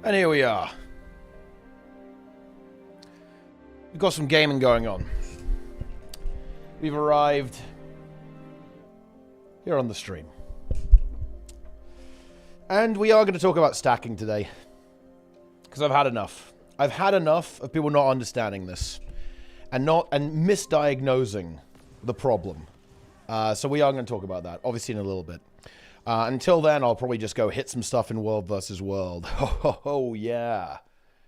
And here we are. We've got some gaming going on. We've arrived here on the stream. And we are going to talk about stacking today. Because I've had enough. I've had enough of people not understanding this. And misdiagnosing the problem. So we are going to talk about that, obviously in a little bit. Until then, I'll probably just go hit some stuff in World versus World. Oh, yeah.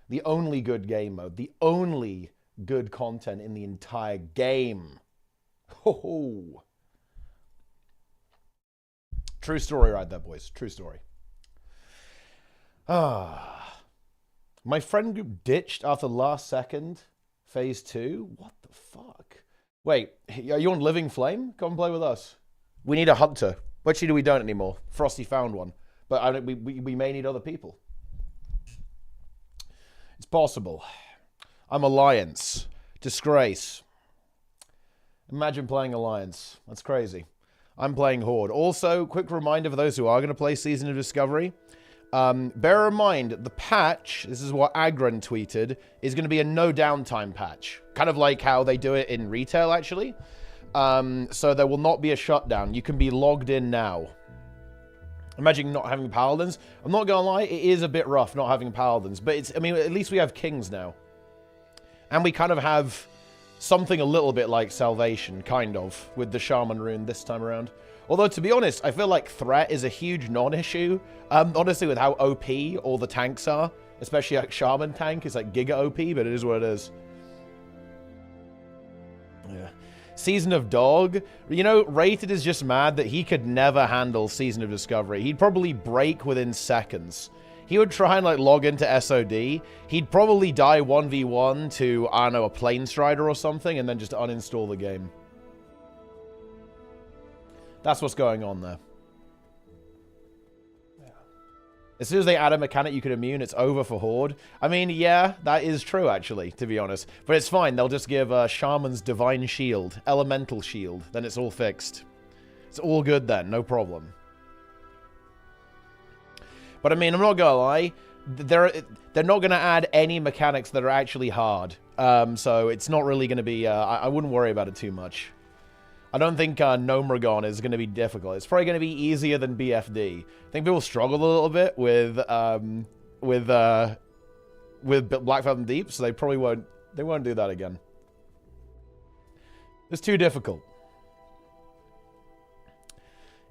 The only good game mode. The only good content in the entire game. Ho. True story right there, boys. True story. My friend group ditched after last second. Phase 2? What the fuck? Wait, are you on Living Flame? Come and play with us. We need a hunter. Actually, we don't anymore. Frosty found one. But we may need other people. It's possible. I'm Alliance. Disgrace. Imagine playing Alliance. That's crazy. I'm playing Horde. Also, quick reminder for those who are going to play Season of Discovery. Bear in mind, the patch, this is what Agron tweeted, is going to be a no downtime patch. Kind of like how they do it in retail, actually. So there will not be a shutdown. You can be logged in now. Imagine not having paladins. I'm not gonna lie, it is a bit rough not having paladins, but it's, I mean, at least we have kings now. And we kind of have something a little bit like Salvation, kind of, with the Shaman rune this time around. Although, to be honest, I feel like threat is a huge non-issue. Honestly, with how OP all the tanks are, especially like Shaman tank is like giga OP, but it is what it is. Yeah. Season of Dog. You know, Rated is just mad that he could never handle Season of Discovery. He'd probably break within seconds. He would try and, like, log into SOD. He'd probably die 1v1 to, I don't know, a Planestrider or something, and then just uninstall the game. That's what's going on there. As soon as they add a mechanic you can immune, it's over for Horde. I mean, yeah, that is true, actually, to be honest. But it's fine. They'll just give Shaman's Divine Shield, Elemental Shield. Then it's all fixed. It's all good then. No problem. But, I mean, I'm not going to lie. They're not going to add any mechanics that are actually hard. So it's not really going to be... I wouldn't worry about it too much. I don't think Nomragon is going to be difficult. It's probably going to be easier than BFD. I think people struggle a little bit with Blackfelt and Deep, so they probably won't. They won't do that again. It's too difficult.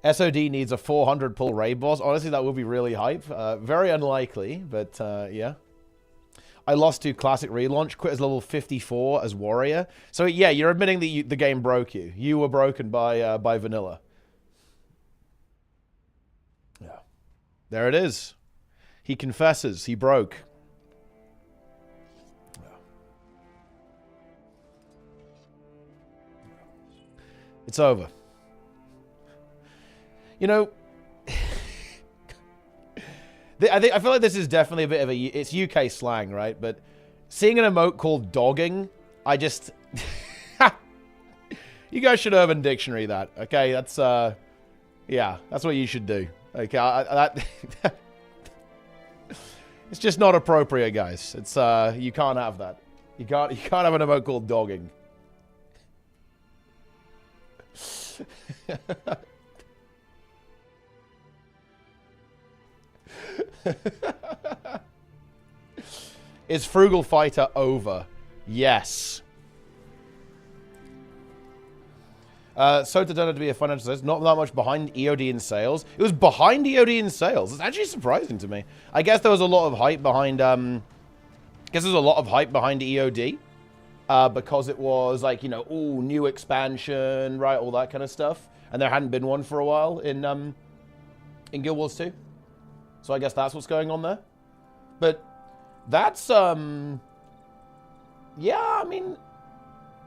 SOD needs a 400 pull raid boss. Honestly, that would be really hype. Very unlikely, but yeah. I lost to Classic Relaunch, quit as level 54 as Warrior. So yeah, you're admitting that the game broke you. You were broken by Vanilla. Yeah. There it is. He confesses. He broke. Yeah. It's over. You know... I feel like this is definitely a bit of a... It's UK slang, right? But seeing an emote called dogging, I just... You guys should Urban Dictionary that, okay? That's, yeah, that's what you should do. Okay, it's just not appropriate, guys. It's, you can't have that. You can't have an emote called dogging. Is Frugal Fighter over? Yes. Sota turned out to be a financial success. Not that much behind EOD in sales. It was behind EOD in sales. It's actually surprising to me. I guess there was a lot of hype behind. EOD. Because it was like, you know, ooh, new expansion, right? All that kind of stuff. And there hadn't been one for a while in Guild Wars 2. So I guess that's what's going on there. But that's yeah, I mean,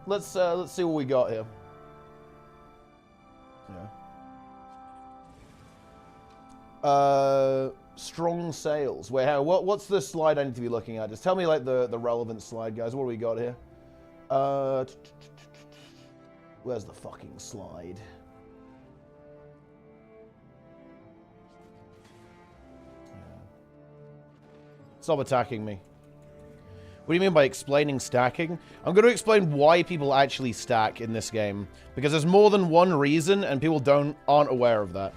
let's see what we got here. Yeah. Strong sales. What's the slide I need to be looking at? Just tell me like the relevant slide, guys. What do we got here? Where's the fucking slide? Stop attacking me. What do you mean by explaining stacking? I'm going to explain why people actually stack in this game. Because there's more than one reason, and people aren't aware of that.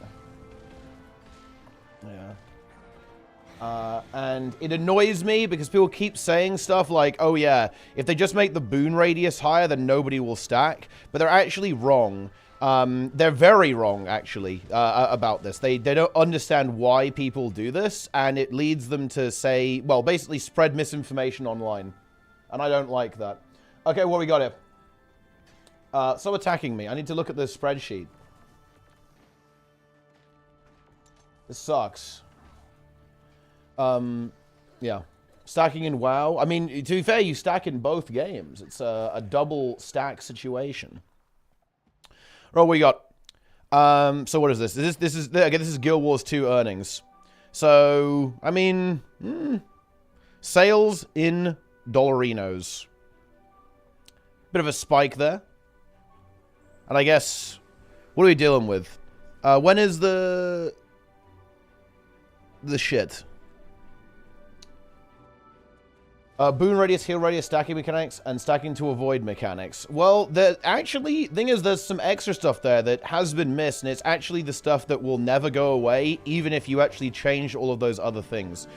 Yeah. And it annoys me because people keep saying stuff like, oh yeah, if they just make the boon radius higher, then nobody will stack. But they're actually wrong. They're very wrong, actually, about this. They don't understand why people do this, and it leads them to say, well, basically spread misinformation online. And I don't like that. Okay, what we got here? Stop attacking me. I need to look at this spreadsheet. This sucks. Yeah. Stacking in WoW. I mean, to be fair, you stack in both games. It's a double stack situation. Right, what we got? So what is this? This is Guild Wars 2 earnings. So, I mean, sales in dollarinos. Bit of a spike there. And I guess, what are we dealing with? When is the shit? Boon radius, heal radius, stacking mechanics, and stacking to avoid mechanics. Well, actually, thing is, there's some extra stuff there that has been missed, and it's actually the stuff that will never go away, even if you actually change all of those other things.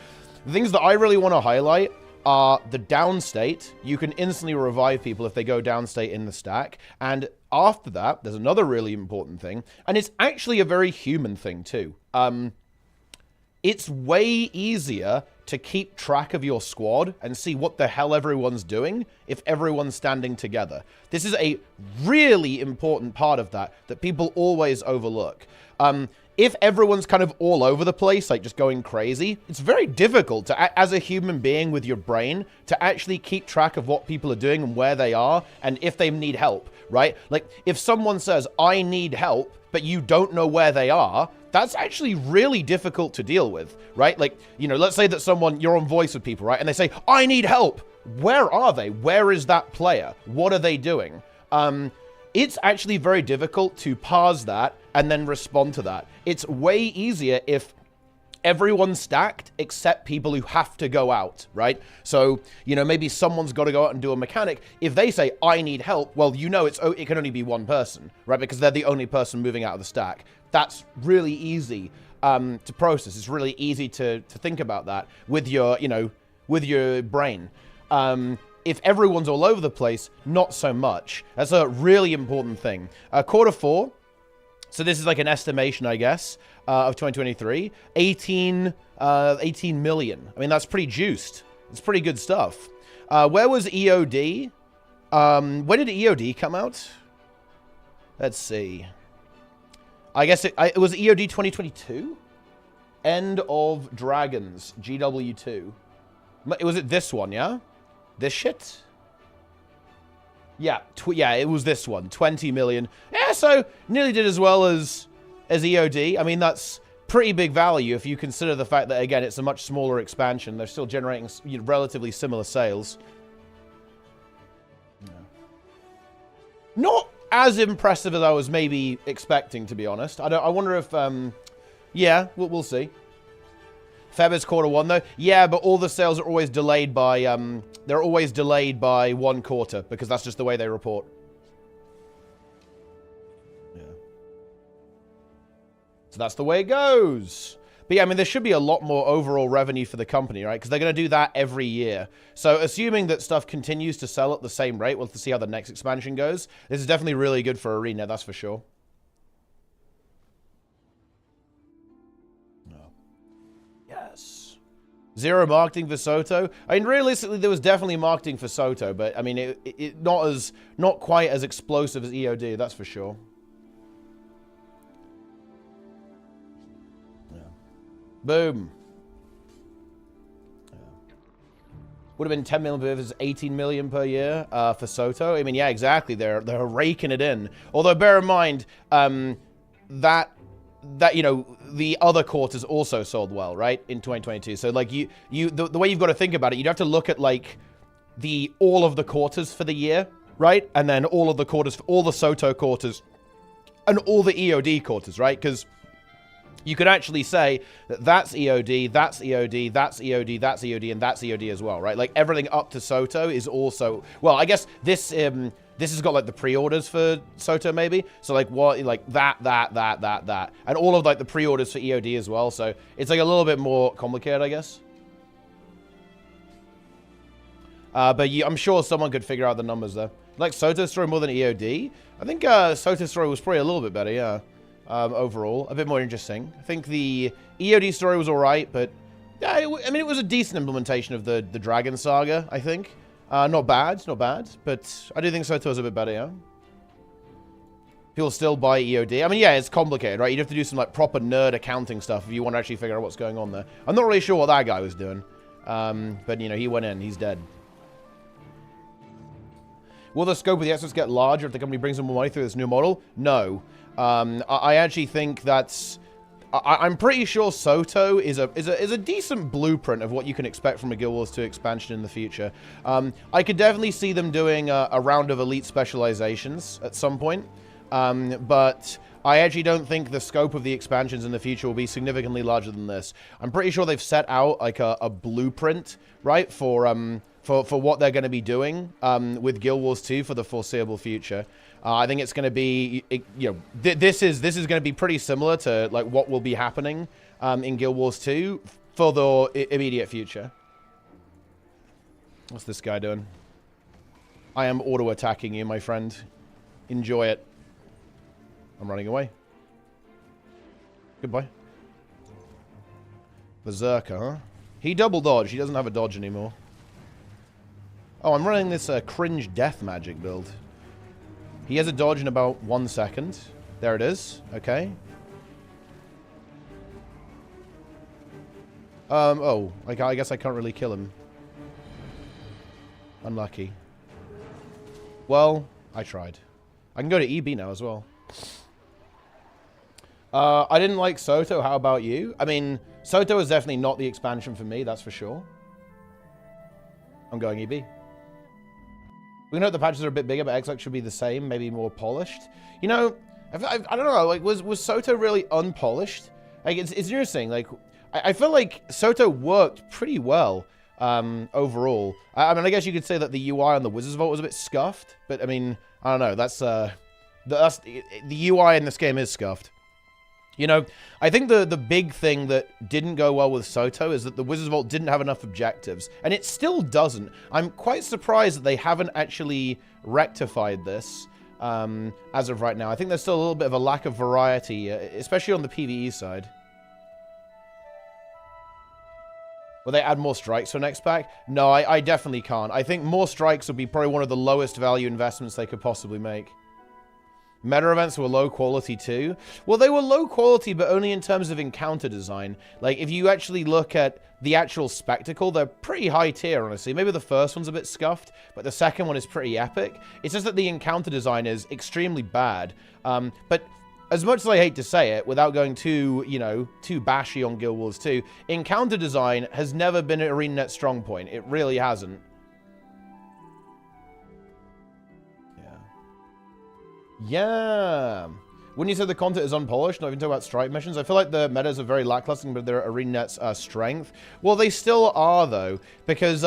The things that I really want to highlight are the downstate. You can instantly revive people if they go downstate in the stack. And after that, there's another really important thing, and it's actually a very human thing, too. It's way easier to keep track of your squad and see what the hell everyone's doing if everyone's standing together. This is a really important part of that people always overlook. If everyone's kind of all over the place, like just going crazy, it's very difficult to, as a human being with your brain, to actually keep track of what people are doing and where they are and if they need help, right? Like, if someone says, I need help, but you don't know where they are, that's actually really difficult to deal with, right? Like, you know, let's say that you're on voice with people, right? And they say, I need help. Where are they? Where is that player? What are they doing? It's actually very difficult to parse that and then respond to that. It's way easier if everyone's stacked except people who have to go out, right? So, you know, maybe someone's got to go out and do a mechanic. If they say, I need help, well, you know, it can only be one person, right? Because they're the only person moving out of the stack. That's really easy to process. It's really easy to think about that with your, you know, with your brain. If everyone's all over the place, not so much. That's a really important thing. Quarter 4. So this is like an estimation, I guess, of 2023. 18 million. I mean, that's pretty juiced. It's pretty good stuff. Where was EOD? When did EOD come out? Let's see. I guess it was EOD 2022? End of Dragons, GW2. Was it this one, yeah? This shit? Yeah, it was this one. 20 million. Yeah, so nearly did as well as EOD. I mean, that's pretty big value if you consider the fact that, again, it's a much smaller expansion. They're still generating, you know, relatively similar sales. Yeah. Not as impressive as I was maybe expecting, to be honest. I wonder if, yeah, we'll see. Feb is quarter 1, though. Yeah, but all the sales are always delayed by, they're always delayed by 1 quarter, because that's just the way they report. Yeah. So that's the way it goes. But yeah, I mean, there should be a lot more overall revenue for the company, right? Because they're going to do that every year. So assuming that stuff continues to sell at the same rate, we'll have to see how the next expansion goes. This is definitely really good for Arena, that's for sure. Yes. Zero marketing for Soto. I mean, realistically, there was definitely marketing for Soto, but I mean, not quite as explosive as EOD, that's for sure. Yeah. Boom. Yeah. Would have been 10 million versus 18 million per year for Soto. I mean, yeah, exactly. They're raking it in. Although, bear in mind that you know, the other quarters also sold well, right, in 2022. So like the way you've got to think about it, you'd have to look at like all of the quarters for the year, right, and then all of the quarters for all the Soto quarters and all the EOD quarters, right? Because you could actually say that that's EOD, that's EOD, that's EOD, that's EOD, and that's EOD as well, right? Like, everything up to Soto is also... Well, I guess this has got, like, the pre-orders for Soto, maybe. So, like, what... Like, that. And all of, like, the pre-orders for EOD as well. So, it's, like, a little bit more complicated, I guess. But I'm sure someone could figure out the numbers, though. Like, Soto's story more than EOD? I think Soto's story was probably a little bit better, yeah. Overall, a bit more interesting. I think the EOD story was alright, but yeah, I mean, it was a decent implementation of the Dragon Saga, I think. Not bad, but I do think Soto was a bit better, yeah. People still buy EOD. I mean, yeah, it's complicated, right? You'd have to do some, like, proper nerd accounting stuff if you want to actually figure out what's going on there. I'm not really sure what that guy was doing. But, you know, he went in. He's dead. Will the scope of the experts get larger if the company brings in more money through this new model? No. I actually think that's... I'm pretty sure Soto is a decent blueprint of what you can expect from a Guild Wars 2 expansion in the future. I could definitely see them doing a round of elite specializations at some point. But I actually don't think the scope of the expansions in the future will be significantly larger than this. I'm pretty sure they've set out like a blueprint, right, for what they're going to be doing with Guild Wars 2 for the foreseeable future. I think it's going to be, you know, this is going to be pretty similar to like what will be happening in Guild Wars 2 for the immediate future. What's this guy doing? I am auto-attacking you, my friend. Enjoy it. I'm running away. Goodbye. Berserker, huh? He double dodged. He doesn't have a dodge anymore. Oh, I'm running this cringe death magic build. He has a dodge in about 1 second. There it is. Okay. Oh. I guess I can't really kill him. Unlucky. Well, I tried. I can go to EB now as well. I didn't like Soto. How about you? I mean, Soto is definitely not the expansion for me, that's for sure. I'm going EB. We know the patches are a bit bigger, but X-Lux should be the same, maybe more polished. You know, I don't know, like, was Soto really unpolished? Like, it's interesting, like, I feel like Soto worked pretty well, overall. I mean, I guess you could say that the UI on the Wizards Vault was a bit scuffed, but, I mean, I don't know, the UI in this game is scuffed. You know, I think the big thing that didn't go well with Soto is that the Wizards Vault didn't have enough objectives. And it still doesn't. I'm quite surprised that they haven't actually rectified this as of right now. I think there's still a little bit of a lack of variety, especially on the PvE side. Will they add more strikes for next pack? No, I definitely can't. I think more strikes would be probably one of the lowest value investments they could possibly make. Meta events were low quality too. Well, they were low quality, but only in terms of encounter design. Like, if you actually look at the actual spectacle, they're pretty high tier, honestly. Maybe the first one's a bit scuffed, but the second one is pretty epic. It's just that the encounter design is extremely bad. But as much as I hate to say it, without going too, you know, too bashy on Guild Wars 2, encounter design has never been an ArenaNet's strong point. It really hasn't. Yeah. When you said the content is unpolished, not even talking about strike missions, I feel like the metas are very lackluster, but they're ArenaNet's strength. Well, they still are, though, because,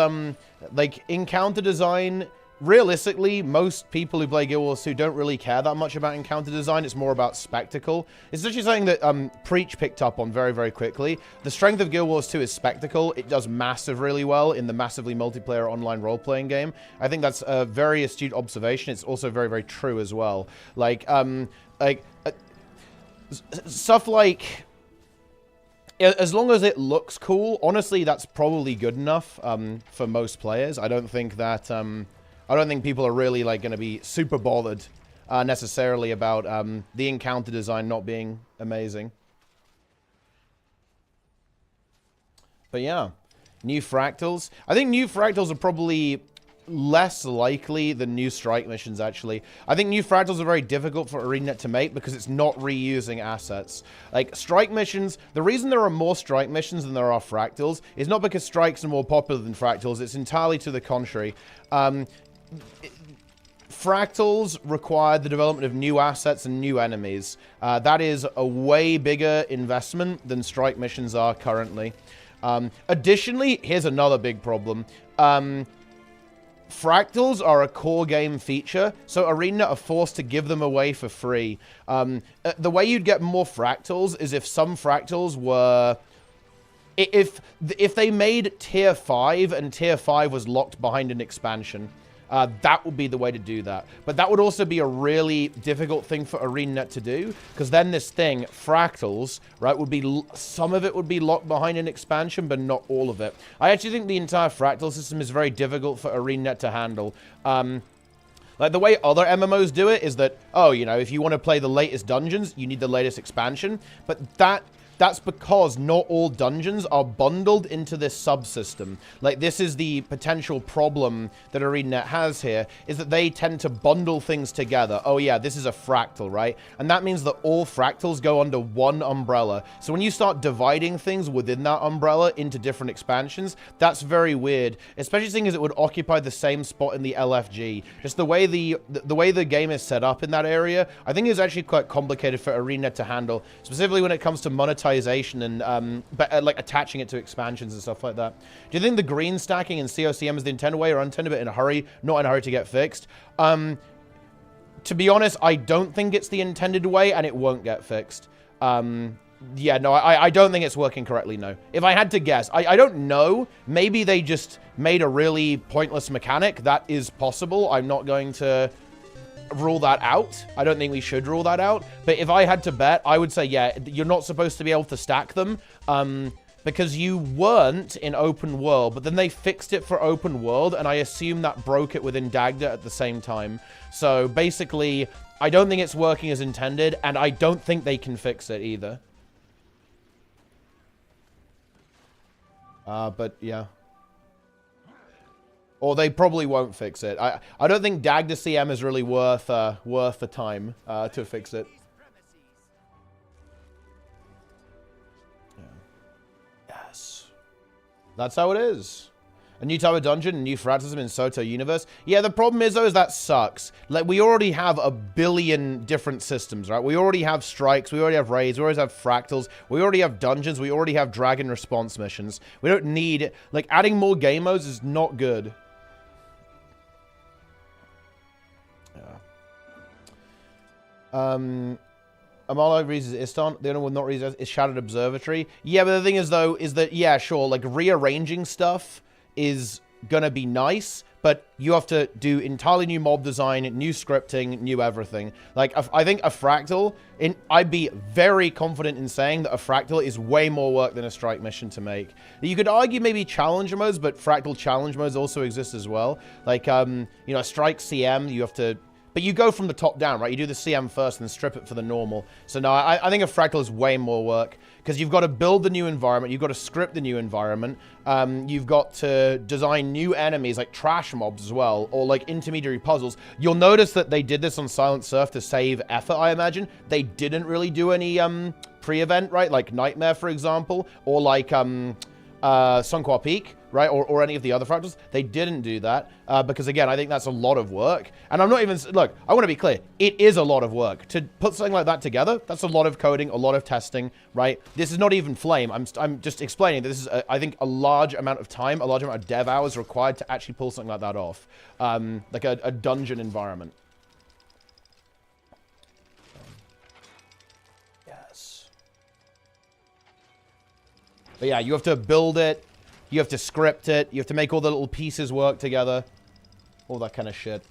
like, encounter design, realistically, most people who play Guild Wars 2 don't really care that much about encounter design. It's more about spectacle. It's actually something that Preach picked up on very, very quickly. The strength of Guild Wars 2 is spectacle. It does really well in the massively multiplayer online role-playing game. I think that's a very astute observation. It's also very, very true as well. Like stuff like... As long as it looks cool, honestly, that's probably good enough for most players. I don't think that... I don't think people are really, like, going to be super bothered necessarily about the encounter design not being amazing. But yeah, new Fractals. I think new Fractals are probably less likely than new strike missions, actually. I think new Fractals are very difficult for ArenaNet to make because it's not reusing assets. Like, strike missions, the reason there are more strike missions than there are Fractals is not because strikes are more popular than Fractals. It's entirely to the contrary. Fractals require the development of new assets and new enemies. That is a way bigger investment than strike missions are currently. Additionally, here's another big problem. Fractals are a core game feature, so Arena are forced to give them away for free. The way you'd get more fractals is if some fractals were... If they made Tier 5 and Tier 5 was locked behind an expansion, that would be the way to do that. But that would also be a really difficult thing for ArenaNet to do, because then this thing, Fractals, right, would be... Some of it would be locked behind an expansion, but not all of it. I actually think the entire Fractal system is very difficult for ArenaNet to handle. Like, the way other MMOs do it is that, oh, you know, if you want to play the latest dungeons, you need the latest expansion. But that's because not all dungeons are bundled into this subsystem. Like, this is the potential problem that ArenaNet has here, is that they tend to bundle things together. Oh yeah, this is a fractal, right? And that means that all fractals go under one umbrella. So when you start dividing things within that umbrella into different expansions, that's very weird. Especially seeing as it would occupy the same spot in the LFG. Just the way the game is set up in that area, I think is actually quite complicated for ArenaNet to handle, specifically when it comes to monetization and like attaching it to expansions and stuff like that. Do you think the green stacking in COCM is the intended way or unintended, but in a hurry, not in a hurry to get fixed? To be honest, I don't think it's the intended way, and it won't get fixed. Yeah, no, I don't think it's working correctly, no. If I had to guess, I don't know. Maybe they just made a really pointless mechanic. That is possible. I'm not going to rule that out. I don't think we should rule that out. But if I had to bet, I would say, yeah, you're not supposed to be able to stack them because you weren't in open world, but then they fixed it for open world, and I assume that broke it within Dagda at the same time. So basically, I don't think it's working as intended, and I don't think they can fix it either. But yeah. Or they probably won't fix it. I don't think Dagda CM is really worth the time to fix it. Yeah. Yes. That's how it is. A new type of dungeon, a new fractalism in Soto universe. Yeah, the problem is, though, is that sucks. Like, we already have a billion different systems, right? We already have strikes, we already have raids, we already have fractals, we already have dungeons, we already have dragon response missions. We don't need... Like, adding more game modes is not good. Amalo reads Iston. The only one not reads is Shattered Observatory. Yeah, but the thing is, though, is that, yeah, sure, like, rearranging stuff is gonna be nice, but you have to do entirely new mob design, new scripting, new everything. Like, I think a fractal, I'd be very confident in saying that a fractal is way more work than a strike mission to make. You could argue maybe challenge modes, but fractal challenge modes also exist as well. Like, you know, a strike CM, you have to... But you go from the top down, right? You do the CM first and then strip it for the normal. So no, I think a fractal is way more work because you've got to build the new environment. You've got to script the new environment. You've got to design new enemies like trash mobs as well, or like intermediary puzzles. You'll notice that they did this on Silent Surf to save effort, I imagine. They didn't really do any pre-event, right? Like Nightmare, for example, or like Sunqua Peak, right? Or any of the other fractals. They didn't do that because, again, I think that's a lot of work. And I'm not even... Look, I want to be clear. It is a lot of work. To put something like that together, that's a lot of coding, a lot of testing, right? This is not even Flame. I'm just explaining that this is, I think, a large amount of time, a large amount of dev hours required to actually pull something like that off. Like a dungeon environment. Yes. But yeah, you have to build it. You have to script it. You have to make all the little pieces work together. All that kind of shit.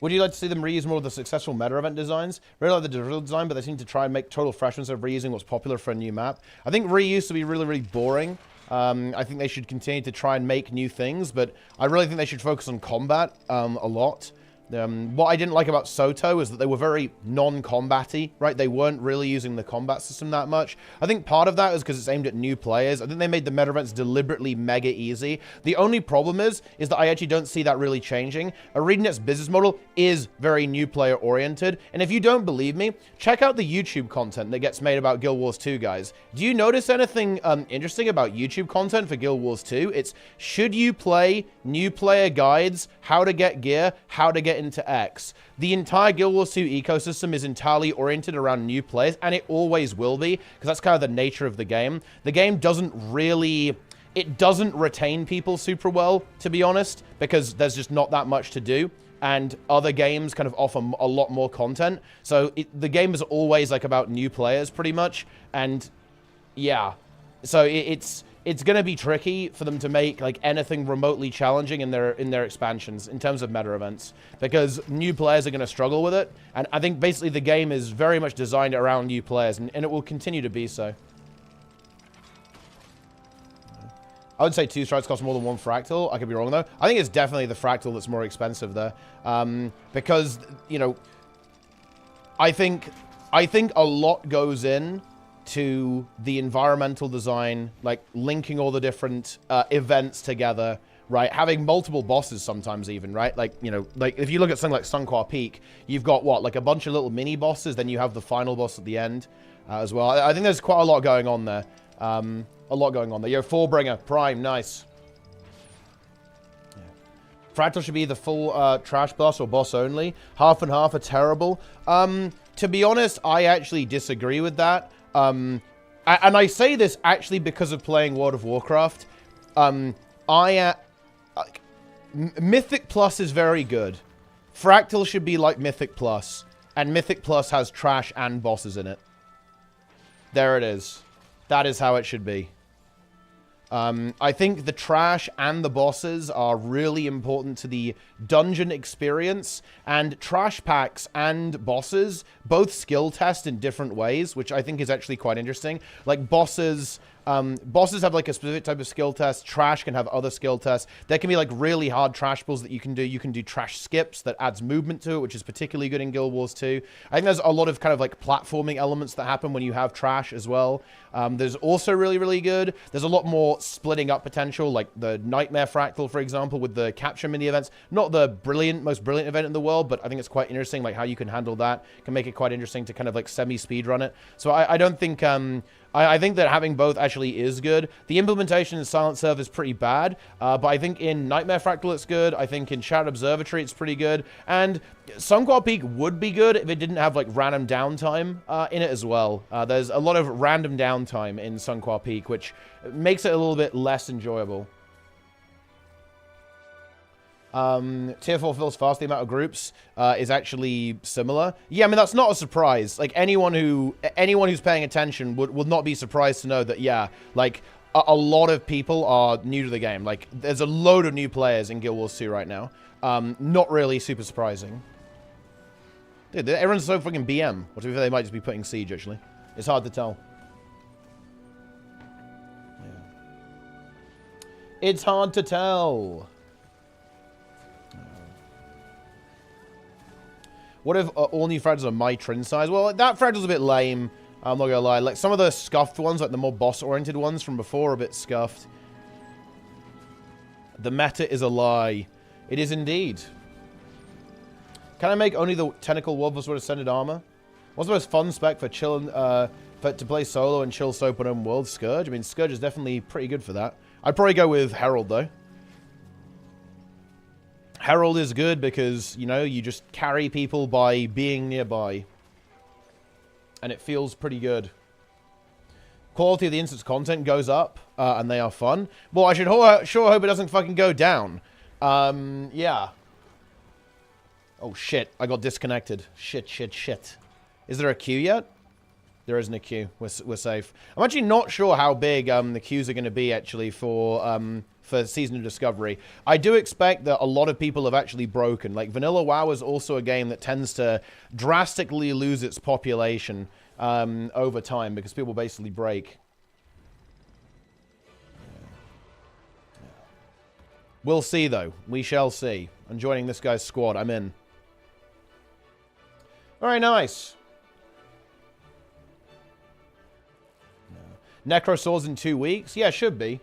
Would you like to see them reuse more of the successful meta event designs? Really like the drill design, but they seem to try and make total freshness of reusing what's popular for a new map. I think reuse would be really, really boring. I think they should continue to try and make new things, but I really think they should focus on combat a lot. What I didn't like about Soto is that they were very non-combat-y, right? They weren't really using the combat system that much. I think part of that is because it's aimed at new players. I think they made the meta events deliberately mega easy. The only problem is that I actually don't see that really changing. ArenaNet's business model is very new player oriented, and if you don't believe me, check out the YouTube content that gets made about Guild Wars 2, guys. Do you notice anything interesting about YouTube content for Guild Wars 2? It's should you play, new player guides, how to get gear, how to get get into X, the entire Guild Wars 2 ecosystem is entirely oriented around new players, and it always will be, because that's kind of the nature of the game. The game doesn't really... It doesn't retain people super well, to be honest, because there's just not that much to do. And other games kind of offer a lot more content. So the game is always like about new players, pretty much. And yeah, so it's going to be tricky for them to make like anything remotely challenging in their expansions in terms of meta events, because new players are going to struggle with it. And I think basically the game is very much designed around new players, and it will continue to be so. I would say 2 strikes cost more than 1 fractal. I could be wrong, though. I think it's definitely the fractal that's more expensive there. Because, you know, I think a lot goes in to the environmental design, like linking all the different events together, right? Having multiple bosses sometimes even, right? Like, you know, like if you look at something like Sunquar Peak, you've got what? Like a bunch of little mini bosses, then you have the final boss at the end as well. I think there's quite a lot going on there. A lot going on there. Yo, Fourbringer, Prime, nice. Yeah. Fractal should be the full trash boss or boss only. Half and half are terrible. To be honest, I actually disagree with that. And I say this actually because of playing World of Warcraft. Mythic Plus is very good. Fractal should be like Mythic Plus. And Mythic Plus has trash and bosses in it. There it is. That is how it should be. I think the trash and the bosses are really important to the dungeon experience, and trash packs and bosses both skill test in different ways, which I think is actually quite interesting. Like bosses have like a specific type of skill test. Trash can have other skill tests. There can be like really hard trash pulls that you can do. You can do trash skips that adds movement to it, which is particularly good in Guild Wars 2. I think there's a lot of kind of like platforming elements that happen when you have trash as well. There's also really, really good. There's a lot more splitting up potential, like the Nightmare Fractal, for example, with the capture mini events. Not the most brilliant event in the world, but I think it's quite interesting, like how you can handle that. Can make it quite interesting to kind of like semi-speed run it. So I don't think... I think that having both actually is good. The implementation in Silent Serve is pretty bad, but I think in Nightmare Fractal it's good. I think in Shadow Observatory it's pretty good. And Sunquar Peak would be good if it didn't have like random downtime in it as well. There's a lot of random downtime in Sunquar Peak, which makes it a little bit less enjoyable. Tier 4 fills fast. The amount of groups is actually similar. Yeah, I mean, that's not a surprise. Like, anyone who's paying attention would not be surprised to know that, yeah, like, a lot of people are new to the game. Like, there's a load of new players in Guild Wars 2 right now. Not really super surprising. Dude, everyone's so fucking BM. Or to be fair, they might just be putting Siege, actually. It's hard to tell. Yeah. It's hard to tell. What if all new fractals are my trin size? Well, that fractal's a bit lame. I'm not gonna lie. Like, some of the scuffed ones, like the more boss-oriented ones from before, are a bit scuffed. The meta is a lie. It is indeed. Can I make only the Tentacle Wolf with Ascended Armor? What's the most fun spec for chilling, to play solo and chill soap on open world? Scourge? I mean, Scourge is definitely pretty good for that. I'd probably go with Herald, though. Herald is good because, you know, you just carry people by being nearby. And it feels pretty good. Quality of the instance content goes up, and they are fun. Well, I should sure hope it doesn't fucking go down. Yeah. Oh, shit. I got disconnected. Shit. Is there a queue yet? There isn't a queue. We're safe. I'm actually not sure how big the queues are going to be, actually, for Season of Discovery. I do expect that a lot of people have actually broken. Like, Vanilla WoW is also a game that tends to drastically lose its population over time because people basically break. We'll see, though. We shall see. I'm joining this guy's squad. I'm in. Very nice. Necro Swords in 2 weeks? Yeah, should be.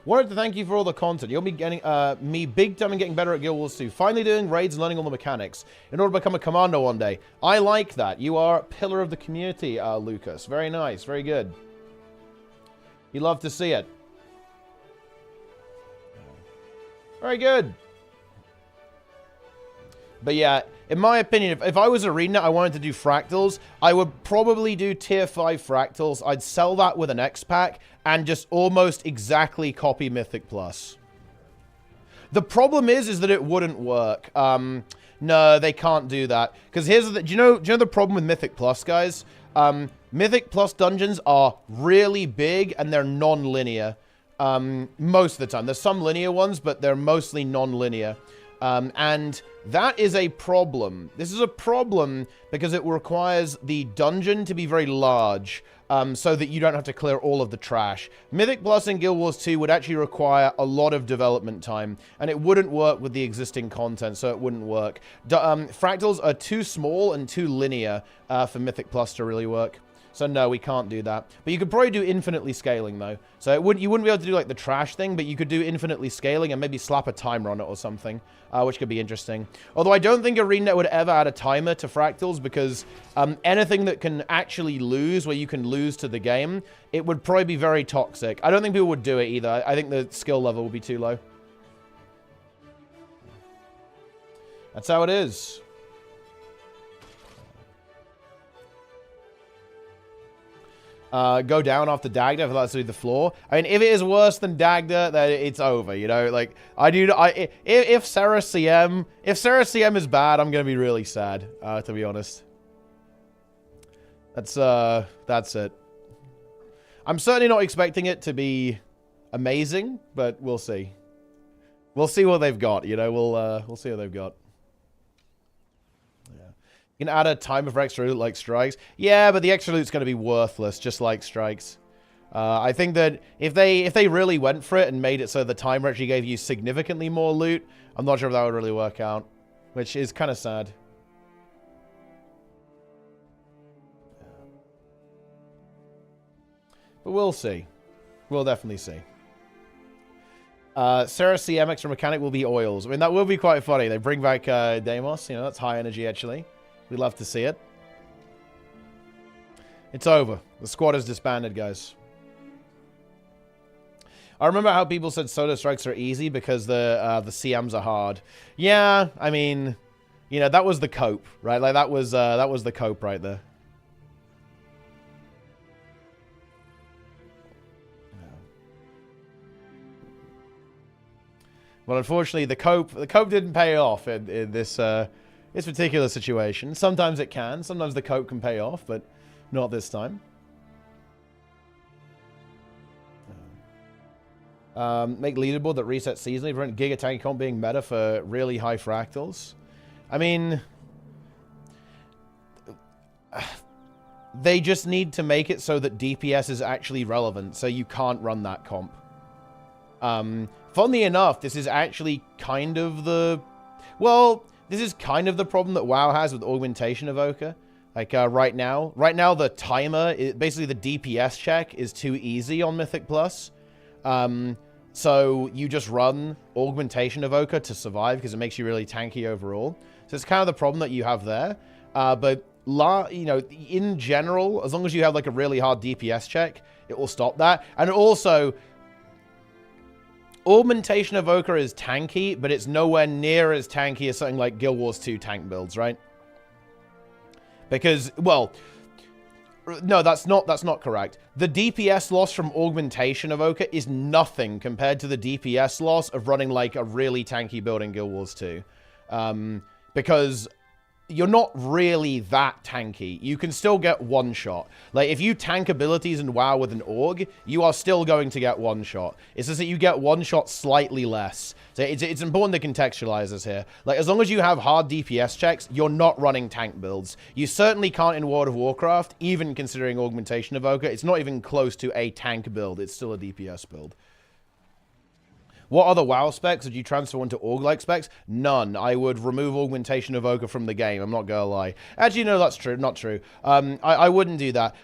Wanted to thank you for all the content. You'll be getting me big time and getting better at Guild Wars 2. Finally doing raids and learning all the mechanics in order to become a commando one day. I like that. You are a pillar of the community, Lucas. Very nice. Very good. You love to see it. Very good. But yeah, in my opinion, if I was Arena, I wanted to do Fractals, I would probably do tier 5 Fractals. I'd sell that with an X pack and just almost exactly copy Mythic Plus. The problem is that it wouldn't work. No, they can't do that. Because here's the... Do you know the problem with Mythic Plus, guys? Mythic Plus dungeons are really big and they're non-linear. Most of the time. There's some linear ones, but they're mostly non-linear. And that is a problem. This is a problem because it requires the dungeon to be very large, so that you don't have to clear all of the trash. Mythic Plus in Guild Wars 2 would actually require a lot of development time, and it wouldn't work with the existing content, so it wouldn't work. Fractals are too small and too linear for Mythic Plus to really work. So no, we can't do that. But you could probably do infinitely scaling, though. So you wouldn't be able to do, like, the trash thing, but you could do infinitely scaling and maybe slap a timer on it or something, which could be interesting. Although I don't think ArenaNet would ever add a timer to Fractals because anything that can actually lose, where you can lose to the game, it would probably be very toxic. I don't think people would do it either. I think the skill level would be too low. That's how it is. Go down after Dagda if that's the floor. I mean, if it is worse than Dagda, then it's over, you know? Like, if Sarah CM is bad, I'm gonna be really sad, to be honest. That's it. I'm certainly not expecting it to be amazing, but we'll see. We'll see what they've got, you know? We'll see what they've got. You can add a timer for extra loot like strikes. Yeah, but the extra loot's going to be worthless, just like strikes. I think that if they really went for it and made it so the timer actually gave you significantly more loot, I'm not sure if that would really work out, which is kind of sad. But we'll see. We'll definitely see. Sarah CM extra mechanic will be oils. I mean, that will be quite funny. They bring back Deimos. You know, that's high energy, actually. We'd love to see it. It's over. The squad is disbanded, guys. I remember how people said soda strikes are easy because the CMs are hard. Yeah, I mean, you know, that was the cope, right? Like that was the cope right there. Well, unfortunately, the cope didn't pay off in this this particular situation. Sometimes it can. Sometimes the cope can pay off, but not this time. Make leaderboard that resets seasonally. Prevent Giga Tanky comp being meta for really high fractals. I mean, they just need to make it so that DPS is actually relevant, so you can't run that comp. Funnily enough, this is actually kind of the... Well, this is kind of the problem that WoW has with Augmentation Evoker. Like, right now the timer, basically the DPS check is too easy on Mythic Plus. So you just run Augmentation Evoker to survive because it makes you really tanky overall. So it's kind of the problem that you have there. But, you know, in general, as long as you have, like, a really hard DPS check, it will stop that. And also... Augmentation Evoker is tanky, but it's nowhere near as tanky as something like Guild Wars 2 tank builds, right? Because, well, no, that's not correct. The DPS loss from Augmentation Evoker is nothing compared to the DPS loss of running like a really tanky build in Guild Wars 2. Because you're not really that tanky. You can still get one shot. Like, if you tank abilities in WoW with an Aug, you are still going to get one shot. It's just that you get one shot slightly less. So it's important to contextualize this here. Like, as long as you have hard DPS checks, you're not running tank builds. You certainly can't in World of Warcraft, even considering Augmentation Evoker. It's not even close to a tank build. It's still a DPS build. What other WoW specs would you transfer into Aug-like specs? None. I would remove Augmentation Evoker from the game. I'm not gonna lie. Actually, no, that's true. Not true. I wouldn't do that.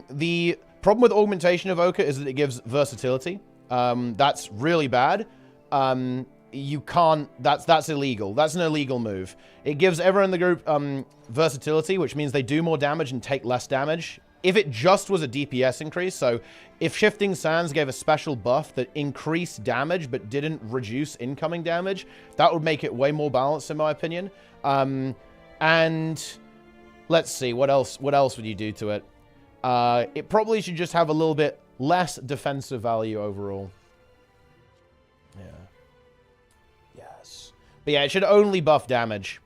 The problem with Augmentation Evoker is that it gives versatility. That's really bad. You can't... That's illegal. That's an illegal move. It gives everyone in the group versatility, which means they do more damage and take less damage. If it just was a DPS increase, so if Shifting Sands gave a special buff that increased damage but didn't reduce incoming damage, that would make it way more balanced in my opinion. And let's see, what else would you do to it? It probably should just have a little bit less defensive value overall. Yeah. Yes. But yeah, it should only buff damage.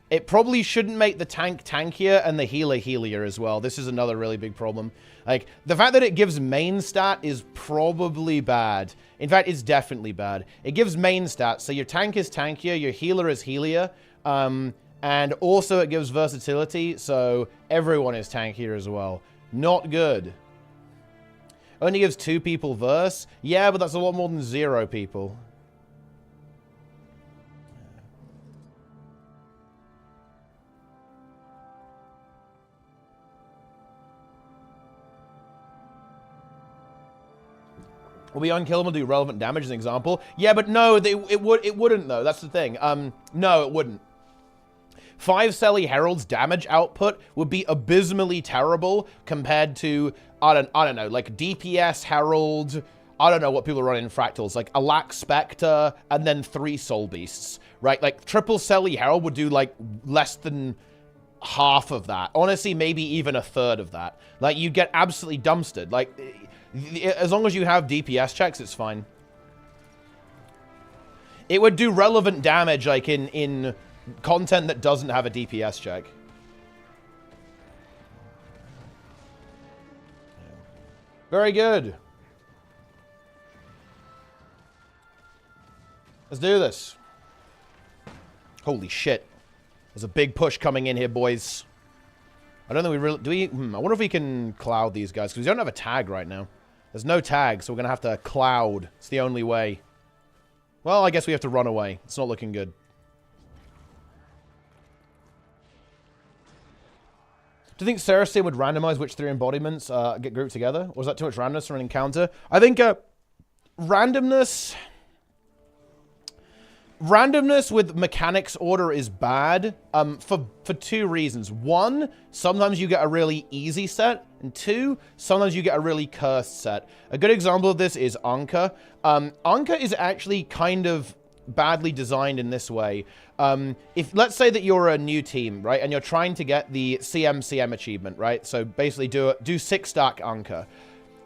It probably shouldn't make the tank tankier and the healer healier as well. This is another really big problem. Like, the fact that it gives main stat is probably bad. In fact, it's definitely bad. It gives main stat, so your tank is tankier, your healer is healier, and also it gives versatility, so everyone is tankier as well. Not good. Only gives 2 people verse? Yeah, but that's a lot more than 0 people. Will be unkillable, do relevant damage as an example? Yeah, but no, it wouldn't though. That's the thing. No, it wouldn't. 5 Selly Herald's damage output would be abysmally terrible compared to I don't know, like DPS Herald. I don't know what people run in Fractals, like a Lack Spectre and then 3 Soul Beasts, right? Like triple Selly Herald would do like less than half of that. Honestly, maybe even a third of that. Like you'd get absolutely dumpstered. Like, as long as you have DPS checks, it's fine. It would do relevant damage, like, in content that doesn't have a DPS check. Very good. Let's do this. Holy shit. There's a big push coming in here, boys. I don't think we really... Do we... I wonder if we can cloud these guys, because we don't have a tag right now. There's no tag, so we're going to have to cloud. It's the only way. Well, I guess we have to run away. It's not looking good. Do you think Ceresim would randomize which 3 embodiments get grouped together? Or was that too much randomness for an encounter? I think randomness... Randomness with mechanics order is bad for 2 reasons. 1, sometimes you get a really easy set. And 2, sometimes you get a really cursed set. A good example of this is Anka. Anka is actually kind of badly designed in this way. If let's say that you're a new team, right, and you're trying to get the CM achievement, right? So basically do 6 stack Anka.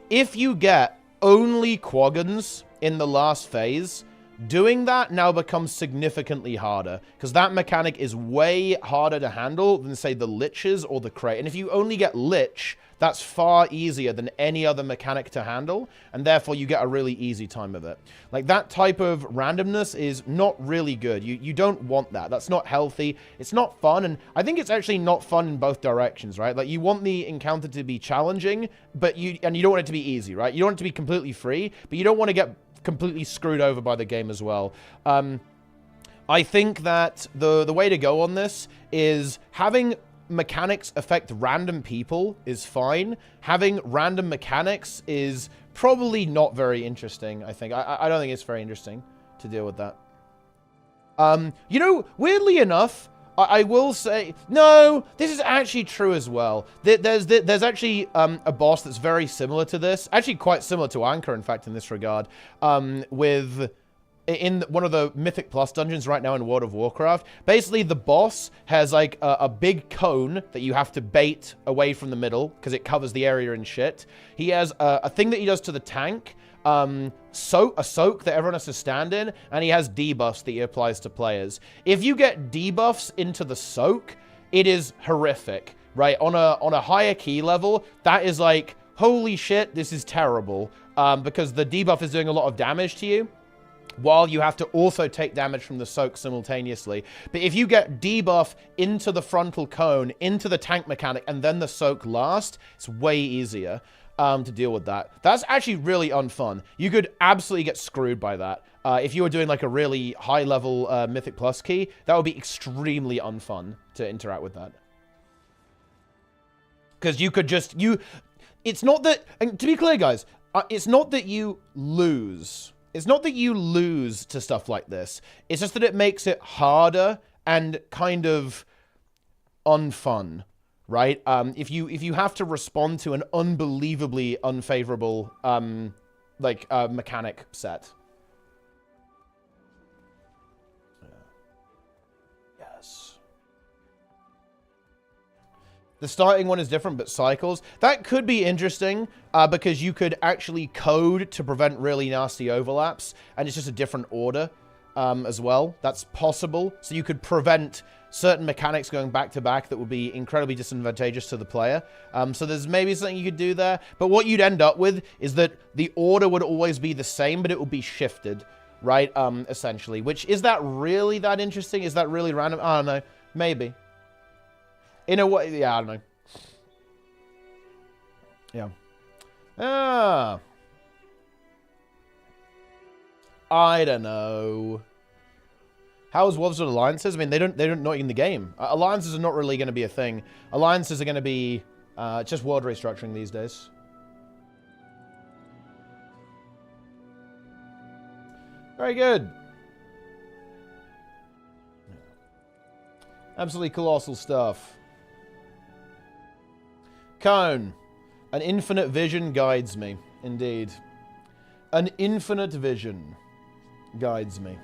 If you get only Quaggons in the last phase, doing that now becomes significantly harder, because that mechanic is way harder to handle than, say, the Liches or the Crate. And if you only get Lich, that's far easier than any other mechanic to handle, and therefore you get a really easy time of it. Like, that type of randomness is not really good. You don't want that. That's not healthy. It's not fun, and I think it's actually not fun in both directions, right? Like, you want the encounter to be challenging, but you don't want it to be easy, right? You don't want it to be completely free, but you don't want to get completely screwed over by the game as well. I think that the way to go on this is having mechanics affect random people is fine. Having random mechanics is probably not very interesting, I think. I don't think it's very interesting to deal with that. You know, weirdly enough, I will say, no, this is actually true as well. There's actually a boss that's very similar to this. Actually quite similar to Anchor, in fact, in this regard. In one of the Mythic Plus dungeons right now in World of Warcraft. Basically, the boss has like a big cone that you have to bait away from the middle because it covers the area and shit. He has a thing that he does to the tank. A soak that everyone has to stand in, and he has debuffs that he applies to players. If you get debuffs into the soak, it is horrific, right? On a higher key level, that is like, holy shit, this is terrible, because the debuff is doing a lot of damage to you, while you have to also take damage from the soak simultaneously. But if you get debuff into the frontal cone, into the tank mechanic, and then the soak last, it's way easier to deal with that. That's actually really unfun. You could absolutely get screwed by that. If you were doing like a really high-level Mythic Plus key, that would be extremely unfun to interact with that. Because you could just... It's not that... And to be clear, guys, it's not that you lose... It's not that you lose to stuff like this. It's just that it makes it harder and kind of unfun, right? If you have to respond to an unbelievably unfavorable mechanic set. Yes. The starting one is different, but cycles. That could be interesting because you could actually code to prevent really nasty overlaps, and it's just a different order as well. That's possible. So you could prevent certain mechanics going back to back that would be incredibly disadvantageous to the player. So there's maybe something you could do there. But what you'd end up with is that the order would always be the same, but it would be shifted, right? Essentially. Which, is that really that interesting? Is that really random? I don't know. Maybe. In a way, yeah, I don't know. Yeah. I don't know. How is Wolves with alliances? I mean, they're not in the game. Alliances are not really going to be a thing. Alliances are going to be just world restructuring these days. Very good. Absolutely colossal stuff. Cone. An infinite vision guides me. Indeed. An infinite vision guides me.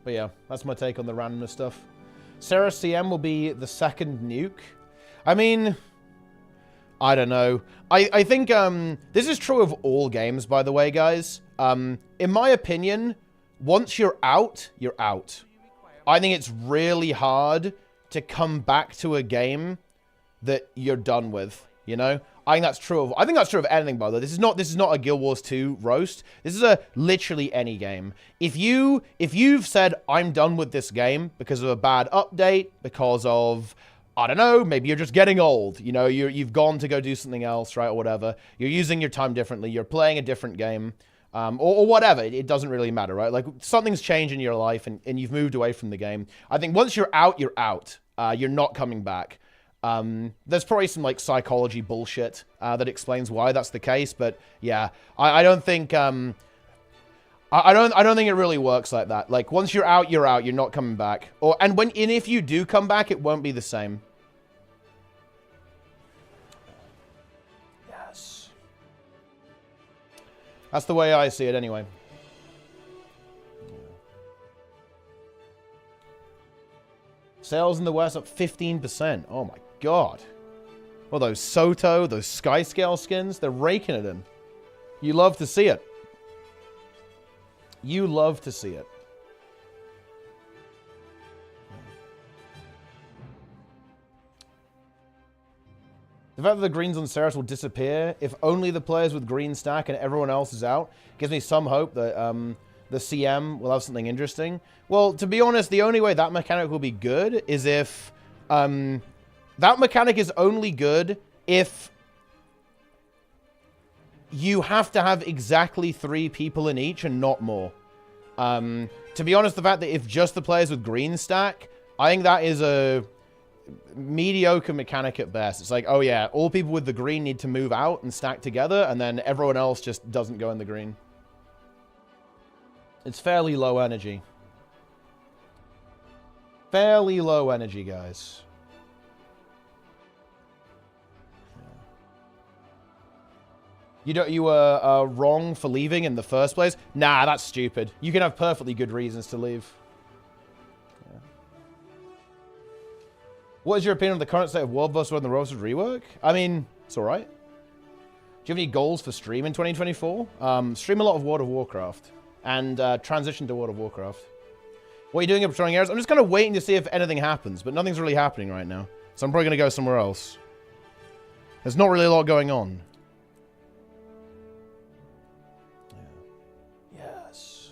But yeah, that's my take on the randomness stuff. Sarah CM will be the second nuke. I mean, I don't know. I think this is true of all games, by the way, guys. In my opinion, once you're out, you're out. I think it's really hard to come back to a game that you're done with, you know? I think that's true of anything, by the way. This is not a Guild Wars 2 roast. This is a literally any game. If you've said I'm done with this game because of a bad update, because of, I don't know, maybe you're just getting old, you know, you've gone to go do something else, right, or whatever. You're using your time differently. You're playing a different game, or whatever. It doesn't really matter, right? Like, something's changed in your life and you've moved away from the game. I think once you're out, you're out. You're not coming back. There's probably some, like, psychology bullshit that explains why that's the case, but yeah, I don't think, I don't think it really works like that. Like, once you're out, you're out. You're not coming back. And if you do come back, it won't be the same. Yes. That's the way I see it, anyway. Sales in the West up 15%. Oh my god. Well, those Soto, those Skyscale skins, they're raking it in. You love to see it. You love to see it. The fact that the greens on Ceres will disappear if only the players with green stack and everyone else is out gives me some hope that the CM will have something interesting. Well, to be honest, the only way that mechanic will be good is if... that mechanic is only good if you have to have exactly 3 people in each and not more. To be honest, the fact that if just the players with green stack, I think that is a mediocre mechanic at best. It's like, oh yeah, all people with the green need to move out and stack together, and then everyone else just doesn't go in the green. It's fairly low energy. Fairly low energy, guys. You were wrong for leaving in the first place? Nah, that's stupid. You can have perfectly good reasons to leave. Yeah. What is your opinion of the current state of World Bus when the Roasted rework? I mean, it's alright. Do you have any goals for stream in 2024? Stream a lot of World of Warcraft. And transition to World of Warcraft. What are you doing at Patrolling Areas? I'm just kind of waiting to see if anything happens, but nothing's really happening right now. So I'm probably going to go somewhere else. There's not really a lot going on. Yes.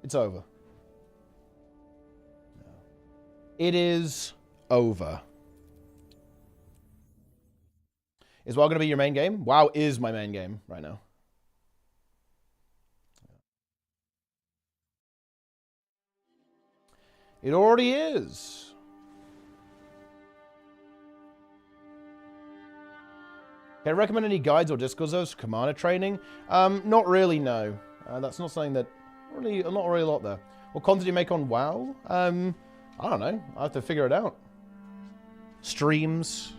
It's over. It is over. Is WoW going to be your main game? WoW is my main game right now. It already is. Can I recommend any guides or Discord servers for commander training? Not really, no. That's not something that... really, not really a lot there. What content do you make on WoW? I don't know. I have to figure it out. Streams.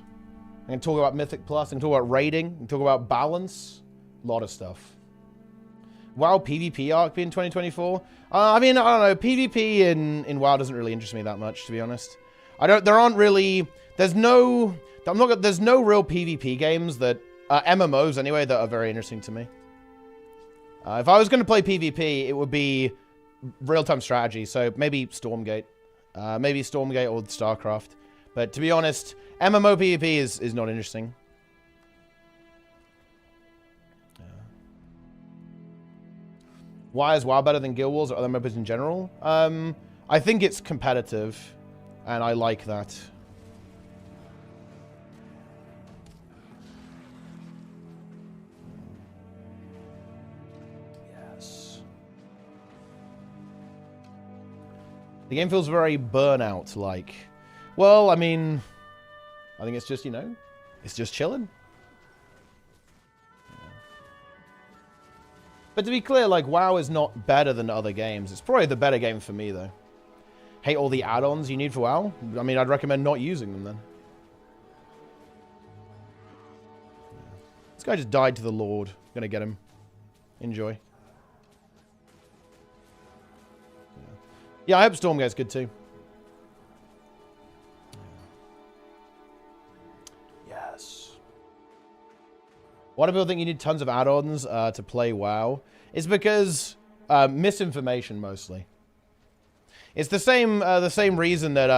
I can talk about Mythic Plus, I can talk about raiding, I can talk about balance. A lot of stuff. WoW PvP arc be in 2024? I mean, I don't know. PvP in WoW doesn't really interest me that much, to be honest. There aren't really... There's no real PvP games that... MMOs, anyway, that are very interesting to me. If I was going to play PvP, it would be real-time strategy. So maybe Stormgate. Maybe Stormgate or StarCraft. But to be honest, MMO PvP is not interesting. Why is WoW better than Guild Wars or other MMOs in general? I think it's competitive, and I like that. Yes. The game feels very burnout-like. Well, I mean, I think it's just, you know, it's just chilling. But to be clear, like, WoW is not better than other games. It's probably the better game for me, though. Hate all the add-ons you need for WoW? I mean, I'd recommend not using them, then. This guy just died to the Lord. Gonna get him. Enjoy. Yeah, I hope Stormgate's good, too. Yes. Why do people think you need tons of add-ons to play WoW? It's because misinformation, mostly. It's the same reason that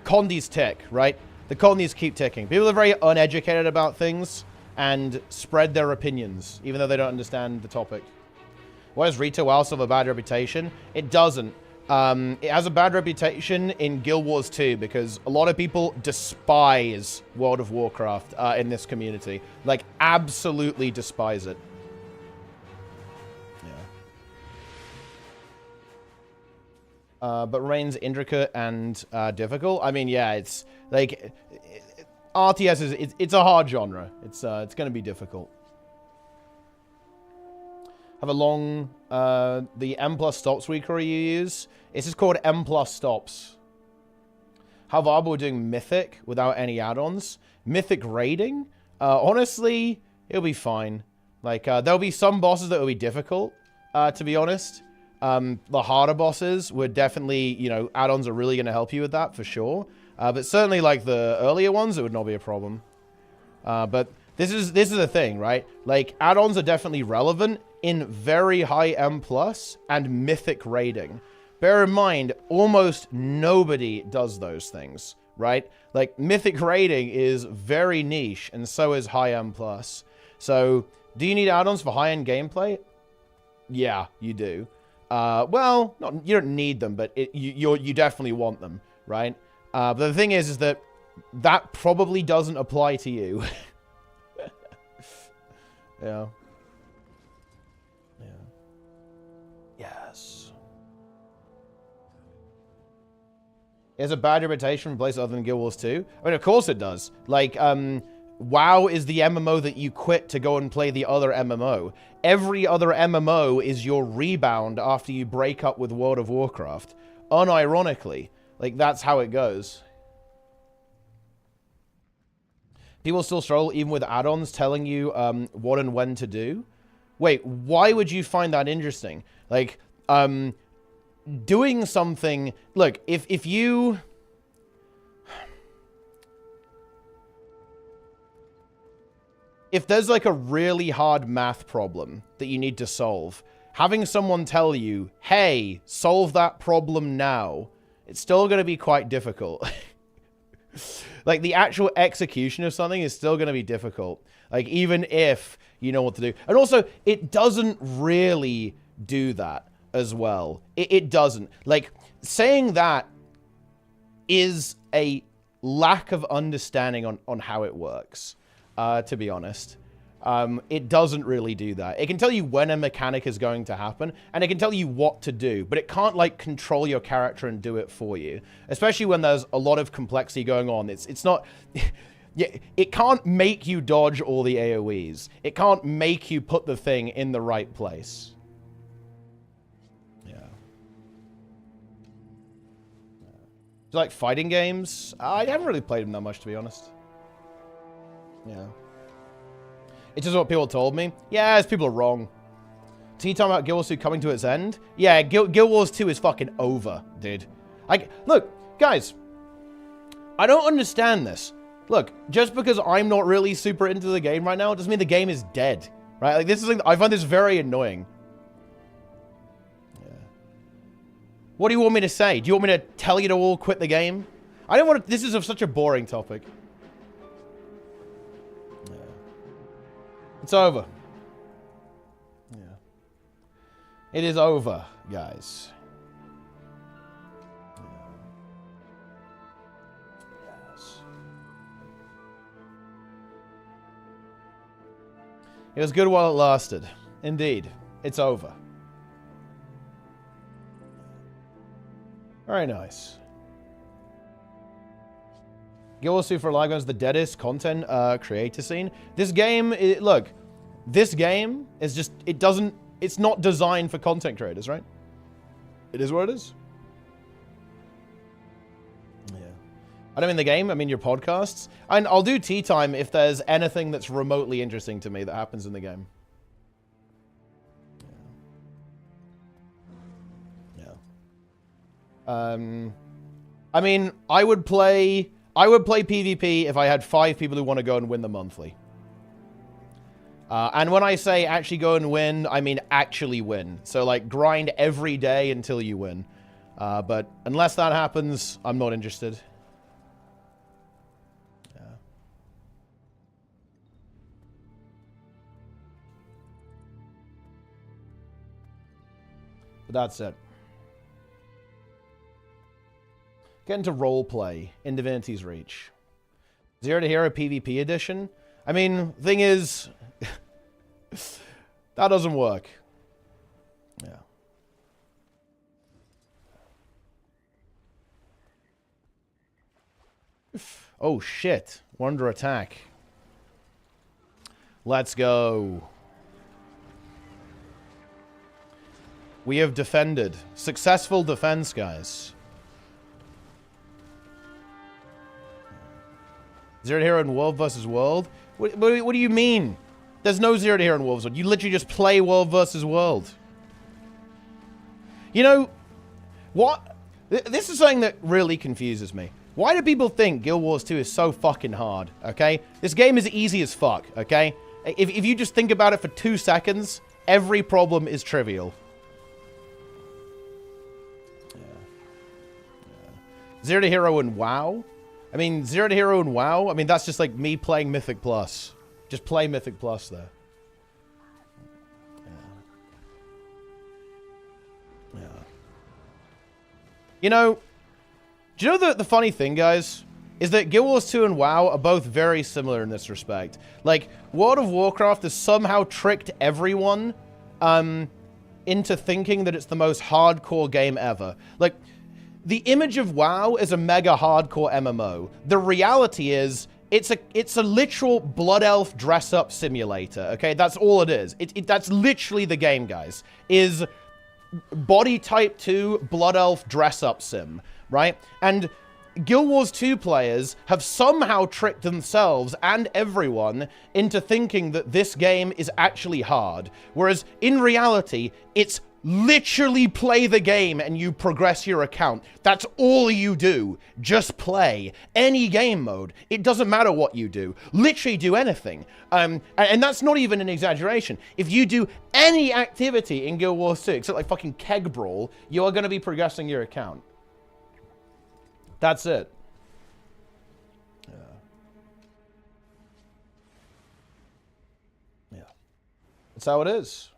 condies tick, right? The condies keep ticking. People are very uneducated about things and spread their opinions, even though they don't understand the topic. Why does retail WoW still have a bad reputation? It doesn't. It has a bad reputation in Guild Wars 2 because a lot of people despise World of Warcraft in this community. Like, absolutely despise it. Yeah. But remains intricate and difficult. I mean, yeah, it's like... RTS it's a hard genre. It's going to be difficult. Have a long, the M plus stops recurry you use. It's just called M plus stops. How viable are doing Mythic without any add-ons? Mythic raiding? Honestly, it'll be fine. Like, there'll be some bosses that will be difficult, to be honest. The harder bosses would definitely, you know, add-ons are really going to help you with that, for sure. But certainly, like, the earlier ones, it would not be a problem. But this is the thing, right? Like, add-ons are definitely relevant in very high M+, and Mythic raiding. Bear in mind, almost nobody does those things, right? Like, Mythic raiding is very niche, and so is high M+. So, do you need add-ons for high-end gameplay? Yeah, you do. Well, you don't need them, but you definitely want them, right? But the thing is that probably doesn't apply to you. Yeah. Yes. It has a bad reputation from places other than Guild Wars 2. I mean, of course it does. Like, WoW is the MMO that you quit to go and play the other MMO. Every other MMO is your rebound after you break up with World of Warcraft. Unironically. Like, that's how it goes. People still struggle even with add-ons telling you what and when to do. Wait, why would you find that interesting? Like, doing something... Look, if you... If there's, like, a really hard math problem that you need to solve, having someone tell you, hey, solve that problem now, it's still going to be quite difficult. Like, the actual execution of something is still going to be difficult. Like, even if you know what to do. And also, it doesn't really do that as well. It doesn't. Like, saying that is a lack of understanding on how it works, to be honest. It doesn't really do that. It can tell you when a mechanic is going to happen, and it can tell you what to do, but it can't, like, control your character and do it for you. Especially when there's a lot of complexity going on. It's not... Yeah, it can't make you dodge all the AoEs. It can't make you put the thing in the right place. Yeah. like fighting games? I haven't really played them that much, to be honest. Yeah. It's just what people told me. Yeah, people are wrong. So you talking about Guild Wars 2 coming to its end? Yeah, Guild Wars 2 is fucking over, dude. Look, guys. I don't understand this. Look, just because I'm not really super into the game right now, doesn't mean the game is dead. Right? Like, this is like, I find this very annoying. Yeah. What do you want me to say? Do you want me to tell you to all quit the game? I don't want to... This is such a boring topic. Yeah. It's over. Yeah. It is over, guys. It was good while it lasted. Indeed. It's over. Very nice. Guild Wars 2 for live games, the deadest content creator scene. This game, look, this game is just, it's not designed for content creators, right? It is what it is. Yeah. I don't mean the game, I mean your podcasts. And I'll do tea time if there's anything that's remotely interesting to me that happens in the game. Yeah. I mean, I would play PvP if I had 5 people who want to go and win the monthly. And when I say actually go and win, I mean actually win. So, like, grind every day until you win. But unless that happens, I'm not interested. Yeah. But that's it. Get into roleplay in Divinity's Reach. Zero to Hero PvP edition. I mean, thing is, that doesn't work. Yeah. Oh shit! We're under attack. Let's go. We have defended. Successful defense, guys. Zero to Hero in World versus World? What do you mean? There's no Zero to Hero in World versus World. You literally just play World versus World. You know, what? This is something that really confuses me. Why do people think Guild Wars 2 is so fucking hard, okay? This game is easy as fuck, okay? If you just think about it for 2 seconds, every problem is trivial. Yeah. Yeah. Zero to Hero in WoW? I mean, Zero to Hero and WoW, I mean, that's just like me playing Mythic Plus. Just play Mythic Plus there. Yeah. Yeah. You know, do you know the funny thing, guys? Is that Guild Wars 2 and WoW are both very similar in this respect. Like, World of Warcraft has somehow tricked everyone into thinking that it's the most hardcore game ever. Like, the image of WoW is a mega hardcore MMO. The reality is, it's a literal Blood Elf dress-up simulator, okay? That's all it is. That's literally the game, guys. Is Body Type 2 Blood Elf dress-up sim, right? And Guild Wars 2 players have somehow tricked themselves and everyone into thinking that this game is actually hard. Whereas, in reality, it's literally play the game and you progress your account. That's all you do. Just play. Any game mode. It doesn't matter what you do. Literally do anything. And that's not even an exaggeration. If you do any activity in Guild Wars 2, except like fucking keg brawl, you are going to be progressing your account. That's it. Yeah. Yeah. That's how it is.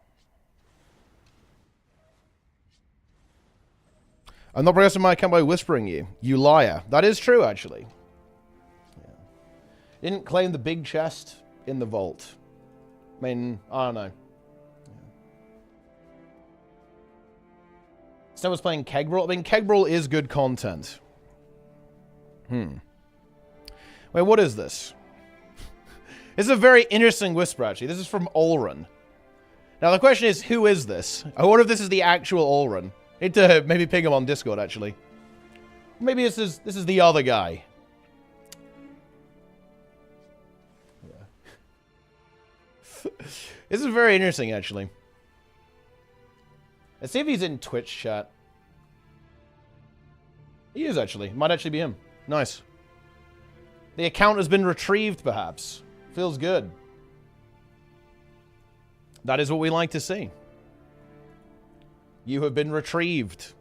I'm not progressing my account by whispering you. You liar. That is true, actually. Yeah. Didn't claim the big chest in the vault. I mean, I don't know. Yeah. Stan was playing Keg Brawl. I mean, Keg Brawl is good content. Wait, what is this? This is a very interesting whisper, actually. This is from Olrun. Now, the question is, who is this? I wonder if this is the actual Olrun. Need to maybe ping him on Discord, actually. Maybe this is the other guy. Yeah. This is very interesting, actually. Let's see if he's in Twitch chat. He is, actually. Might actually be him. Nice. The account has been retrieved, perhaps. Feels good. That is what we like to see. You have been retrieved.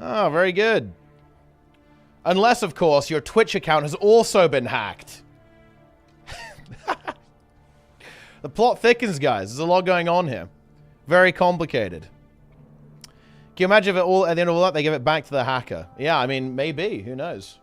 Oh, very good. Unless, of course, your Twitch account has also been hacked. The plot thickens, guys. There's a lot going on here. Very complicated. Can you imagine if at the end of all that, they give it back to the hacker? Yeah, I mean, maybe. Who knows?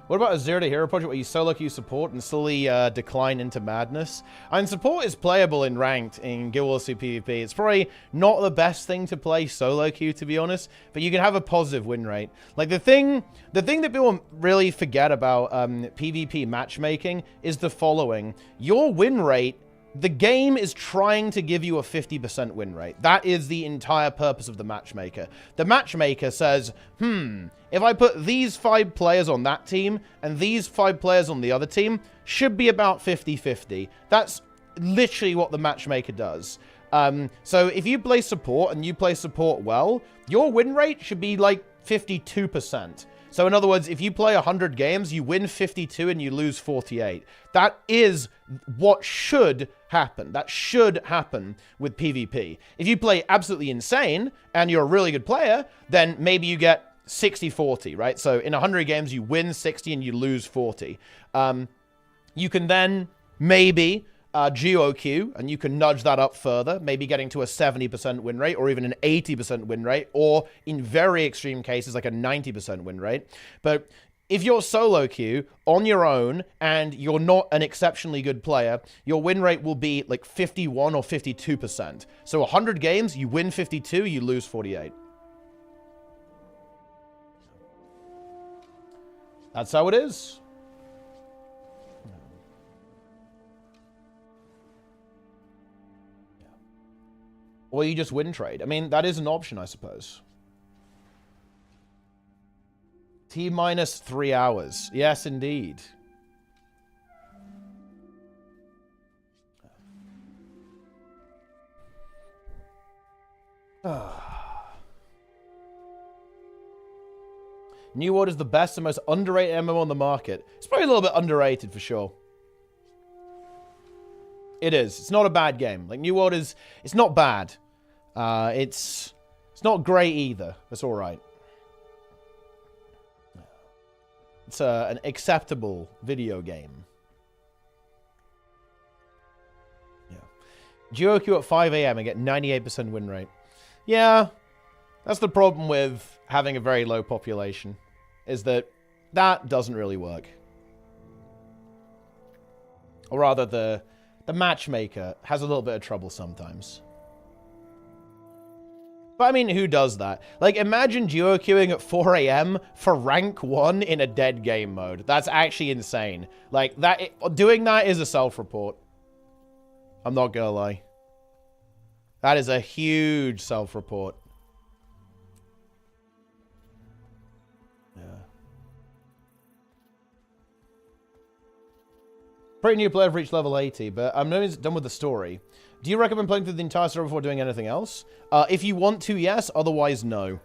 What about a Zero to Hero project where you solo queue support and slowly decline into madness? I mean, support is playable in ranked in Guild Wars 2 PvP. It's probably not the best thing to play solo queue, to be honest, but you can have a positive win rate. Like, the thing that people really forget about PvP matchmaking is the following. Your win rate, the game is trying to give you a 50% win rate. That is the entire purpose of the matchmaker. The matchmaker says, if I put these 5 players on that team and these 5 players on the other team, should be about 50-50. That's literally what the matchmaker does. So if you play support and you play support well, your win rate should be like 52%. So in other words, if you play 100 games, you win 52 and you lose 48. That is what should happen. That should happen with PvP. If you play absolutely insane and you're a really good player, then maybe you get 60-40, right? So in 100 games, you win 60 and you lose 40. You can then maybe GW2, and you can nudge that up further, maybe getting to a 70% win rate, or even an 80% win rate, or in very extreme cases, like a 90% win rate. But if you're solo queue on your own, and you're not an exceptionally good player, your win rate will be like 51 or 52%. So 100 games, you win 52, you lose 48. That's how it is. Or you just win trade. I mean, that is an option, I suppose. T-minus 3 hours. Yes, indeed. New World is the best and most underrated MMO on the market. It's probably a little bit underrated for sure. It is. It's not a bad game. Like, New World is... It's not bad. It's not great either. It's all right. It's an acceptable video game. Yeah. GW2 at 5 AM and get 98% win rate. Yeah. That's the problem with having a very low population. Is that doesn't really work. Or rather, the matchmaker has a little bit of trouble sometimes. But I mean, who does that? Like, imagine duo queuing at 4 AM for rank 1 in a dead game mode. That's actually insane. Like, doing that is a self-report. I'm not gonna lie. That is a huge self-report. Pretty new player, I've reached level 80, but I'm not done with the story. Do you recommend playing through the entire story before doing anything else? If you want to, yes. Otherwise, no.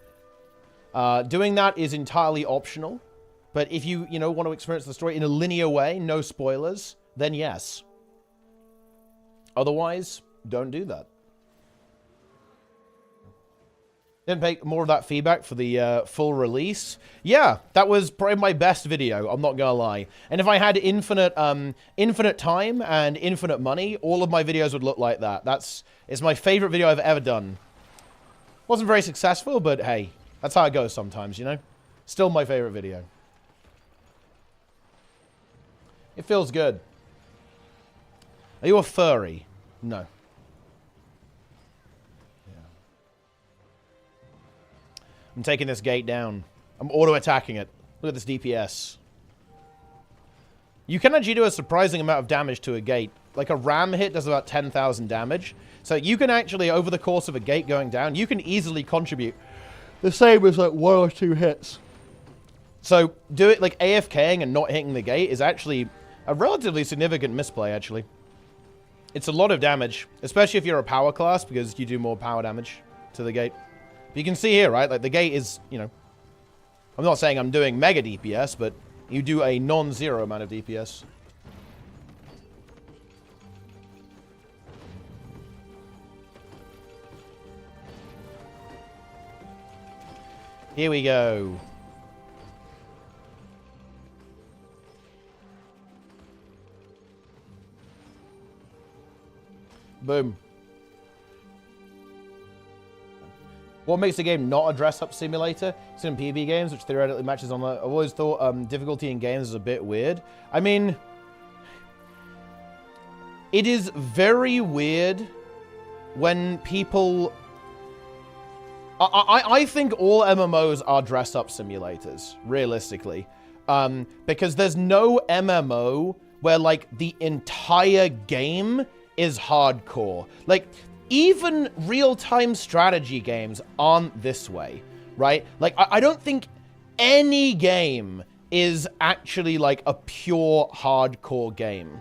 Doing that is entirely optional. But if you want to experience the story in a linear way, no spoilers, then yes. Otherwise, don't do that. Didn't make more of that feedback for the full release. Yeah, that was probably my best video, I'm not gonna lie. And if I had infinite time and infinite money, all of my videos would look like that. It's my favorite video I've ever done. Wasn't very successful, but hey, that's how it goes sometimes, you know? Still my favorite video. It feels good. Are you a furry? No. I'm taking this gate down. I'm auto-attacking it. Look at this DPS. You can actually do a surprising amount of damage to a gate. Like a ram hit does about 10,000 damage. So you can actually, over the course of a gate going down, you can easily contribute The same as like 1 or 2 hits. So do it like AFKing and not hitting the gate is actually a relatively significant misplay, actually. It's a lot of damage, especially if you're a power class, because you do more power damage to the gate. But you can see here, right? Like the gate is, you know, I'm not saying I'm doing mega DPS, but you do a non-zero amount of DPS. Here we go. Boom. What makes the game not a dress-up simulator? It's in PvP games, which theoretically matches on the... I've always thought difficulty in games is a bit weird. I mean... It is very weird when people... I think all MMOs are dress-up simulators, realistically. Because there's no MMO where, like, the entire game is hardcore. Like, even real-time strategy games aren't this way, right? Like, I don't think any game is actually, like, a pure hardcore game.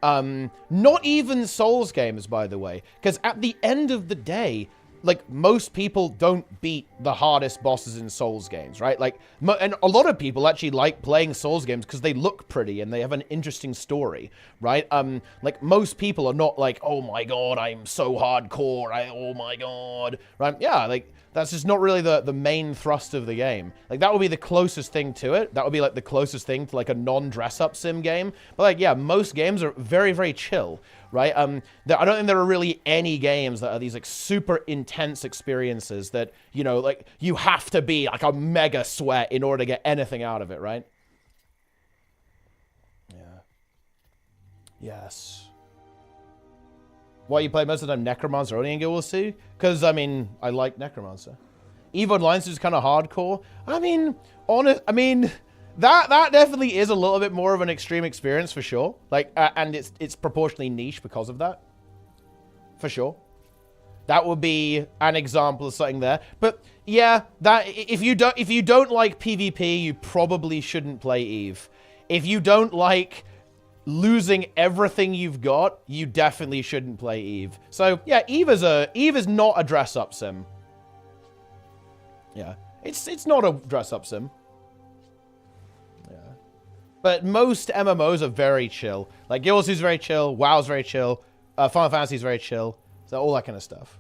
Not even Souls games, by the way. Because at the end of the day... Like, most people don't beat the hardest bosses in Souls games, right? Like, and a lot of people actually like playing Souls games because they look pretty and they have an interesting story, right? Like, most people are not like, oh my god, I'm so hardcore, oh my god, right? Yeah, like, that's just not really the main thrust of the game. Like, that would be the closest thing to it. That would be, like, the closest thing to, like, a non-dress-up sim game. But, like, yeah, most games are very, very chill. Right? I don't think there are really any games that are these, like, super intense experiences that, you know, like, you have to be, like, a mega sweat in order to get anything out of it, right? Yeah. Yes. Why you play most of the time Necromancer only in Guild Wars 2? Because, I mean, I like Necromancer. EVE Online is kind of hardcore. I mean, That definitely is a little bit more of an extreme experience for sure. Like, and it's proportionally niche because of that. For sure. That would be an example of something there. But yeah, that if you don't like PvP, you probably shouldn't play EVE. If you don't like losing everything you've got, you definitely shouldn't play EVE. So yeah, EVE is not a dress-up sim. Yeah, it's not a dress-up sim. But most MMOs are very chill. Like, Guild Wars 2 is very chill, WoW's very chill, Final Fantasy is very chill, so all that kind of stuff.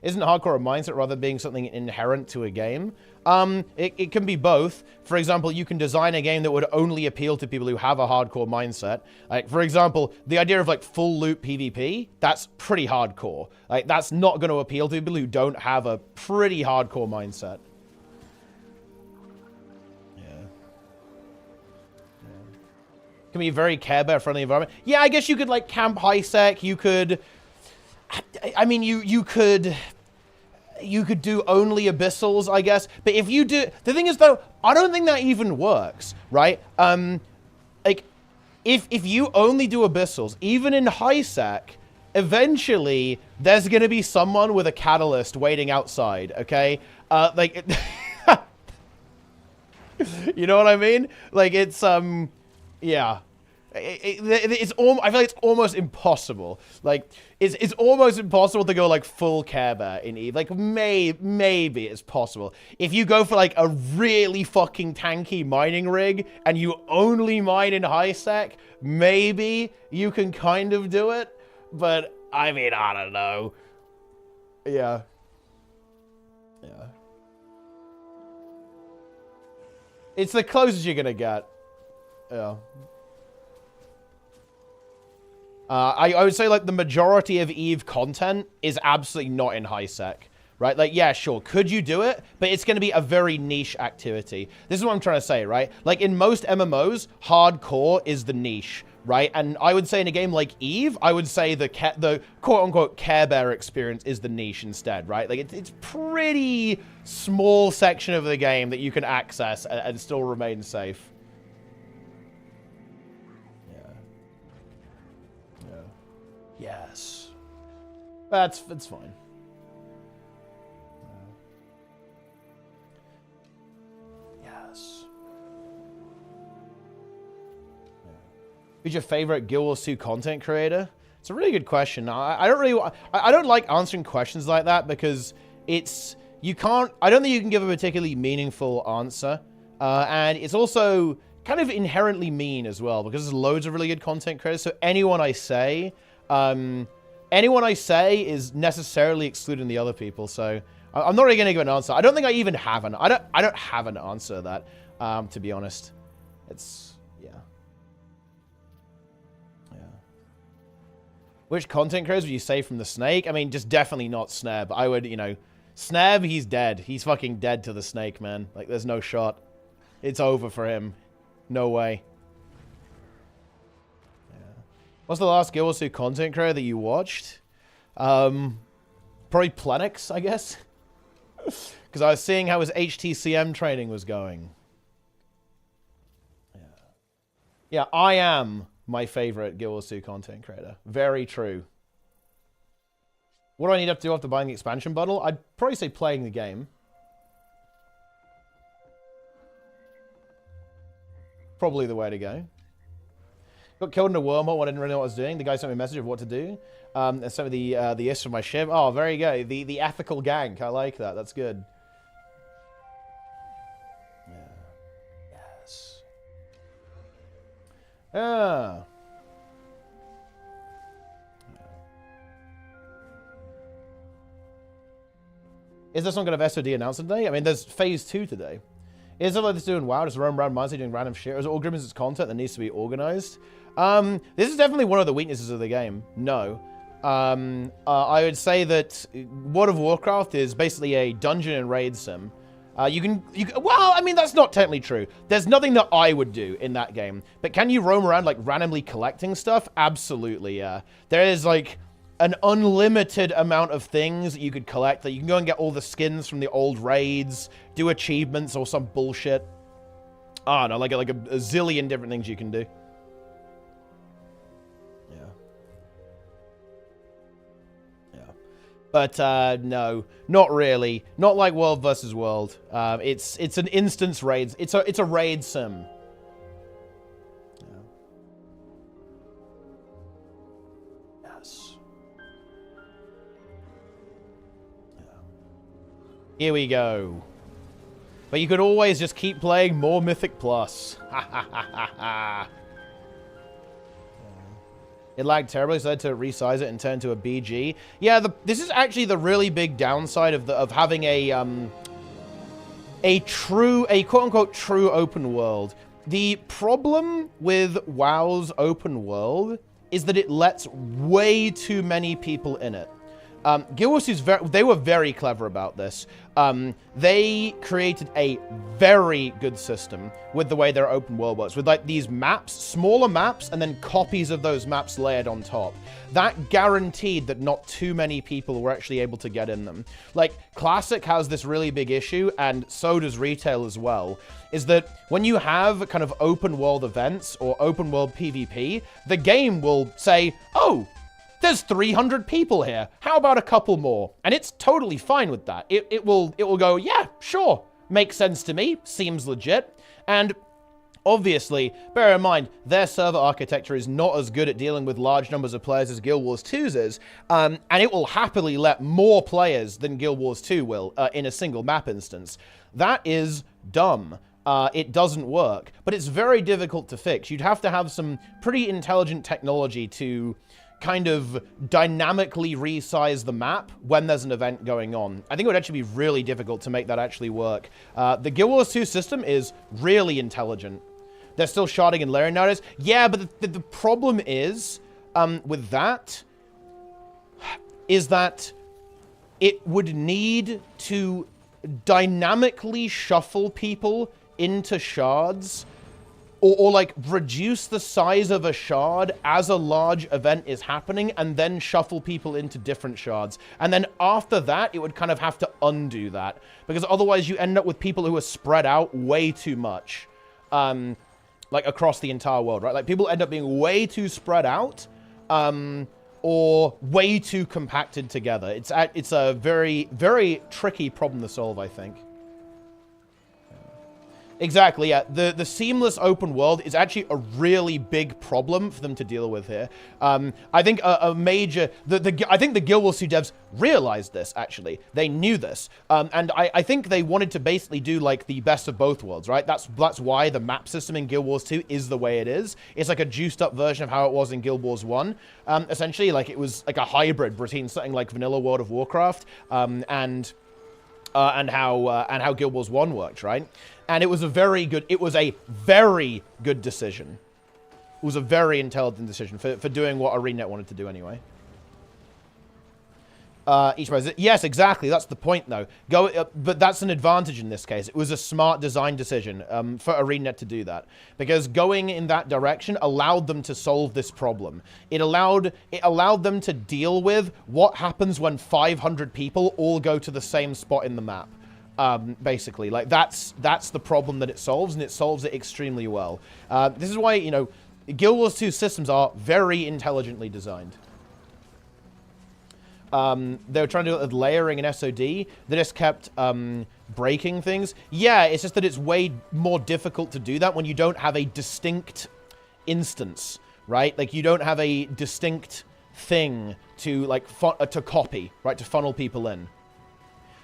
Isn't hardcore a mindset rather than being something inherent to a game? It can be both. For example, you can design a game that would only appeal to people who have a hardcore mindset. Like, for example, the idea of, like, full loop PvP, that's pretty hardcore. Like, that's not going to appeal to people who don't have a pretty hardcore mindset. Can be a very Care Bear friendly environment. Yeah, I guess you could, like, camp high sec. You could, I mean, you could do only abyssals, I guess. But if you do, the thing is though, I don't think that even works, right? Like, if you only do abyssals, even in high sec, eventually there's gonna be someone with a catalyst waiting outside. Okay, like, you know what I mean? Like, it's yeah. I feel like it's almost impossible. Like, it's almost impossible to go, like, full Care Bear in EVE. Like, maybe it's possible. If you go for, like, a really fucking tanky mining rig and you only mine in high sec, maybe you can kind of do it. But, I mean, I don't know. Yeah. Yeah. It's the closest you're gonna get. Yeah. I would say, like, the majority of EVE content is absolutely not in high sec, right? Like, yeah, sure, could you do it? But it's going to be a very niche activity. This is what I'm trying to say, right? Like, in most MMOs, hardcore is the niche, right? And I would say in a game like EVE, I would say the quote-unquote Care Bear experience is the niche instead, right? Like, it's pretty small section of the game that you can access and still remain safe. Yes. It's fine. Who's your favorite Guild Wars 2 content creator? It's a really good question. I don't like answering questions like that because it's, I don't think you can give a particularly meaningful answer. And it's also kind of inherently mean as well because there's loads of really good content creators. So anyone I say is necessarily excluding the other people. So I'm not really going to give an answer. I don't think I even have an, I don't have an answer to that, to be honest. It's, yeah. Which content creators would you say from the snake? I mean, just definitely not Snab. I would, you know, Snab, he's dead. He's fucking dead to the snake, man. Like, there's no shot. It's over for him. No way. Yeah. What's the last Guild Wars 2 content creator that you watched? Probably Plenix, I guess. Because I was seeing how his HTCM training was going. Yeah. Yeah, I am my favorite Guild Wars 2 content creator. Very true. What do I need to do after buying the expansion bundle? I'd probably say playing the game. Probably the way to go. Got killed in a wormhole. I didn't really know what I was doing. The guy sent me a message of what to do. And sent me the is from my ship. Oh, there you go. The ethical gank. I like that. That's good. Yeah. Yes. Ah. Is there some kind of SOD announcement today? I mean, there's phase 2 today. Is it like this doing WoW, just roam around mindlessly doing random shit? Or is it all Grimm's content that needs to be organized? This is definitely one of the weaknesses of the game. No. I would say that World of Warcraft is basically a dungeon and raid sim. Well, I mean, that's not technically true. There's nothing that I would do in that game. But can you roam around, like, randomly collecting stuff? Absolutely, yeah. There is, like, an unlimited amount of things that you could collect. That you can go and get all the skins from the old raids, do achievements or some bullshit. Oh, no, like a zillion different things you can do. But, no, not really. Not like World versus World. It's an instance raid. It's a raid sim. Yeah. Yes. Yeah. Here we go. But you could always just keep playing more Mythic Plus. Ha ha ha ha ha. It lagged terribly, so I had to resize it and turn to a BG. Yeah, this is actually the really big downside of having a quote-unquote true open world. The problem with WoW's open world is that it lets way too many people in it. Guild Wars 2's they were very clever about this. They created a very good system with the way their open world works, with like these maps, smaller maps, and then copies of those maps layered on top. That guaranteed that not too many people were actually able to get in them. Like, Classic has this really big issue, and so does Retail as well, is that when you have kind of open world events or open world PvP, the game will say, oh, there's 300 people here. How about a couple more? And it's totally fine with that. It will go, yeah, sure. Makes sense to me. Seems legit. And obviously, bear in mind, their server architecture is not as good at dealing with large numbers of players as Guild Wars 2's is. And it will happily let more players than Guild Wars 2 will in a single map instance. That is dumb. It doesn't work. But it's very difficult to fix. You'd have to have some pretty intelligent technology to kind of dynamically resize the map when there's an event going on. I think it would actually be really difficult to make that actually work. The Guild Wars 2 system is really intelligent. They're still sharding and layering nowadays. Yeah, but the problem is, with that, is that it would need to dynamically shuffle people into shards, or like reduce the size of a shard as a large event is happening and then shuffle people into different shards. And then after that, it would kind of have to undo that, because otherwise you end up with people who are spread out way too much, like across the entire world, right? Like people end up being way too spread out, or way too compacted together. It's a very, very tricky problem to solve, I think. Exactly, yeah. The seamless open world is actually a really big problem for them to deal with here. I think a major... I think the Guild Wars 2 devs realized this, actually. They knew this. And I think they wanted to basically do, like, the best of both worlds, right? That's why the map system in Guild Wars 2 is the way it is. It's like a juiced-up version of how it was in Guild Wars 1. Essentially, like, it was like a hybrid between something like vanilla World of Warcraft and how Guild Wars 1 worked, right? And it was a very good decision. It was a very intelligent decision for doing what ArenaNet wanted to do anyway. Yes, exactly. That's the point, though. But that's an advantage in this case. It was a smart design decision for ArenaNet to do that, because going in that direction allowed them to solve this problem. It allowed them to deal with what happens when 500 people all go to the same spot in the map. Basically, like that's the problem that it solves, and it solves it extremely well. This is why, you know, Guild Wars 2 systems are very intelligently designed. They were trying to do it with layering and SOD. They just kept breaking things. Yeah, it's just that it's way more difficult to do that when you don't have a distinct instance, right? Like, you don't have a distinct thing to, like, to copy, right? To funnel people in.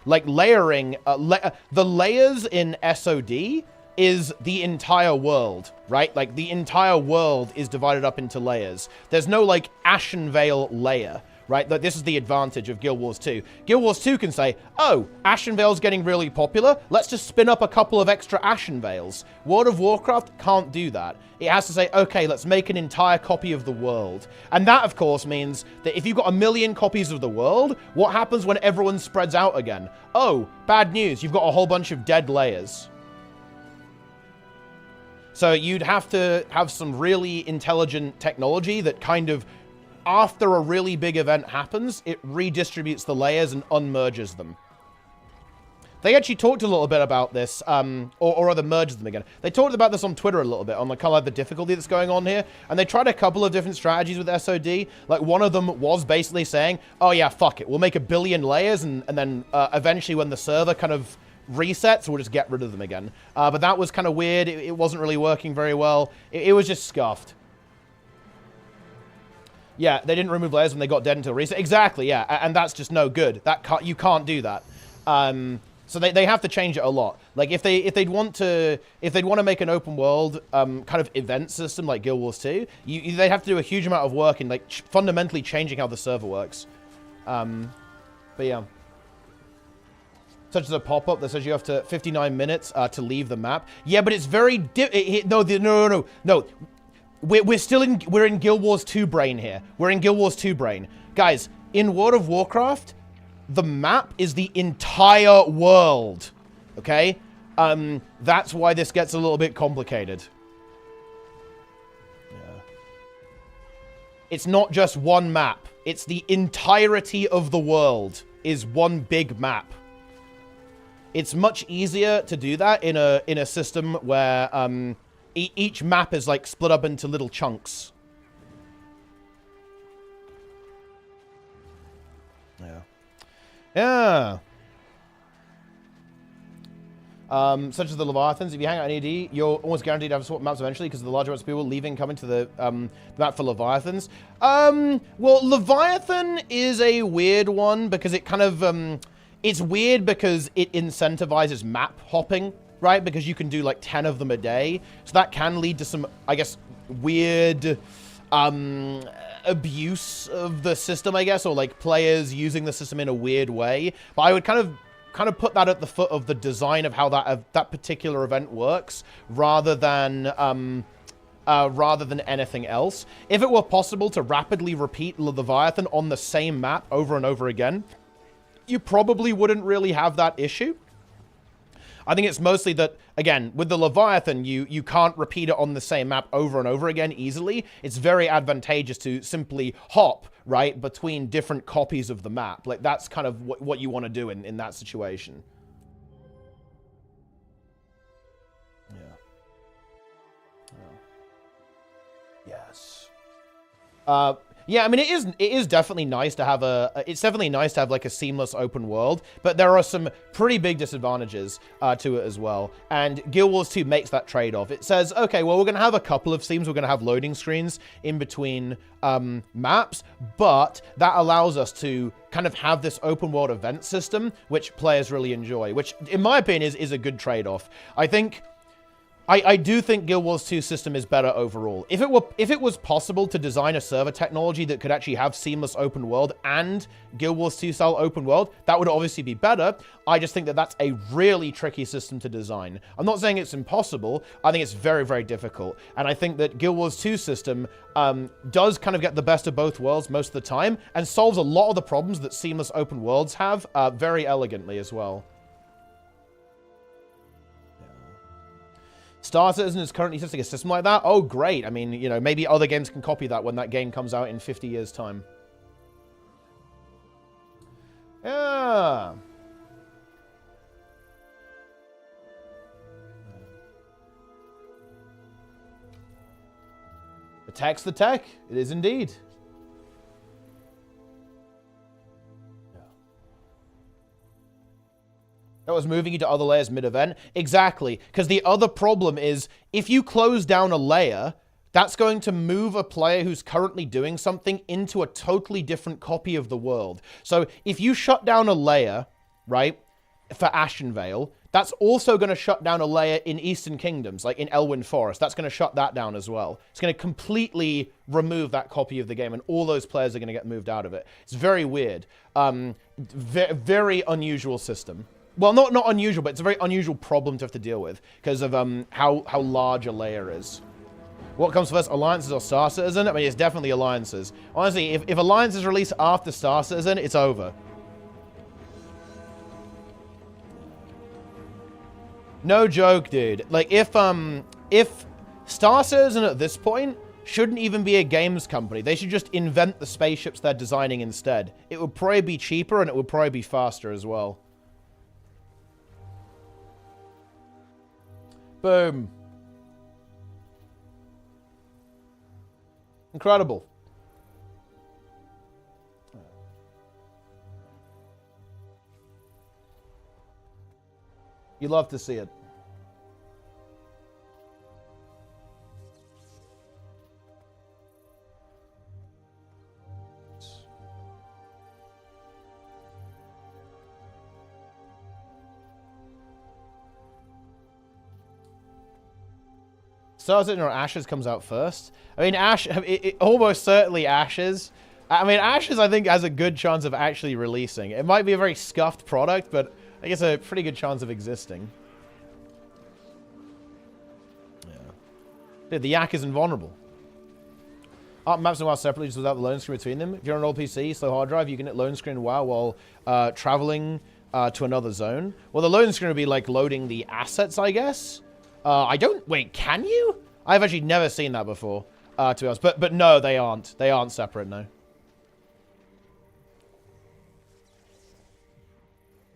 Like, layering, the layers in SOD is the entire world, right? Like, the entire world is divided up into layers. There's no, like, Ashenvale layer, right? Like, this is the advantage of Guild Wars 2. Guild Wars 2 can say, oh, Ashenvale's getting really popular. Let's just spin up a couple of extra Ashenvales. World of Warcraft can't do that. It has to say, okay, let's make an entire copy of the world. And that, of course, means that if you've got 1 million copies of the world, what happens when everyone spreads out again? Oh, bad news. You've got a whole bunch of dead layers. So you'd have to have some really intelligent technology that kind of, after a really big event happens, it redistributes the layers and unmerges them. They actually talked a little bit about this, or rather merged them again. They talked about this on Twitter a little bit, on the kind of like the difficulty that's going on here. And they tried a couple of different strategies with SOD. Like, one of them was basically saying, oh yeah, fuck it, we'll make 1 billion layers, and then eventually when the server kind of resets, we'll just get rid of them again. But that was kind of weird. It wasn't really working very well. It was just scuffed. Yeah, they didn't remove layers when they got dead until reset. Exactly, yeah, and that's just no good. You can't do that. So they have to change it a lot. Like, if they'd want to make an open world kind of event system like Guild Wars 2, they'd have to do a huge amount of work in, like, fundamentally changing how the server works. But yeah. Such as a pop-up that says you have to 59 minutes to leave the map. Yeah, but it's very no. We're in Guild Wars 2 brain here. We're in Guild Wars 2 brain. Guys, in World of Warcraft, the map is the entire world. Okay? That's why this gets a little bit complicated. Yeah. It's not just one map. It's the entirety of the world is one big map. It's much easier to do that in a system where each map is, like, split up into little chunks. Yeah. Yeah. Such as the Leviathans. If you hang out in ED, you're almost guaranteed to have swap maps eventually because of the large amounts of people leaving, coming to the map for Leviathans. Well, Leviathan is a weird one because it kind of... it's weird because it incentivizes map hopping, right? Because you can do, like, 10 of them a day. So that can lead to some, I guess, weird abuse of the system, I guess, or, like, players using the system in a weird way. But I would kind of put that at the foot of the design of how that particular event works, rather than anything else. If it were possible to rapidly repeat Leviathan on the same map over and over again, you probably wouldn't really have that issue. I think it's mostly that, again, with the Leviathan, you can't repeat it on the same map over and over again easily. It's very advantageous to simply hop, right, between different copies of the map. Like, that's kind of what you want to do in that situation. Yeah. Yeah. Yes. Yeah, I mean, it is definitely nice to have like a seamless open world, but there are some pretty big disadvantages to it as well. And Guild Wars 2 makes that trade-off. It says, okay, well, we're going to have a couple of themes. We're going to have loading screens in between maps, but that allows us to kind of have this open world event system, which players really enjoy, which, in my opinion, is a good trade-off. I do think Guild Wars 2 system is better overall. If it was possible to design a server technology that could actually have seamless open world and Guild Wars 2 style open world, that would obviously be better. I just think that that's a really tricky system to design. I'm not saying it's impossible. I think it's very, very difficult. And I think that Guild Wars 2 system does kind of get the best of both worlds most of the time and solves a lot of the problems that seamless open worlds have very elegantly as well. Star Citizen is currently testing a system like that. Oh, great. I mean, you know, maybe other games can copy that when that game comes out in 50 years' time. Yeah. The tech's the tech. It is indeed. That was moving you to other layers mid-event. Exactly. Because the other problem is, if you close down a layer, that's going to move a player who's currently doing something into a totally different copy of the world. So if you shut down a layer, right, for Ashenvale, that's also going to shut down a layer in Eastern Kingdoms, like in Elwyn Forest. That's going to shut that down as well. It's going to completely remove that copy of the game, and all those players are going to get moved out of it. It's very weird. Very unusual system. Well, not unusual, but it's a very unusual problem to have to deal with because of how large a layer is. What comes first, Alliances or Star Citizen? I mean, it's definitely Alliances. Honestly, if Alliances release after Star Citizen, it's over. No joke, dude. Like, if Star Citizen at this point shouldn't even be a games company. They should just invent the spaceships they're designing instead. It would probably be cheaper and it would probably be faster as well. Boom. Incredible. You love to see it. Star Citizen or Ashes comes out first. I mean, almost certainly Ashes. I mean, Ashes, I think, has a good chance of actually releasing. It might be a very scuffed product, but I guess a pretty good chance of existing. Yeah. Dude, the Yak is invulnerable. Art maps and WoW separately just without the loan screen between them. If you're on an old PC, slow hard drive, you can hit loan screen WoW while traveling to another zone. Well, the loan screen would be like loading the assets, I guess. Wait, can you? I've actually never seen that before, to be honest. But no, they aren't. They aren't separate, no.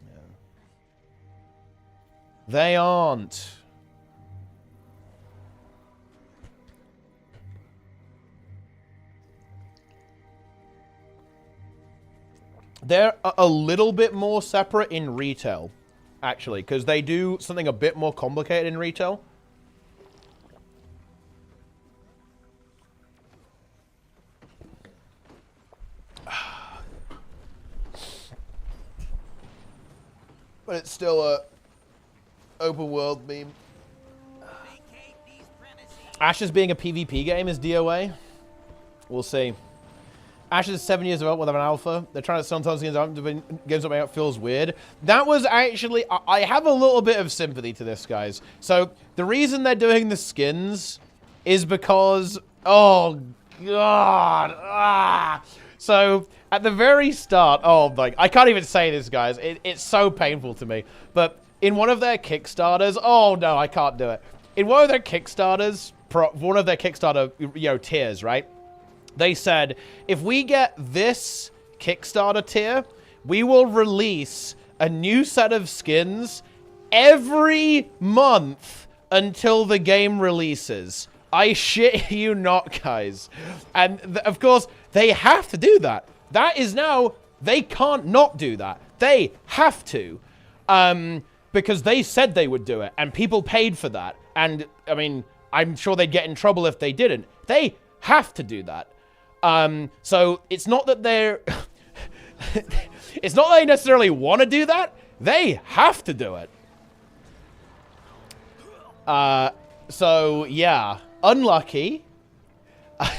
Yeah. They aren't. They're a little bit more separate in retail, actually, because they do something a bit more complicated in retail. But it's still a open world meme. Ashes being a PvP game is DOA. We'll see. Ashes is 7 years old without an alpha. They're trying to sometimes games something out feels weird. That was actually... I have a little bit of sympathy to this, guys. So, the reason they're doing the skins is because... Oh, God. Ah. So, at the very start... Oh, like, I can't even say this, guys. It's so painful to me. But in one of their Kickstarters... Oh, no, I can't do it. In one of their Kickstarters... One of their Kickstarter, tiers, right? They said, if we get this Kickstarter tier, we will release a new set of skins every month until the game releases. I shit you not, guys. And of course, they have to do that. That is now, they can't not do that. They have to. Because they said they would do it, and people paid for that. And, I mean, I'm sure they'd get in trouble if they didn't. They have to do that. So it's not that they're... it's not that they necessarily want to do that. They have to do it. So, yeah. Unlucky. I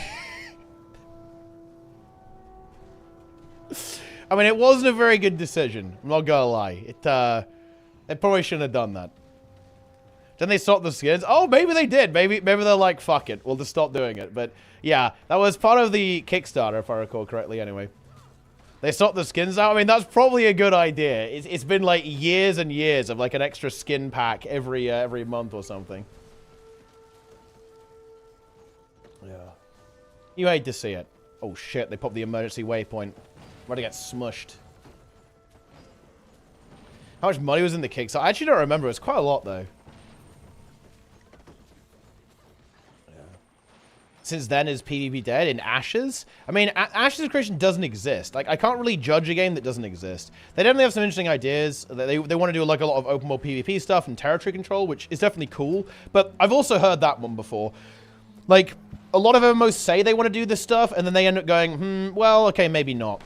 mean, it wasn't a very good decision. I'm not gonna lie. They probably shouldn't have done that. Then they stopped the skins. Oh, maybe they did. Maybe they're like, fuck it. We'll just stop doing it. But, yeah. That was part of the Kickstarter, if I recall correctly, anyway. They stopped the skins out. I mean, that's probably a good idea. It's been, like, years and years of, like, an extra skin pack every month or something. Yeah. You hate to see it. Oh, shit. They popped the emergency waypoint. I'm about to get smushed. How much money was in the Kickstarter? I actually don't remember. It was quite a lot, though. Since then, is PvP dead in Ashes? I mean, Ashes creation doesn't exist. Like, I can't really judge a game that doesn't exist. They definitely have some interesting ideas. They want to do, like, a lot of open world PvP stuff and territory control, which is definitely cool. But I've also heard that one before. Like, a lot of MMOs say they want to do this stuff, and then they end up going, well, okay, maybe not.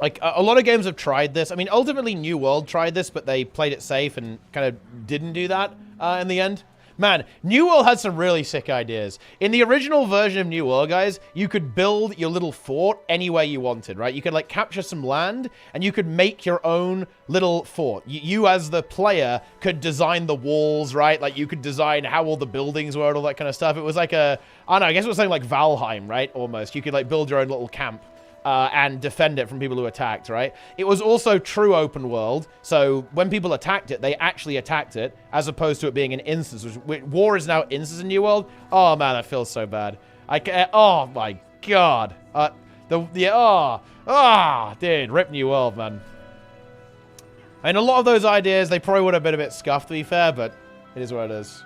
Like, a lot of games have tried this. I mean, ultimately, New World tried this, but they played it safe and kind of didn't do that in the end. Man, New World had some really sick ideas. In the original version of New World, guys, you could build your little fort any way you wanted, right? You could, like, capture some land, and you could make your own little fort. You as the player, could design the walls, right? Like, you could design how all the buildings were and all that kind of stuff. It was like a, I don't know, I guess it was something like Valheim, right? Almost. You could, like, build your own little camp. And defend it from people who attacked, right? It was also true open world, so when people attacked it, they actually attacked it, as opposed to it being an instance. War is now instance in New World. Oh man, that feels so bad. Oh my god. Dude, rip New World, man. I mean, a lot of those ideas, they probably would have been a bit scuffed, to be fair, but it is what it is.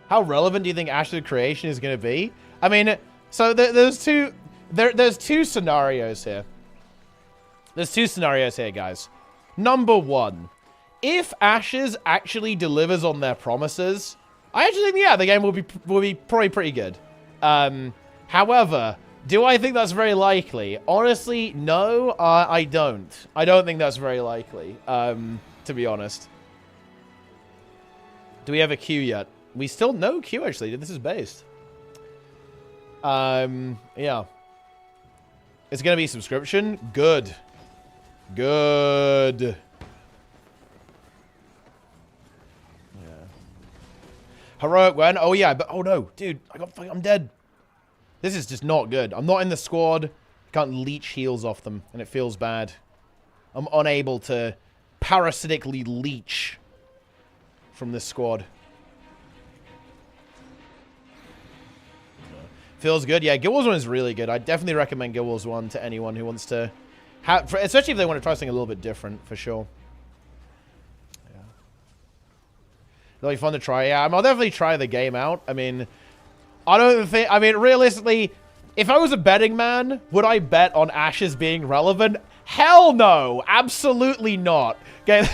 How relevant do you think Ashes creation is going to be? I mean, so there's two scenarios here. There's two scenarios here, guys. Number one, if Ashes actually delivers on their promises, I actually think, yeah, the game will be probably pretty good. However, do I think that's very likely? Honestly, no, I don't. I don't think that's very likely, to be honest. Do we have a queue yet? We still no queue, actually. This is based. Yeah. It's gonna be subscription? Good. Good. Yeah. Heroic when? Oh, yeah, but oh no. Dude, I'm dead. This is just not good. I'm not in the squad. I can't leech heals off them, and it feels bad. I'm unable to parasitically leech from this squad. Feels good. Yeah, Guild Wars 1 is really good. I definitely recommend Guild Wars 1 to anyone who wants to have, especially if they want to try something a little bit different, for sure. Yeah. It'll be fun to try. Yeah, I'll definitely try the game out. I mean, realistically, if I was a betting man, would I bet on Ashes being relevant? Hell no. Absolutely not. Okay.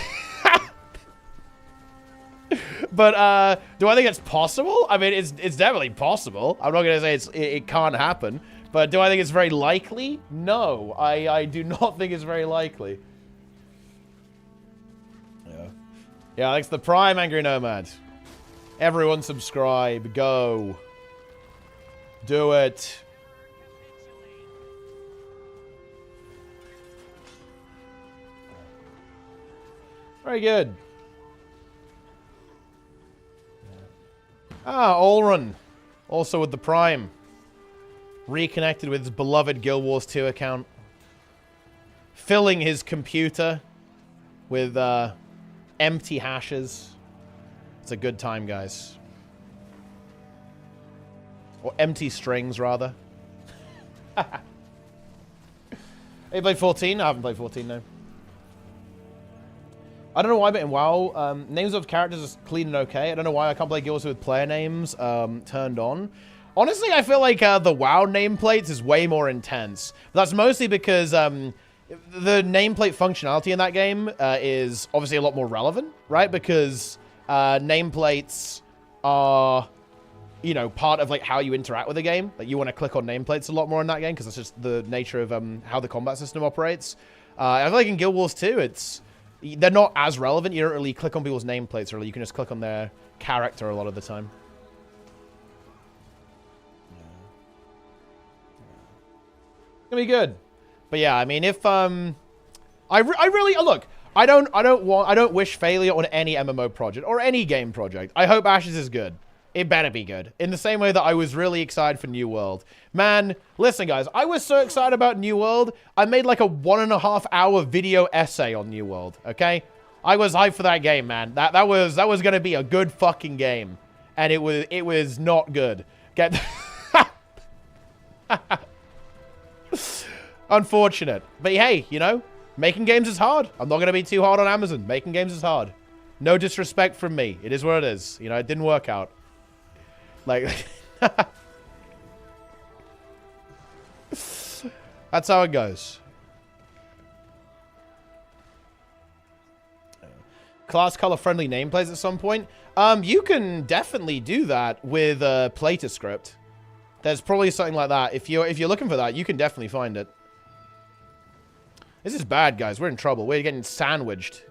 But, do I think it's possible? I mean, it's definitely possible. I'm not going to say it can't happen. But do I think it's very likely? No, I do not think it's very likely. Yeah. Yeah, thanks the Prime, Angry Nomad. Everyone subscribe. Go. Do it. Very good. Ah, Olrun. Also with the Prime. Reconnected with his beloved Guild Wars 2 account. Filling his computer with empty hashes. It's a good time, guys. Or empty strings, rather. Hey, you played 14? I haven't played 14, no. I don't know why, but in WoW, names of characters is clean and okay. I don't know why I can't play guilds with player names turned on. Honestly, I feel like the WoW nameplates is way more intense. But that's mostly because the nameplate functionality in that game is obviously a lot more relevant, right? Because nameplates are, you know, part of like how you interact with the game. Like you want to click on nameplates a lot more in that game because that's just the nature of how the combat system operates. I feel like in Guild Wars 2, they're not as relevant. You don't really click on people's nameplates, really. You can just click on their character a lot of the time. It's gonna be good. But yeah, I mean, if I really look, I don't wish failure on any MMO project or any game project. I hope Ashes is good. It better be good. In the same way that I was really excited for New World. Man, listen, guys. I was so excited about New World. I made like a 1.5-hour video essay on New World, okay? I was hyped for that game, man. That was going to be a good fucking game. And it was not good. Unfortunate. But hey, you know, making games is hard. I'm not going to be too hard on Amazon. Making games is hard. No disrespect from me. It is what it is. You know, it didn't work out. Like, that's how it goes. Class color friendly nameplates at some point. You can definitely do that with Plata script. There's probably something like that. If you're looking for that, you can definitely find it. This is bad, guys. We're in trouble. We're getting sandwiched.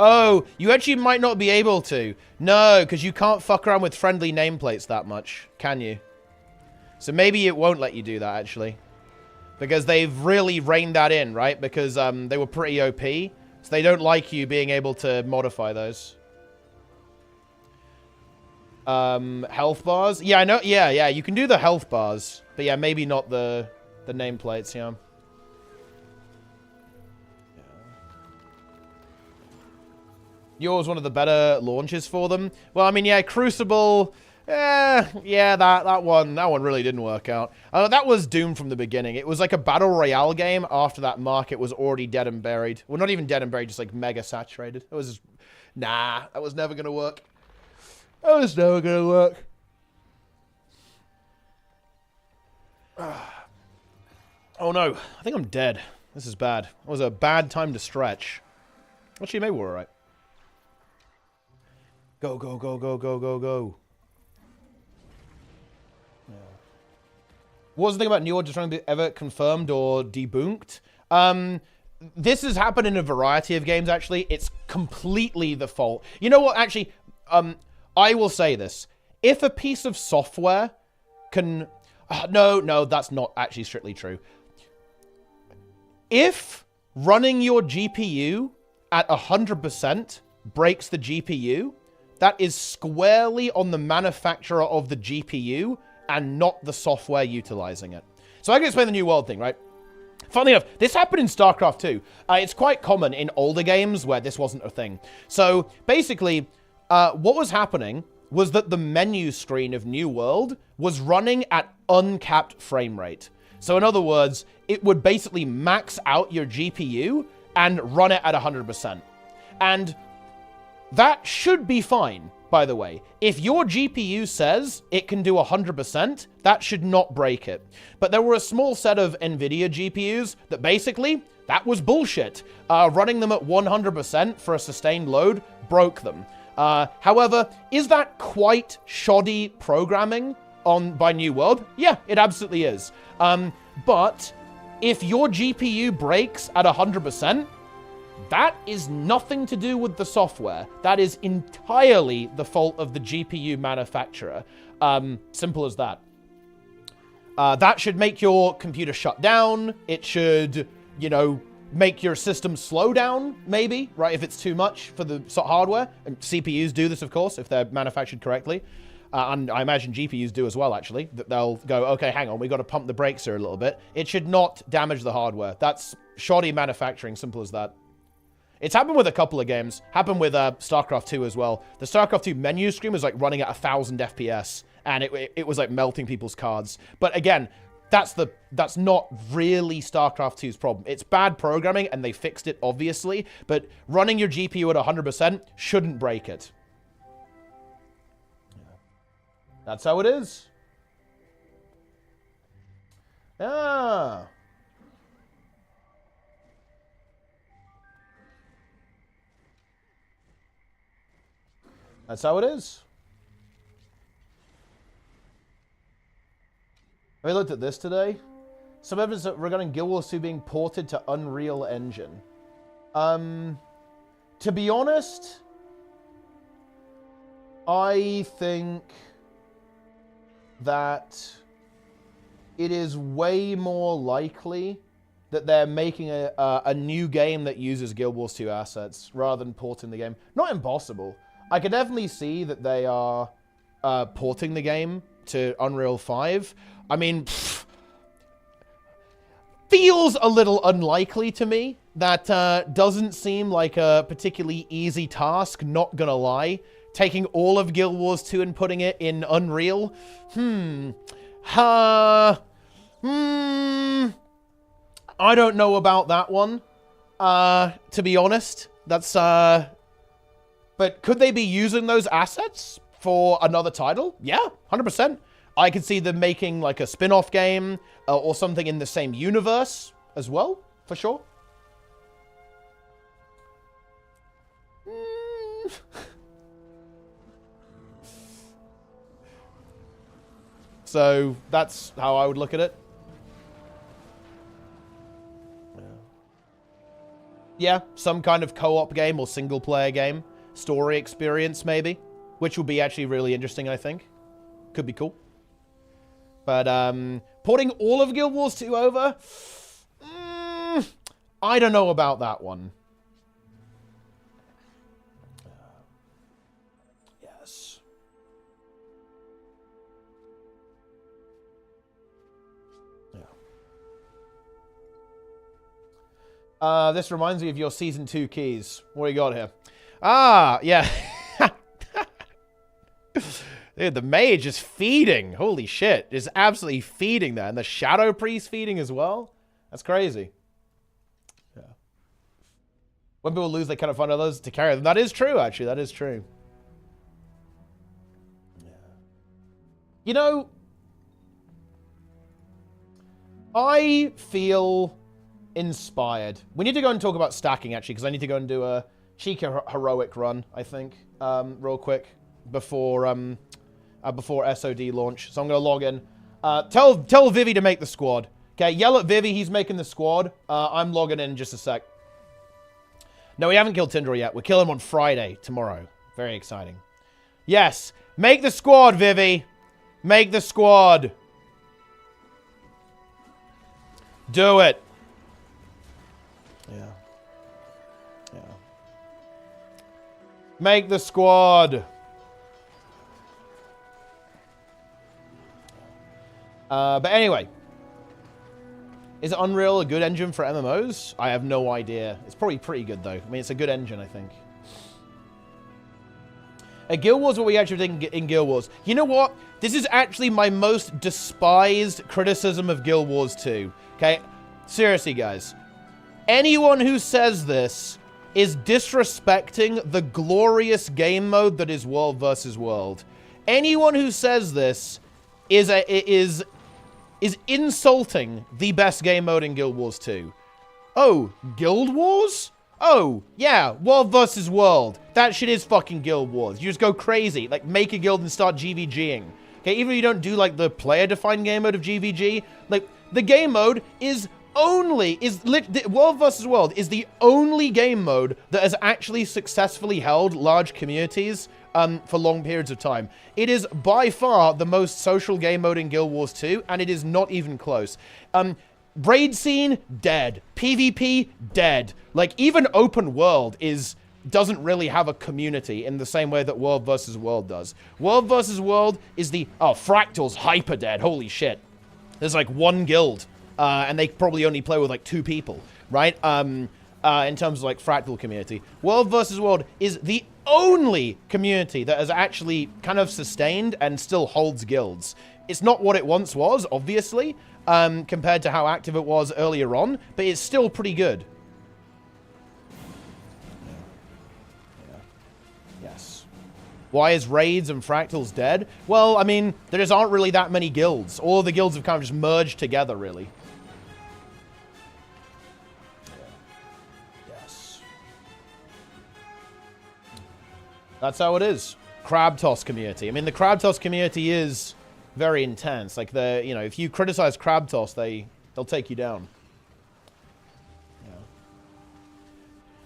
Oh, you actually might not be able to. No, because you can't fuck around with friendly nameplates that much, can you? So maybe it won't let you do that, actually. Because they've really reined that in, right? Because they were pretty OP. So they don't like you being able to modify those. Health bars? Yeah, I know. Yeah, you can do the health bars. But yeah, maybe not the nameplates, yeah. Yours one of the better launches for them. Well, I mean, yeah, Crucible. Yeah, that one really didn't work out. That was doomed from the beginning. It was like a battle royale game. After that market was already dead and buried. Well, not even dead and buried, just like mega saturated. It was just, nah, that was never gonna work. That was never gonna work. Oh no, I think I'm dead. This is bad. It was a bad time to stretch. Actually, maybe we're alright. Go, go, go, go, go, go, go. Yeah. What was the thing about New World just trying to be ever confirmed or debunked? This has happened in a variety of games, actually. It's completely the fault. You know what, actually, I will say this. If a piece of software can... no, that's not actually strictly true. If running your GPU at 100% breaks the GPU... that is squarely on the manufacturer of the GPU and not the software utilizing it. So I can explain the New World thing, right? Funnily enough, this happened in StarCraft 2. It's quite common in older games where this wasn't a thing. So basically, what was happening was that the menu screen of New World was running at uncapped frame rate. So in other words, it would basically max out your GPU and run it at 100%. And that should be fine, by the way. If your GPU says it can do 100%, that should not break it. But there were a small set of NVIDIA GPUs that basically, that was bullshit. Running them at 100% for a sustained load broke them. However, is that quite shoddy programming by New World? Yeah, it absolutely is. But if your GPU breaks at 100%, that is nothing to do with the software. That is entirely the fault of the GPU manufacturer. Simple as that. That should make your computer shut down. It should, you know, make your system slow down, maybe, right, if it's too much for the hardware. And CPUs do this, of course, if they're manufactured correctly. And I imagine GPUs do as well, actually. That they'll go, okay, hang on, we got to pump the brakes here a little bit. It should not damage the hardware. That's shoddy manufacturing, simple as that. It's happened with a couple of games. Happened with StarCraft 2 as well. The StarCraft 2 menu screen was like running at 1,000 FPS. And it was like melting people's cards. But again, That's not really StarCraft 2's problem. It's bad programming, and they fixed it, obviously, but running your GPU at 100% shouldn't break it. That's how it is. Ah. That's how it is. We looked at this today. Some evidence regarding Guild Wars 2 being ported to Unreal Engine. To be honest, I think that it is way more likely that they're making a new game that uses Guild Wars 2 assets rather than porting the game. Not impossible. I could definitely see that they are porting the game to Unreal 5. I mean, feels a little unlikely to me. That doesn't seem like a particularly easy task, not gonna lie. Taking all of Guild Wars 2 and putting it in Unreal? I don't know about that one, to be honest. That's, but could they be using those assets for another title? Yeah, 100%. I could see them making, like, a spin-off game or something in the same universe as well, for sure. So, that's how I would look at it. Yeah, some kind of co-op game or single-player game. Story experience, maybe. Which would be actually really interesting, I think. Could be cool. But, porting all of Guild Wars 2 over? I don't know about that one. Yes. Yeah. This reminds me of your Season 2 keys. What do you got here? Ah, yeah. Dude, the mage is feeding. Holy shit. Is absolutely feeding that. And the Shadow Priest feeding as well. That's crazy. Yeah. When people lose, they cannot find others to carry them. That is true, actually. That is true. Yeah. You know, I feel inspired. We need to go and talk about stacking, actually, because I need to go and do a cheeky heroic run, I think, real quick before SOD launch. So I'm going to log in. Tell Vivi to make the squad. Okay, yell at Vivi. He's making the squad. I'm logging in just a sec. No, we haven't killed Tindr yet. We're killing him on Friday, tomorrow. Very exciting. Yes, make the squad, Vivi. Make the squad. Do it. Yeah. Yeah. Make the squad. But anyway, is Unreal a good engine for MMOs? I have no idea. It's probably pretty good, though. I mean, it's a good engine, I think. At Guild Wars, what we actually did in Guild Wars. You know what? This is actually my most despised criticism of Guild Wars 2. Okay? Seriously, guys. Anyone who says this is disrespecting the glorious game mode that is World versus World. Anyone who says this is insulting the best game mode in Guild Wars 2. Oh, Guild Wars? Oh, yeah, World versus World. That shit is fucking Guild Wars. You just go crazy. Like, make a guild and start GVGing. Okay, even if you don't do, like, the player-defined game mode of GVG, like, the game mode is World vs. World is the only game mode that has actually successfully held large communities for long periods of time. It is by far the most social game mode in Guild Wars 2, and it is not even close. Raid scene, dead. PvP, dead. Like, even open world doesn't really have a community in the same way that World vs. World does. World vs. World is Fractals, hyper dead. Holy shit. There's like one guild. And they probably only play with like 2 people, right? In terms of like Fractal community. World vs. World is the only community that has actually kind of sustained and still holds guilds. It's not what it once was, obviously, compared to how active it was earlier on, but it's still pretty good. Yes. Why is Raids and Fractals dead? Well, I mean, there just aren't really that many guilds. All the guilds have kind of just merged together, really. Yes. That's how it is. Crab toss community. I mean, the crab toss community is very intense. Like, you know, if you criticize crab toss, they'll take you down. Yeah.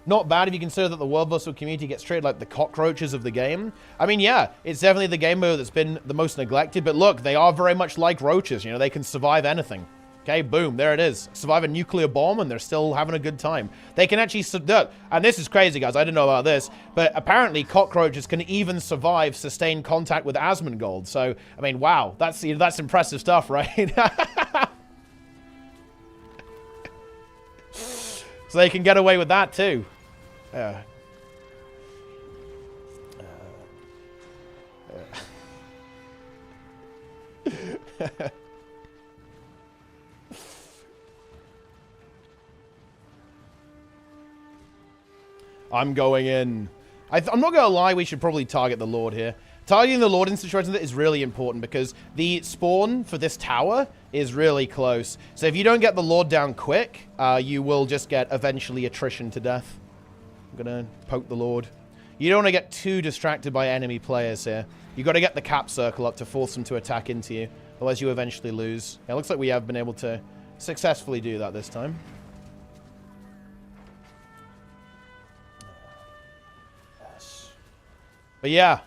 Not bad if you consider that the World vs. community gets treated like the cockroaches of the game. I mean, yeah, it's definitely the game mode that's been the most neglected, but look, they are very much like roaches. You know, they can survive anything. Okay, boom, there it is. Survive a nuclear bomb, and they're still having a good time. They can actually subdue, and this is crazy, guys. I didn't know about this, but apparently cockroaches can even survive sustained contact with Asmongold. So, I mean, wow, that's impressive stuff, right? So they can get away with that too. Yeah. I'm going in. I'm not going to lie, we should probably target the Lord here. Targeting the Lord in situations like that is really important because the spawn for this tower is really close. So if you don't get the Lord down quick, you will just get eventually attrition to death. I'm going to poke the Lord. You don't want to get too distracted by enemy players here. You've got to get the cap circle up to force them to attack into you. Otherwise you eventually lose. Yeah, it looks like we have been able to successfully do that this time. But yeah,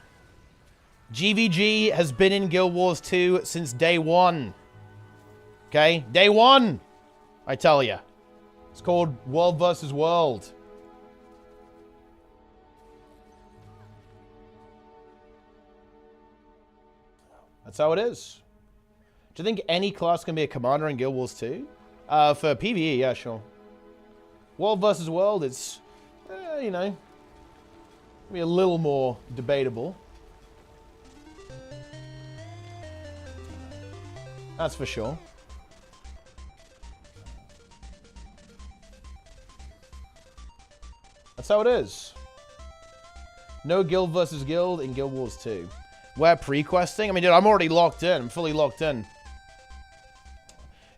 GVG has been in Guild Wars 2 since day one. Okay? Day one! I tell ya. It's called World vs. World. That's how it is. Do you think any class can be a commander in Guild Wars 2? For PvE, yeah, sure. World vs. World, it's, you know, be a little more debatable. That's for sure. That's how it is. No guild versus guild in Guild Wars 2. We're pre-questing? I mean, dude, I'm already locked in. I'm fully locked in.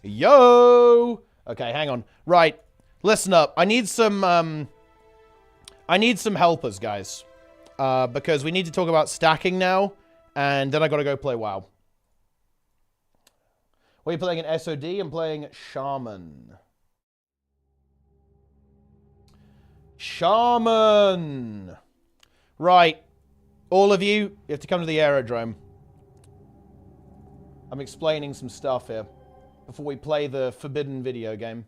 Yo! Okay, hang on. Right. Listen up. I need some helpers, guys. Because we need to talk about stacking now. And then I gotta go play WoW. What are you playing in SOD? I'm playing Shaman. Shaman! Right. All of you, you have to come to the aerodrome. I'm explaining some stuff here before we play the forbidden video game.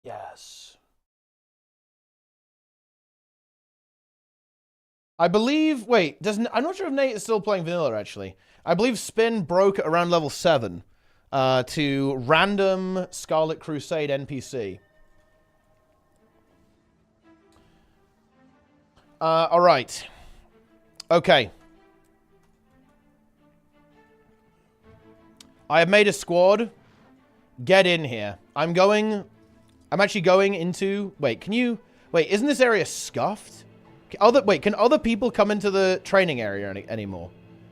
Yes. I believe... Wait, I'm not sure if Nate is still playing vanilla, actually. I believe Spin broke at around level 7 to random Scarlet Crusade NPC. Alright. Okay. I have made a squad. Get in here. I'm actually going into... Wait, can you... Wait, isn't this area scuffed? Can other people come into the training area anymore?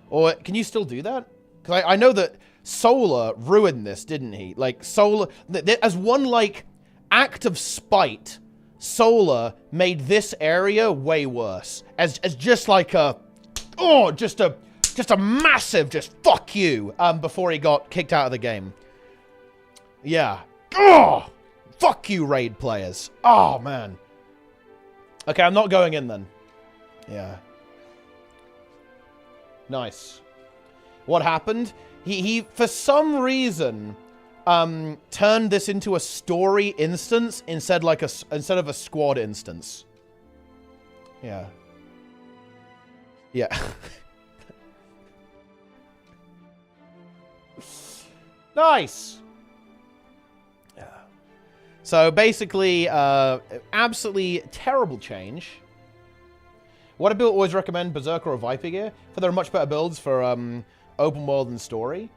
Or can you still do that? Because I know that Solar ruined this, didn't he? Like, Solar... As one, like, act of spite, Solar made this area way worse. As just like a... Oh, just a massive just fuck you before he got kicked out of the game. Yeah. Oh! Fuck you, raid players. Oh, man. Okay, I'm not going in then. Yeah. Nice. What happened? He for some reason, turned this into a story instance instead of a squad instance. Yeah. Yeah. Nice. Yeah. So basically, absolutely terrible change. What do people always recommend, Berserker or Viper gear? For there are much better builds for open world and story.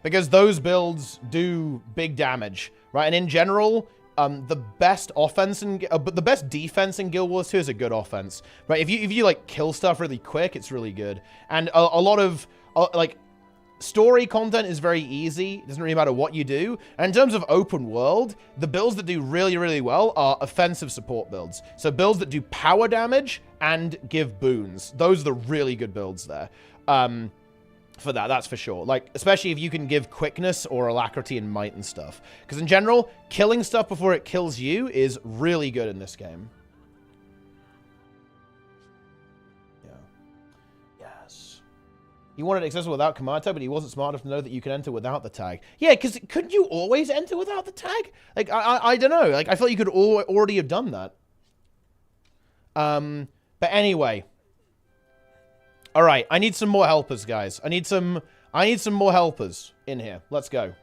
Because those builds do big damage, right? And in general, the best offense and but the best defense in Guild Wars 2 is a good offense, right? If you like kill stuff really quick, it's really good. And a lot of like story content is very easy. It doesn't really matter what you do. And in terms of open world, the builds that do really, really well are offensive support builds. So builds that do power damage and give boons. Those are the really good builds there. For that's for sure. Like, especially if you can give quickness or alacrity and might and stuff. Because in general, killing stuff before it kills you is really good in this game. Yeah. Yes. He wanted accessible without command tag, but he wasn't smart enough to know that you can enter without the tag. Yeah, because couldn't you always enter without the tag? Like, I don't know. Like, I feel like you could already have done that. But anyway. All right, I need some more helpers, guys. I need some more helpers in here. Let's go.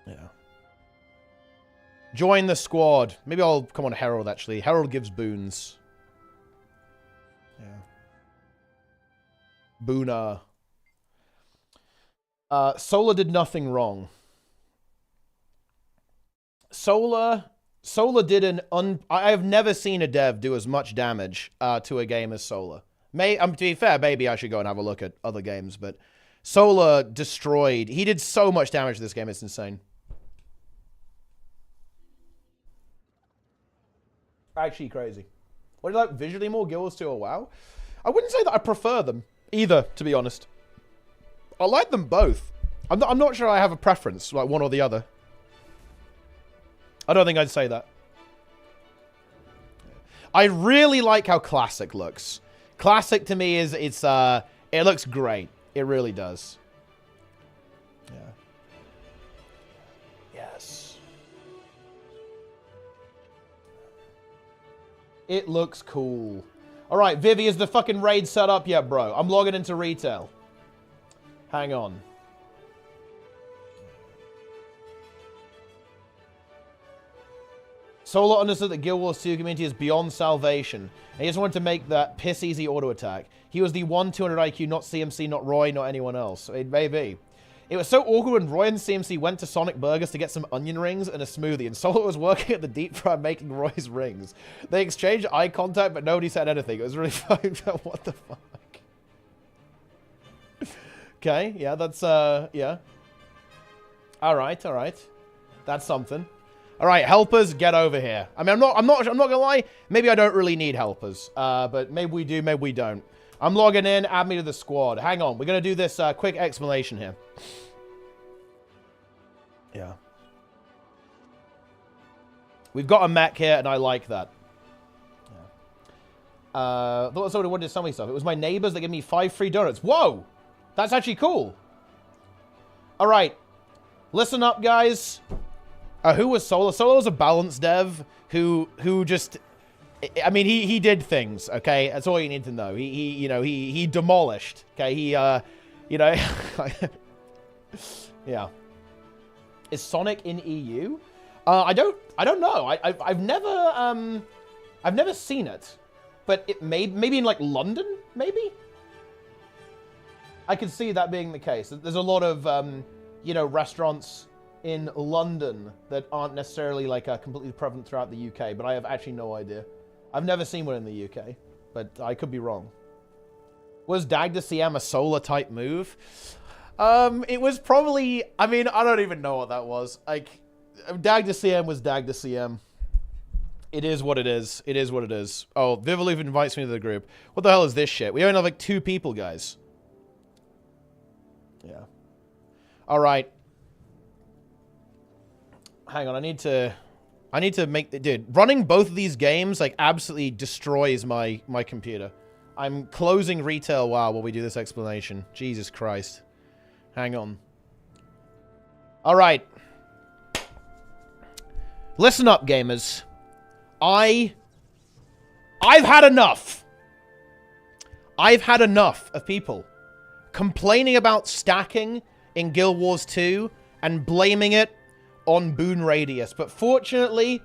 Yeah. Join the squad. Maybe I'll come on Herald, actually. Herald gives boons. Yeah. Booner. Solar did nothing wrong. Solar did I have never seen a dev do as much damage to a game as Solar. To be fair, maybe I should go and have a look at other games, but Solar destroyed. He did so much damage to this game, it's insane. Actually crazy. What do you like visually more, Guild Wars 2 or WoW? I wouldn't say that I prefer them either, to be honest. I like them both. I'm not sure I have a preference, like one or the other. I don't think I'd say that. I really like how Classic looks. Classic to me is, it looks great. It really does. Yeah. Yes. It looks cool. All right, Vivi, is the fucking raid set up yet, bro? I'm logging into retail. Hang on. Solar understood that Guild Wars 2 community is beyond salvation, and he just wanted to make that piss-easy auto-attack. He was the 200 IQ, not CMC, not Roy, not anyone else. It may be. It was so awkward when Roy and CMC went to Sonic Burgers to get some onion rings and a smoothie, and Solar was working at the deep fryer making Roy's rings. They exchanged eye contact, but nobody said anything. It was really funny. What the fuck? Okay, yeah, that's, yeah. Alright. That's something. All right, helpers, get over here. I mean, I'm not gonna lie. Maybe I don't really need helpers, but maybe we do, maybe we don't. I'm logging in. Add me to the squad. Hang on, we're gonna do this quick explanation here. Yeah. We've got a mech here, and I like that. Yeah. Thought somebody wanted to sell me stuff. It was my neighbors that gave me 5 free donuts. Whoa, that's actually cool. All right, listen up, guys. Who was Solar? Solar was a balance dev who just, I mean, he did things, okay? That's all you need to know. He demolished, okay? He, you know, yeah. Is Sonic in EU? I don't know. I've never seen it, but it maybe in like London, maybe? I could see that being the case. There's a lot of, you know, restaurants in London that aren't necessarily like completely prevalent throughout the UK, but I have actually no idea. I've never seen one in the UK, but I could be wrong. Was Dag to CM a Solar type move? It was probably, I mean, I don't even know what that was. Like, Dag to CM was Dag to CM. It is what it is. It is what it is. Oh, Vivaloop invites me to the group. What the hell is this shit? We only have like 2 people, guys. Yeah. All right. Hang on, I need to make the dude. Running both of these games like absolutely destroys my computer. I'm closing retail while we do this explanation. Jesus Christ. Hang on. All right. Listen up, gamers. I've had enough. I've had enough of people complaining about stacking in Guild Wars 2 and blaming it on boon radius. But fortunately,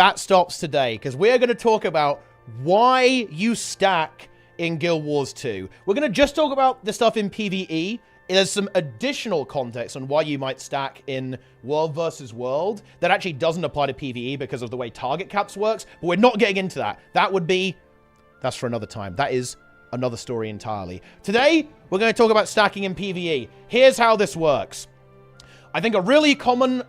that stops today, because we're going to talk about why you stack in Guild Wars 2. We're going to just talk about the stuff in PvE. There's some additional context on why you might stack in World versus World that actually doesn't apply to PvE because of the way target caps works, but we're not getting into that. That's for another time. That is another story entirely. Today, we're going to talk about stacking in PvE. Here's how this works. I think a really common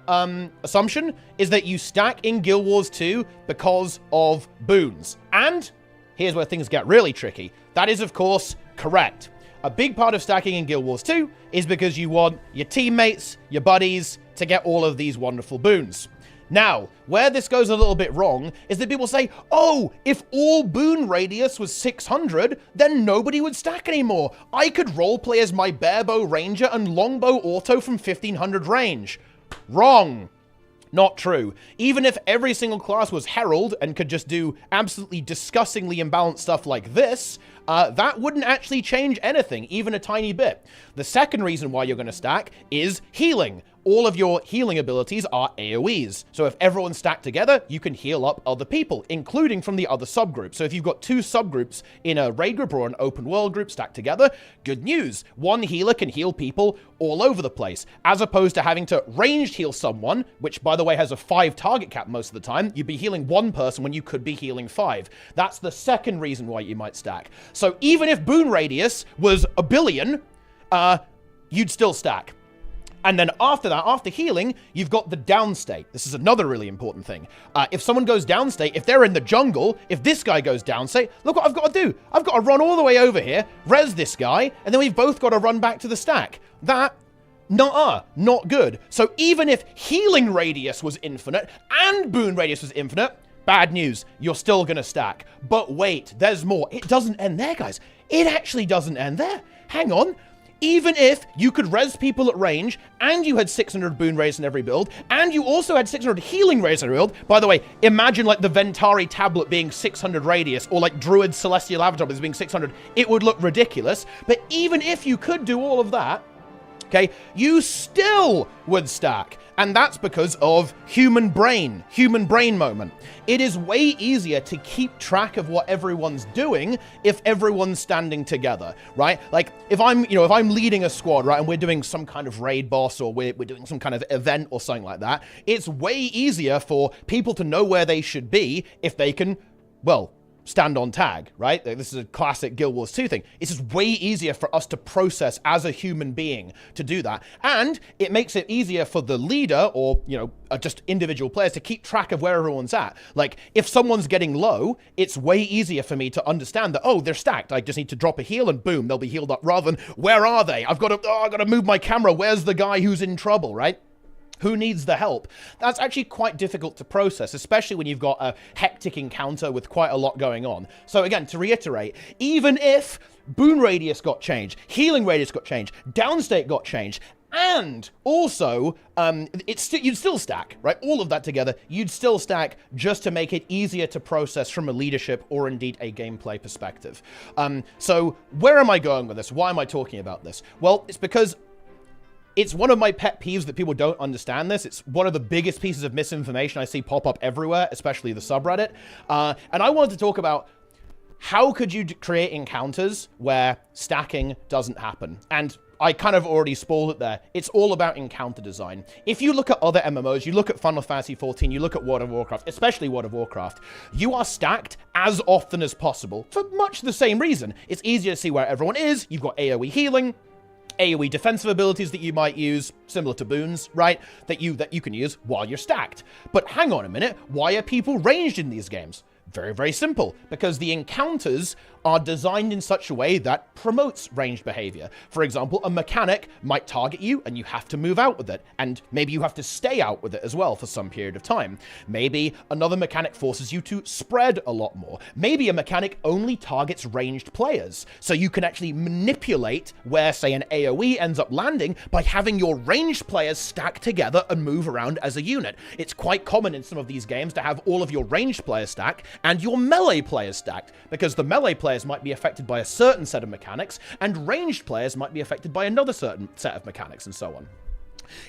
assumption is that you stack in Guild Wars 2 because of boons. And here's where things get really tricky. That is, of course, correct. A big part of stacking in Guild Wars 2 is because you want your teammates, your buddies, to get all of these wonderful boons. Now, where this goes a little bit wrong is that people say, oh, if all boon radius was 600, then nobody would stack anymore. I could roleplay as my barebow ranger and longbow auto from 1500 range. Wrong. Not true. Even if every single class was Herald and could just do absolutely disgustingly imbalanced stuff like this, that wouldn't actually change anything, even a tiny bit. The second reason why you're going to stack is healing. All of your healing abilities are AoEs. So if everyone's stacked together, you can heal up other people, including from the other subgroups. So if you've got two subgroups in a raid group or an open world group stacked together, good news. One healer can heal people all over the place, as opposed to having to ranged heal someone, which, by the way, has a 5 target cap most of the time. You'd be healing one person when you could be healing 5. That's the second reason why you might stack. So even if boon radius was 1 billion, you'd still stack. And then after that, after healing, you've got the down state. This is another really important thing. If someone goes down state, if they're in the jungle, if this guy goes down state, look what I've got to do. I've got to run all the way over here, res this guy, and then we've both got to run back to the stack. That, not good. So even if healing radius was infinite and boon radius was infinite, bad news, you're still going to stack. But wait, there's more. It doesn't end there, guys. It actually doesn't end there. Hang on. Even if you could res people at range, and you had 600 boon radius in every build, and you also had 600 healing radius in every build, by the way, imagine like the Ventari tablet being 600 radius, or like Druid Celestial Avatar being 600, it would look ridiculous. But even if you could do all of that, okay, you still would stack. And that's because of human brain moment. It is way easier to keep track of what everyone's doing if everyone's standing together, right? Like if I'm leading a squad, right, and we're doing some kind of raid boss or we're doing some kind of event or something like that, it's way easier for people to know where they should be if they can, well, stand on tag, right? This is a classic Guild Wars 2 thing. It's just way easier for us to process as a human being to do that. And it makes it easier for the leader or, just individual players to keep track of where everyone's at. Like, if someone's getting low, it's way easier for me to understand that, oh, they're stacked. I just need to drop a heal and boom, they'll be healed up, rather than, where are they? I've got to move my camera. Where's the guy who's in trouble, right? Who needs the help? That's actually quite difficult to process, especially when you've got a hectic encounter with quite a lot going on. So again, to reiterate, even if boon radius got changed, healing radius got changed, downstate got changed, and also you'd still stack, right? All of that together, you'd still stack just to make it easier to process from a leadership or indeed a gameplay perspective. So where am I going with this? Why am I talking about this? Well, it's because it's one of my pet peeves that people don't understand this. It's one of the biggest pieces of misinformation I see pop up everywhere, especially the subreddit. And I wanted to talk about how could you create encounters where stacking doesn't happen? And I kind of already spoiled it there. It's all about encounter design. If you look at other MMOs, you look at Final Fantasy XIV, you look at World of Warcraft, especially World of Warcraft, you are stacked as often as possible for much the same reason. It's easier to see where everyone is. You've got AoE healing, AoE defensive abilities that you might use, similar to boons, right? That you can use while you're stacked. But hang on a minute, why are people ranged in these games? Very, very simple. Because the encounters are designed in such a way that promotes ranged behavior. For example, a mechanic might target you and you have to move out with it. And maybe you have to stay out with it as well for some period of time. Maybe another mechanic forces you to spread a lot more. Maybe a mechanic only targets ranged players. So you can actually manipulate where, say, an AoE ends up landing by having your ranged players stack together and move around as a unit. It's quite common in some of these games to have all of your ranged players stacked and your melee players stacked, because the melee players might be affected by a certain set of mechanics, and ranged players might be affected by another certain set of mechanics, and so on.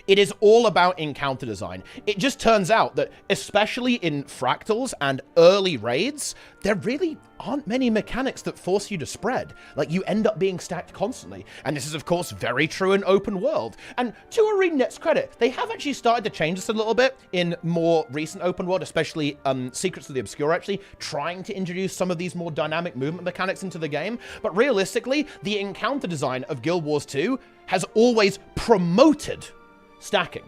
It is all about encounter design. It just turns out that, especially in Fractals and early raids, there really aren't many mechanics that force you to spread. Like, you end up being stacked constantly. And this is, of course, very true in open world. And to ArenaNet's credit, they have actually started to change this a little bit in more recent open world, especially Secrets of the Obscure, actually, trying to introduce some of these more dynamic movement mechanics into the game. But realistically, the encounter design of Guild Wars 2 has always promoted stacking,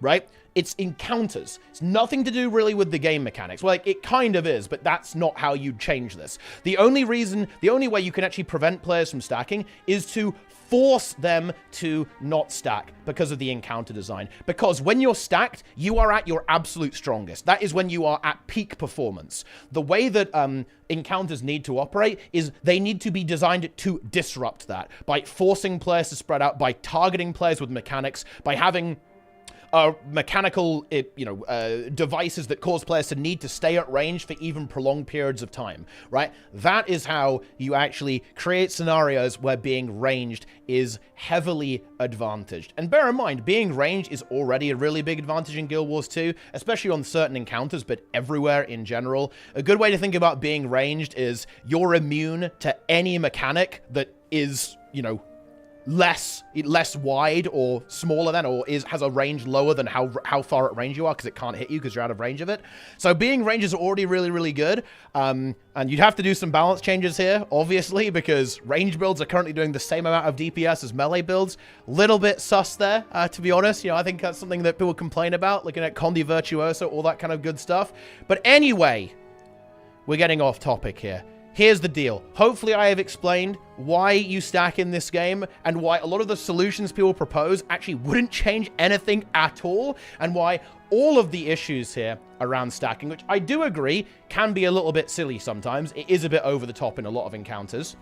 right? It's encounters. It's nothing to do really with the game mechanics. Well, like, it kind of is, but that's not how you change this. The only way you can actually prevent players from stacking is to force them to not stack because of the encounter design. Because when you're stacked, you are at your absolute strongest. That is when you are at peak performance. The way that encounters need to operate is they need to be designed to disrupt that by forcing players to spread out, by targeting players with mechanics, by having mechanical, devices that cause players to need to stay at range for even prolonged periods of time, right? That is how you actually create scenarios where being ranged is heavily advantaged. And bear in mind, being ranged is already a really big advantage in Guild Wars 2, especially on certain encounters, but everywhere in general. A good way to think about being ranged is you're immune to any mechanic that is, less wide or smaller than, or has a range lower than how far at range you are, because it can't hit you because you're out of range of it. So being range is already really, really good. And you'd have to do some balance changes here, obviously, because range builds are currently doing the same amount of DPS as melee builds. Little bit sus there, to be honest. I think that's something that people complain about, looking at Condi Virtuoso, all that kind of good stuff. But anyway, we're getting off topic here. Here's the deal. Hopefully I have explained why you stack in this game and why a lot of the solutions people propose actually wouldn't change anything at all, and why all of the issues here around stacking, which I do agree can be a little bit silly sometimes. It is a bit over the top in a lot of encounters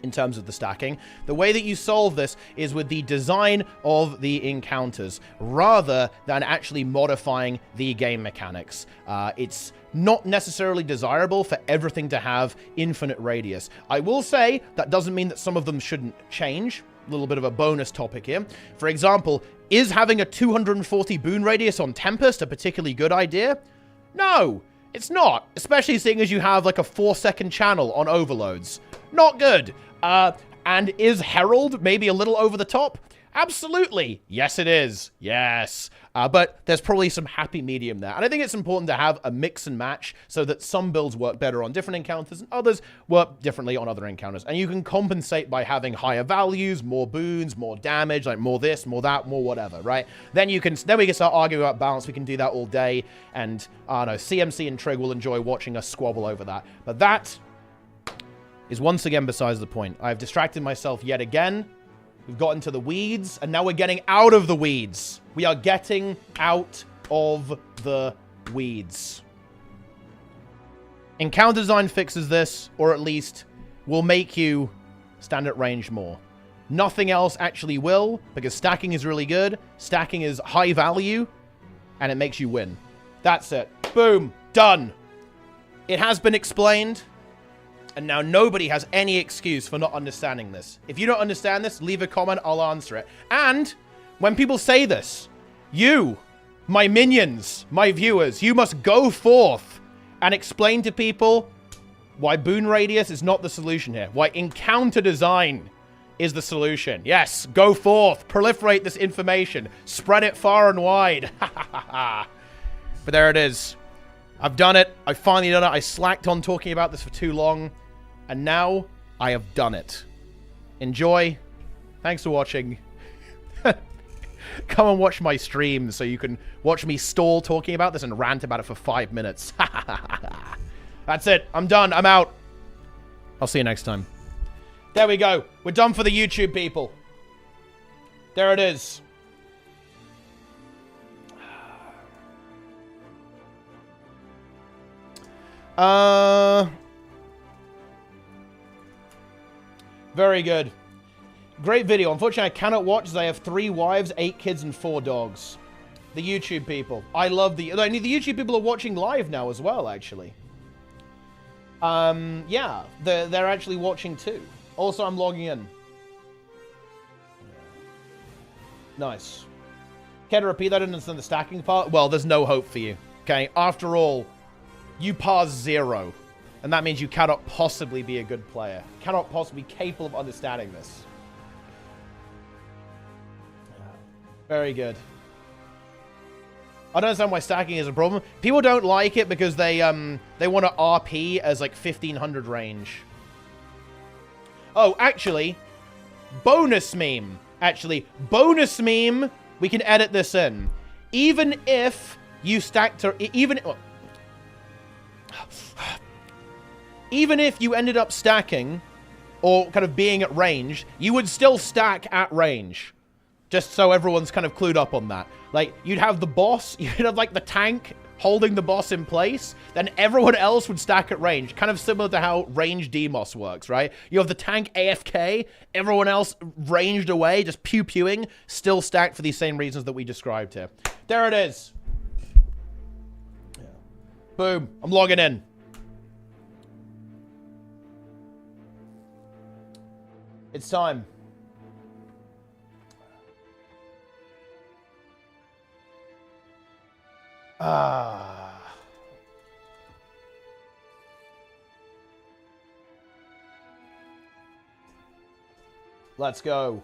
in terms of the stacking. The way that you solve this is with the design of the encounters rather than actually modifying the game mechanics. It's not necessarily desirable for everything to have infinite radius. I will say that doesn't mean that some of them shouldn't change. A little bit of a bonus topic here. For example, is having a 240 boon radius on Tempest a particularly good idea? No, it's not. Especially seeing as you have like a 4-second channel on overloads. Not good. And is Herald maybe a little over the top? Absolutely. Yes, it is. Yes. But there's probably some happy medium there. And I think it's important to have a mix and match so that some builds work better on different encounters and others work differently on other encounters. And you can compensate by having higher values, more boons, more damage, like more this, more that, more whatever, right? Then we can start arguing about balance. We can do that all day. And, I don't know, CMC and Trig will enjoy watching us squabble over that. But that is once again besides the point. I've distracted myself yet again. We've gotten to the weeds, and now we're getting out of the weeds. We are getting out of the weeds. Encounter design fixes this, or at least will make you stand at range more. Nothing else actually will, because stacking is really good. Stacking is high value, and it makes you win. That's it. Boom. Done. It has been explained. And now nobody has any excuse for not understanding this. If you don't understand this, leave a comment, I'll answer it. And when people say this, you, my minions, my viewers, you must go forth and explain to people why boon radius is not the solution here. Why encounter design is the solution. Yes, go forth, proliferate this information, spread it far and wide. But there it is. I've done it. I've finally done it. I slacked on talking about this for too long. And now, I have done it. Enjoy. Thanks for watching. Come and watch my stream so you can watch me stall talking about this and rant about it for 5 minutes. That's it. I'm done. I'm out. I'll see you next time. There we go. We're done for the YouTube people. There it is. Very good. Great video. Unfortunately, I cannot watch as I have 3 wives, 8 kids, and 4 dogs. The YouTube people. I love the YouTube people are watching live now as well, actually. Yeah, they're actually watching too. Also, I'm logging in. Nice. Care to repeat that? I didn't understand the stacking part. Well, there's no hope for you. Okay, after all, you pass 0. And that means you cannot possibly be a good player. Cannot possibly be capable of understanding this. Very good. I don't understand why stacking is a problem. People don't like it because they want to RP as like 1500 range. Oh, actually, bonus meme. Actually, bonus meme. We can edit this in. Even if you stack to even if you ended up stacking or kind of being at range, you would still stack at range. Just so everyone's kind of clued up on that. Like, you'd have the boss, you'd have, like, the tank holding the boss in place, then everyone else would stack at range. Kind of similar to how range DMOS works, right? You have the tank AFK, everyone else ranged away, just pew-pewing, still stacked for these same reasons that we described here. There it is. Yeah. Boom. I'm logging in. It's time. Let's go.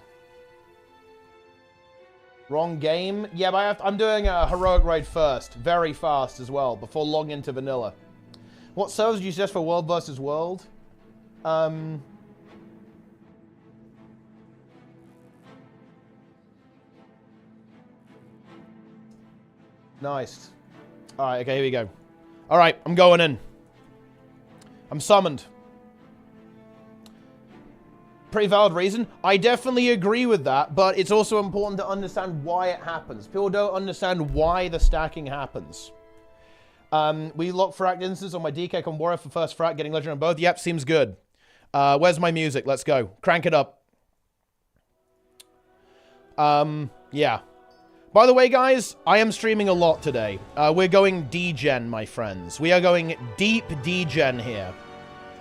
Wrong game? Yeah, but I'm doing a heroic raid first. Very fast as well, before logging into vanilla. What servers do you suggest for world versus world? Nice. Alright, okay, here we go. Alright, I'm going in. I'm summoned. Pretty valid reason. I definitely agree with that, but it's also important to understand why it happens. People don't understand why the stacking happens. We lock fract instances on my DK on Warrior for first fract, getting legend on both. Yep, seems good. Where's my music? Let's go. Crank it up. Yeah. By the way, guys, I am streaming a lot today. We're going D-Gen, my friends. We are going deep D-Gen here.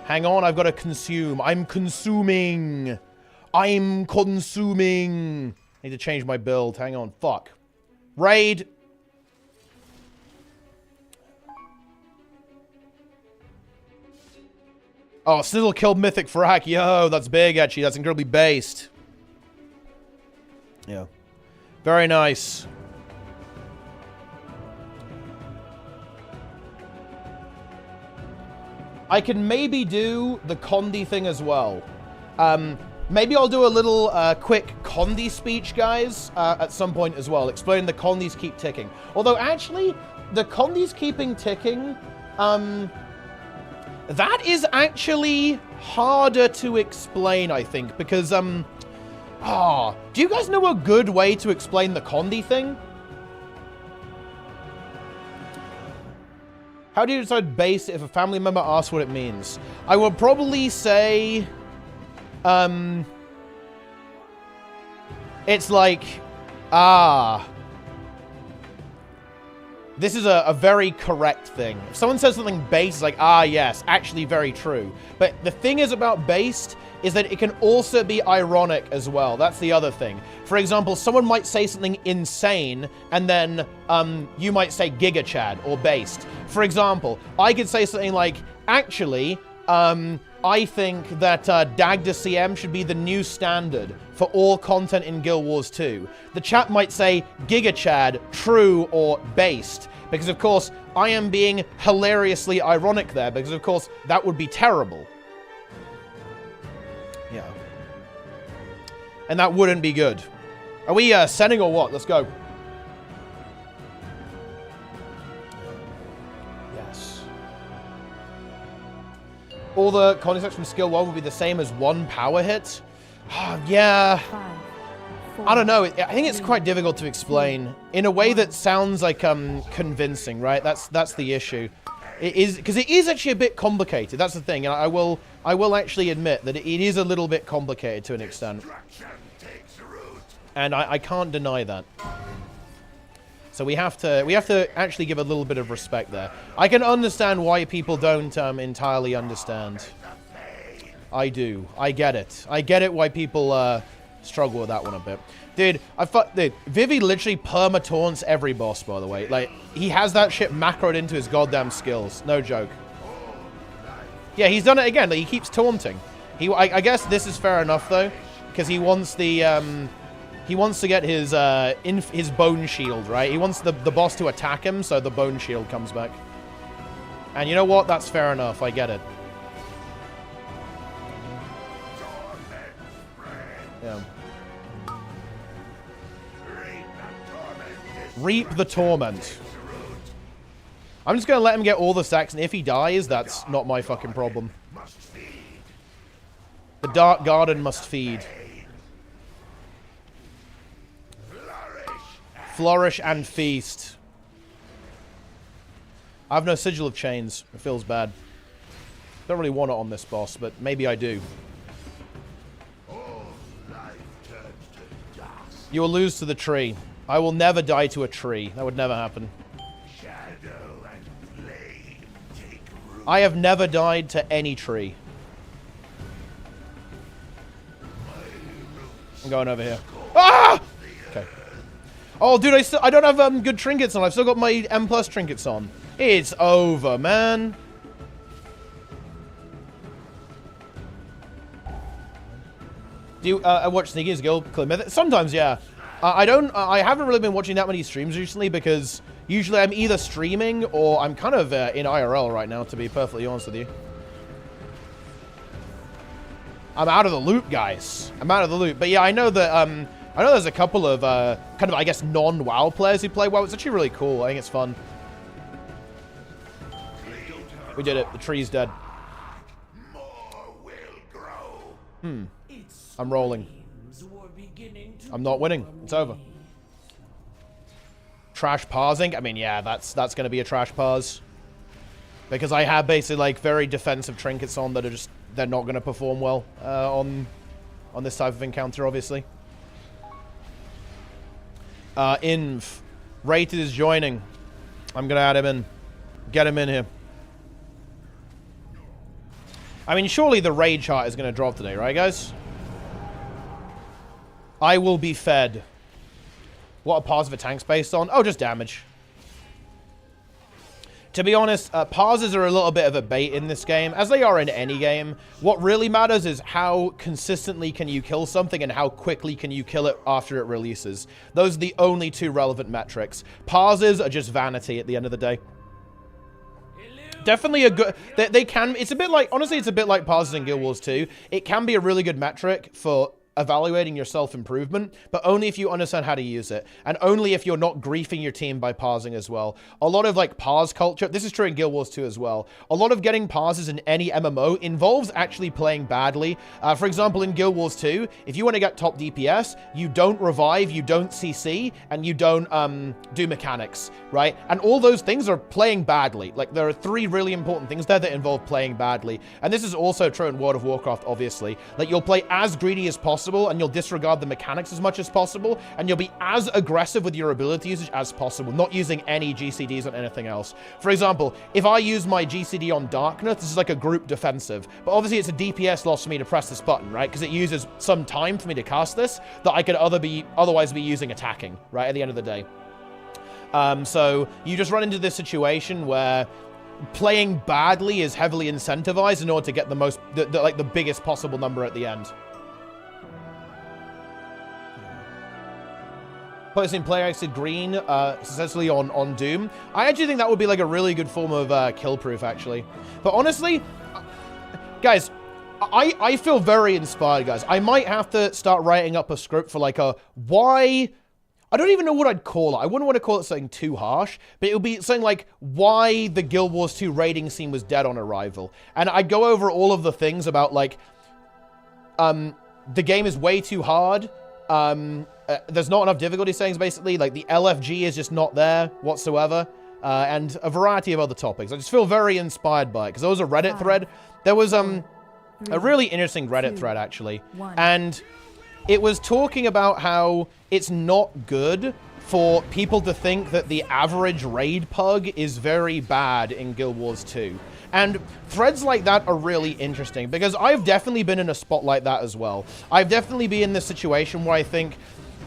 Hang on, I've got to consume. I'm consuming. I'm consuming. I need to change my build. Hang on. Fuck. Raid. Oh, Snizzle killed Mythic Frack. Yo, that's big, actually. That's incredibly based. Yeah. Very nice. I can maybe do the Condi thing as well. Maybe I'll do a little quick Condi speech, guys, at some point as well, explaining the Condis keep ticking. Although, actually, the Condis keeping ticking, that is actually harder to explain, I think, because, do you guys know a good way to explain the Condi thing? How do you decide base if a family member asks what it means? I would probably say, it's like, this is a very correct thing. If someone says something based, it's like, yes, actually very true. But the thing is about based is that it can also be ironic as well. That's the other thing. For example, someone might say something insane, and then you might say Giga Chad or based. For example, I could say something like, actually, I think that Dagda CM should be the new standard for all content in Guild Wars 2. The chat might say Giga Chad, true, or based. Because, of course, I am being hilariously ironic there, because, of course, that would be terrible. Yeah. And that wouldn't be good. Are we sending or what? Let's go. Yes. All the concepts from skill 1 will be the same as 1 power hit? Yeah. 5, 4, I don't know. I think it's quite difficult to explain in a way that sounds like convincing, right? That's the issue. It is, because it is actually a bit complicated. That's the thing, and I will actually admit that it is a little bit complicated to an extent, and I can't deny that. So we have to actually give a little bit of respect there. I can understand why people don't entirely understand. I do. I get it. I get it why people struggle with that one a bit. Dude, dude, Vivi literally perma-taunts every boss, by the way. Like, he has that shit macroed into his goddamn skills. No joke. Yeah, he's done it again. Like, he keeps taunting. I guess this is fair enough, though, because he wants the, he wants to get his bone shield, right? He wants the boss to attack him, so the bone shield comes back. And you know what? That's fair enough. I get it. Yeah. Reap the torment. I'm just gonna let him get all the stacks, and if he dies, that's not my fucking problem. The Dark Garden must feed. Flourish and feast. I have no Sigil of Chains. It feels bad. Don't really want it on this boss, but maybe I do. You will lose to the tree. I will never die to a tree. That would never happen. I have never died to any tree. I'm going over here. Ah! Okay. Oh, dude, I don't have good trinkets on. I've still got my M+ trinkets on. It's over, man. Do you watch Sneaky's Guild Club Mythic? Sometimes, yeah. I haven't really been watching that many streams recently because usually I'm either streaming or I'm kind of in IRL right now, to be perfectly honest with you. I'm out of the loop, guys. I'm out of the loop. But yeah, I know that I know there's a couple of kind of, I guess, non-WoW players who play WoW. It's actually really cool. I think it's fun. We did it. The tree's dead. I'm rolling. I'm not winning. It's over. Trash parsing? I mean, yeah, that's going to be a trash parse. Because I have basically, like, very defensive trinkets on that are just, they're not going to perform well on this type of encounter, obviously. Inv. Rated is joining. I'm going to add him in. Get him in here. I mean, surely the raid chart is going to drop today, right, guys? I will be fed. What are parses of a tank's based on? Oh, just damage. To be honest, parses are a little bit of a bait in this game, as they are in any game. What really matters is how consistently can you kill something and how quickly can you kill it after it releases. Those are the only two relevant metrics. Parses are just vanity at the end of the day. Definitely a good... They can... It's a bit like... Honestly, it's a bit like parses in Guild Wars 2. It can be a really good metric for evaluating your self-improvement, but only if you understand how to use it, and only if you're not griefing your team by parsing as well. A lot of, like, parse culture, this is true in Guild Wars 2 as well, a lot of getting parses in any MMO involves actually playing badly. For example, in Guild Wars 2, if you want to get top DPS, you don't revive, you don't CC, and you don't do mechanics, right? And all those things are playing badly. Like, there are three really important things there that involve playing badly. And this is also true in World of Warcraft, obviously. Like, you'll play as greedy as possible, and you'll disregard the mechanics as much as possible, and you'll be as aggressive with your ability usage as possible, not using any GCDs on anything else. For example, if I use my GCD on Darkness, this is like a group defensive, but obviously it's a DPS loss for me to press this button, right? Because it uses some time for me to cast this that I could otherwise be using attacking, right, at the end of the day. So you just run into this situation where playing badly is heavily incentivized in order to get the biggest possible number at the end. Placing player exited green successfully on Doom. I actually think that would be like a really good form of kill proof, actually. But honestly, guys, I feel very inspired, guys. I might have to start writing up a script for like a why... I don't even know what I'd call it. I wouldn't want to call it something too harsh, but it would be something like why the Guild Wars 2 raiding scene was dead on arrival. And I'd go over all of the things about like, the game is way too hard. There's not enough difficulty settings, basically. Like, the LFG is just not there whatsoever. And a variety of other topics. I just feel very inspired by it. Because there was a Reddit thread. There was a really interesting Reddit thread, actually. And it was talking about how it's not good for people to think that the average raid pug is very bad in Guild Wars 2. And threads like that are really interesting, because I've definitely been in a spot like that as well. I've definitely been in this situation where I think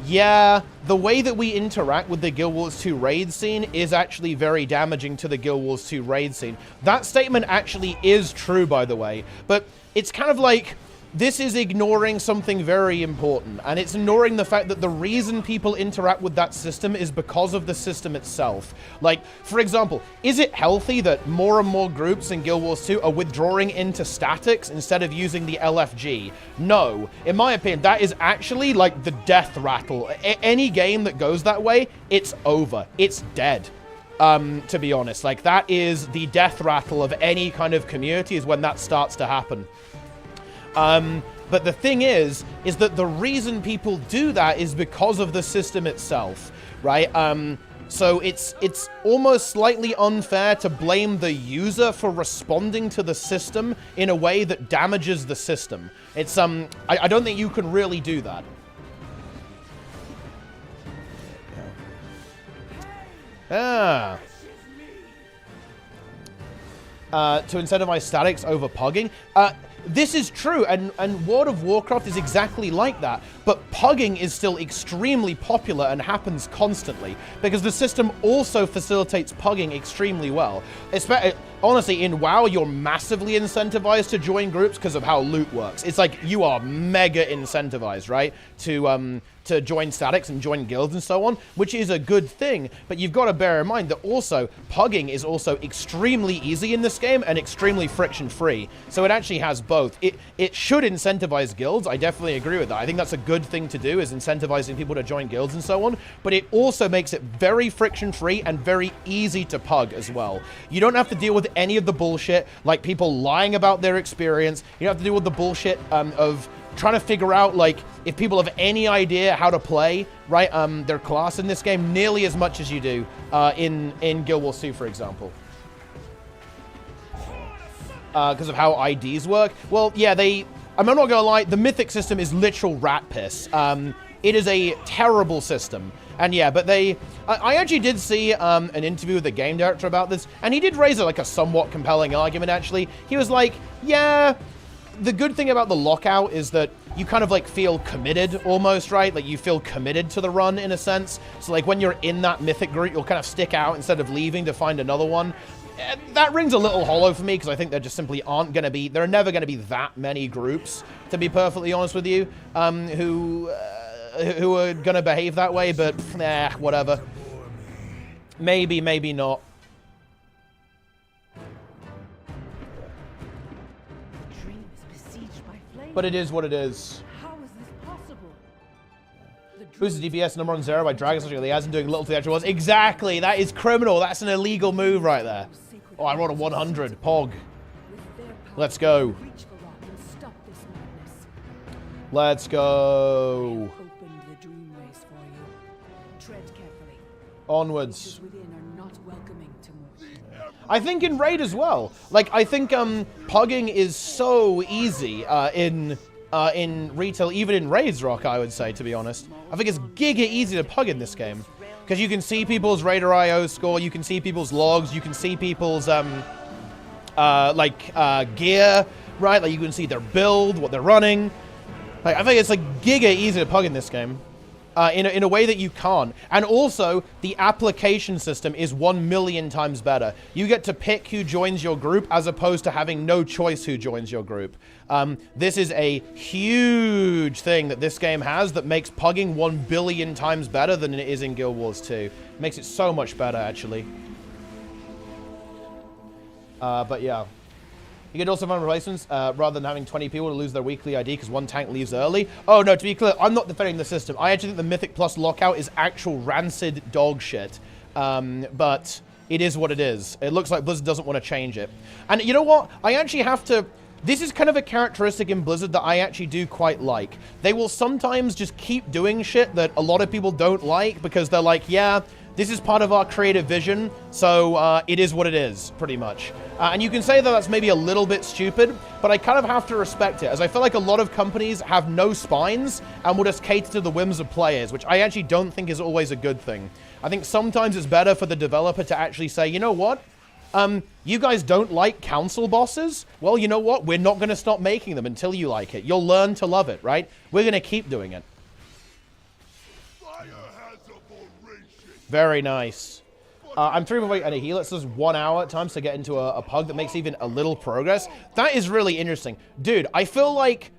yeah, the way that we interact with the Guild Wars 2 raid scene is actually very damaging to the Guild Wars 2 raid scene. That statement actually is true, by the way, but it's kind of like, this is ignoring something very important, and it's ignoring the fact that the reason people interact with that system is because of the system itself. Like, for example, is it healthy that more and more groups in Guild Wars 2 are withdrawing into statics instead of using the LFG? No. In my opinion, that is actually like the death rattle. Any game that goes that way, it's over. It's dead. To be honest. Like, that is the death rattle of any kind of community, is when that starts to happen. But the thing is that the reason people do that is because of the system itself, right? So it's almost slightly unfair to blame the user for responding to the system in a way that damages the system. It's, I don't think you can really do that. To incentivize statics over pugging. This is true, and World of Warcraft is exactly like that, but pugging is still extremely popular and happens constantly, because the system also facilitates pugging extremely well. Honestly, in WoW, you're massively incentivized to join groups because of how loot works. It's like, you are mega incentivized, right, to join statics and join guilds and so on, which is a good thing, but you've got to bear in mind that also, pugging is also extremely easy in this game and extremely friction-free, so it actually has both. It should incentivize guilds, I definitely agree with that. I think that's a good thing to do, is incentivizing people to join guilds and so on, but it also makes it very friction-free and very easy to pug as well. You don't have to deal with any of the bullshit, like people lying about their experience. You don't have to deal with the bullshit of trying to figure out, like, if people have any idea how to play, right, their class in this game, nearly as much as you do in Guild Wars 2, for example. Because of how IDs work. Well, yeah, I'm not gonna lie, the Mythic system is literal rat piss. It is a terrible system. And yeah, but I actually did see an interview with the game director about this, and he did raise a somewhat compelling argument, actually. He was like, yeah, the good thing about the lockout is that you kind of like feel committed almost, right? Like, you feel committed to the run in a sense. So like, when you're in that Mythic group, you'll kind of stick out instead of leaving to find another one. That rings a little hollow for me, because I think there just simply aren't going to be, there are never going to be that many groups, to be perfectly honest with you, who are going to behave that way, but whatever. Maybe, maybe not. But it is what it is. How is this possible? Boosted DPS number on 0 by dragging such as and doing little to the actual was. Exactly! That is criminal. That's an illegal move right there. Oh, I rolled a 100. Pog. Let's go. Let's go. Onwards. I think in raid as well. Like, I think pugging is so easy in retail, even in raids, Rock, I would say, to be honest. I think it's giga easy to pug in this game, because you can see people's Raider IO score, you can see people's logs, you can see people's gear, right? Like, you can see their build, what they're running. Like, I think it's like giga easy to pug in this game. In a way that you can't. And also, the application system is 1,000,000 times better. You get to pick who joins your group as opposed to having no choice who joins your group. This is a huge thing that this game has that makes pugging 1,000,000,000 times better than it is in Guild Wars 2. It makes it so much better, actually. But yeah. You could also find replacements rather than having 20 people to lose their weekly ID because one tank leaves early. Oh, no, to be clear, I'm not defending the system. I actually think the Mythic Plus lockout is actual rancid dog shit. But it is what it is. It looks like Blizzard doesn't want to change it. And you know what? I actually have to... This is kind of a characteristic in Blizzard that I actually do quite like. They will sometimes just keep doing shit that a lot of people don't like because they're like, yeah... This is part of our creative vision, so it is what it is, pretty much. And you can say that that's maybe a little bit stupid, but I kind of have to respect it, as I feel like a lot of companies have no spines and will just cater to the whims of players, which I actually don't think is always a good thing. I think sometimes it's better for the developer to actually say, you know what? You guys don't like council bosses? Well, you know what? We're not going to stop making them until you like it. You'll learn to love it, right? We're going to keep doing it. Very nice. I'm 3 away and a heal. It says 1 hour at times to get into a pug that makes even a little progress. That is really interesting. Dude, I feel like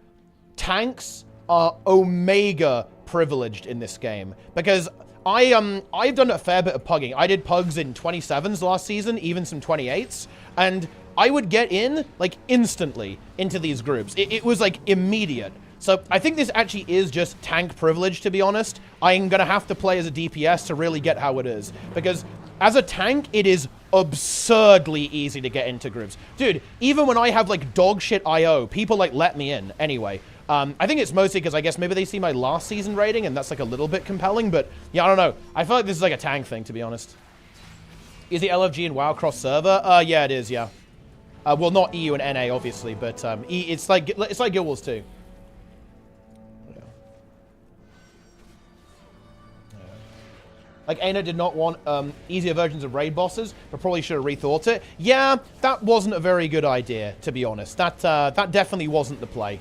tanks are omega privileged in this game. Because I've done a fair bit of pugging. I did pugs in 27s last season, even some 28s. And I would get in, like, instantly into these groups. It was, like, immediate. So I think this actually is just tank privilege, to be honest. I'm going to have to play as a DPS to really get how it is. Because as a tank, it is absurdly easy to get into groups. Dude, even when I have, like, dog shit IO, people, like, let me in anyway. I think it's mostly because I guess maybe they see my last season rating, and that's, like, a little bit compelling. But, yeah, I don't know. I feel like this is, like, a tank thing, to be honest. Is the LFG and WoW cross server? Yeah, it is, yeah. Well, not EU and NA, obviously, but it's like Guild Wars 2. Like, Aina did not want easier versions of raid bosses, but probably should have rethought it. Yeah, that wasn't a very good idea, to be honest. That definitely wasn't the play.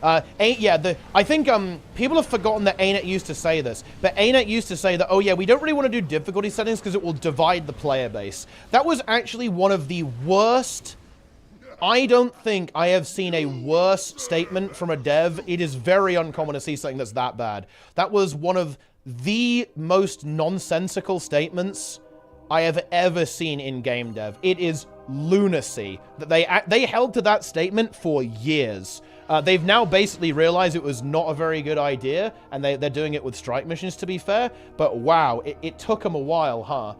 I think people have forgotten that ANET used to say this, but ANET used to say that, oh yeah, we don't really want to do difficulty settings because it will divide the player base. That was actually one of the worst. I don't think I have seen a worse statement from a dev. It is very uncommon to see something that's that bad. That was one of the most nonsensical statements I have ever seen in game dev. It is lunacy that they held to that statement for years. They've now basically realized it was not a very good idea, and they're doing it with strike missions, to be fair. But wow, it took them a while, huh?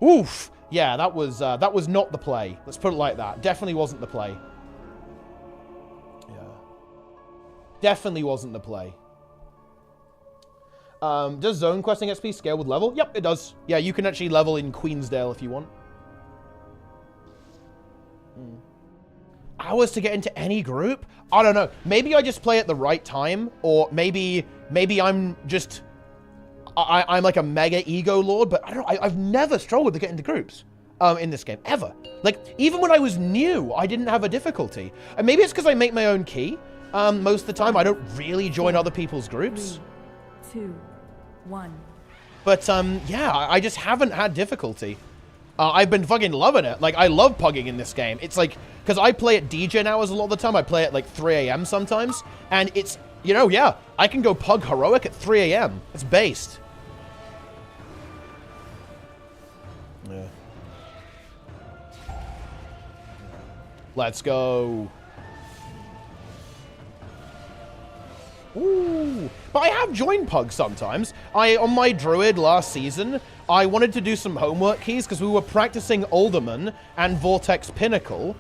Oof. Yeah, that was not the play. Let's put it like that. Definitely wasn't the play. Yeah. Definitely wasn't the play. Does zone questing XP scale with level? Yep, it does. Yeah, you can actually level in Queensdale if you want. Hours to get into any group? I don't know. Maybe I just play at the right time, or maybe I'm just I'm like a mega ego lord. But I don't know. I've never struggled to get into groups in this game ever. Like even when I was new, I didn't have a difficulty. And maybe it's because I make my own key. Most of the time, I don't really join other people's groups. 3, 2, 1. But yeah, I just haven't had difficulty. I've been fucking loving it. Like, I love pugging in this game. It's like, because I play at DJ hours a lot of the time. I play at like 3 a.m. sometimes. And it's, you know, yeah, I can go pug heroic at 3 a.m. It's based. Yeah. Let's go. Ooh. But I have joined Pug sometimes. On my Druid last season, I wanted to do some homework keys because we were practicing Alderman and Vortex Pinnacle.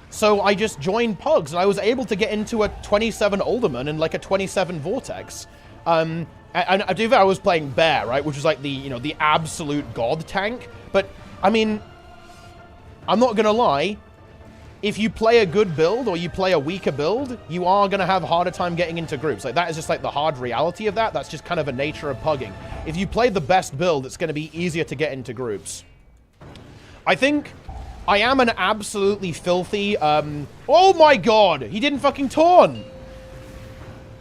So I just joined Pugs, and I was able to get into a 27 Alderman and like a 27 Vortex. And I do that I was playing Bear, right? Which was like the, you know, the absolute god tank. But, I mean, I'm not gonna lie. If you play a good build or you play a weaker build, you are going to have a harder time getting into groups. Like, that is just like the hard reality of that. That's just kind of a nature of pugging. If you play the best build, it's going to be easier to get into groups. I think I am an absolutely filthy, oh my god! He didn't fucking taunt!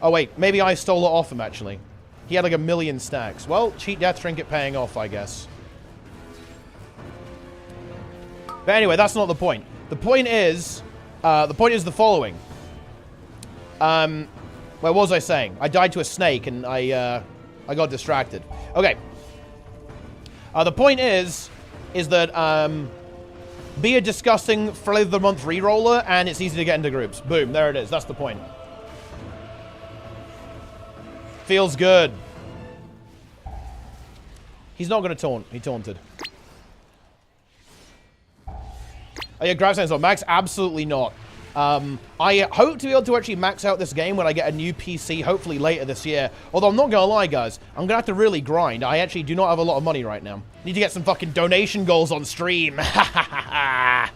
Oh wait, maybe I stole it off him, actually. He had like 1,000,000 stacks. Well, cheat death trinket paying off, I guess. But anyway, that's not the point. The point is the following. What was I saying? I died to a snake and I got distracted. Okay. The point is that be a disgusting Flavor of the Month reroller, and it's easy to get into groups. Boom, there it is. That's the point. Feels good. He's not going to taunt. He taunted. Oh, yeah, grab signs on max? Absolutely not. I hope to be able to actually max out this game when I get a new PC, hopefully later this year. Although I'm not going to lie, guys. I'm going to have to really grind. I actually do not have a lot of money right now. Need to get some fucking donation goals on stream. Yeah,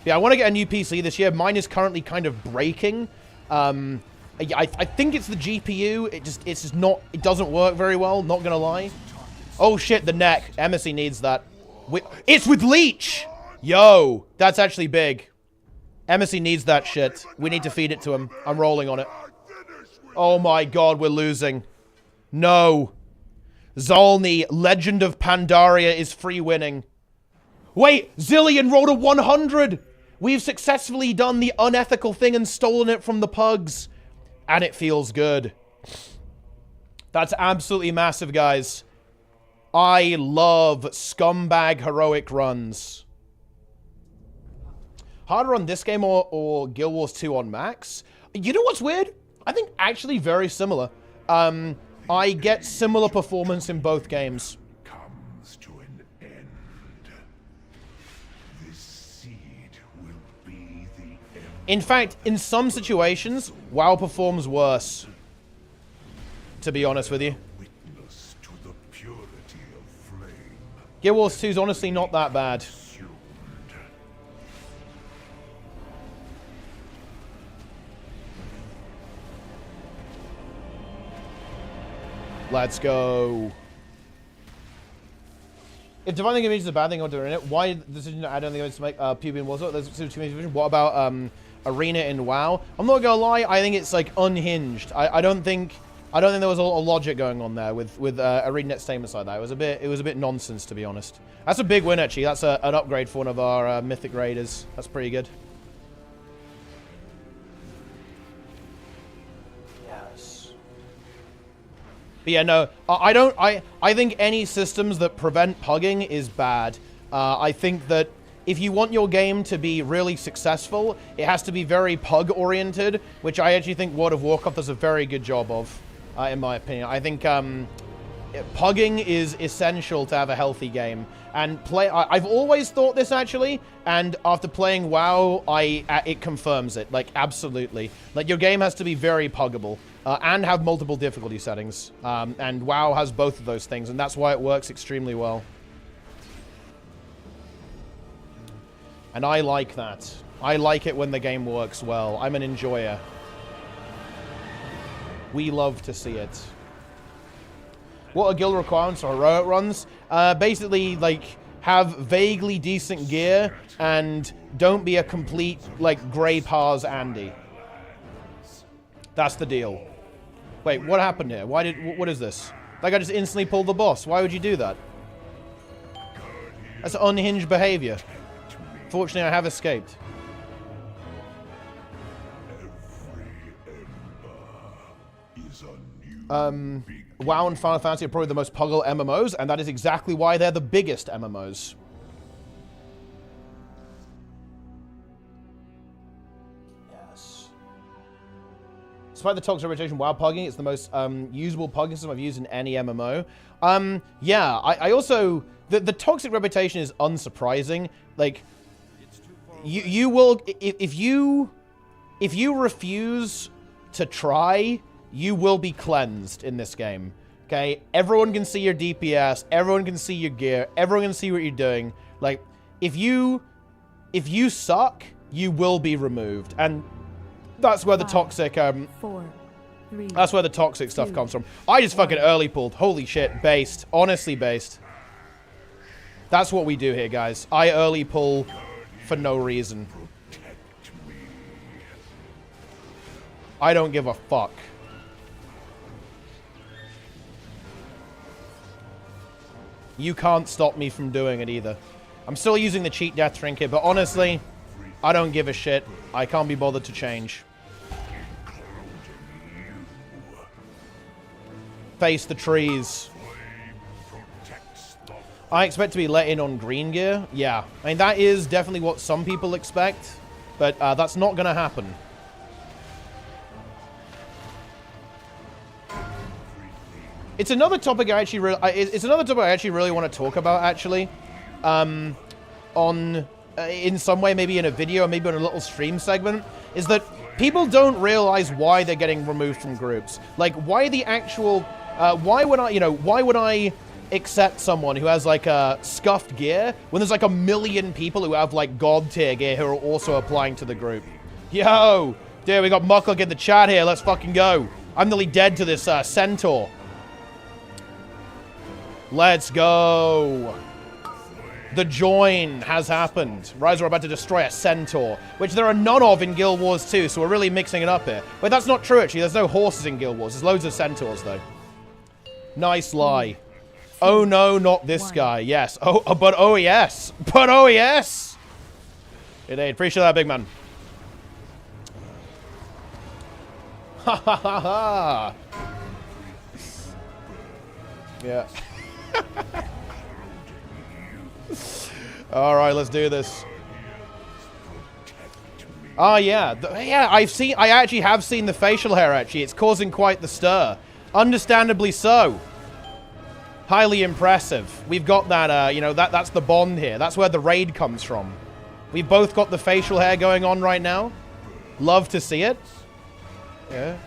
I want to get a new PC this year. Mine is currently kind of breaking. I think it's the GPU. It's just not, it doesn't work very well, not going to lie. Oh shit, the neck. Embassy needs that. It's with Leech! Yo, that's actually big. Embassy needs that shit. We need to feed it to him. I'm rolling on it. Oh my god, we're losing. No. Zolny, Legend of Pandaria is free winning. Wait, Zillion rolled a 100! We've successfully done the unethical thing and stolen it from the pugs. And it feels good. That's absolutely massive, guys. I love scumbag heroic runs. Harder on this game or Guild Wars 2 on max? You know what's weird? I think actually very similar. I get similar performance in both games. Comes to an end. This seed will be the end. In fact, in some situations, WoW performs worse. To be honest with you. Witness to the purity of flame. Guild Wars 2 is honestly not that bad. Consumed. Let's go. If defining image is a bad thing or doing it, why the decision to add on the image to make PvP in Warzone? There's two division. What about Arena in WoW? I'm not gonna lie, I think it's like unhinged. I don't think there was a lot of logic going on there with Arena net statements like that. It was a bit nonsense, to be honest. That's a big win actually. That's an upgrade for one of our Mythic Raiders. That's pretty good. Yes. But yeah, no, I think any systems that prevent pugging is bad. I think that if you want your game to be really successful, it has to be very pug-oriented, which I actually think World of Warcraft does a very good job of, in my opinion. I think pugging is essential to have a healthy game. And I've always thought this, actually, and after playing WoW, it confirms it, like, absolutely. Like, your game has to be very puggable, and have multiple difficulty settings. And WoW has both of those things, and that's why it works extremely well. And I like that. I like it when the game works well. I'm an enjoyer. We love to see it. What are guild requirements for heroic runs? Basically, like, have vaguely decent gear and don't be a complete, like, Grey Pars Andy. That's the deal. Wait, what happened here? What is this? Like, I just instantly pulled the boss. Why would you do that? That's unhinged behavior. Fortunately, I have escaped. WoW and Final Fantasy are probably the most puggle MMOs, and that is exactly why they're the biggest MMOs. Yes. Despite the toxic reputation, WoW pugging is the most usable pugging system I've used in any MMO. Yeah, I also... The toxic reputation is unsurprising. Like, you will... If you refuse to try... You will be cleansed in this game, okay? Everyone can see your DPS. Everyone can see your gear. Everyone can see what you're doing. Like, if you suck, you will be removed, and that's where the toxic that's where the toxic stuff comes from. I just fucking early pulled. Holy shit, based. Honestly, based. That's what we do here, guys. I early pull for no reason. I don't give a fuck. You can't stop me from doing it either. I'm still using the cheat death trinket, but honestly, I don't give a shit. I can't be bothered to change. Face the trees. I expect to be let in on green gear. Yeah, I mean, that is definitely what some people expect, but that's not going to happen. It's another topic I actually really want to talk about, actually. In some way, maybe in a video, maybe on a little stream segment, is that people don't realize why they're getting removed from groups. Like, why the actual... why would I accept someone who has, like, scuffed gear when there's, like, a million people who have, like, god tier gear who are also applying to the group? Yo! Dude, we got Muckluck in the chat here. Let's fucking go. I'm nearly dead to this centaur. Let's go. The join has happened. Rise are about to destroy a centaur, which there are none of in Guild Wars 2, so we're really mixing it up here. But that's not true, actually. There's no horses in Guild Wars. There's loads of centaurs, though. Nice lie. Oh no, not this guy. Yes. But oh yes. But oh yes. Indeed. Appreciate that, big man. Ha ha ha ha. Yeah. All right, let's do this. Oh yeah, yeah. I actually have seen the facial hair. Actually, it's causing quite the stir. Understandably so. Highly impressive. We've got that. You know, that's the bond here. That's where the raid comes from. We've both got the facial hair going on right now. Love to see it. Yeah.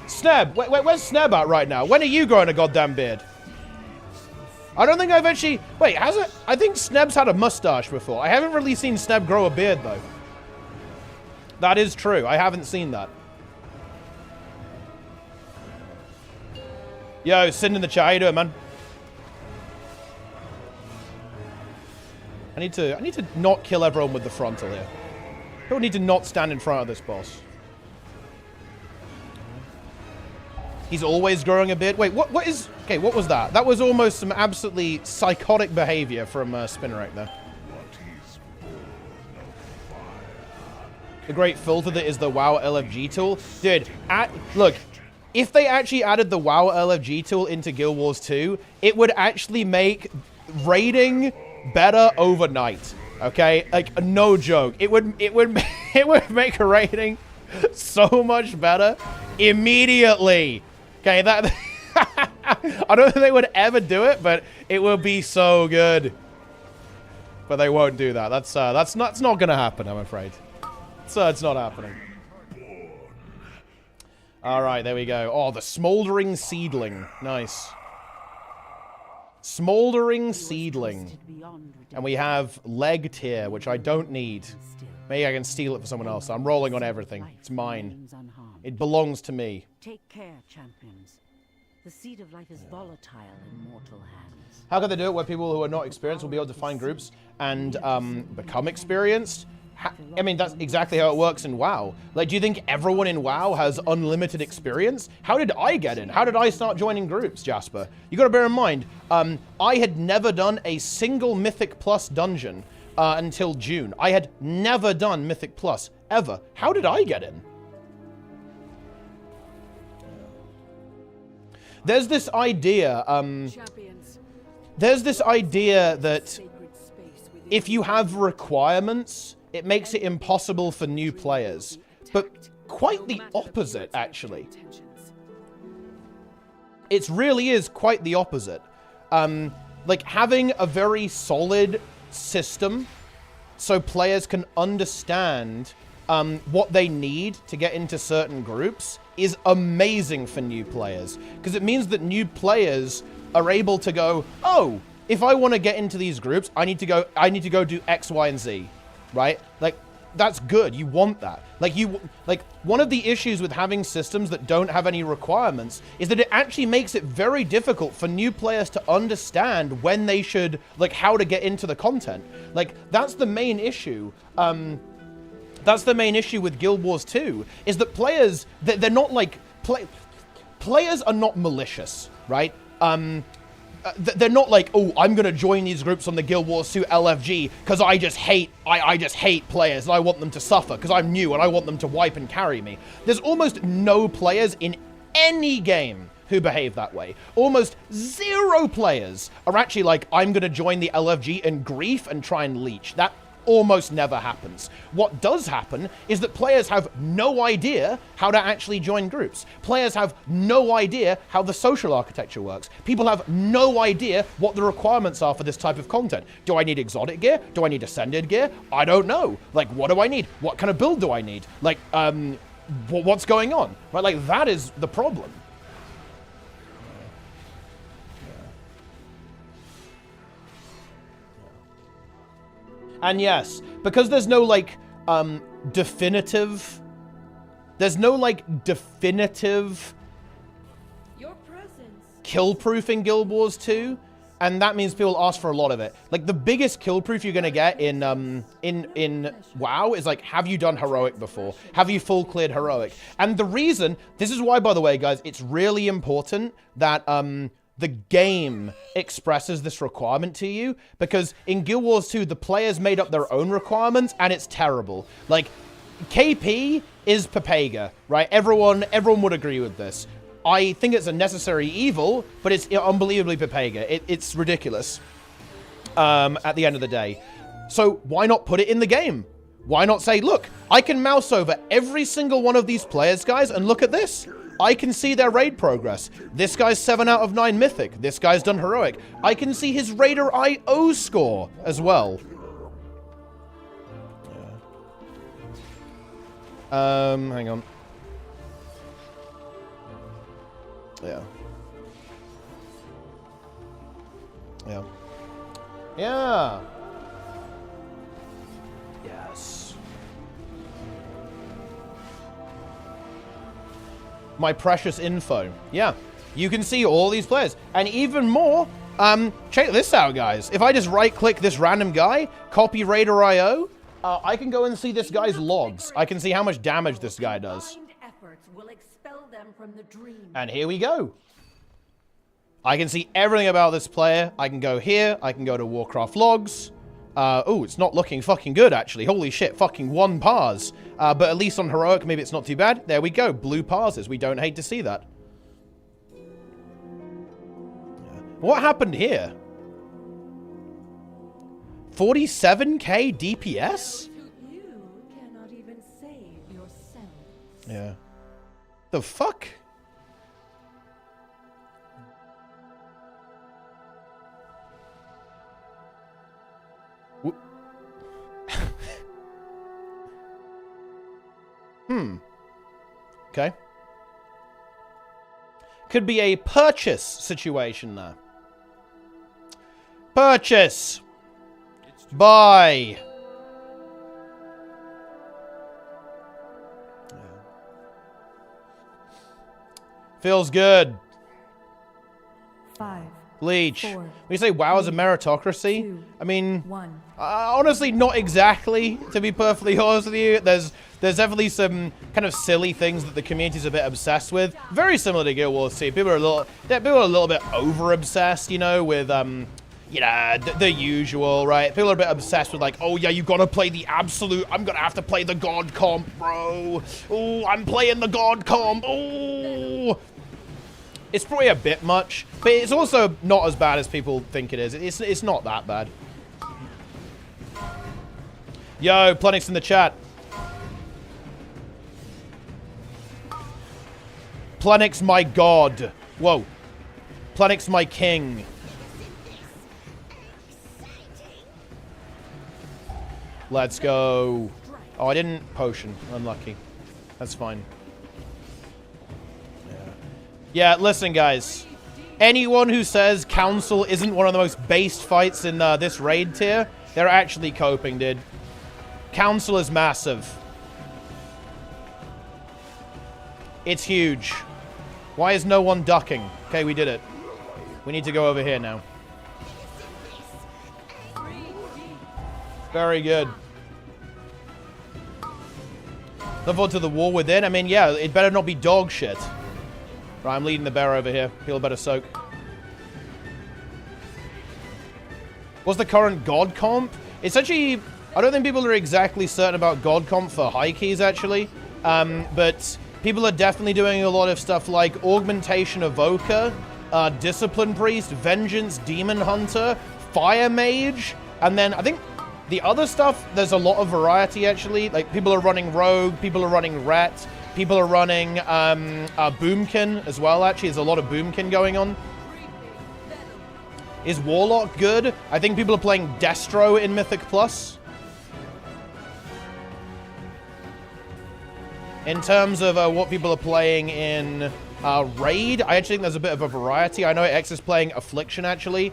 Sneb, where's Sneb at right now? When are you growing a goddamn beard? I don't think I've actually... Wait, has it? I think Sneb's had a mustache before. I haven't really seen Sneb grow a beard, though. That is true. I haven't seen that. Yo, Sin in the chat. How you doing, man? I need to not kill everyone with the frontal here. People need to not stand in front of this boss. He's always growing a beard. Wait, what is... Okay, what was that? That was almost some absolutely psychotic behavior from Spinnerek there. The great filter that is the WoW LFG tool. Dude, look, if they actually added the WoW LFG tool into Guild Wars 2, it would actually make raiding better overnight. Okay? Like, no joke. It would make raiding so much better immediately. Okay, that... I don't think they would ever do it, but it would be so good. But they won't do that. That's not gonna happen, I'm afraid. So it's not happening. Alright, there we go. Oh, the Smoldering Seedling. Nice. Smoldering Seedling. And we have Leg Tier, which I don't need. Maybe I can steal it for someone else. I'm rolling on everything. It's mine. It belongs to me. Take care, champions. The seed of life is volatile in mortal hands. How can they do it where people who are not experienced will be able to find groups and become experienced? I mean, that's exactly how it works in WoW. Like, do you think everyone in WoW has unlimited experience? How did I get in? How did I start joining groups, Jasper? You gotta bear in mind, I had never done a single Mythic Plus dungeon until June. I had never done Mythic Plus, ever. How did I get in? There's this idea, that if you have requirements, it makes it impossible for new players. But quite the opposite, actually. It really is quite the opposite. Like, having a very solid system so players can understand what they need to get into certain groups is amazing for new players, because it means that new players are able to go, oh, if I want to get into these groups, I need to go do X, Y, and Z, right? Like, that's good. You want that. Like, one of the issues with having systems that don't have any requirements is that it actually makes it very difficult for new players to understand when they should, like, how to get into the content. Like, that's the main issue. That's the main issue with Guild Wars 2, is that players, they're not like, players are not malicious, right? They're not like, oh, I'm gonna join these groups on the Guild Wars 2 LFG because I just hate players and I want them to suffer because I'm new and I want them to wipe and carry me. There's almost no players in any game who behave that way. Almost zero players are actually like, I'm gonna join the LFG and grief and try and leech. That almost never happens. What does happen is that players have no idea how to actually join groups. Players have no idea how the social architecture works. People have no idea what the requirements are for this type of content. Do I need exotic gear? Do I need ascended gear? I don't know. Like, what do I need? What kind of build do I need? Like, what's going on? Right? Like, that is the problem. And yes, because there's no, like, definitive kill proof in Guild Wars 2, and that means people ask for a lot of it. Like, the biggest kill proof you're gonna get in WoW is, like, have you done heroic before? Have you full cleared heroic? And the reason, this is why, by the way, guys, it's really important that the game expresses this requirement to you, because in Guild Wars 2, the players made up their own requirements, and it's terrible. Like, KP is Papega, right? Everyone would agree with this. I think it's a necessary evil, but it's unbelievably Papega. It's ridiculous at the end of the day. So why not put it in the game? Why not say, look, I can mouse over every single one of these players, guys, and look at this. I can see their raid progress. This guy's 7 out of 9 Mythic. This guy's done Heroic. I can see his Raider IO score as well. Yeah. Hang on. Yeah. Yeah. Yeah. Yes. My precious info. Yeah. You can see all these players. And even more, check this out, guys. If I just right-click this random guy, copy Raider IO, I can go and see this guy's logs. I can see how much damage this guy does. And here we go. I can see everything about this player. I can go here. I can go to Warcraft logs. Oh, it's not looking fucking good, actually. Holy shit, fucking 1 pars. But at least on Heroic, maybe it's not too bad. There we go. Blue parses. We don't hate to see that. What happened here? 47k DPS? You cannot even save yourself. Yeah. The fuck? Okay. Could be a purchase situation there. Purchase. Buy. Feels good. 5. Leech. 4, When you say WoW is a meritocracy, 2, I mean, 1. honestly, not exactly, to be perfectly honest with you. There's definitely some kind of silly things that the community's a bit obsessed with. Very similar to Guild Wars 2. People are a little bit over-obsessed, you know, with, you know, the usual, right? People are a bit obsessed with, like, oh, yeah, you gotta play the absolute, I'm gonna have to play the God comp, bro. Oh, I'm playing the God comp. Oh. It's probably a bit much, but it's also not as bad as people think it is. It's not that bad. Yo, Plenix in the chat. Plenix, my god. Whoa. Plenix, my king. Let's go. Oh, I didn't potion. Unlucky. That's fine. Yeah, listen, guys. Anyone who says Council isn't one of the most based fights in this raid tier, they're actually coping, dude. Council is massive. It's huge. Why is no one ducking? Okay, we did it. We need to go over here now. Very good. Look forward to the war within. I mean, yeah, it better not be dog shit. Right, I'm leading the bear over here. He'll better soak. What's the current God comp? It's actually... I don't think people are exactly certain about God comp for high keys, actually. But people are definitely doing a lot of stuff like Augmentation Evoker, Discipline Priest, Vengeance, Demon Hunter, Fire Mage, and then I think the other stuff, there's a lot of variety, actually. Like, people are running Rogue, people are running Ret, people are running Boomkin as well, actually. There's a lot of Boomkin going on. Is Warlock good? I think people are playing Destro in Mythic Plus. In terms of what people are playing in Raid, I actually think there's a bit of a variety. I know X is playing Affliction, actually,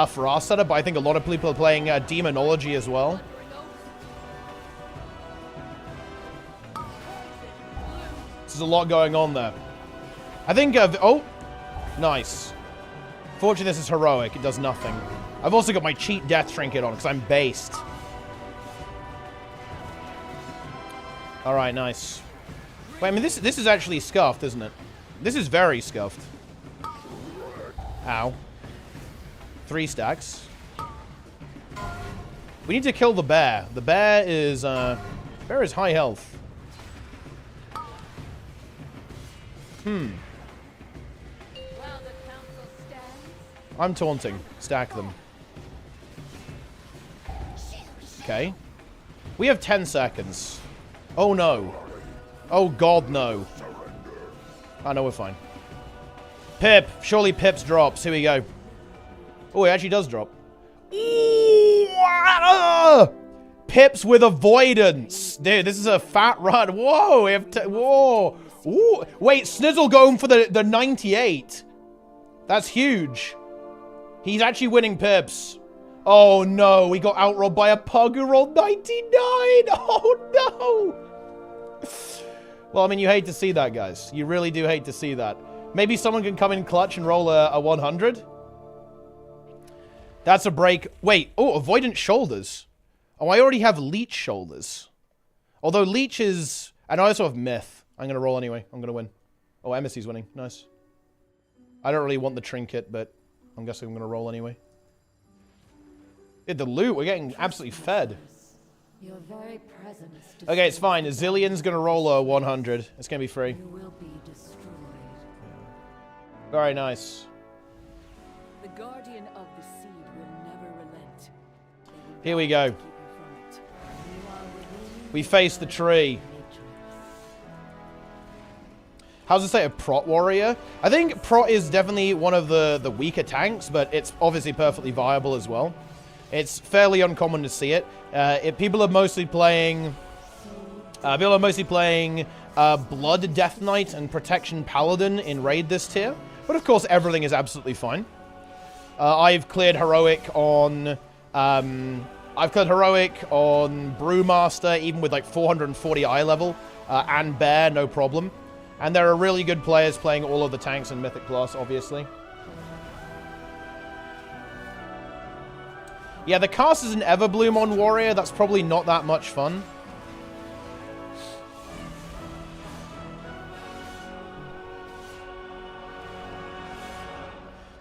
for our setup, but I think a lot of people are playing Demonology as well. There's a lot going on there. I think oh, nice. Fortunately, this is Heroic. It does nothing. I've also got my cheat death trinket on because I'm based. All right, nice. Wait, I mean, this is actually scuffed, isn't it? This is very scuffed. Ow. 3 stacks. We need to kill the bear. The bear is high health. While the council stands, I'm taunting. Stack them. Okay. We have 10 seconds. Oh no. Oh god, no. Oh no, we're fine. Pip. Surely Pip's drops. Here we go. Oh, it actually does drop. Ooh, Pips with avoidance. Dude, this is a fat run. Whoa. We have whoa. Ooh. Wait, Snizzle going for the 98. That's huge. He's actually winning Pips. Oh no, we got outrolled by a pug who rolled 99. Oh no. Well, I mean, you hate to see that, guys. You really do hate to see that. Maybe someone can come in clutch and roll a 100. That's a break. Wait. Oh, avoidant shoulders. Oh, I already have leech shoulders. Although leech is... And I also have myth. I'm going to roll anyway. I'm going to win. Oh, Emmy's winning. Nice. I don't really want the trinket, but I'm guessing I'm going to roll anyway. Yeah, the loot. We're getting absolutely fed. your very presence Okay, it's fine. A Zillion's going to roll a 100. It's going to be free. you will be destroyed. Very nice. The guardian of the seed will never relent. They will Here we rise go. to keep you from it. You are within We face the tree. matrix. How's it say a prot warrior? I think prot is definitely one of the weaker tanks, but it's obviously perfectly viable as well. It's fairly uncommon to see it. People are mostly playing Blood Death Knight and Protection Paladin in raid this tier, but of course everything is absolutely fine. I've cleared heroic on Brewmaster, even with like 440 eye level, and Bear, no problem. And there are really good players playing all of the tanks in Mythic Plus, obviously. Yeah, the cast is an Everbloom on Warrior. That's probably not that much fun.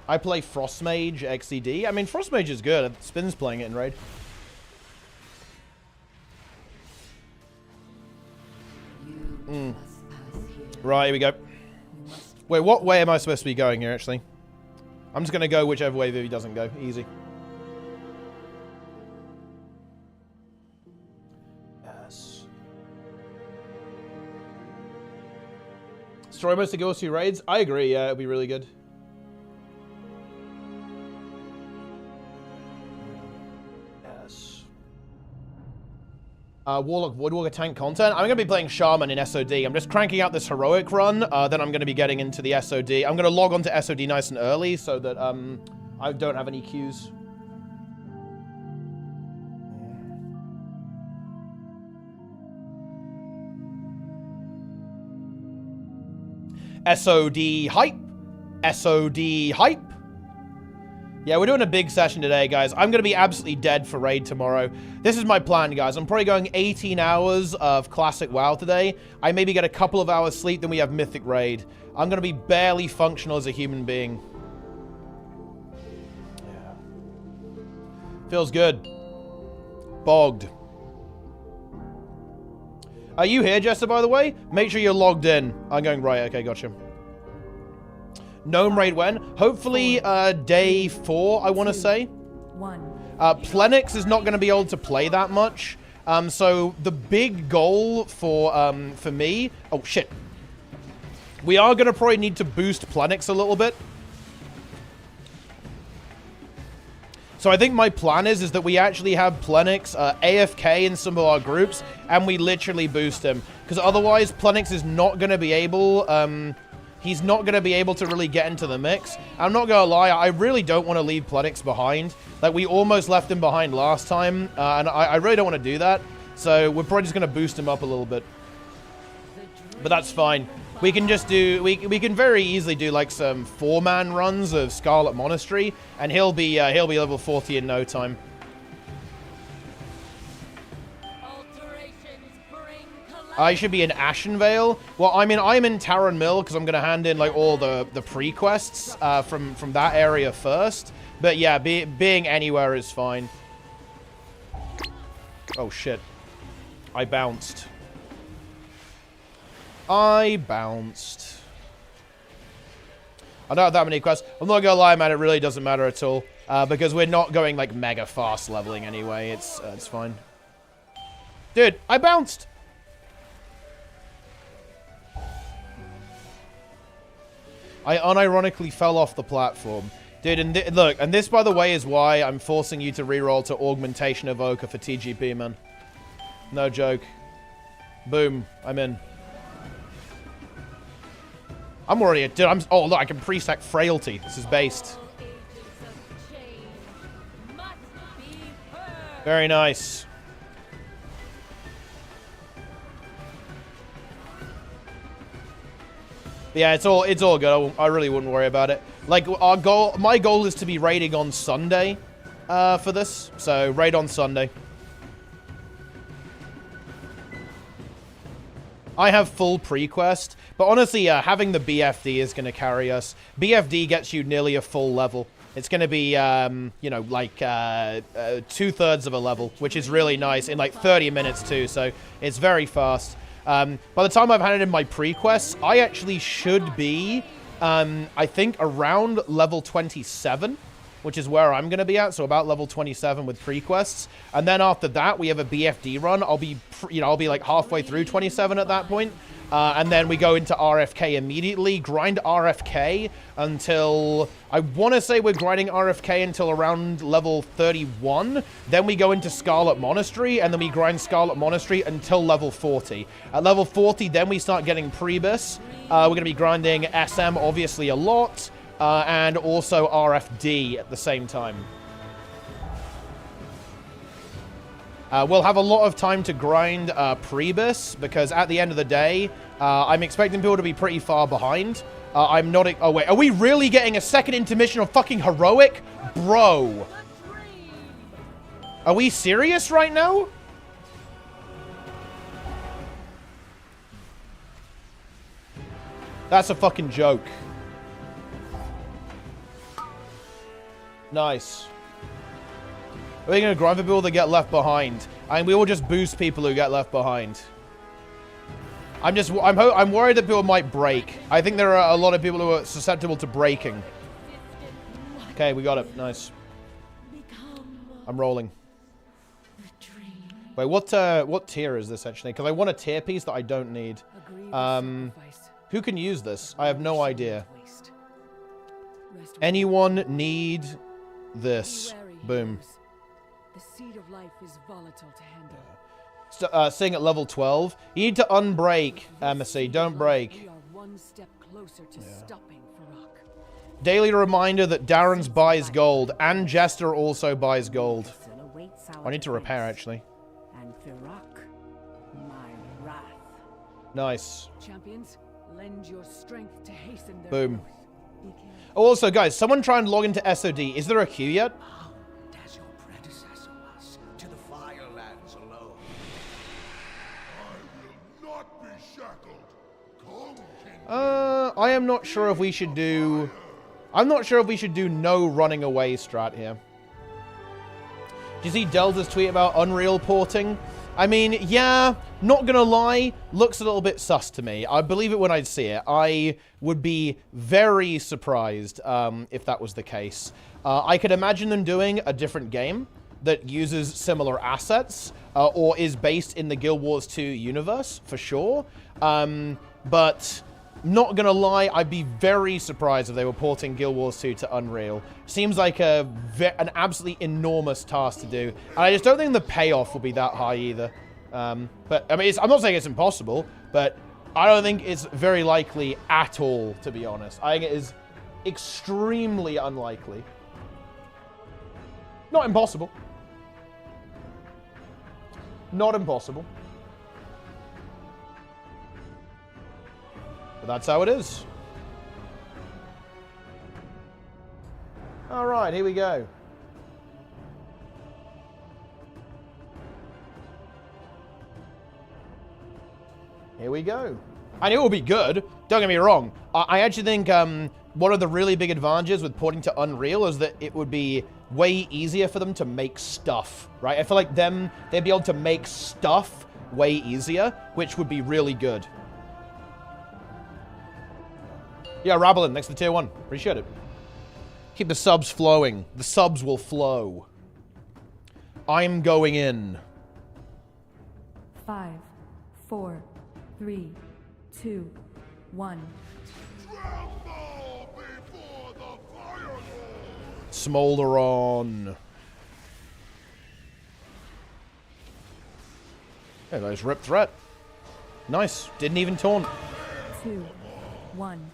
I play Frostmage XCD. I mean, Frostmage is good. Spin's playing it in raid. Right, here we go. Wait, what way am I supposed to be going here, actually? I'm just going to go whichever way Vivi doesn't go. Easy. Yes. Story most to go to raids? I agree, yeah, it'll be really good. Yes. Warlock Woodwalker tank content. I'm going to be playing Shaman in SOD. I'm just cranking out this heroic run. Then I'm going to be getting into the SOD. I'm going to log on to SOD nice and early so that I don't have any queues. SOD hype. SOD hype. Yeah, we're doing a big session today, guys. I'm going to be absolutely dead for raid tomorrow. This is my plan, guys. I'm probably going 18 hours of Classic WoW today. I maybe get a couple of hours sleep, then we have Mythic raid. I'm going to be barely functional as a human being. Yeah. Feels good. Bogged. Are you here, Jester, by the way? Make sure you're logged in. I'm going right. Okay, gotcha. Gnome raid when? Hopefully, day 4, I want to say. Plenix is not going to be able to play that much. So the big goal for me... Oh, shit. We are going to probably need to boost Plenix a little bit. So I think my plan is that we actually have Plenix AFK in some of our groups, and we literally boost him. Because otherwise, Plenix is not going to be able... he's not going to be able to really get into the mix. I'm not going to lie, I really don't want to leave Plenix behind. Like, we almost left him behind last time, and I really don't want to do that. So we're probably just going to boost him up a little bit. But that's fine. We can just do... We can very easily do, like, some 4-man runs of Scarlet Monastery, and he'll be level 40 in no time. Alterations bring I should be in Ashenvale. Well, I mean, I'm in Taran Mill because I'm going to hand in, like, all the pre-quests from that area first. But, yeah, being anywhere is fine. Oh, shit. I bounced. I bounced. I don't have that many quests. I'm not going to lie, man. It really doesn't matter at all. Because we're not going, like, mega fast leveling anyway. It's fine. Dude, I bounced! I unironically fell off the platform. Dude, and look, and this, by the way, is why I'm forcing you to reroll to Augmentation Evoker for TGP, man. No joke. Boom. I'm in. I'm already... Dude, oh, look, I can pre-stack Frailty. This is based. Very nice. Yeah, it's all good. I really wouldn't worry about it. Like, my goal is to be raiding on Sunday for this. So, raid on Sunday. I have full pre-quest. But honestly, having the BFD is going to carry us. BFD gets you nearly a full level. It's going to be, you know, like 2/3 of a level, which is really nice in like 30 minutes too. So, it's very fast. By the time I've handed in my pre-quests, I actually should be, I think, around level 27, which is where I'm going to be at. So about level 27 with pre-quests. And then after that, we have a BFD run. I'll be, I'll be like halfway through 27 at that point. And then we go into RFK immediately, grind RFK until, I want to say we're grinding RFK until around level 31. Then we go into Scarlet Monastery, and then we grind Scarlet Monastery until level 40. At level 40, then we start getting Prebus. We're going to be grinding SM, obviously, a lot, and also RFD at the same time. We'll have a lot of time to grind Prebus, because at the end of the day, I'm expecting people to be pretty far behind. I'm not... Oh, wait. Are we really getting a second intermission of fucking Heroic? Bro. Are we serious right now? That's a fucking joke. Nice. Are we going to grind for people that get left behind? I mean, we will just boost people who get left behind. I'm worried that people might break. I think there are a lot of people who are susceptible to breaking. Okay, we got it. Nice. I'm rolling. Wait, what tier is this actually? Because I want a tier piece that I don't need. Who can use this? I have no idea. Anyone need this? Boom. The seed of life is volatile to handle. Sing at level 12. You need to unbreak, Embassy. Don't break. We are one step closer to stopping Farak. Daily reminder that Darren's buys gold, and Jester also buys gold. I need to repair, actually. And Farak, my wrath. Nice. Champions, lend your strength to hasten their Boom. growth. Oh, also, guys, someone try and log into SOD. Is there a queue yet? As your predecessor was, to the Firelands alone. I will not be shackled. Come, King. I am not sure if we should do... I'm not sure if we should do no running away strat here. Do you see Delta's tweet about Unreal porting? I mean, yeah, not gonna lie, looks a little bit sus to me. I believe it when I see it. I would be very surprised if that was the case. I could imagine them doing a different game that uses similar assets or is based in the Guild Wars 2 universe, for sure. But not gonna lie, I'd be very surprised if they were porting Guild Wars 2 to Unreal. Seems like an absolutely enormous task to do. And I just don't think the payoff will be that high either. But, I mean, I'm not saying it's impossible, but I don't think it's very likely at all, to be honest. I think it is extremely unlikely. Not impossible. Not impossible. But that's how it is. All right, here we go. Here we go. And it will be good. Don't get me wrong. I actually think one of the really big advantages with porting to Unreal is that it would be way easier for them to make stuff, right? I feel like they'd be able to make stuff way easier, which would be really good. Yeah, Rabbling, next to tier 1. Appreciate it. Keep the subs flowing. The subs will flow. I'm going in. 5, 4, 3, 2, 1. Smolder on. There goes Rip Threat. Nice. Didn't even taunt. 2, 1.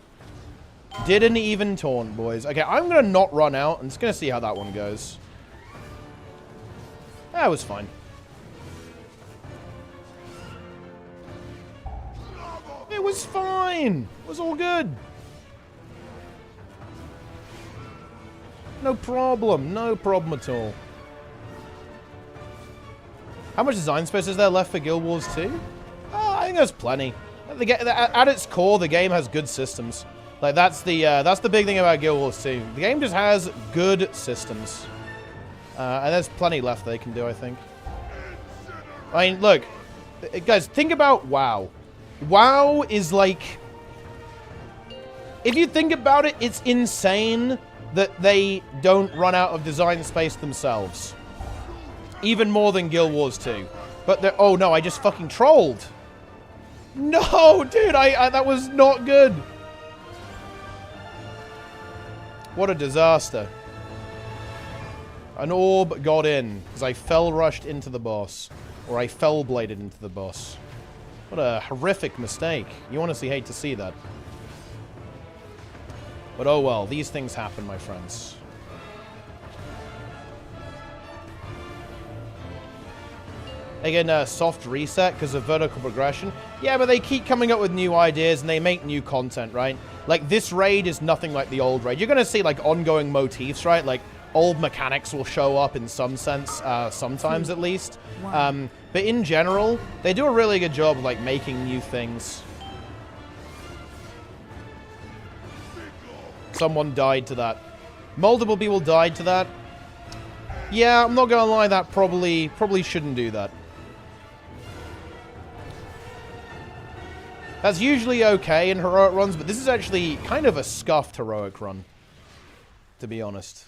Didn't even taunt, boys. Okay, I'm going to not run out. I'm just going to see how that one goes. That was fine. It was fine. It was all good. No problem. No problem at all. How much design space is there left for Guild Wars 2? I think there's plenty. At its core, the game has good systems. Like, that's the big thing about Guild Wars 2. The game just has good systems. And there's plenty left they can do, I think. I mean, look. Guys, think about WoW. WoW is like... If you think about it, it's insane that they don't run out of design space themselves. Even more than Guild Wars 2. But they're... Oh, no, I just fucking trolled. No, dude, that was not good. What a disaster. An orb got in, because I fell-rushed into the boss. Or I fell-bladed into the boss. What a horrific mistake. You honestly hate to see that. But oh well, these things happen, my friends. Again, a soft reset because of vertical progression. Yeah, but they keep coming up with new ideas and they make new content, right? Like, this raid is nothing like the old raid. You're going to see, like, ongoing motifs, right? Like, old mechanics will show up in some sense, sometimes at least. But in general, they do a really good job of, like, making new things. Someone died to that. Multiple people died to that. Yeah, I'm not gonna lie, that probably shouldn't do that. That's usually okay in heroic runs, but this is actually kind of a scuffed heroic run, to be honest.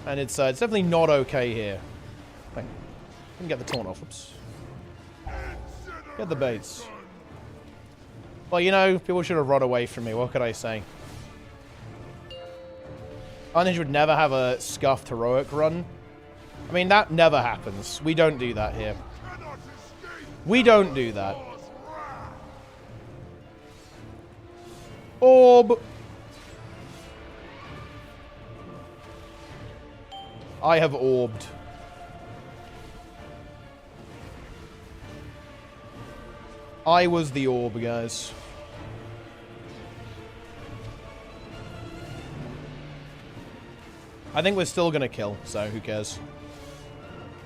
And it's definitely not okay here. Hang on. I can get the taunt off. Oops. Get the baits. Well, you know, people should have run away from me. What could I say? Unhinged would never have a scuffed heroic run. I mean, that never happens. We don't do that here. We don't do that. Orb. I have orbed. I was the orb, guys. I think we're still gonna kill, so who cares?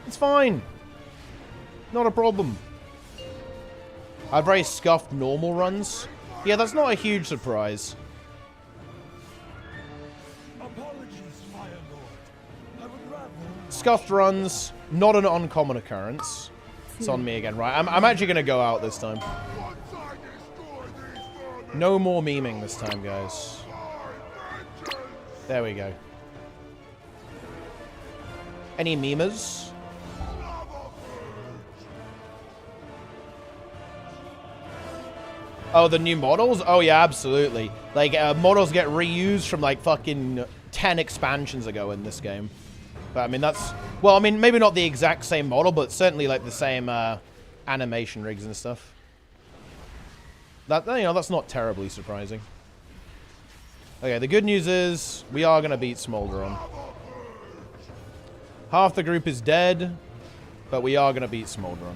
It's fine. Not a problem. I have very scuffed normal runs. Yeah, that's not a huge surprise. Scuffed runs, not an uncommon occurrence. It's on me again, right? I'm actually going to go out this time. No more memeing this time, guys. There we go. Any memers? Oh, the new models? Oh, yeah, absolutely. Like, models get reused from, like, fucking 10 expansions ago in this game. But, I mean, that's... Well, I mean, maybe not the exact same model, but certainly, like, the same animation rigs and stuff. That, you know, that's not terribly surprising. Okay, the good news is we are going to beat Smolderon. Half the group is dead, but we are going to beat Smolderon.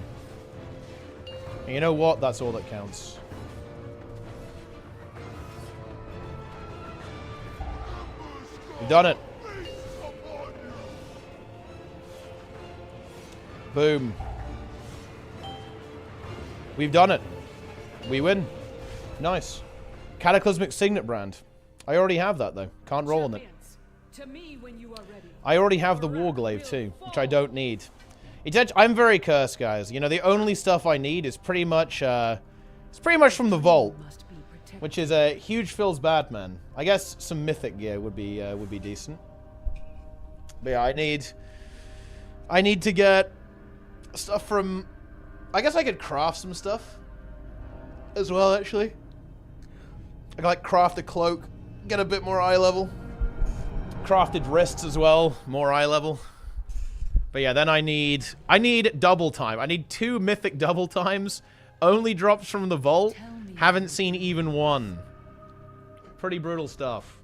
And you know what? That's all that counts. We've done it. Boom. We've done it. We win. Nice. Cataclysmic Signet brand. I already have that, though. Can't roll on it. To me when you are ready. I already have the Warglaive, too, which I don't need. I'm very cursed, guys. You know, the only stuff I need is pretty much, it's pretty much from the vault, which is a huge Phil's Batman. I guess some Mythic gear would be decent. But yeah, I need to get stuff from, I guess I could craft some stuff as well, actually. I could, like, craft a cloak, get a bit more eye level. Crafted wrists as well, more eye level. But yeah, then I need double time. I need 2 mythic double times. Only drops from the vault. Haven't seen even one. Pretty brutal stuff.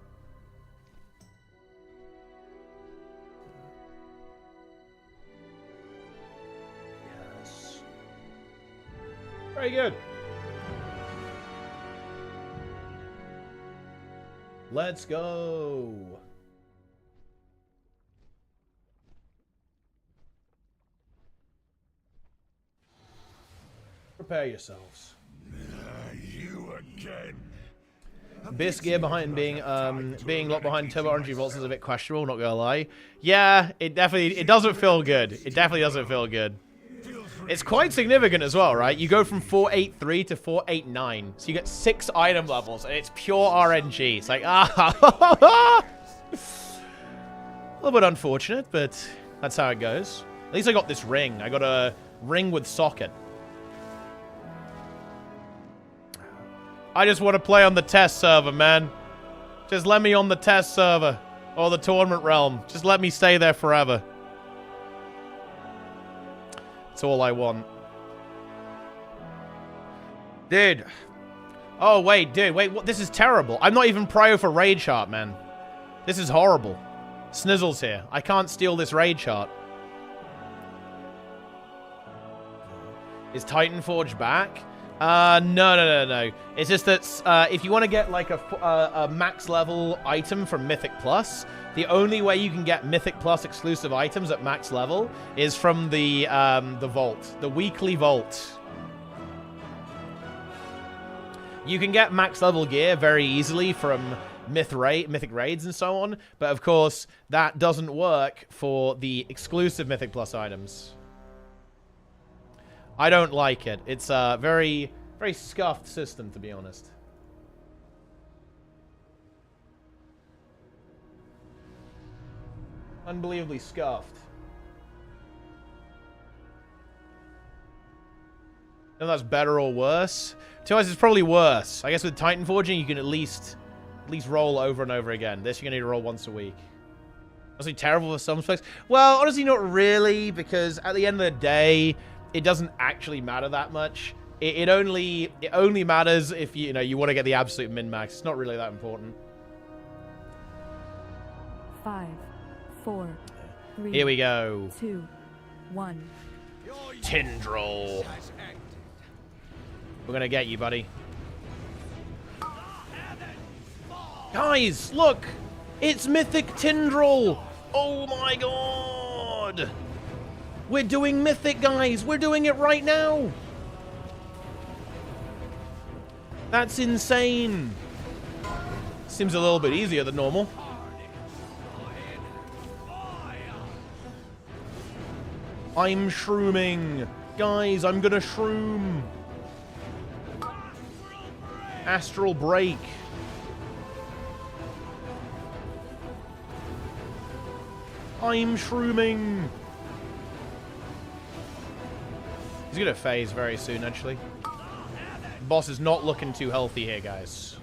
Yes. Very good. Let's go. Prepare yourselves. You again. This gear behind being locked behind turbo RNG vaults is a bit questionable, not gonna lie. Yeah, it doesn't feel good. It definitely doesn't feel good. It's quite significant as well, right? You go from 483 to 489, so you get 6 item levels, and it's pure RNG. It's like, a little bit unfortunate, but that's how it goes. At least I got this ring. I got a ring with socket. I just want to play on the test server, man. Just let me on the test server. Or the tournament realm. Just let me stay there forever. That's all I want. Dude. Oh, wait, dude. Wait, what? This is terrible. I'm not even prio for Raid Chart, man. This is horrible. Snizzle's here. I can't steal this Raid Chart. Is Titanforge back? No. It's just that if you want to get like a max level item from Mythic Plus, the only way you can get Mythic Plus exclusive items at max level is from the vault, the weekly vault. You can get max level gear very easily from Mythic raids and so on, but of course that doesn't work for the exclusive Mythic Plus items. I don't like it. It's a very, very scuffed system, to be honest. Unbelievably scuffed. And that's better or worse. To us, it's probably worse. I guess with Titan Forging, you can at least roll over and over again. This, you're going to need to roll once a week. Honestly, terrible for some specs. Well, honestly, not really, because at the end of the day, it doesn't actually matter that much. It only matters if you want to get the absolute min-max. It's not really that important. 5, 4, 3. Here we go. 2, 1. Tindr. We're gonna get you, buddy. Guys, look! It's Mythic Tindr. Oh my god! We're doing Mythic, guys! We're doing it right now! That's insane! Seems a little bit easier than normal. I'm shrooming! Guys, I'm gonna shroom! Astral Break! I'm shrooming! He's gonna phase very soon, actually. Boss is not looking too healthy here, guys.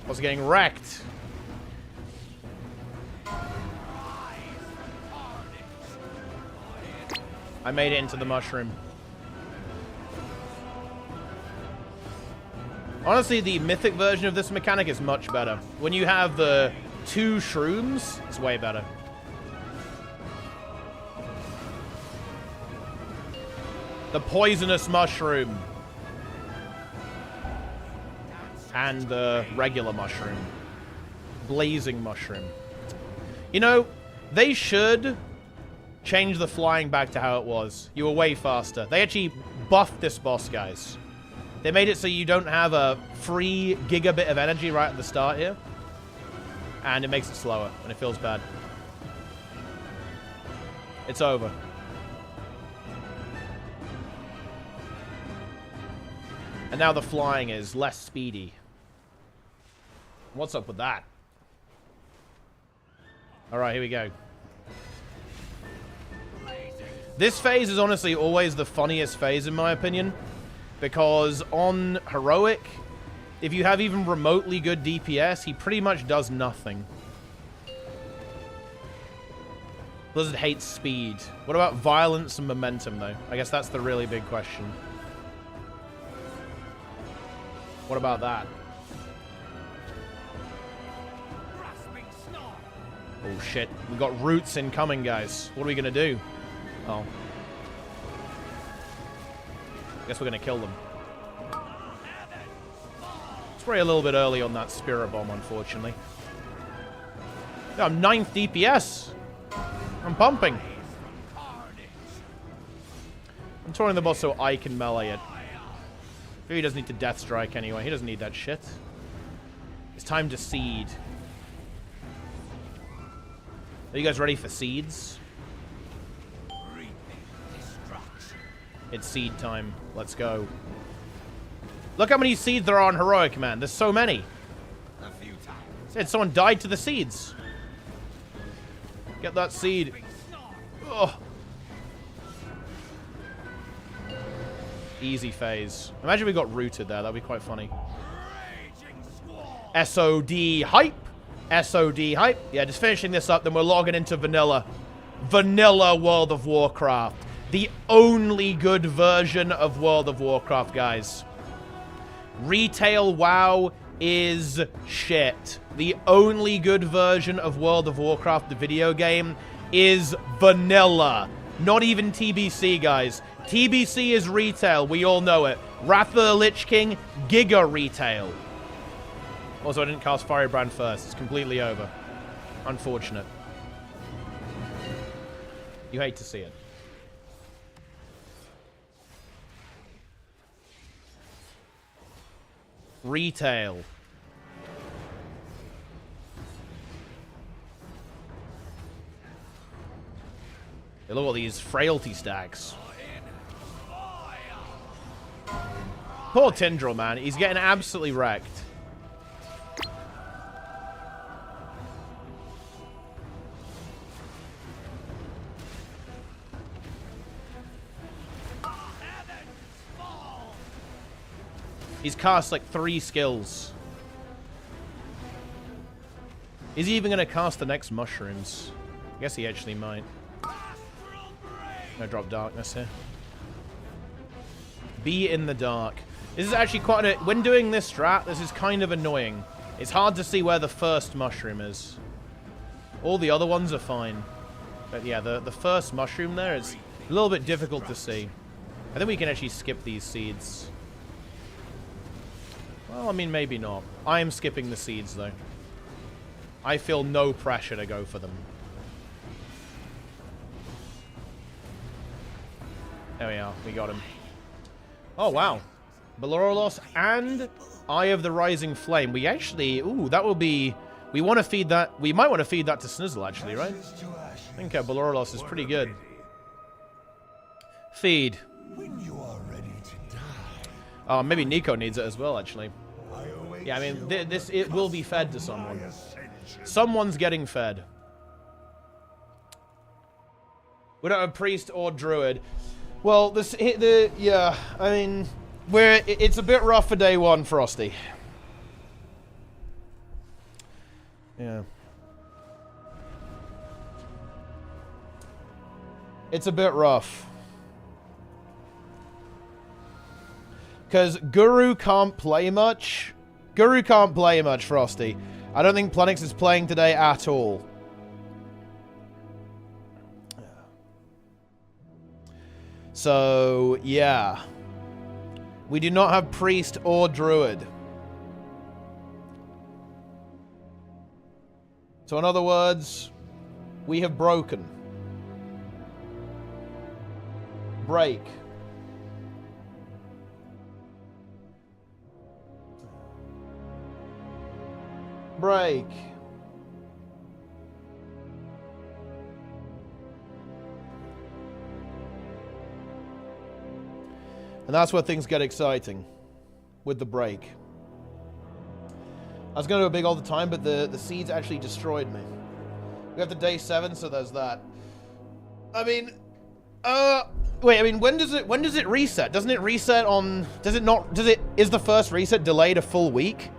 Boss is getting wrecked. I made it into the mushroom. Honestly, the Mythic version of this mechanic is much better. When you have the 2 shrooms, it's way better. The poisonous mushroom. And the regular mushroom. Blazing mushroom. You know, they should change the flying back to how it was. You were way faster. They actually buffed this boss, guys. They made it so you don't have a free gigabit of energy right at the start here. And it makes it slower, and it feels bad. It's over. And now the flying is less speedy. What's up with that? Alright, here we go. This phase is honestly always the funniest phase in my opinion. Because on Heroic, if you have even remotely good DPS, he pretty much does nothing. Blizzard hates speed. What about violence and momentum, though? I guess that's the really big question. What about that? Oh, shit. We got roots incoming, guys. What are we going to do? Oh. Guess we're going to kill them. It's probably a little bit early on that Spirit Bomb, unfortunately. Yeah, I'm 9th DPS. I'm pumping. I'm touring the boss so I can melee it. He doesn't need to Death Strike anyway. He doesn't need that shit. It's time to seed. Are you guys ready for seeds? It's seed time. Let's go. Look how many seeds there are on Heroic, man. There's so many. Said someone died to the seeds. Get that seed. Ugh. Easy phase. Imagine we got rooted there. That'd be quite funny. SOD hype. SOD hype. Yeah, just finishing this up, then we're logging into vanilla. Vanilla World of Warcraft. The only good version of World of Warcraft, guys. Retail WoW is shit. The only good version of World of Warcraft, the video game, is vanilla. Not even TBC, guys. TBC is retail. We all know it. Wrath of the Lich King, Giga retail. Also, I didn't cast Firebrand first. It's completely over. Unfortunate. You hate to see it. Retail. Hey, look at all these frailty stacks. Poor Tindr, man. He's getting absolutely wrecked. He's cast like 3 skills. Is he even going to cast the next mushrooms? I guess he actually might. Gonna drop darkness here. Be in the dark. This is actually quite a... When doing this strat, this is kind of annoying. It's hard to see where the first mushroom is. All the other ones are fine. But yeah, the first mushroom there is a little bit difficult to see. I think we can actually skip these seeds. Well, I mean, maybe not. I am skipping the seeds, though. I feel no pressure to go for them. There we are. We got him. Oh, wow. Belorolos and Eye of the Rising Flame. We actually... Ooh, that will be... We want to feed that... We might want to feed that to Snizzle, actually, right? I think Belorolos is pretty good. Feed. Oh, maybe Nico needs it as well, actually. Yeah, I mean, it will be fed to someone. Someone's getting fed. We don't have priest or druid. Well, yeah, I mean, it's a bit rough for day one, Frosty. Yeah. It's a bit rough. Because Guru can't play much. Guru can't play much, Frosty. I don't think Plenix is playing today at all. So, yeah. We do not have priest or druid. So in other words, we have broken. Break. Break. And that's where things get exciting. With the break. I was going to do a big all the time, but the seeds actually destroyed me. We have the day 7, so there's that. I mean, wait, I mean, when does it reset? Doesn't it reset on, is the first reset delayed a full week?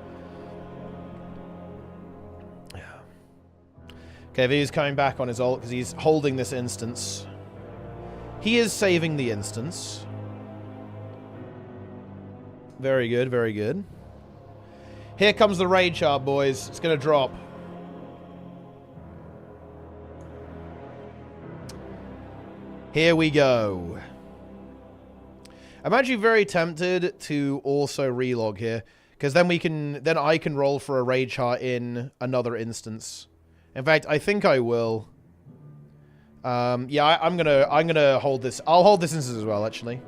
Okay, V's coming back on his ult because he's holding this instance. He is saving the instance. Very good, very good. Here comes the raid chart, boys. It's going to drop. Here we go. I'm actually very tempted to also relog here, because then I can roll for a raid chart in another instance. In fact, I think I will. Yeah, I'm gonna hold this. I'll hold this instance as well, actually.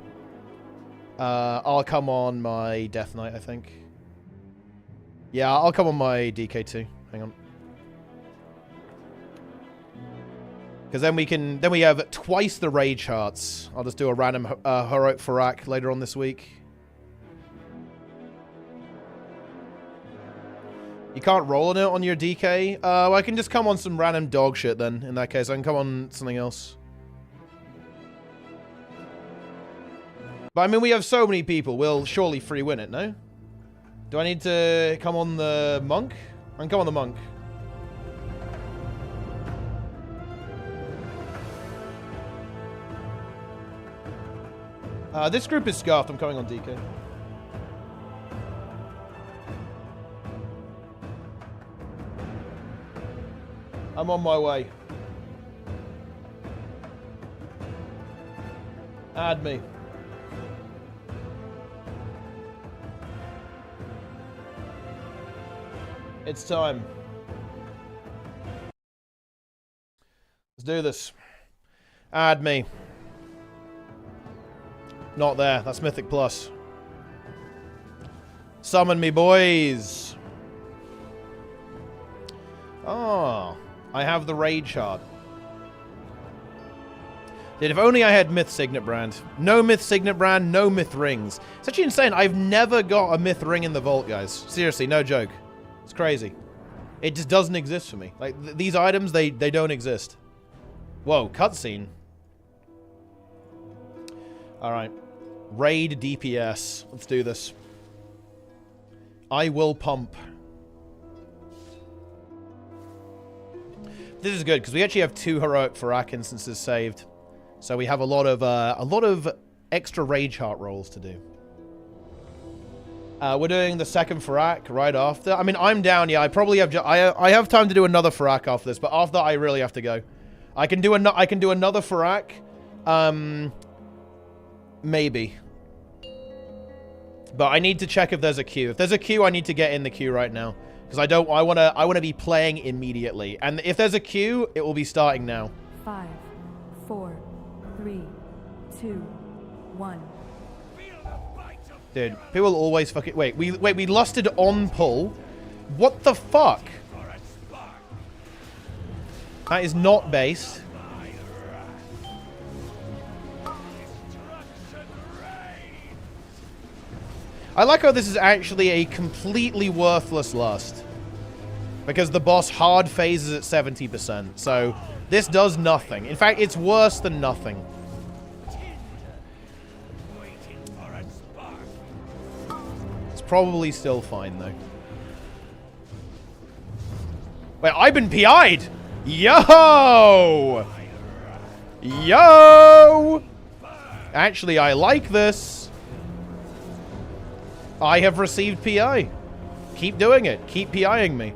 I'll come on my Death Knight, I think. Yeah, I'll come on my DK2. Hang on. Because then we have twice the raid charts. I'll just do a random heroic Farak later on this week. You can't roll on it on your DK? Well, I can just come on some random dog shit then, in that case. I can come on something else. But I mean, we have so many people. We'll surely free win it, no? Do I need to come on the monk? I can come on the monk. This group is scarfed. I'm coming on DK. I'm on my way. Add me. It's time. Let's do this. Add me. Not there. That's Mythic Plus. Summon me, boys. Oh, I have the raid chart. Dude, if only I had Myth Signet Brand. No Myth Signet Brand, no Myth Rings. It's actually insane. I've never got a Myth Ring in the vault, guys. Seriously, no joke. It's crazy. It just doesn't exist for me. Like, these items, they don't exist. Whoa, cutscene. Alright. Raid DPS. Let's do this. I will pump. This is good, because we actually have 2 heroic Farak instances saved. So we have a lot of extra raid chart rolls to do. We're doing the second Farak right after. I mean, I'm down. Yeah, I probably have. I have time to do another Farak after this, but after that, I really have to go. I can do another Farak. Maybe. But I need to check if there's a queue. If there's a queue, I need to get in the queue right now, because I want to be playing immediately. And if there's a queue, it will be starting now. 5, 4, 3, 2, 1. Dude, people always fucking... Wait, we lusted on pull? What the fuck? That is not based. I like how this is actually a completely worthless lust. Because the boss hard phases at 70%. So, this does nothing. In fact, it's worse than nothing. Probably still fine, though. Wait, I've been PI'd! Yo! Yo! Actually, I like this. I have received PI. Keep doing it. Keep PIing me.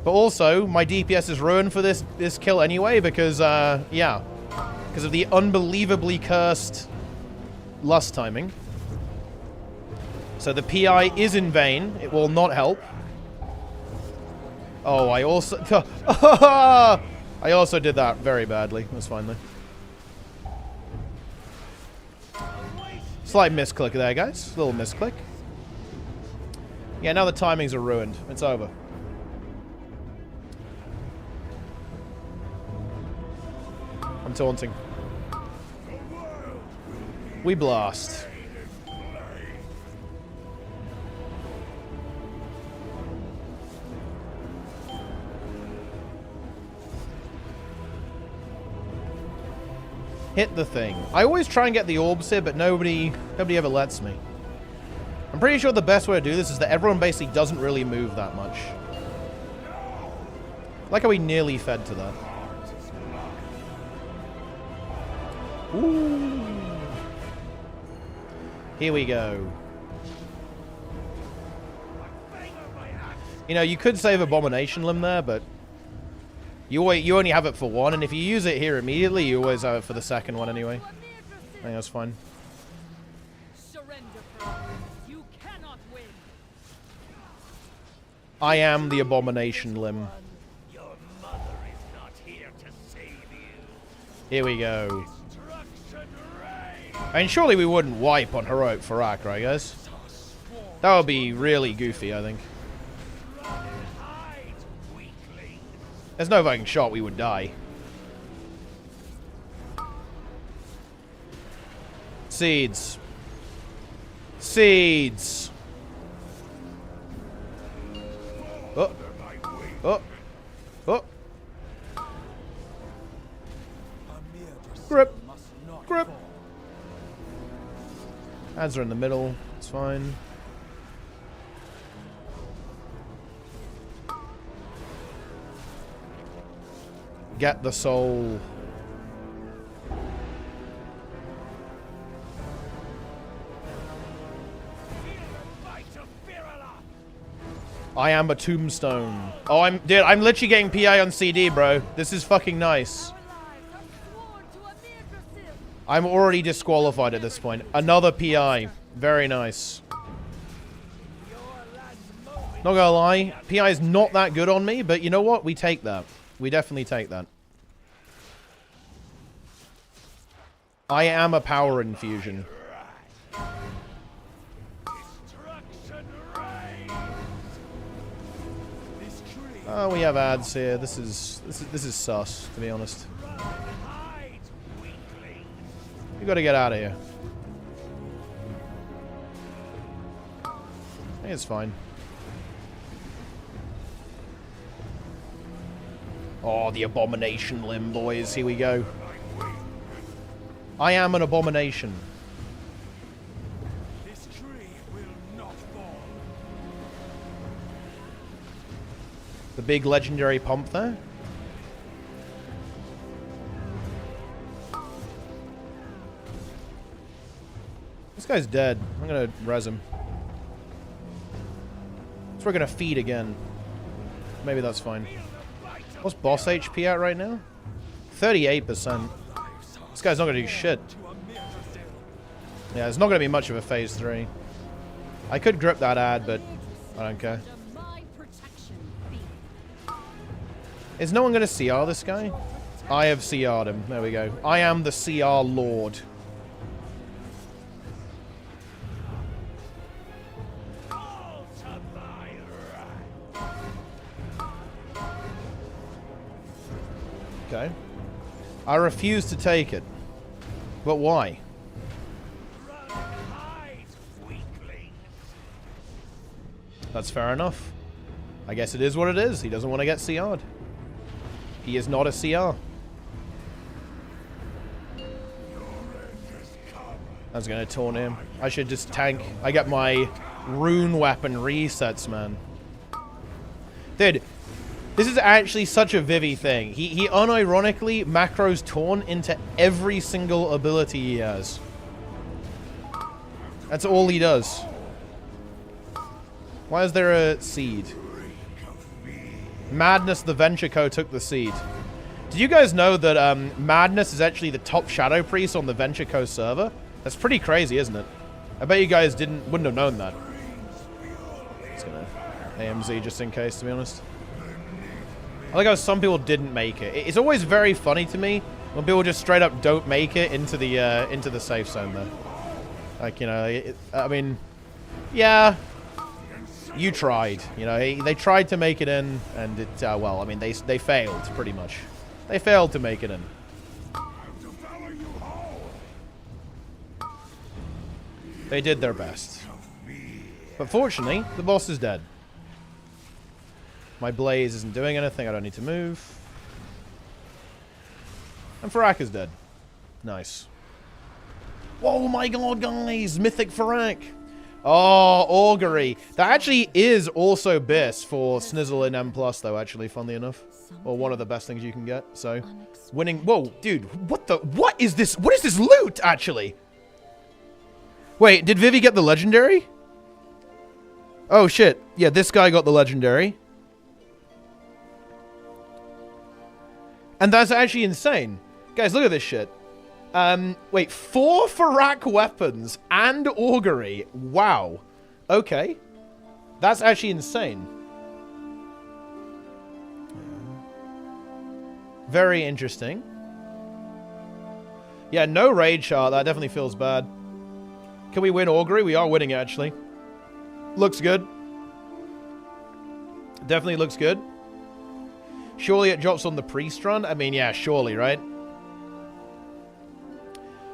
But also, my DPS is ruined for this kill anyway, because, yeah. Because of the unbelievably cursed lust timing. So the PI is in vain. It will not help. Oh, I also... I also did that very badly. That's fine, though. Slight misclick there, guys. Little misclick. Yeah, now the timings are ruined. It's over. I'm taunting. We blast. Hit the thing. I always try and get the orbs here, but nobody ever lets me. I'm pretty sure the best way to do this is that everyone basically doesn't really move that much. Like how we nearly fed to that. Ooh. Here we go. You know, you could save Abomination Limb there, but you only have it for one, and if you use it here immediately, you always have it for the second one anyway. I think that's fine. You cannot win. I am the Abomination Limb. Your mother is not here to save you. Here we go. Destruction reigns. I mean, surely we wouldn't wipe on Heroic Farak, right, guys? That would be really goofy, I think. There's no fucking shot we would die. Seeds. Seeds. Oh. Oh. Oh. Grip. Grip. Ads are in the middle. It's fine. Get the soul. I am a tombstone. Oh, dude, I'm literally getting PI on CD, bro. This is fucking nice. I'm already disqualified at this point. Another PI. Very nice. Not gonna lie, PI is not that good on me, but you know what? We take that. We definitely take that. I am a power infusion. Oh, we have ads here. This is sus, to be honest. We gotta get out of here. I think it's fine. Oh, the Abomination Limb, boys. Here we go. I am an abomination. This tree will not fall. The big legendary pump there. This guy's dead. I'm gonna res him. So we're gonna feed again. Maybe that's fine. What's boss HP at right now? 38%. This guy's not gonna do shit. Yeah, it's not gonna be much of a phase 3. I could grip that ad, but I don't care. Is no one gonna CR this guy? I have CR'd him. There we go. I am the CR Lord. Okay. I refuse to take it. But why? That's fair enough. I guess it is what it is. He doesn't want to get CR'd. He is not a CR. I was going to taunt him. I should just tank. I get my rune weapon resets, man. Dude. This is actually such a Vivi thing. He unironically macros taunt into every single ability he has. That's all he does. Why is there a seed? Madness the Venture Co. took the seed. Did you guys know that Madness is actually the top Shadow Priest on the Venture Co. server? That's pretty crazy, isn't it? I bet you guys wouldn't have known that. Just gonna AMZ just in case, to be honest. I like how some people didn't make it. It's always very funny to me when people just straight up don't make it into the safe zone there. Like, you know, I mean, yeah, you tried. You know, they tried to make it in, and it, well, I mean, they failed, pretty much. They failed to make it in. They did their best. But fortunately, the boss is dead. My blaze isn't doing anything, I don't need to move. And Farak is dead. Nice. Oh my god, guys! Mythic Farak! Oh, Augury. That actually is also BIS for Snizzle in M+, though, actually, funnily enough. Or one of the best things you can get, so... Winning... Whoa, dude, what is this? What is this loot, actually? Wait, did Vivi get the legendary? Oh, shit. Yeah, this guy got the legendary. And that's actually insane. Guys, look at this shit. Wait, 4 Farak weapons and Augury. Wow. Okay. That's actually insane. Very interesting. Yeah, no raid chart. That definitely feels bad. Can we win Augury? We are winning, actually. Looks good. Definitely looks good. Surely it drops on the priest run? I mean, yeah, surely, right?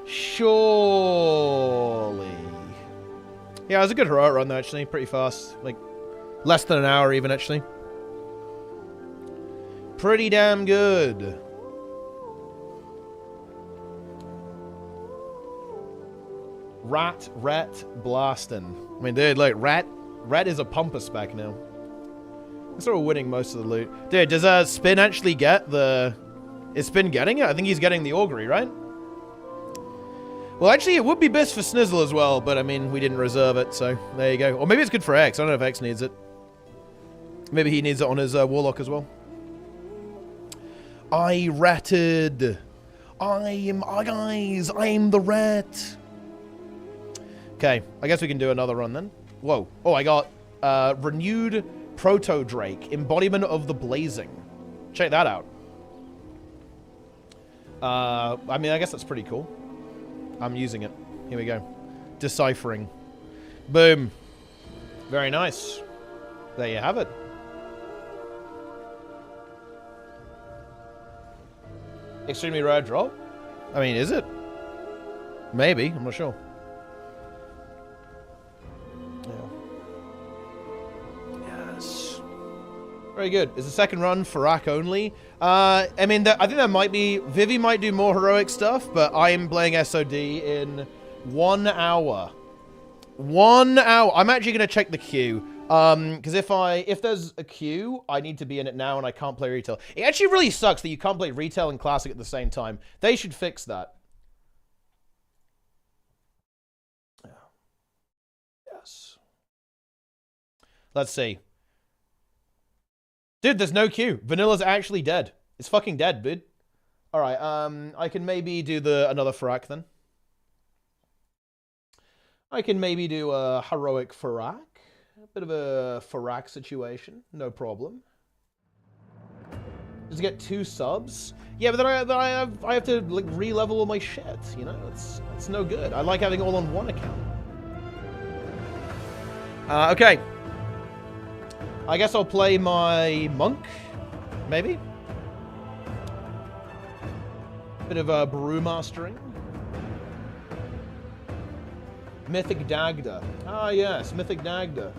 Surely. Yeah, it was a good heroic run, though, actually. Pretty fast. Like, less than an hour, even, actually. Pretty damn good. Rat blasting. I mean, dude, like, Rat is a pumper spec now. He's sort of winning most of the loot. Dude, does Spin actually get the... Is Spin getting it? I think he's getting the Augury, right? Well, actually, it would be best for Snizzle as well, but, I mean, we didn't reserve it, so there you go. Or maybe it's good for X. I don't know if X needs it. Maybe he needs it on his Warlock as well. I ratted. Guys, I'm the rat. Okay, I guess we can do another run then. Whoa. Oh, I got renewed Proto Drake, embodiment of the blazing. Check that out. I mean, I guess that's pretty cool. I'm using it. Here we go. Deciphering. Boom. Very nice. There you have it. Extremely rare drop? I mean, is it? Maybe. I'm not sure. Yeah. Yes. Very good. It's the second run, Farak only. I mean, I think that might be... Vivi might do more heroic stuff, but I am playing SOD in 1 hour. 1 hour. I'm actually going to check the queue. Because if there's a queue, I need to be in it now and I can't play retail. It actually really sucks that you can't play retail and classic at the same time. They should fix that. Yeah. Yes. Let's see. Dude, there's no queue. Vanilla's actually dead. It's fucking dead, dude. Alright, I can maybe do another Farak then. I can maybe do a heroic Farak. A bit of a Farak situation, no problem. Just get 2 subs? Yeah, but then I have to like re-level all my shit, you know? It's no good. I like having it all on one account. Okay. I guess I'll play my monk, maybe? Bit of brew mastering. Mythic Dagda. Ah, yes, Mythic Dagda.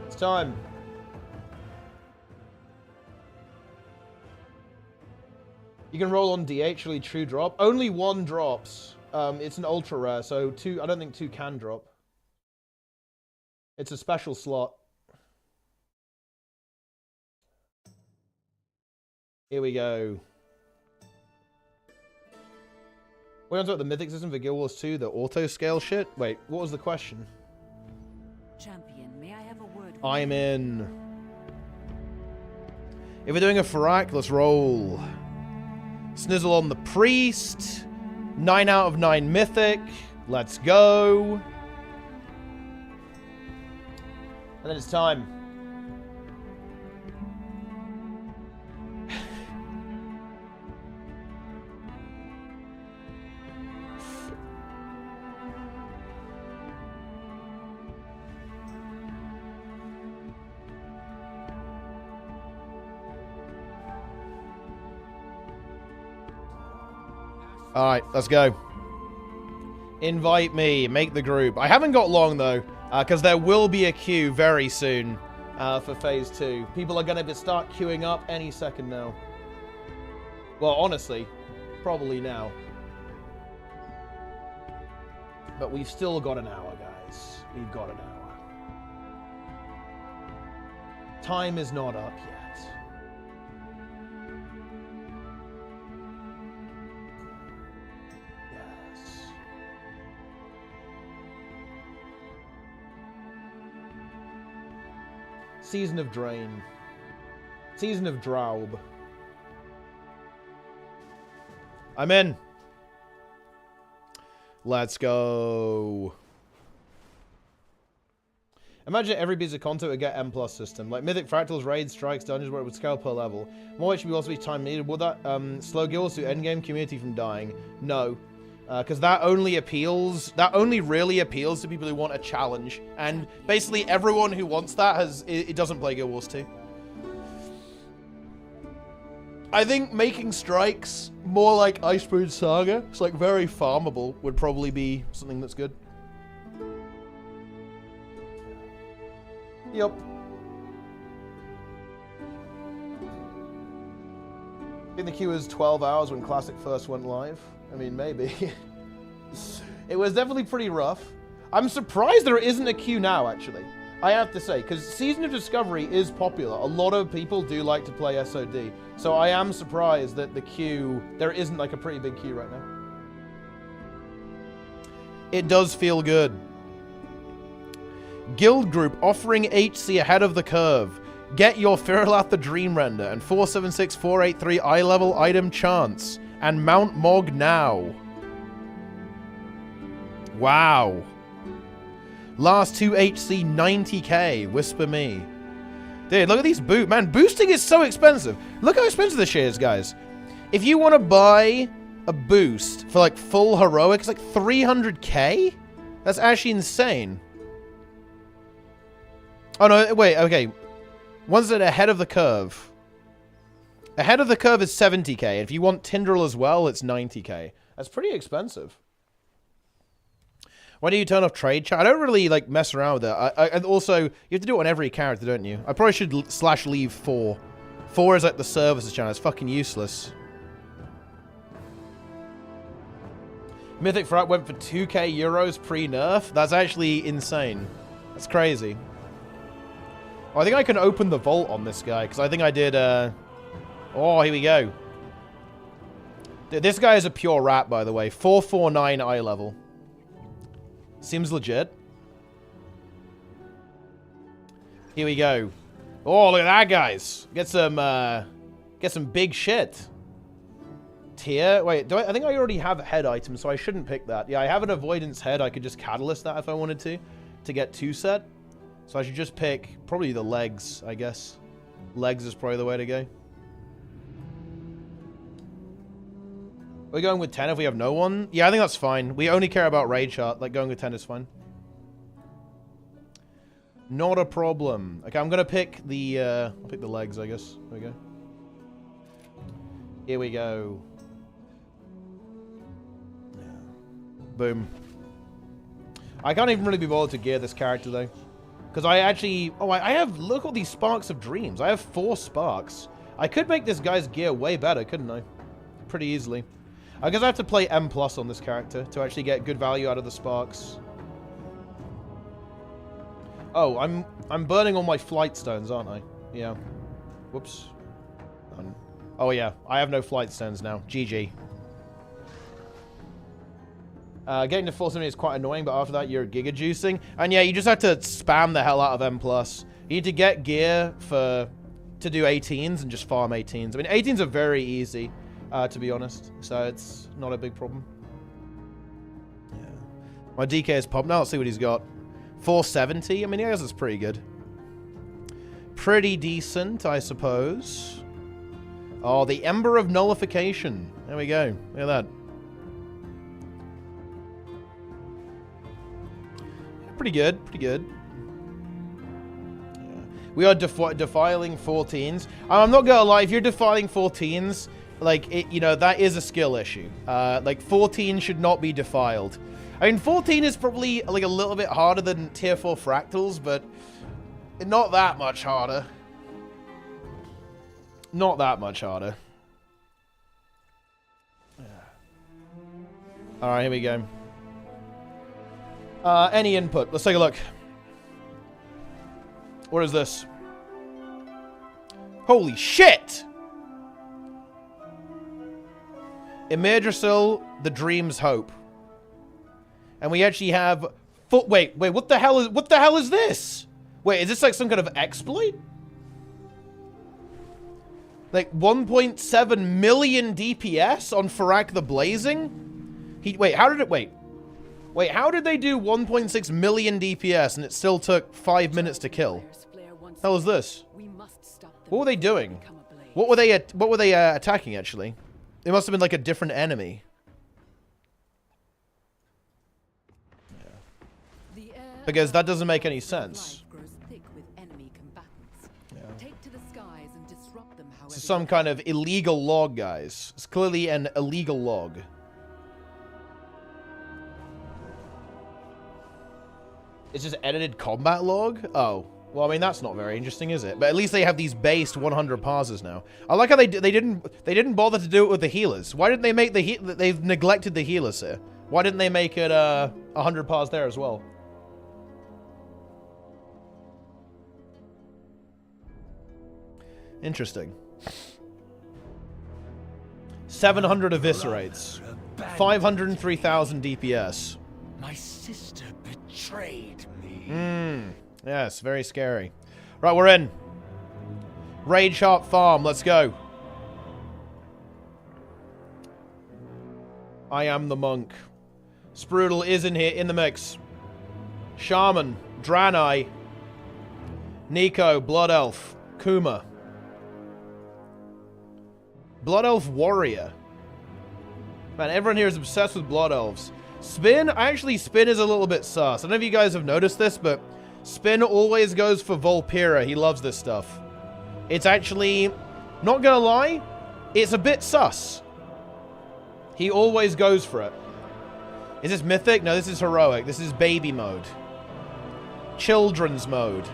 It's time. You can roll on DH, really true drop. Only 1 drops. It's an ultra rare, so 2. I don't think 2 can drop. It's a special slot. Here we go. We're on to the Mythic system for Guild Wars 2, the auto-scale shit? Wait, what was the question? Champion, may I have a word with I'm in. If we're doing a Farak, let's roll. Snizzle on the Priest. 9 out of 9 Mythic. Let's go. And then it's time. Alright, let's go. Invite me. Make the group. I haven't got long, though, because there will be a queue very soon for Phase 2. People are going to start queuing up any second now. Well, honestly, probably now. But we've still got an hour, guys. We've got an hour. Time is not up yet. Yes. Season of Drain. Season of Draub. I'm in. Let's go. Imagine every piece of content would get M+ system. Like Mythic, Fractals, Raids, Strikes, Dungeons, where it would scale per level. More HP will also be time needed. Would that slow guilds to endgame community from dying? No. Because that only really appeals to people who want a challenge. And basically everyone who wants that it doesn't play Guild Wars 2. I think making strikes more like Iceberg Saga, it's like very farmable, would probably be something that's good. Yep. I think the queue was 12 hours when Classic first went live. I mean, maybe. It was definitely pretty rough. I'm surprised there isn't a queue now, actually. I have to say, because Season of Discovery is popular. A lot of people do like to play SOD. So I am surprised that the queue, there isn't like a pretty big queue right now. It does feel good. Guild Group offering HC ahead of the curve. Get your Firilath the Dream Render and 476483 eye level item chance. And Mount Mog now. Wow. Last 2 HC 90k. Whisper me. Dude, look at these boots. Man, boosting is so expensive. Look how expensive this shit is, guys. If you want to buy a boost for like full heroic, it's like 300k? That's actually insane. Oh no, wait, okay. One's at ahead of the curve. Ahead of the curve is 70k. And if you want Tindr as well, it's 90k. That's pretty expensive. Why do you turn off trade chat? I don't really like mess around with it. And also, you have to do it on every character, don't you? I probably should /leave 4. 4 is like the services channel. It's fucking useless. Mythic Frat went for 2k euros pre-nerf. That's actually insane. That's crazy. Oh, I think I can open the vault on this guy, because I think I did, Oh, here we go. This guy is a pure rat, by the way. 449 eye level. Seems legit. Here we go. Oh, look at that, guys. Get some big shit. Tier. Wait, I think I already have a head item, so I shouldn't pick that. Yeah, I have an avoidance head. I could just catalyst that if I wanted to get 2 set. So I should just pick probably the legs, I guess. Legs is probably the way to go. Are we going with 10 if we have no one? Yeah, I think that's fine. We only care about raid chart. Like, going with 10 is fine. Not a problem. Okay, I'm gonna pick the, I'll pick the legs, I guess. There we go. Here we go. Yeah. Boom. I can't even really be bothered to gear this character, though. Because I actually... Oh, I have... Look at all these Sparks of Dreams. I have 4 Sparks. I could make this guy's gear way better, couldn't I? Pretty easily. I guess I have to play M+ on this character to actually get good value out of the Sparks. Oh, I'm burning all my Flight Stones, aren't I? Yeah. Whoops. Oh, yeah. I have no Flight Stones now. GG. Getting to full 70 is quite annoying, but after that, you're giga juicing. And yeah, you just have to spam the hell out of M+. You need to get gear to do 18s and just farm 18s. I mean, 18s are very easy. To be honest, so it's not a big problem. Yeah. My DK is popped now. Let's see what he's got. 470. I mean, I guess it's pretty good. Pretty decent, I suppose. Oh, the Ember of Nullification. There we go. Look at that. Pretty good. Pretty good. Yeah. We are defiling 14s. I'm not gonna lie. If you're defiling 14s, Like, you know, that is a skill issue. Like, 14 should not be defiled. I mean, 14 is probably, like, a little bit harder than tier 4 fractals, but not that much harder. Not that much harder. Alright, here we go. Any input. Let's take a look. What is this? Holy shit! Emerdrasil, the Dream's Hope. And we actually have... Wait, what the hell is this? Wait, is this like some kind of exploit? Like 1.7 million DPS on Farak the Blazing? Wait, how did they do 1.6 million DPS and it still took 5 minutes to kill? Hell is this? What were they doing? What were they attacking actually? It must have been like a different enemy. Because that doesn't make any sense. This is some kind of illegal log, guys. It's clearly an illegal log. It's just edited combat log? Oh. Well, I mean, that's not very interesting, is it? But at least they have these based 100 parsers now. I like how they didn't bother to do it with the healers. Why didn't they make they've neglected the healers here? Why didn't they make it 100 pars there as well? Interesting. 700 eviscerates. 503,000 DPS. My sister betrayed me. Yes, very scary. Right, we're in. Raid Sharp Farm, let's go. I am the monk. Sprudel is in here, in the mix. Shaman, Draenei, Nico, Blood Elf, Kuma. Blood Elf Warrior. Man, everyone here is obsessed with Blood Elves. Spin, Spin is a little bit sus. I don't know if you guys have noticed this, but Spin always goes for Volpira. He loves this stuff. It's actually, not gonna lie, it's a bit sus. He always goes for it. Is this Mythic? No, this is Heroic. This is Baby mode. Children's mode.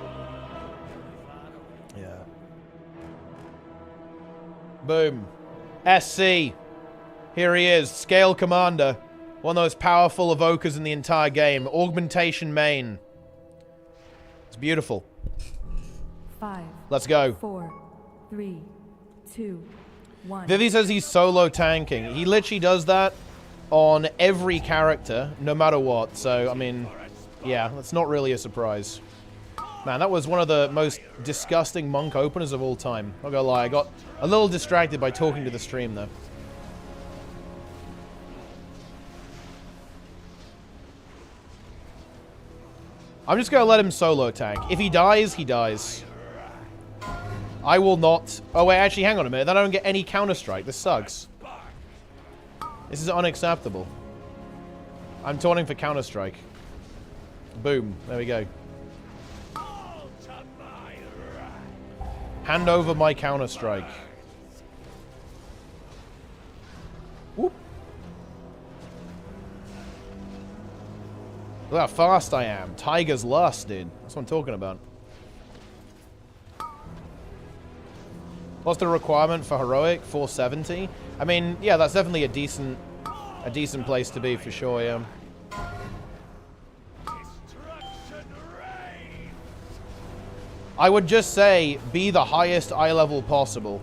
Yeah. Boom. SC. Here he is. Scale Commander. One of the most powerful evokers in the entire game. Augmentation main. It's beautiful. 5. Let's go. 4, 3, 2, 1. Vivi says he's solo tanking. He literally does that on every character, no matter what. So, I mean, yeah, that's not really a surprise. Man, that was one of the most disgusting monk openers of all time. Not gonna lie, I got a little distracted by talking to the stream, though. I'm just gonna let him solo tank. If he dies, he dies. I will not... Oh, wait, actually, hang on a minute. Then I don't get any counter-strike. This sucks. This is unacceptable. I'm taunting for counter-strike. Boom. There we go. Hand over my counter-strike. Whoop. Look how fast I am. Tiger's Lust, dude. That's what I'm talking about. What's the requirement for Heroic? 470? I mean, yeah, that's definitely a decent place to be for sure, yeah. I would just say, be the highest eye level possible.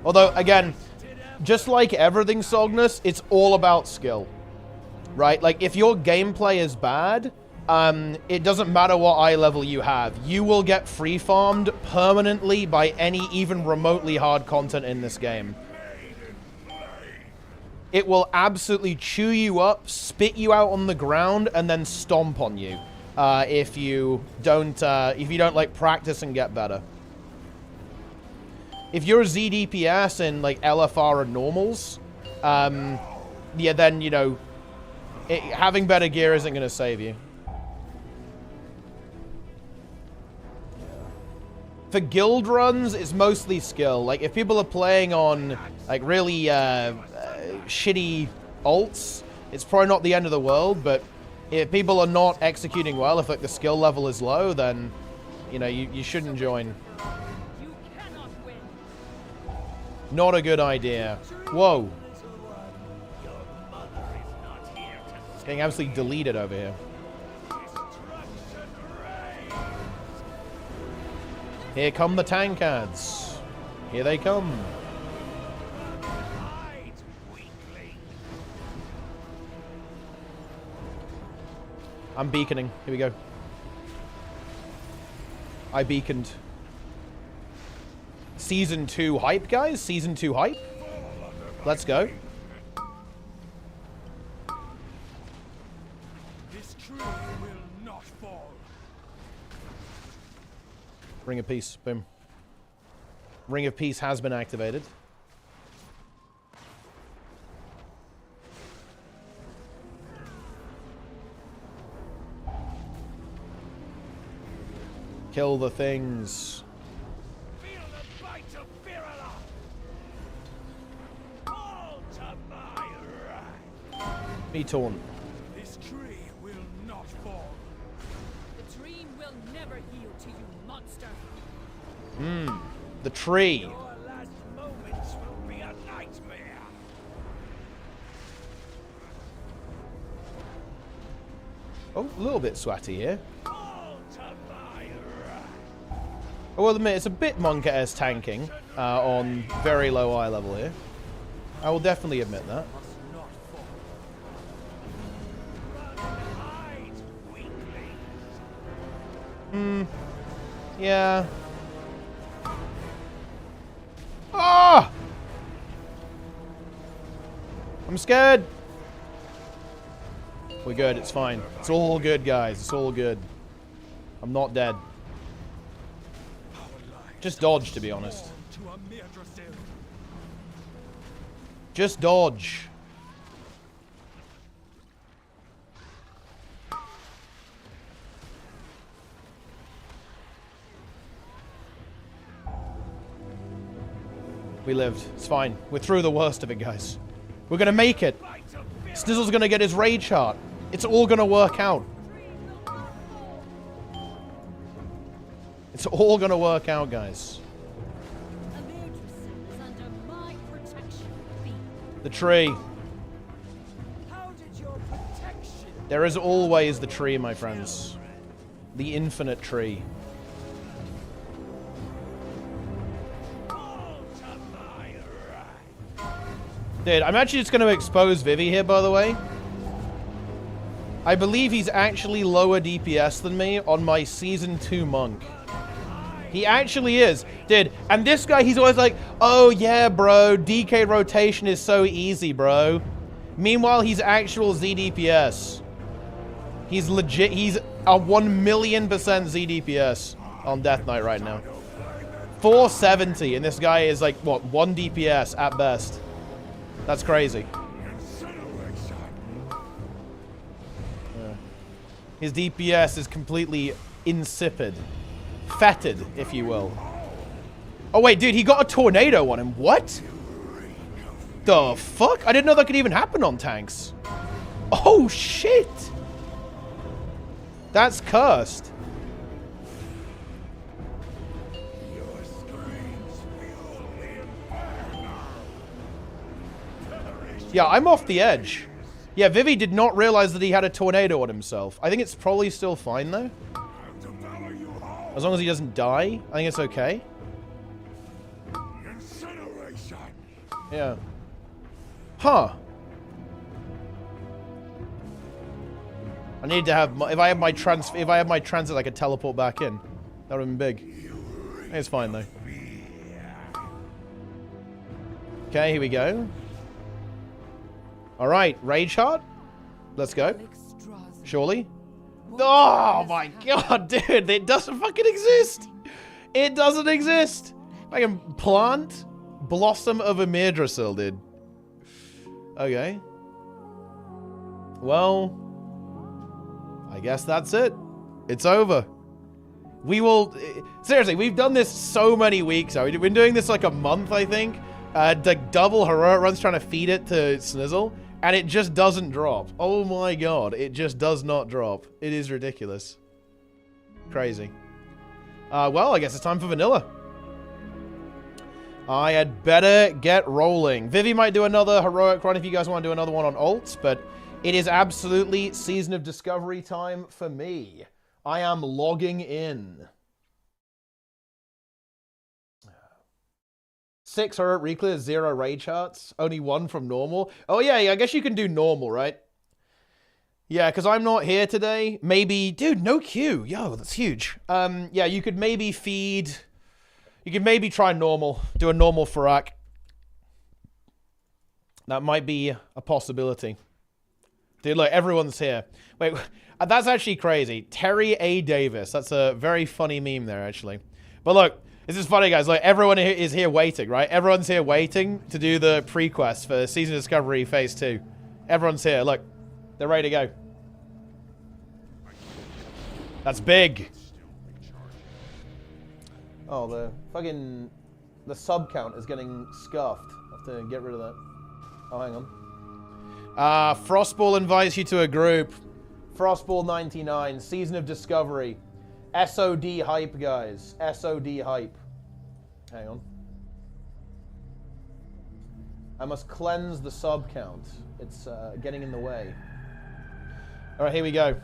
Although, again, just like everything Sognus, it's all about skill. Right? Like, if your gameplay is bad, it doesn't matter what eye level you have. You will get free farmed permanently by any even remotely hard content in this game. It will absolutely chew you up, spit you out on the ground, and then stomp on you. If you don't like practice and get better. If you're ZDPS and like LFR and normals, yeah, then you know, having better gear isn't going to save you. For guild runs, it's mostly skill. Like, if people are playing on, like, really shitty alts, it's probably not the end of the world, but if people are not executing well, if, like, the skill level is low, then, you know, you shouldn't join. You cannot win. Not a good idea. Whoa. It's getting absolutely deleted over here. Here come the tankards. Here they come. I'm beaconing. Here we go. I beaconed. Season 2 hype, guys? Season 2 hype? Let's go. This tree will not fall. Ring of Peace. Boom. Ring of Peace has been activated. Kill the things. Feel the bite of Virala. All to my right. Me taunt. This tree will not fall. The dream will never heal to you, monster. The tree. Your last moments will be a nightmare. Oh, a little bit sweaty here. All to my right. I will admit, it's a bit Monka-S tanking on very low eye level here. I will definitely admit that. Must not fall. Run and hide, weaklings. Yeah. Ah! I'm scared. We're good. It's fine. It's all good, guys. It's all good. I'm not dead. Just dodge, to be honest. To a mere Drasil. Just dodge. We lived. It's fine. We're through the worst of it, guys. We're gonna make it. Snizzle's gonna get his rage heart. It's all gonna work out. It's all gonna work out, guys. Is under my protection. The tree. How did your protection There is always the tree, my friends. The infinite tree. Dude, I'm actually just going to expose Vivi here, by the way. I believe he's actually lower DPS than me on my Season 2 Monk. He actually is. Dude, and this guy, he's always like, oh yeah, bro, DK rotation is so easy, bro. Meanwhile, he's actual ZDPS. He's legit, he's a 1,000,000% ZDPS on Death Knight right now. 470, and this guy is like, what, 1 DPS at best. That's crazy. Yeah. His DPS is completely insipid. Fetid, if you will. Oh wait, dude, he got a tornado on him. What? The fuck? I didn't know that could even happen on tanks. Oh shit! That's cursed. Yeah, I'm off the edge. Yeah, Vivi did not realize that he had a tornado on himself. I think it's probably still fine, though. As long as he doesn't die, I think it's okay. Yeah. Huh. I need to have my, if I had my transit, I could teleport back in. That would have been big. It's fine though. Okay, here we go. All right, Rage Heart. Let's go. Surely. Oh my god, dude! It doesn't fucking exist. It doesn't exist. I can plant Blossom of Yggdrasil, dude. Okay. Well, I guess that's it. It's over. We will... Seriously, we've done this so many weeks now. We've been doing this like a month, I think. Like double heroic runs trying to feed it to Snizzle. And it just doesn't drop. Oh my god. It just does not drop. It is ridiculous. Crazy. Well, I guess it's time for vanilla. I had better get rolling. Vivi might do another heroic run if you guys want to do another one on alts, but it is absolutely Season of Discovery time for me. I am logging in. 6 heroic reclear, 0 rage hearts, only 1 from normal. Oh yeah, I guess you can do normal, right? Yeah, because I'm not here today. Maybe, dude, no queue. Yo, that's huge. Yeah, you could maybe feed... You could maybe try normal. Do a normal Farak. That might be a possibility. Dude, look, everyone's here. Wait, that's actually crazy. Terry A. Davis. That's a very funny meme there, actually. But look, this is funny, guys. Like, everyone is here waiting, right? Everyone's here waiting to do the pre-quest for Season of Discovery Phase 2. Everyone's here. Look, they're ready to go. That's big. Oh, the sub count is getting scuffed. I have to get rid of that. Oh, hang on. Frostball invites you to a group. Frostball 99, Season of Discovery. SOD hype, guys. SOD hype. Hang on. I must cleanse the sub count. It's getting in the way. Alright, here we go.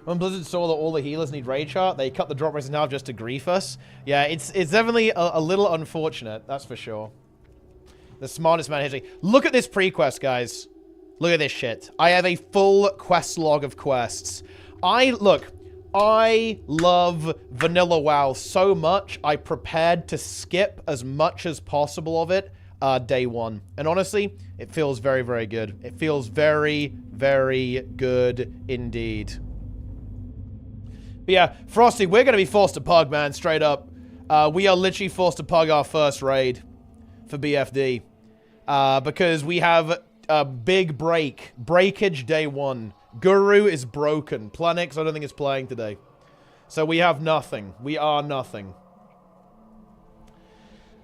When Blizzard saw that all the healers need Rage Heart, they cut the drop rates in half just to grief us. Yeah, it's definitely a little unfortunate, that's for sure. The smartest man history. Look at this pre-quest, guys. Look at this shit. I have a full quest log of quests. I love Vanilla WoW so much, I prepared to skip as much as possible of it day one. And honestly, it feels very, very good. It feels very, very good indeed. But yeah, Frosty, we're going to be forced to pug, man, straight up. We are literally forced to pug our first raid for BFD. Because we have a big breakage day one. Guru is broken. Planix, I don't think is playing today. So we have nothing. We are nothing.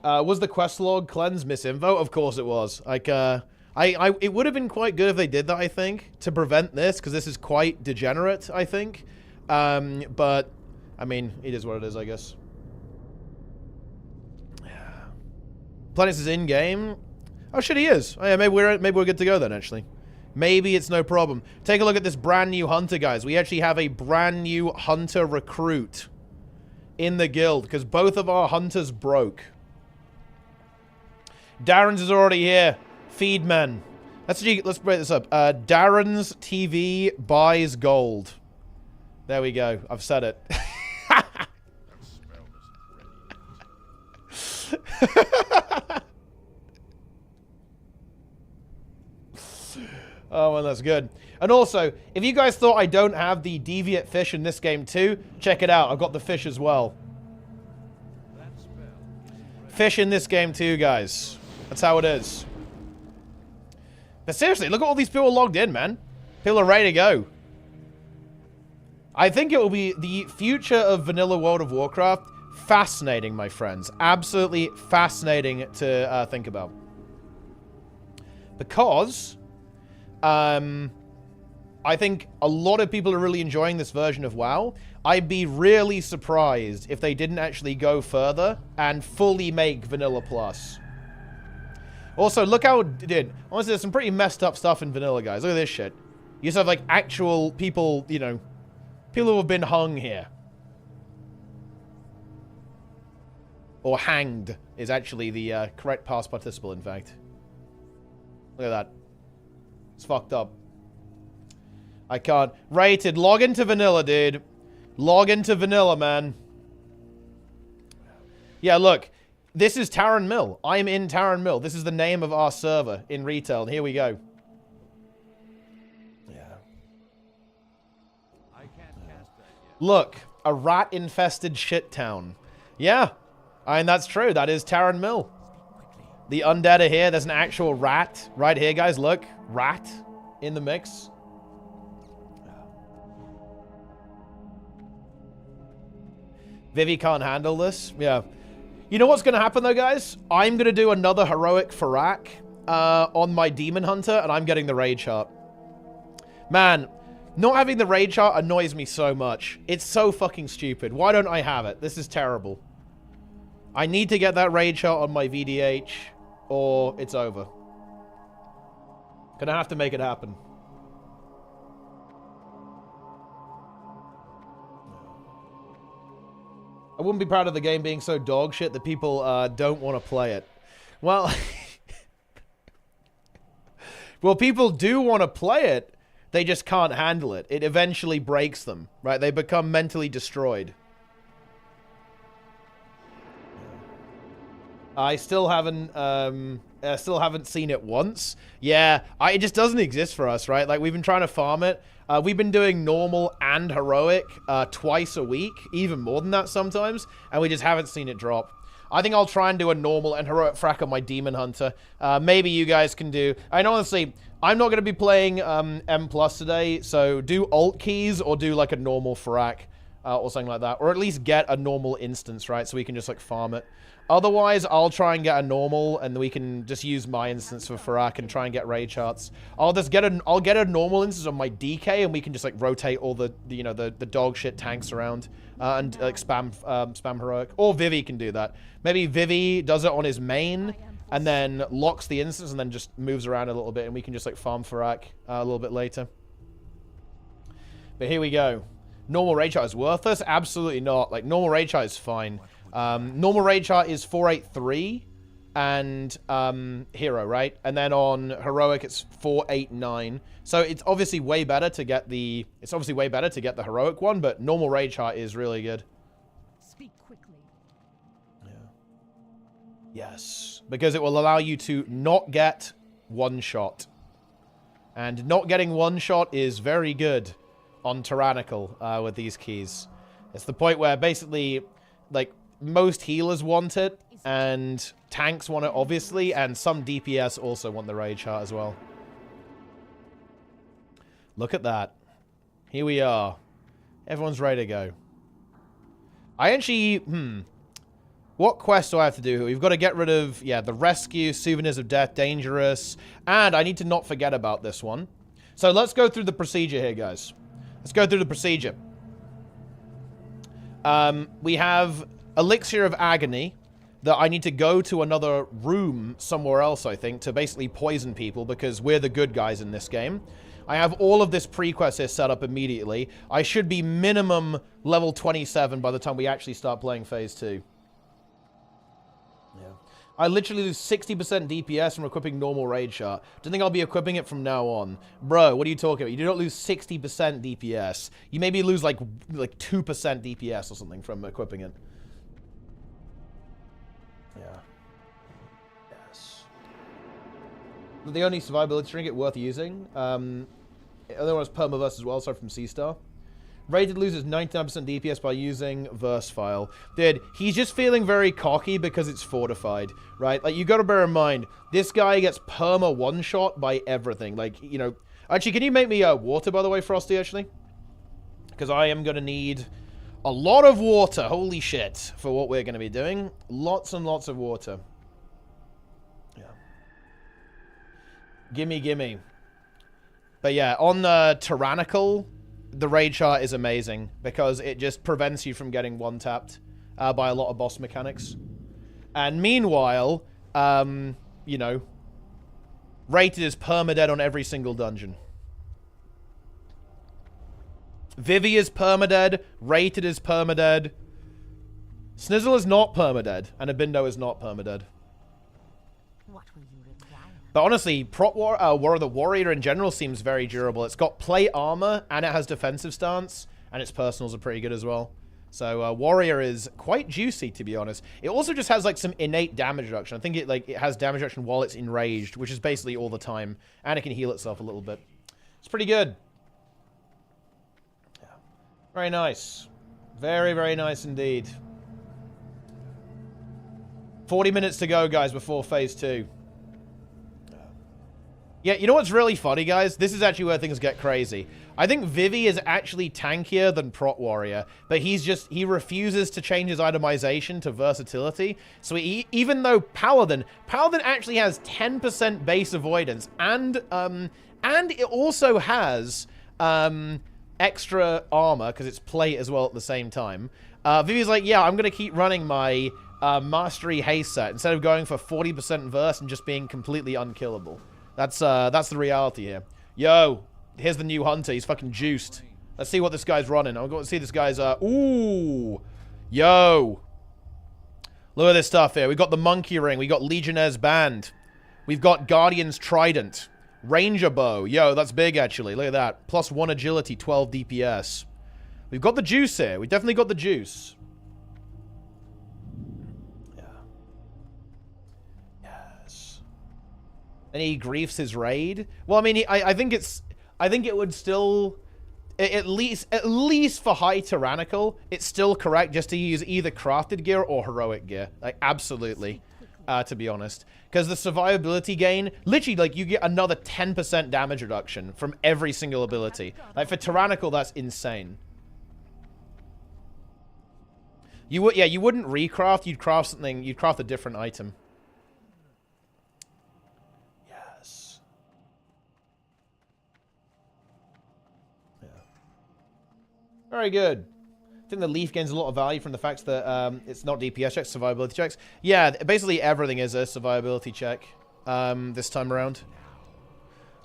Was the quest log cleanse misinfo? Of course it was. Like, it would have been quite good if they did that, I think, to prevent this, because this is quite degenerate, I think. But, I mean, it is what it is, I guess. Planix is in-game. Oh, shit, he is. Oh, yeah, maybe we're good to go then, actually. Maybe it's no problem. Take a look at this brand new hunter, guys. We actually have a brand new hunter recruit in the guild, because both of our hunters broke. Darren's is already here. Feedmen. Let's break this up. Darren's TV buys gold. There we go. I've said it. Oh, well, that's good. And also, if you guys thought I don't have the deviant fish in this game too, check it out. I've got the fish as well. Fish in this game too, guys. That's how it is. But seriously, look at all these people logged in, man. People are ready to go. I think it will be the future of vanilla World of Warcraft. Fascinating, my friends. Absolutely fascinating to think about. Because I think a lot of people are really enjoying this version of WoW. I'd be really surprised if they didn't actually go further and fully make Vanilla Plus. Also, look how it did. Honestly, there's some pretty messed up stuff in Vanilla, guys. Look at this shit. You just have, like, actual people, you know, people who have been hung here. Or hanged is actually the correct past participle, in fact. Look at that. It's fucked up. I can't. Rated. Log into vanilla, dude. Log into vanilla, man. Yeah, look. This is Taran Mill. I'm in Taran Mill. This is the name of our server in retail. And here we go. Yeah. I can't cast that yet. Look. A rat-infested shit town. Yeah. I mean, that's true. That is Taran Mill. The undead are here. There's an actual rat right here, guys. Look. Rat in the mix. Vivi can't handle this. Yeah. You know what's going to happen, though, guys? I'm going to do another heroic Farak on my Demon Hunter, and I'm getting the Rage Heart. Man, not having the Rage Heart annoys me so much. It's so fucking stupid. Why don't I have it? This is terrible. I need to get that Rage Heart on my VDH, or it's over. Gonna have to make it happen. I wouldn't be proud of the game being so dog shit that people don't want to play it. Well, well, people do want to play it. They just can't handle it. It eventually breaks them, right? They become mentally destroyed. I still haven't seen it once. Yeah, it just doesn't exist for us, right? Like, we've been trying to farm it. We've been doing normal and heroic twice a week, even more than that sometimes, and we just haven't seen it drop. I think I'll try and do a normal and heroic frack on my Demon Hunter. Maybe you guys can do... And honestly, I'm not going to be playing M+ today, so do alt keys or do like a normal frack or something like that. Or at least get a normal instance, right? So we can just like farm it. Otherwise, I'll try and get a normal, and we can just use my instance for Farak and try and get Rage Hearts. I'll get a normal instance on my DK, and we can just like rotate all the dog shit tanks around and like spam heroic. Or Vivi can do that. Maybe Vivi does it on his main, and then locks the instance, and then just moves around a little bit, and we can just like farm Farak a little bit later. But here we go. Normal Rage Heart is worthless? Absolutely not. Like, normal Rage Heart is fine. Normal Rage Heart is 483 and Hero, right? And then on Heroic it's 489. So it's obviously way better to get the Heroic one, but normal Rage Heart is really good. Speak quickly. Yeah. Yes, because it will allow you to not get one shot. And not getting one shot is very good on Tyrannical with these keys. It's the point where basically, like, most healers want it, and tanks want it, obviously, and some DPS also want the Rage Heart as well. Look at that. Here we are. Everyone's ready to go. I actually, what quest do I have to do? We've got to get rid of, yeah, the Rescue, Souvenirs of Death, Dangerous, and I need to not forget about this one. So let's go through the procedure here, guys. Let's go through the procedure. We have Elixir of Agony that I need to go to another room somewhere else, I think, to basically poison people because we're the good guys in this game. I have all of this pre-quest here set up immediately. I should be minimum level 27 by the time we actually start playing Phase 2. Yeah. I literally lose 60% DPS from equipping normal Rage Heart. Do you think I'll be equipping it from now on? Bro, what are you talking about? You do not lose 60% DPS. You maybe lose like 2% DPS or something from equipping it. Yeah. Yes. The only survivability trinket worth using. The other one is Permaverse as well, so from C-Star. Rated loses 99% DPS by using Verse File. Dude, he's just feeling very cocky because it's fortified, right? Like, you gotta bear in mind, this guy gets perma one-shot by everything. Like, you know... Actually, can you make me water, by the way, Frosty, actually? Because I am gonna need a lot of water. Holy shit, for what we're gonna be doing. Lots and lots of water. Yeah. Gimme, gimme. But yeah, on the Tyrannical... The Rage Heart is amazing because it just prevents you from getting one-tapped by a lot of boss mechanics. And meanwhile, you know, rated is permadead on every single dungeon. Vivi is permadead, rated is permadead. Snizzle is not permadead, and Abindo is not permadead. What will you require? But honestly, the Warrior in general seems very durable. It's got plate armor, and it has defensive stance, and its personals are pretty good as well. So Warrior is quite juicy, to be honest. It also just has like some innate damage reduction. I think it has damage reduction while it's enraged, which is basically all the time, and it can heal itself a little bit. It's pretty good. Yeah. Very nice. Very, very nice indeed. 40 minutes to go, guys, before Phase 2. Yeah, you know what's really funny, guys? This is actually where things get crazy. I think Vivi is actually tankier than Prot Warrior, but he refuses to change his itemization to versatility. So even though Paladin actually has 10% base avoidance, and it also has extra armor because it's plate as well at the same time. Vivi's like, yeah, I'm gonna keep running my mastery haste set instead of going for 40% verse and just being completely unkillable. That's the reality here. Yo, here's the new hunter. He's fucking juiced. Let's see what this guy's running. I'm going to see this guy's, ooh. Yo. Look at this stuff here. We've got the Monkey Ring. We got Legionnaire's Band. We've got Guardian's Trident. Ranger Bow. Yo, that's big, actually. Look at that. +1 agility, 12 DPS. We've got the juice here. We definitely got the juice. And he griefs his raid. Well, I mean, I think it would still, at least for high tyrannical, it's still correct just to use either crafted gear or heroic gear. Like, absolutely, to be honest. Because the survivability gain, literally, like, you get another 10% damage reduction from every single ability. Like, for tyrannical, that's insane. You wouldn't recraft. You'd craft something. You'd craft a different item. Very good. I think the Leaf gains a lot of value from the fact that it's not DPS checks, survivability checks. Yeah, basically everything is a survivability check this time around.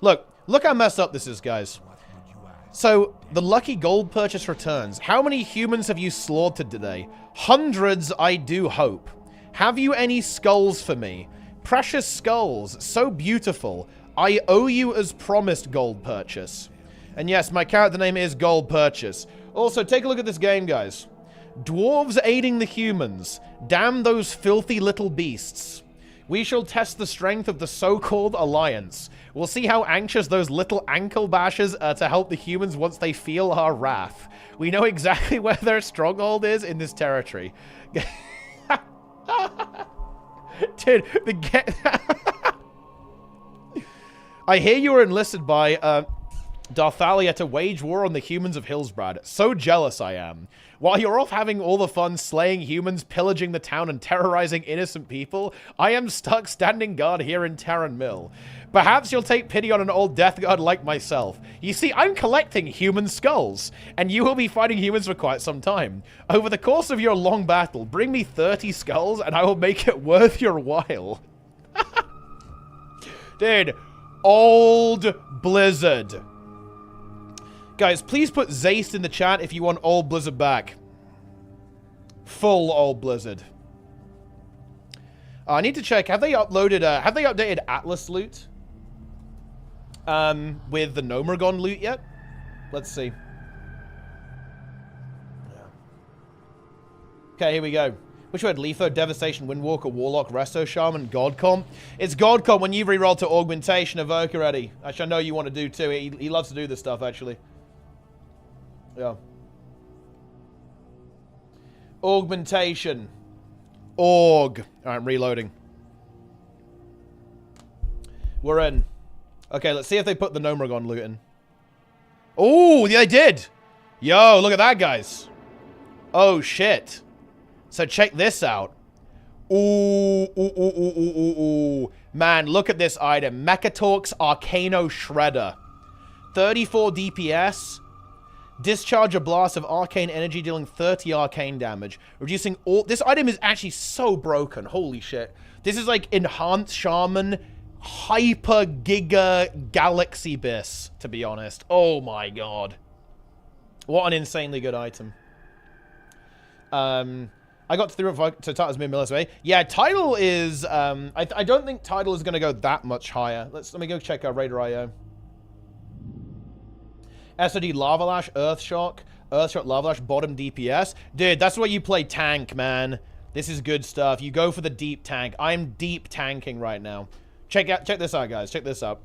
Look how messed up this is, guys. So, the lucky gold purchase returns. How many humans have you slaughtered today? Hundreds, I do hope. Have you any skulls for me? Precious skulls, so beautiful. I owe you as promised gold purchase. And yes, my character name is Gold Purchase. Also, take a look at this game, guys. Dwarves aiding the humans. Damn those filthy little beasts. We shall test the strength of the so-called alliance. We'll see how anxious those little ankle bashers are to help the humans once they feel our wrath. We know exactly where their stronghold is in this territory. Dude, I hear you were enlisted by, Darthalia to wage war on the humans of Hillsbrad. So jealous I am. While you're off having all the fun slaying humans, pillaging the town, and terrorizing innocent people, I am stuck standing guard here in Terran Mill. Perhaps you'll take pity on an old death guard like myself. You see, I'm collecting human skulls, and you will be fighting humans for quite some time. Over the course of your long battle, bring me 30 skulls, and I will make it worth your while. Dude, old Blizzard. Guys, please put Zaste in the chat if you want old Blizzard back. Full old Blizzard. I need to check. Have they uploaded? Have they updated Atlas loot? With the Nomergon loot yet? Let's see. Okay, here we go. Which one? Letho, Devastation, Windwalker, Warlock, Resto, Shaman, God Comp. It's God Comp when you reroll to Augmentation, Evoker Eddie. Actually, I know you want to do too. He loves to do this stuff, actually. Yeah. Augmentation. Org. Alright, I'm reloading. We're in. Okay, let's see if they put the Nomergon loot in. Oh, yeah, they did. Yo, look at that, guys. Oh, shit. So check this out. Ooh, ooh, ooh, ooh, ooh, ooh, ooh. Man, look at this item. Mechatorx Arcano Shredder. 34 DPS. Discharge a blast of arcane energy, dealing 30 arcane damage. Reducing all... This item is actually so broken. Holy shit. This is like Enhanced Shaman, Hyper Giga Galaxy Biss, to be honest. Oh my god. What an insanely good item. I got through it to Title's mid-millis way. Yeah, Title is... I don't think Title is going to go that much higher. Let me go check our Raider IO. SOD Lava Lash, Earthshock, Lava Lash, bottom DPS. Dude, that's where you play tank, man. This is good stuff. You go for the deep tank. I'm deep tanking right now. Check this out, guys. Check this out.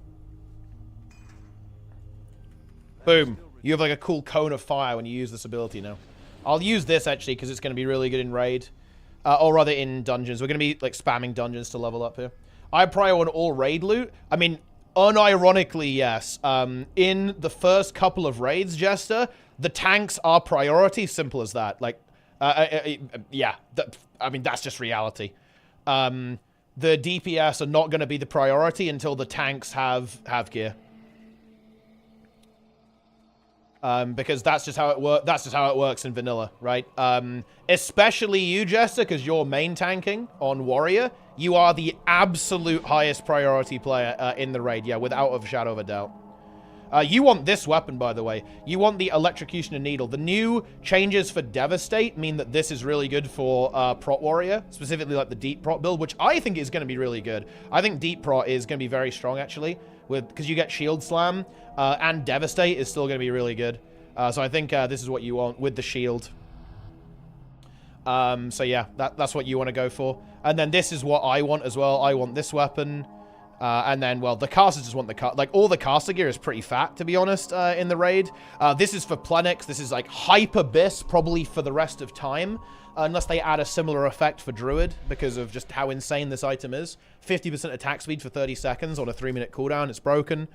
Boom. You have like a cool cone of fire when you use this ability now. I'll use this actually because it's going to be really good in raid. Or rather in dungeons. We're going to be like spamming dungeons to level up here. I prio on all raid loot. I mean, Unironically, yes. In the first couple of raids, Jester, the tanks are priority. Simple as that. Like, yeah. I mean, that's just reality. The DPS are not going to be the priority until the tanks have gear. Because that's just how it works. That's just how it works in vanilla, right? Especially you, Jester, because you're main tanking on Warrior. You are the absolute highest priority player in the raid, yeah, without a shadow of a doubt. You want this weapon, by the way. You want the Electrocutioner Needle. The new changes for Devastate mean that this is really good for Prot Warrior, specifically like the Deep Prot build, which I think is going to be really good. I think Deep Prot is going to be very strong, actually, because you get Shield Slam, and Devastate is still going to be really good. So I think this is what you want with the shield. So yeah, that's what you want to go for. And then this is what I want as well. I want this weapon. And then, well, the casters just want the like all the caster gear is pretty fat, to be honest, in the raid. This is for Plenix. This is like Hyper Bis, probably for the rest of time, unless they add a similar effect for Druid because of just how insane this item is. 50% attack speed for 30 seconds on a 3-minute cooldown. It's broken.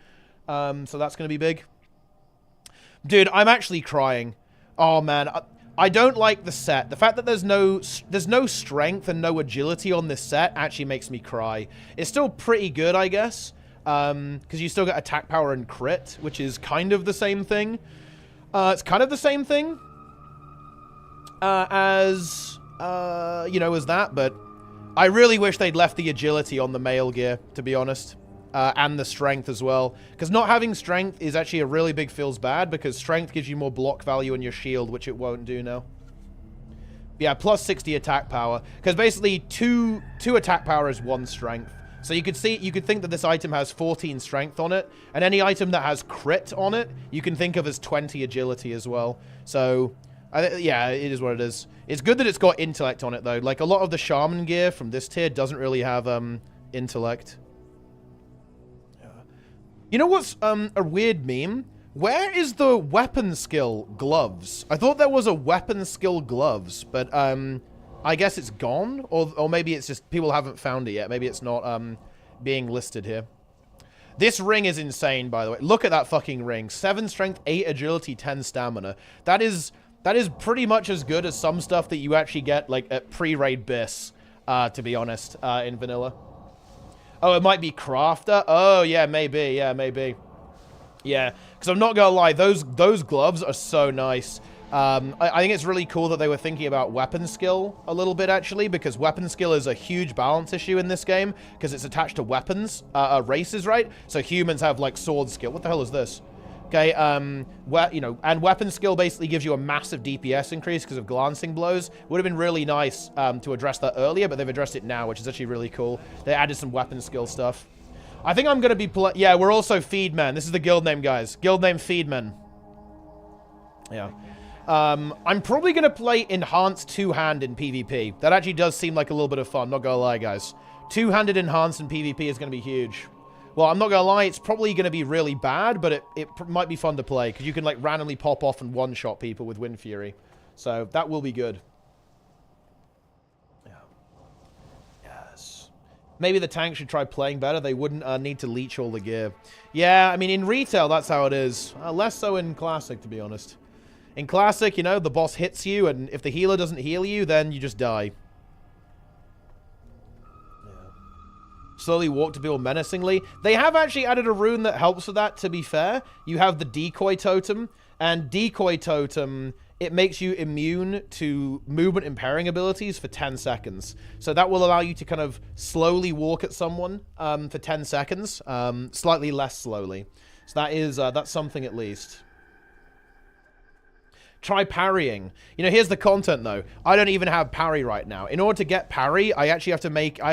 So that's going to be big. Dude, I'm actually crying. Oh, man. I don't like the set. The fact that there's no strength and no agility on this set actually makes me cry. It's still pretty good, I guess, because you still get attack power and crit, which is kind of the same thing. It's kind of the same thing as that, but I really wish they'd left the agility on the male gear, to be honest. And the strength as well. Because not having strength is actually a really big feels bad, because strength gives you more block value in your shield, which it won't do now. Yeah, plus 60 attack power. Because basically, two attack power is 1 strength. So you could think that this item has 14 strength on it, and any item that has crit on it, you can think of as 20 agility as well. So, yeah, it is what it is. It's good that it's got intellect on it, though. Like, a lot of the shaman gear from this tier doesn't really have intellect. You know what's a weird meme? Where is the weapon skill gloves? I thought there was a weapon skill gloves, but I guess it's gone, or maybe it's just people haven't found it yet. Maybe it's not being listed here. This ring is insane, by the way. Look at that fucking ring. 7 strength, 8 agility, 10 stamina. That is pretty much as good as some stuff that you actually get like at pre-raid Bis, to be honest, in vanilla. Oh, it might be Crafter? Oh, yeah, maybe. Yeah, maybe. Yeah, because I'm not going to lie. Those gloves are so nice. I think it's really cool that they were thinking about weapon skill a little bit, actually, because weapon skill is a huge balance issue in this game, because it's attached to weapons, races, right? So humans have, like, sword skill. What the hell is this? Okay, and weapon skill basically gives you a massive DPS increase because of glancing blows. Would have been really nice to address that earlier, but they've addressed it now, which is actually really cool. They added some weapon skill stuff. I think I'm going to be yeah, we're also Feedmen. This is the guild name, guys. Guild name Feedmen. Yeah. I'm probably going to play Enhanced Two-Hand in PvP. That actually does seem like a little bit of fun, not going to lie, guys. Two-handed Enhanced in PvP is going to be huge. Well, I'm not going to lie, it's probably going to be really bad, but it might be fun to play, because you can, like, randomly pop off and one-shot people with Wind Fury. So, that will be good. Yeah. Yes. Maybe the tank should try playing better. They wouldn't need to leech all the gear. Yeah, I mean, in retail, that's how it is. Less so in Classic, to be honest. In Classic, you know, the boss hits you, and if the healer doesn't heal you, then you just die. Slowly walk to people menacingly. They have actually added a rune that helps with that, to be fair. You have the Decoy Totem, and Decoy Totem, it makes you immune to movement impairing abilities for 10 seconds. So that will allow you to kind of slowly walk at someone for 10 seconds, slightly less slowly. So that is, that's something at least. Try parrying. You know, here's the content, though. I don't even have parry right now. In order to get parry, I actually have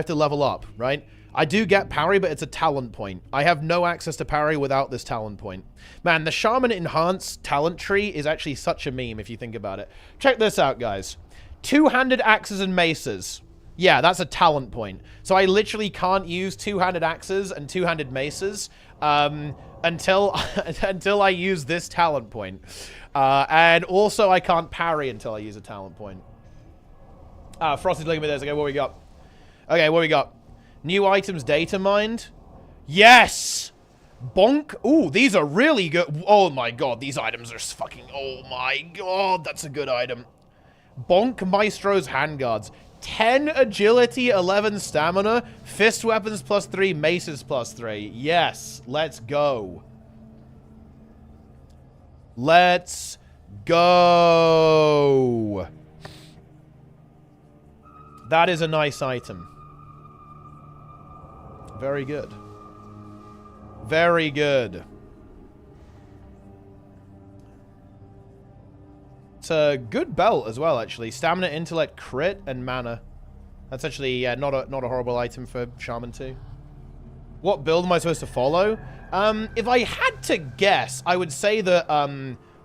to level up, right? I do get parry, but it's a talent point. I have no access to parry without this talent point. Man, the Shaman Enhanced talent tree is actually such a meme if you think about it. Check this out, guys. Two-handed axes and maces. Yeah, that's a talent point. So I literally can't use two-handed axes and two-handed maces until I use this talent point. And also I can't parry until I use a talent point. Frosty's looking at this. Okay, what we got? Okay, what we got? New items data mined. Yes! Bonk. Ooh, these are really good. Oh my god, these items are fucking... Oh my god, that's a good item. Bonk Maestro's Handguards. 10 agility, 11 stamina, fist weapons +3, maces +3. Yes, let's go. Let's go. That is a nice item. Very good. Very good. It's a good belt as well, actually. Stamina, intellect, crit, and mana. That's actually not a horrible item for Shaman 2. What build am I supposed to follow? If I had to guess, I would say that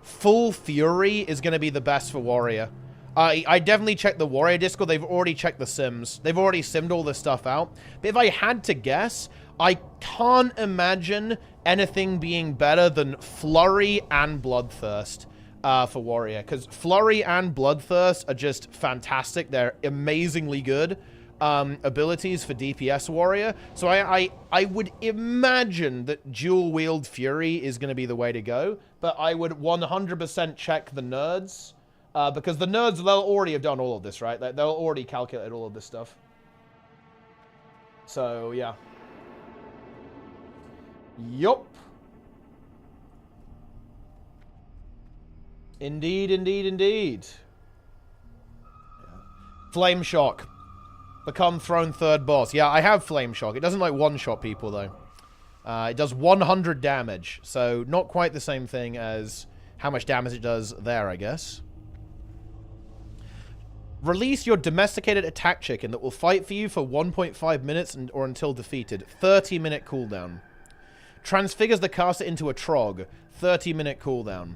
Full Fury is going to be the best for Warrior. I definitely checked the Warrior Discord. They've already checked the sims. They've already simmed all this stuff out. But if I had to guess, I can't imagine anything being better than Flurry and Bloodthirst for Warrior. Because Flurry and Bloodthirst are just fantastic. They're amazingly good abilities for DPS Warrior. So I would imagine that Dual Wield Fury is going to be the way to go. But I would 100% check the nerds. Because the nerds, they'll already have done all of this, right? They'll already calculate all of this stuff. So, yeah. Yup. Indeed, indeed, indeed. Flame Shock. Become Throne 3rd boss. Yeah, I have Flame Shock. It doesn't like one-shot people, though. It does 100 damage. So, not quite the same thing as how much damage it does there, I guess. Release your domesticated attack chicken that will fight for you for 1.5 minutes or until defeated. 30-minute cooldown. Transfigures the caster into a trog. 30-minute cooldown.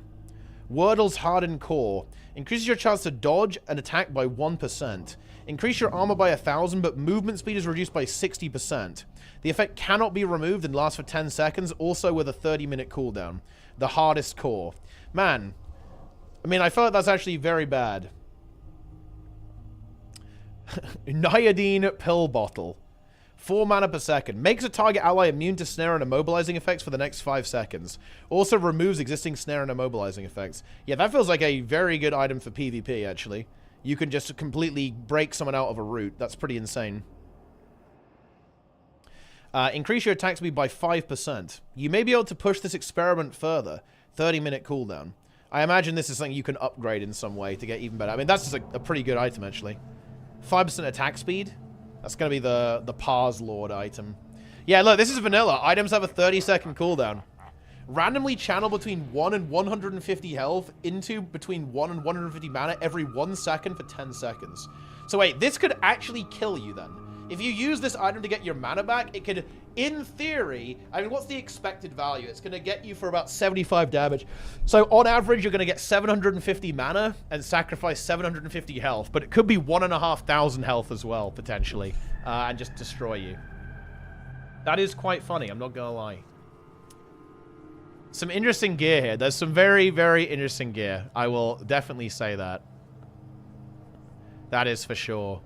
Wordle's hardened core. Increases your chance to dodge and attack by 1%. Increase your armor by 1,000, but movement speed is reduced by 60%. The effect cannot be removed and lasts for 10 seconds, also with a 30-minute cooldown. The hardest core. Man, I mean, I feel like that's actually very bad. Nyadine Pill Bottle. 4 mana per second. Makes a target ally immune to snare and immobilizing effects for the next 5 seconds. Also removes existing snare and immobilizing effects. Yeah, that feels like a very good item for PvP, actually. You can just completely break someone out of a route. That's pretty insane. Increase your attack speed by 5%. You may be able to push this experiment further. 30-minute cooldown. I imagine this is something you can upgrade in some way to get even better. I mean, that's just a pretty good item, actually. 5% attack speed. That's going to be the Pars Lord item. Yeah, look, this is vanilla. Items have a 30-second cooldown. Randomly channel between 1 and 150 health into between 1 and 150 mana every 1 second for 10 seconds. So wait, this could actually kill you then. If you use this item to get your mana back, it could, in theory, I mean, what's the expected value? It's going to get you for about 75 damage. So on average, you're going to get 750 mana and sacrifice 750 health, but it could be 1,500 health as well, potentially, and just destroy you. That is quite funny, I'm not going to lie. Some interesting gear here. There's some very, very interesting gear. I will definitely say that. That is for sure.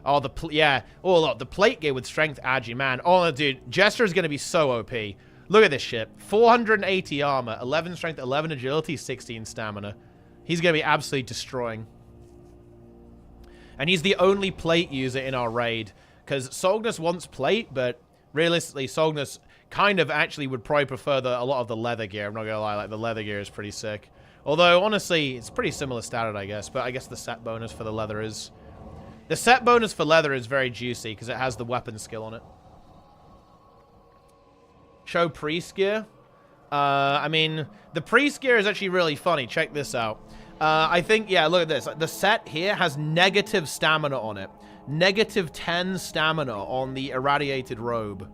Oh, yeah. Oh, look, the plate gear with strength agi, man. Oh, dude, Jester is going to be so OP. Look at this shit. 480 armor, 11 strength, 11 agility, 16 stamina. He's going to be absolutely destroying. And he's the only plate user in our raid. Because Sognus wants plate, but realistically, Sognus kind of actually would probably prefer a lot of the leather gear. I'm not going to lie, like, the leather gear is pretty sick. Although, honestly, it's pretty similar status, I guess. But I guess the set bonus for the leather is... The set bonus for leather is very juicy because it has the weapon skill on it. Show priest gear. I mean, the priest gear is actually really funny. Check this out. I think, yeah, look at this. The set here has negative stamina on it. Negative 10 stamina on the irradiated robe.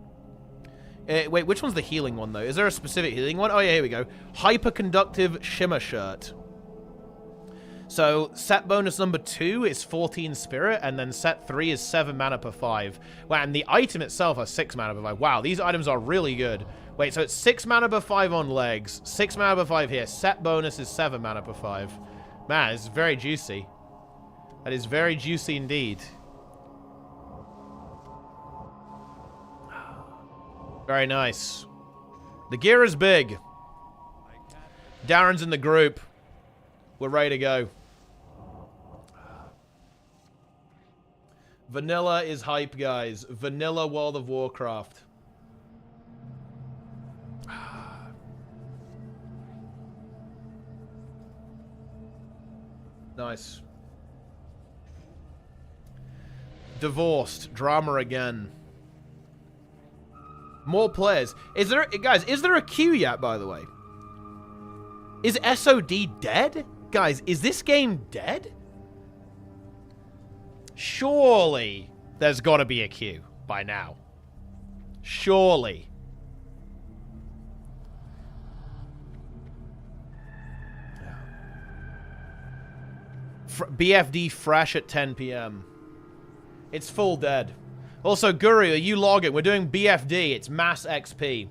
Wait, which one's the healing one, though? Is there a specific healing one? Oh, yeah, here we go. Hyperconductive shimmer shirt. So, set bonus number 2 is 14 spirit, and then set 3 is 7 mana per 5. Wow, and the item itself has 6 mana per 5. Wow, these items are really good. Wait, so it's 6 mana per 5 on legs, 6 mana per 5 here. Set bonus is 7 mana per 5. Man, it's very juicy. That is very juicy indeed. Very nice. The gear is big. Darren's in the group. We're ready to go. Vanilla is hype, guys. Vanilla World of Warcraft. Nice. Divorced. Drama again. More players. Is there, guys, is there a queue yet, by the way? Is SOD dead? Guys, is this game dead? Surely there's got to be a queue by now. Surely. BFD fresh at 10 p.m. It's full dead. Also, Guru, are you logging? We're doing BFD. It's mass XP.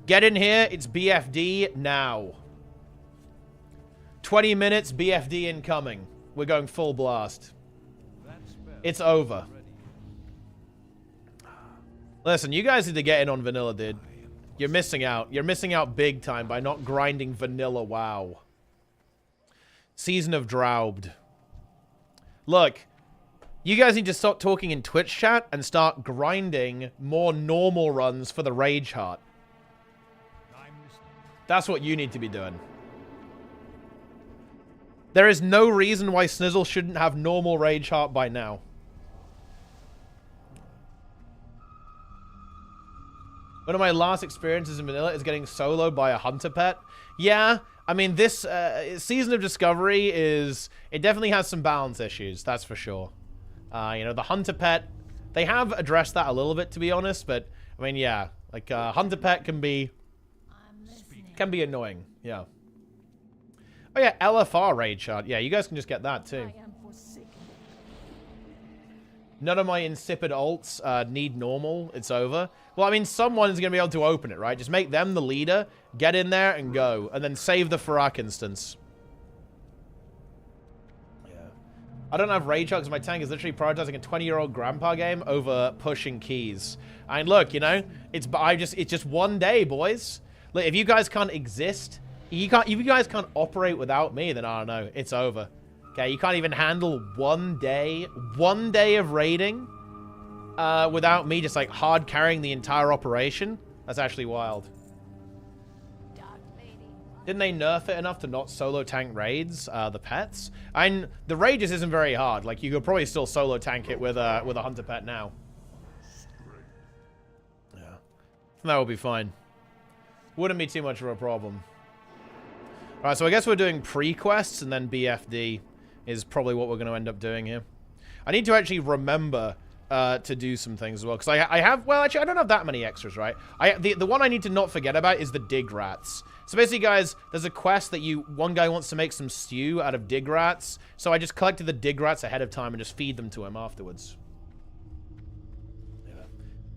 Get in here. It's BFD now. 20 minutes, BFD incoming. We're going full blast. It's over. Listen, you guys need to get in on vanilla, dude. You're missing out. You're missing out big time by not grinding vanilla WoW. Season of Droubed. Look, you guys need to stop talking in Twitch chat and start grinding more normal runs for the Rage Heart. That's what you need to be doing. There is no reason why Snizzle shouldn't have normal Rage Heart by now. One of my last experiences in vanilla is getting soloed by a hunter pet. Yeah, I mean, this Season of Discovery is... It definitely has some balance issues, that's for sure. You know, the hunter pet, they have addressed that a little bit, to be honest, but, I mean, yeah. Like, hunter pet can be annoying, yeah. Oh, yeah, LFR Raid Shard. Yeah, you guys can just get that, too. None of my insipid alts need normal. It's over. Well, I mean, someone is going to be able to open it, right? Just make them the leader, get in there, and go. And then save the Farak instance. Yeah. I don't have Rage Heart because my tank is literally prioritizing a 20-year-old grandpa game over pushing keys. And look, you know, it's just one day, boys. Look, if you guys can't exist, if you guys can't operate without me, then I don't know. It's over. Okay, you can't even handle one day of raiding without me just like hard carrying the entire operation. That's actually wild. Didn't they nerf it enough to not solo tank raids, the pets? And the raid just isn't very hard. Like, you could probably still solo tank it with a hunter pet now. Yeah. That would be fine. Wouldn't be too much of a problem. Alright, so I guess we're doing pre-quests and then BFD is probably what we're going to end up doing here. I need to actually remember to do some things as well. Because I have... Well, actually, I don't have that many extras, right? The one I need to not forget about is the dig rats. So basically, guys, there's a quest that one guy wants to make some stew out of dig rats. So I just collected the dig rats ahead of time and just feed them to him afterwards. Yeah.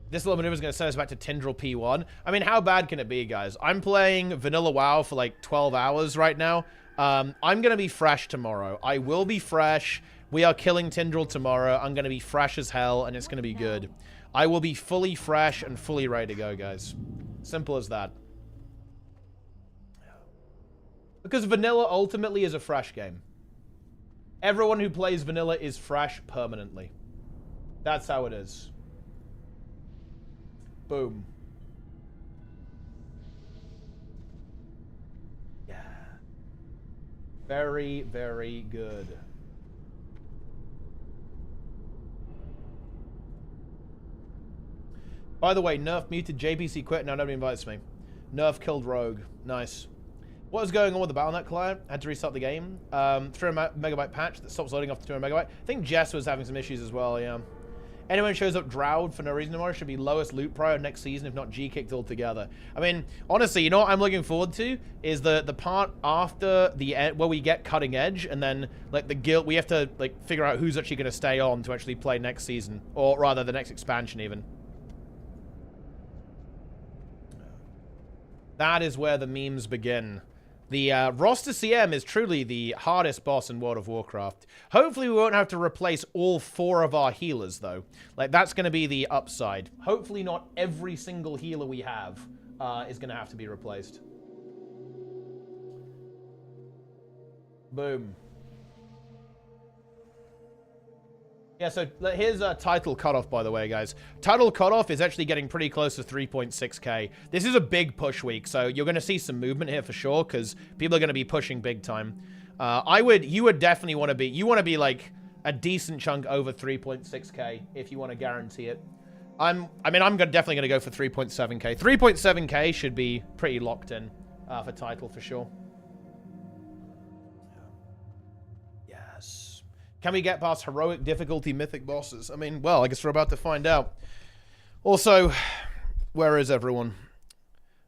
This little maneuver is going to send us back to Tindr P1. I mean, how bad can it be, guys? I'm playing Vanilla WoW for like 12 hours right now. I'm going to be fresh tomorrow. I will be fresh. We are killing Tindr tomorrow. I'm going to be fresh as hell, and it's going to be good. I will be fully fresh and fully ready to go, guys. Simple as that. Because Vanilla ultimately is a fresh game. Everyone who plays Vanilla is fresh permanently. That's how it is. Boom. Very, very good. By the way, Nerf muted JPC quit. Now nobody invites me. Nerf killed Rogue. Nice. What was going on with the Battle.net client? Had to restart the game. 300 megabyte patch that stops loading after 200 megabyte. I think Jess was having some issues as well, yeah. Anyone who shows up Droud for no reason tomorrow should be lowest loot prior next season, if not G-kicked altogether. I mean, honestly, you know what I'm looking forward to? Is the part after the end, where we get Cutting Edge, and then, like, the guild, we have to, like, figure out who's actually going to stay on to actually play next season. Or, rather, the next expansion, even. That is where the memes begin. The roster CM is truly the hardest boss in World of Warcraft. Hopefully we won't have to replace all 4 of our healers, though. Like, that's going to be the upside. Hopefully not every single healer we have is going to have to be replaced. Boom. Yeah, so here's a title cutoff, by the way, guys. Title cutoff is actually getting pretty close to 3.6k. This is a big push week, so you're going to see some movement here for sure, because people are going to be pushing big time. You would definitely want to be, like a decent chunk over 3.6k if you want to guarantee it. I'm definitely going to go for 3.7k. 3.7k should be pretty locked in for title for sure. Yes. Can we get past heroic difficulty mythic bosses? I mean, well, I guess we're about to find out. Also, where is everyone?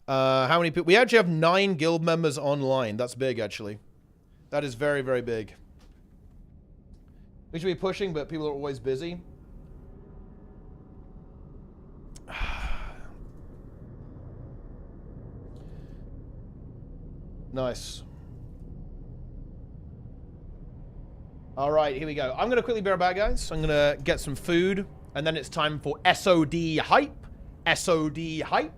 How many people? We actually have 9 guild members online. That's big, actually. That is very, very big. We should be pushing, but people are always busy. Nice. All right, here we go. I'm going to quickly be right back, guys. I'm going to get some food, and then it's time for SOD hype. SOD hype.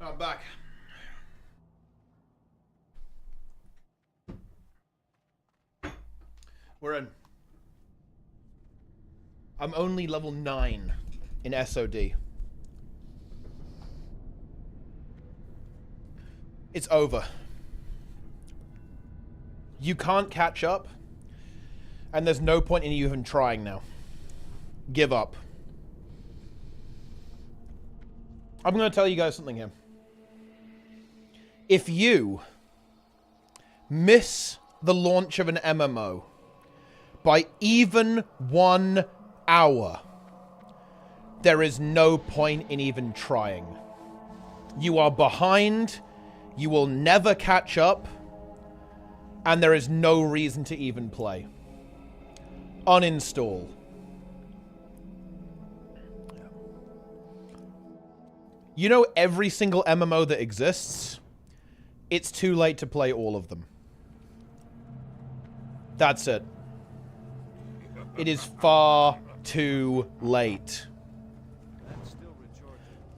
I'm back. We're in. I'm only level 9 in SOD. It's over. You can't catch up, and there's no point in you even trying now. Give up. I'm going to tell you guys something here. If you miss the launch of an MMO by even 1 hour, there is no point in even trying. You are behind, you will never catch up, and there is no reason to even play. Uninstall. You know every single MMO that exists, it's too late to play all of them. That's it. It is far too late.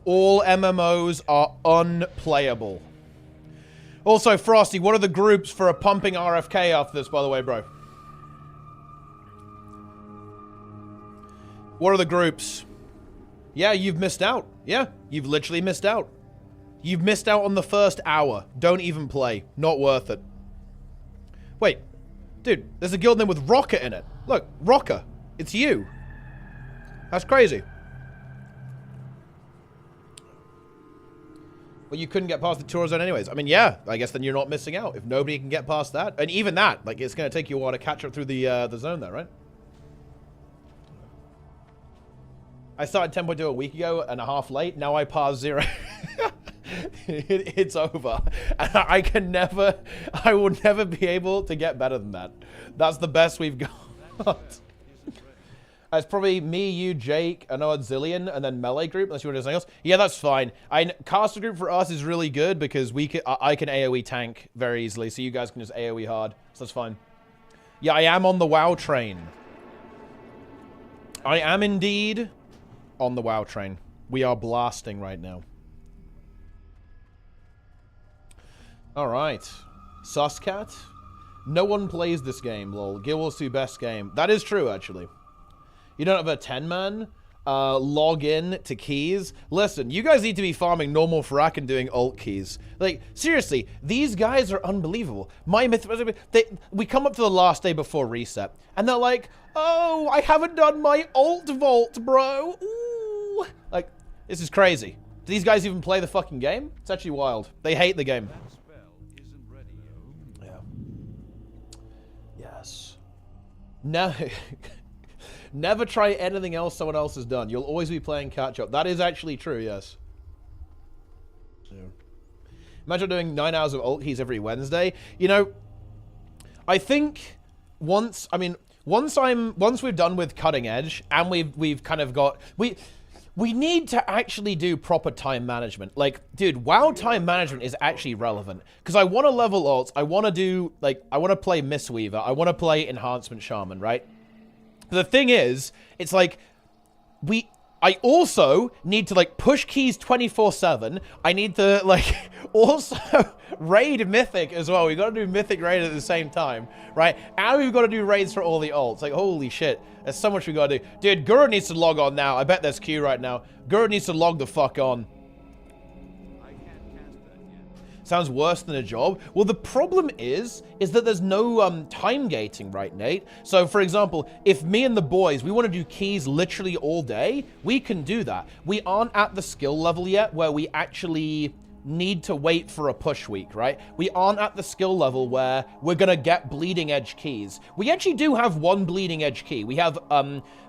All MMOs are unplayable. Also, Frosty, what are the groups for a pumping RFK after this, by the way, bro? What are the groups? Yeah, you've missed out. Yeah, you've literally missed out. You've missed out on the first hour. Don't even play. Not worth it. Wait. Dude, there's a guild name with Rocker in it. Look, Rocker. It's you. That's crazy. Well, you couldn't get past the tour zone anyways. I mean, yeah, I guess then you're not missing out. If nobody can get past that. And even that, like, it's going to take you a while to catch up through the zone there, right? I started 10.2 a week ago and a half late. Now I pass 0. It's over. And I will never be able to get better than that. That's the best we've got. It's probably me, you, Jake, another Zillion, and then Melee group, unless you want to do something else. Yeah, that's fine. Caster group for us is really good because I can AoE tank very easily, so you guys can just AoE hard. So that's fine. Yeah, I am on the WoW train. I am indeed on the WoW train. We are blasting right now. Alright. Suscat? No one plays this game, lol. Guild Wars 2 best game. That is true, actually. You don't have a 10-man? Log in to keys? Listen, you guys need to be farming normal frack and doing alt keys. Like, seriously, these guys are unbelievable. We come up to the last day before reset, and they're like, oh, I haven't done my alt vault, bro. Ooh. Like, this is crazy. Do these guys even play the fucking game? It's actually wild. They hate the game. Yeah. Yes. No. Never try anything else someone else has done. You'll always be playing catch-up. That is actually true, yes. So. Imagine doing 9 hours of alt keys every Wednesday. You know, I think once we're done with cutting edge and we've kind of got we need to actually do proper time management. Like, dude, WoW time management is actually relevant because I want to level alts. I want to do I want to play Mistweaver. I want to play Enhancement Shaman, right? But the thing is, it's like, I also need to, like, push keys 24/7. I need to, like, also raid Mythic as well. We've got to do Mythic raid at the same time, right? And we've got to do raids for all the alts. Like, holy shit. There's so much we got to do. Dude, Guru needs to log on now. I bet there's queue right now. Guru needs to log the fuck on. Sounds worse than a job. Well, the problem is that there's no time gating, right, Nate? So, for example, if me and the boys, we want to do keys literally all day, we can do that. We aren't at the skill level yet where we actually need to wait for a push week, right? We aren't at the skill level where we're going to get bleeding edge keys. We actually do have one bleeding edge key. We have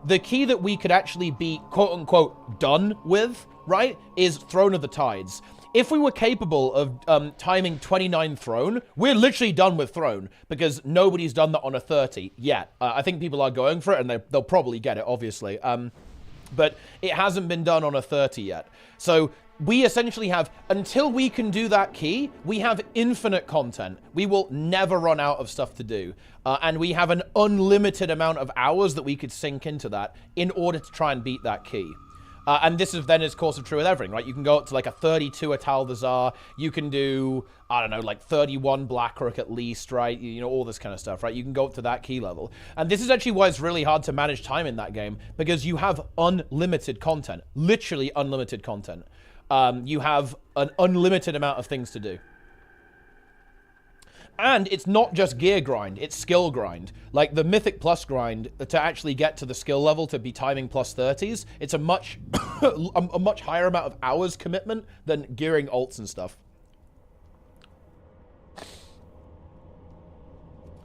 the key that we could actually be, quote-unquote, done with, right, is Throne of the Tides. If we were capable of timing 29 Throne, we're literally done with Throne because nobody's done that on a 30 yet. I think people are going for it and they'll probably get it, obviously. But it hasn't been done on a 30 yet. So we essentially have, until we can do that key, we have infinite content. We will never run out of stuff to do. And we have an unlimited amount of hours that we could sink into that in order to try and beat that key. And this is then, of course, true with everything, right? You can go up to like a 32 Atal the Tsar. You can do, I don't know, like 31 Blackrook at least, right? You know, all this kind of stuff, right? You can go up to that key level. And this is actually why it's really hard to manage time in that game, because you have unlimited content. Literally unlimited content. You have an unlimited amount of things to do. And it's not just gear grind, it's skill grind. Like the Mythic Plus grind, to actually get to the skill level to be timing plus 30s, it's a much a much higher amount of hours commitment than gearing ults and stuff.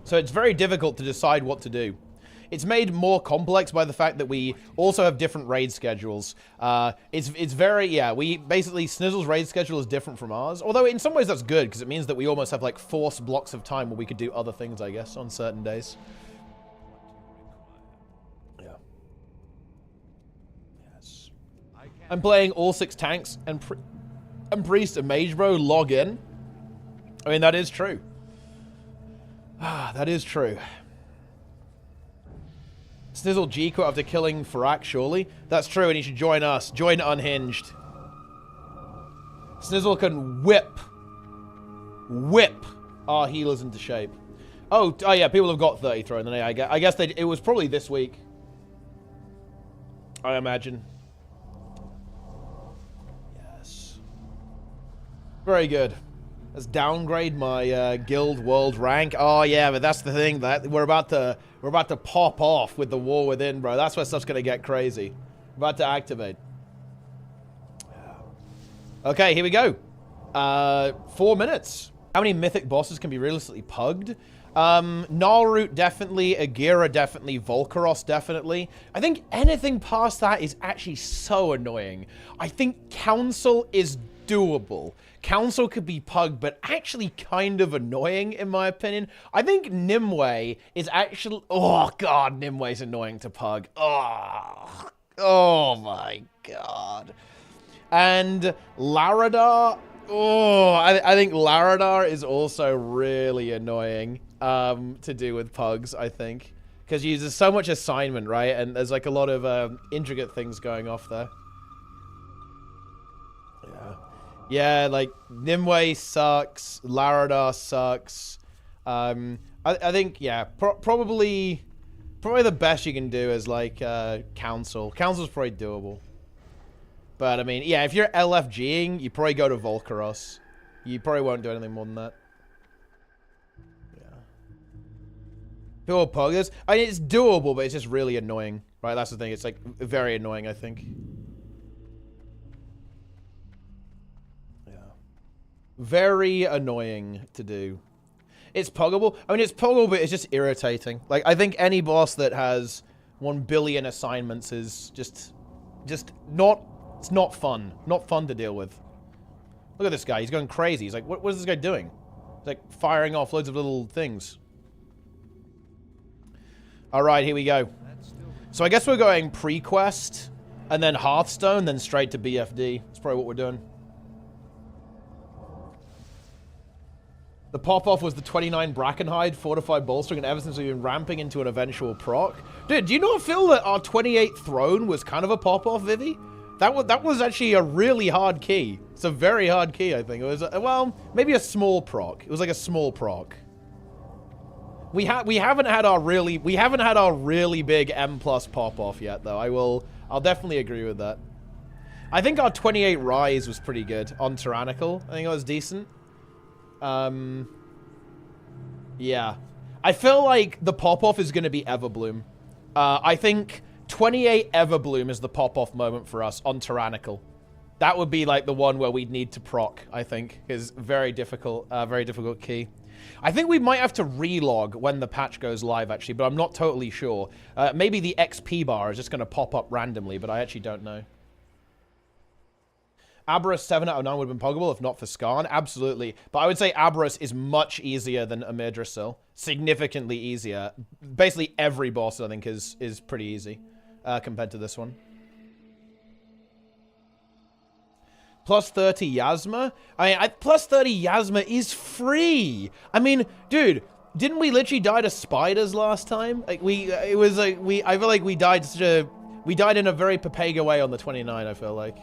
So it's very difficult to decide what to do. It's made more complex by the fact that we also have different raid schedules. It's very, yeah, we basically, Snizzle's raid schedule is different from ours. Although in some ways that's good, because it means that we almost have like forced blocks of time where we could do other things, I guess, on certain days. Yeah. Yes. I'm playing all 6 tanks and Priest and Mage Bro log in. I mean, that is true. That is true. Snizzle G-Quit after killing Farak, surely? That's true, and he should join us. Join Unhinged. Snizzle can whip our healers into shape. Oh yeah, people have got 30 thrown. I guess it was probably this week. I imagine. Yes. Very good. Let's downgrade my guild world rank. Oh yeah, but that's the thing, that we're about to pop off with the war within, bro. That's where stuff's gonna get crazy. We're about to activate. Okay, here we go. 4 minutes. How many mythic bosses can be realistically pugged? Nalroot definitely, Agira definitely, Volcaros definitely. I think anything past that is actually so annoying. I think Council is doable. Council could be pugged, but actually kind of annoying, in my opinion. I think Nimue is actually... Oh, God, Nimwe's annoying to pug. Oh my God. And Laradar... Oh, I think Laradar is also really annoying to do with pugs, I think. Because he uses so much assignment, right? And there's like a lot of intricate things going off there. Yeah. Yeah, like, Nimue sucks, Laradar sucks. I think, yeah, probably the best you can do is, like, Council. Council's probably doable. But, I mean, yeah, if you're LFGing, you probably go to Volcaros. You probably won't do anything more than that. Yeah. People pug this. I mean, it's doable, but it's just really annoying, right? That's the thing. It's, like, very annoying, I think. Very annoying to do. It's puggable. I mean, it's puggable, but it's just irritating. Like, I think any boss that has 1 billion assignments is just not... It's not fun. Not fun to deal with. Look at this guy. He's going crazy. He's like, what is this guy doing? He's like firing off loads of little things. All right, here we go. So I guess we're going pre-quest, and then Hearthstone, then straight to BFD. That's probably what we're doing. The pop-off was the 29 Brackenhide, fortified bolstering, and ever since we've been ramping into an eventual proc. Dude, do you not feel that our 28th throne was kind of a pop-off, Vivi? That was actually a really hard key. It's a very hard key, I think. It was, well, maybe a small proc. It was like a small proc. We haven't had our really big M+ pop-off yet, though. I'll definitely agree with that. I think our 28 Rise was pretty good on Tyrannical. I think it was decent. Yeah. I feel like the pop-off is going to be Everbloom. I think 28 Everbloom is the pop-off moment for us on Tyrannical. That would be like the one where we'd need to proc, I think. Is very difficult key. I think we might have to relog when the patch goes live, actually, but I'm not totally sure. Maybe the XP bar is just going to pop up randomly, but I actually don't know. Aberrus 7 out of 9 would have been puggable if not for Skarn. Absolutely. But I would say Aberrus is much easier than Amyrdrasil. Significantly easier. Basically every boss, I think, is pretty easy compared to this one. Plus 30 Yasma? I mean, plus 30 Yasma is free! I mean, dude, didn't we literally die to spiders last time? Like, I feel like we We died in a very Papega way on the 29, I feel like.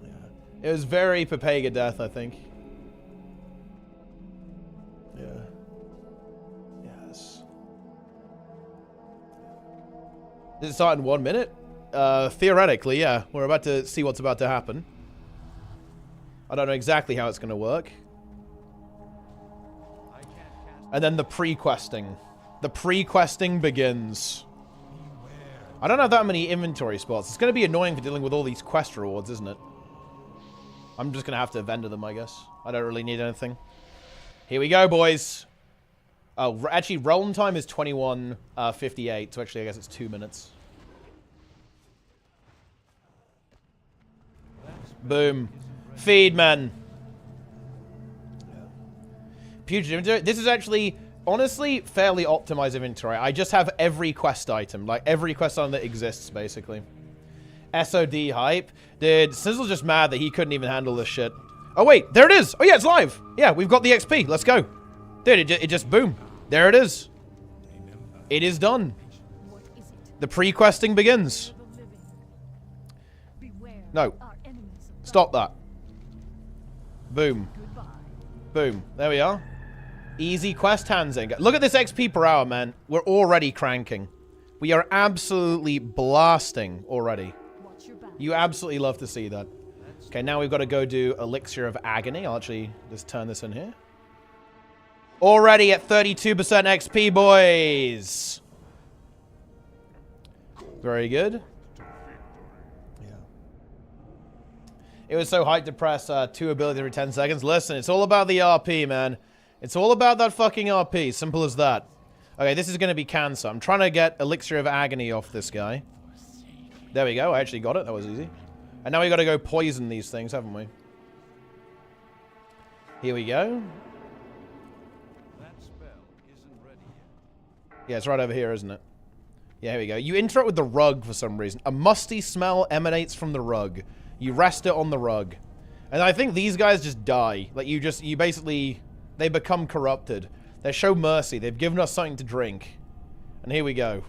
Yeah. It was very Papega death, I think. Yeah. Yes. Did it start in 1 minute? Theoretically, yeah. We're about to see what's about to happen. I don't know exactly how it's going to work. And then the pre-questing. The pre-questing begins. I don't have that many inventory spots. It's going to be annoying for dealing with all these quest rewards, isn't it? I'm just going to have to vendor them, I guess. I don't really need anything. Here we go, boys. Oh, actually, realm time is 21:58, so actually I guess it's 2 minutes. Boom. Feed, man. Fugitive inventory. This is actually, honestly, fairly optimized inventory. I just have every quest item. Like, every quest item that exists, basically. SOD hype. Dude, Sizzle's just mad that he couldn't even handle this shit. Oh, wait. There it is. Oh, yeah, it's live. Yeah, we've got the XP. Let's go. Dude, it just boom. There it is. It is done. The pre-questing begins. No. Stop that. Boom. Boom. There we are. Easy quest handling. Look at this XP per hour, man. We're already cranking. We are absolutely blasting already. You absolutely love to see that. Okay, now we've got to go do Elixir of Agony. I'll actually just turn this in here. Already at 32% XP, boys. Very good. Yeah. It was so hyped to press 2 abilities every 10 seconds. Listen, it's all about the RP, man. It's all about that fucking RP. Simple as that. Okay, this is going to be cancer. I'm trying to get Elixir of Agony off this guy. There we go. I actually got it. That was easy. And now we got to go poison these things, haven't we? Here we go. Yeah, it's right over here, isn't it? Yeah, here we go. You interact with the rug for some reason. A musty smell emanates from the rug. You rest it on the rug. And I think these guys just die. Like, you basically... They become corrupted. They show mercy. They've given us something to drink. And here we go.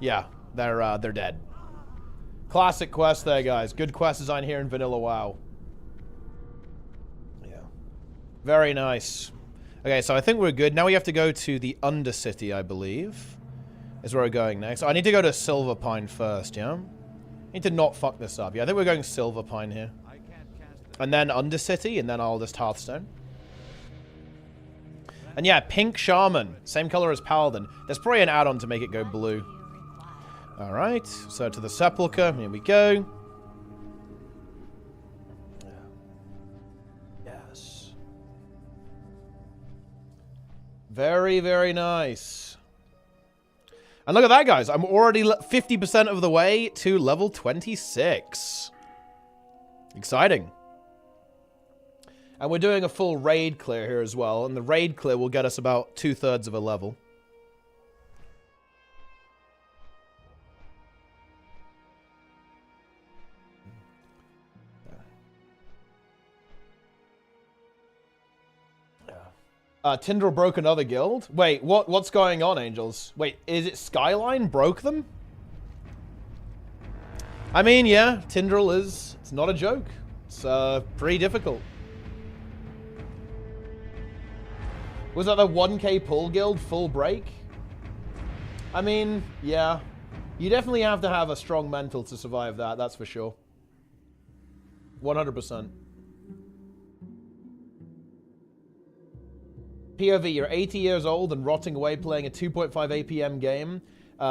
Yeah, they're dead. Classic quest there, guys. Good quest design here in Vanilla WoW. Yeah. Very nice. Okay, so I think we're good. Now we have to go to the Undercity, I believe. Is where we're going next. I need to go to Silverpine first, yeah? I need to not fuck this up. Yeah, I think we're going Silverpine here. And then Undercity, and then I'll just Hearthstone. And yeah, Pink Shaman. Same color as Paladin. There's probably an add-on to make it go blue. Alright, so to the Sepulchre. Here we go. Yes. Very, very nice. And look at that, guys. I'm already 50% of the way to level 26. Exciting. And we're doing a full raid clear here as well. And the raid clear will get us about 2/3 of a level. Tindr broke another guild? Wait, what's going on, Angels? Wait, is it Skyline broke them? I mean, yeah, Tindr it's not a joke. It's pretty difficult. Was that the 1K pull guild full break? I mean, yeah. You definitely have to have a strong mental to survive that, that's for sure. 100%. POV, you're 80 years old and rotting away playing a 2.5 APM game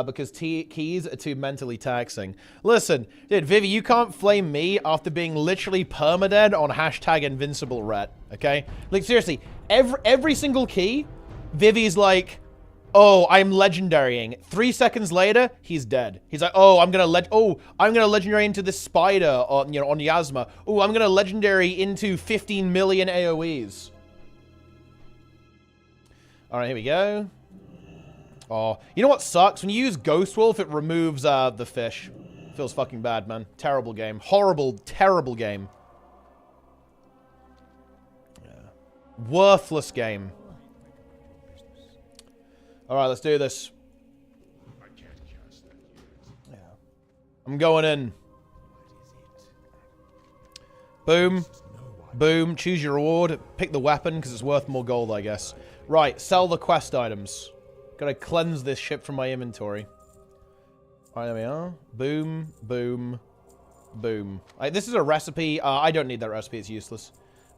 because keys are too mentally taxing. Listen, dude, Vivi, you can't flame me after being literally permadead on #InvincibleRet, okay? Like, seriously, every single key, Vivi's like, oh, I'm legendarying. 3 seconds later, he's dead. He's like, oh, I'm gonna legendary into this spider on, you know, on Yasma. Oh, I'm gonna legendary into 15 million AoEs. All right, here we go. Oh, you know what sucks? When you use Ghost Wolf, it removes the fish. Feels fucking bad, man. Terrible game. Horrible, terrible game. Yeah. Worthless game. All right, let's do this. I'm going in. Boom. Boom. Choose your reward. Pick the weapon because it's worth more gold, I guess. Right. Sell the quest items. Gotta cleanse this ship from my inventory. Alright, there we are. Boom. Boom. Boom. Right, this is a recipe. I don't need that recipe. It's useless.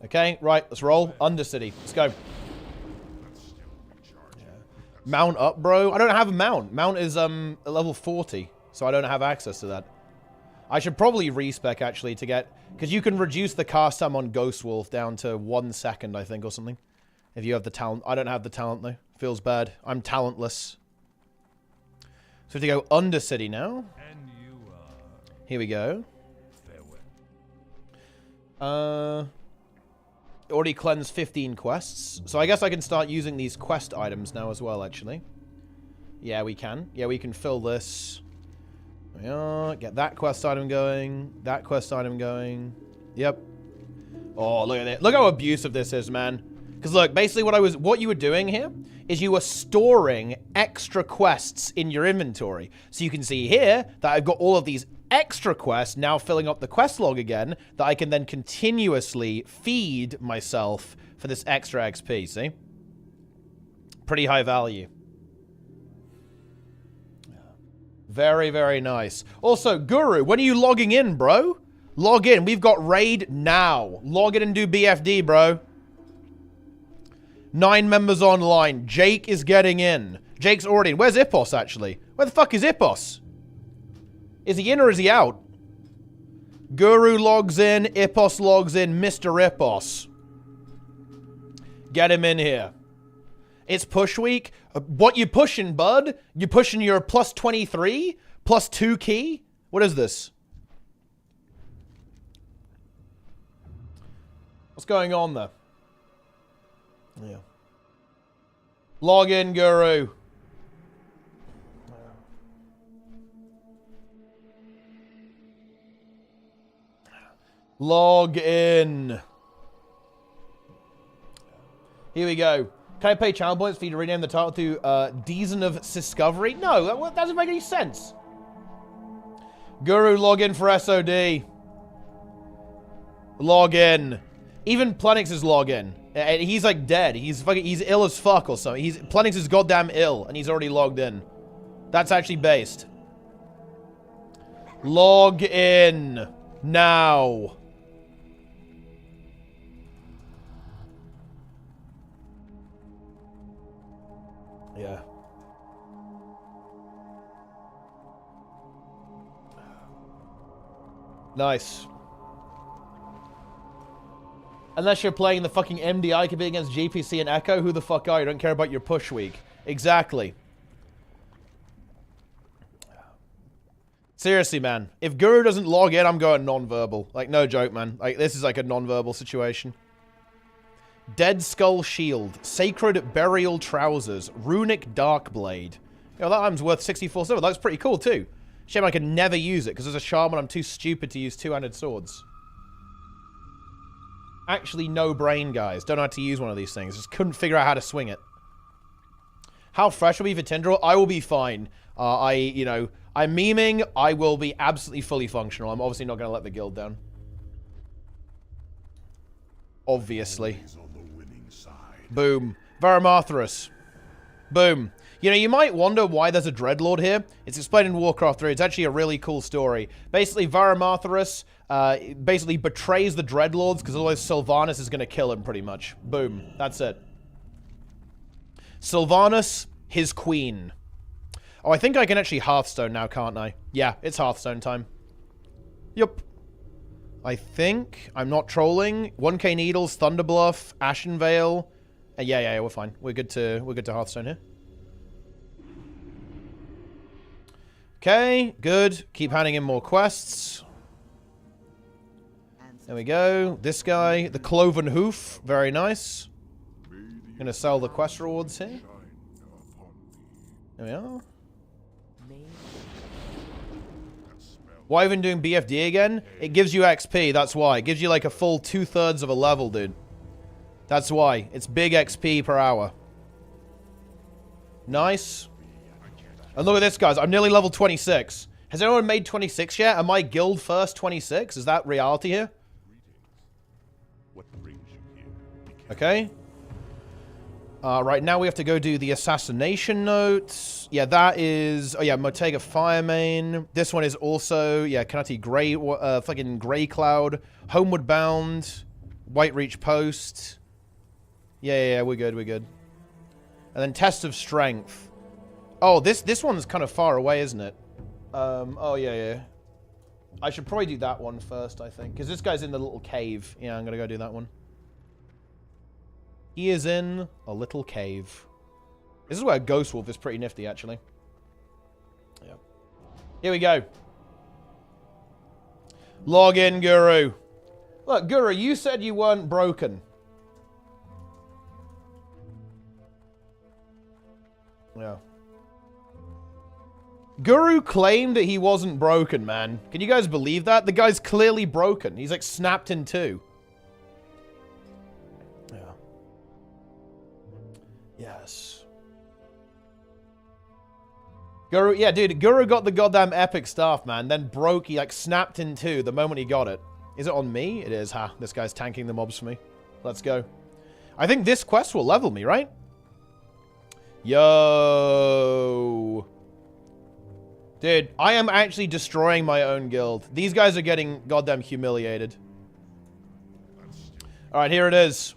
Okay. Right. Let's roll. Undercity. Let's go. Yeah. Mount up, bro. I don't have a mount. Mount is a level 40. So I don't have access to that. I should probably respec, actually, to get... Because you can reduce the cast time on Ghost Wolf down to 1 second, I think, or something. If you have the talent. I don't have the talent, though. Feels bad. I'm talentless. So we have to go Undercity now. Here we go. Already cleansed 15 quests. So I guess I can start using these quest items now as well, actually. Yeah, we can. Yeah, we can fill this... There we are. Get that quest item going. That quest item going. Yep. Oh, look at it. Look how abusive this is, man. Because look, basically what you were doing here is you were storing extra quests in your inventory. So you can see here that I've got all of these extra quests now filling up the quest log again that I can then continuously feed myself for this extra XP, see? Pretty high value. Very, very nice. Also, Guru, when are you logging in, bro? Log in. We've got raid now. Log in and do BFD, bro. 9 members online. Jake is getting in. Jake's already in. Where's Ipos, actually? Where the fuck is Ipos? Is he in or is he out? Guru logs in. Ipos logs in. Mr. Ipos. Get him in here. It's push week. What you pushing, bud? You pushing your plus 23? Plus 2 key? What is this? What's going on there? Yeah. Log in, Guru. Log in. Here we go. Can I pay channel points for you to rename the title to Deason of Discovery? No, that doesn't make any sense. Guru, log in for SOD. Log in. Even Plenix is log in. And he's like dead. He's ill as fuck or something. Plenix is goddamn ill and he's already logged in. That's actually based. Log in. Now. Yeah. Nice. Unless you're playing the fucking MDI could be against GPC and Echo, who the fuck are you? Don't care about your push week. Exactly. Seriously, man. If Guru doesn't log in, I'm going non-verbal. Like, no joke, man. Like, this is like a non-verbal situation. Dead Skull Shield. Sacred Burial Trousers. Runic Darkblade. You know, that item's worth 64 silver. That's pretty cool, too. Shame I can never use it, because as a shaman, I'm too stupid to use two-handed swords. Actually, no brain, guys. Don't know how to use one of these things. Just couldn't figure out how to swing it. How fresh will be for Tindr? I will be fine. I'm memeing. I will be absolutely fully functional. I'm obviously not going to let the guild down. Obviously. Boom. Varamarthrus. Boom. You know, you might wonder why there's a Dreadlord here. It's explained in Warcraft 3. It's actually a really cool story. Basically, Varamarthrus basically betrays the Dreadlords because otherwise Sylvanas is going to kill him pretty much. Boom. That's it. Sylvanas, his queen. Oh, I think I can actually Hearthstone now, can't I? Yeah, it's Hearthstone time. Yup. I think I'm not trolling. 1k Needles, Thunderbluff, Ashen Veil. Yeah, we're fine. We're good to Hearthstone here. Okay, good. Keep handing in more quests. There we go. This guy, the Cloven Hoof. Very nice. Gonna sell the quest rewards here. There we are. Why even doing BFD again? It gives you XP, that's why. It gives you like a full 2/3 of a level, dude. That's why. It's big XP per hour. Nice. And look at this, guys. I'm nearly level 26. Has anyone made 26 yet? Am I guild first 26? Is that reality here? What brings you here? Okay. Right, now we have to go do the assassination notes. Yeah, that is... Oh, yeah, Motega Firemain. This one is also... Yeah, Kanati Grey... fucking Grey Cloud. Homeward Bound. White Reach Post. Yeah, we're good, we're good. And then Test of Strength. Oh, this one's kind of far away, isn't it? Oh, yeah. I should probably do that one first, I think. Because this guy's in the little cave. Yeah, I'm going to go do that one. He is in a little cave. This is where Ghost Wolf is pretty nifty, actually. Yeah. Here we go. Log in, Guru. Look, Guru, you said you weren't broken. Yeah. Guru claimed that he wasn't broken, man. Can you guys believe that? The guy's clearly broken. He's like snapped in two. Yeah. Yes. Guru, yeah, dude, Guru got the goddamn epic staff, man. Then broke, he like snapped in two the moment he got it. Is it on me? It is, ha. This guy's tanking the mobs for me. Let's go. I think this quest will level me, right? Yo. Dude, I am actually destroying my own guild. These guys are getting goddamn humiliated. Alright, here it is.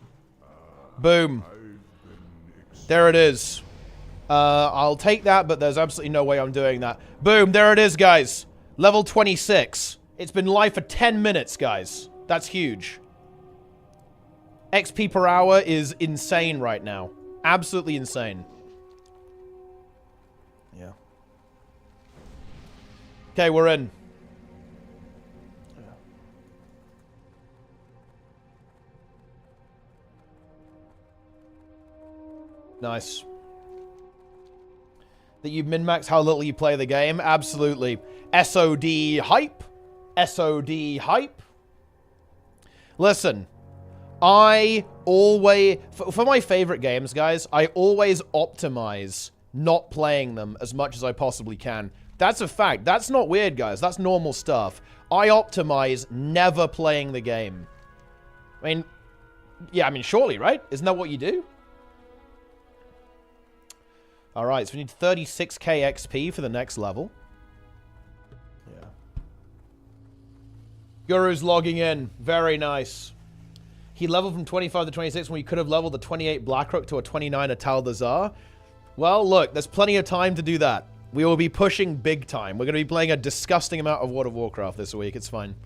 Boom. There it is. I'll take that, but there's absolutely no way I'm doing that. Boom, there it is, guys. Level 26. It's been live for 10 minutes, guys. That's huge. XP per hour is insane right now. Absolutely insane. Yeah. Okay, we're in. Nice. That you min-max how little you play the game? Absolutely. SOD hype. SOD hype. Listen. I always... For my favorite games, guys, I always optimize not playing them as much as I possibly can. That's a fact. That's not weird, guys. That's normal stuff. I optimize never playing the game. I mean... Yeah, I mean, surely, right? Isn't that what you do? Alright, so we need 36k XP for the next level. Yeah. Guru's logging in. Very nice. He leveled from 25 to 26 when he could have leveled the 28 Blackrook to a 29 Atal the Tsar. Well, look, there's plenty of time to do that. We will be pushing big time. We're going to be playing a disgusting amount of World of Warcraft this week. It's fine.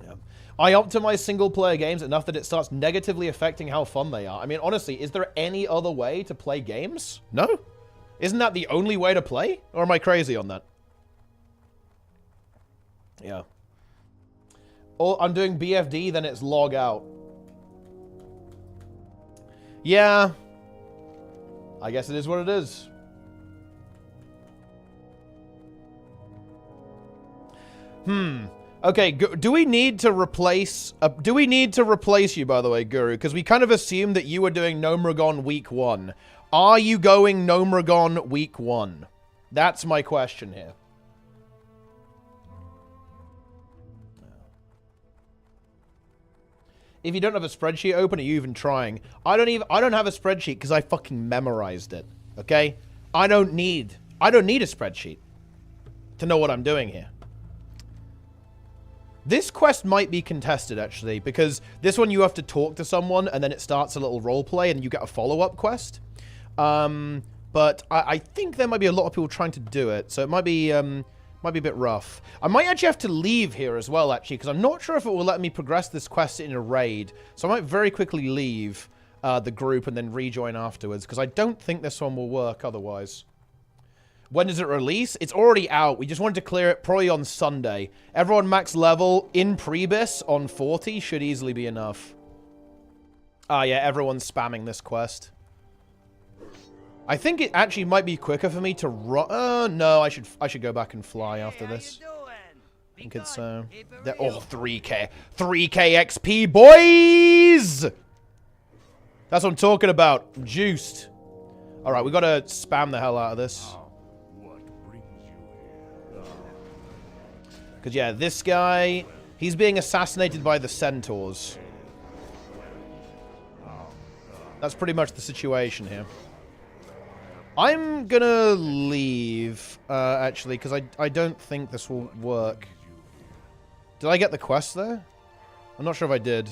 Yeah. I optimize single-player games enough that it starts negatively affecting how fun they are. I mean, honestly, is there any other way to play games? No? Isn't that the only way to play? Or am I crazy on that? Yeah. Or I'm doing BFD, then it's log out. Yeah. I guess it is what it is. Okay, do we need to replace... do we need to replace you, by the way, Guru? Because we kind of assumed that you were doing Gnomragon week 1. Are you going Gnomragon week 1? That's my question here. If you don't have a spreadsheet open, are you even trying? I don't have a spreadsheet because I fucking memorized it. Okay? I don't need a spreadsheet to know what I'm doing here. This quest might be contested, actually, because this one you have to talk to someone, and then it starts a little roleplay, and you get a follow-up quest. But I think there might be a lot of people trying to do it, so it might be a bit rough. I might actually have to leave here as well, actually, because I'm not sure if it will let me progress this quest in a raid. So I might very quickly leave the group and then rejoin afterwards, because I don't think this one will work otherwise. When does it release? It's already out. We just wanted to clear it probably on Sunday. Everyone max level in Prebis on 40 should easily be enough. Ah, yeah, everyone's spamming this quest. I think it actually might be quicker for me to run. No, I should go back and fly after this. I think it's oh, 3k XP, boys. That's what I'm talking about. Juiced. All right, we gotta spam the hell out of this. What brings you Because, yeah, this guy, he's being assassinated by the centaurs. That's pretty much the situation here. I'm gonna leave, actually, because I don't think this will work. Did I get the quest there? I'm not sure if I did.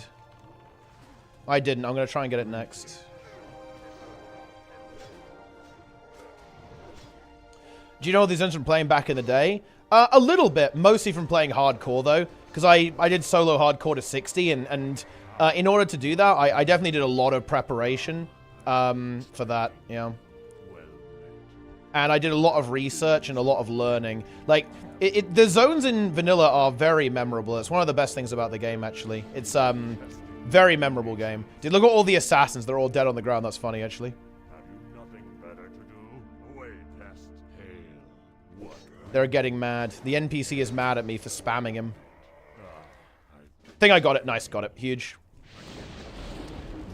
I didn't. I'm gonna try and get it next. Do you know all these things from playing back in the day? A little bit, mostly from playing hardcore, though. Because I did solo hardcore to 60, and in order to do that, I definitely did a lot of preparation for that, yeah. And I did a lot of research and a lot of learning. Like, the zones in vanilla are very memorable. It's one of the best things about the game, actually. It's very memorable game. Dude, look at all the assassins. They're all dead on the ground. That's funny, actually. Have you nothing better to do? Away, pest. Hail. What? They're getting mad. The NPC is mad at me for spamming him. Think I got it. Nice, got it. Huge.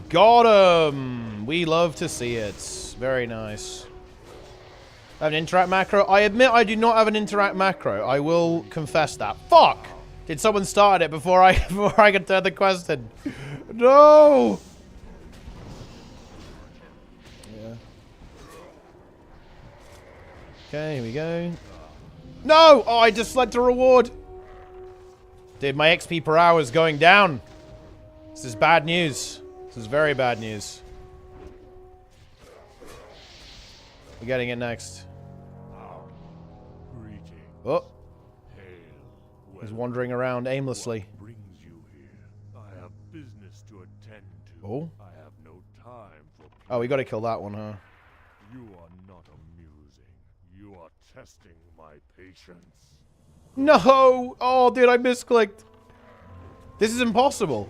Got him! We love to see it. Very nice. I have an interact macro. I admit I do not have an interact macro. I will confess that. Fuck! Did someone start it before I could turn the quest in? No! Yeah. Okay, here we go. No! Oh, I just selected a reward. Dude, my XP per hour is going down. This is bad news. This is very bad news. We're getting it next. Oh. He's wandering around aimlessly. What brings you here? I have business to attend to. Oh. I have no time for Oh, we gotta kill that one, huh? You are not amusing. You are testing my patience. No! Oh, dude, I misclicked. This is impossible.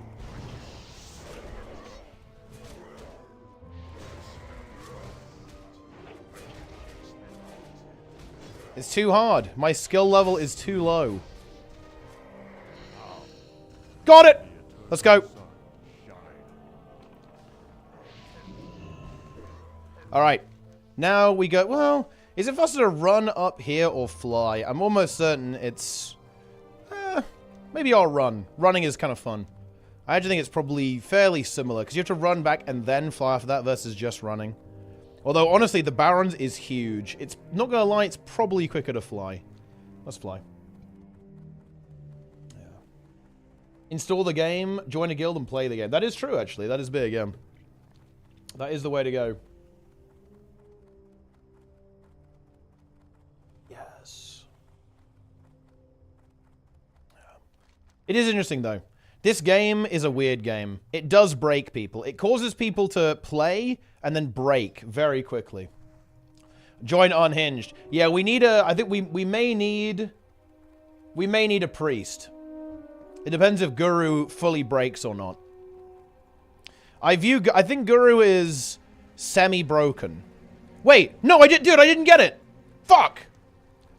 It's too hard. My skill level is too low. Got it! Let's go. Alright. Now we go... Well, is it faster to run up here or fly? I'm almost certain it's... maybe I'll run. Running is kind of fun. I actually think it's probably fairly similar, because you have to run back and then fly after that versus just running. Although, honestly, the Barrens is huge. It's, not gonna lie, it's probably quicker to fly. Let's fly. Yeah. Install the game, join a guild, and play the game. That is true, actually. That is big, yeah. That is the way to go. Yes. Yeah. It is interesting, though. This game is a weird game. It does break people. It causes people to play and then break very quickly. Join Unhinged. Yeah, we need a... I think we may need... We may need a priest. It depends if Guru fully breaks or not. I think Guru is semi-broken. Wait, no, I didn't get it. Fuck.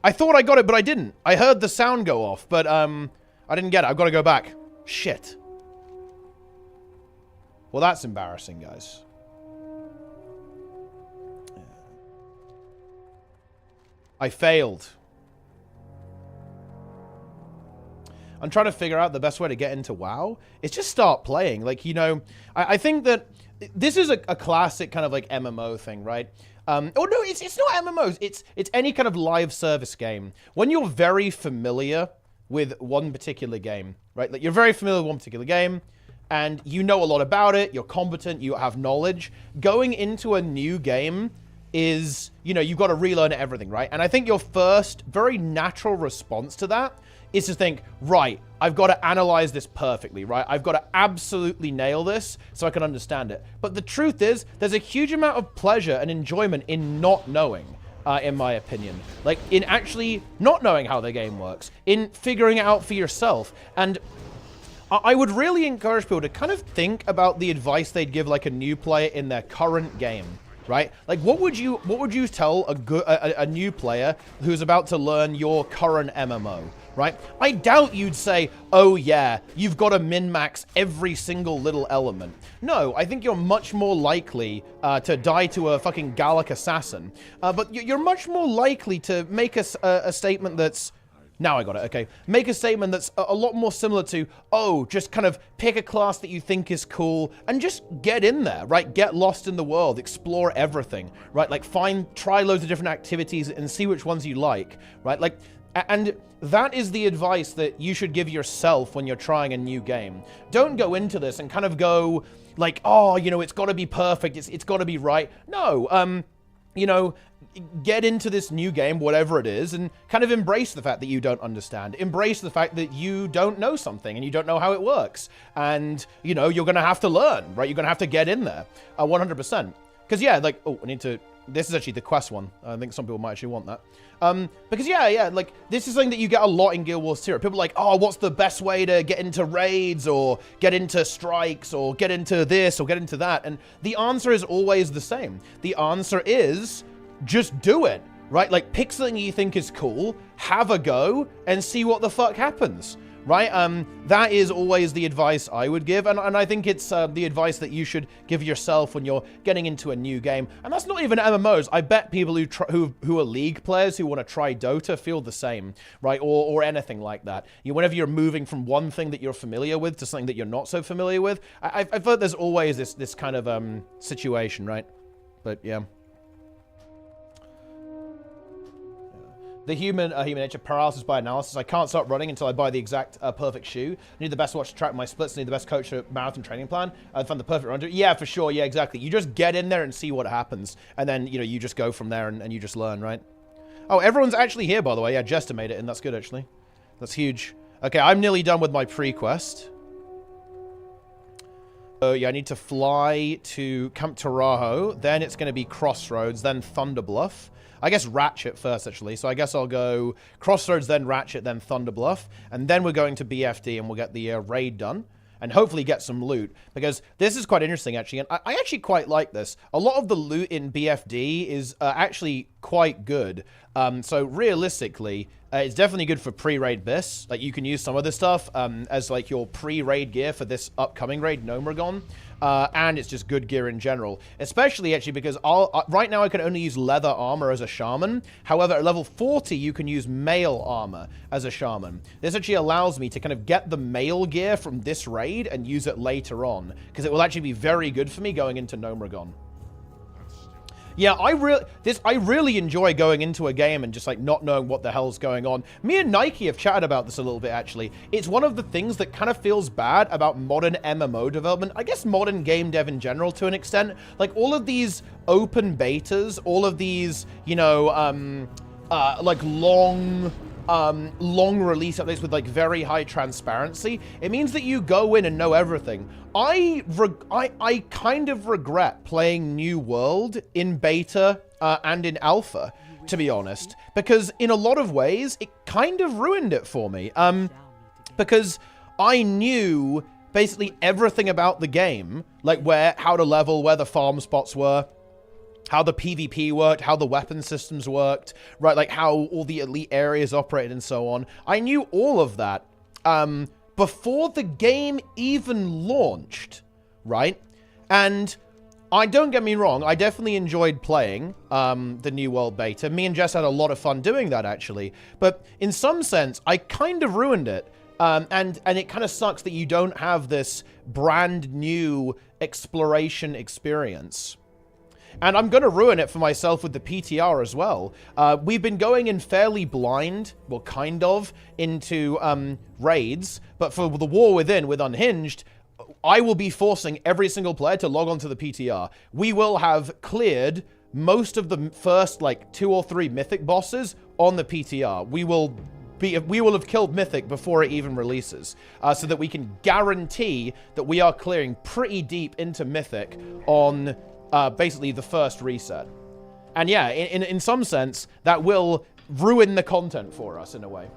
I thought I got it, but I didn't. I heard the sound go off, but I didn't get it. I've got to go back. Shit. Well, that's embarrassing, guys. Yeah. I failed. I'm trying to figure out the best way to get into WoW. It's just start playing. Like, you know, I think that this is a classic kind of like MMO thing, right? Oh no, it's not MMOs. It's any kind of live service game. When you're very familiar with one particular game, right? Like, you're very familiar with one particular game, and you know a lot about it, you're competent, you have knowledge. Going into a new game is, you know, you've got to relearn everything, right? And I think your first very natural response to that is to think, right, I've got to analyze this perfectly, right? I've got to absolutely nail this so I can understand it. But the truth is, there's a huge amount of pleasure and enjoyment in not knowing. In my opinion. Like, in actually not knowing how the game works. In figuring it out for yourself. And I would really encourage people to kind of think about the advice they'd give, like, a new player in their current game. Right? Like, what would you tell a new player who's about to learn your current MMO? Right? I doubt you'd say, oh yeah, you've got to min-max every single little element. No, I think you're much more likely to die to a fucking Gallic assassin. But you're much more likely to make a statement that's, Now I got it, okay. Make a statement that's a lot more similar to, oh, just kind of pick a class that you think is cool and just get in there, right? Get lost in the world, explore everything, right? Like try loads of different activities and see which ones you like, right? Like, and that is the advice that you should give yourself when you're trying a new game. Don't go into this and kind of go like, oh, you know, it's got to be perfect, it's got to be right. No, you know, get into this new game, whatever it is, and kind of embrace the fact that you don't understand. Embrace the fact that you don't know something and you don't know how it works. And, you know, you're going to have to learn, right? You're going to have to get in there 100%. Because, yeah, like, oh, I need to... This is actually the quest one. I think some people might actually want that. Because, yeah, like, this is something that you get a lot in Guild Wars 2. People are like, oh, what's the best way to get into raids or get into strikes or get into this or get into that? And the answer is always the same. The answer is... just do it, right? Like, pick something you think is cool, have a go, and see what the fuck happens, right? That is always the advice I would give, and I think it's the advice that you should give yourself when you're getting into a new game. And that's not even MMOs. I bet people who are League players who want to try Dota feel the same, right? Or anything like that. Whenever you're moving from one thing that you're familiar with to something that you're not so familiar with, I feel like there's always this kind of situation, right? But yeah. The human nature, paralysis by analysis. I can't start running until I buy the exact perfect shoe. I need the best watch to track my splits. I need the best coach to marathon training plan. I found the perfect run to. Yeah, for sure. Yeah, exactly. You just get in there and see what happens. And then, you know, you just go from there and you just learn, right? Oh, everyone's actually here, by the way. Yeah, Jester made it, and that's good, actually. That's huge. Okay, I'm nearly done with my pre-quest. So, yeah, I need to fly to Camp Tarajo. Then it's going to be Crossroads, then Thunderbluff. I guess Ratchet first, actually. So I guess I'll go Crossroads, then Ratchet, then Thunderbluff. And then we're going to BFD and we'll get the raid done. And hopefully get some loot. Because this is quite interesting, actually. And I actually quite like this. A lot of the loot in BFD is actually quite good. So realistically, it's definitely good for pre-raid BIS. Like, you can use some of this stuff as, like, your pre-raid gear for this upcoming raid, Gnomeregon. And it's just good gear in general. Especially, actually, because right now I can only use leather armor as a shaman. However, at level 40, you can use mail armor as a shaman. This actually allows me to kind of get the mail gear from this raid and use it later on. Because it will actually be very good for me going into Gnomeregon. Yeah, I really enjoy going into a game and just, like, not knowing what the hell's going on. Me and Nike have chatted about this a little bit, actually. It's one of the things that kind of feels bad about modern MMO development. I guess modern game dev in general, to an extent. Like, all of these open betas, all of these, you know, like, long release updates with, like, very high transparency. It means that you go in and know everything. I kind of regret playing New World in beta and in alpha, to be honest, because in a lot of ways it kind of ruined it for me. Because I knew basically everything about the game, like how to level, where the farm spots were, how the PvP worked, how the weapon systems worked, right? Like how all the elite areas operated and so on. I knew all of that before the game even launched, right? And don't get me wrong, I definitely enjoyed playing the New World beta. Me and Jess had a lot of fun doing that, actually. But in some sense, I kind of ruined it. And it kind of sucks that you don't have this brand new exploration experience. And I'm going to ruin it for myself with the PTR as well. We've been going in fairly blind, well, kind of, into raids. But for the War Within with Unhinged, I will be forcing every single player to log on to the PTR. We will have cleared most of the first, like, 2 or 3 Mythic bosses on the PTR. We will have killed Mythic before it even releases, so that we can guarantee that we are clearing pretty deep into Mythic on basically the first reset. And yeah, in some sense, that will ruin the content for us in a way.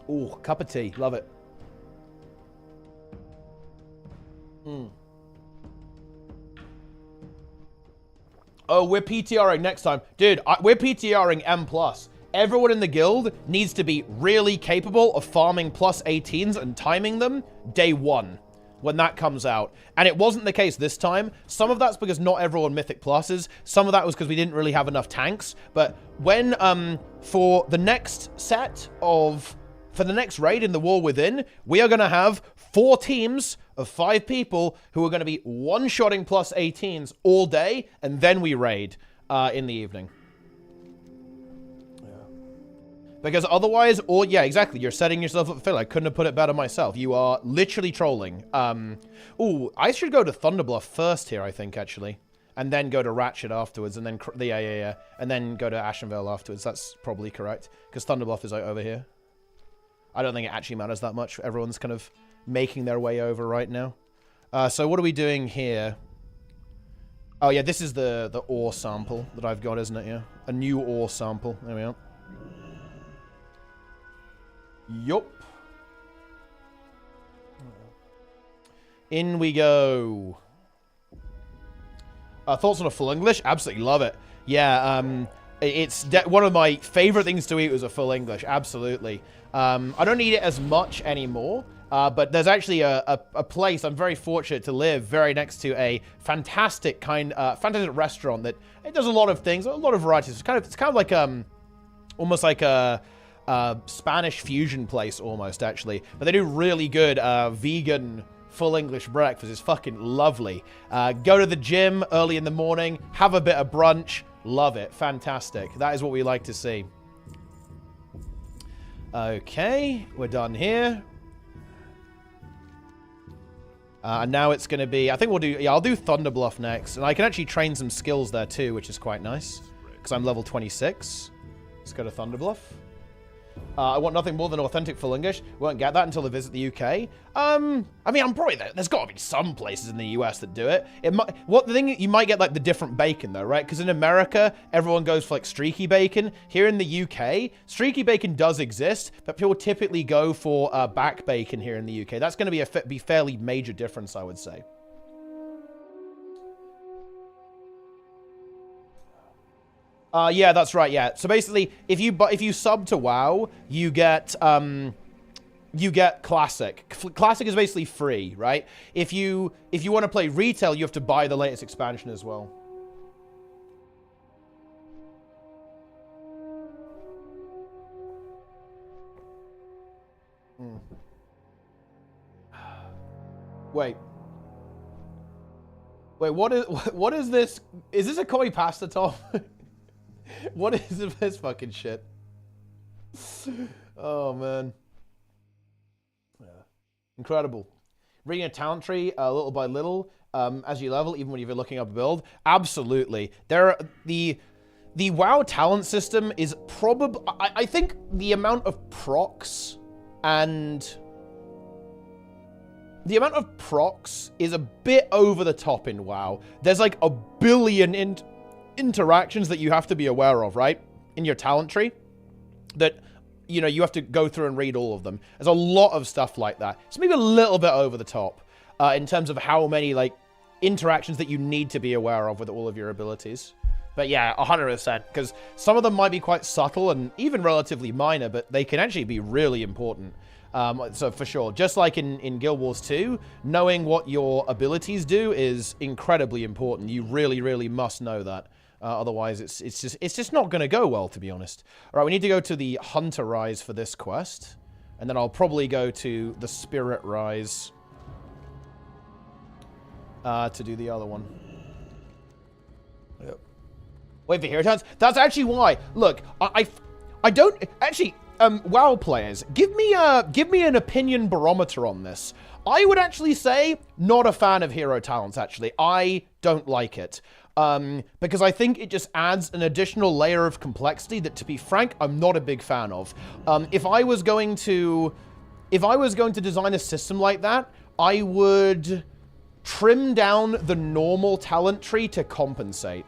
Ooh, cup of tea. Love it. Oh, we're PTRing next time. Dude, we're PTRing M+. Everyone in the guild needs to be really capable of farming plus 18s and timing them day 1 when that comes out. And it wasn't the case this time. Some of that's because not everyone Mythic pluses. Some of that was because we didn't really have enough tanks. But when for the next for the next raid in the War Within, we are going to have 4 teams of 5 people who are going to be one-shotting plus 18s all day, and then we raid in the evening. Because otherwise, yeah, exactly, you're setting yourself up for failure. I couldn't have put it better myself. You are literally trolling. Ooh, I should go to Thunderbluff first here, I think, actually. And then go to Ratchet afterwards, and then, yeah. And then go to Ashenvale afterwards. That's probably correct. Because Thunderbluff is like over here. I don't think it actually matters that much. Everyone's kind of making their way over right now. So what are we doing here? Oh, yeah, this is the ore sample that I've got, isn't it? Yeah. A new ore sample. There we are. Yup. In we go. Thoughts on a full English? Absolutely love it. Yeah, it's one of my favorite things to eat was a full English. Absolutely. I don't eat it as much anymore, but there's actually a place I'm very fortunate to live very next to a fantastic fantastic restaurant that it does a lot of things, a lot of varieties. It's kind of like almost like a Spanish fusion place almost, actually. But they do really good vegan full English breakfast. It's fucking lovely. Go to the gym early in the morning, have a bit of brunch. Love it. Fantastic. That is what we like to see. Okay, we're done here. And now it's going to be, I think we'll do, yeah, I'll do Thunderbluff next. And I can actually train some skills there too, which is quite nice. Because I'm level 26. Let's go to Thunderbluff. I want nothing more than authentic full English. Won't get that until I visit the UK. I mean, I'm probably there. There's got to be some places in the US that do it. You might get like the different bacon though, right? Because in America, everyone goes for like streaky bacon. Here in the UK, streaky bacon does exist, but people typically go for back bacon here in the UK. That's going to be fairly major difference, I would say. Yeah, that's right. Yeah. So basically, if you sub to WoW, you get Classic. Classic is basically free, right? If you want to play retail, you have to buy the latest expansion as well. Wait, what is this? Is this a koi pasta, Tom? What is this fucking shit? Oh, man. Yeah. Incredible. Reading a talent tree little by little as you level, even when you're looking up a build. Absolutely. The WoW talent system is probably... I think the amount of procs and... The amount of procs is a bit over the top in WoW. There's like a billion interactions that you have to be aware of, right? In your talent tree. That, you know, you have to go through and read all of them. There's a lot of stuff like that. It's maybe a little bit over the top in terms of how many, like, interactions that you need to be aware of with all of your abilities. But yeah, 100%. Because some of them might be quite subtle and even relatively minor, but they can actually be really important. So for sure, just like in Guild Wars 2, knowing what your abilities do is incredibly important. You really, really must know that. Otherwise, it's just not going to go well, to be honest. All right, we need to go to the Hunter Rise for this quest. And then I'll probably go to the Spirit Rise to do the other one. Yep. Wait for hero talents. That's actually why. Look, I don't... Actually... WoW players, give me an opinion barometer on this. I would actually say not a fan of hero talents, actually. I don't like it. Because I think it just adds an additional layer of complexity that, to be frank, I'm not a big fan of. If I was going to design a system like that, I would trim down the normal talent tree to compensate.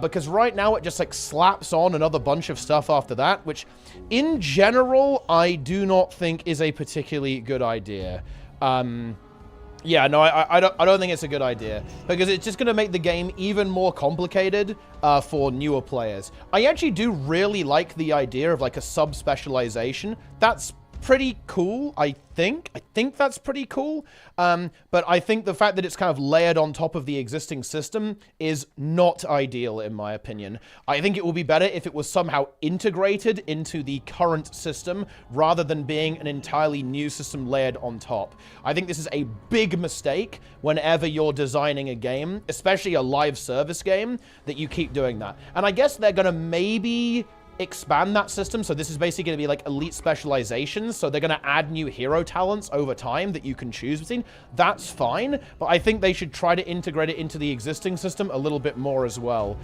Because right now it just like slaps on another bunch of stuff after that, which in general, I do not think is a particularly good idea. Yeah, no, I don't think it's a good idea because it's just going to make the game even more complicated for newer players. I actually do really like the idea of like a sub-specialization. That's pretty cool, I think. I think that's pretty cool. But I think the fact that it's kind of layered on top of the existing system is not ideal, in my opinion. I think it would be better if it was somehow integrated into the current system rather than being an entirely new system layered on top. I think this is a big mistake whenever you're designing a game, especially a live service game, that you keep doing that. And I guess they're going to maybe expand that system, so this is basically going to be like elite specializations, so they're going to add new hero talents over time that you can choose between. That's fine, but I think they should try to integrate it into the existing system a little bit more as well.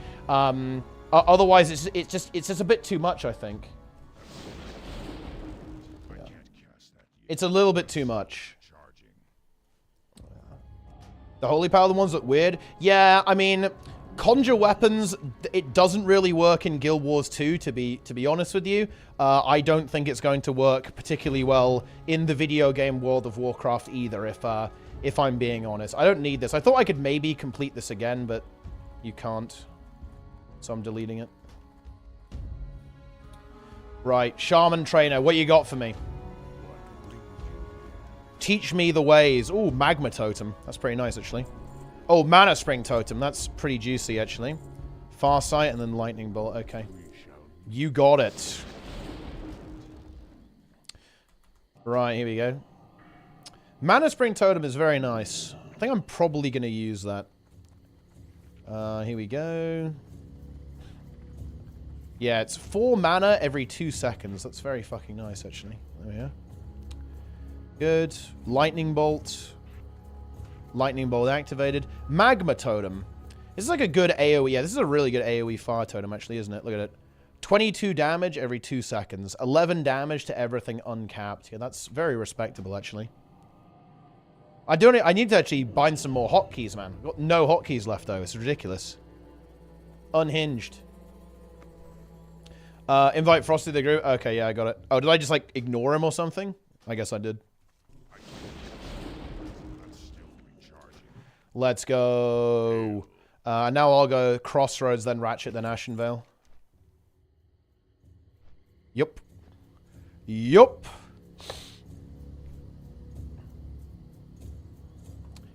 Otherwise, it's just a bit too much, I think. Yeah. It's a little bit too much. The holy power, the ones that weird. Yeah, I mean, conjure weapons, it doesn't really work in Guild Wars 2, to be honest with you. I don't think it's going to work particularly well in the video game World of Warcraft either, if I'm being honest. I don't need this. I thought I could maybe complete this again, but you can't. So I'm deleting it. Right, Shaman Trainer, what you got for me? Teach me the ways. Ooh, Magma Totem. That's pretty nice, actually. Oh, Mana Spring Totem. That's pretty juicy, actually. Farsight and then Lightning Bolt. Okay. You got it. Right, here we go. Mana Spring Totem is very nice. I think I'm probably going to use that. Here we go. Yeah, it's 4 mana every 2 seconds. That's very fucking nice, actually. There we go. Good. Lightning Bolt. Lightning Bolt activated. Magma Totem. This is like a good AoE. Yeah, this is a really good AoE fire totem, actually, isn't it? Look at it. 22 damage every 2 seconds. 11 damage to everything uncapped. Yeah, that's very respectable, actually. I need to actually bind some more hotkeys, man. I've got no hotkeys left, though. It's ridiculous. Unhinged. Invite Frosty to the group. Okay, yeah, I got it. Oh, did I just, like, ignore him or something? I guess I did. Let's go. Now I'll go Crossroads, then Ratchet, then Ashenvale. Yup. Yup.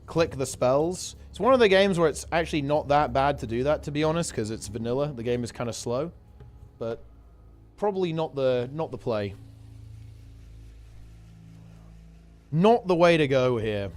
Click the spells. It's one of the games where it's actually not that bad to do that, to be honest, because it's vanilla. The game is kind of slow. But probably not the play. Not the way to go here.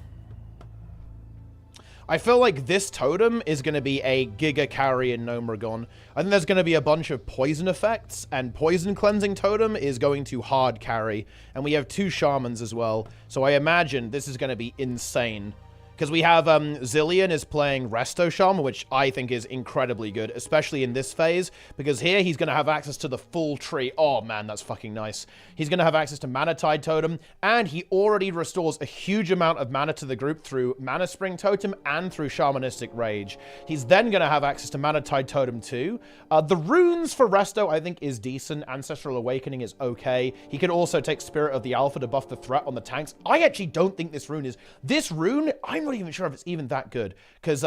I feel like this totem is going to be a Giga Carry in Gnomeregan. I think there's going to be a bunch of poison effects, and Poison Cleansing Totem is going to hard carry. And we have 2 Shamans as well, so I imagine this is going to be insane. Because we have Zillion is playing Resto Shaman, which I think is incredibly good, especially in this phase, because here he's going to have access to the full tree. Oh man, that's fucking nice. He's going to have access to Mana Tide Totem, and he already restores a huge amount of mana to the group through Mana Spring Totem and through Shamanistic Rage. He's then going to have access to Mana Tide Totem too. The runes for Resto, I think, is decent. Ancestral Awakening is okay. He can also take Spirit of the Alpha to buff the threat on the tanks. I actually don't think this rune is... This rune, I'm not even sure if it's even that good, because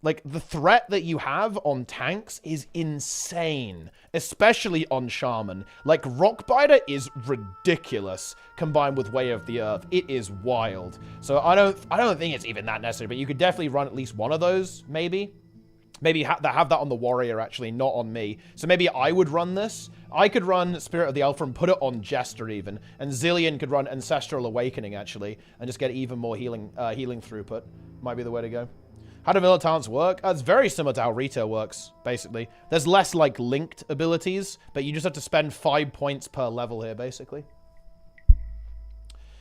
like the threat that you have on tanks is insane, especially on Shaman. Like Rockbiter is ridiculous combined with Way of the Earth. It is wild. So I don't think it's even that necessary, but you could definitely run at least one of those, maybe have that on the warrior, actually, not on me. So maybe I would run this. I could run Spirit of the Alpha and put it on Jester even. And Zillion could run Ancestral Awakening, actually, and just get even more healing throughput. Might be the way to go. How do vanilla talents work? It's very similar to how retail works, basically. There's less, like, linked abilities, but you just have to spend 5 points per level here, basically.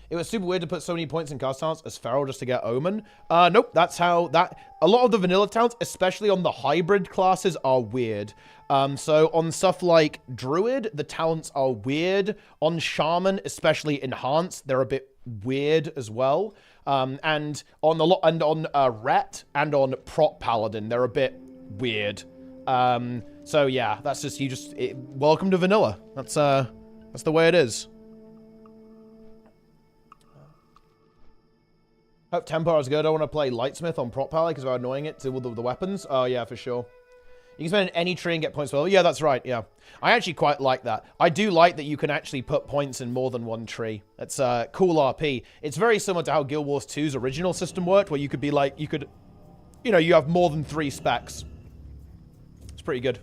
It was super weird to put so many points in cast talents as Feral just to get Omen. Nope, that's how that... A lot of the vanilla talents, especially on the hybrid classes, are weird. So on stuff like Druid, the talents are weird. On Shaman, especially Enhanced, they're a bit weird as well. And on Ret and on Prot Paladin, they're a bit weird. So yeah, that's just welcome to vanilla. That's the way it is. Hope Templar is good. I want to play Lightsmith on Prot Pally because of how annoying it to with the weapons. Oh, yeah, for sure. You can spend any tree and get points. Well, yeah, that's right. Yeah, I actually quite like that. I do like that you can actually put points in more than one tree. It's cool RP. It's very similar to how Guild Wars 2's original system worked, where you could be like, you know, you have more than 3 specs. It's pretty good.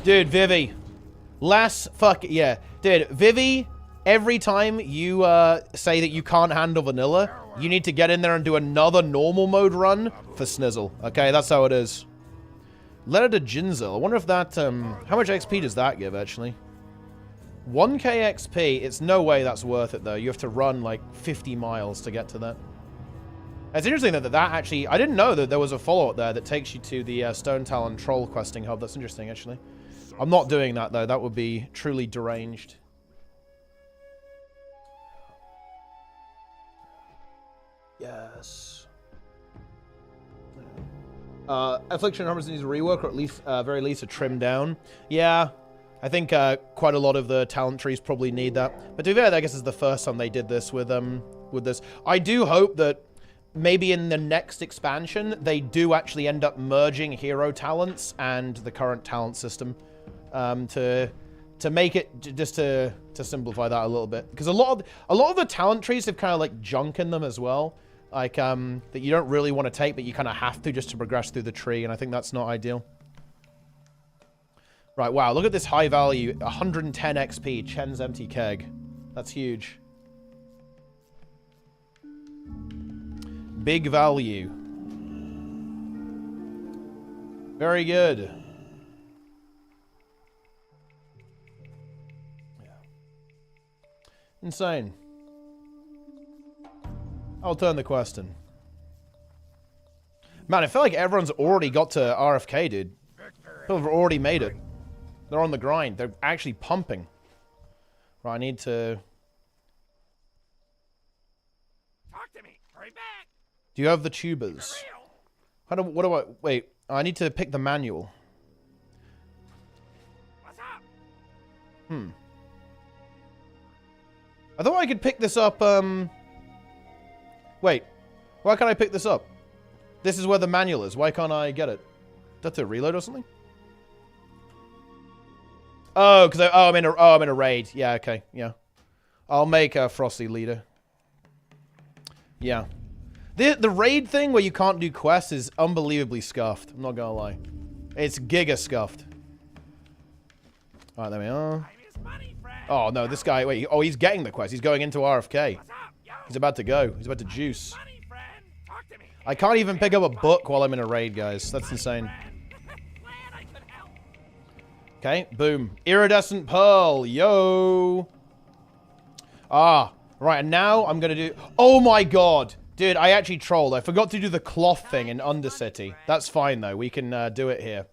Dude, Vivi. Yeah. Dude, Vivi, every time you say that you can't handle vanilla, you need to get in there and do another normal mode run for Snizzle. Okay, that's how it is. Letter to Jinzel. I wonder if that, how much XP does that give, actually? 1k XP. It's no way that's worth it, though. You have to run, like, 50 miles to get to that. It's interesting that actually... I didn't know that there was a follow-up there that takes you to the Stone Talon Troll questing hub. That's interesting, actually. I'm not doing that, though. That would be truly deranged. Yes. Affliction Hunters needs a rework, or at least, very least, a trim down. Yeah, I think quite a lot of the talent trees probably need that. But to be fair, I guess it's the first time they did this with this. I do hope that maybe in the next expansion they do actually end up merging hero talents and the current talent system to make it just to simplify that a little bit, because a lot of the talent trees have kind of like junk in them as well. Like, that you don't really want to take, but you kind of have to just to progress through the tree, and I think that's not ideal. Right, wow, look at this high value, 110 XP, Chen's Empty Keg. That's huge. Big value. Very good. Yeah. Insane. I'll turn the question. Man, I feel like everyone's already got to RFK, dude. People have already made it. They're on the grind. They're actually pumping. Right, I need to... Talk to me. Hurry back. Do you have the tubers? What do I... Wait, I need to pick the manual. What's up? I thought I could pick this up, Wait, why can't I pick this up? This is where the manual is. Why can't I get it? That's a reload or something? Oh, because I'm in a raid. Yeah, okay, yeah. I'll make a Frosty leader. Yeah. The raid thing where you can't do quests is unbelievably scuffed. I'm not gonna lie. It's giga scuffed. Alright, there we are. Oh, no, this guy... Wait, oh, he's getting the quest. He's going into RFK. He's about to go. He's about to juice. I can't even pick up a book while I'm in a raid, guys. That's insane. Okay, boom. Iridescent Pearl. Yo. Ah, right. And now I'm going to do... Oh, my God. Dude, I actually trolled. I forgot to do the cloth thing in Undercity. That's fine, though. We can do it here.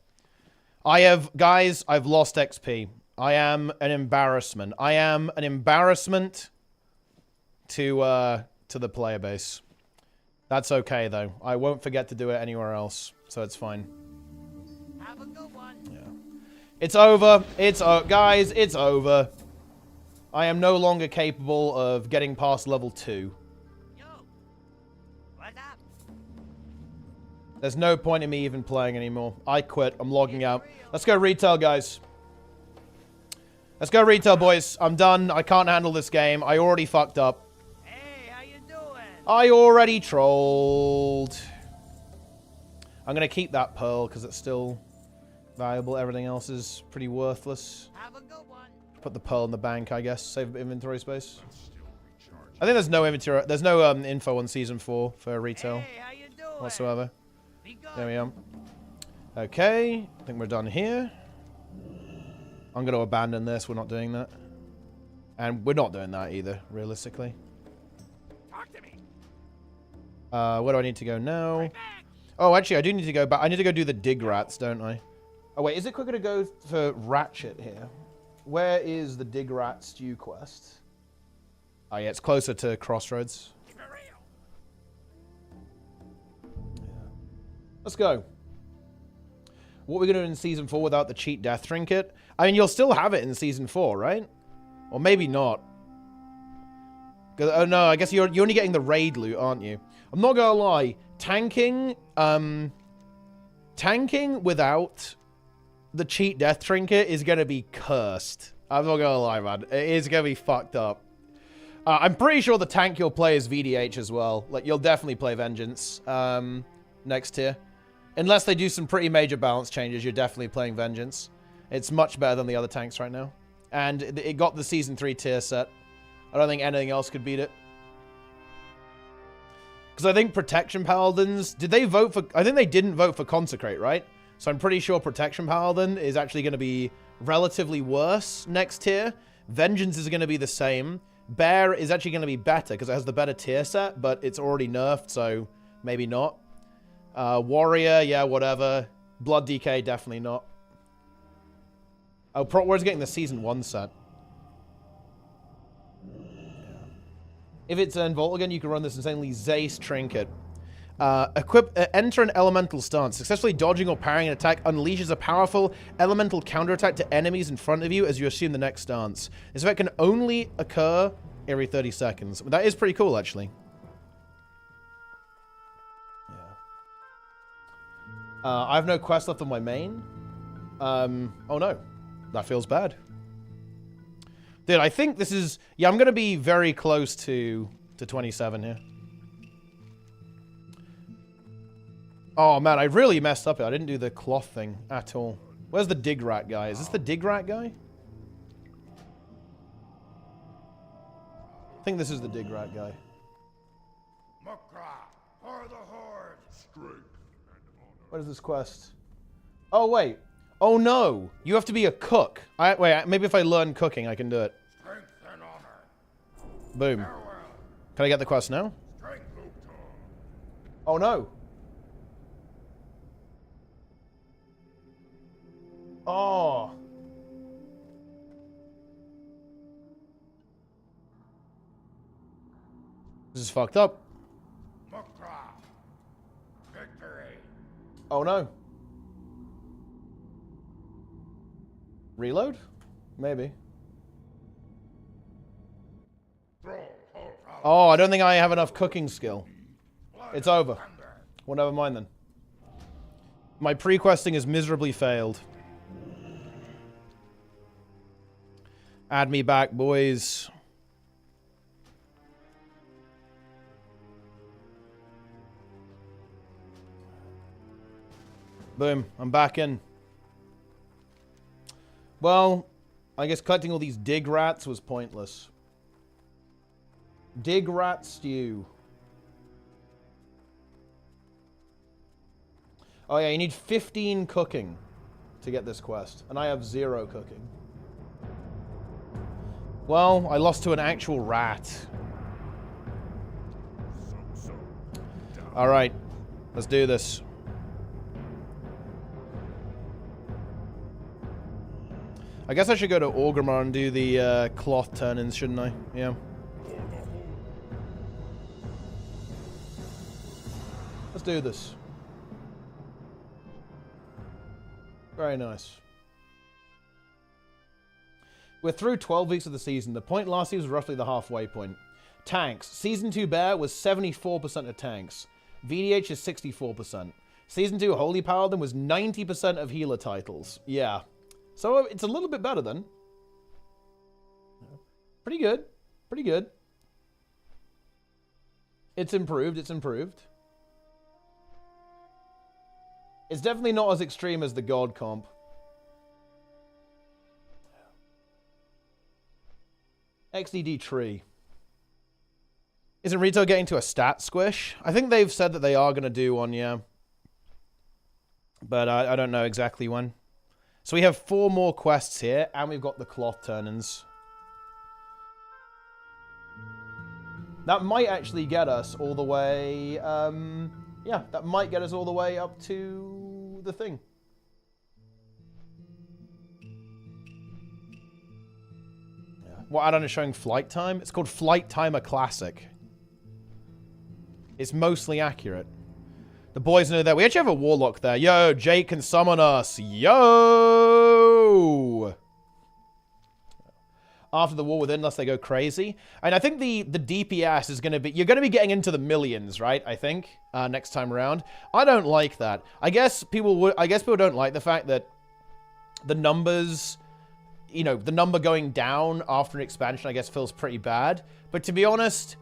Guys, I've lost XP. I am an embarrassment. I am an embarrassment to the player base. That's okay, though. I won't forget to do it anywhere else, so it's fine. Have a good one. Yeah. It's over. Guys, it's over. I am no longer capable of getting past level 2. Yo. What's up? There's no point in me even playing anymore. I quit. I'm logging out. Let's go retail, guys. Let's go retail, boys. I'm done. I can't handle this game. I already fucked up. Hey, how you doing? I already trolled. I'm going to keep that pearl because it's still valuable. Everything else is pretty worthless. Have a good one. Put the pearl in the bank, I guess. Save inventory space. I think there's no inventory. There's no info on Season 4 for retail Hey, how you doing? whatsoever. Be good. There we are. Okay. I think we're done here. I'm going to abandon this. We're not doing that. And we're not doing that either, realistically. Talk to me. Where do I need to go now? Right back. Oh, actually, I do need to go back. I need to go do the dig rats, don't I? Oh, wait. Is it quicker to go for Ratchet here? Where is the dig rat stew quest? Oh, yeah. It's closer to Crossroads. Keep it real. Yeah. Let's go. What are we going to do in Season 4 without the cheat death trinket? I mean, you'll still have it in Season 4, right? Or maybe not. Oh no, I guess you're only getting the raid loot, aren't you? I'm not gonna lie, tanking without the cheat death trinket is gonna be cursed. I'm not gonna lie, man. It is gonna be fucked up. I'm pretty sure the tank you'll play is VDH as well. Like, you'll definitely play Vengeance next tier. Unless they do some pretty major balance changes, you're definitely playing Vengeance. It's much better than the other tanks right now. And it got the Season 3 tier set. I don't think anything else could beat it. Because I think Protection Paladins... Did they vote for... I think they didn't vote for Consecrate, right? So I'm pretty sure Protection Paladin is actually going to be relatively worse next tier. Vengeance is going to be the same. Bear is actually going to be better because it has the better tier set, but it's already nerfed, so maybe not. Warrior, yeah, whatever. Blood DK, definitely not. Oh, Prot War's getting the Season 1 set. If it's in Vault again, you can run this insanely Zace Trinket. Enter an elemental stance. Successfully dodging or parrying an attack unleashes a powerful elemental counterattack to enemies in front of you as you assume the next stance. This effect can only occur every 30 seconds. That is pretty cool, actually. Yeah. I have no quest left on my main. Oh no. That feels bad. Dude, I think this is... Yeah, I'm going to be very close to 27 here. Oh, man, I really messed up here. I didn't do the cloth thing at all. Where's the dig rat guy? Is this the dig rat guy? I think this is the dig rat guy. What is this quest? Oh, wait. Oh, no. You have to be a cook. Wait, maybe if I learn cooking, I can do it. Boom. Can I get the quest now? Oh, no. Oh. This is fucked up. Oh, no. Reload? Maybe. Oh, I don't think I have enough cooking skill. It's over. Well, never mind then. My pre-questing has miserably failed. Add me back, boys. Boom. I'm back in. Well, I guess collecting all these dig rats was pointless. Dig rat stew. Oh yeah, you need 15 cooking to get this quest. And I have 0 cooking. Well, I lost to an actual rat. Alright, let's do this. I guess I should go to Orgrimmar and do the cloth turn-ins, shouldn't I? Yeah. Let's do this. Very nice. We're through 12 weeks of the season. The point last year was roughly the halfway point. Tanks. Season 2 Bear was 74% of tanks. VDH is 64%. Season 2 Holy Paladin was 90% of healer titles. Yeah. So it's a little bit better then. Pretty good. Pretty good. It's improved. It's improved. It's definitely not as extreme as the God comp. XDD tree. Isn't Rito getting to a stat squish? I think they've said that they are going to do one, yeah. But I don't know exactly when. So we have 4 more quests here, and we've got the cloth turn-ins. That might actually get us all the way... yeah, that might get us all the way up to the thing. Yeah. What add-on is showing flight time? It's called Flight Timer Classic. It's mostly accurate. The boys know that. We actually have a warlock there. Yo, Jake can summon us. Yo! after the war within unless they go crazy. And I think the DPS is going to be... You're going to be getting into the millions, right? I think, next time around. I don't like that. I guess people don't like the fact that the numbers... You know, the number going down after an expansion, I guess, feels pretty bad. But to be honest,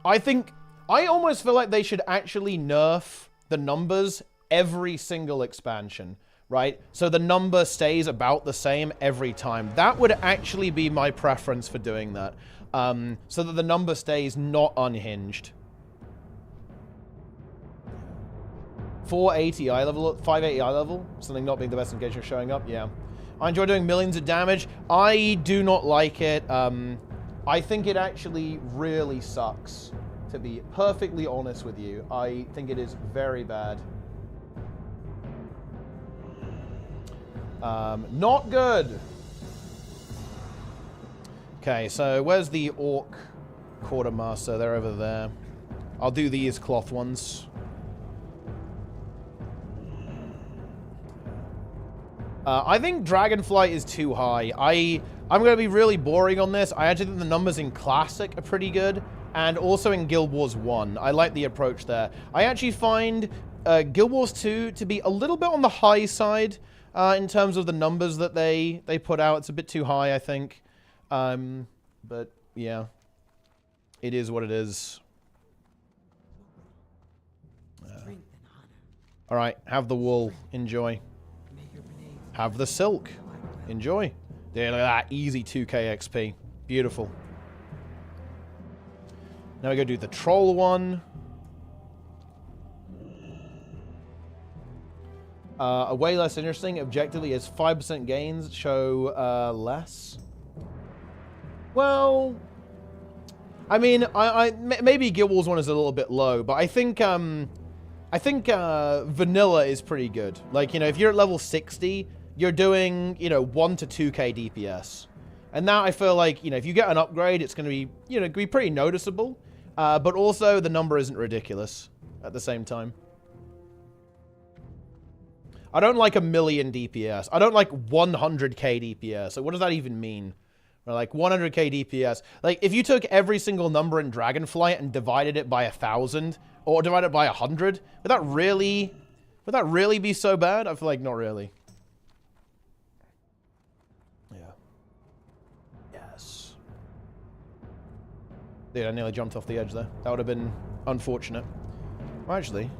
I almost feel like they should actually nerf the numbers every single expansion, right? So the number stays about the same every time. That would actually be my preference for doing that. So that the number stays not unhinged. 480 eye level, 580 eye level, something not being the best engagement showing up, yeah. I enjoy doing millions of damage. I do not like it. I think it actually really sucks, to be perfectly honest with you. I think it is very bad. Not good. Okay, so where's the orc quartermaster? They're over there. I'll do these cloth ones. I think Dragonflight is too high. I'm going to be really boring on this. I actually think the numbers in Classic are pretty good. And also in Guild Wars 1. I like the approach there. I actually find Guild Wars 2 to be a little bit on the high side in terms of the numbers that they put out. It's a bit too high, I think. But, yeah. It is what it is. Alright, have the wool. Enjoy. Have the silk. Enjoy. Yeah, look at that. Easy 2k XP. Beautiful. Now we go do the troll one. Way less interesting. Objectively, as 5% gains show less. Well, I mean, maybe Guild Wars 1 is a little bit low, but I think vanilla is pretty good. Like, you know, if you're at level 60, you're doing, you know, 1 to 2k DPS. And now I feel like, you know, if you get an upgrade, it's going to be, you know, be pretty noticeable. But also, the number isn't ridiculous at the same time. I don't like 1,000,000 DPS. I don't like 100k DPS. Like, what does that even mean? Or like 100k DPS. Like, if you took every single number in Dragonflight and divided it by 1,000, or divided it by 100, would that really be so bad? I feel like not really. Yeah. Yes. Dude, I nearly jumped off the edge there. That would have been unfortunate. Well, actually.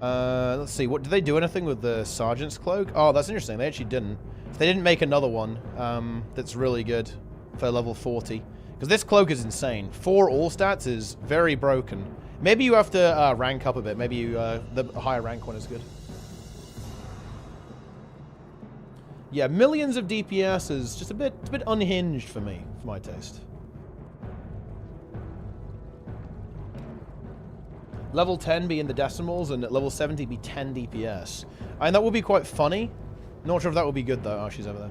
Let's see. What did they do anything with the Sergeant's Cloak? Oh, that's interesting. They actually didn't. They didn't make another one that's really good for level 40. Because this cloak is insane. 4 all stats is very broken. Maybe you have to rank up a bit. Maybe you, the higher rank one is good. Yeah, millions of DPS is just a bit unhinged for me, for my taste. Level 10 be in the decimals, and at level 70 be 10 DPS. And that would be quite funny. Not sure if that would be good, though. Oh, she's over there.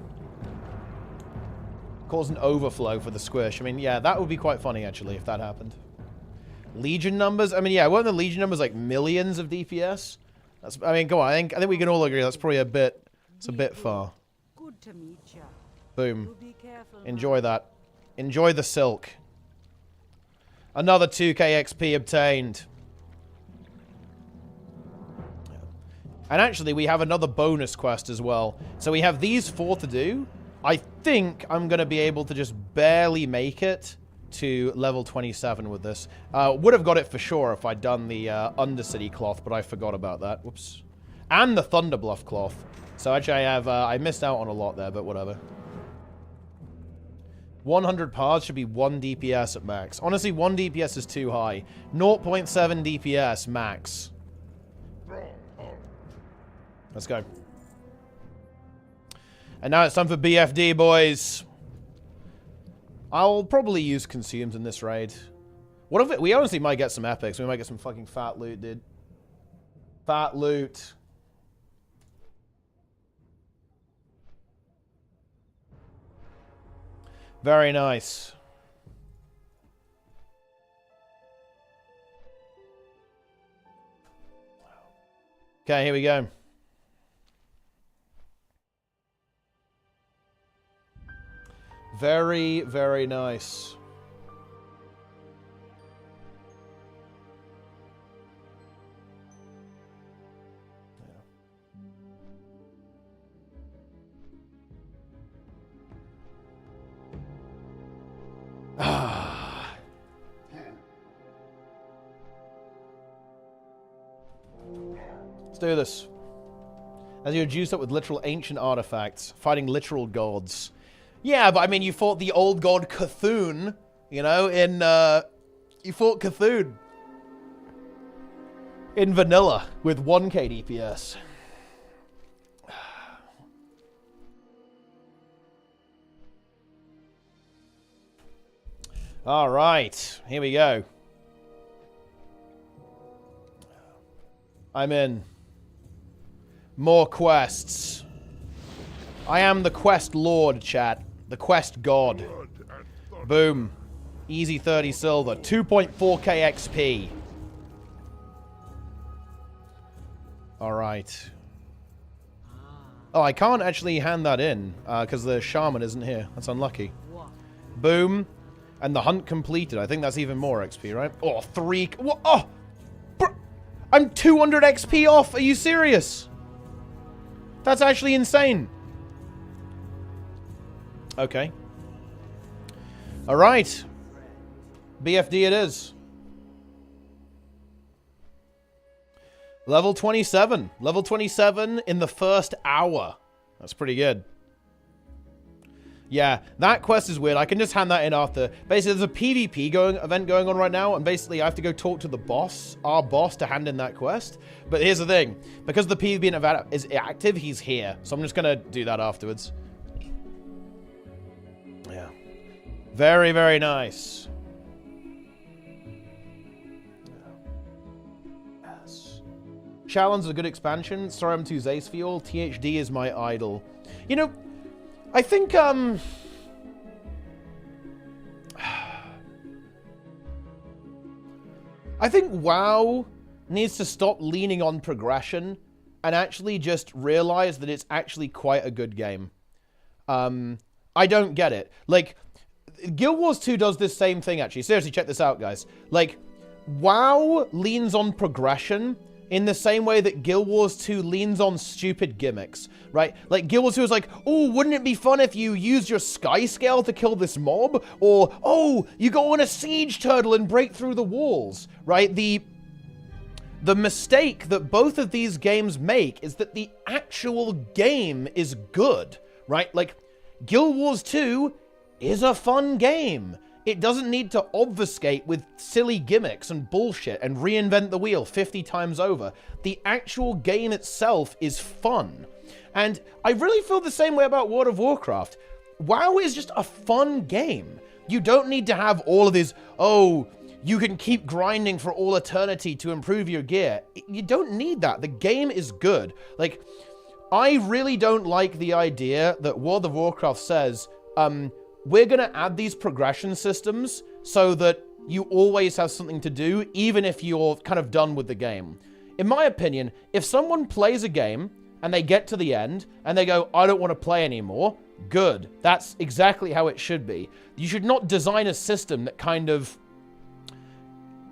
Cause an overflow for the squish. I mean, yeah, that would be quite funny, actually, if that happened. Legion numbers? I mean, yeah, weren't the Legion numbers like millions of DPS? That's, I mean, go on. I think we can all agree that's probably a bit... It's a bit far. Good to meet you. Boom. Be careful. Enjoy that. Enjoy the silk. Another 2k XP obtained. And actually, we have another bonus quest as well. So we have these 4 to do. I think I'm going to be able to just barely make it to level 27 with this. Would have got it for sure if I'd done the Undercity cloth, but I forgot about that. Whoops. And the Thunderbluff cloth. So actually, I missed out on a lot there, but whatever. 100 parts should be 1 DPS at max. Honestly, 1 DPS is too high. 0.7 DPS max. Let's go. And now it's time for BFD, boys. I'll probably use consumes in this raid. What if it... We honestly might get some epics. We might get some fucking fat loot, dude. Fat loot. Very nice. Okay, here we go. Very, very nice. Let's do this. As you're juiced up with literal ancient artifacts, fighting literal gods. Yeah, but I mean, you fought the old god Cthulhu, you know, in, you fought Cthulhu in vanilla with 1k DPS. All right, here we go. I'm in. More quests. I am the quest lord, chat. The quest god. Boom. Easy 30 silver. 2.4k XP. Alright. Oh, I can't actually hand that in, because the shaman isn't here. That's unlucky. Boom. And the hunt completed. I think that's even more XP, right? Oh, 3... What? Oh! Bro, I'm 200 XP off! Are you serious? That's actually insane. Okay. Alright. BFD it is. Level 27. Level 27 in the first hour. That's pretty good. Yeah, that quest is weird. I can just hand that in after. Basically, there's a PvP event going on right now, and basically I have to go talk to the boss, our boss, to hand in that quest. But here's the thing. Because the PvP event is active, he's here. So I'm just going to do that afterwards. Yeah. Very, very nice. Yes. Shallon's a good expansion. Sorry I'm too Zace for you all. THD is my idol. You know... I think, I think WoW needs to stop leaning on progression and actually just realize that it's actually quite a good game. I don't get it. Like, Guild Wars 2 does this same thing, actually. Seriously, check this out, guys. Like, WoW leans on progression in the same way that Guild Wars 2 leans on stupid gimmicks, right? Like, Guild Wars 2 is like, oh, wouldn't it be fun if you used your sky scale to kill this mob? Or, oh, you go on a siege turtle and break through the walls, right? The mistake that both of these games make is that the actual game is good, right? Like, Guild Wars 2 is a fun game. It doesn't need to obfuscate with silly gimmicks and bullshit and reinvent the wheel 50 times over. The actual game itself is fun. And I really feel the same way about World of Warcraft. WoW is just a fun game. You don't need to have all of this, oh, you can keep grinding for all eternity to improve your gear. You don't need that. The game is good. Like, I really don't like the idea that World of Warcraft says, we're going to add these progression systems so that you always have something to do, even if you're kind of done with the game. In my opinion, if someone plays a game and they get to the end and they go, I don't want to play anymore, good. That's exactly how it should be. You should not design a system that kind of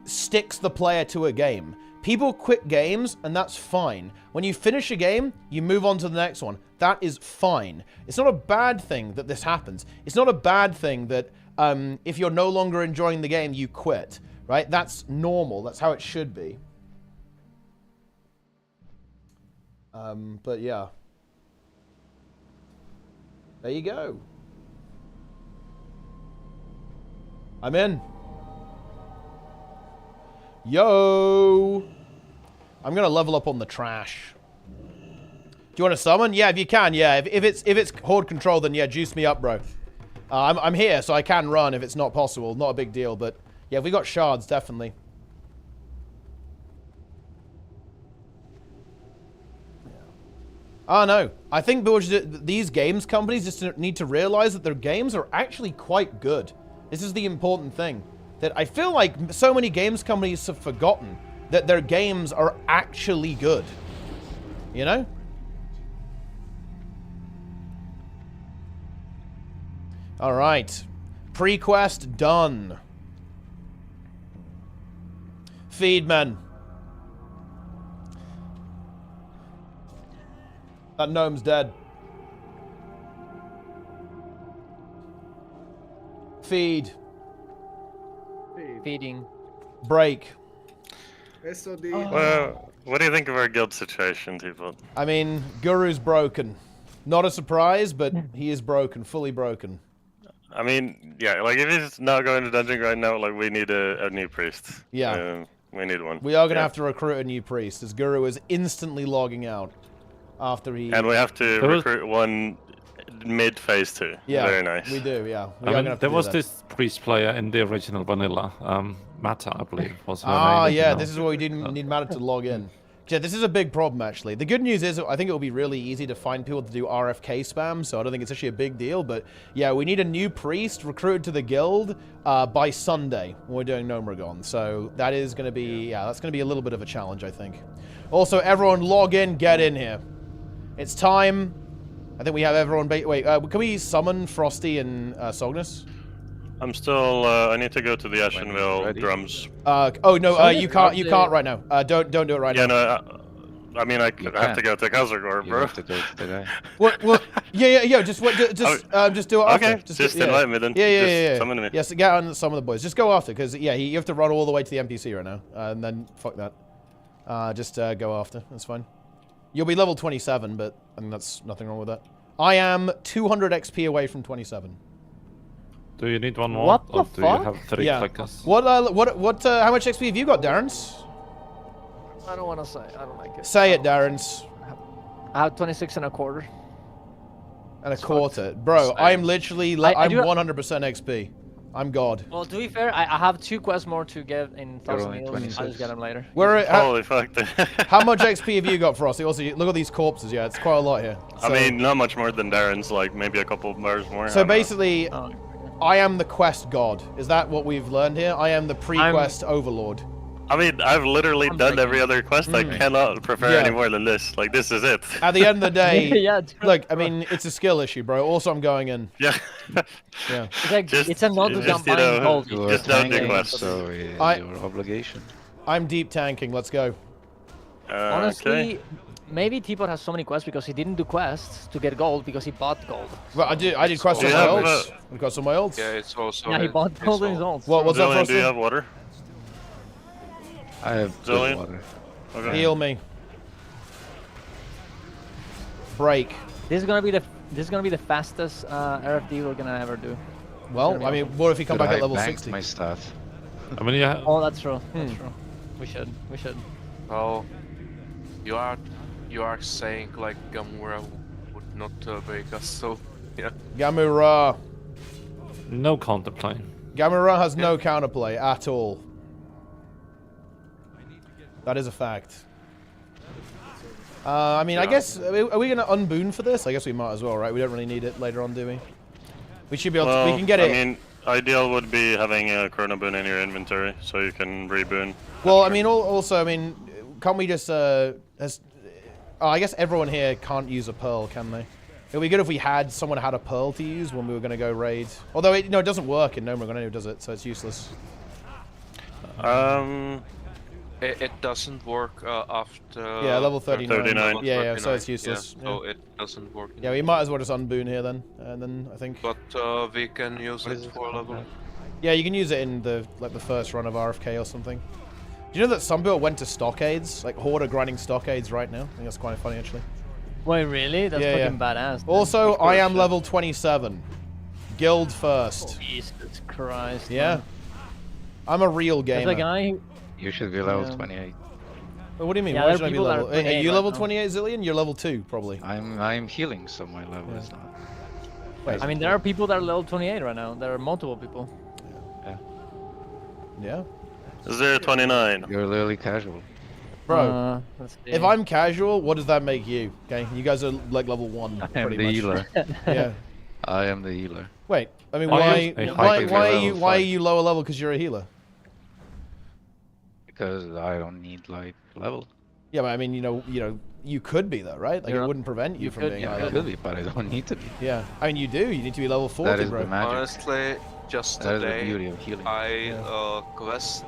sticks the player to a game. People quit games, and that's fine. When you finish a game, you move on to the next one. That is fine. It's not a bad thing that this happens. It's not a bad thing that if you're no longer enjoying the game, you quit, right? That's normal. That's how it should be. But yeah. There you go. I'm in. Yo! I'm gonna level up on the trash. Do you want to summon? Yeah, if you can, yeah. If it's horde control, then yeah, juice me up, bro. I'm here, so I can run if it's not possible. Not a big deal, but yeah, if we got shards, definitely. Oh, no. I think these games companies just need to realize that their games are actually quite good. This is the important thing. That I feel like so many games companies have forgotten that their games are actually good. You know? All right. Pre-quest done. Feed men. That gnome's dead. Feed. Feeding. Break. SOD. Well, what do you think of our guild situation, people? I mean, Guru's broken. Not a surprise, but he is broken, fully broken. I mean, yeah, like if he's not going to dungeon right now, like we need a new priest. Yeah. We need one. We are going to have to recruit a new priest, as Guru is instantly logging out after he... And we have to recruit one mid-phase 2. Yeah, very nice. we do, yeah. There was this priest player in the original vanilla, Mata, I believe, was her name. Yeah, this is why we didn't need Mata to log in. Yeah, this is a big problem, actually. The good news is I think it will be really easy to find people to do RFK spam, so I don't think it's actually a big deal. But yeah, we need a new priest recruited to the guild by Sunday when we're doing Gnomeregon. So that is going to be, that's going to be a little bit of a challenge, I think. Also, everyone log in, get in here. It's time. I think we have everyone... Wait, can we summon Frosty and Sognus? I'm still. I need to go to the Ashenville drums. Oh no, you can't. You can't right now. Don't do it right now. Yeah, no. I mean, I have to go to Kazagor, bro. You have to go to the guy. What? Yeah. Just do it after. Okay, just invite me then. Yeah. Summon me. Yes, get on some of the boys. Just go after, because you have to run all the way to the NPC right now, and then fuck that. Just go after. That's fine. You'll be level 27, but I think that's nothing wrong with that. I am 200 XP away from 27. Do you need one more? What the or do you fuck? have 3 clickers? How much XP have you got, Darrens? I don't want to say. I don't like it. Say it, Darrens. I have 26 and a quarter. And a quarter. Bro, I'm literally... I'm 100% XP. I'm God. Well, to be fair, I have 2 quests more to get in 1,000 only meals. 26. I'll just get them later. Holy fuck. How much XP have you got, Frosty? Also, look at these corpses. Yeah, it's quite a lot here. I mean, not much more than Darren's, like maybe a couple of bars more. So basically, I am the quest god. Is that what we've learned here? I am the pre-quest overlord. I mean, I've literally done every other quest. I cannot prefer any more than this. Like, this is it. At the end of the day, yeah, look, I mean, it's a skill issue, bro. Also, I'm going in. Yeah. Yeah. It's like, it's a not just, you know, just don't do quests. So it's your obligation. I'm deep tanking. Let's go. Honestly, maybe Teapot has so many quests because he didn't do quests to get gold because he bought gold. Well, I did quests on my ults. We've got some of my ults. Yeah, it's also. Yeah, he bought gold in his ults. What's up, Frosty? Do you have water? I have good water. Okay. Heal me. Break. This is gonna be the fastest RFD we're gonna ever do. Well, I mean, what if you come back at level 60? My stuff. I mean, yeah. Oh, that's true. That's true. We should. Well, you are saying like Gamura would not break us, so yeah. Gamura. No counterplay. Gamura has no counterplay at all. That is a fact. I mean, I guess, are we going to unboon for this? I guess we might as well, right? We don't really need it later on, do we? We should be able to, we can get it. I mean, ideal would be having a Chrono Boon in your inventory, so you can reboon. Well, I mean, also, I mean, can't we just, I guess everyone here can't use a pearl, can they? It would be good if we had, someone had a pearl to use when we were going to go raid. Although, it doesn't work in Gnomeregon, does it? So it's useless. It doesn't work after. Yeah, level 39. 39. Yeah, so it's useless. Yeah, so it doesn't work. Yeah, we might as well just unboon here then, and then I think. But we can use it for level. Yeah, you can use it in the first run of RFK or something. Do you know that some people went to stockades, like Horde are grinding stockades right now? I think that's quite funny actually. Wait, really? That's fucking badass. Then. Also, I am level 27. Guild first. Oh, Jesus Christ. Yeah. Man. I'm a real gamer. There's a guy who... You should be level 28. What do you mean? Yeah, Why should I be level? Are you level right 28, Zillion? You're level 2, probably. I'm healing, so my level is not. Wait. I mean, there are people that are level 28 right now. There are multiple people. Yeah. 029. You're literally casual. Bro, if I'm casual, what does that make you? Okay, you guys are like level 1. I am the healer. Yeah. I am the healer. Wait, I mean, why are you lower level? Because you're a healer. Because I don't need like level. Yeah, but I mean, you you could be though, right? Like it wouldn't prevent you from could, being yeah. high I level. could be, but I don't need to be. Yeah, I mean you do. You need to be level 40, That is bro. the magic. Honestly, just That is the today, beauty of healing. I quest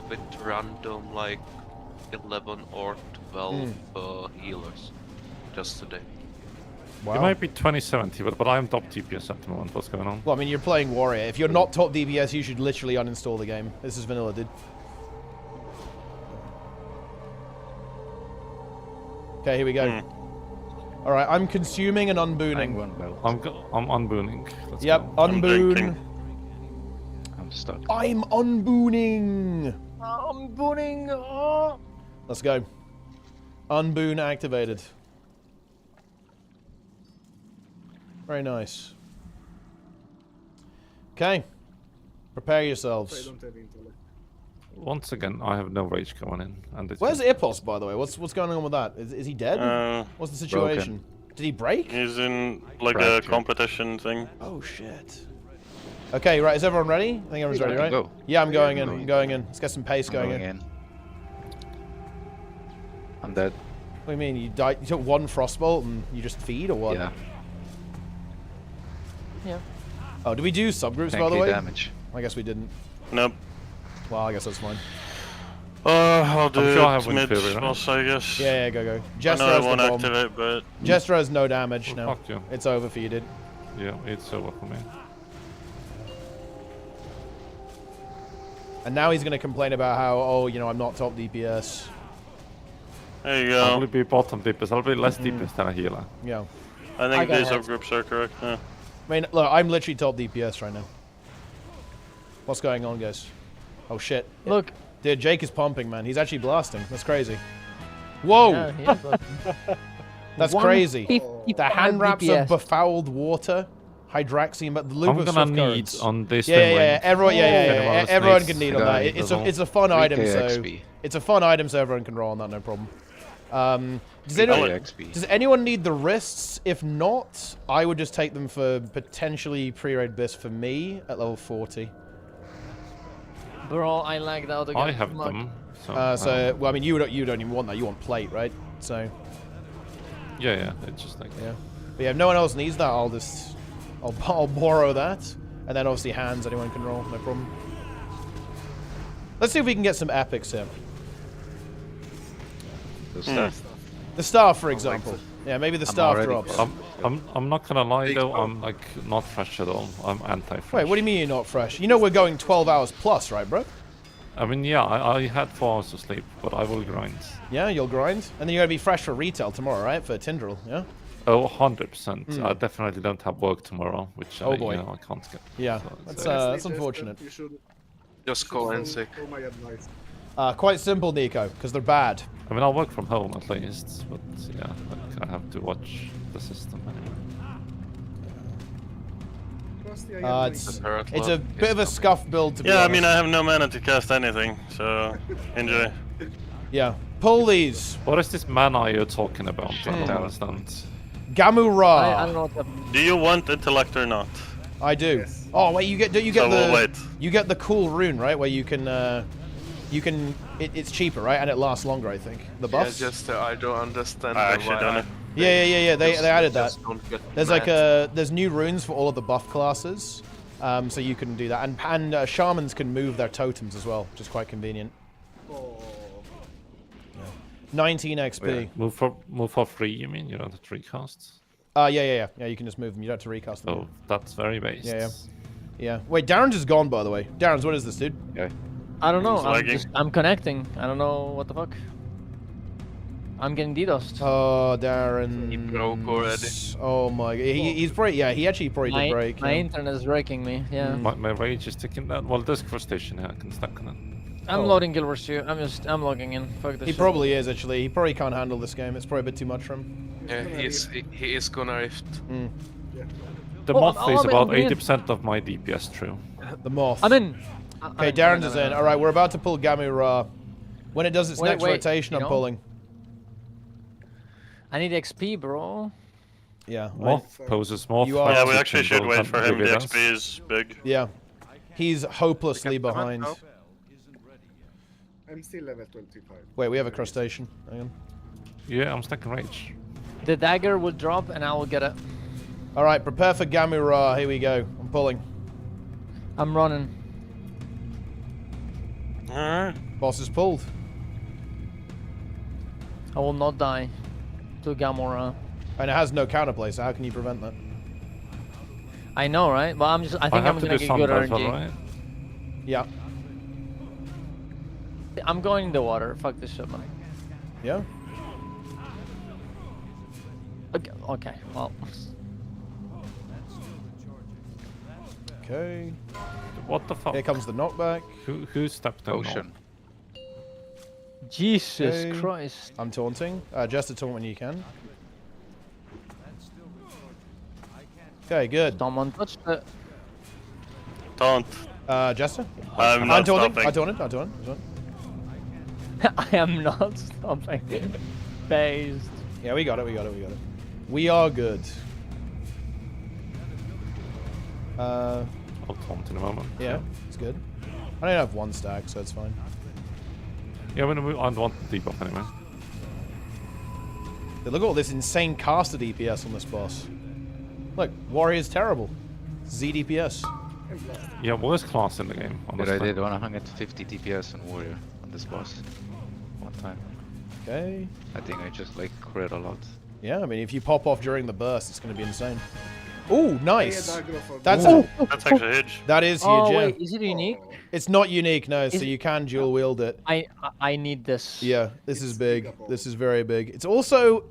with random like 11 or 12 healers. Just today. Wow. It might be 2070, but I'm top DPS at the moment. What's going on? Well, I mean, you're playing Warrior. If you're not top DPS, you should literally uninstall the game. This is vanilla, dude. Okay, here we go. All right, I'm consuming and unbooning. I'm unbooning. Let's Yep, go. unboon. I'm stuck. I'm unbooning. I'm booning. Oh. Let's go. Unboon activated. Very nice. Okay. Prepare yourselves. Once again, I have no rage going in. And it's Where's Ipos, by the way? What's going on with that? Is he dead? What's the situation? Broken. Did he break? He's in like Fractured. a competition thing. Oh shit. Okay, right. Is everyone ready? I think everyone's ready, right? Go. Yeah, I'm going in. I'm going in. Let's get some pace going in. I'm dead. What do you mean? You died? You took one frostbolt and you just feed, or what? Yeah. Yeah. Oh, did we do subgroups, by 10k the way? damage. I guess we didn't. Nope. Well, I guess that's fine. I'll do sure I have it mid Winfield, right? boss, I guess. Yeah, go. I Jester know I has the won't bomb. activate, but... Jester has no damage now. Fuck you. It's over for you, dude. Yeah, it's over for me. And now he's going to complain about how, oh, you know, I'm not top DPS. There you I go. will be bottom DPS. I'll be less DPS than a healer. Yeah. I think got these it. subgroups are correct, yeah. I mean, look, I'm literally top DPS right now. What's going on, guys? Oh, shit. Look. Dude, Jake is pumping, man. He's actually blasting. That's crazy. Whoa! Yeah, he is blasting. That's crazy. 155 The hand wraps DPS. of befouled water, Hydraxium, but the I'm Lupus gonna soft need currents. on this Yeah. Everyone, Anyone everyone needs- can need I on got that. it, It's that's all. a fun item, 3k so XP. it's a fun item, so everyone can roll on that, no problem. Does anyone, XP. does anyone need the wrists? If not, I would just take them for potentially pre-raid bis for me at level 40. Bro, I lagged out again. I have Fuck. them. So, Well, I mean, you don't even want that. You want plate, right? So, yeah, it's just like... yeah. But yeah, if no one else needs that, I'll borrow that. And then obviously hands, anyone can roll, no problem. Let's see if we can get some epics here. The stuff. The staff, for example. Yeah, maybe the staff already drops. I'm not gonna lie though, I'm like not fresh at all. I'm anti-fresh. Wait, what do you mean you're not fresh? You know we're going 12 hours plus, right, bro? I mean, yeah, I had 4 hours of sleep, but I will grind. Yeah, you'll grind. And then you're going to be fresh for retail tomorrow, right? For Tindr, yeah? Oh, 100%. I definitely don't have work tomorrow, which Oh, I, boy. you know, I can't get. Yeah, So that's unfortunate. Just call in sick. Quite simple, Nico, because they're bad. I mean, I'll work from home at least, but yeah, like, I have to watch the system anyway. It's a bit of a scuff build, to be Yeah, I honest. mean, I have no mana to cast anything, so enjoy. Yeah. Pull these. What is this mana you're talking about? I don't understand. Gamu I don't Ra. know what the... Do you want intellect or not? I do. Oh, wait, you get So we'll wait. You get the cool rune, right? Where you can it's cheaper, right? And it lasts longer, I think. The Yeah, buffs? just I don't understand I actually why don't know. Yeah. They added that. just don't get There's mad. like there's new runes for all of the buff classes, so you can do that, and shamans can move their totems as well, which is quite convenient. Yeah. 19 XP. Move for free, you mean? You don't have to recast? Yeah. You can just move them. You don't have to recast them. Oh, that's very based. Yeah. Wait, Darren's is gone, by the way. Darren's, what is this, dude? Yeah. I don't know. It's lagging. I'm connecting. I don't know what the fuck. I'm getting DDoSed. Oh, Darren. He broke already. Oh my god. He's probably, yeah, he actually probably did break. My yeah. internet is breaking me. Yeah. My rage is ticking down. Well, this crustacean here, I can stack on it. I'm loading Guild Wars 2. I'm logging in. Fuck this He shit. probably is, actually. He probably can't handle this game. It's probably a bit too much for him. Yeah, he is gonna rift. The Oh, moth I'm- is I'm about in. 80% of my DPS, true. The moth. I'm in. Okay, Darren's is in. Alright, we're about to pull Gamu Ra. When it does its next rotation, you I'm know? pulling. I need XP, bro. Yeah. Moth poses more You are- threats Yeah, we to actually should Tindr wait than for him. The Dividends. XP is big. Yeah. He's hopelessly behind. I'm still level 25. Wait, we have a crustacean. Hang on. Yeah, I'm stuck in rage. The dagger will drop and I will get it. All right, prepare for Gamura. Here we go. I'm pulling. I'm running. Alright. Boss is pulled. I will not die to Gamora. And it has no counterplay, so how can you prevent that? I know, right? But I think I'm gonna get good RNG. Right? Yeah. I'm going in the water. Fuck this shit, man. Yeah? Okay, well. Okay. What the fuck? Here comes the knockback. Who stepped in? Ocean. Jesus Okay. Christ. I'm taunting. Just to taunt when you can. Okay, good. Someone touched it. Taunt. Jester? I'm not taunting. stopping. I taunted. I am not stopping. Phased. Yeah, we got it. We are good. I'll taunt in a moment. Yeah, it's good. I don't have one stack, so it's fine. Yeah, I want the debuff anyway. Look at all this insane caster DPS on this boss. Look, Warrior's terrible. Z DPS. Yeah, worst class in the game. But Honestly. I did 150 DPS on Warrior on this boss one time. Okay. I think I just like crit a lot. Yeah, I mean, if you pop off during the burst, it's going to be insane. Ooh, nice. That's actually huge. That is huge, Oh yeah. wait, is it unique? It's not unique, no, so Is- you can dual wield it. I need this. Yeah, this is big. This is very big. It's also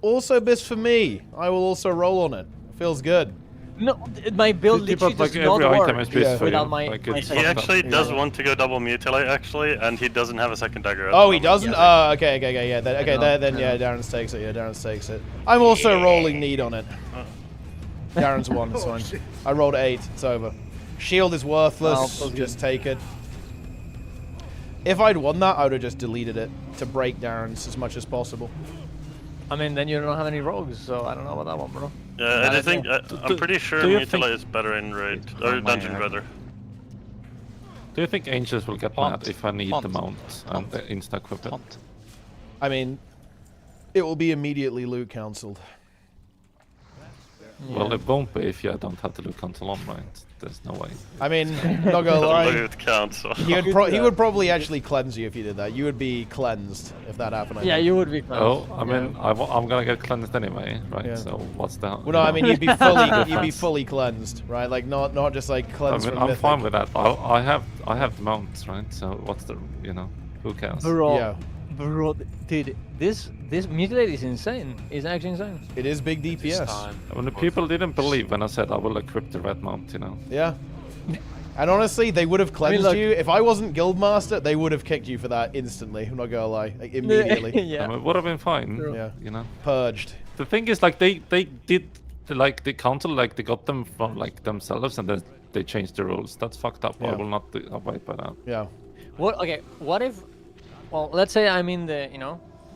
best for me. I will also roll on it. Feels good. No, my build Debuff, literally like does not every work item is best for without you. my. Like, my it's He second- actually does want to go double mutilate actually, and he doesn't have a second dagger. at Oh, the he moment. doesn't? Oh, okay, yeah. Then yeah, Darren takes it. Yeah, Darren takes it. I'm also rolling need on it. Darren's one, it's fine. I rolled 8, it's over. Shield is worthless, Oh, just take it. If I'd won that, I would have just deleted it to break Darren's as much as possible. I mean, then you don't have any rogues, so I don't know about that one, bro. Yeah, and I think I'm pretty sure do you mutilate is better in raid It's or on my dungeon rather. Do you think angels will get Taunt. mad if I need Taunt. the mount and the insta equip it? Taunt. I mean, it will be immediately loot cancelled. Well, it won't be if you don't have the loot cancel on, right? There's no way. I mean, not gonna lie. Loot counts. He would probably actually cleanse you if you did that. You would be cleansed if that happened. I Yeah, think. you would be close. Oh, I mean, I'm gonna get cleansed anyway, right? Yeah. So what's the? Well, no, I mean you'd be fully cleansed, right? Like not just like I cleansed mean, from I'm Mythic. fine with that. I have the mounts, right? So what's the, who cares? Bro, Yeah. bro, dude, this mutilate is insane. It's actually insane. It is big This DPS. time. I mean, the people didn't believe when I said I will equip the red mount, Yeah. And honestly, they would have cleansed look- you. If I wasn't Guildmaster, they would have kicked you for that instantly. I'm not gonna lie. Like, immediately. I Yeah. mean, it would have been fine. Yeah. Purged. The thing is, like, they did, like, the council, like, they got them from, like, themselves, and then they changed the rules. That's fucked up. I Yeah. will not abide by that. Yeah. What? Okay. What if? Well, let's say I'm in the.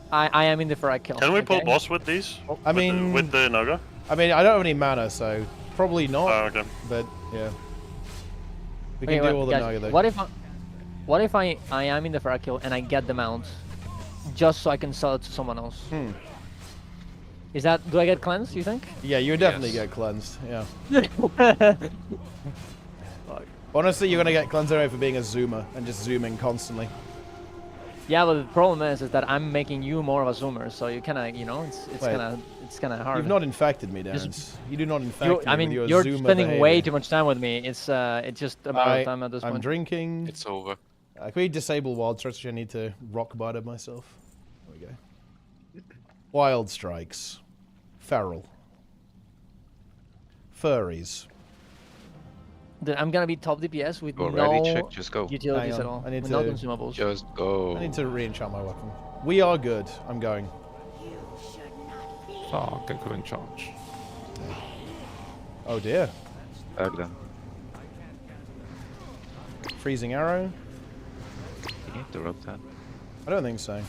I am in the frag kill. Can we pull okay? boss with these? I mean, with the Naga? I mean, I don't have any mana, so probably not. Oh, okay. But yeah. We Okay, can wait, do all the guys, Naga though. What if I am in the frag kill and I get the mount, just so I can sell it to someone else? Is that? Do I get cleansed? You think? Yeah, you would definitely Yes. get cleansed. Yeah. Honestly, you're gonna get cleansed anyway for being a zoomer and just zooming constantly. Yeah, but the problem is that I'm making you more of a zoomer, so you kind of, Wait. it's kind of hard. You've not infected me, Darren. Just- You do not infect me I mean, with your you're zoomer spending way behavior. too much time with me. It's just a matter of time at this I'm point. drinking. It's over. Can we disable wild strikes? I need to rock bottom myself. There we go. Wild strikes. Feral. Furries. I'm gonna be top DPS with Go no ready, check, just go. utilities Hang at on, all. I need with no to- consumables. Just go. I need to re-enchant my weapon. We are good. I'm going. Fuck, I couldn't charge. Oh dear. Back then. Freezing arrow? Can you interrupt that? I don't think so.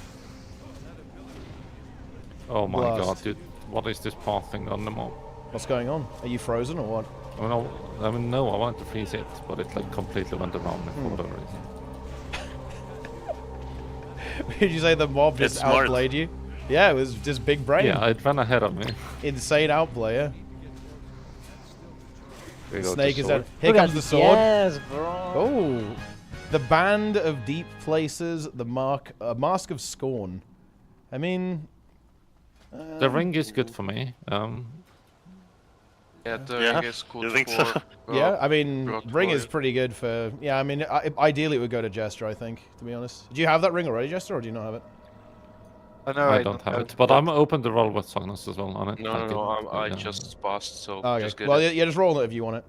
Oh my Blast. god, dude. What is this path thing on the map? What's going on? Are you frozen or what? I mean, no, I wanted to freeze it, but it like completely went around me for whatever reason. Did you say the mob It's just smart. outplayed you? Yeah, it was just big brain. Yeah, it ran ahead of me. Insane outplayer. We go to Snake is sword. out. Here Look comes at the sword. Yes, bro. Oh, the band of deep places. The mask of scorn. I mean, The ring is good for me. Yeah, the Yeah, ring is good you think for, so? yeah. I mean, Rock ring is Warrior. pretty good for. Yeah, I mean, ideally it would go to Jester. I think, to be honest. Do you have that ring already, Jester, or do you not have it? No, I don't have it, but I'm open to roll with Sognus as well on it. No, Like no, it- I yeah. just passed, so Oh, okay. just get Well, it. yeah, just roll it if you want it.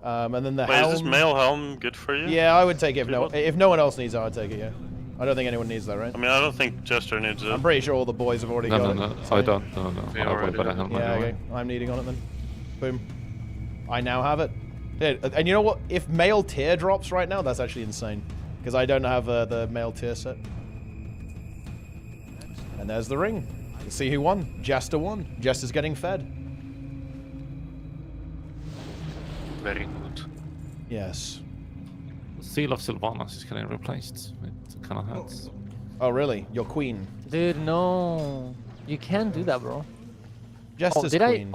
And then the Wait, helm. is this male helm good for you? Yeah, I would take it Do you want- if no one else needs it. I'd take it. Yeah. I don't think anyone needs that, right? I mean, I don't think Jester needs it. I'm pretty sure all the boys have already No, got no, it. no. so- I don't. No, no. We I have already better have it. helm Yeah, anyway. okay. I'm needing on it then. Boom. I now have it. Dude, and you know what? If male tier drops right now, that's actually insane. Because I don't have the male tier set. And there's the ring. Let's see who won. Jester won. Jester's getting fed. Very good. Yes. Seal of Sylvanas is getting replaced with kind of hats. Oh, really? Your queen. Dude, no. You can't do that, bro. Jester's did queen.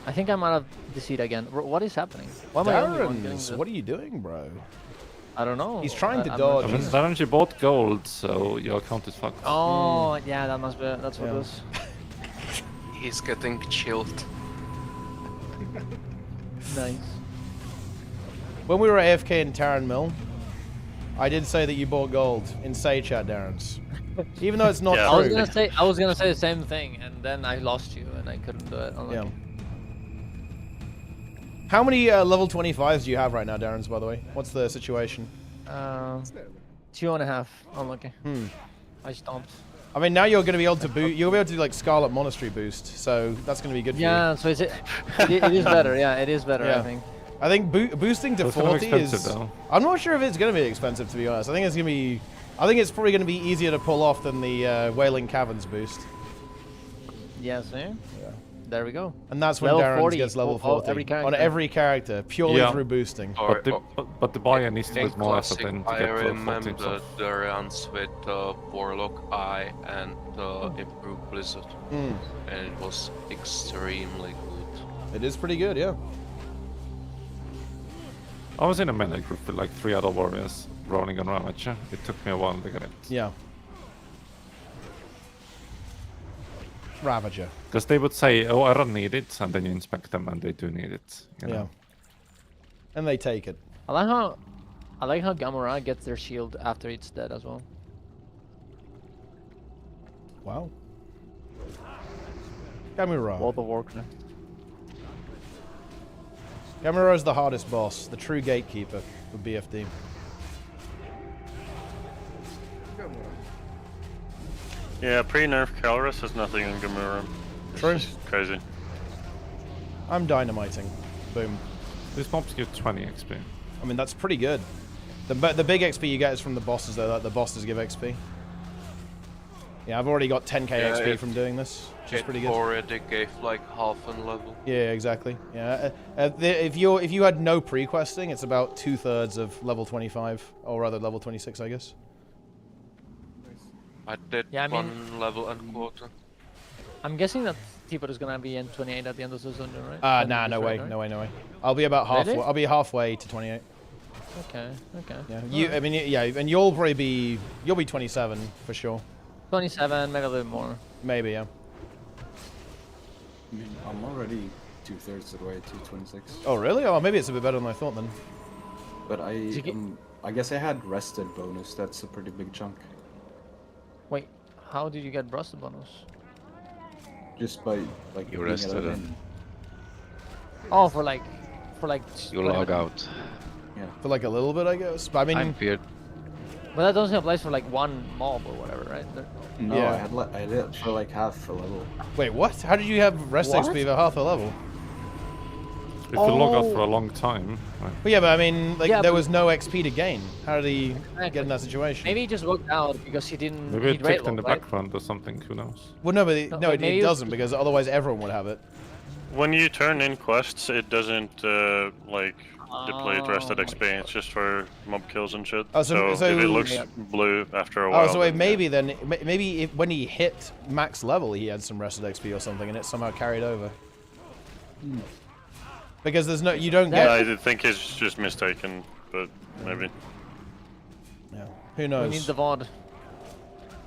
I think I'm out of the seat again. What is happening? Why am I the only one getting Darren's, the... what are you doing, bro? I don't know. He's trying to I'm dodge. I not mean, sure. Darren, you bought gold, so your account is fucked. Oh, yeah, that must be. That's what Yeah. it is. He's getting chilled. Nice. When we were AFK in Tarren Mill, I did say that you bought gold in Say Chat, Darren's. Even though it's not Yeah. I was true. gonna say the same thing, and then I lost you, and I couldn't do it. Yeah. How many level 25s do you have right now, Darren's, by the way? What's the situation? 2.5. Unlucky. I stomped. I mean, now you're going to be able to boost. You'll be able to do like Scarlet Monastery boost, so that's going to be good for you. Yeah, so it is better. Yeah, it is better. Yeah. I think. I think boosting to It's gonna be 40 expensive, is. though. I'm not sure if it's going to be expensive, to be honest. I think it's going to be. I think it's probably going to be easier to pull off than the Wailing Caverns boost. Yeah. See. Yeah. There we go. And that's when Level Darren's 40 gets level on 40 every on character. every character, purely Yeah. through boosting. Or, But the buyer needs to in put more effort classic, in to I get to 40 remember himself. the runs with Warlock Eye and Improved Blizzard, and it was extremely good. It is pretty good, yeah. I was in a melee group with like 3 other warriors rolling on Ravager. It took me a while to get it. Yeah. Ravager. Because they would say, oh, I don't need it, and then you inspect them and they do need it. You know? Yeah. And they take it. I like how Gamora gets their shield after it's dead as well. Wow. Gamera. World of Warcraft. Gamera is the hardest boss, the true gatekeeper of BFD. Yeah, pre-nerf Calrus has nothing in Gamura. True. It's just crazy. I'm dynamiting. Boom. These mobs give 20 XP. I mean, that's pretty good. The big XP you get is from the bosses, though. Like the bosses give XP. Yeah, I've already got 10k Yeah, XP it- from doing this, which is pretty good. Already gave like half a level. Yeah, exactly. Yeah, if you had no pre-questing, it's about 2/3 of level 25, or rather level 26, I guess. I did Yeah, I mean- 1 level and quarter. I'm guessing that T-Bot is gonna be in 28 at the end of the dungeon, right? Nah, no way, Right? no way, no way. I'll be about halfway. Really? I'll be halfway to 28. Okay, okay. Yeah, I mean, yeah, and you'll probably be 27 for sure. 27, maybe a little more. Maybe, yeah. I mean, I'm already 2/3 of the way to 26. Oh, really? Oh, maybe it's a bit better than I thought then. But you get- I guess I had rested bonus. That's a pretty big chunk. Wait, how did you get Rusted bonus? Just by like You being rested allowed it. in. Oh, for like. You log out. Yeah. For like a little bit, I guess. But I mean, I'm feared. But that doesn't apply for like one mob or whatever, right? No, Yeah. I did it for like half a level. wait, what? How did you have rest What? XP for half a level? If you log out for a long time, right? Well, yeah, but I mean, like, Yeah, there but- was no XP to gain. How did he Exactly. get in that situation? Maybe he just logged out because he didn't. Maybe it he'd rate ticked in the log, right? background or something, who knows? Well, no, but No, no, but it maybe it was- doesn't, because otherwise everyone would have it. When you turn in quests, it doesn't like deplete rested XP. It's just for mob kills and shit. Oh, so so if it looks blue after a while. Oh, so wait, maybe then, maybe if, when he hit max level, he had some rested XP or something, and it somehow carried over. Because there's no, you don't get. I think it's just mistaken, but maybe. Yeah. Who knows? We need the VOD.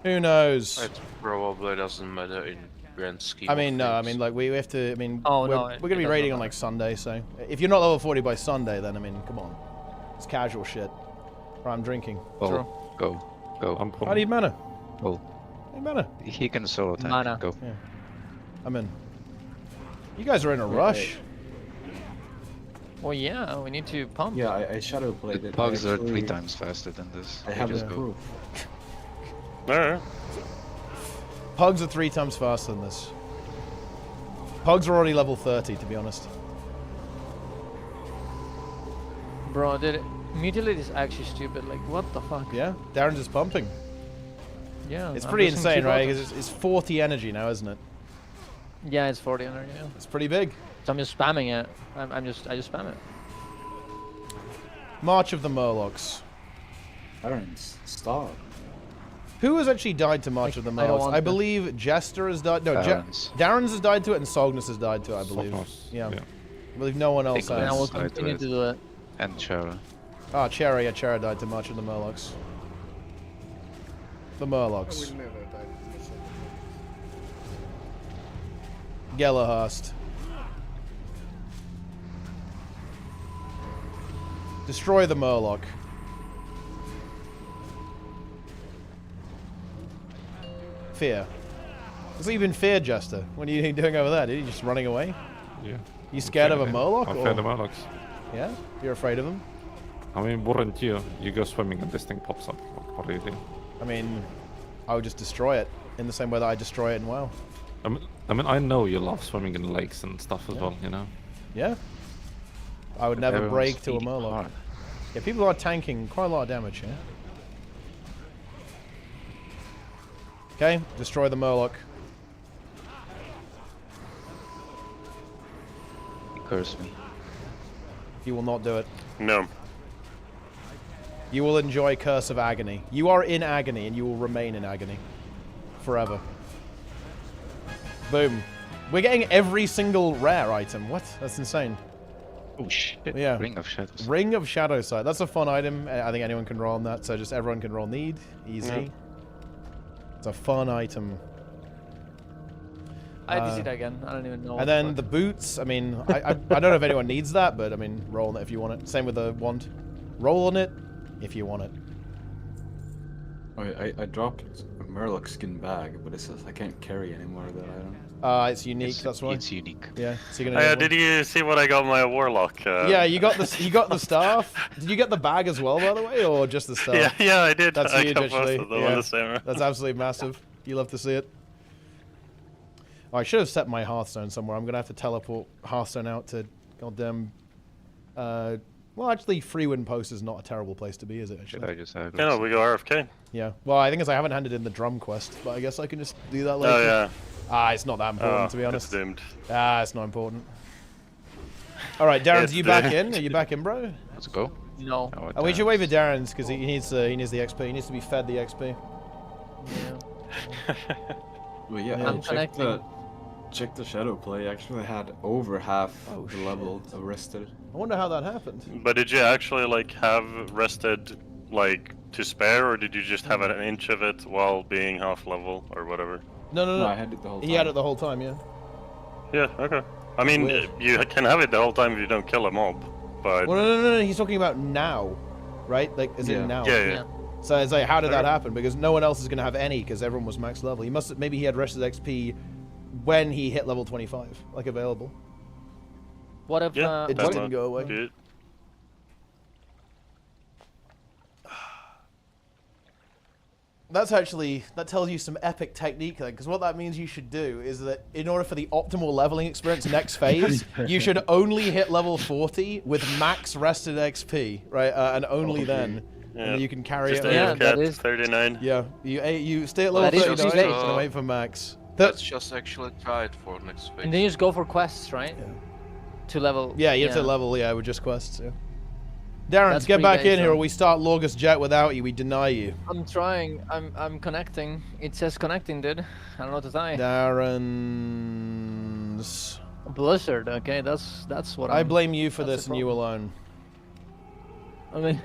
Who knows? It probably doesn't matter in grand scheme. I mean, no, I mean, like, we have to, I mean, Oh, we're gonna be raiding on, like, Sunday, so. If you're not level 40 by Sunday, then, I mean, come on. It's casual shit. Or I'm drinking. Oh, go. I need mana. Oh. I need mana. He can solo tank. Mana. Go. Yeah. I'm in. You guys are in a rush. Well, yeah, we need to pump. Yeah, I shadow played The it. pugs are Actually, 3 times faster than this. I They have just a go. proof. Alright. Pugs are 3 times faster than this. Pugs are already level 30, to be honest. Bro, mutilate is actually stupid. Like, what the fuck? Yeah, Darren's just pumping. Yeah. It's I'm pretty just insane, keep right? out. Because it's 40 energy now, isn't it? Yeah, it's 40 energy. Yeah. It's pretty big. So I'm just spamming it. I just spam it. March of the Murlocs. Darren's stop. Who has actually died to March of the I don't Murlocs? want I to. believe Jester has died. No, Darren's. Darren's has died to it, and Sognus has died to it, I believe. Sognus, Yeah. yeah. I believe no one else Think And I will has. Side to continue it. to do it. And Chara. Ah, Chera, yeah, Chera died to March of the Murlocs. The Murlocs. Gellerhurst. Destroy the Murloc. Fear. What's even fear, Jester? What are you doing over there? Are you just running away? Yeah. You scared of a Murloc? I'm or- afraid of Murlocs. Yeah? You're afraid of them? I mean, wouldn't you? You go swimming and this thing pops up. What do you think? I mean, I would just destroy it in the same way that I destroy it in WoW. I mean, I know you love swimming in lakes and stuff as well, you know? Yeah? I would never Everyone's break to a feeding Murloc. hard. Yeah, people are tanking quite a lot of damage, yeah? Okay, destroy the Murloc. He cursed me. You will not do it. No. You will enjoy Curse of Agony. You are in agony, and you will remain in agony. Forever. Boom. We're getting every single rare item. What? That's insane. Oh shit. Yeah. Ring of Shadows. Ring of Shadow Sight. That's a fun item. I think anyone can roll on that, so just everyone can roll need. Easy. Yeah. It's a fun item. I did it again. I don't even know. And then the boots, I mean, I don't know if anyone needs that, but I mean, roll on it if you want it. Same with the wand. Roll on it if you want it. I dropped a Murloc skin bag, but it says I can't carry anymore that item. It's unique, that's why. It's unique. Yeah, so you're gonna get Did you see what I got my Warlock? Yeah, you got the staff. Did you get the bag as well, by the way, or just the staff? Yeah, I did. That's I huge, kept both actually. of them Yeah. on the same. That's absolutely massive. You love to see it. Oh, I should have set my Hearthstone somewhere. I'm gonna have to teleport Hearthstone out to goddamn. Well, actually, Freewind Post is not a terrible place to be, is it? Should Actually. I just have Yeah, no, we go RFK. Yeah. Well, I think I haven't handed in the drum quest, but I guess I can just do that later. Oh yeah. It's not that important, to be honest. It's doomed. It's not important. All right, Darren's, are you back in? Are you back in, bro? Let's go. No. Oh, Oh, we should wait for Darren's because he needs the XP. He needs to be fed the XP. Yeah. Well, yeah, Yeah. I checked the shadow play. I actually had over half the level rested. I wonder how that happened. But did you actually like have rested like to spare, or did you just have an inch of it while being half level or whatever? No. I had it the whole time. He had it the whole time, yeah. Yeah. Okay. I mean, Weird. you can have it the whole time if you don't kill a mob, but Well, no. He's talking about now, right? Like, as in now. yeah. So it's like, how did that happen? Because no one else is going to have any because everyone was max level. Maybe he had rested XP when he hit level 25, like available. What if Yeah, It just didn't go away. Good. That tells you some epic technique then, because what that means you should do is that in order for the optimal leveling experience next phase, you should only hit level 40 with max rested XP, right? And only then. Yeah. And then you can carry Just it. Yeah, AFK that at is- 39. Yeah, you stay at level That is 39 just, and wait for max. Let's just actually try it for next week. And then you just go for quests, right? Yeah. To level. Yeah, you have to level, with just quests, yeah. Darren, That's get 3 back days, in here, though. or we start Lorgus Jet without you. We deny you. I'm trying. I'm connecting. It says connecting, dude. I don't know what to tell you. Darren's. Blizzard. Okay, that's what. I blame you for that's this the and you alone. I mean,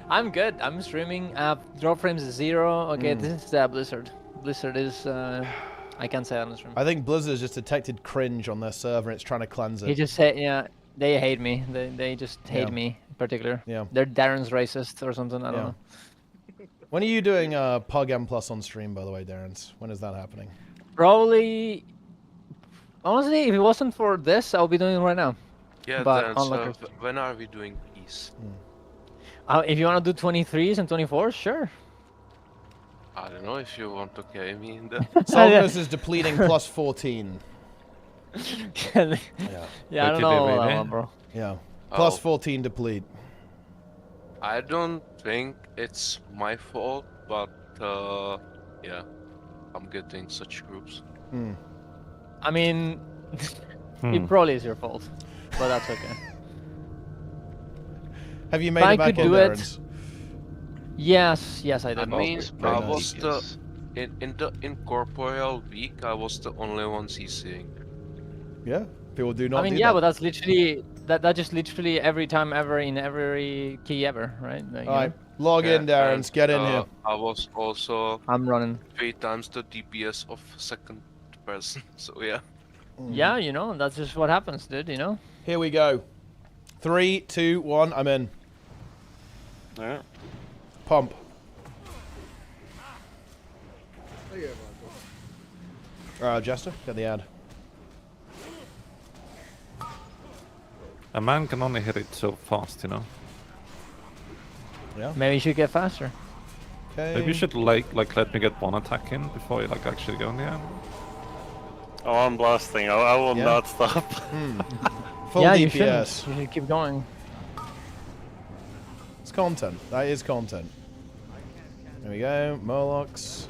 I'm good. I'm streaming. Drop frames is 0. Okay, this is Blizzard. Blizzard is. I can't say that on the stream. I think Blizzard's just detected cringe on their server and it's trying to cleanse it. He just said, yeah, they hate me. They just hate me in particular. Yeah. They're Darren's racist or something. I don't know. When are you doing Pugging Plus on stream, by the way, Darren's? When is that happening? Probably. Honestly, if it wasn't for this, I'll be doing it right now. Yeah, But then, unlucky. so when are we doing peace? If you want to do 23s and 24s, sure. I don't know if you want to carry me in there. Solvenus is depleting plus 14. Yeah, I don't know all that one, bro. Yeah. Plus Oh. 14 deplete. I don't think it's my fault, but yeah, I'm getting such groups. I mean, it probably is your fault, but that's okay. Have you If made I it back could in, do it. Darren's? Yes, I I did. mean, very I nice. was the Yes. in the incorporeal week. I was the only one CCing. Yeah. People do not I mean, do yeah, that. but that's literally that just literally every time ever in every key ever, right? Like, you Alright. know? Log in, Yeah, Darren's. and, Get in here. I was also I'm running. 3 times the DPS of second person. So yeah. Yeah, you know, that's just what happens, dude. You know. Here we go. 3, 2, 1. I'm in. Yeah. Pump. Jester, get the ad. A man can only hit it so fast, you know. Yeah. Maybe you should get faster. Okay. Maybe you should like let me get one attack in before you like actually go in the end. Oh, I'm blasting. I will Yeah. not stop. Full yeah, DPS. you shouldn't. You should keep going. It's content. That is content. There we go. Murlocs.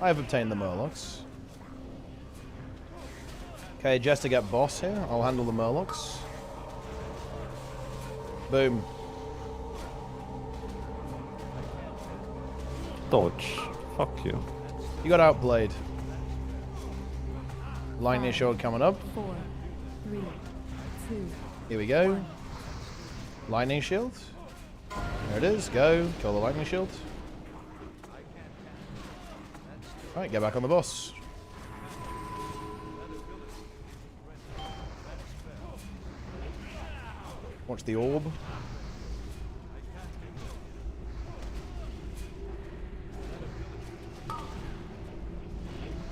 I have obtained the Murlocs. Okay, Jester get boss here. I'll handle the Murlocs. Boom. Dodge. Fuck you. You got outplayed. Lightning Shield coming up. 4, 3, 2, Here we go. Lightning Shield. There it is. Go. Kill the Lightning Shield. Alright, get back on the boss. Watch the orb.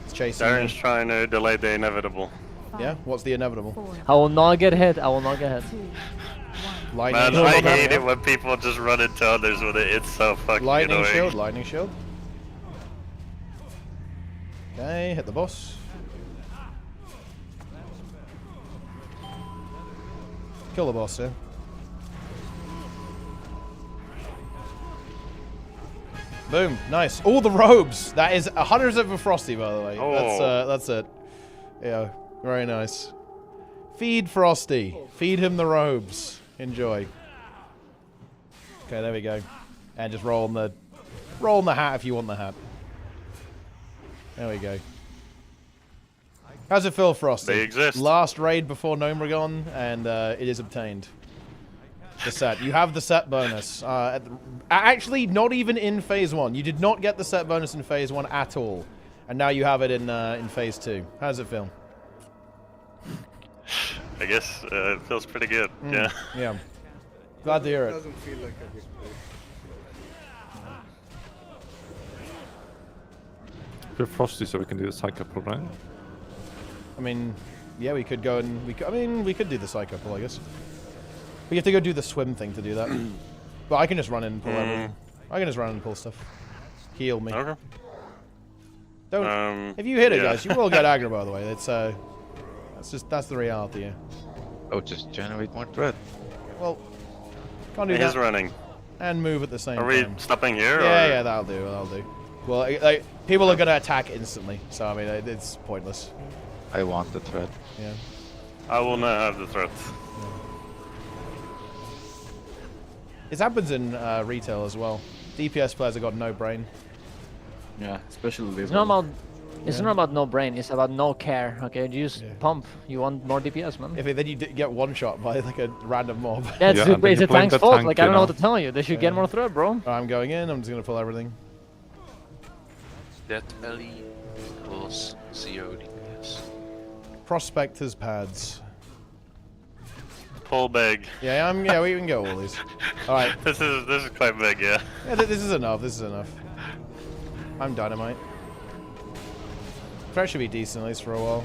It's chasing Darren's me. trying to delay the inevitable. Yeah? What's the inevitable? 4, I will not get hit. I will not get hit. 2, 1. Lightning Man, Shield. I hate it when people just run into others with it. It's so fucking Lightning annoying. Shield. Lightning Shield. Okay, hit the boss. Kill the boss, yeah. Boom, nice. All the robes. That is 100% for Frosty, by the way. Oh. That's it. Yeah, very nice. Feed Frosty. Feed him the robes. Enjoy. Okay, there we go. And just roll in the hat if you want the hat. There we go. How's it feel, Frosty? They exist. Last raid before Gnomeregon, and it is obtained. The set. You have the set bonus. Actually, not even in Phase 1. You did not get the set bonus in Phase 1 at all. And now you have it in Phase 2. How does it feel? I guess it feels pretty good. Yeah. Yeah. Glad to hear it. Doesn't feel like a big We're Frosty, so we can do the Psycho right? I mean, yeah, we could go and we could do the Psycho, I guess. We have to go do the swim thing to do that. But I can just run in and pull everything. I can just run in and pull stuff. Heal me. Okay. Don't. If you hit it, yeah. guys, you will get aggro. By the way, it's that's the reality. Yeah. Oh, just generate more thread. Well, can't do He's that running. and move at the same Are we time. stopping here? Yeah, or? yeah, that'll do. That'll do. Well, like people are gonna attack instantly, so I mean, it's pointless. I want the thread. Yeah. I will not have the threat. This happens in retail as well. DPS players have got no brain. Yeah, especially this It's not one. about. It's not about no brain. It's about no care. Okay, you just pump. You want more DPS, man. If then you get one shot by like a random mob. That's Yeah, and then it's you a blame tank's the fault. tank, Like I don't you know know. what to tell you. They should get more threat, bro. I'm going in. I'm just gonna pull everything. That LE equals 0 DPS. Prospectors pads. Pull big. Yeah, we can go all these. All right. This is quite big, yeah. Yeah, this is enough. This is enough. I'm dynamite. Threat should be decent at least for a while.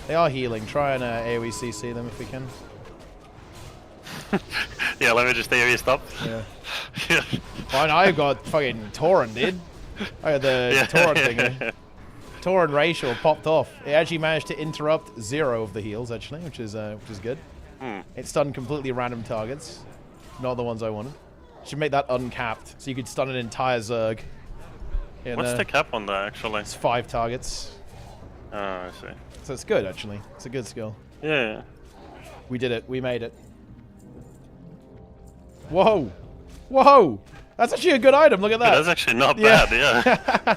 They are healing. Try and AoE CC them if we can. Yeah, let me just AoE stop. Yeah. Yeah. Fine, I got fucking Tauren, dude. I had the Tauren thingy. Tauren racial popped off. It actually managed to interrupt 0 of the heals, actually, which is good. It stunned completely random targets, not the ones I wanted. Should make that uncapped, so you could stun an entire Zerg. What's the cap on that, actually? It's 5 targets. Oh, I see. So it's good, actually. It's a good skill. Yeah. We did it. We made it. Whoa! Whoa! That's actually a good item. Look at that. Yeah, that's actually not bad, yeah.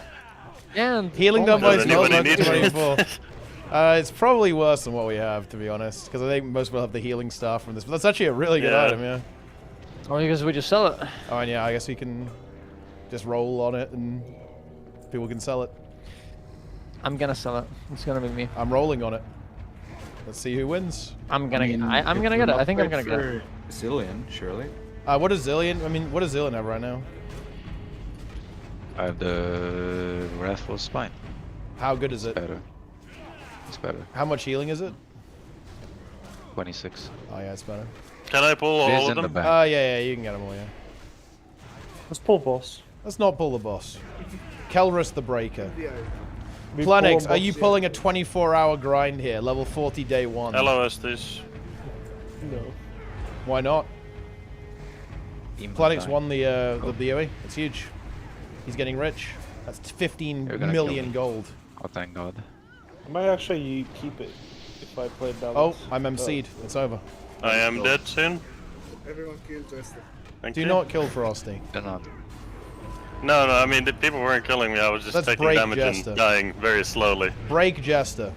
And healing done by Does spells anybody level need it? 24. It's probably worse than what we have, to be honest, because I think most people have the healing staff from this. But that's actually a really good item, yeah. Oh, because we just sell it. Oh, and yeah, I guess we can just roll on it and people can sell it. I'm gonna sell it. It's gonna be me. I'm rolling on it. Let's see who wins. I'm gonna get. I'm gonna get it. I think I'm gonna get it. Zillion, surely. What does Zillion? I mean, what does Zillion have right now? I have the Wrathful Spine. How good is it? Better. It's better. How much healing is it? 26. Oh yeah, it's better. Can I pull It is all of in the them? back. Yeah, you can get them all, yeah. Let's pull boss. Let's not pull the boss. Kelrus the Breaker. We Planix, pull are you boss, pulling a 24-hour grind here? Level 40, day 1. Hello, Estes. No. Why not? Demon Planix Time. won the BOE. It's huge. He's getting rich. That's 15 You're gonna million kill me. gold. Oh, thank God. I might actually keep it if I play balance. Oh, I'm MC'd. It's over. I am dead soon. Everyone killed Justin. Thank Do you. not kill Frosty. They're not. No, I mean, the people weren't killing me. I was just Let's taking break damage Jester. and dying very slowly. Break Jester.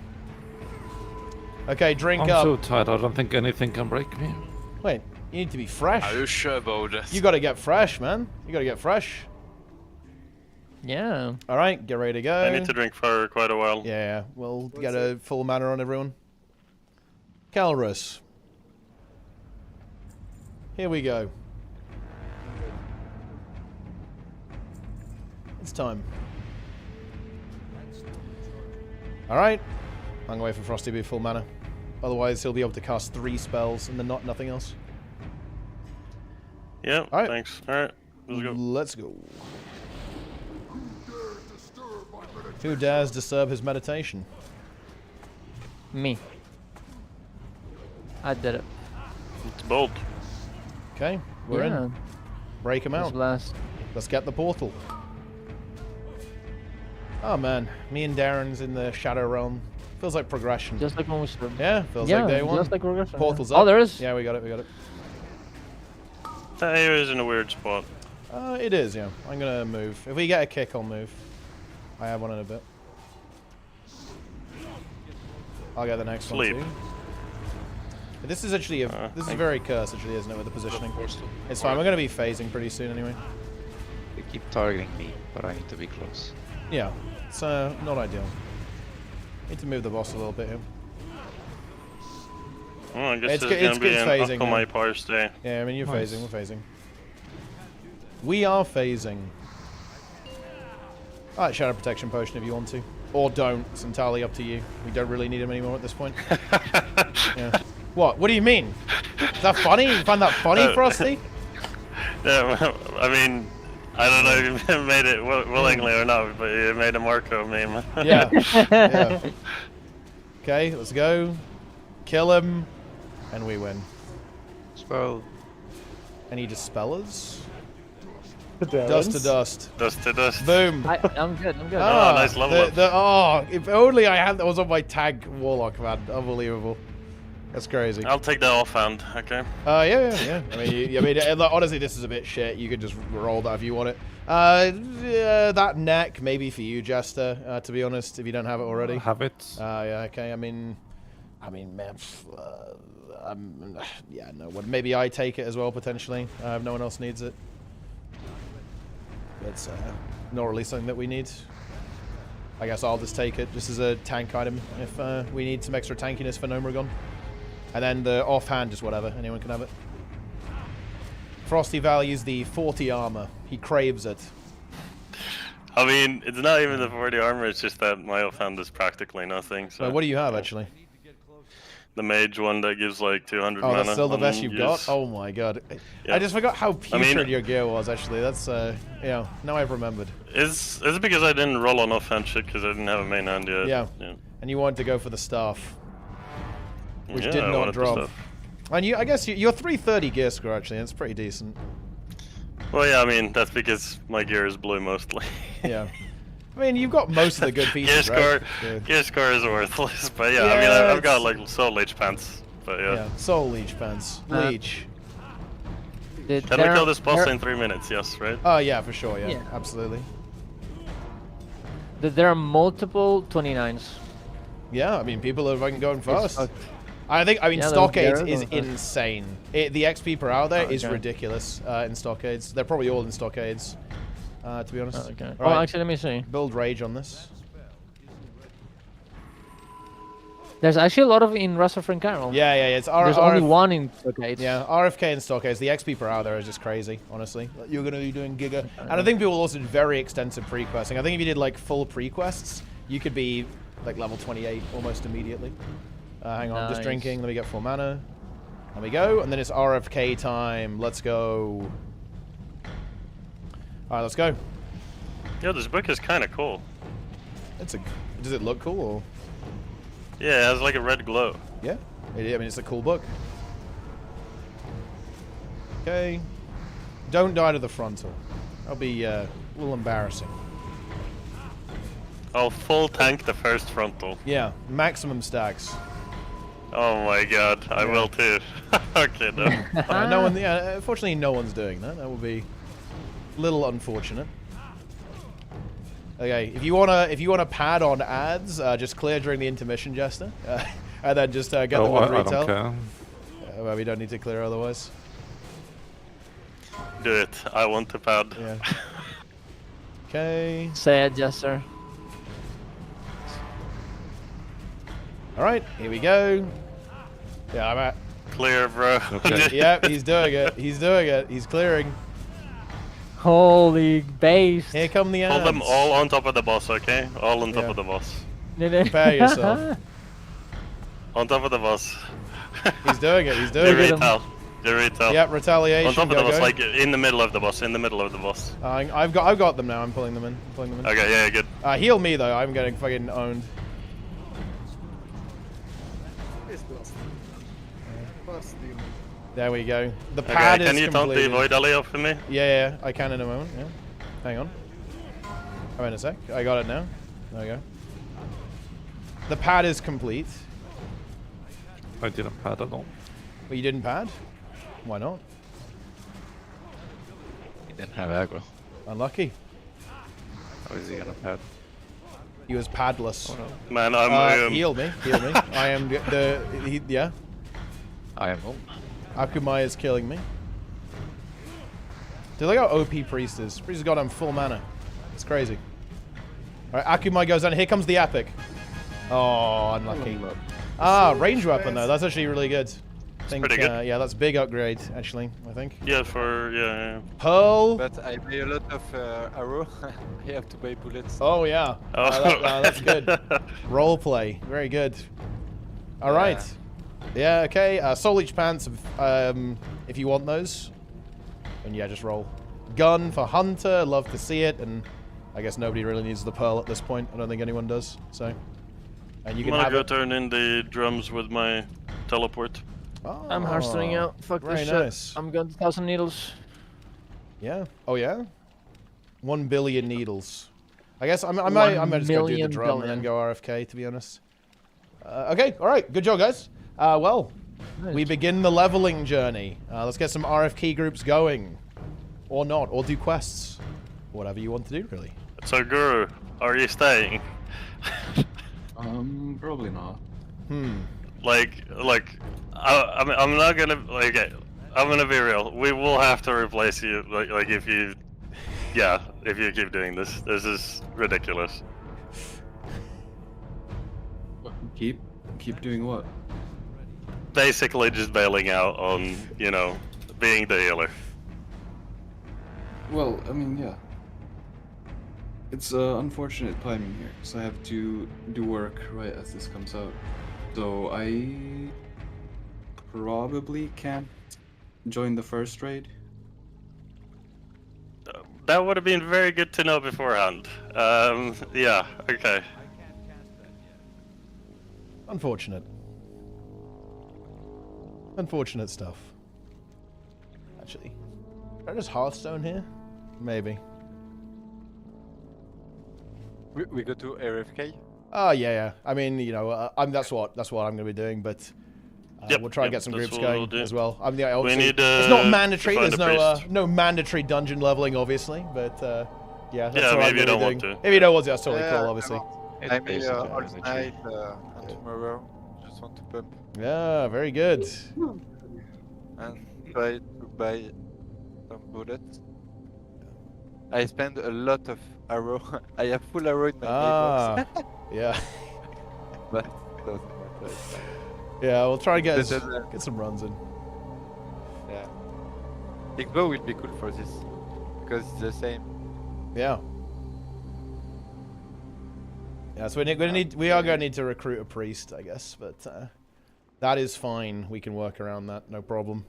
Okay, drink I'm up. so tired. I don't think anything can break me. Wait, you need to be fresh. Are you sure about that? You gotta get fresh, man. You gotta get fresh. Yeah. Alright, get ready to go. I need to drink for quite a while. Yeah, we'll get a full mana on everyone. Kelrus. Here we go. It's time. Alright. I'm gonna wait for Frosty to be full mana. Otherwise he'll be able to cast 3 spells and then nothing else. Yeah, Alright. thanks. Alright, let's go. Let's go. Who dares disturb his meditation? Me. I did it. It's bold. Okay, we're Yeah. in. Break him out. Blast. Let's get the portal. Oh man, me and Darren's in the Shadow Realm. Feels like progression. Just like when we started. Yeah, feels like day 1. Just like regression. Portal's yeah. up. Oh, there is. Yeah, we got it, we got it. That area is in a weird spot. It is, yeah. I'm gonna move. If we get a kick, I'll move. I have one in a bit. I'll get the next Sleep. one too. This is actually this is very cursed, actually, isn't it, with the positioning? It's fine. We're gonna be phasing pretty soon anyway. They keep targeting me, but I need to be close. Yeah, it's not ideal. Need to move the boss a little bit here. Well, I guess It's it's gonna be an phasing, Uncle yeah. My Power Stay. Yeah, I mean you're Nice. phasing. We're phasing. We are phasing. Alright, Shadow Protection Potion if you want to. Or don't. It's entirely up to you. We don't really need him anymore at this point. Yeah. What? What do you mean? Is that funny? You find that funny, Frosty? Yeah, well, I mean, I don't know if you made it willingly or not, but you made a Marco meme. Yeah. Yeah. Okay, let's go. Kill him. And we win. Spell. Any dispellers? The Dust to dust. Dust to dust. Boom. I'm good. I'm good. Oh, nice level up. Oh, if only I had that was on my tag Warlock, man. Unbelievable. That's crazy. I'll take the offhand, okay? Yeah. I mean, honestly, this is a bit shit. You could just roll that if you want it. Yeah, that neck maybe for you, Jester. To be honest, if you don't have it already. Have it. Yeah. Okay. I mean, man. Yeah. No. Well, maybe I take it as well potentially. If no one else needs it. It's not really something that we need. I guess I'll just take it just as a tank item if we need some extra tankiness for Nomeregon. And then the offhand, just whatever. Anyone can have it. Frosty values the 40 armor. He craves it. I mean, it's not even the 40 armor, it's just that my offhand is practically nothing. So what do you have, actually? The mage one that gives like 200 mana. Oh, that's still the best you've got? Oh my god. Yeah. I just forgot how putrid your gear was, actually. That's, yeah, now I've remembered. It's because I didn't roll on offhand shit because I didn't have a main hand yet. Yeah. And you wanted to go for the staff. Which did not drop. And I guess you're 330 gear score, actually. That's pretty decent. Well, yeah, I mean, that's because my gear is blue mostly. Yeah. I mean, you've got most of the good pieces, Gear score is worthless, but yeah, I mean, I've got like soul leech pants, but yeah. Soul leech pants. Leech. Can we kill this boss in 3 minutes? Yes, right? Oh, yeah, for sure, yeah. Absolutely. There are multiple 29s. Yeah, I mean, people are fucking going fast. I mean, Stockades is insane. The XP per hour there is ridiculous in Stockades. They're probably all in Stockades, to be honest. Okay. Well, actually, let me see. Build Rage on this. There's actually a lot of in Rustafrin Carol. Yeah. It's There's only one in Stockades. Yeah, RFK and Stockades. The XP per hour there is just crazy, honestly. You're going to be doing Giga. And I think people also do very extensive pre-questing. I think if you did, like, full pre-quests, you could be, like, level 28 almost immediately. Hang on, just drinking. Let me get 4 mana. There we go. And then it's RFK time. Let's go. Alright, let's go. Yeah, this book is kind of cool. Does it look cool? Or? Yeah, it has like a red glow. Yeah. I mean, it's a cool book. Okay. Don't die to the frontal. That'll be a little embarrassing. I'll full tank the first frontal. Yeah, maximum stacks. Oh my god, I will too. Okay, no. No one. Yeah, unfortunately, no one's doing that. That would be a little unfortunate. Okay, if you wanna pad on ads, just clear during the intermission, Jester, and then just get the one retail. I don't care. Well, we don't need to clear otherwise. Do it. I want to pad. Yeah. Okay. Say it, Jester. All right, here we go. Yeah, I'm at. Clear, bro. Okay. Yep, he's doing it. He's doing it. He's clearing. Holy base. Here come the ads. Hold them all on top of the boss, okay? All on top of the boss. Prepare yourself. On top of the boss. He's doing it. He's doing it. The retail. Yep, retaliation. On top of the boss, like in the middle of the boss. In the middle of the boss. I've got them now. I'm pulling them in. Okay, yeah, good. Heal me though. I'm getting fucking owned. There we go. The pad is can you taunt completed. the Void Alley up for me? Yeah, I can in a moment. Yeah. Hang on. Oh, in a sec. I got it now. There we go. The pad is complete. I didn't pad at all. Well, you didn't pad? Why not? He didn't have aggro. Unlucky. How is he gonna pad? He was padless. Oh, no. Man, I'm heal me. I am yeah. I am home. Akumai is killing me. Dude, look how OP Priest is. Priest has got him full mana. It's crazy. Alright, Akumai goes down. Here comes the epic. Oh, unlucky. Range weapon though. That's actually really good. I think, pretty good. Yeah, that's big upgrade, actually, I think. Yeah, yeah. Pearl. But I pay a lot of arrow. I have to buy bullets. Oh, yeah. That's good. Roleplay. Very good. Alright. Yeah, okay. Soul Leech Pants, if you want those. And yeah, just roll. Gun for Hunter. Love to see it. And I guess nobody really needs the Pearl at this point. I don't think anyone does. So. And you can I'm gonna go turn in the drums with my teleport. Oh, I'm harstering out. Fuck this shit. Nice. I'm going to 1,000 needles. Yeah. Oh yeah. 1 billion needles. I guess I might just go do the drum and then go RFK. To be honest. Okay. All right. Good job, guys. Well, We begin the leveling journey. Let's get some RFK groups going. Or not, or do quests. Whatever you want to do, really. So, Guru, are you staying? Probably not. Like, I'm not gonna, like, I'm gonna be real. We will have to replace you, like if you, yeah, if you keep doing this. This is ridiculous. Keep doing what? Basically just bailing out on, you know, being the healer. Well, I mean, yeah. It's unfortunate timing here, because I have to do work right as this comes out. So I probably can't join the first raid. That would have been very good to know beforehand. Yeah, okay. Unfortunate. Unfortunate stuff. Actually, are just Hearthstone here? Maybe. We go to RFK. Oh yeah. I mean, you know, that's what I'm gonna be doing, but we'll try and get some groups going as well. I mean, obviously, it's not mandatory. There's no mandatory dungeon leveling, obviously, but yeah. That's what I'm maybe you don't doing. want to. If you don't want to, that's totally cool, obviously. I'm here all night and tomorrow. Just want to pump Yeah, very good. and try to buy some bullets. I spend a lot of arrow. I have full arrow in my mailbox. Yeah. But doesn't matter. It's fine. Yeah, we'll try and get But get some runs in. Yeah. Igbo will be cool for this because it's the same. Yeah. Yeah, so we are going to need to recruit a priest, I guess, but that is fine. We can work around that, no problem.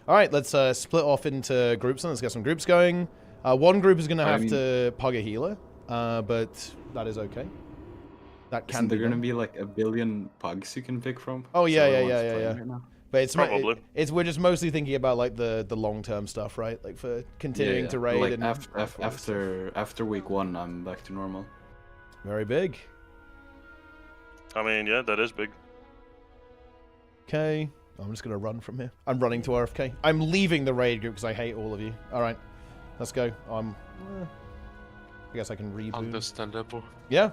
All right, let's split off into groups and let's get some groups going. One group is going to have to pug a healer, but that is okay. That can. Isn't there going to be like a billion pugs you can pick from? Oh yeah, So yeah. right now? But it's Probably. we're just mostly thinking about like the long term stuff, right? Like for continuing to raid Like and after week 1, I'm back to normal. Very big. I mean, yeah, that is big. Okay. I'm just gonna run from here. I'm running to RFK. I'm leaving the raid group because I hate all of you. All right, let's go. I guess I can reboot. Understandable. Yeah.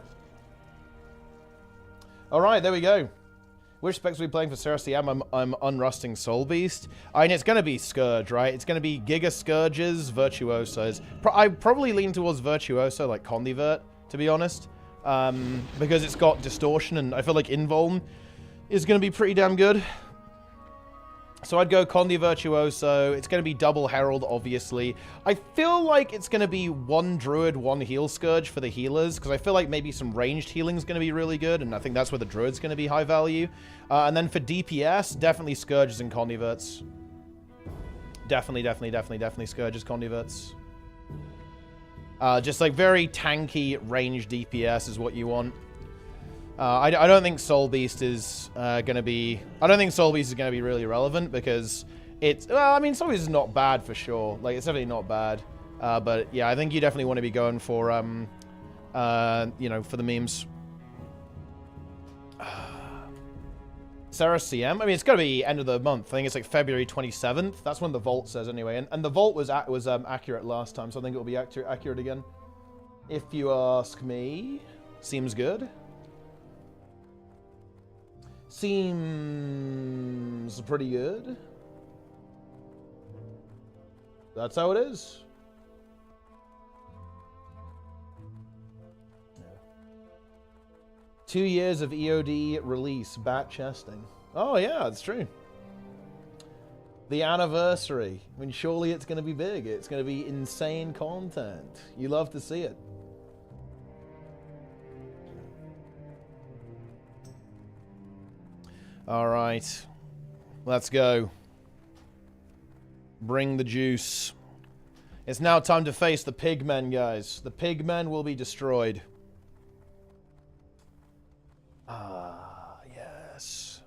All right, there we go. Which specs are we playing for CRCM? I'm unrusting Soul Beast. I mean, it's gonna be Scourge, right? It's gonna be Giga Scourges, Virtuosos. I probably lean towards Virtuoso, like Condivert, to be honest, because it's got distortion, and I feel like Invuln is gonna be pretty damn good. So I'd go Condi Virtuoso. It's going to be double Herald, obviously. I feel like it's going to be 1 Druid, 1 Heal Scourge for the healers, because I feel like maybe some ranged healing is going to be really good, and I think that's where the Druid's going to be high value. And then for DPS, definitely Scourges and Condiverts. Definitely Scourges, Condiverts. Just like very tanky ranged DPS is what you want. I don't think Soul Beast is going to be... I don't think Soul Beast is going to be really relevant because it's... Well, I mean, Soul Beast is not bad for sure. Like, it's definitely not bad. But, yeah, I think you definitely want to be going for, you know, for the memes. Sarah CM? I mean, it's going to be end of the month. I think it's like February 27th. That's when the Vault says anyway. And the Vault was accurate last time, so I think it will be accurate again. If you ask me. Seems good. Seems pretty good. That's how it is. Yeah. 2 years of EOD release, bat chesting. Oh yeah, that's true. The anniversary. I mean, surely it's going to be big. It's going to be insane content. You love to see it. All right, let's go. Bring the juice. It's now time to face the pigmen, guys. The pigmen will be destroyed. Ah, yes.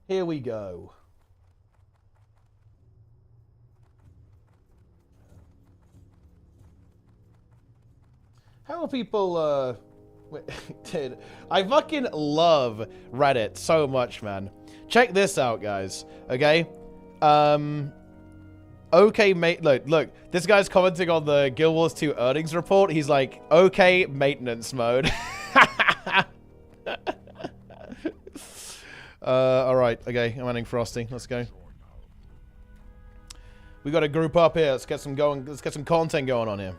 Here we go. How are people, Dude, I fucking love Reddit so much, man. Check this out, guys. Okay? Okay, mate. Look. This guy's commenting on the Guild Wars 2 earnings report. He's like, okay, maintenance mode. Alright. Okay, I'm adding Frosty. Let's go. We got to group up here. Let's get some content going on here.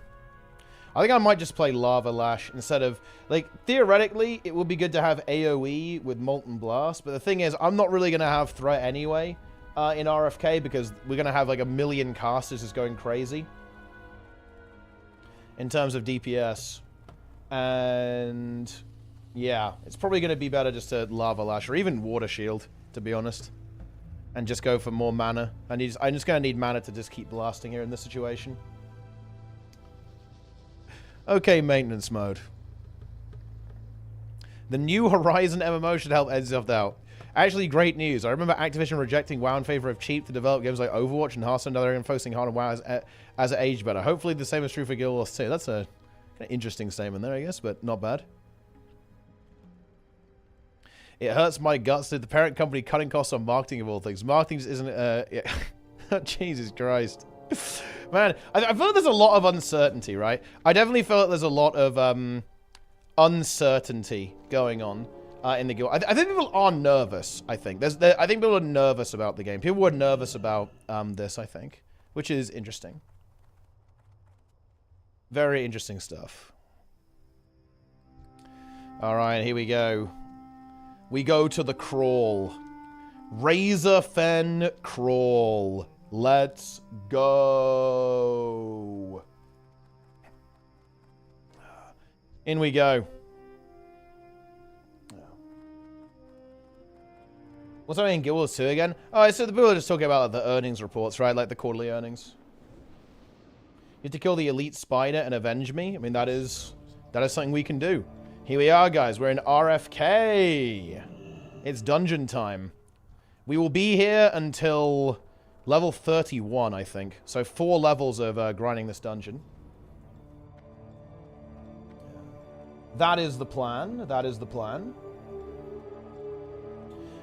I think I might just play Lava Lash instead of, like, theoretically, it would be good to have AoE with Molten Blast, but the thing is, I'm not really going to have Threat anyway in RFK because we're going to have, like, 1 million casters just going crazy in terms of DPS. And, yeah, it's probably going to be better just to Lava Lash or even Water Shield, to be honest, and just go for more mana. I'm just going to need mana to just keep blasting here in this situation. Okay, maintenance mode. The new Horizon MMO should help NCSoft out. Actually, great news. I remember Activision rejecting WoW in favor of cheap to develop games like Overwatch and Hearthstone. Now they're focusing hard on WoW as it aged better. Hopefully the same is true for Guild Wars 2. That's a kind of interesting statement there, I guess, but not bad. It hurts my guts that the parent company cutting costs on marketing of all things. Marketing just isn't... Yeah. Jesus Christ. Man, I feel like there's a lot of uncertainty, right? I definitely feel like there's a lot of uncertainty going on in the guild. I think people are nervous, I think. I think people are nervous about the game. People were nervous about this, I think, which is interesting. Very interesting stuff. All right, here we go. We go to the crawl. Razorfen Crawl. Let's go. In we go. What's happening in Guild Wars 2 again? Oh, so the people are just talking about the earnings reports, right? Like the quarterly earnings. You have to kill the elite spider and avenge me. I mean, that is something we can do. Here we are, guys. We're in RFK. It's dungeon time. We will be here until level 31, I think. So 4 levels of grinding this dungeon. That is the plan. That is the plan.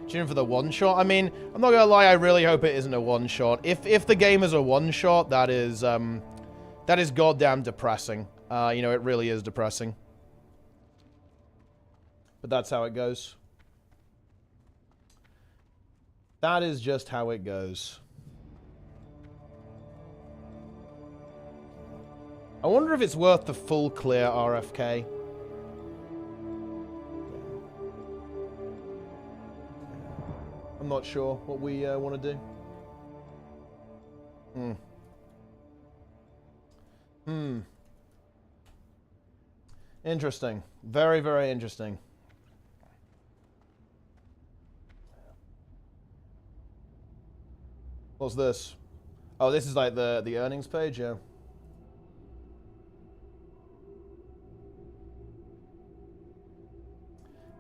Tuning for the one-shot. I mean, I'm not gonna lie, I really hope it isn't a one-shot. If the game is a one-shot, that is goddamn depressing. You know, it really is depressing. But that's how it goes. That is just how it goes. I wonder if it's worth the full clear RFK. I'm not sure what we want to do. Interesting. Very, very interesting. What's this? Oh, this is like the earnings page, yeah.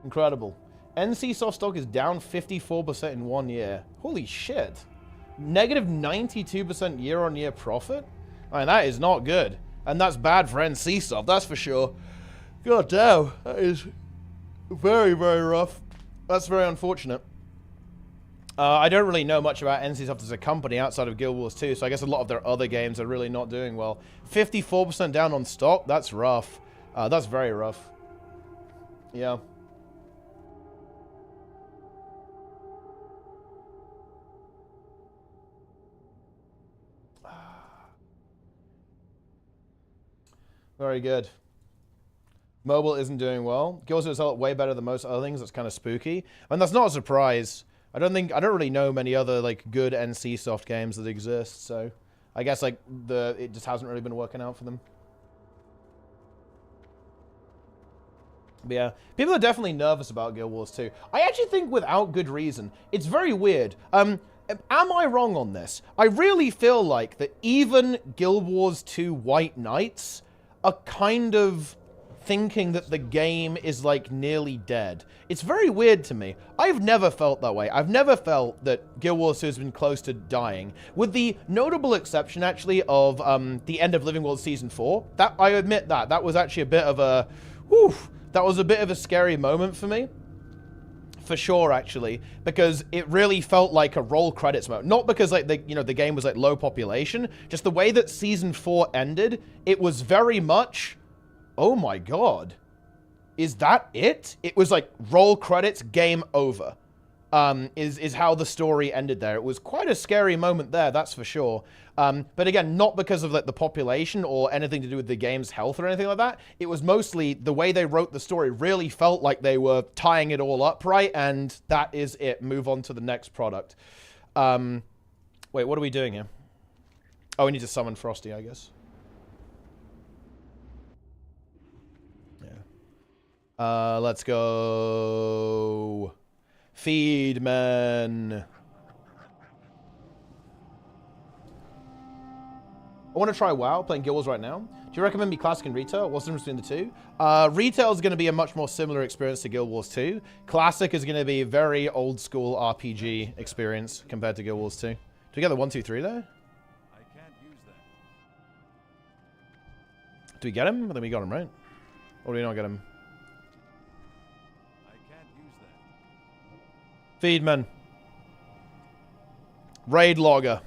Incredible. NCSoft stock is down 54% in 1 year. Holy shit. Negative 92% year-on-year profit? I mean, that is not good. And that's bad for NCSoft, that's for sure. God damn. That is very, very rough. That's very unfortunate. I don't really know much about NCSoft as a company outside of Guild Wars 2, so I guess a lot of their other games are really not doing well. 54% down on stock? That's rough. That's very rough. Yeah. Very good. Mobile isn't doing well. Guild Wars is way better than most other things. That's kind of spooky. And that's not a surprise. I don't really know many other like good NCSoft games that exist, so I guess like it just hasn't really been working out for them. But yeah, people are definitely nervous about Guild Wars 2. I actually think without good reason. It's very weird. Am I wrong on this? I really feel like that even Guild Wars 2 White Knights are kind of thinking that the game is like nearly dead. It's very weird to me. I've never felt that way. I've never felt that Guild Wars 2 has been close to dying, with the notable exception actually of the end of Living World Season 4. That I admit that was actually a bit of a that was a bit of a scary moment for me. For sure, actually, because it really felt like a roll credits mode. Not because like the game was like low population, just the way that season 4 ended, it was very much, oh my god, is that it? It was like roll credits, game over. Is how the story ended there. It was quite a scary moment there, that's for sure. But again, not because of like the population or anything to do with the game's health or anything like that. It was mostly the way they wrote the story really felt like they were tying it all up right, and that is it. Move on to the next product. Wait, what are we doing here? Oh, we need to summon Frosty, I guess. Yeah. Let's go. Feedman. I want to try WoW, playing Guild Wars right now. Do you recommend me Classic and Retail? What's the difference between the two? Retail is going to be a much more similar experience to Guild Wars 2. Classic is going to be a very old school RPG experience compared to Guild Wars 2. Do we get the 1, 2, 3 there? I can't use that. Do we get him? I think we got him, right? Or do we not get him? I can't use that. Feedman. Raid logger.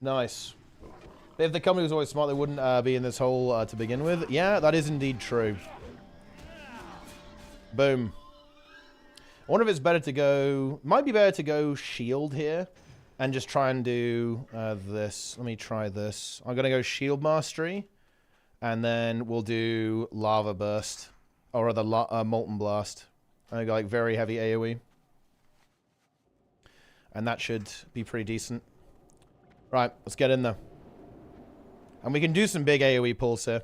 Nice. If the company was always smart, they wouldn't be in this hole to begin with. Yeah, that is indeed true. Boom. I wonder if it's better to go... Might be better to go shield here and just try and do this. Let me try this. I'm going to go shield mastery, and then we'll do lava burst, or rather molten blast. I go like very heavy AoE, and that should be pretty decent. Right, let's get in there. And we can do some big AoE pulls here.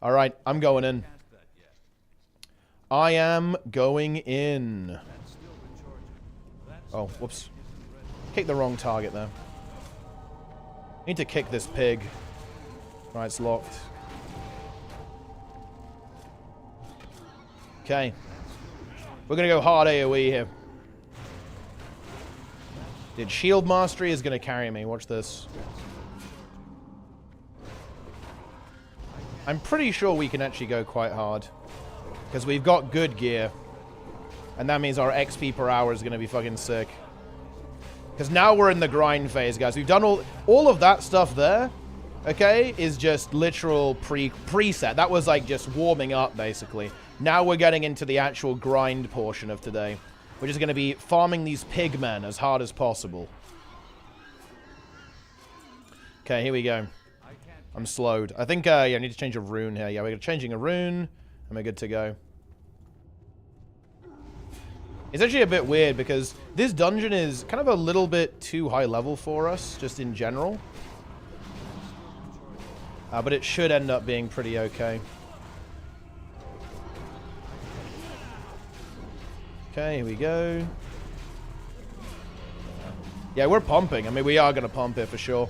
Alright, I'm going in. I am going in. Oh, whoops. Kick the wrong target there. Need to kick this pig. Right, it's locked. Okay. We're going to go hard AoE here. Dude, shield mastery is going to carry me. Watch this. I'm pretty sure we can actually go quite hard. Because we've got good gear. And that means our XP per hour is going to be fucking sick. Because now we're in the grind phase, guys. We've done all of that stuff there. Okay? Is just literal preset. That was like just warming up, basically. Now we're getting into the actual grind portion of today. Which is going to be farming these pigmen as hard as possible. Okay, here we go. I'm slowed. I think, yeah, I need to change a rune here. Yeah, we're changing a rune, and we're good to go. It's actually a bit weird, because this dungeon is kind of a little bit too high level for us, just in general. But it should end up being pretty okay. Okay, here we go. Yeah, we're pumping. I mean, we are going to pump it for sure.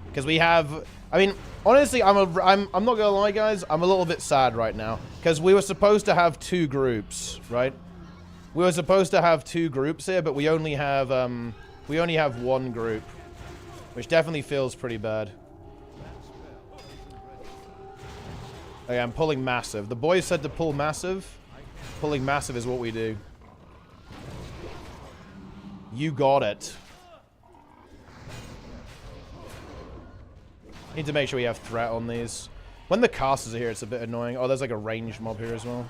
Because we have... I mean, honestly, I'm not going to lie, guys. I'm a little bit sad right now. Because we were supposed to have 2 groups, right? We were supposed to have 2 groups here, but we only have 1 group. Which definitely feels pretty bad. Okay, I'm pulling massive. The boys said to pull massive. Pulling massive is what we do. You got it. Need to make sure we have threat on these. When the casters are here, it's a bit annoying. Oh, there's like a ranged mob here as well.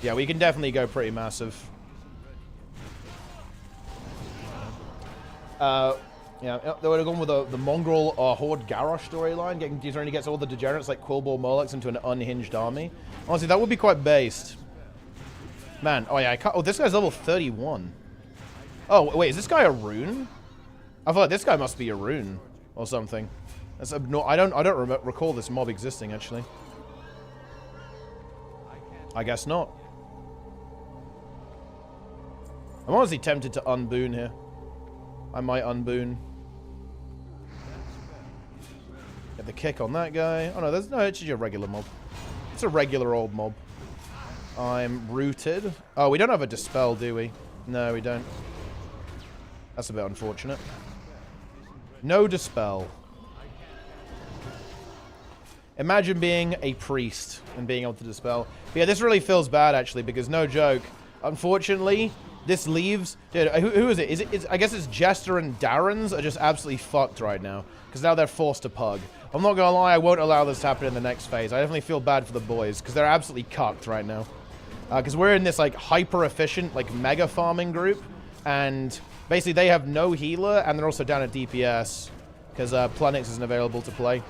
Yeah, we can definitely go pretty massive. Yeah, they would have gone with the Mongrel Horde Garrosh storyline. Getting gets all the degenerates like Quillball Murlocs into an unhinged army. Honestly, that would be quite based. Man, oh yeah, I can't. Oh, this guy's level 31. Oh, wait, is this guy a rune? I thought this guy must be a rune or something. That's I don't recall this mob existing actually. I guess not. I'm honestly tempted to unboon here. I might unboon. Get the kick on that guy. Oh no, it's just a regular mob. It's a regular old mob. I'm rooted. Oh, we don't have a dispel, do we? No, we don't. That's a bit unfortunate. No dispel. Imagine being a priest and being able to dispel. But yeah, this really feels bad, actually, because no joke. Unfortunately, this leaves... Dude, who is it? I guess it's Jester and Darren's are just absolutely fucked right now. Because now they're forced to pug. I'm not gonna lie, I won't allow this to happen in the next phase. I definitely feel bad for the boys, because they're absolutely cucked right now. Because we're in this, like, hyper-efficient, like, mega farming group. And basically, they have no healer, and they're also down at DPS. Because Planix isn't available to play.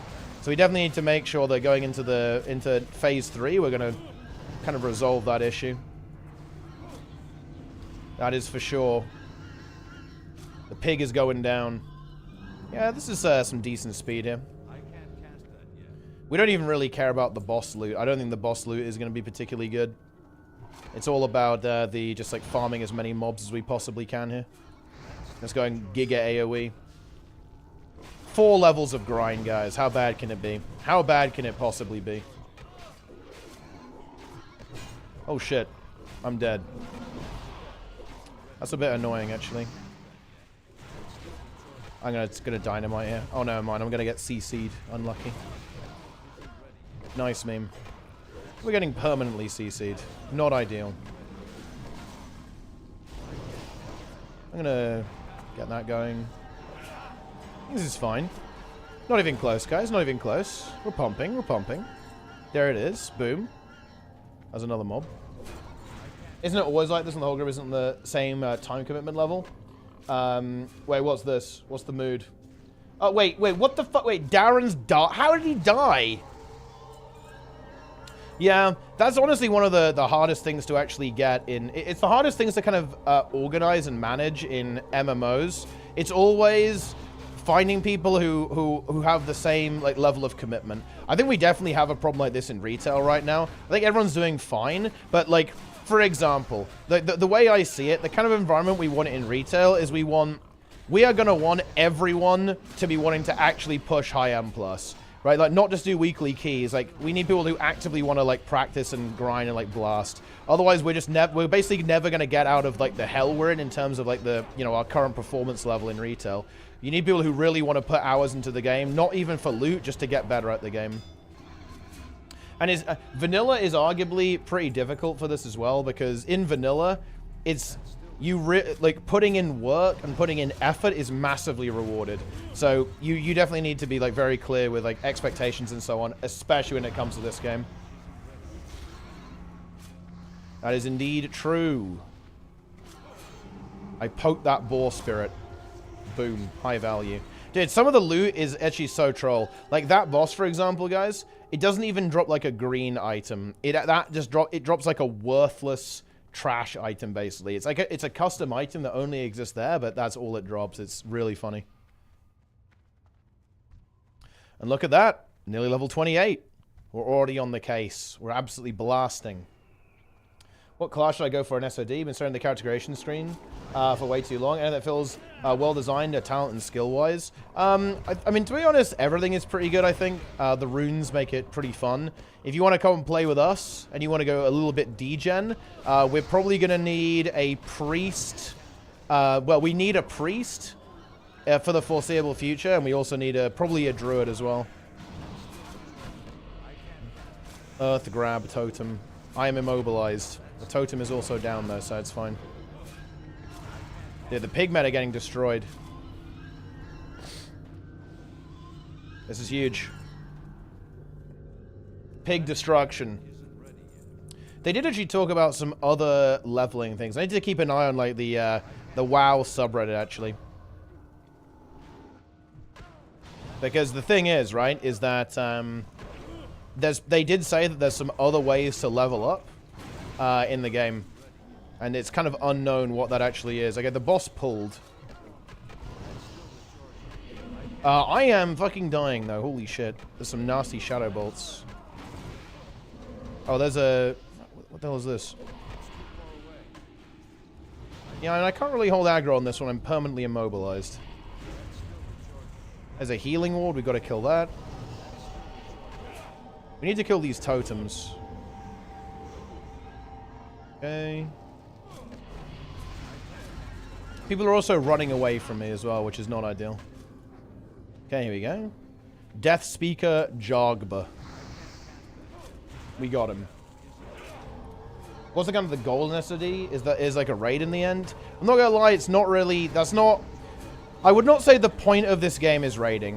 So we definitely need to make sure that going into phase 3, we're going to kind of resolve that issue. That is for sure. The pig is going down. Yeah, this is some decent speed here. We don't even really care about the boss loot. I don't think the boss loot is going to be particularly good. It's all about just like farming as many mobs as we possibly can here. Let's go and giga AoE. 4 levels of grind, guys. How bad can it be? How bad can it possibly be? Oh, shit. I'm dead. That's a bit annoying, actually. It's gonna dynamite here. Oh, no, mind. I'm gonna get CC'd. Unlucky. Nice meme. We're getting permanently CC'd. Not ideal. I'm gonna get that going. This is fine. Not even close, guys. Not even close. We're pumping. We're pumping. There it is. Boom. There's another mob. Isn't it always like this when the whole group isn't the same time commitment level? Wait, what's this? What's the mood? Oh, wait. What the fuck? Wait, Darren's died? How did he die? Yeah, that's honestly one of the hardest things to actually get in. It's the hardest things to kind of organize and manage in MMOs. It's always finding people who have the same like level of commitment. I think we definitely have a problem like this in retail right now. I think everyone's doing fine, but like, for example, the way I see it, the kind of environment we want in retail is we are going to want everyone to be wanting to actually push high M+. Right, like not just do weekly keys. Like we need people who actively want to like practice and grind and like blast. Otherwise, we're basically never gonna get out of like the hell we're in terms of like the our current performance level in retail. You need people who really want to put hours into the game, not even for loot, just to get better at the game. And vanilla is arguably pretty difficult for this as well, because in vanilla, it's like putting in work and putting in effort is massively rewarded. So you definitely need to be like very clear with like expectations and so on, especially when it comes to this game. That is indeed true. I poked that boar spirit. Boom, high value. Dude, some of the loot is actually so troll. Like that boss, for example, guys, it doesn't even drop like a green item. It drops like a worthless trash item, basically. It's like it's a custom item that only exists there, but that's all it drops. It's really funny. And look at that, nearly level 28. We're already on the case. We're absolutely blasting. What class should I go for an SOD? Been starting the character creation screen for way too long, and that feels well designed, talent and skill wise. I mean, to be honest, everything is pretty good. I think the runes make it pretty fun. If you want to come and play with us, and you want to go a little bit degen, we're probably going to need a priest. Well, we need a priest for the foreseeable future, and we also need probably a druid as well. Earth grab totem. I am immobilized. The totem is also down though, so it's fine. Yeah, the pigmen are getting destroyed. This is huge. Pig destruction. They did actually talk about some other leveling things. I need to keep an eye on like the WoW subreddit actually. Because the thing is, right, is that they did say that there's some other ways to level up in the game. And it's kind of unknown what that actually is. I get the boss pulled. I am fucking dying though. Holy shit. There's some nasty shadow bolts. Oh, there's a... What the hell is this? Yeah, and I can't really hold aggro on this one. I'm permanently immobilized. There's a healing ward. We've got to kill that. We need to kill these totems. Okay. People are also running away from me as well, which is not ideal. Okay, here we go. Death Speaker Jogba. We got him. What's the kind of the goal in SOD? Is like a raid in the end? I'm not gonna lie, it's not really, that's not, I would not say the point of this game is raiding.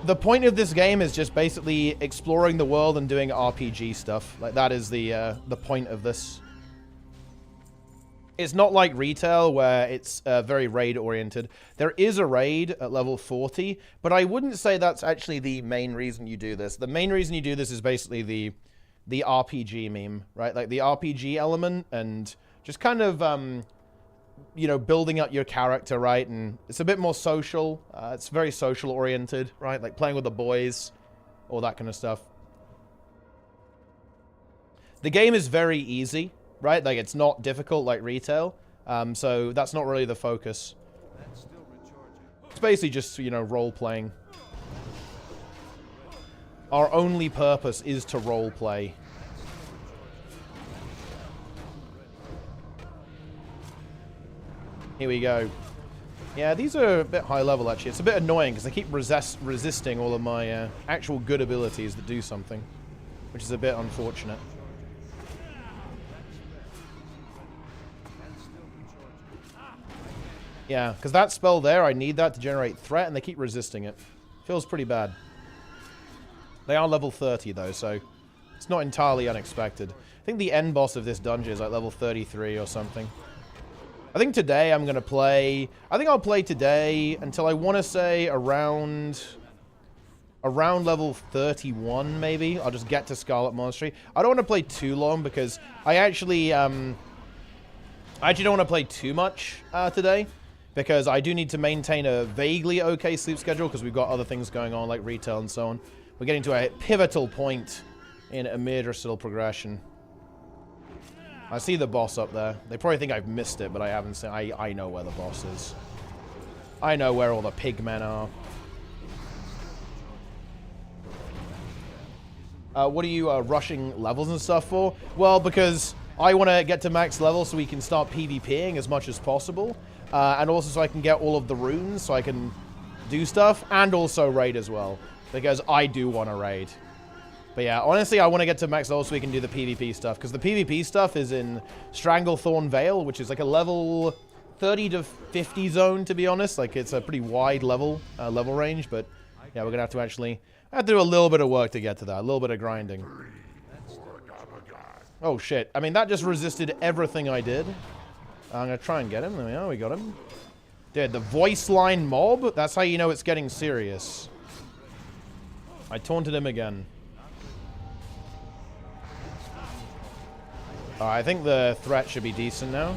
The point of this game is just basically exploring the world and doing RPG stuff. Like, that is the point of this. It's not like retail where it's very raid-oriented. There is a raid at level 40, but I wouldn't say that's actually the main reason you do this. The main reason you do this is basically the RPG meme, right? Like, the RPG element and just kind of, you know, building up your character, right? And it's a bit more social. It's very social-oriented, right? Like, playing with the boys, all that kind of stuff. The game is very easy. Right? Like, it's not difficult like retail. So that's not really the focus. It's basically just, you know, role-playing. Our only purpose is to role-play. Here we go. Yeah, these are a bit high level, actually. It's a bit annoying because they keep resisting all of my actual good abilities that do something. Which is a bit unfortunate. Yeah, because that spell there, I need that to generate threat, and they keep resisting it. Feels pretty bad. They are level 30, though, so it's not entirely unexpected. I think the end boss of this dungeon is like level 33 or something. I think today I'm going to play... I think I'll play today until I want to say around level 31, maybe. I'll just get to Scarlet Monastery. I don't want to play too long because I actually don't want to play too much today. Because I do need to maintain a vaguely okay sleep schedule because we've got other things going on like retail and so on. We're getting to a pivotal point in Amyrdrasil progression. I see the boss up there. They probably think I've missed it, but I haven't seen. I know where the boss is. I know where all the pigmen are. What are you rushing levels and stuff for? Well, because I want to get to max level so we can start PvPing as much as possible. And also so I can get all of the runes so I can do stuff. And also raid as well. Because I do want to raid. But yeah, honestly, I want to get to max level so we can do the PvP stuff. Because the PvP stuff is in Stranglethorn Vale, which is like a level 30 to 50 zone, to be honest. Like, it's a pretty wide level range. But yeah, we're going to have to actually... I have to do a little bit of work to get to that. A little bit of grinding. Oh, shit. I mean, that just resisted everything I did. I'm going to try and get him. There we are. We got him. Dude, the voice line mob? That's how you know it's getting serious. I taunted him again. Alright, I think the threat should be decent now.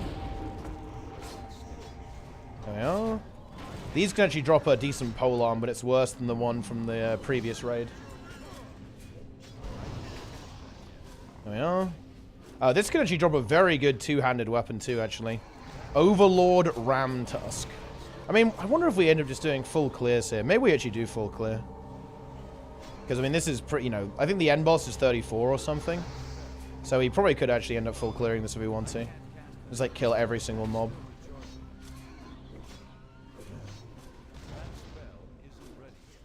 There we are. These can actually drop a decent polearm, but it's worse than the one from the previous raid. There we are. This can actually drop a very good two-handed weapon too, actually. Overlord Ram Tusk. I mean, I wonder if we end up just doing full clears here. Maybe we actually do full clear. Because, I mean, this is pretty, you know, I think the end boss is 34 or something. So we probably could actually end up full clearing this if we want to. Just, like, kill every single mob.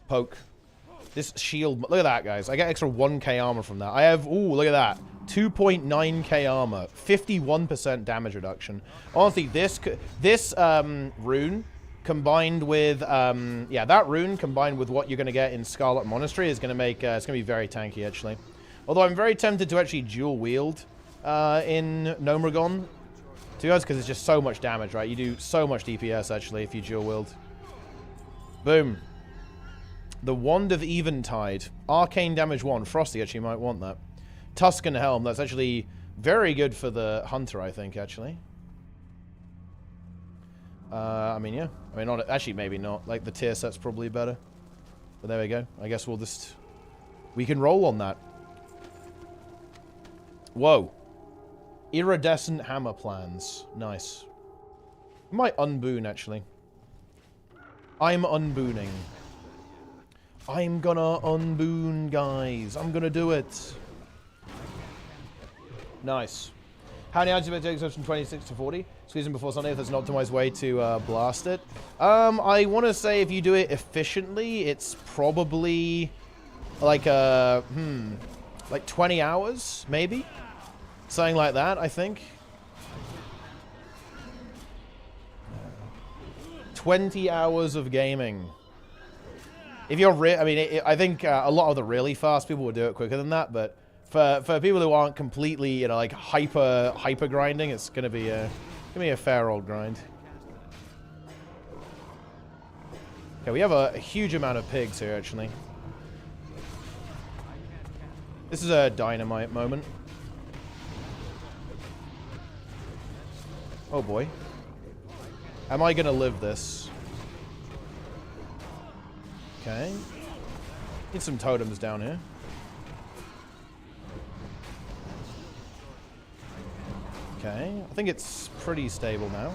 Poke. This shield... Look at that, guys. I get extra 1k armor from that. I have... Ooh, look at that. 2.9k armor. 51% damage reduction. Honestly, this rune combined with... yeah, that rune combined with what you're going to get in Scarlet Monastery is going to make... it's going to be very tanky, actually. Although I'm very tempted to actually dual wield in Gnomeregan. To be honest, because it's just so much damage, right? You do so much DPS, actually, if you dual wield. Boom. The Wand of Eventide. Arcane damage 1. Frosty actually might want that. Tuscan Helm. That's actually very good for the Hunter, I think, actually. I mean, yeah. I mean, not, actually, maybe not. Like, the tier set's probably better. But there we go. I guess we'll just... We can roll on that. Whoa. Iridescent hammer plans. Nice. I might unboon, actually. I'm unbooning. I'm gonna unboon, guys. I'm gonna do it. Nice. How many hours do you take from 26 to 40? Squeezing before Sunday if there's an optimized way to blast it. I want to say if you do it efficiently, it's probably like like 20 hours, maybe? Something like that, I think. 20 hours of gaming. If you're I think a lot of the really fast people would do it quicker than that, but for people who aren't completely, you know, like hyper grinding, it's gonna be a fair old grind. Okay, we have a huge amount of pigs here, actually. This is a dynamite moment. Oh boy. Am I gonna live this? Okay. Need some totems down here. Okay, I think it's pretty stable now.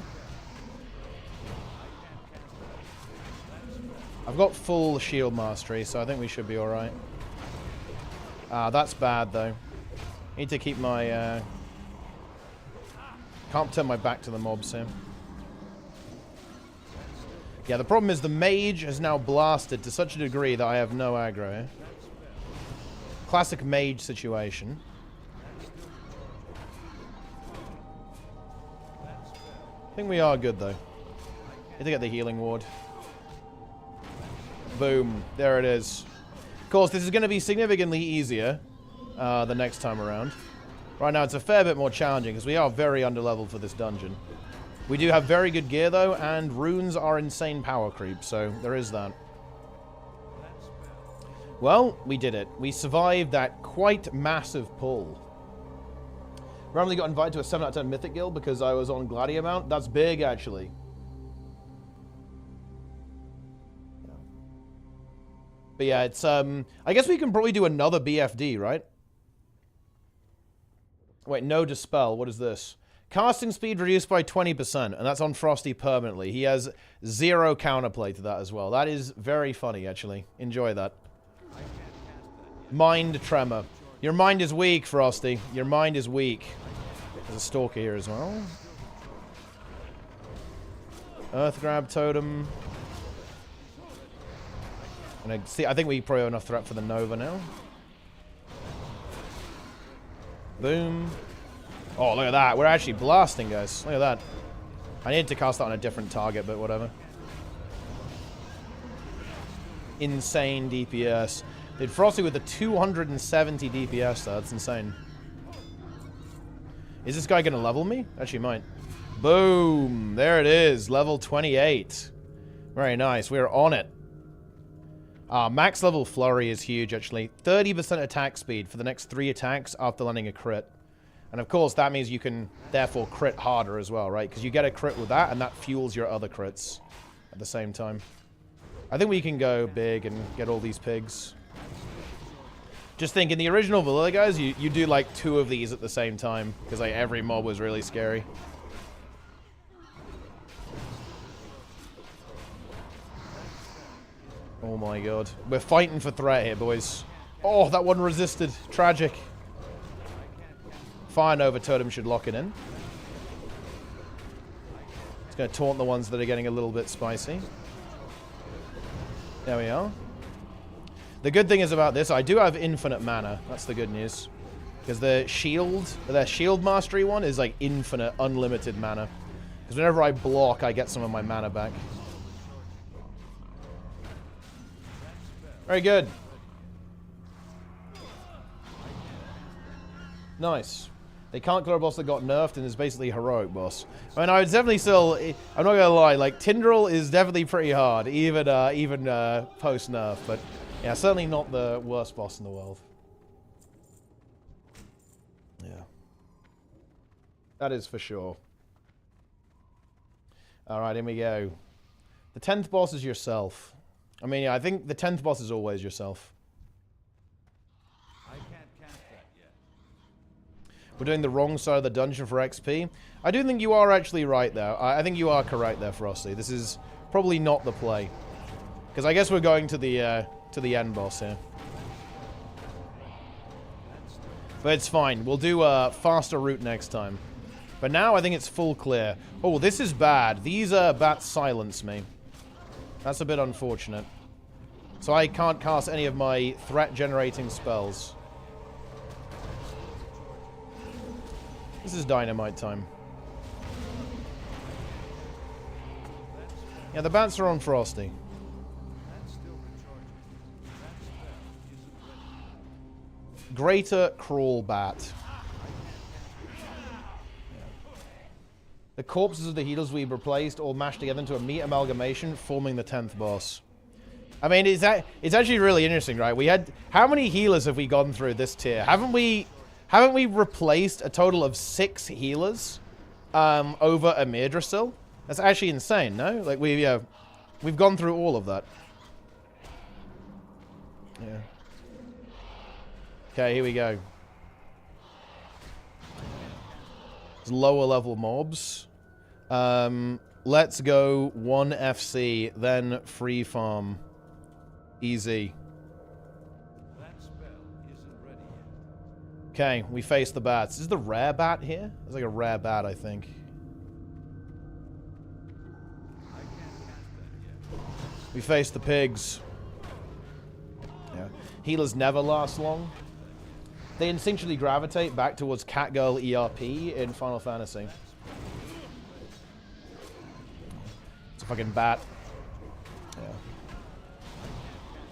I've got full shield mastery, so I think we should be alright. That's bad though. Need to keep my can't turn my back to the mobs here. Yeah, the problem is the mage has now blasted to such a degree that I have no aggro here. Classic mage situation. I think we are good though. Need to get the healing ward. Boom. There it is. Of course, this is going to be significantly easier the next time around. Right now, it's a fair bit more challenging because we are very underleveled for this dungeon. We do have very good gear, though, and runes are insane power creep, so there is that. Well, we did it. We survived that quite massive pull. Randomly got invited to a 7 out of 10 Mythic guild because I was on Gladiator Mount. That's big, actually. But yeah, it's, I guess we can probably do another BFD, right? Wait, no dispel. What is this? Casting speed reduced by 20%, and that's on Frosty permanently. He has 0 counterplay to that as well. That is very funny, actually. Enjoy that. Mind tremor. Your mind is weak, Frosty. Your mind is weak. There's a stalker here as well. Earth grab totem. And I think we probably have enough threat for the Nova now. Boom. Oh, look at that. We're actually blasting, guys. Look at that. I needed to cast that on a different target, but whatever. Insane DPS. Did Frosty with the 270 DPS, though. That's insane. Is this guy going to level me? Actually, might. Boom. There it is. Level 28. Very nice. We're on it. Max level flurry is huge, actually. 30% attack speed for the next 3 attacks after landing a crit. And of course, that means you can, therefore, crit harder as well, right? Because you get a crit with that, and that fuels your other crits at the same time. I think we can go big and get all these pigs. Just think, in the original vanilla, guys, you do like 2 of these at the same time. Because like every mob was really scary. Oh my god. We're fighting for threat here, boys. Oh, that one resisted. Tragic. Fire Nova Totem should lock it in. It's going to taunt the ones that are getting a little bit spicy. There we are. The good thing is about this, I do have infinite mana. That's the good news. Because their shield mastery one is like infinite, unlimited mana. Because whenever I block, I get some of my mana back. Very good. Nice. They can't clear a boss that got nerfed and is basically a heroic boss. I mean, I would definitely still... I'm not gonna lie, like, Tindr is definitely pretty hard, even post-nerf, but yeah, certainly not the worst boss in the world. Yeah. That is for sure. Alright, here we go. The 10th boss is yourself. I mean, yeah, I think the 10th boss is always yourself. We're doing the wrong side of the dungeon for XP. I do think you are actually right there. I think you are correct there, Frosty. This is probably not the play. Because I guess we're going to the end boss here. But it's fine. We'll do a faster route next time. But now I think it's full clear. Oh, this is bad. These bats silence me. That's a bit unfortunate. So I can't cast any of my threat-generating spells. This is dynamite time. Yeah, the bats are on Frosty. Greater Crawl Bat. The corpses of the healers we've replaced all mashed together into a meat amalgamation, forming the 10th boss. I mean, it's actually really interesting, right? We had... How many healers have we gone through this tier? Haven't we replaced a total of 6 healers over a Mirdrasil? That's actually insane, no? Like, we've gone through all of that. Yeah. Okay, here we go. It's lower level mobs. Let's go 1 FC, then free farm. Easy. Okay, we face the bats. Is the rare bat here? There's like a rare bat, I think. We face the pigs. Yeah. Healers never last long. They instinctually gravitate back towards Catgirl ERP in Final Fantasy. It's a fucking bat. Yeah.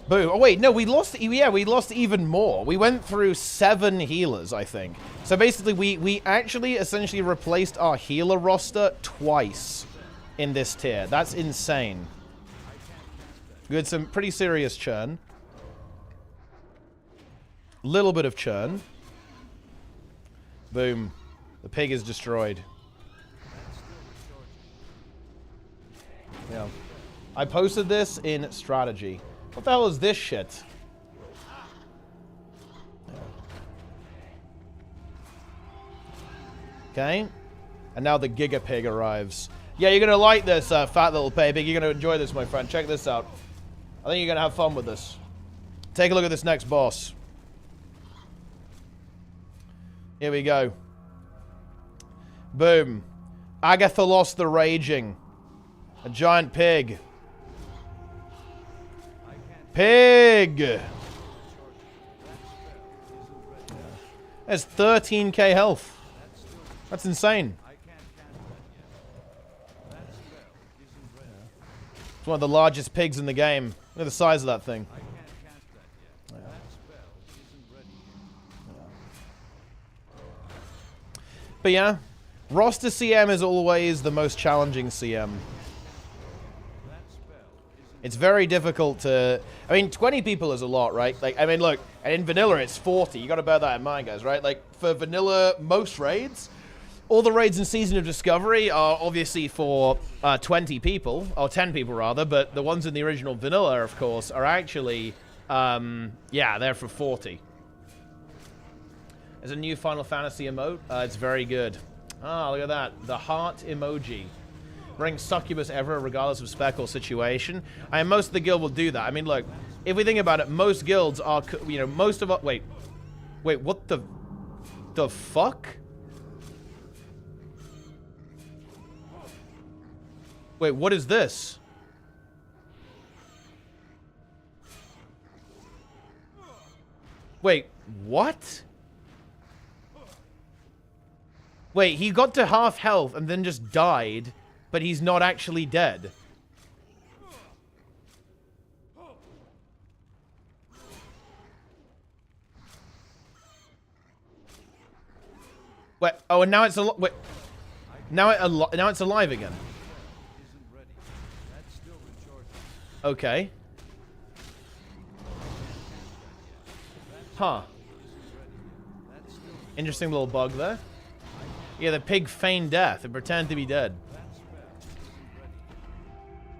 Boom. Oh wait, no, we lost. Yeah, we lost even more. We went through 7 healers, I think. So basically, we actually essentially replaced our healer roster twice in this tier. That's insane. We had some pretty serious churn. Little bit of churn. Boom. The pig is destroyed. Yeah. I posted this in strategy. What the hell is this shit? Yeah. Okay. And now the Giga Pig arrives. Yeah, you're gonna like this, fat little pig. You're gonna enjoy this, my friend. Check this out. I think you're gonna have fun with this. Take a look at this next boss. Here we go. Boom. Agathalos the Raging. A giant pig. Pig! There's 13k health. That's insane. It's one of the largest pigs in the game. Look at the size of that thing. But yeah, roster CM is always the most challenging CM. It's very difficult to... I mean, 20 people is a lot, right? Like, I mean, look, and in vanilla it's 40. You gotta bear that in mind, guys, right? Like, for vanilla, most raids, all the raids in Season of Discovery are obviously for 20 people, or 10 people rather, but the ones in the original vanilla, of course, are actually, yeah, they're for 40. There's a new Final Fantasy emote. It's very good. Ah, look at that. The heart emoji. Bring succubus ever, regardless of spec or situation. I mean, most of the guild will do that. I mean, look, if we think about it, most guilds are, you know, most of... Wait, what the fuck? Wait, what is this? Wait, what? Wait, he got to half health and then just died, but he's not actually dead. Wait, oh, and now it's wait. Now it's alive again. Okay. Huh. Interesting little bug there. Yeah, the pig feigned death and pretended to be dead.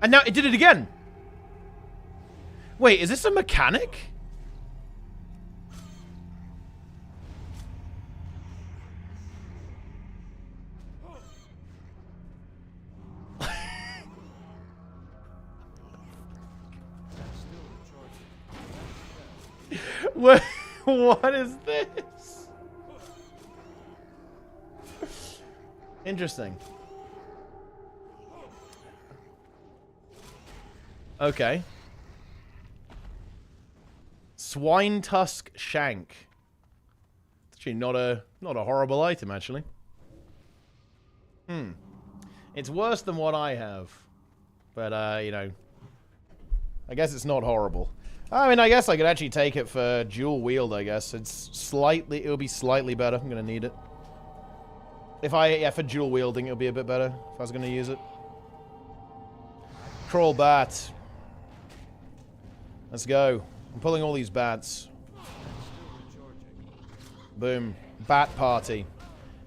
And now it did it again. Wait, is this a mechanic? What is this? Interesting. Okay. Swine tusk shank. Actually, not a horrible item, actually. It's worse than what I have, but you know, I guess it's not horrible. I mean, I guess I could actually take it for dual wield. I guess it'll be slightly better. I'm gonna need it. Yeah, for dual wielding, it'll be a bit better if I was gonna use it. Crawl bat. Let's go. I'm pulling all these bats. Boom. Bat party.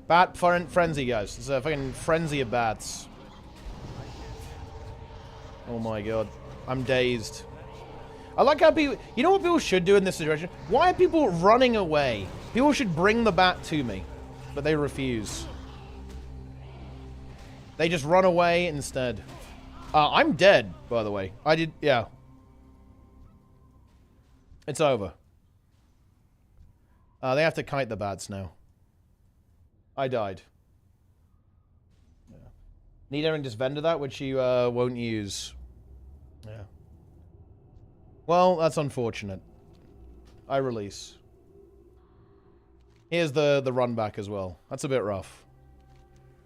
Bat frenzy, guys. It's a fucking frenzy of bats. Oh my god. I'm dazed. I like how people... You know what people should do in this situation? Why are people running away? People should bring the bat to me. But they refuse. They just run away instead. I'm dead, by the way. Yeah. It's over. They have to kite the bats now. I died. Yeah. Need everyone just vendor that, which you won't use. Yeah. Well, that's unfortunate. I release. Here's the run back as well. That's a bit rough.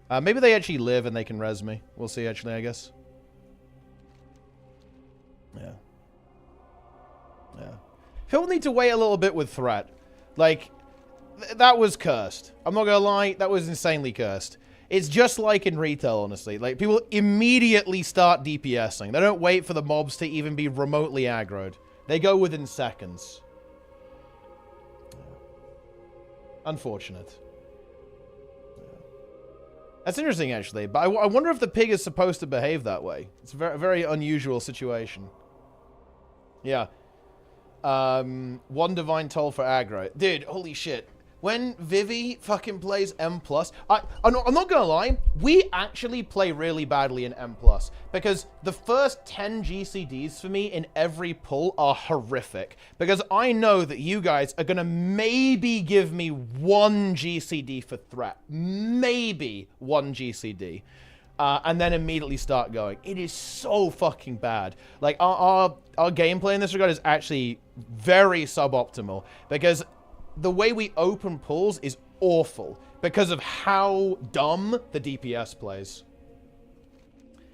Maybe they actually live and they can res me. We'll see, actually, I guess. Yeah. Yeah. People need to wait a little bit with threat. Like, that was cursed. I'm not gonna lie, that was insanely cursed. It's just like in retail, honestly. Like, people immediately start DPSing. They don't wait for the mobs to even be remotely aggroed. They go within seconds. Unfortunate. That's interesting, actually. But I wonder if the pig is supposed to behave that way. It's a very, very unusual situation. Yeah. One divine toll for aggro. Dude, holy shit. When Vivi fucking plays M+, I'm not gonna lie, we actually play really badly in M+, because the first 10 GCDs for me in every pull are horrific, because I know that you guys are gonna maybe give me one GCD for threat. Maybe one GCD. And then immediately start going. It is so fucking bad. Like, our gameplay in this regard is actually very suboptimal, because the way we open pulls is awful because of how dumb the DPS plays.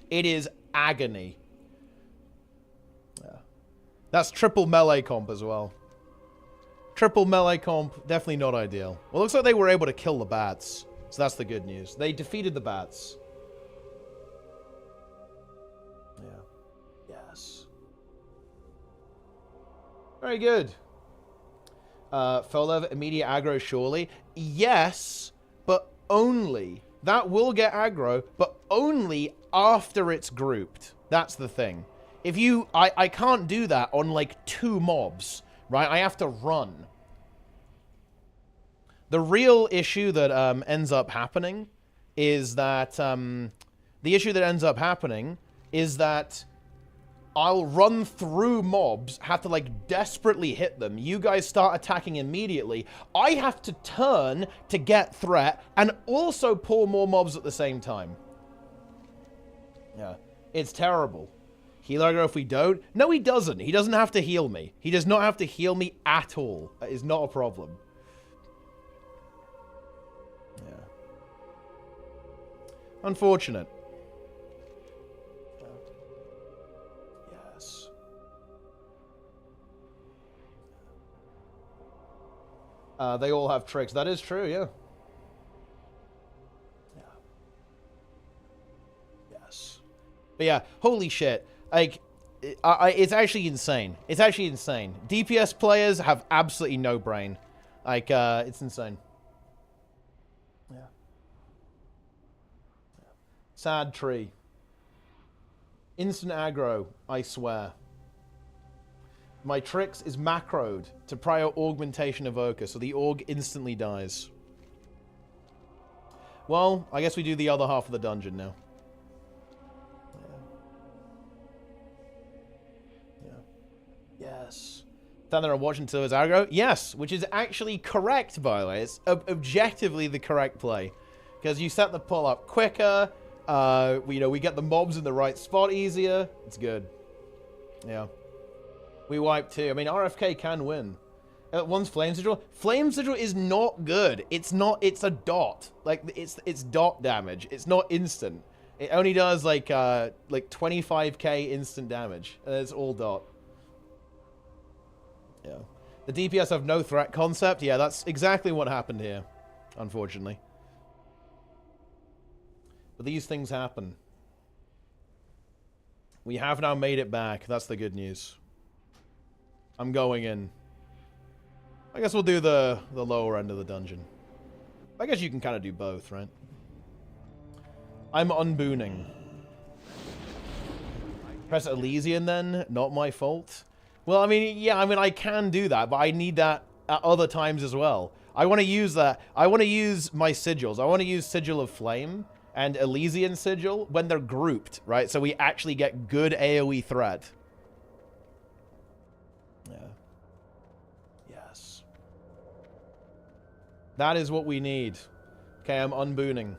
It is agony. Yeah. That's triple melee comp as well. Triple melee comp, definitely not ideal. Well, it looks like they were able to kill the bats, so that's the good news. They defeated the bats. Yeah. Yes. Very good. Folev, immediate aggro, surely. Yes, but only. That will get aggro, but only after it's grouped. That's the thing. If you... I can't do that on, like, 2 mobs, right? I have to run. The real issue that ends up happening is that... the issue that ends up happening is that... I'll run through mobs, have to, like, desperately hit them. You guys start attacking immediately. I have to turn to get threat and also pull more mobs at the same time. Yeah. It's terrible. Heal aggro if we don't? No, he doesn't. He doesn't have to heal me. He does not have to heal me at all. That is not a problem. Yeah. Unfortunate. They all have tricks. That is true, yeah. Yeah. Yes. But yeah, holy shit. Like, it's actually insane. It's actually insane. DPS players have absolutely no brain. Like, it's insane. Yeah. Sad tree. Instant aggro, I swear. My tricks is macroed to prior augmentation evoker, so the aug instantly dies. Well, I guess we do the other half of the dungeon now. Yeah. Yes. Tindr are watching to his aggro? Yes, which is actually correct, by the way. It's objectively the correct play. Because you set the pull up quicker. We get the mobs in the right spot easier. It's good. Yeah. We wipe too. I mean, RFK can win. One's Flame Sigil. Flame Sigil is not good. It's not. It's a dot. Like it's dot damage. It's not instant. It only does like 25k instant damage, and it's all dot. Yeah. The DPS have no threat concept. Yeah, that's exactly what happened here, unfortunately. But these things happen. We have now made it back. That's the good news. I'm going in. I guess we'll do the lower end of the dungeon. I guess you can kind of do both, right? I'm unbooning. Press Elysian then? Not my fault. Well, I mean, yeah, I mean, I can do that, but I need that at other times as well. I want to use that. I want to use my sigils. I want to use Sigil of Flame and Elysian Sigil when they're grouped, right? So we actually get good AoE threat. Yeah. Yes. That is what we need. Okay, I'm unbooning.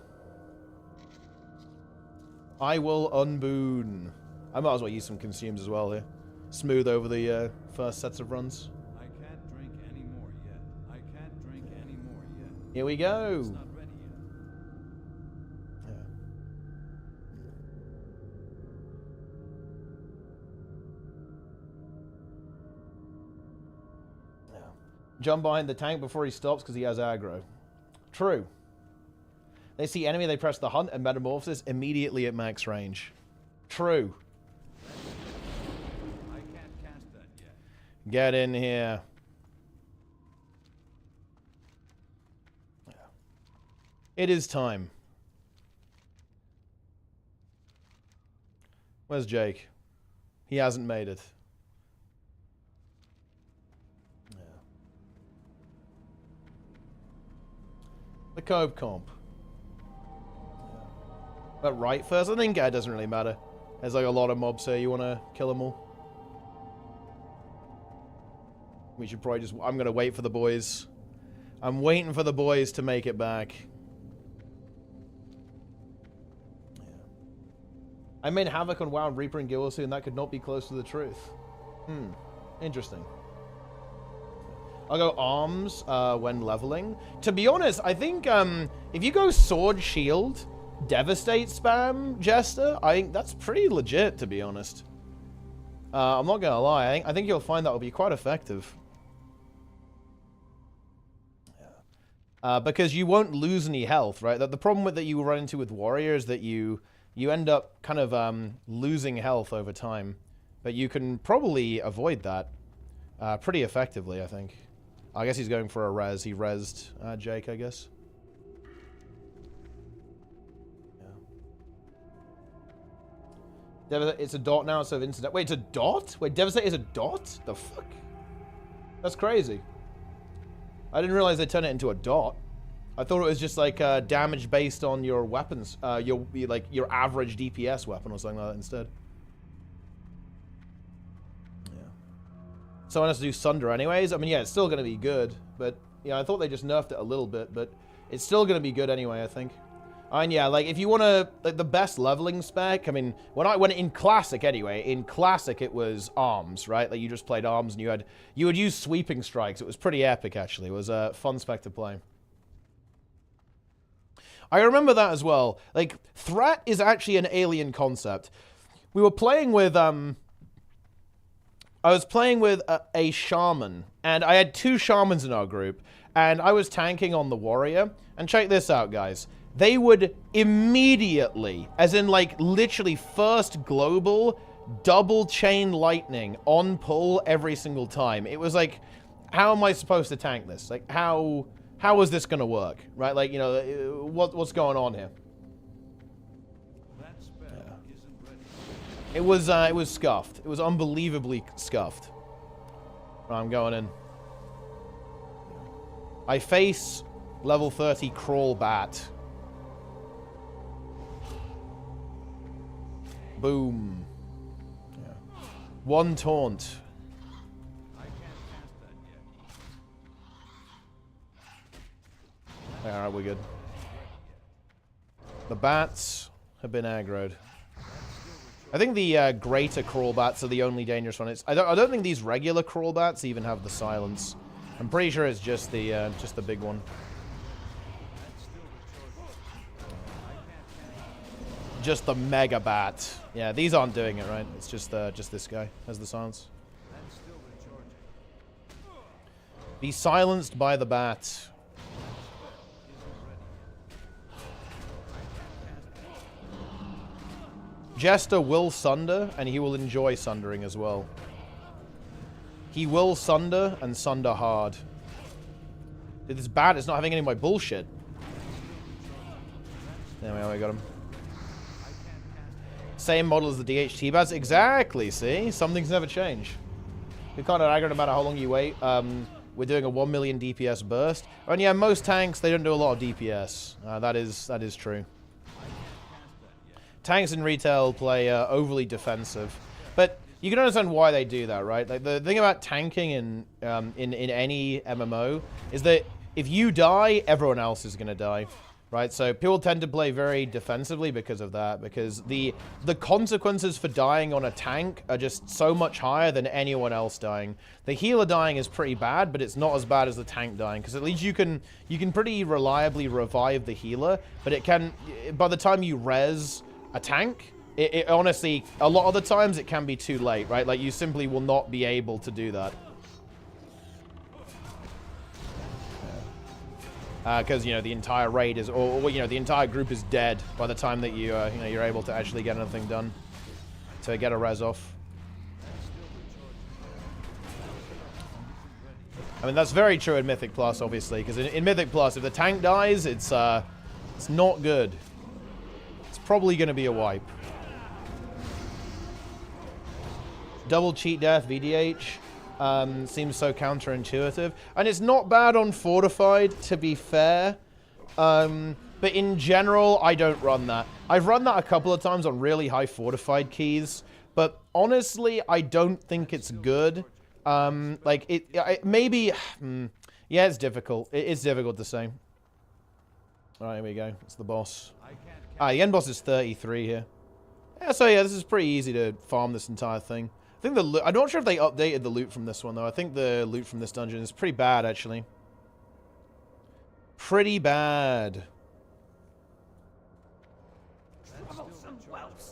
I will unboon. I might as well use some consumes as well here. Smooth over the first sets of runs. I can't drink any more yet. I can't drink any more yet. Here we go. It's not ready yet. Yeah. Jump behind the tank before he stops because he has aggro. True. They see enemy, they press the hunt and metamorphosis immediately at max range. True. I can't cast that yet. Get in here. It is time. Where's Jake? He hasn't made it. Yeah. The Cove comp. But right first, I think it doesn't really matter. There's like a lot of mobs here. You want to kill them all? We should probably just... I'm going to wait for the boys. I'm waiting for the boys to make it back. Yeah. I made Havoc on WoW and Reaper and Gilwell soon. That could not be close to the truth. Interesting. I'll go arms when leveling. To be honest, I think if you go sword shield... Devastate spam, Jester, I think that's pretty legit, to be honest. I'm not gonna lie, I think you'll find that will be quite effective. Yeah. Because you won't lose any health, right? The problem that you run into with Warrior is that you end up kind of losing health over time. But you can probably avoid that pretty effectively, I think. I guess he's going for a res. He resed Jake, I guess. It's a dot now instead of incident. Wait, it's a dot? Wait, Devastate is a dot? The fuck? That's crazy. I didn't realize they turned it into a dot. I thought it was just like damage based on your weapons, your average DPS weapon or something like that instead. Yeah. Someone has to do Sunder anyways. I mean, yeah, it's still gonna be good, but yeah, I thought they just nerfed it a little bit, but it's still gonna be good anyway, I think. And yeah, like if you want to, like the best leveling spec, I mean, when in Classic anyway, in Classic it was arms, right? Like you just played arms and you would use sweeping strikes. It was pretty epic actually. It was a fun spec to play. I remember that as well. Like threat is actually an alien concept. We were playing with I was playing with a shaman, and I had 2 shamans in our group, and I was tanking on the warrior. And check this out, guys. They would immediately, as in like literally first global, double chain lightning on pull every single time. It was like, how am I supposed to tank this? Like, how is this going to work? Right? Like, you know, what's going on here? That spell isn't ready. It was scuffed. It was unbelievably scuffed. Right, I'm going in. I face level 30 Crawl Bat. Boom. Yeah. 1 taunt. I can't cast that yet. Alright, we're good. The bats have been aggroed. I think the greater crawl bats are the only dangerous one. I don't think these regular crawl bats even have the silence. I'm pretty sure it's just the big one. Just the mega bat. Yeah, these aren't doing it, right? It's just this guy has the silence. Be silenced by the bat. Jester will sunder, and he will enjoy sundering as well. He will sunder, and sunder hard. This bat is not having any of my bullshit. There we are, I got him. Same model as the DHT bats. Exactly, see? Some things never change. We can't aggro no matter how long you wait. We're doing a 1 million DPS burst. And yeah, most tanks, they don't do a lot of DPS. That is true. Tanks in retail play overly defensive. But you can understand why they do that, right? Like, the thing about tanking in any MMO is that if you die, everyone else is going to die. Right, so people tend to play very defensively because of that, because the consequences for dying on a tank are just so much higher than anyone else dying. The healer dying is pretty bad, but it's not as bad as the tank dying, because at least you can pretty reliably revive the healer, but it can, by the time you res a tank, it honestly, a lot of the times it can be too late, right? Like, you simply will not be able to do that. Because, you know, the entire raid is, or, you know, the entire group is dead by the time that you, you know, you're able to actually get anything done to get a res off. I mean, that's very true in Mythic Plus, obviously, because in Mythic Plus, if the tank dies, it's not good. It's probably going to be a wipe. Double cheat death, VDH. Seems so counterintuitive. And it's not bad on Fortified, to be fair. But in general, I don't run that. I've run that a couple of times on really high Fortified keys. But honestly, I don't think it's good. Like, it maybe... yeah, it's difficult. It's difficult to say. Alright, here we go. It's the boss. The end boss is 33 here. Yeah, so yeah, this is pretty easy to farm this entire thing. I think I'm not sure if they updated the loot from this one, though. I think the loot from this dungeon is pretty bad, actually. Pretty bad.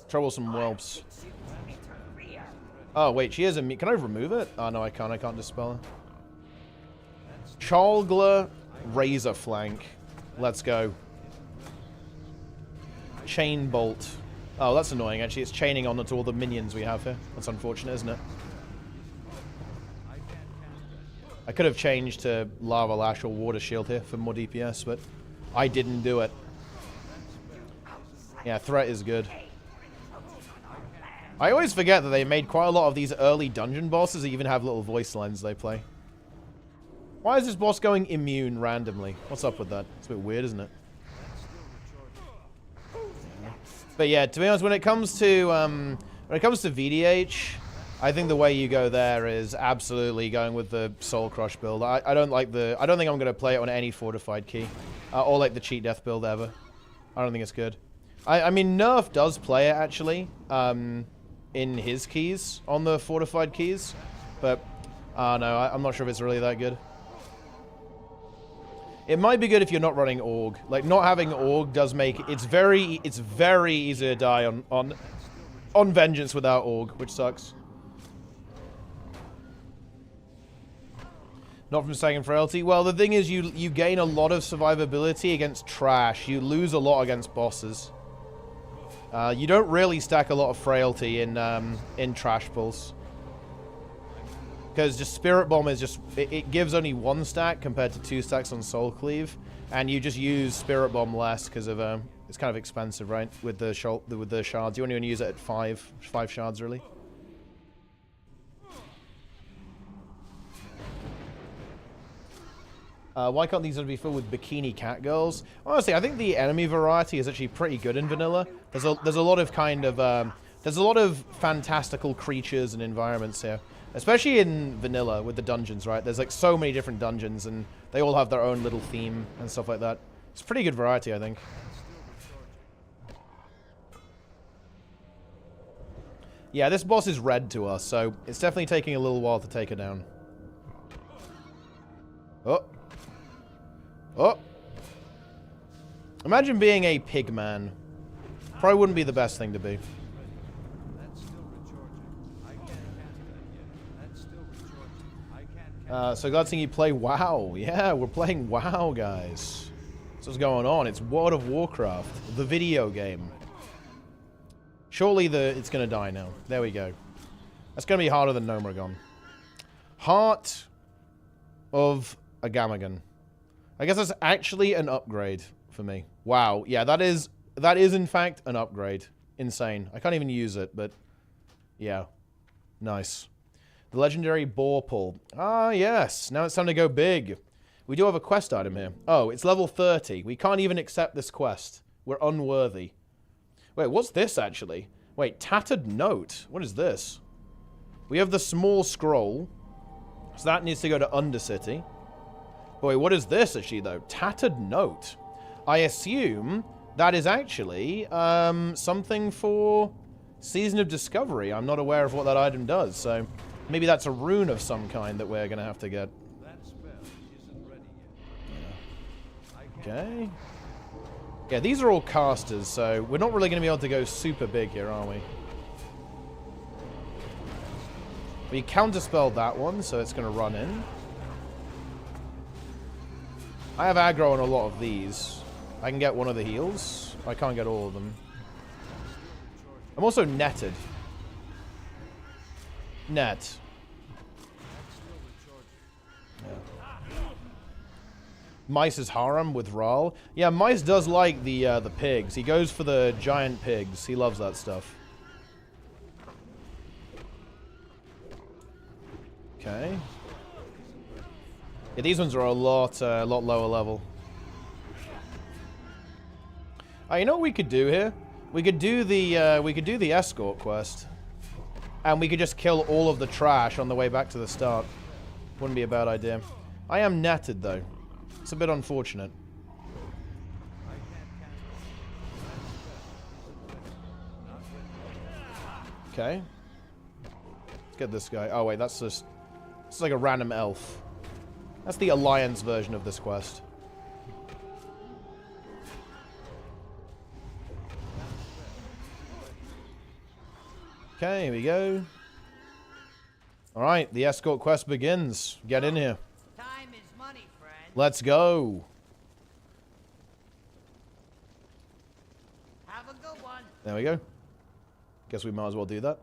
Troublesome whelps. Oh, wait, she has a... Can I remove it? Oh, no, I can't. I can't dispel her. Chalgler Razor Flank. Let's go. Chain Bolt. Oh, that's annoying, actually. It's chaining on to all the minions we have here. That's unfortunate, isn't it? I could have changed to Lava Lash or Water Shield here for more DPS, but I didn't do it. Yeah, Threat is good. I always forget that they made quite a lot of these early dungeon bosses that even have little voice lines they play. Why is this boss going immune randomly? What's up with that? It's a bit weird, isn't it? But yeah, to be honest, when it comes to VDH, I think the way you go there is absolutely going with the Soul Crush build. I don't think I'm going to play it on any fortified key, or like the cheat death build ever. I don't think it's good. I mean, Nerf does play it actually, in his keys on the fortified keys, but no, I'm not sure if it's really that good. It might be good if you're not running Org. Like, not having Org does make... It's very easy to die on Vengeance without Org, which sucks. Not from Second Frailty. Well, the thing is, you gain a lot of survivability against trash. You lose a lot against bosses. You don't really stack a lot of Frailty in Trash Pulse. Because just Spirit Bomb is just... It gives only 1 stack compared to 2 stacks on Soul Cleave. And you just use Spirit Bomb less because of... it's kind of expensive, right? With the shards. You only want to use it at 5 shards, really. Why can't these be filled with bikini cat girls? Honestly, I think the enemy variety is actually pretty good in vanilla. There's a lot of kind of... there's a lot of fantastical creatures and environments here. Especially in vanilla with the dungeons, right? There's like so many different dungeons and they all have their own little theme and stuff like that. It's pretty good variety, I think. Yeah, this boss is red to us, so it's definitely taking a little while to take her down. Oh. Oh. Imagine being a pig man. Probably wouldn't be the best thing to be. So glad seeing you play WoW. Yeah, we're playing WoW, guys. That's what's going on. It's World of Warcraft, the video game. Surely it's going to die now. There we go. That's going to be harder than Nomergon. Heart of Agamagan. I guess that's actually an upgrade for me. Wow. Yeah, that is in fact an upgrade. Insane. I can't even use it, but yeah. Nice. The legendary boar pull. Ah, yes. Now it's time to go big. We do have a quest item here. Oh, it's level 30. We can't even accept this quest. We're unworthy. Wait, what's this actually? Wait, tattered note. What is this? We have the small scroll. So that needs to go to Undercity. Wait, what is this actually though? Tattered note. I assume that is actually something for Season of Discovery. I'm not aware of what that item does, so maybe that's a rune of some kind that we're going to have to get. Okay. Yeah, these are all casters, so we're not really going to be able to go super big here, are we? We counterspelled that one, so it's going to run in. I have aggro on a lot of these. I can get one of the heals. I can't get all of them. I'm also netted. Net. Yeah. Mice's harem with Ral. Yeah, Mice does like the pigs. He goes for the giant pigs. He loves that stuff. Okay. Yeah, these ones are a lot lower level. You know what we could do here? We could do the escort quest, and we could just kill all of the trash on the way back to the start. Wouldn't be a bad idea. I am netted though. It's a bit unfortunate. Okay. Let's get this guy. Oh wait, that's just... It's like a random elf. That's the Alliance version of this quest. Okay, here we go. Alright, the escort quest begins. Get in here. Time is money, friend. Let's go. Have a good one. There we go. Guess we might as well do that.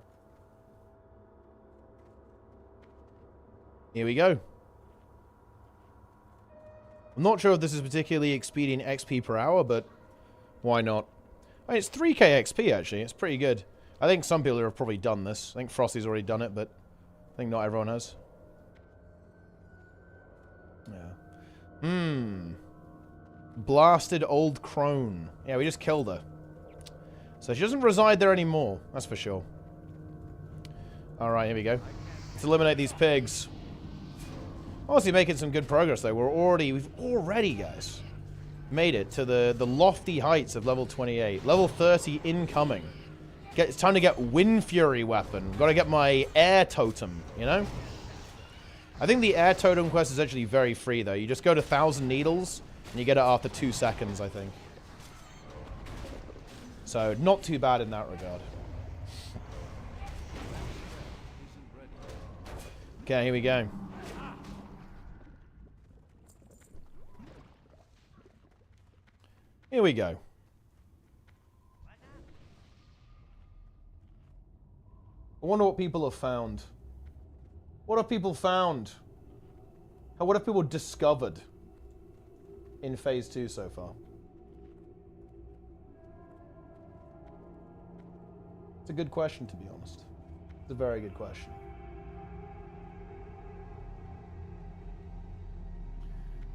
Here we go. I'm not sure if this is particularly expedient XP per hour, but why not? I mean, it's 3k XP, actually. It's pretty good. I think some people have probably done this. I think Frosty's already done it, but I think not everyone has. Yeah. Blasted old crone. Yeah, we just killed her. So she doesn't reside there anymore. That's for sure. Alright, here we go. Let's eliminate these pigs. Honestly, making some good progress, though. We've already, guys, made it to the lofty heights of level 28. Level 30 incoming. It's time to get Wind Fury weapon. Got to get my air totem, you know? I think the air totem quest is actually very free, though. You just go to 1,000 Needles, and you get it after 2 seconds, I think. So, not too bad in that regard. Okay, here we go. Here we go. I wonder what people have found. What have people found? What have people discovered in Phase 2 so far? It's a good question, to be honest. It's a very good question.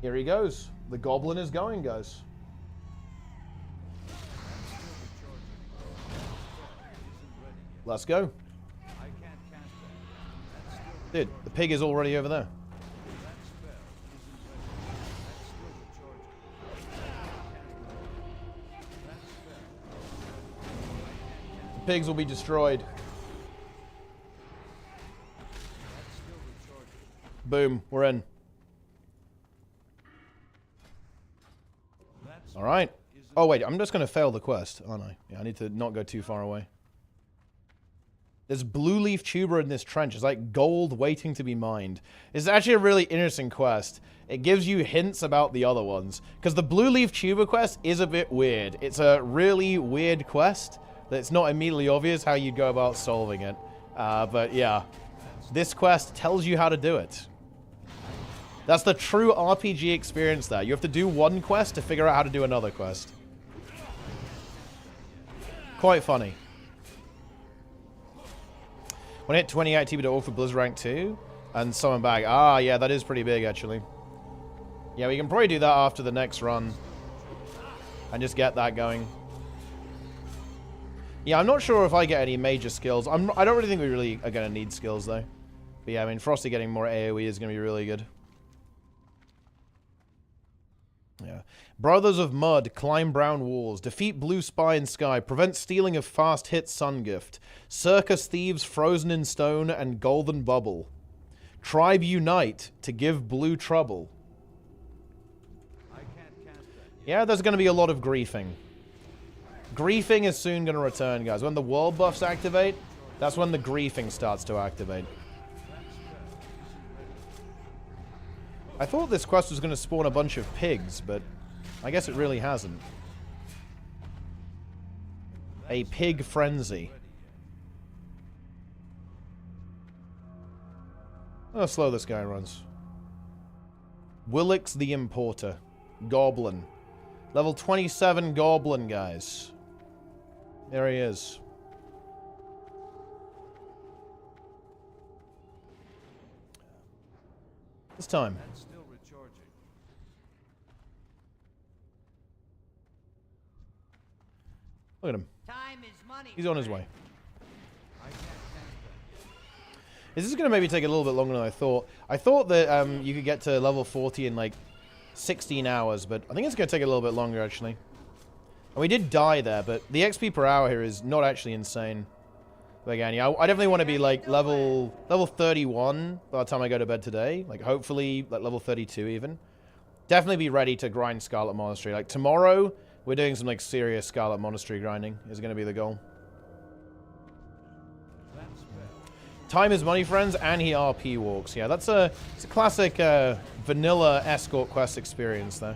Here he goes. The goblin is going, guys. Let's go. Dude, the pig is already over there. The pigs will be destroyed. Boom, we're in. All right. Oh, wait, I'm just going to fail the quest, aren't I? Yeah, I need to not go too far away. There's blue leaf tuber in this trench. It's like gold waiting to be mined. It's actually a really interesting quest. It gives you hints about the other ones. Because the blue leaf tuber quest is a bit weird. It's a really weird quest that's not immediately obvious how you'd go about solving it. But yeah, this quest tells you how to do it. That's the true RPG experience there. You have to do one quest to figure out how to do another quest. Quite funny. When I hit 20 activity to all for Blizzard rank 2 and summon back. Ah, yeah, that is pretty big actually. Yeah, we can probably do that after the next run and just get that going. Yeah, I'm not sure if I get any major skills. I don't really think we really are going to need skills though. But yeah, I mean, Frosty getting more AoE is going to be really good. Yeah. Brothers of Mud, climb brown walls, defeat blue spy in sky, prevent stealing of fast hit sun gift, circus thieves frozen in stone and golden bubble. Tribe unite to give blue trouble. Yeah, there's going to be a lot of griefing. Griefing is soon going to return, guys. When the world buffs activate, that's when the griefing starts to activate. I thought this quest was going to spawn a bunch of pigs, but I guess it really hasn't. A pig frenzy. How slow this guy runs. Willix the Importer. Goblin. Level 27 Goblin, guys. There he is. This time. Look at him. He's on his way. This is going to maybe take a little bit longer than I thought. I thought that you could get to level 40 in like 16 hours, but I think it's going to take a little bit longer actually. And we did die there, but the XP per hour here is not actually insane. But again, yeah, I definitely want to be like level 31 by the time I go to bed today. Like hopefully like level 32 even. Definitely be ready to grind Scarlet Monastery. Like tomorrow, we're doing some like serious Scarlet Monastery grinding is going to be the goal. Time is money, friends, and he RP walks. Yeah, it's a classic vanilla escort quest experience there.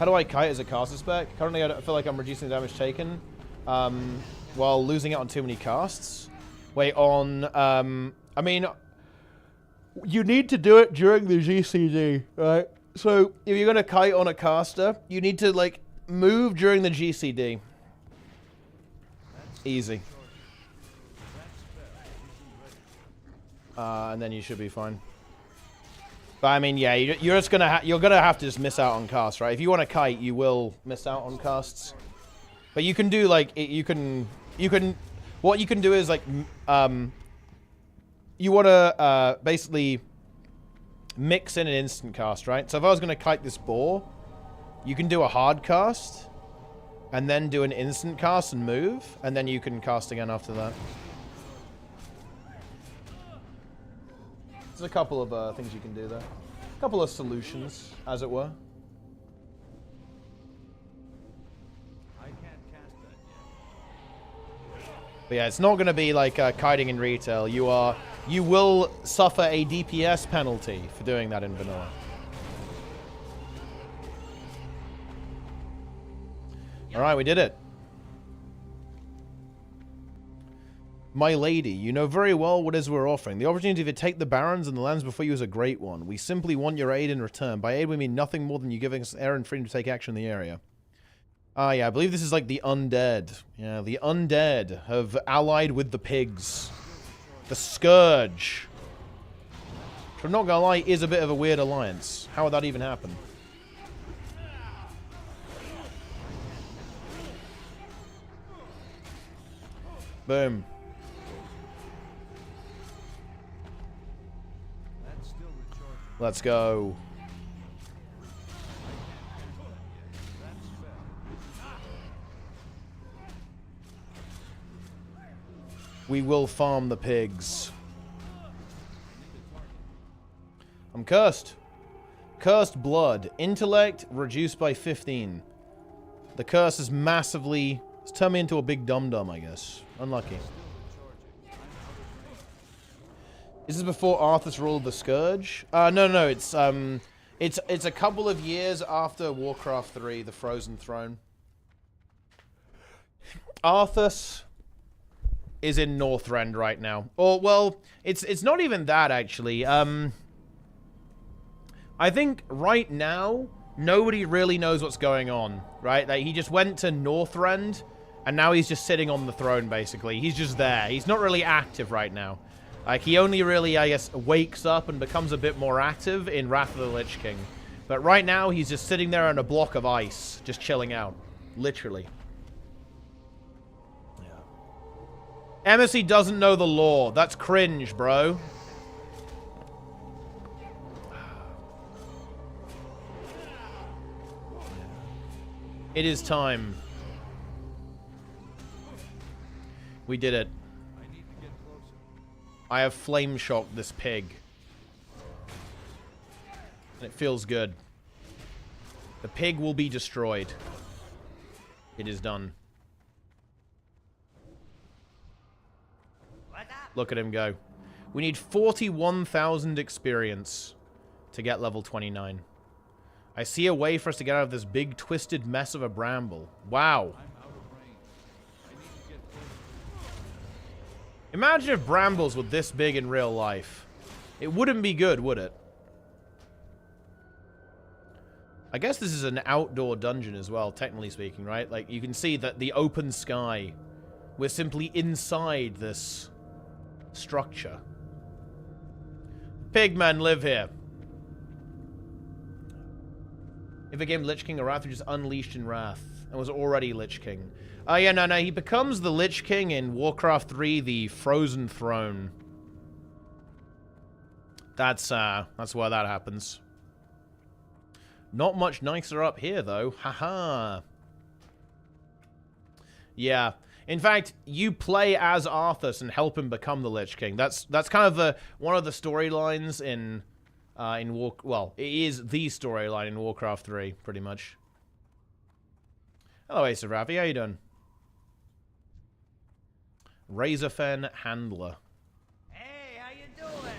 How do I kite as a caster spec? Currently, I feel like I'm reducing the damage taken while losing it on too many casts. Wait, on... I mean, you need to do it during the GCD, right? So, if you're going to kite on a caster, you need to, like, move during the GCD. Easy. And then you should be fine. But I mean, yeah, you're just gonna you're gonna have to just miss out on casts, right? If you want to kite, you will miss out on casts. But you can do like what you can do is like you want to basically mix in an instant cast, right? So if I was gonna kite this boar, you can do a hard cast, and then do an instant cast and move, and then you can cast again after that. There's a couple of things you can do there. A couple of solutions, as it were. But yeah, it's not going to be like kiting in retail. You will suffer a DPS penalty for doing that in vanilla. Alright, we did it. My lady, you know very well what it is we're offering. The opportunity to take the barons and the lands before you is a great one. We simply want your aid in return. By aid, we mean nothing more than you giving us air and freedom to take action in the area. Ah, yeah, I believe this is like the undead. Yeah, the undead have allied with the pigs. The Scourge. Which I'm not gonna lie, is a bit of a weird alliance. How would that even happen? Boom. Let's go. We will farm the pigs. I'm cursed. Cursed blood. Intellect reduced by 15. The curse is massively... It's turned me into a big dum-dum, I guess. Unlucky. Is this before Arthur's rule of the Scourge? No. It's a couple of years after Warcraft 3, the Frozen Throne. Arthas is in Northrend right now. Or, well, it's not even that, actually. I think right now, nobody really knows what's going on, right? Like, he just went to Northrend, and now he's just sitting on the throne, basically. He's just there. He's not really active right now. Like, he only really, I guess, wakes up and becomes a bit more active in Wrath of the Lich King. But right now, he's just sitting there on a block of ice, just chilling out. Literally. Yeah. MSC doesn't know the lore. That's cringe, bro. It is time. We did it. I have flame shocked this pig. And it feels good. The pig will be destroyed. It is done. Look at him go. We need 41,000 experience to get level 29. I see a way for us to get out of this big twisted mess of a bramble. Wow. Imagine if brambles were this big in real life. It wouldn't be good, would it? I guess this is an outdoor dungeon as well, technically speaking, right? Like, you can see that the open sky. We're simply inside this structure. Pigmen live here. If it became Lich King or Wrath, just unleashed in Wrath and was already Lich King. Oh, yeah, no. He becomes the Lich King in Warcraft 3, the Frozen Throne. That's where that happens. Not much nicer up here, though. Haha. Yeah. In fact, you play as Arthas and help him become the Lich King. That's kind of one of the storylines in well, it is the storyline in Warcraft 3, pretty much. Hello, Ace of Ravi. How you doing? Razorfen Handler. Hey, how you doing?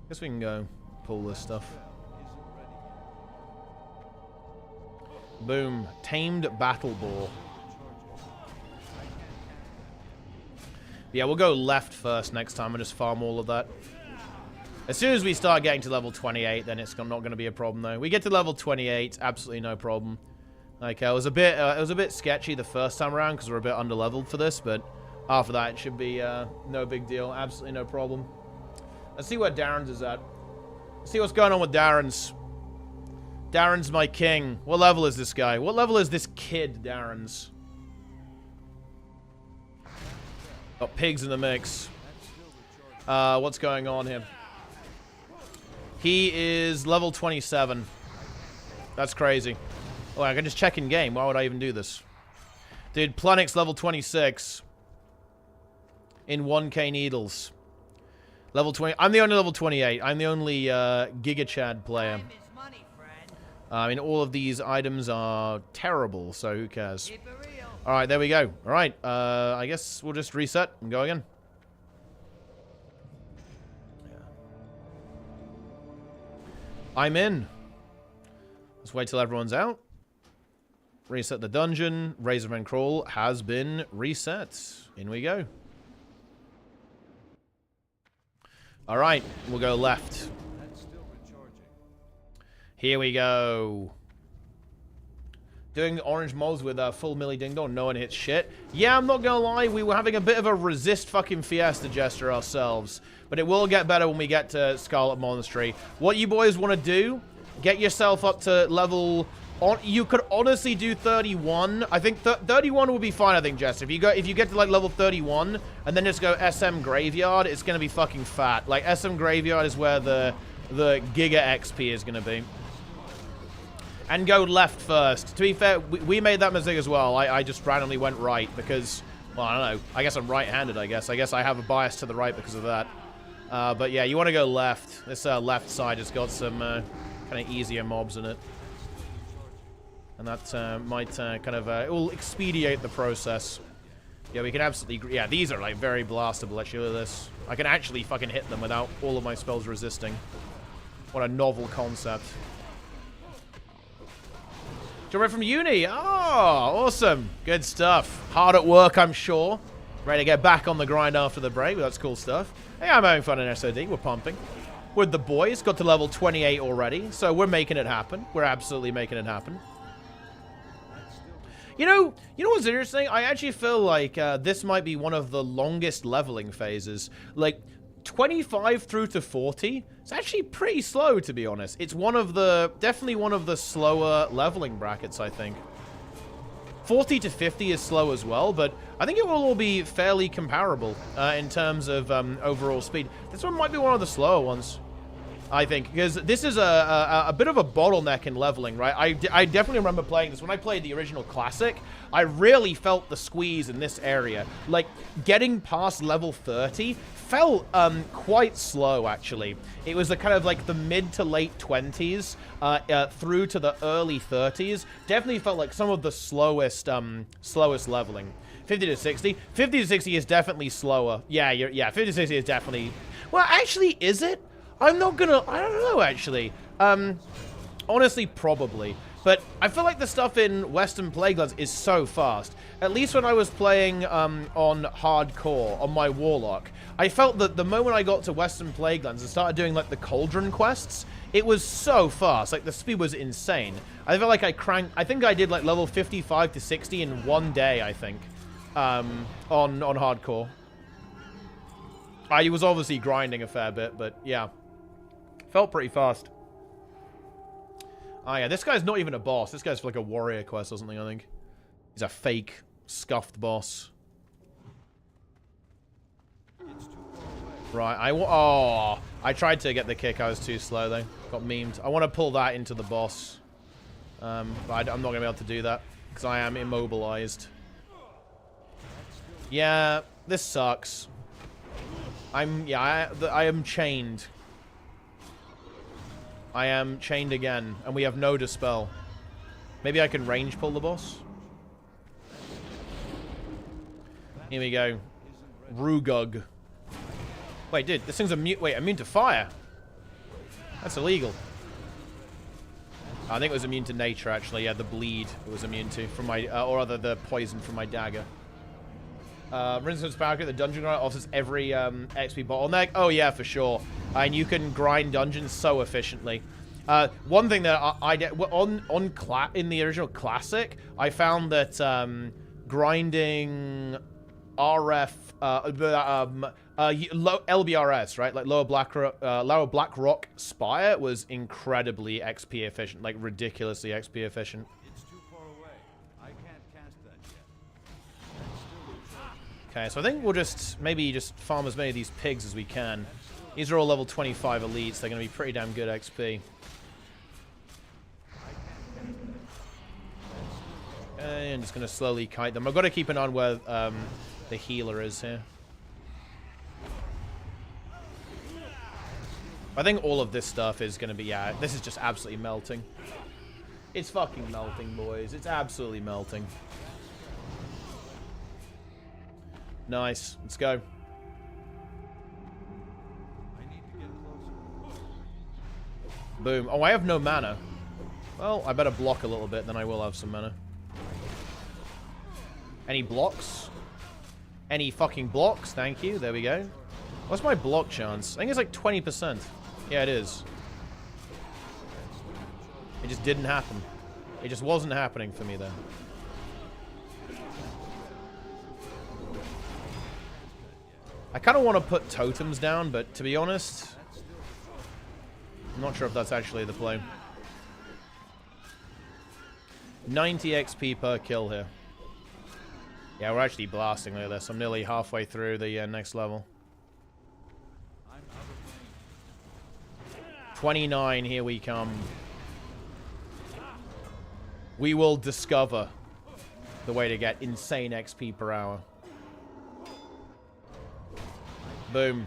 Guess we can go pull this stuff. Boom. Tamed Battle Boar. Yeah, we'll go left first next time and just farm all of that. As soon as we start getting to level 28, then it's not going to be a problem, though. We get to level 28, absolutely no problem. Like, it was a bit sketchy the first time around because we're a bit underleveled for this, but after that, it should be no big deal. Absolutely no problem. Let's see where Darren's is at. Let's see what's going on with Darren's. Darren's my king. What level is this guy? What level is this kid, Darren's? Got pigs in the mix. What's going on here? He is level 27. That's crazy. Oh, I can just check in game. Why would I even do this? Dude, Planix level 26. In 1k needles. Level 20. I'm the only level 28. I'm the only Giga Chad player. I mean, all of these items are terrible, so who cares? Alright, there we go. Alright, I guess we'll just reset and go again. Yeah. I'm in. Let's wait till everyone's out. Reset the dungeon. Razorman Crawl has been reset. In we go. Alright, we'll go left. Here we go. Doing orange mods with full Millie Ding Dong. No one hits shit. Yeah, I'm not gonna lie. We were having a bit of a resist fucking Fiesta gesture ourselves. But it will get better when we get to Scarlet Monastery. What you boys want to do, get yourself up to level... You could honestly do 31. I think 31 would be fine, I think, Jess. If you get to, like, level 31, and then just go SM Graveyard, it's gonna be fucking fat. Like, SM Graveyard is where the Giga XP is gonna be. and go left first. To be fair, we made that mistake as well. I just randomly went right because, well, I don't know. I guess I'm right-handed, I guess. I guess I have a bias to the right because of that. But yeah, you want to go left. This left side has got some kind of easier mobs in it. And that might kind of... it will expedite the process. Yeah, we can absolutely... Yeah, these are, like, very blastable, actually. Look at this. I can actually fucking hit them without all of my spells resisting. What a novel concept. Right from uni. Oh, awesome. Good stuff. Hard at work, I'm sure. Ready to get back on the grind after the break. That's cool stuff. Hey, I'm having fun in SOD. We're pumping. With the boys. Got to level 28 already. So we're making it happen. We're absolutely making it happen. You know what's interesting? I actually feel like this might be one of the longest leveling phases. Like, 25 through to 40, it's actually pretty slow, to be honest. It's definitely one of the slower leveling brackets, I think. 40 to 50 is slow as well, but I think it will all be fairly comparable in terms of overall speed. This one might be one of the slower ones, I think, because this is a bit of a bottleneck in leveling, right? I definitely remember playing this. When I played the original Classic, I really felt the squeeze in this area. Like, getting past level 30 felt quite slow, actually. It was a kind of like the mid to late 20s through to the early 30s. Definitely felt like some of the slowest leveling. 50 to 60. 50 to 60 is definitely slower. Yeah, 50 to 60 is definitely... Well, actually, is it? I don't know, actually. Honestly, probably. But I feel like the stuff in Western Plaguelands is so fast. At least when I was playing on hardcore, on my Warlock, I felt that the moment I got to Western Plaguelands and started doing, like, the Cauldron quests, it was so fast. Like, the speed was insane. I felt like I think I did, like, level 55 to 60 in one day, I think, on hardcore. I was obviously grinding a fair bit, but yeah. Felt pretty fast. Oh yeah, this guy's not even a boss. This guy's for like a warrior quest or something, I think. He's a fake, scuffed boss. Right, I tried to get the kick. I was too slow, though. Got memed. I want to pull that into the boss. But I'm not going to be able to do that, because I am immobilized. Yeah, this sucks. I am chained. I am chained again, and we have no dispel. Maybe I can range pull the boss? Here we go. Rugug. Wait, dude, this thing's immune to fire. That's illegal. I think it was immune to nature, actually. Yeah, the bleed it was immune to from my, or rather the poison from my dagger. Rinsen's Power, the dungeon grind offers every XP bottleneck. Oh yeah, for sure. And you can grind dungeons so efficiently. One thing that I did in the original Classic, I found that grinding RF, LBRS, right, like Lower Black Rock Spire was incredibly XP efficient, like ridiculously XP efficient. Okay, so I think we'll maybe just farm as many of these pigs as we can. These are all level 25 elites. They're going to be pretty damn good XP. Okay, I'm just going to slowly kite them. I've got to keep an eye on where the healer is here. I think all of this stuff is going to be... Yeah, this is just absolutely melting. It's fucking melting, boys. It's absolutely melting. Nice. Let's go. Boom. Oh, I have no mana. Well, I better block a little bit, then I will have some mana. Any blocks? Any fucking blocks? Thank you. There we go. What's my block chance? I think it's like 20%. Yeah, it is. It just didn't happen. It just wasn't happening for me there. I kind of want to put totems down, but to be honest, I'm not sure if that's actually the play. 90 XP per kill here. Yeah, we're actually blasting like this. I'm nearly halfway through the next level. 29, here we come. We will discover the way to get insane XP per hour. Boom.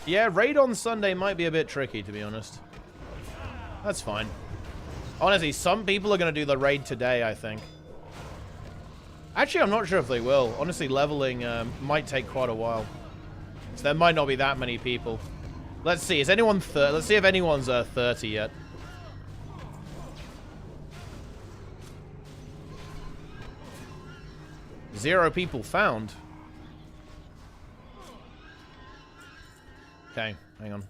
Yeah, raid on Sunday might be a bit tricky, to be honest. That's fine. Honestly, some people are going to do the raid today, I think. Actually, I'm not sure if they will. Honestly, leveling might take quite a while. So there might not be that many people. Let's see. Is anyone let's see if anyone's 30 yet. Zero people found. Okay, hang on.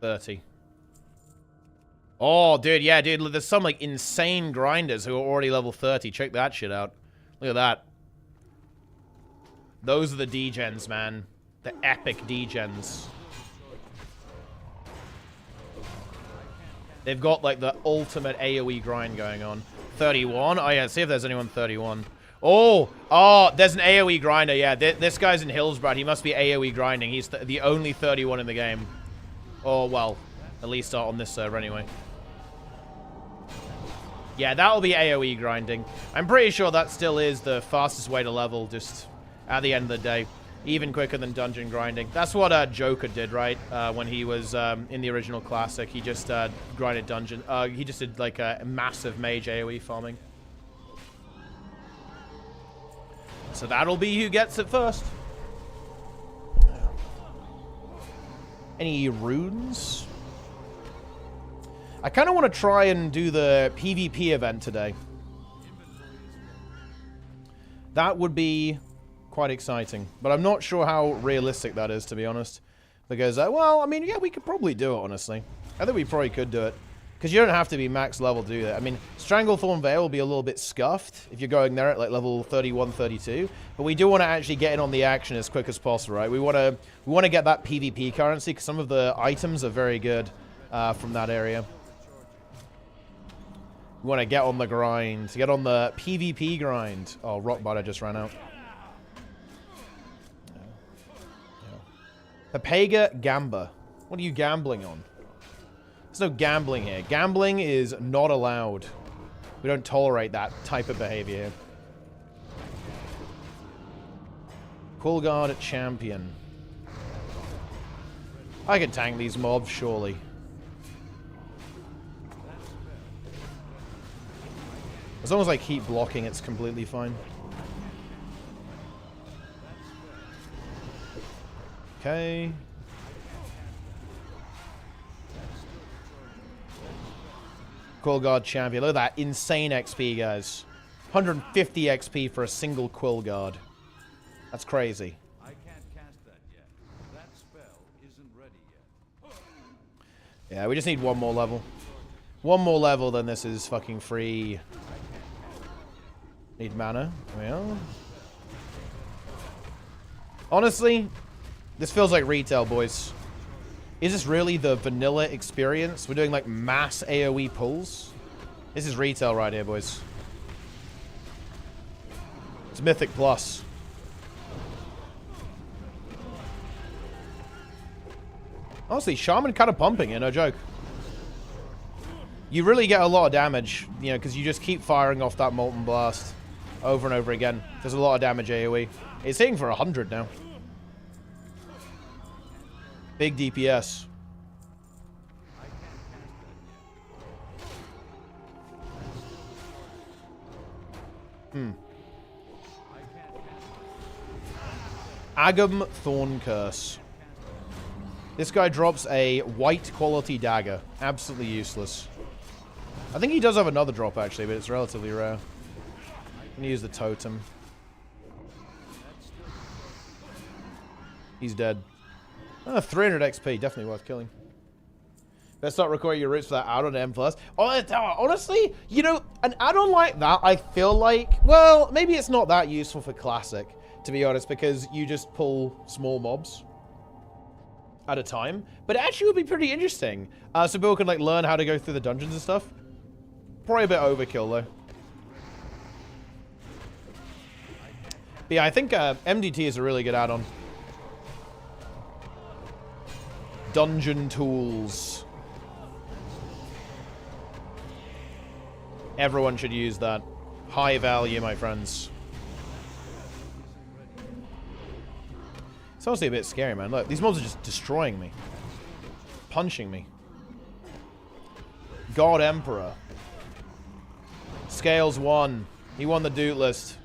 30. Oh, dude, yeah, dude. There's some, like, insane grinders who are already level 30. Check that shit out. Look at that. Those are the degens, man. The epic degens. They've got, like, the ultimate AoE grind going on. 31? Oh, yeah, see if there's anyone 31. Oh, there's an AoE grinder. Yeah, this guy's in Hillsbrad. He must be AoE grinding. He's the only 31 in the game. Oh, well, at least on this server anyway. Yeah, that'll be AoE grinding. I'm pretty sure that still is the fastest way to level, just at the end of the day. Even quicker than dungeon grinding. That's what Joker did, right? When he was in the original Classic. He just grinded dungeon. He just did, like, a massive mage AoE farming. So that'll be who gets it first. Any runes? I kind of want to try and do the PvP event today. That would be quite exciting. But I'm not sure how realistic that is, to be honest. Because, well, I mean, yeah, we could probably do it, honestly. I think we probably could do it. Because you don't have to be max level to do that. I mean, Stranglethorn Vale will be a little bit scuffed if you're going there at like level 31, 32. But we do want to actually get in on the action as quick as possible, right? We want to get that PvP currency because some of the items are very good from that area. We want to get on the grind, get on the PvP grind. Oh, Rock Biter just ran out. Pepega Gamba. What are you gambling on? There's no gambling here. Gambling is not allowed. We don't tolerate that type of behavior here. Coolguard champion. I can tank these mobs, surely. As long as I keep blocking, it's completely fine. Okay. Quillguard champion. Look at that insane XP, guys. 150 XP for a single Quillguard. That's crazy. I can't cast that yet. That spell isn't ready yet. Yeah, we just need one more level. One more level, then this is fucking free. Need mana. Well. Honestly, this feels like retail, boys. Is this really the vanilla experience? We're doing like mass AoE pulls? This is retail right here, boys. It's Mythic Plus. Honestly, Shaman kind of pumping it, no joke. You really get a lot of damage, you know, because you just keep firing off that Molten Blast over and over again. There's a lot of damage AoE. It's hitting for 100 now. Big DPS. Agam Thorn Curse. This guy drops a white quality dagger. Absolutely useless. I think he does have another drop actually, but it's relatively rare. I'm gonna use the totem. He's dead. 300 XP, definitely worth killing. Let's start recording your roots for that add-on M+. Honestly, you know, an add-on like that, I feel like, well, maybe it's not that useful for Classic, to be honest, because you just pull small mobs at a time. But it actually would be pretty interesting. So people can, like, learn how to go through the dungeons and stuff. Probably a bit overkill, though. But yeah, I think MDT is a really good add-on. Dungeon tools. Everyone should use that. High value, my friends. It's honestly a bit scary, man. Look, these mobs are just destroying me. Punching me. God Emperor. Scales won. He won the Doot list.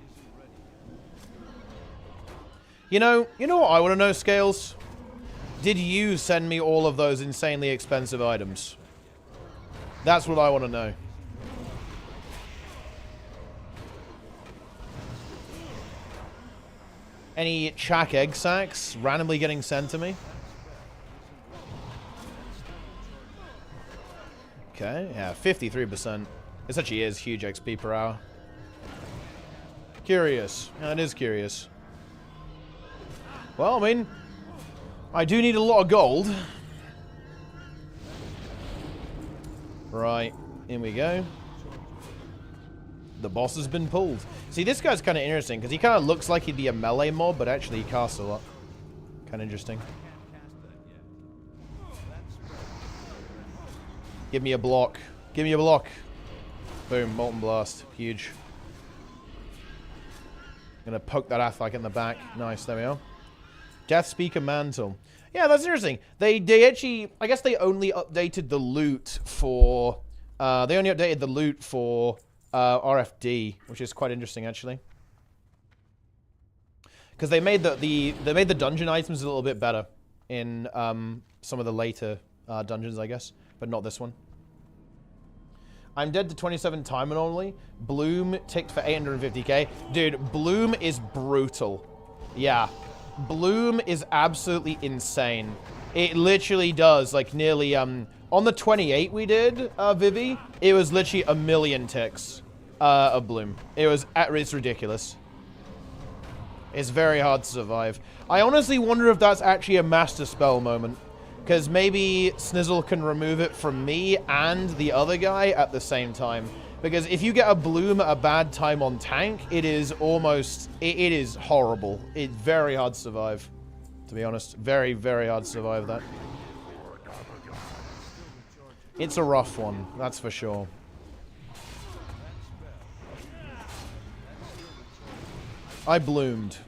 You know what I want to know, Scales? Did you send me all of those insanely expensive items? That's what I want to know. Any Chak egg sacks randomly getting sent to me? Okay, yeah, 53%. This actually is huge XP per hour. Curious. Yeah, it is curious. Well, I mean, I do need a lot of gold. Right, in we go. The boss has been pulled. See, this guy's kind of interesting, because he kind of looks like he'd be a melee mob, but actually he casts a lot. Kind of interesting. Give me a block. Give me a block. Boom, Molten Blast. Huge. Gonna poke that Athletic in the back. Nice, there we are. Death Speaker Mantle. Yeah, that's interesting. They actually, I guess they only updated the loot for, RFD, which is quite interesting actually. Because they made the dungeon items a little bit better in some of the later dungeons, I guess, but not this one. I'm dead to 27 time anomaly. Bloom ticked for 850k. Dude, Bloom is brutal. Yeah. Bloom is absolutely insane. It literally does, like, nearly, on the 28 we did, Vivi, it was literally 1,000,000 ticks of Bloom. It's ridiculous. It's very hard to survive. I honestly wonder if that's actually a master spell moment. Because maybe Snizzle can remove it from me and the other guy at the same time. Because if you get a Bloom at a bad time on tank, it is almost... It is horrible. It's very hard to survive, to be honest. Very, very hard to survive that. It's a rough one, that's for sure. I bloomed.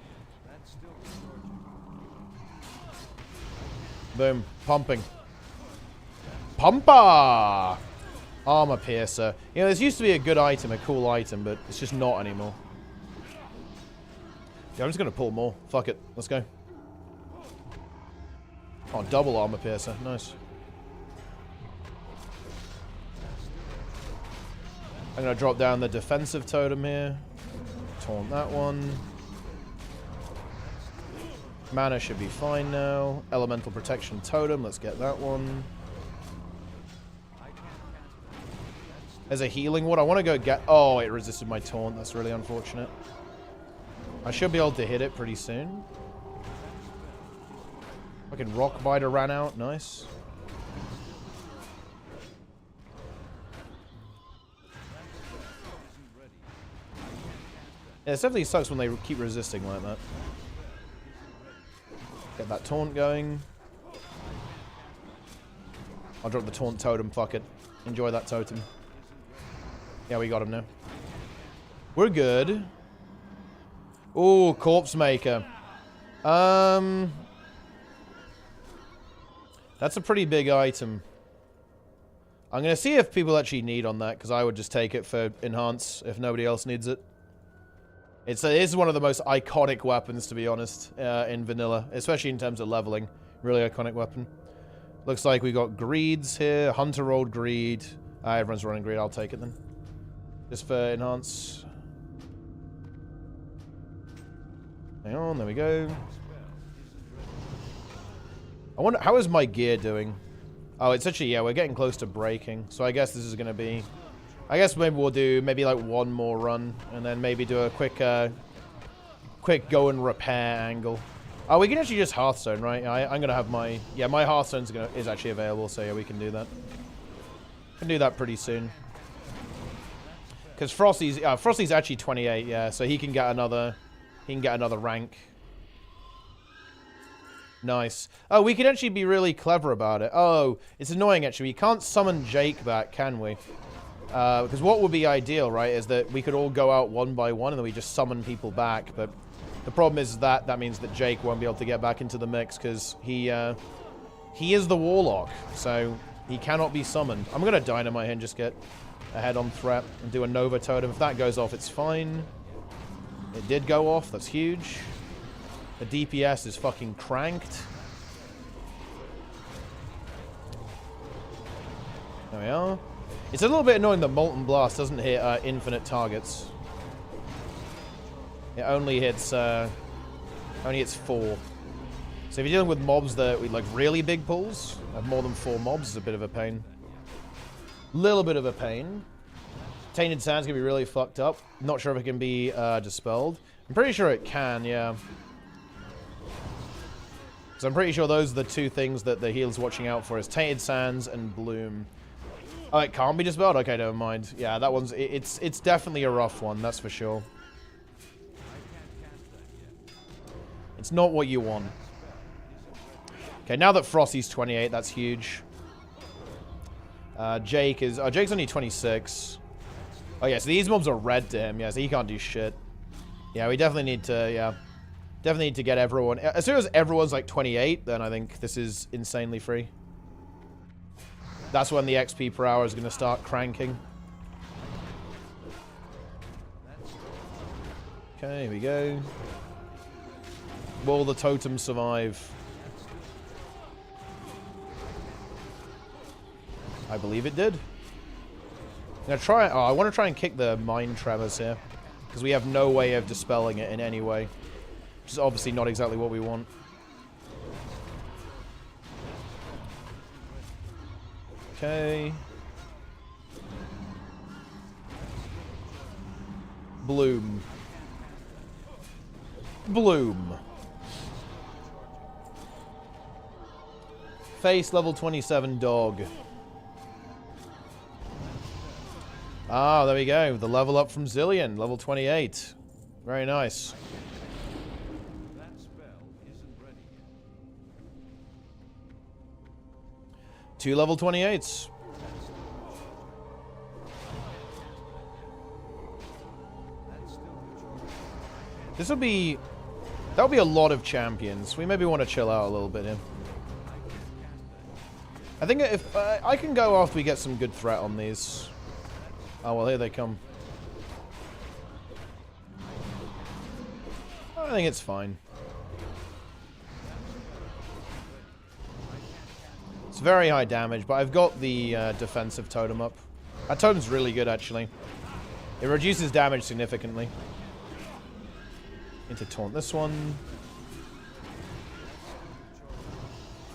Boom. Pumping. Pumper! Armor Piercer. You know, this used to be a good item, a cool item, but it's just not anymore. Yeah, I'm just going to pull more. Fuck it. Let's go. Oh, double Armor Piercer. Nice. I'm going to drop down the defensive totem here. Taunt that one. Mana should be fine now. Elemental Protection Totem, let's get that one. There's a healing one. I want to go get... Oh, it resisted my taunt. That's really unfortunate. I should be able to hit it pretty soon. Fucking Rock Biter ran out. Nice. Yeah, it definitely sucks when they keep resisting like that. Get that taunt going. I'll drop the taunt totem, fuck it. Enjoy that totem. Yeah, we got him now. We're good. Ooh, Corpse Maker. That's a pretty big item. I'm going to see if people actually need on that, because I would just take it for Enhance if nobody else needs it. It is one of the most iconic weapons, to be honest, in vanilla, especially in terms of leveling. Really iconic weapon. Looks like we got Greeds here. Hunter rolled Greed. Everyone's running Greed. I'll take it then. Just for Enhance. Hang on, there we go. I wonder, how is my gear doing? Oh, it's actually, yeah, we're getting close to breaking. So I guess this is going to be... I guess maybe we'll do maybe like one more run and then maybe do a quick go and repair angle. Oh, we can actually just Hearthstone, right? I'm gonna have my my Hearthstone is actually available, so yeah, we can do that. Can do that pretty soon. Because Frosty's actually 28, yeah, so he can get another rank. Nice. Oh, we can actually be really clever about it. Oh, it's annoying, actually. We can't summon Jake back, can we? Because what would be ideal, right, is that we could all go out one by one and then we just summon people back. But the problem is that means that Jake won't be able to get back into the mix because he is the Warlock. So he cannot be summoned. I'm going to Dynamite him and just get a head-on threat and do a Nova Totem. If that goes off, it's fine. It did go off. That's huge. The DPS is fucking cranked. There we are. It's a little bit annoying that Molten Blast doesn't hit infinite targets. It only hits 4. So if you're dealing with mobs that with like really big pulls, have more than 4 mobs, is a bit of a pain. Little bit of a pain. Tainted Sand's gonna be really fucked up. Not sure if it can be dispelled. I'm pretty sure it can, yeah. So I'm pretty sure those are the 2 things that the healer's watching out for, is Tainted Sands and Bloom. Oh, it can't be dispelled? Okay, never mind. Yeah, that one's... It's definitely a rough one, that's for sure. It's not what you want. Okay, now that Frosty's 28, that's huge. Jake is... Oh, Jake's only 26. Oh, yeah, so these mobs are red to him. Yeah, so he can't do shit. Yeah, we definitely need to... Yeah. Definitely need to get everyone... As soon as everyone's like 28, then I think this is insanely free. That's when the XP per hour is going to start cranking. Okay, here we go. Will the totem survive? I believe it did. I'm gonna try... Oh, I want to try and kick the Mind Tremors here. Because we have no way of dispelling it in any way. Which is obviously not exactly what we want. Okay. Bloom. Bloom. Face level 27 dog. Ah, there we go. The level up from Zillion, level 28. Very nice. That spell isn't ready yet. 2 level 28s. This would be... That would be a lot of champions. We maybe want to chill out a little bit here. I think if... I can go after we get some good threat on these. Oh, well, here they come. I think it's fine. It's very high damage, but I've got the defensive totem up. That totem's really good, actually. It reduces damage significantly. Need to taunt this one.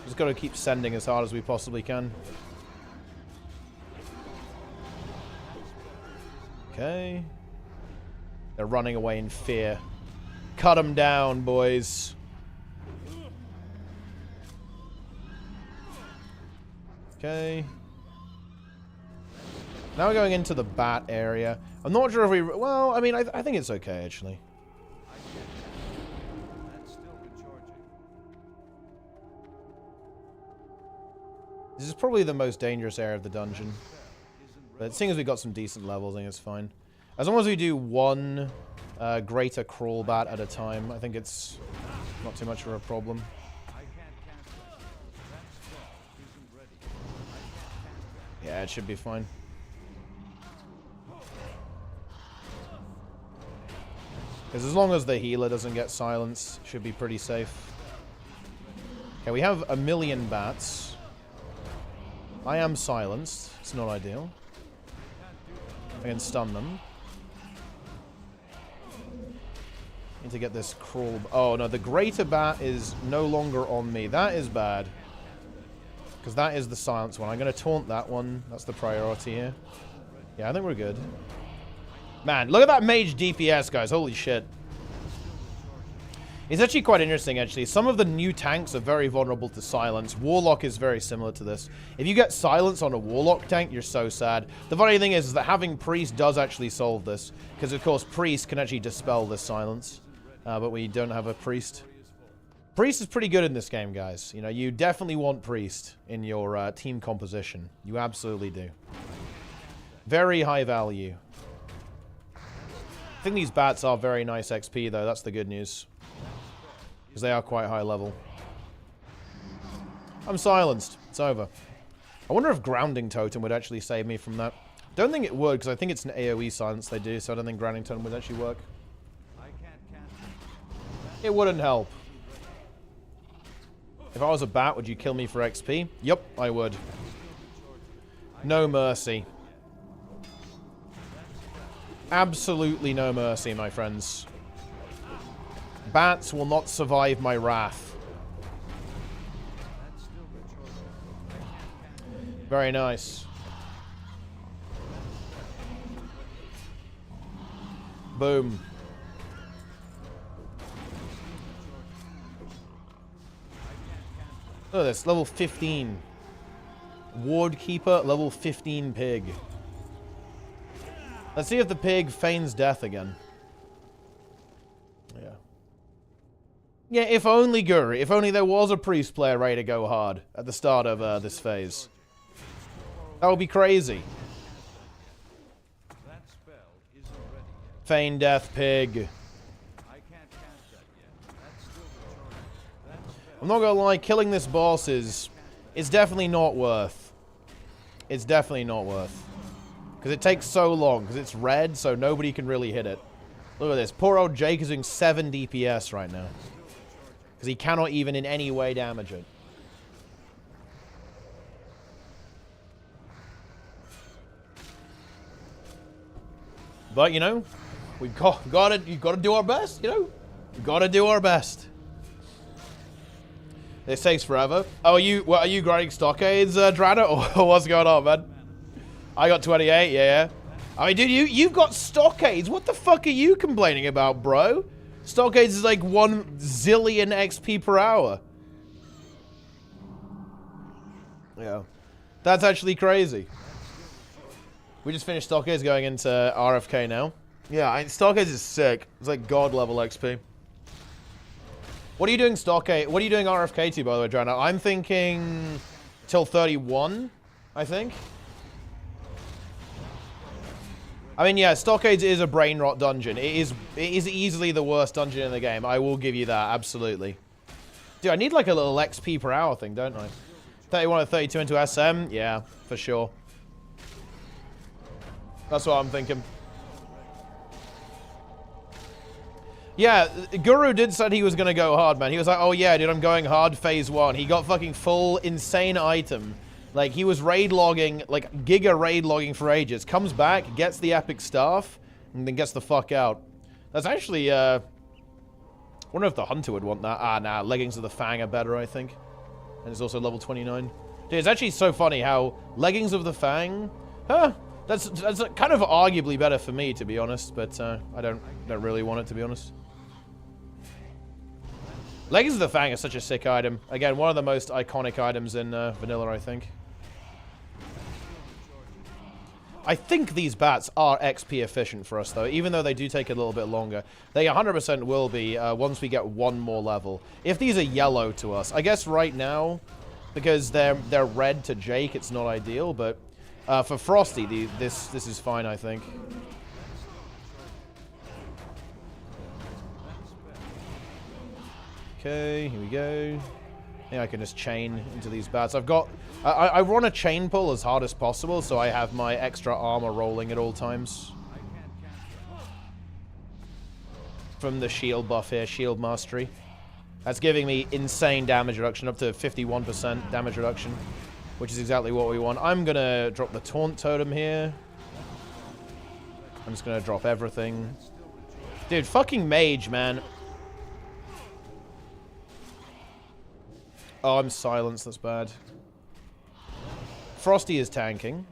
Just got to keep sending as hard as we possibly can. Okay. They're running away in fear. Cut them down, boys. Okay. Now we're going into the bat area. I'm not sure if we... Well, I mean, I think it's okay, actually. This is probably the most dangerous area of the dungeon. But seeing as we got some decent levels, I think it's fine. As long as we do one greater crawl bat at a time, I think it's not too much of a problem. Yeah, it should be fine. Because as long as the healer doesn't get silenced, it should be pretty safe. Okay, we have 1,000,000 bats. I am silenced. It's not ideal. I can stun them. Need to get this crawl... Oh, no, the greater bat is no longer on me. That is bad. Because that is the silence one. I'm going to taunt that one. That's the priority here. Yeah, I think we're good. Man, look at that mage DPS, guys. Holy shit. It's actually quite interesting, actually. Some of the new tanks are very vulnerable to silence. Warlock is very similar to this. If you get silence on a Warlock tank, you're so sad. The funny thing is that having Priest does actually solve this. Because, of course, Priest can actually dispel this silence. But we don't have a Priest. Priest is pretty good in this game, guys. You know, you definitely want Priest in your team composition. You absolutely do. Very high value. I think these bats are very nice XP, though. That's the good news. Because they are quite high level. I'm silenced. It's over. I wonder if Grounding Totem would actually save me from that. Don't think it would, because I think it's an AoE silence they do, so I don't think Grounding Totem would actually work. It wouldn't help. If I was a bat, would you kill me for XP? Yep, I would. No mercy. Absolutely no mercy, my friends. Bats will not survive my wrath. Very nice. Boom. Look at this, level 15. Ward Keeper, level 15 pig. Let's see if the pig feigns death again. Yeah. Yeah, if only, Guru. If only there was a priest player ready to go hard at the start of this phase. That would be crazy. Feign death pig. I'm not gonna lie, killing this boss is... It's definitely not worth. It's definitely not worth. Because it takes so long, because it's red, so nobody can really hit it. Look at this. Poor old Jake is doing 7 DPS right now. Because he cannot even in any way damage it. But, you know, we've got to do our best, you know? We've got to do our best. This takes forever. Oh, are you grinding stockades, Drana? Or what's going on, man? I got 28, yeah. I mean, dude, you've got stockades. What the fuck are you complaining about, bro? Stockades is like 1 zillion XP per hour. Yeah. That's actually crazy. We just finished stockades going into RFK now. Yeah, stockades is sick. It's like god level XP. What are you doing stockade? What are you doing RFK to, by the way, Drana? I'm thinking till 31, I think. I mean, yeah, Stockades is a brain rot dungeon. It is easily the worst dungeon in the game. I will give you that, absolutely. Dude, I need like a little XP per hour thing, don't I? 31 or 32 into SM? Yeah, for sure. That's what I'm thinking. Yeah, Guru did said he was going to go hard, man. He was like, oh yeah, dude, I'm going hard phase 1. He got fucking full insane item. Like, he was raid logging, like, giga raid logging for ages. Comes back, gets the epic staff, and then gets the fuck out. That's actually, I wonder if the hunter would want that. Ah, nah, Leggings of the Fang are better, I think. And it's also level 29. Dude, it's actually so funny how Leggings of the Fang, that's kind of arguably better for me, to be honest. But, I don't really want it, to be honest. Leggings of the Fang is such a sick item. Again, one of the most iconic items in vanilla, I think. I think these bats are XP efficient for us, though, even though they do take a little bit longer. They 100% will be once we get 1 more level. If these are yellow to us, I guess right now, because they're red to Jake, it's not ideal, but for Frosty, this is fine, I think. Okay, here we go. I think I can just chain into these bats. I've got... I run a chain pull as hard as possible, so I have my extra armor rolling at all times. From the shield buff here, shield mastery. That's giving me insane damage reduction, up to 51% damage reduction, which is exactly what we want. I'm going to drop the taunt totem here. I'm just going to drop everything. Dude, fucking mage, man. Oh, I'm silenced. That's bad. Frosty is tanking.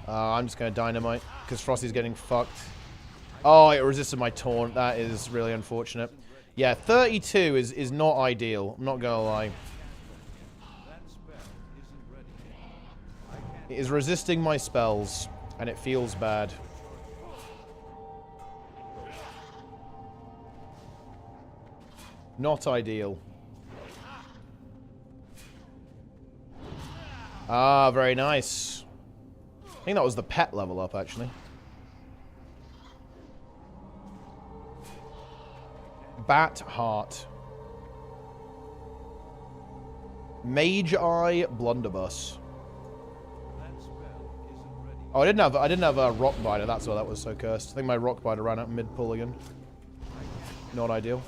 I'm just going to dynamite because Frosty's getting fucked. Oh, it resisted my taunt. That is really unfortunate. Yeah, 32 is not ideal. I'm not going to lie. It is resisting my spells, and it feels bad. Not ideal. Ah, very nice. I think that was the pet level up, actually. Bat Heart. Mage Eye Blunderbuss. Oh, I didn't have a Rock Biter. That's why that was so cursed. I think my Rock Biter ran out mid-pull again. Not ideal.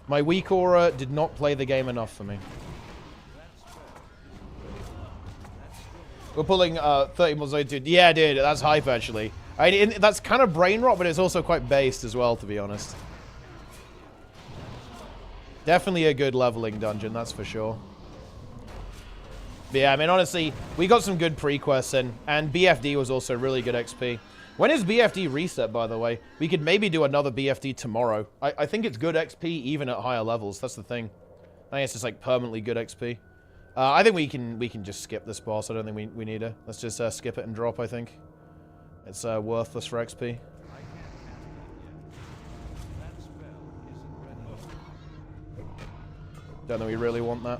My weak aura did not play the game enough for me. We're pulling 30 more dude. Yeah, dude, that's hype actually. That's kind of brain rot, but it's also quite based as well, to be honest. Definitely a good leveling dungeon, that's for sure. But yeah, I mean, honestly, we got some good pre-quests in, and BFD was also really good XP. When is BFD reset, by the way? We could maybe do another BFD tomorrow. I think it's good XP even at higher levels. That's the thing. I think it's just like permanently good XP. I think we can just skip this boss. I don't think we need it. Let's just skip it and drop, I think. It's worthless for XP. Don't think we really want that.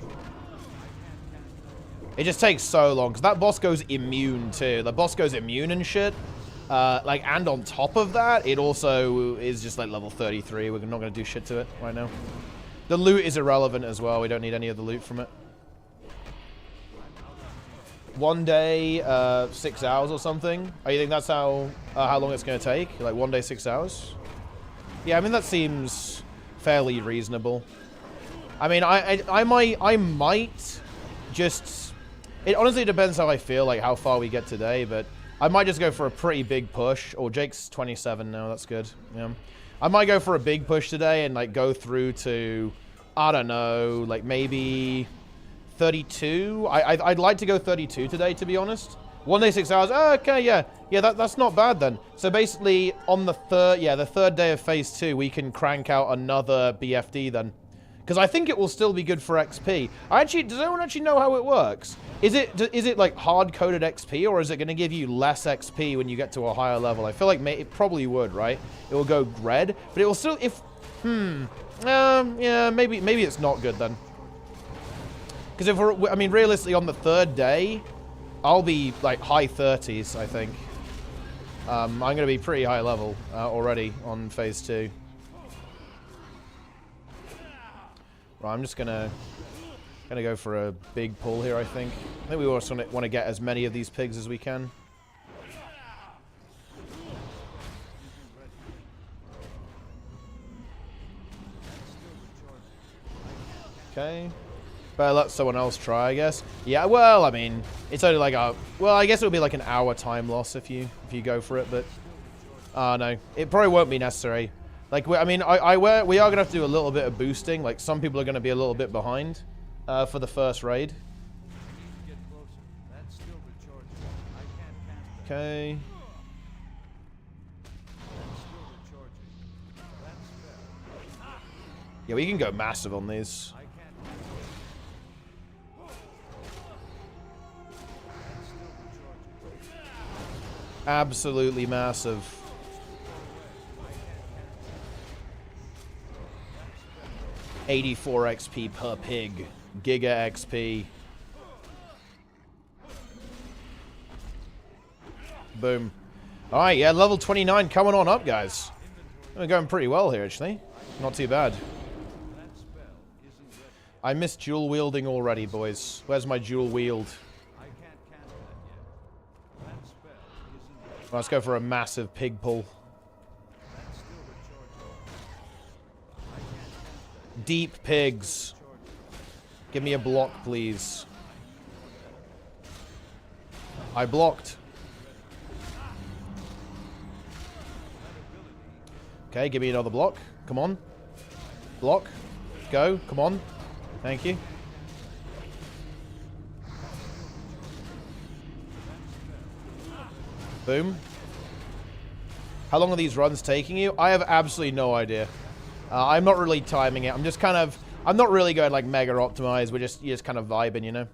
It just takes so long, because that boss goes immune too. The boss goes immune and shit. And on top of that, it also is just like level 33. We're not going to do shit to it right now. The loot is irrelevant as well. We don't need any of the loot from it. One day, 6 hours or something. Oh, you think that's how long it's going to take? Like 1 day, 6 hours? Yeah, I mean, that seems fairly reasonable. I mean, I might just... It honestly depends how I feel, like how far we get today, but I might just go for a pretty big push. Oh, Jake's 27 now, that's good. Yeah. I might go for a big push today and like go through to, I don't know, like maybe 32. I'd like to go 32 today, to be honest. 1 day, 6 hours. Oh, okay, yeah. Yeah, that's not bad then. So basically on the third day of phase 2, we can crank out another BFD then. Because I think it will still be good for XP. Does anyone actually know how it works? Is it like hard-coded XP, or is it going to give you less XP when you get to a higher level? I feel like it probably would, right? It will go red, but it will still, yeah, maybe it's not good then. Because if I mean, realistically, on the third day, I'll be like high 30s, I think. I'm going to be pretty high level already on phase 2. Right, I'm just gonna go for a big pull here, I think. I think we also want to get as many of these pigs as we can. Okay. Better let someone else try, I guess. Yeah, well, I mean, it's only like well, I guess it would be like an hour time loss if you go for it, but no, it probably won't be necessary. Like, I mean, we are gonna have to do a little bit of boosting. Like, some people are gonna be a little bit behind for the first raid. Okay. Yeah, we can go massive on these. Absolutely massive. $84 XP per pig. Giga XP. Boom. Alright, yeah, level 29 coming on up, guys. We're going pretty well here, actually. Not too bad. I miss dual wielding already, boys. Where's my dual wield? Let's go for a massive pig pull. Deep pigs. Give me a block, please. I blocked. Okay, give me another block. Come on. Block. Go. Come on. Thank you. Boom. How long are these runs taking you? I have absolutely no idea. I'm not really timing it. I'm just kind of... I'm not really going like mega optimized. You're just kind of vibing, you know?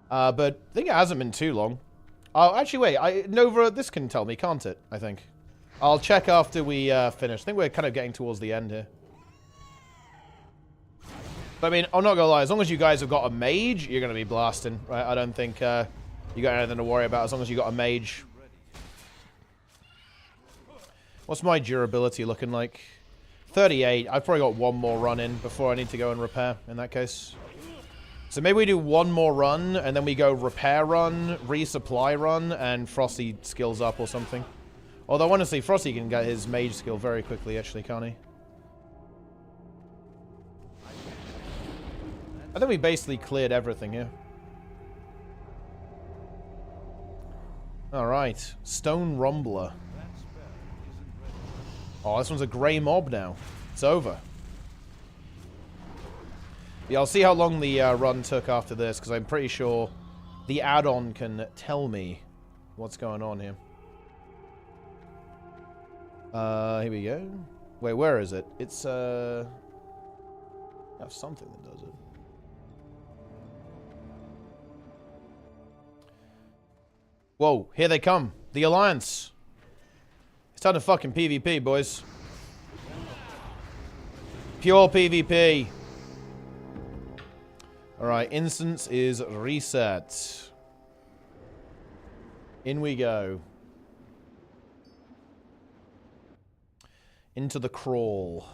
But I think it hasn't been too long. Oh, actually, wait. Nova, this can tell me, can't it? I think. I'll check after we finish. I think we're kind of getting towards the end here. But I mean, I'm not gonna lie. As long as you guys have got a mage, you're gonna be blasting, right? I don't think you got anything to worry about as long as you got a mage. What's my durability looking like? 38. I've probably got one more run in before I need to go and repair, in that case. So maybe we do one more run, and then we go repair run, resupply run, and Frosty skills up or something. Although, honestly, Frosty can get his mage skill very quickly, actually, can't he? I think we basically cleared everything here. Alright. Stone Rumbler. Oh, this one's a grey mob now. It's over. Yeah, I'll see how long the run took after this, because I'm pretty sure the add-on can tell me what's going on here. Here we go. Wait, where is it? It's, I have something that does it. Whoa, here they come. The Alliance. It's time to fucking PvP, boys. Pure PvP. Alright, instance is reset. In we go. Into the crawl.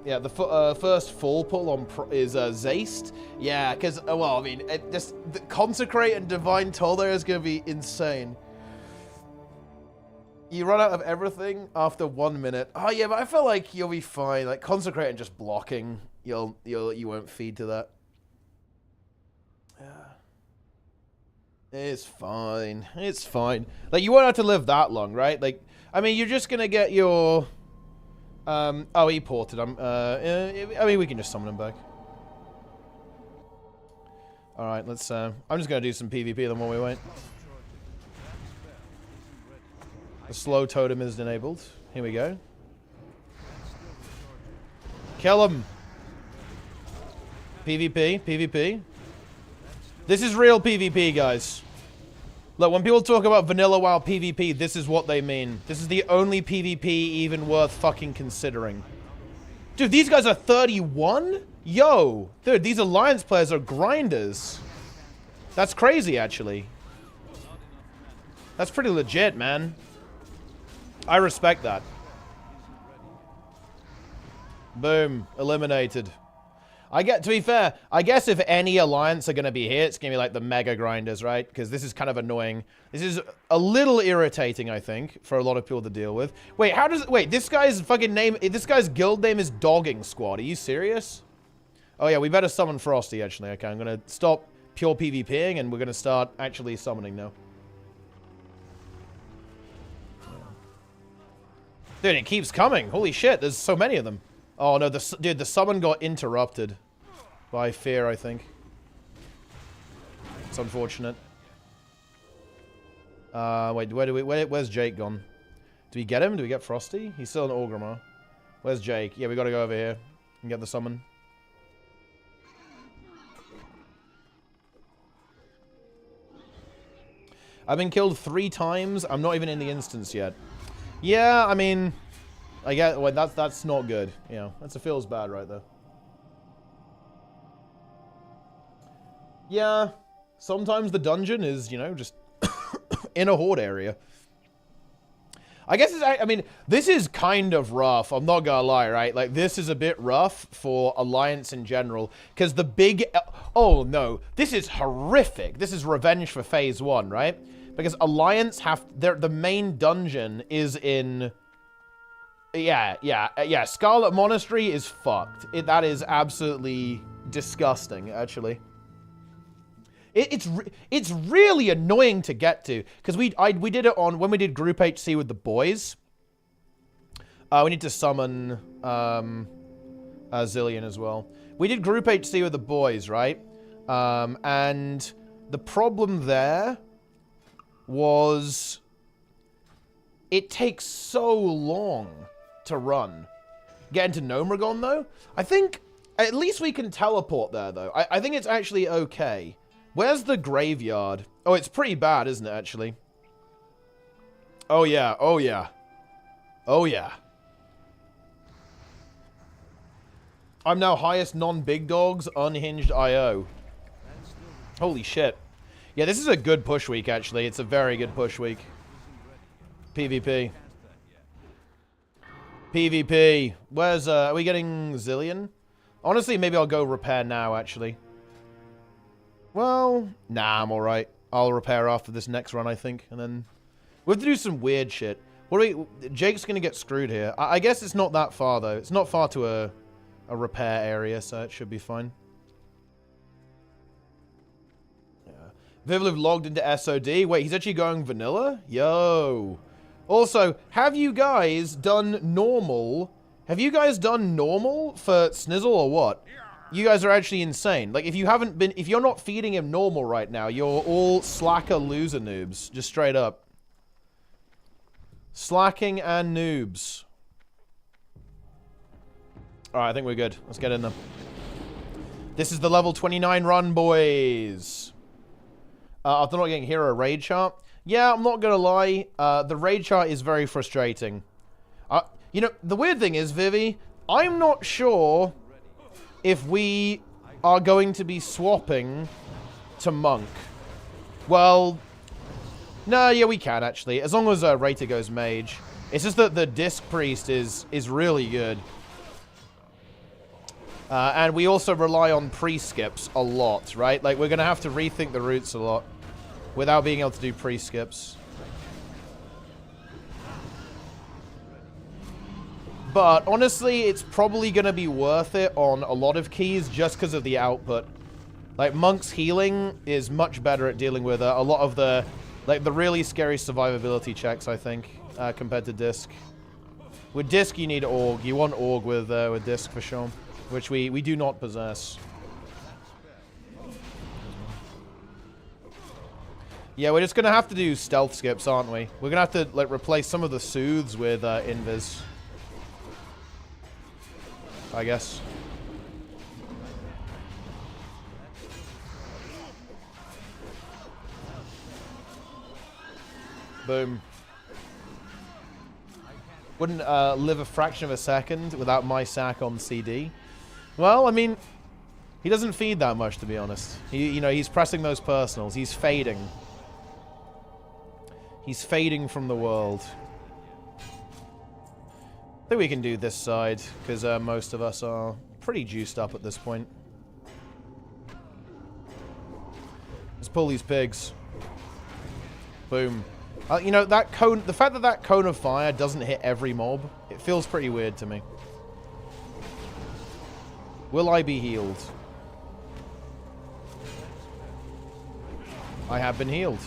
Yeah, the first full pull on is Zaste. Yeah, because, well, I mean, just the Consecrate and Divine Toll there is going to be insane. You run out of everything after 1 minute. Oh, yeah, but I feel like you'll be fine. Like, Consecrate and just blocking, you won't feed to that. Yeah. It's fine. It's fine. Like, you won't have to live that long, right? Like, I mean, you're just going to get your... oh, he ported him. I mean, we can just summon him back. Alright, let's, I'm just gonna do some PvP then while we wait. The slow totem is enabled. Here we go. Kill him! PvP, PvP. This is real PvP, guys. Look, when people talk about vanilla WoW PvP, this is what they mean. This is the only PvP even worth fucking considering. Dude, these guys are 31? Yo! Dude, these Alliance players are grinders. That's crazy, actually. That's pretty legit, man. I respect that. Boom. Eliminated. To be fair, I guess if any Alliance are going to be here, it's going to be like the Mega Grinders, right? Because this is kind of annoying. This is a little irritating, I think, for a lot of people to deal with. Wait, wait, this guy's fucking name, this guy's guild name is Dogging Squad. Are you serious? Oh yeah, we better summon Frosty, actually. Okay, I'm going to stop pure PvPing, and we're going to start actually summoning now. Dude, it keeps coming. Holy shit, there's so many of them. Oh no, dude, the summon got interrupted by fear, I think. It's unfortunate. Wait, where's Jake gone? Do we get him? Do we get Frosty? He's still in Orgrimmar. Where's Jake? Yeah, we gotta go over here and get the summon. I've been killed 3 times. I'm not even in the instance yet. Yeah, I mean... I get, well, that's not good. You know, that feels bad right there. Yeah, sometimes the dungeon is, you know, just in a horde area. I guess I mean, this is kind of rough. I'm not gonna lie, right? Like, this is a bit rough for Alliance in general. Because the big... Oh, no. This is horrific. This is revenge for Phase 1, right? Because Alliance have... the main dungeon is in... Yeah. Scarlet Monastery is fucked. That is absolutely disgusting, actually. It's really annoying to get to, because we did it on when we did Group HC with the boys. We need to summon Zillion as well. We did Group HC with the boys, right? And the problem there was it takes so long to run. Get into Gnomeregon, though? I think at least we can teleport there, though. I think it's actually okay. Where's the graveyard? Oh, it's pretty bad, isn't it, actually? Oh, yeah. Oh, yeah. Oh, yeah. I'm now highest non-big dogs, unhinged IO. Holy shit. Yeah, this is a good push week, actually. It's a very good push week. PvP. PvP. Where's, are we getting Zillion? Honestly, maybe I'll go repair now, actually. Well, nah, I'm alright. I'll repair after this next run, I think, and then... we have to do some weird shit. What do we... Jake's gonna get screwed here. I guess it's not that far, though. It's not far to a repair area, so it should be fine. Yeah. Vivliv logged into SOD. Wait, he's actually going vanilla? Yo. Also, have you guys done normal? Have you guys done normal for Snizzle or what? You guys are actually insane. Like, if you haven't been... if you're not feeding him normal right now, you're all slacker loser noobs. Just straight up. Slacking and noobs. Alright, I think we're good. Let's get in there. This is the level 29 run, boys. After not getting hero raid chart. Yeah, I'm not gonna lie. The raid chart is very frustrating. You know, the weird thing is, Vivi, I'm not sure if we are going to be swapping to Monk. Well, no, yeah, we can, actually. As long as Rater goes Mage. It's just that the Disc Priest is really good. And we also rely on pre-skips a lot, right? Like, we're going to have to rethink the routes a lot without being able to do pre-skips. But, honestly, it's probably going to be worth it on a lot of keys just because of the output. Like, Monk's healing is much better at dealing with a lot of the, like, the really scary survivability checks, I think, compared to Disc. With Disc, you need Org. You want Org with Disc, for sure. Which we do not possess. Yeah, we're just going to have to do stealth skips, aren't we? We're going to have to, like, replace some of the soothes with invis. I guess. Boom. Wouldn't live a fraction of a second without my sack on CD. Well, I mean, he doesn't feed that much, to be honest. You know, he's pressing those personals. He's fading. He's fading from the world. I think we can do this side, because most of us are pretty juiced up at this point. Let's pull these pigs. Boom. You know, that cone, the fact that that cone of fire doesn't hit every mob, it feels pretty weird to me. Will I be healed? I have been healed.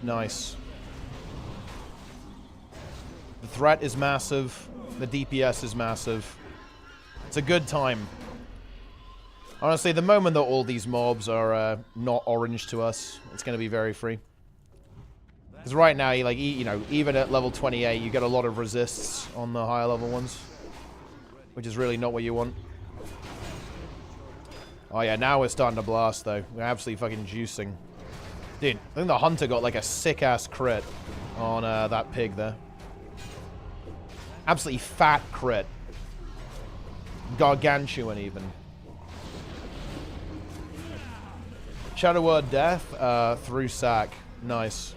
Nice. The threat is massive. The DPS is massive. It's a good time. Honestly, the moment that all these mobs are not orange to us, it's going to be very free. Because right now, you know, even at level 28, you get a lot of resists on the higher level ones. Which is really not what you want. Oh yeah, now we're starting to blast, though. We're absolutely fucking juicing. Dude, I think the Hunter got like a sick-ass crit on that pig there. Absolutely fat crit. Gargantuan, even. Shadow Word Death through sack. Nice.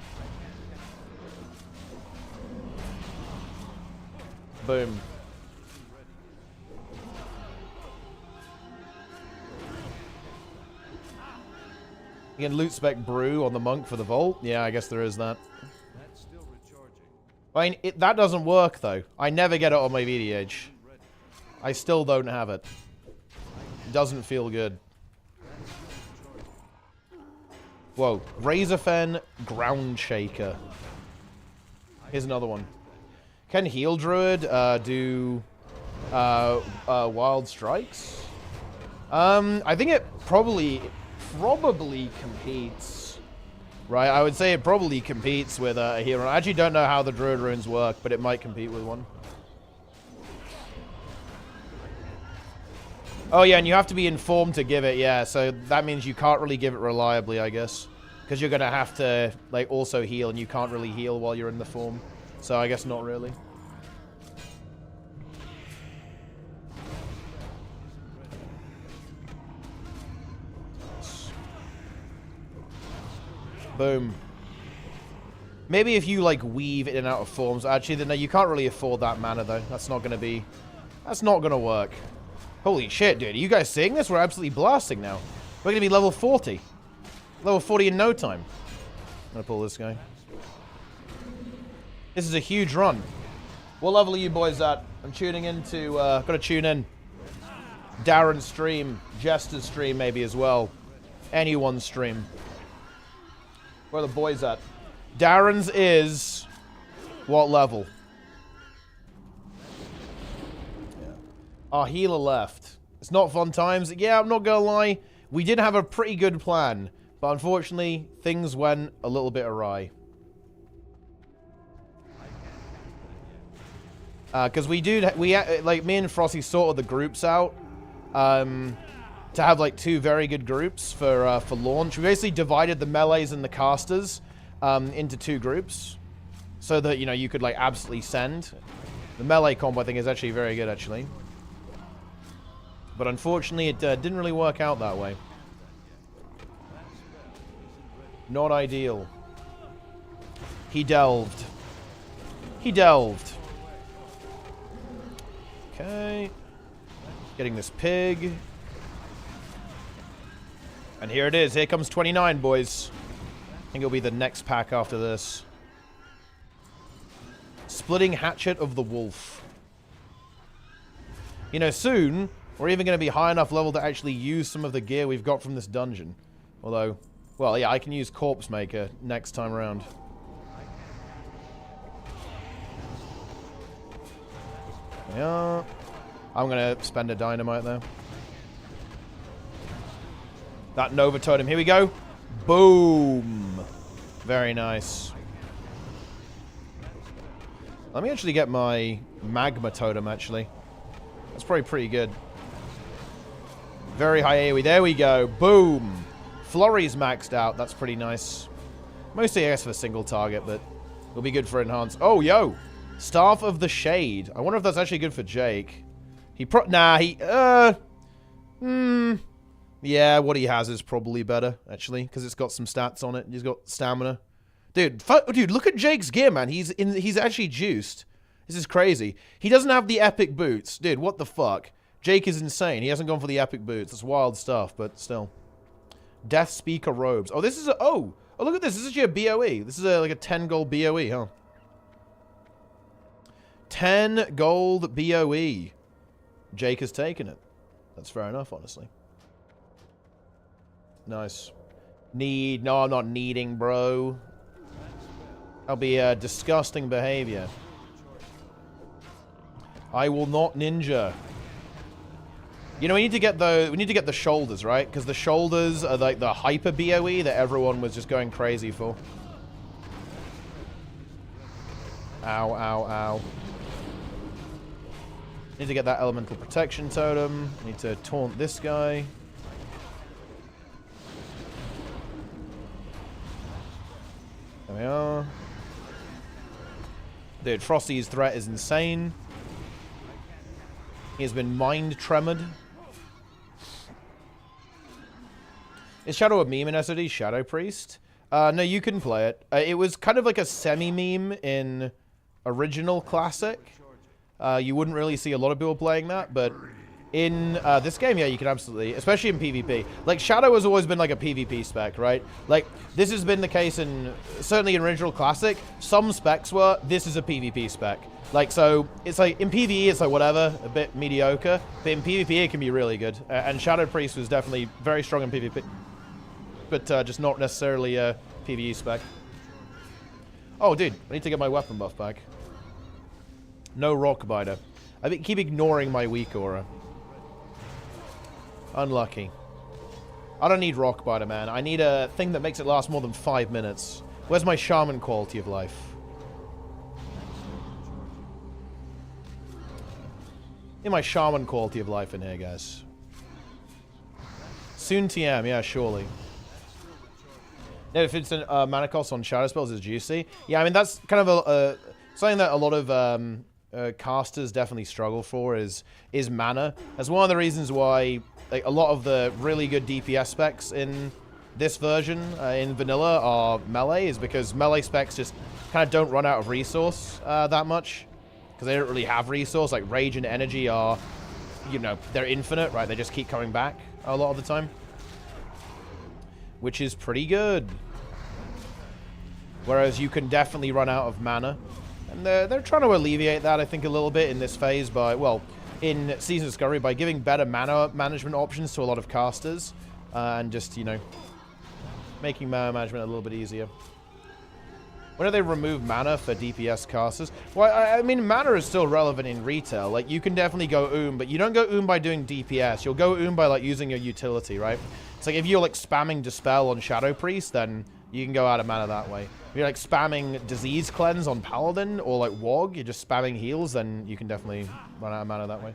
Boom. You can loot spec brew on the monk for the vault. Yeah, I guess there is that. That's still recharging. I mean, that doesn't work, though. I never get it on my VDH. I still don't have it. It doesn't feel good. Whoa. Razorfen Ground Shaker. Here's another one. Can Heal Druid do Wild Strikes? I think it probably competes. Right, I would say it probably competes with a hero. I actually don't know how the Druid runes work, but it might compete with one. Oh, yeah, and you have to be informed to give it, yeah. So that means you can't really give it reliably, I guess. Because you're going to have to, like, also heal, and you can't really heal while you're in the form. So I guess not really. Boom. Maybe if you, like, weave in and out of forms. Actually, no, you can't really afford that mana, though. That's not going to be... That's not going to work. Holy shit, dude. Are you guys seeing this? We're absolutely blasting now. We're going to be level 40. Level 40 in no time. I'm going to pull this guy. This is a huge run. What level are you boys at? I'm tuning into... got to tune in. Darren's stream. Jester's stream, maybe, as well. Anyone's stream. Where are the boys at? Darren's is... What level? Yeah. Our healer left. It's not fun times. Yeah, I'm not gonna lie. We did have a pretty good plan. But unfortunately, things went a little bit awry. Because like, me and Frosty sorted the groups out. To have, like, 2 very good groups for launch. We basically divided the melees and the casters into 2 groups. So that, you know, you could, like, absolutely send. The melee combo, I think, is actually very good, actually. But unfortunately, it didn't really work out that way. Not ideal. He delved. He delved. Okay. Getting this pig. And here it is. Here comes 29, boys. I think it'll be the next pack after this. Splitting Hatchet of the Wolf. You know, soon, we're even going to be high enough level to actually use some of the gear we've got from this dungeon. Although, well, yeah, I can use Corpse Maker next time around. Yeah. I'm going to spend a dynamite there. That Nova Totem. Here we go. Boom. Very nice. Let me actually get my Magma Totem, actually. That's probably pretty good. Very high AoE. There we go. Boom. Flurry's maxed out. That's pretty nice. Mostly, I guess, for a single target, but it'll be good for enhance. Oh, yo. Staff of the Shade. I wonder if that's actually good for Jake. Yeah, what he has is probably better, actually, because it's got some stats on it. He's got stamina. Dude, look at Jake's gear, man. He's actually juiced. This is crazy. He doesn't have the epic boots. Dude, what the fuck? Jake is insane. He hasn't gone for the epic boots. That's wild stuff, but still. Death Speaker robes. Oh, this is a... Oh, look at this. This is actually a BOE. This is like a 10 gold BOE, huh? 10 gold BOE. Jake has taken it. That's fair enough, honestly. Nice. No, I'm not needing, bro. That'll be disgusting behavior. I will not ninja. You know, we need to get the shoulders, right? Because the shoulders are like the hyper BOE that everyone was just going crazy for. Ow, ow, ow. Need to get that elemental protection totem. Need to taunt this guy. There we are. Dude, Frosty's threat is insane. He has been mind tremored. Is Shadow a meme in SOD? Shadow Priest? No, you can play it. It was kind of like a semi-meme in original Classic. You wouldn't really see a lot of people playing that, but in this game, yeah, you can absolutely, especially in PvP. Like, Shadow has always been like a PvP spec, right? Like, this has been the case in, certainly in original Classic. Some specs were, this is a PvP spec. Like, so, it's like, in PvE, it's like, whatever, a bit mediocre. But in PvP, it can be really good. And Shadow Priest was definitely very strong in PvP. But just not necessarily a PvE spec. Oh, dude, I need to get my weapon buff back. No rock biter. I keep ignoring my weak aura. Unlucky. I don't need rock biter, man. I need a thing that makes it last more than 5 minutes. Where's my shaman quality of life? Need my shaman quality of life in here, guys. Soon TM, yeah, surely. Yeah, if it's a mana cost on shadow spells is juicy. Yeah, I mean, that's kind of something that a lot of casters definitely struggle for is mana. That's one of the reasons why like, a lot of the really good DPS specs in this version in vanilla are melee, is because melee specs just kind of don't run out of resource that much, because they don't really have resource. Like rage and energy are, you know, they're infinite, right? They just keep coming back a lot of the time, which is pretty good. Whereas you can definitely run out of mana, and they're trying to alleviate that, I think, a little bit in this phase by, well, in Season Discovery, by giving better mana management options to a lot of casters, and just, you know, making mana management a little bit easier. When do they remove mana for DPS casters? Well, I mean, mana is still relevant in retail. Like, you can definitely go but you don't go by doing DPS. You'll go by, like, using your utility, right? It's like, if you're, like, spamming Dispel on Shadow Priest, then you can go out of mana that way. If you're, like, spamming Disease Cleanse on Paladin, or, like, Wog, you're just spamming heals, then you can definitely run out of mana that way.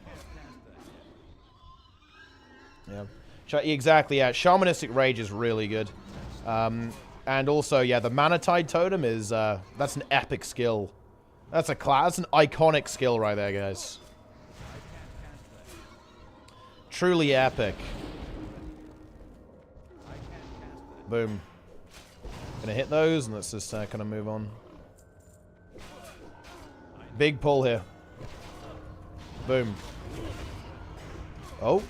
Yeah. Exactly, yeah. Shamanistic Rage is really good. And also, yeah, the Mana Tide Totem is, that's an epic skill. That's an iconic skill right there, guys. Truly epic. Boom. Gonna hit those, and let's just kind of move on. Big pull here. Boom. Oh.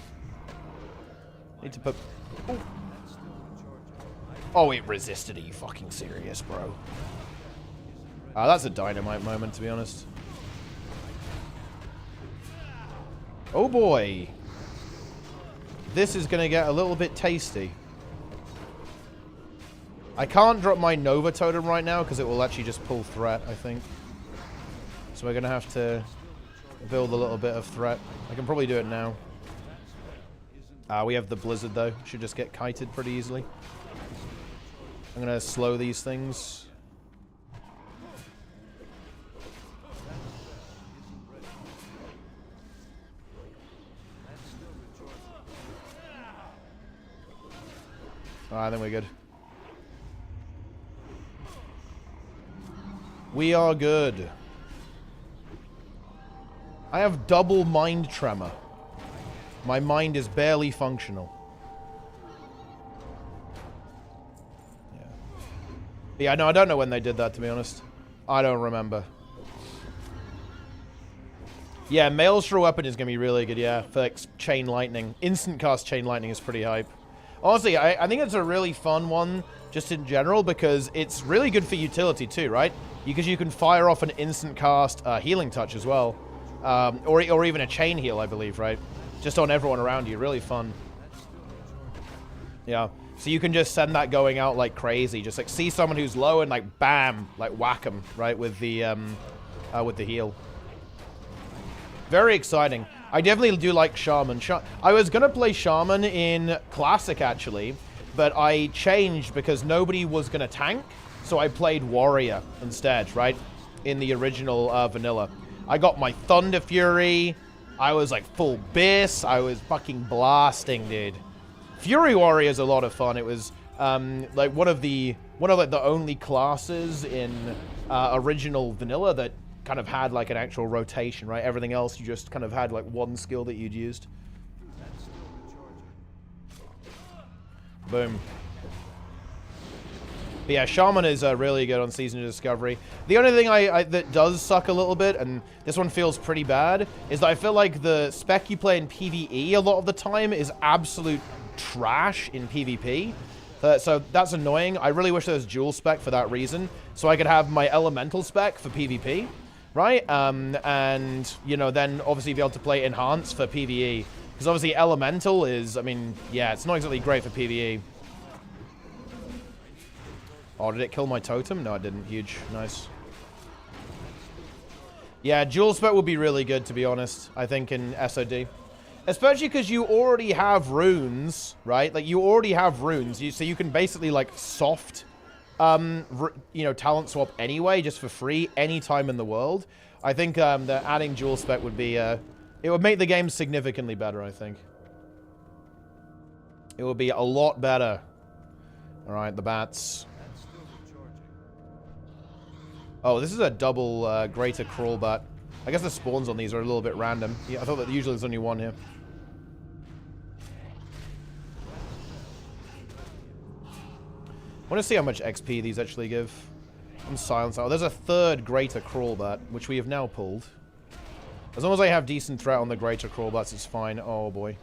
Need to put... Ooh. Oh, it resisted. Are you fucking serious, bro? That's a dynamite moment, to be honest. Oh, boy. This is going to get a little bit tasty. I can't drop my Nova Totem right now, because it will actually just pull threat, I think. So we're going to have to build a little bit of threat. I can probably do it now. We have the Blizzard, though. Should just get kited pretty easily. I'm going to slow these things. I think we're good. We are good. I have double mind tremor. My mind is barely functional. Yeah, no, I don't know when they did that, to be honest. I don't remember. Yeah, Maelstrom Weapon is going to be really good, yeah, for like, Chain Lightning. Instant cast Chain Lightning is pretty hype. Honestly, I think it's a really fun one, just in general, because it's really good for utility too, right? Because you can fire off an instant cast Healing Touch as well. Or even a Chain Heal, I believe, right? Just on everyone around you. Really fun. Yeah. So you can just send that going out like crazy. Just like see someone who's low and like bam, like whack them, right, with the heal. Very exciting. I definitely do like Shaman. I was gonna play Shaman in Classic actually, but I changed because nobody was gonna tank, so I played Warrior instead, right? In the original Vanilla. I got my Thunder Fury. I was like full Biss. I was fucking blasting, dude. Fury Warrior is a lot of fun. It was like one of the only classes in original Vanilla that kind of had like an actual rotation, right? Everything else you just kind of had like one skill that you'd used. Boom. But yeah, Shaman is really good on Season of Discovery. The only thing that does suck a little bit, and this one feels pretty bad, is that I feel like the spec you play in PvE a lot of the time is absolute trash in PvP. So that's annoying. I really wish there was dual spec for that reason, so I could have my elemental spec for PvP, right? And, you know, then obviously be able to play enhanced for PvE. Because obviously elemental is, I mean, yeah, it's not exactly great for PvE. Oh, did it kill my totem? No, it didn't. Huge. Nice. Yeah, dual spec would be really good, to be honest, I think, in SOD. Especially because you already have runes, right? Like, you already have runes, so you can basically, like, soft, you know, talent swap anyway, just for free, anytime in the world. I think that adding dual spec would be, it would make the game significantly better, I think. It It would be a lot better. Alright, the bats. Oh, this is a double greater crawl bat. I guess the spawns on these are a little bit random. Yeah, I thought that usually there's only one here. I want to see how much XP these actually give. I'm silenced. Oh, there's a third greater crawl bat, which we have now pulled. As long as I have decent threat on the greater crawl bats, it's fine. Oh boy.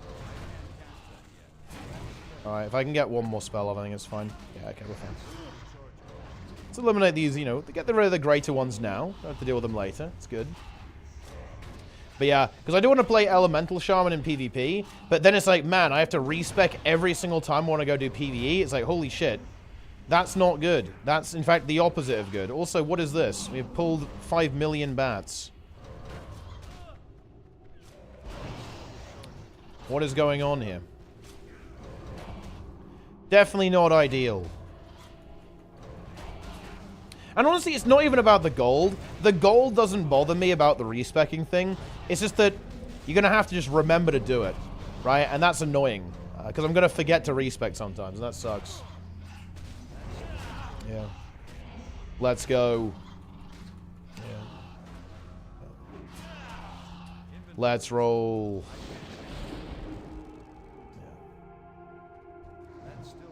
Alright, if I can get one more spell, I think it's fine. Yeah, okay, we're fine. Let's eliminate these, you know, get rid of the greater ones now. Don't have to deal with them later. It's good. But yeah, because I do want to play Elemental Shaman in PvP, but then it's like, man, I have to respec every single time I want to go do PvE. It's like, holy shit. That's not good. That's, in fact, the opposite of good. Also, what is this? We have pulled 5 million bats. What is going on here? Definitely not ideal. And honestly, it's not even about the gold. The gold doesn't bother me about the respecking thing. It's just that you're going to have to just remember to do it, right? And that's annoying, because I'm going to forget to respec sometimes, and that sucks. Yeah. Let's go. Yeah. Let's roll.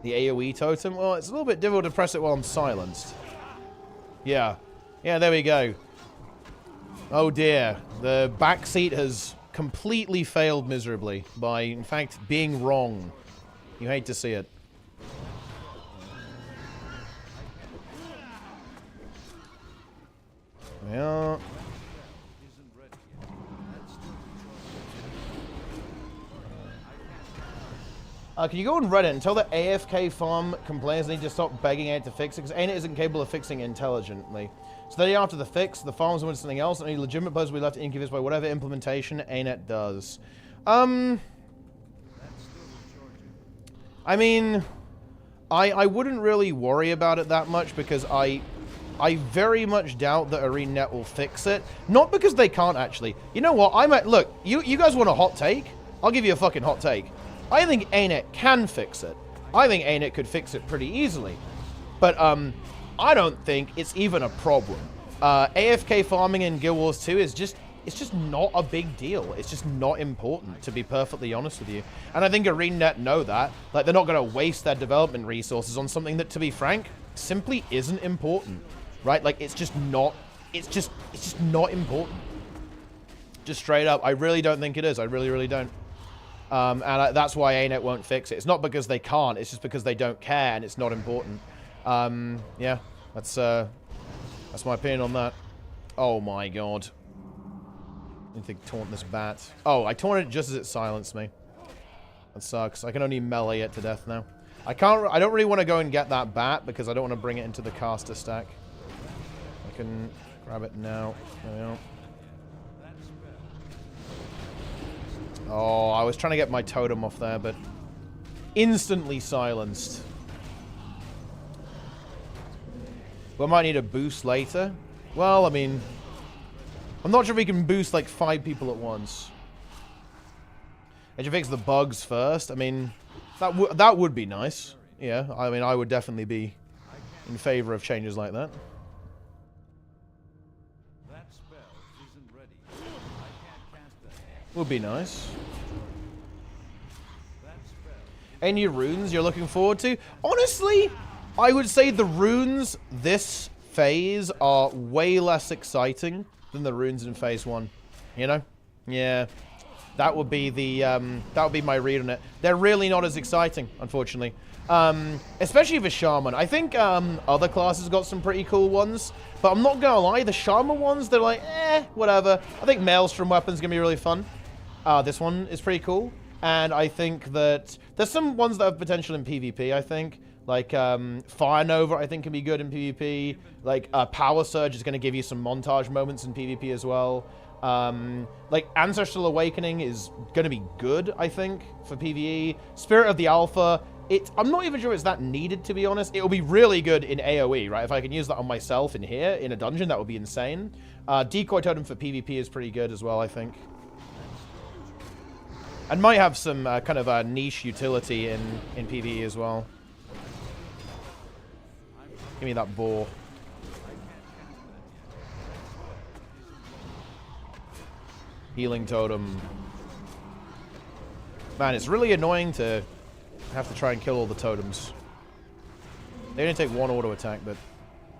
The AoE totem? Well, it's a little bit difficult to press it while I'm silenced. Yeah. Yeah, there we go. Oh dear. The backseat has completely failed miserably by, in fact, being wrong. You hate to see it. Yeah. Can you go on Reddit and tell the AFK farm complainers they need to stop begging it to fix it, because ANET isn't capable of fixing it intelligently. So the day after the fix, the farms want something else, and any legitimate bugs will be left inconvenienced by whatever implementation ANET does. I mean, I wouldn't really worry about it that much, because I very much doubt that ArenaNet will fix it. Not because they can't, actually. You know what? Look, you guys want a hot take? I'll give you a fucking hot take. I think ANET can fix it. I think ANET could fix it pretty easily. But, I don't think it's even a problem. AFK farming in Guild Wars 2 is just... It's just not a big deal. It's just not important, to be perfectly honest with you. And I think ArenaNet know that. Like, they're not going to waste their development resources on something that, to be frank, simply isn't important. Right? Like, it's just not... It's just not important. Just straight up. I really don't think it is. I really, really don't. That's why ANET won't fix it. It's not because they can't. It's just because they don't care and it's not important. Yeah. That's my opinion on that. Oh my god. I need to taunt this bat. Oh, I taunted it just as it silenced me. That sucks. I can only melee it to death now. I don't really want to go and get that bat because I don't want to bring it into the caster stack. I can grab it now. There we are. Oh, I was trying to get my totem off there, but instantly silenced. We might need a boost later. Well, I mean, I'm not sure if we can boost like 5 people at once. I should fix the bugs first. I mean, that would be nice. Yeah, I mean, I would definitely be in favor of changes like that. Would be nice. Any runes you're looking forward to? Honestly, I would say the runes this phase are way less exciting than the runes in phase 1. You know? Yeah. That would be the that would be my read on it. They're really not as exciting, unfortunately. Especially for Shaman. I think other classes got some pretty cool ones, but I'm not gonna lie, the Shaman ones, they're like, whatever. I think Maelstrom Weapon's gonna be really fun. This one is pretty cool. And I think that there's some ones that have potential in PvP, I think. Like, Fire Nova, I think, can be good in PvP. Like, Power Surge is going to give you some montage moments in PvP as well. Like, Ancestral Awakening is going to be good, I think, for PvE. Spirit of the Alpha, I'm not even sure it's that needed, to be honest. It will be really good in AoE, right? If I can use that on myself in here, in a dungeon, that would be insane. Decoy Totem for PvP is pretty good as well, I think. And might have some kind of a niche utility in PvE as well. Give me that boar. Healing totem. Man, it's really annoying to have to try and kill all the totems. They only take one auto attack, but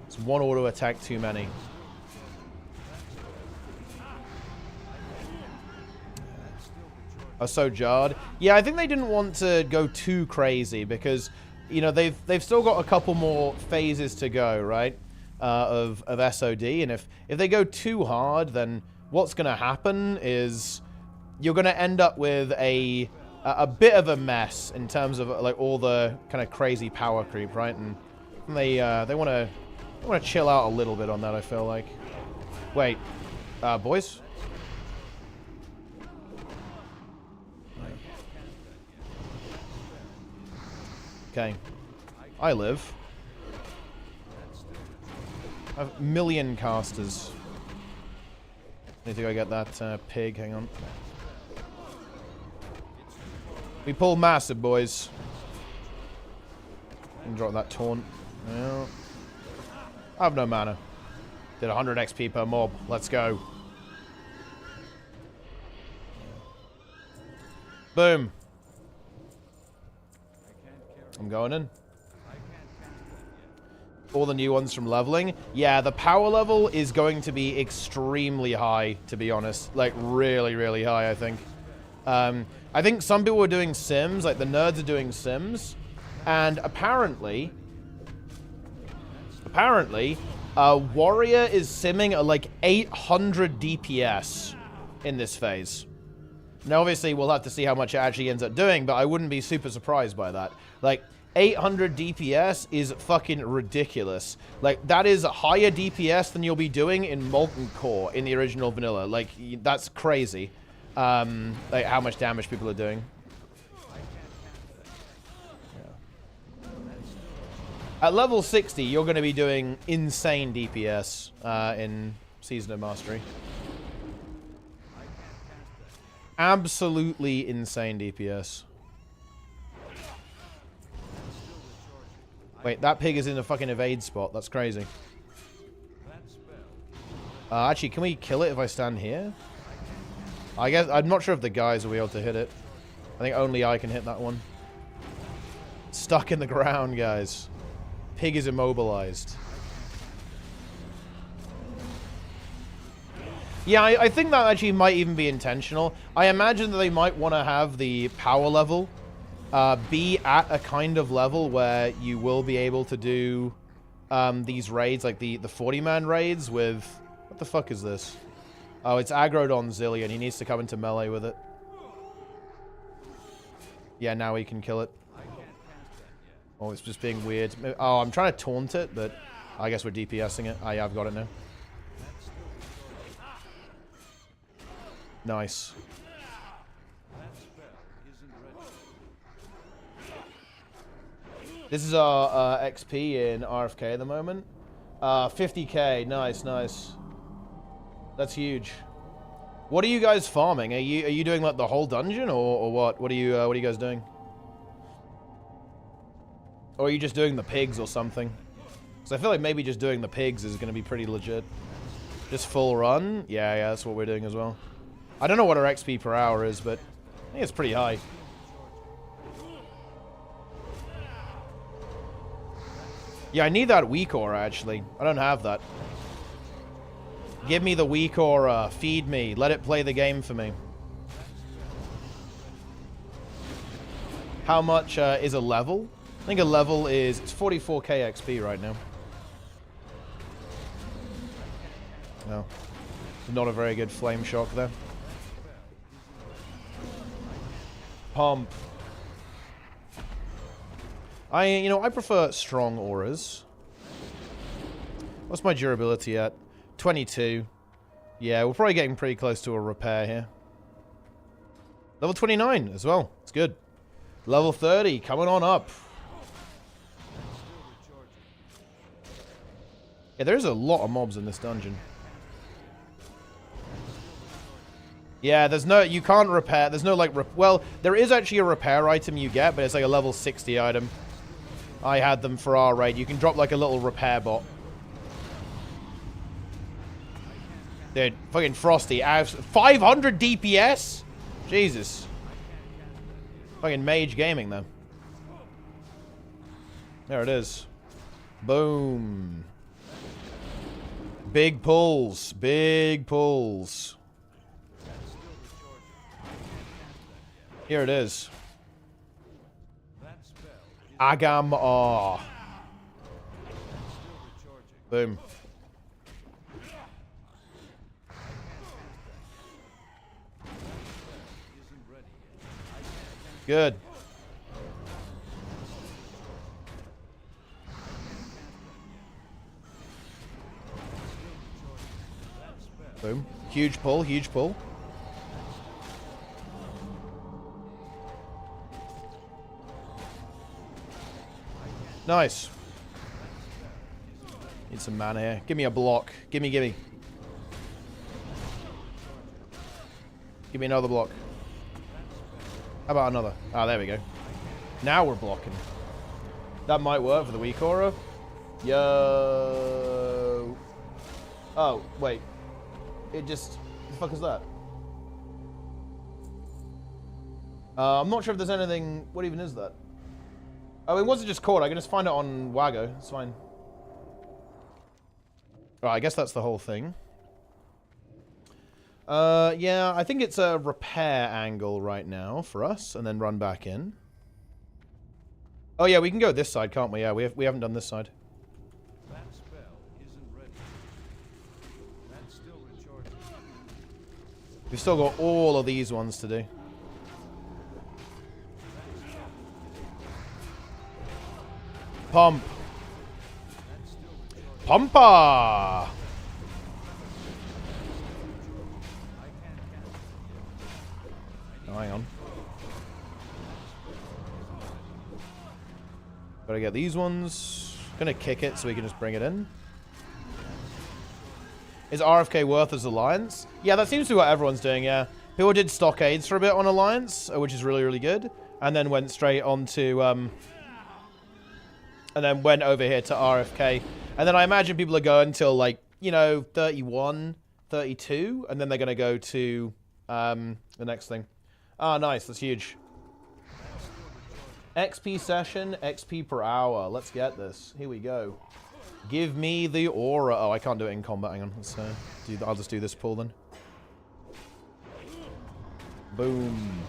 it's one auto attack too many. Are so jarred. Yeah, I think they didn't want to go too crazy because, you know, they've still got a couple more phases to go, right? Of SOD, and if they go too hard, then what's going to happen is you're going to end up with a bit of a mess in terms of like all the kind of crazy power creep, right? And they want to chill out a little bit on that. I feel like. Wait, boys. Okay, I live. I have a million casters. Need to go get that pig. Hang on. We pull massive, boys. And drop that taunt. Yeah. I have no mana. Did 100 XP per mob. Let's go. Boom. I'm going in. All the new ones from leveling. Yeah, the power level is going to be extremely high, to be honest. Like, really, really high, I think. I think some people are doing sims, like the nerds are doing sims. And apparently, Warrior is simming at like 800 DPS in this phase. Now, obviously, we'll have to see how much it actually ends up doing, but I wouldn't be super surprised by that. Like, 800 DPS is fucking ridiculous. Like, that is higher DPS than you'll be doing in Molten Core in the original vanilla. Like, that's crazy. Like, how much damage people are doing. Yeah. At level 60, you're going to be doing insane DPS in Season of Mastery. Absolutely insane DPS. Wait, that pig is in a fucking evade spot. That's crazy. Actually, can we kill it if I stand here? I guess, I'm not sure if the guys will be able to hit it. I think only I can hit that one. Stuck in the ground, guys. Pig is immobilized. Yeah, I think that actually might even be intentional. I imagine that they might want to have the power level be at a kind of level where you will be able to do these raids, like the 40-man raids with... What the fuck is this? Oh, it's aggroed on Zillion. He needs to come into melee with it. Yeah, now he can kill it. Oh, it's just being weird. Oh, I'm trying to taunt it, but I guess we're DPSing it. Oh, yeah, I've got it now. Nice. This is our XP in RFK at the moment. 50k. Nice, nice. That's huge. What are you guys farming? Are you doing like the whole dungeon or what? What are you guys doing? Or are you just doing the pigs or something? Because I feel like maybe just doing the pigs is going to be pretty legit. Just full run? Yeah, that's what we're doing as well. I don't know what our XP per hour is, but I think it's pretty high. Yeah, I need that weak aura, actually. I don't have that. Give me the weak aura. Feed me. Let it play the game for me. How much is a level? I think a level is... It's 44k XP right now. No. Not a very good flame shock there. Pump. I prefer strong auras. What's my durability at? 22. Yeah, we're probably getting pretty close to a repair here. Level 29 as well. It's good. Level 30 coming on up. Yeah, there's a lot of mobs in this dungeon. Yeah, there's no, you can't repair, there's no like, well, there is actually a repair item you get, but it's like a level 60 item. I had them for our raid. You can drop like a little repair bot. Dude, fucking Frosty. 500 DPS? Jesus. Fucking Mage Gaming, though. There it is. Boom. Big pulls. Big pulls. Here it is. Agam R. Boom. Good. Boom. Huge pull, huge pull. Nice. Need some mana here. Give me a block. Gimme, gimme. Give me another block. How about another? Ah, there we go. Now we're blocking. That might work for the weak aura. Yo. Oh, wait. It just... What the fuck is that? I'm not sure if there's anything... What even is that? Oh, it wasn't just caught. I can just find it on Wago. It's fine. Right, I guess that's the whole thing. Yeah, I think it's a repair angle right now for us, and then run back in. Oh yeah, we can go this side, can't we? Yeah, we haven't done this side. That spell isn't ready. That's still recharging. We've still got all of these ones to do. Pump. Pumper. Oh, hang on. Gotta get these ones. Gonna kick it so we can just bring it in. Is RFK worth as Alliance? Yeah, that seems to be what everyone's doing, yeah. People did stockades for a bit on Alliance, which is really, really good. And then went straight on to, and then went over here to RFK. And then I imagine people are going till, like, you know, 31, 32. And then they're gonna go to, the next thing. Ah, nice. That's huge. XP session, XP per hour. Let's get this. Here we go. Give me the aura. Oh, I can't do it in combat. Hang on. Let's I'll just do this pull then. Boom.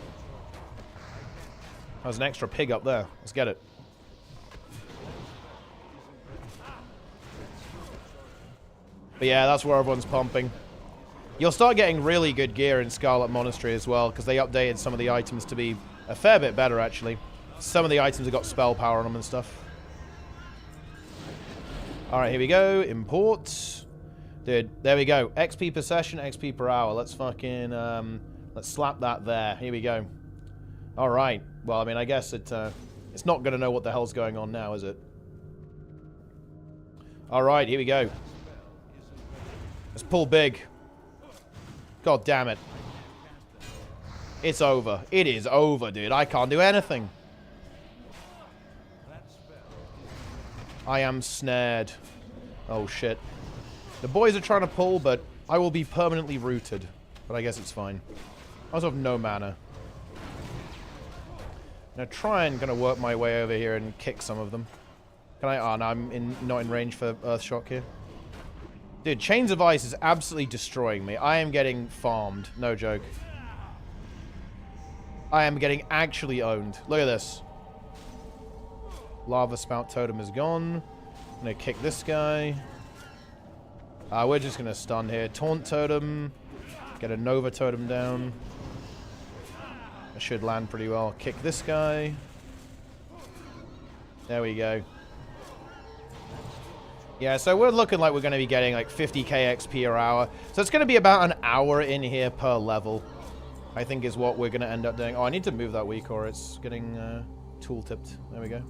There's an extra pig up there. Let's get it. But yeah, that's where everyone's pumping. You'll start getting really good gear in Scarlet Monastery as well, because they updated some of the items to be a fair bit better, actually. Some of the items have got spell power on them and stuff. Alright, here we go. Import. Dude, there we go. XP per session, XP per hour. Let's fucking, let's slap that there. Here we go. Alright. Well, I mean, I guess it's not going to know what the hell's going on now, is it? Alright, here we go. Let's pull big. God damn it. It's over. It is over, dude. I can't do anything. I am snared. Oh, shit. The boys are trying to pull, but I will be permanently rooted. But I guess it's fine. I also have no mana. I'm gonna try and work my way over here and kick some of them. Can I? Oh, no, I'm not in range for Earthshock here. Dude, Chains of Ice is absolutely destroying me. I am getting farmed. No joke. I am getting actually owned. Look at this. Lava Spout Totem is gone. I'm going to kick this guy. We're just going to stun here. Taunt Totem. Get a Nova Totem down. I should land pretty well. Kick this guy. There we go. Yeah, so we're looking like we're going to be getting like 50k XP per hour. So it's going to be about an hour in here per level, I think is what we're going to end up doing. Oh, I need to move that weak or it's getting tool-tipped. There we go.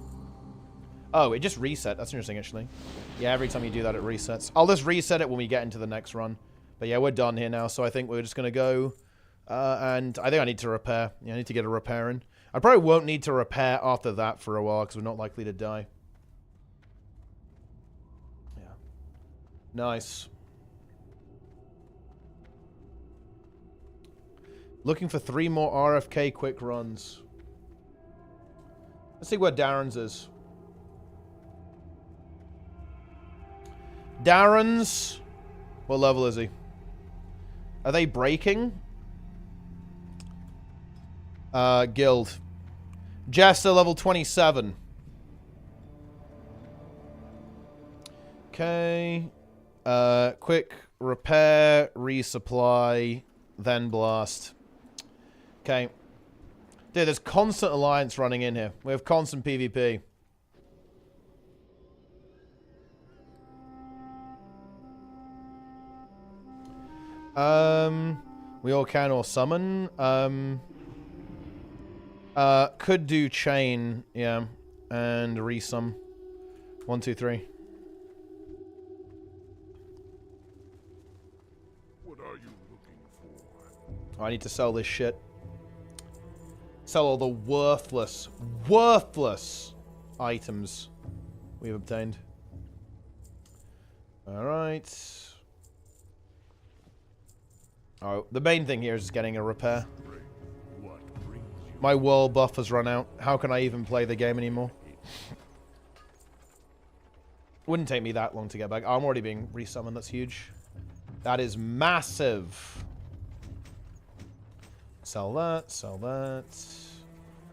Oh, it just reset. That's interesting, actually. Yeah, every time you do that, it resets. I'll just reset it when we get into the next run. But yeah, we're done here now. So I think we're just going to go And I think I need to repair. Yeah, I need to get a repair in. I probably won't need to repair after that for a while because we're not likely to die. Yeah. Nice. Looking for 3 more RFK quick runs. Let's see where Darren's is. Darren's... What level is he? Are they breaking? Guild. Jester level 27. Okay. Quick repair, resupply, then blast. Okay. Dude, there's constant alliance running in here. We have constant PvP. We all can or summon. Could do chain, yeah. And resum. 1, 2, 3. What are you looking for? I need to sell this shit. Sell all the worthless items we've obtained. Alright. Oh, the main thing here is getting a repair. My world buff has run out. How can I even play the game anymore? Wouldn't take me that long to get back. I'm already being resummoned. That's huge. That is massive. Sell that. Sell that.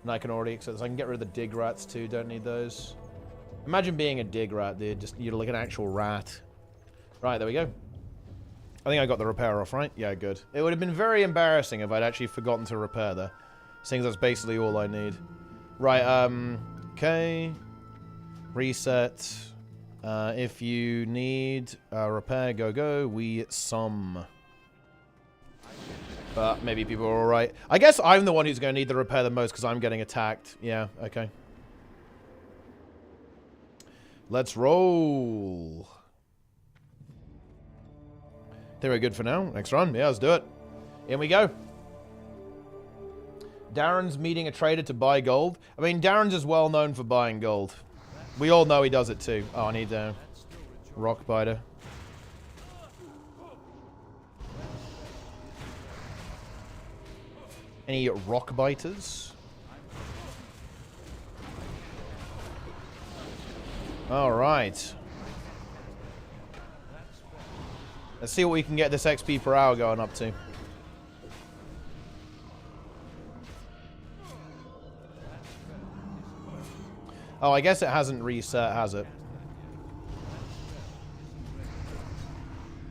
And I can already accept this. I can get rid of the dig rats too. Don't need those. Imagine being a dig rat, dude. Just, you're like an actual rat. Right, there we go. I think I got the repair off, right? Yeah, good. It would have been very embarrassing if I'd actually forgotten to repair there. Seeing that's basically all I need. Right, okay. Reset. If you need repair, go. We sum. But maybe people are alright. I guess I'm the one who's going to need the repair the most because I'm getting attacked. Yeah, okay. Let's roll. Think we're good for now. Next run. Yeah, let's do it. In we go. Darren's meeting a trader to buy gold. I mean, Darren's is well known for buying gold. We all know he does it too. Oh, I need a rock biter. Any rock biters? All right. Let's see what we can get this XP per hour going up to. Oh, I guess it hasn't reset, has it?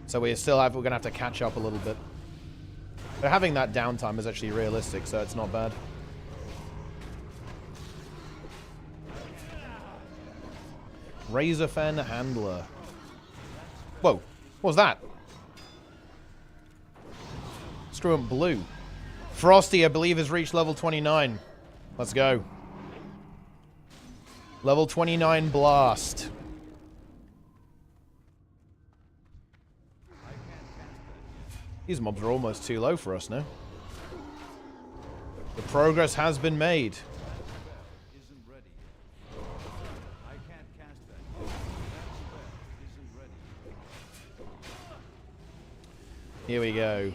So we're gonna have to catch up a little bit. But having that downtime is actually realistic, so it's not bad. Razorfen Handler. Whoa, what was that? Screw him, blue. Frosty, I believe, has reached level 29. Let's go. Level 29 blast. These mobs are almost too low for us now. The progress has been made. Here we go.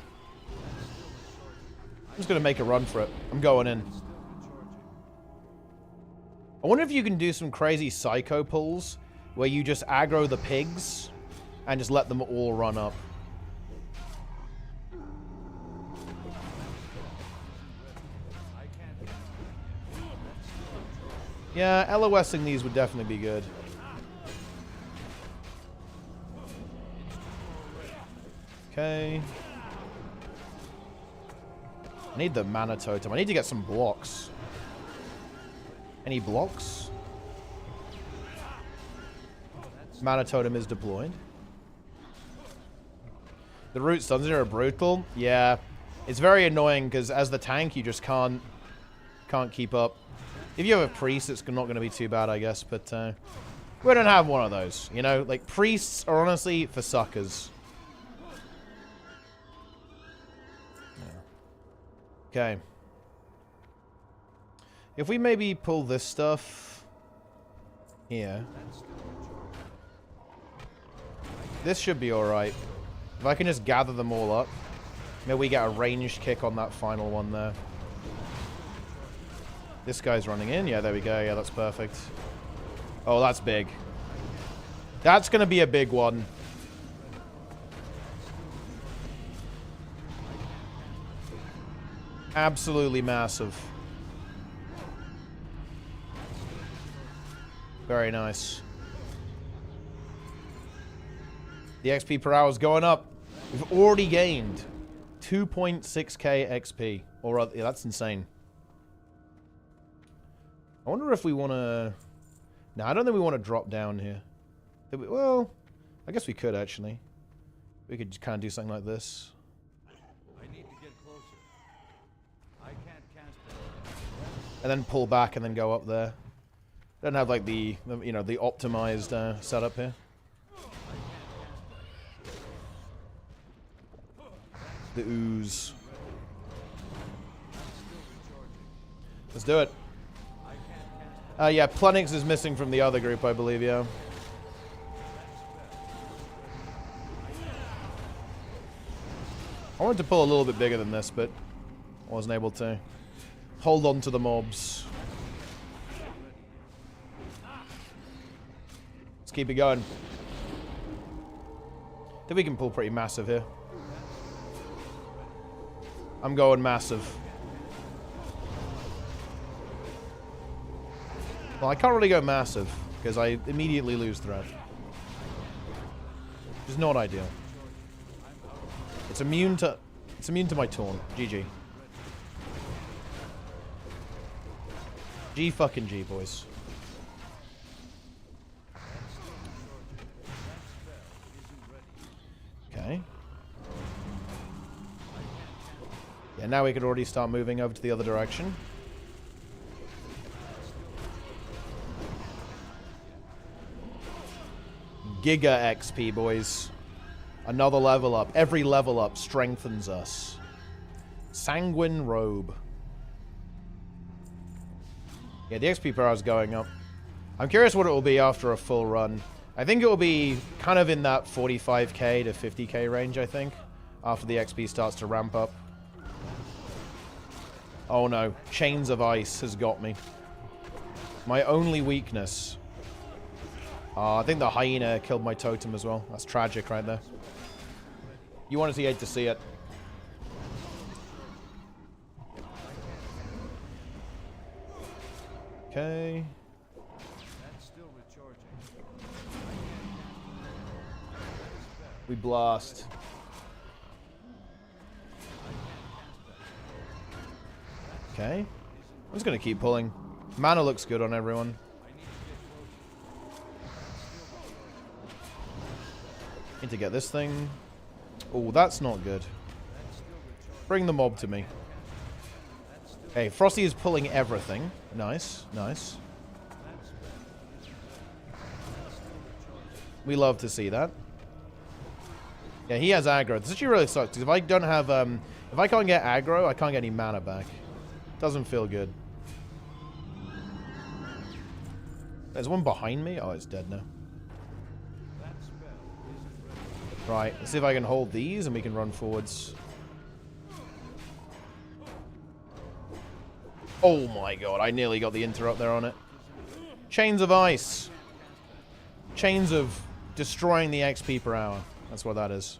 I'm just going to make a run for it. I'm going in. I wonder if you can do some crazy psycho pulls where you just aggro the pigs and just let them all run up. Yeah, LOSing these would definitely be good. Okay. I need the mana totem. I need to get some blocks. Any blocks? Mana totem is deployed. The root stuns are brutal. Yeah. It's very annoying because as the tank you just can't keep up. If you have a priest, it's not going to be too bad, I guess, but we don't have one of those, you know? Like, priests are honestly for suckers. Okay. If we maybe pull this stuff here. This should be alright. If I can just gather them all up. Maybe we get a ranged kick on that final one there. This guy's running in. Yeah, there we go. Yeah, that's perfect. Oh, that's big. That's going to be a big one. Absolutely massive. Very nice. The XP per hour is going up. We've already gained 2.6k XP. Or yeah, that's insane. I wonder if we want to... No, I don't think we want to drop down here. Well, I guess we could actually. We could kind of do something like this. I need to get closer. I can't cast it. And then pull back and then go up there. Don't have like the you know, the optimized setup here. The ooze. Let's do it. Yeah, Plunix is missing from the other group, I believe, yeah. I wanted to pull a little bit bigger than this, but I wasn't able to. Hold on to the mobs. Let's keep it going. I think we can pull pretty massive here. I'm going massive. Well, I can't really go massive, because I immediately lose threat. Which is not ideal. It's immune to my taunt. GG. G fucking G, boys. Okay. Yeah, now we could already start moving over to the other direction. Giga XP, boys. Another level up. Every level up strengthens us. Sanguine Robe. Yeah, the XP per hour is going up. I'm curious what it will be after a full run. I think it will be kind of in that 45k to 50k range, I think. After the XP starts to ramp up. Oh no. Chains of Ice has got me. My only weakness. I think the hyena killed my totem as well. That's tragic right there. You honestly hate to see it. Okay. We blast. Okay. I'm just going to keep pulling. Mana looks good on everyone. Need to get this thing. Oh, that's not good. Bring the mob to me. Okay, Frosty is pulling everything. Nice, nice. We love to see that. Yeah, he has aggro. This actually really sucks, because if I don't have, if I can't get aggro, I can't get any mana back. Doesn't feel good. There's one behind me. Oh, it's dead now. Right, let's see if I can hold these and we can run forwards. Oh my god, I nearly got the interrupt there on it. Chains of Ice. Chains of destroying the XP per hour. That's what that is.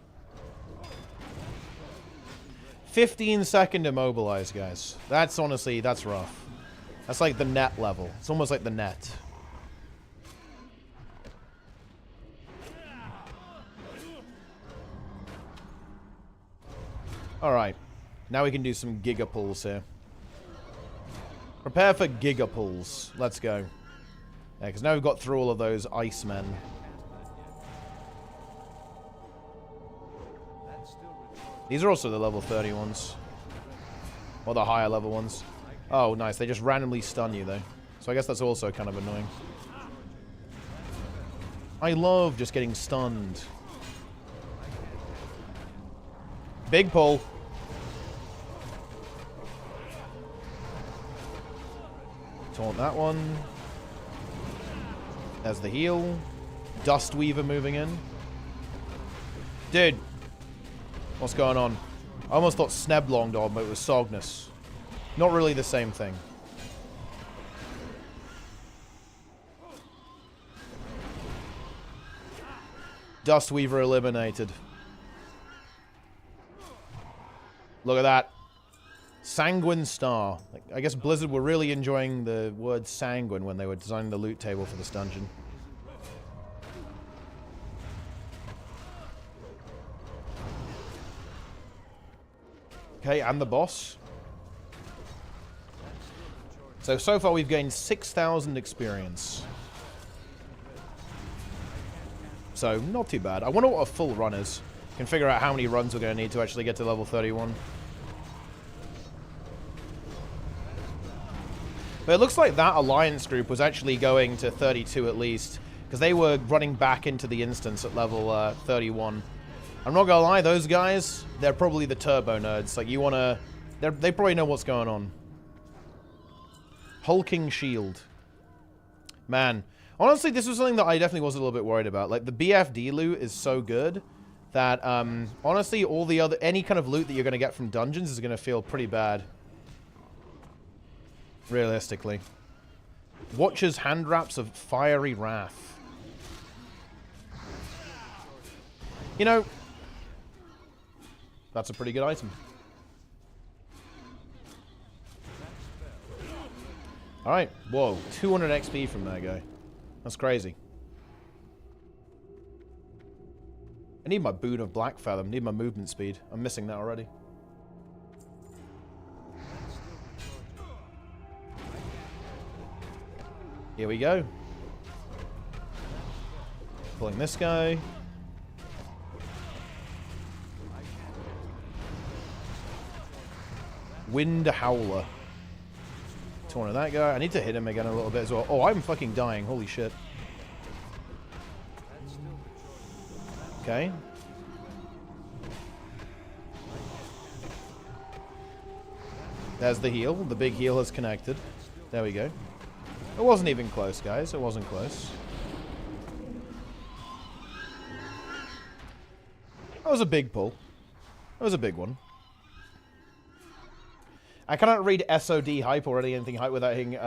15-second immobilize, guys. That's honestly, that's rough. That's like the net level. It's almost like the net. Alright. Now we can do some giga pulls here. Prepare for giga pulls. Let's go. Yeah, because now we've got through all of those icemen. These are also the level 30 ones. Or the higher level ones. Oh, nice. They just randomly stun you, though. So I guess that's also kind of annoying. I love just getting stunned. Big pull. Taunt that one. There's the heal. Dust Weaver moving in. Dude. What's going on? I almost thought Sneblonged on, but it was Sognus. Not really the same thing. Dust Weaver eliminated. Look at that. Sanguine Star. I guess Blizzard were really enjoying the word sanguine when they were designing the loot table for this dungeon. Okay, and the boss. So far we've gained 6,000 experience. So, not too bad. I wonder what a full run is. Can figure out how many runs we're going to need to actually get to level 31. But it looks like that alliance group was actually going to 32 at least, because they were running back into the instance at level 31. I'm not gonna lie, those guys, they're probably the turbo nerds. Like, you wanna... They probably know what's going on. Hulking Shield. Man. Honestly, this was something that I definitely was a little bit worried about. Like, the BFD loot is so good that, honestly, all the other... Any kind of loot that you're gonna get from dungeons is gonna feel pretty bad. Realistically. Watcher's Hand Wraps of Fiery Wrath. You know... That's a pretty good item. Alright. Whoa. 200 XP from that guy. That's crazy. I need my Boon of Black Fathom. Need my movement speed. I'm missing that already. Here we go. Pulling this guy. Wind Howler. Torn of that guy. I need to hit him again a little bit as well. Oh, I'm fucking dying. Holy shit. Okay. There's the heal. The big heal has connected. There we go. It wasn't even close, guys. It wasn't close. That was a big pull. That was a big one. I cannot read SOD hype or anything hype without hearing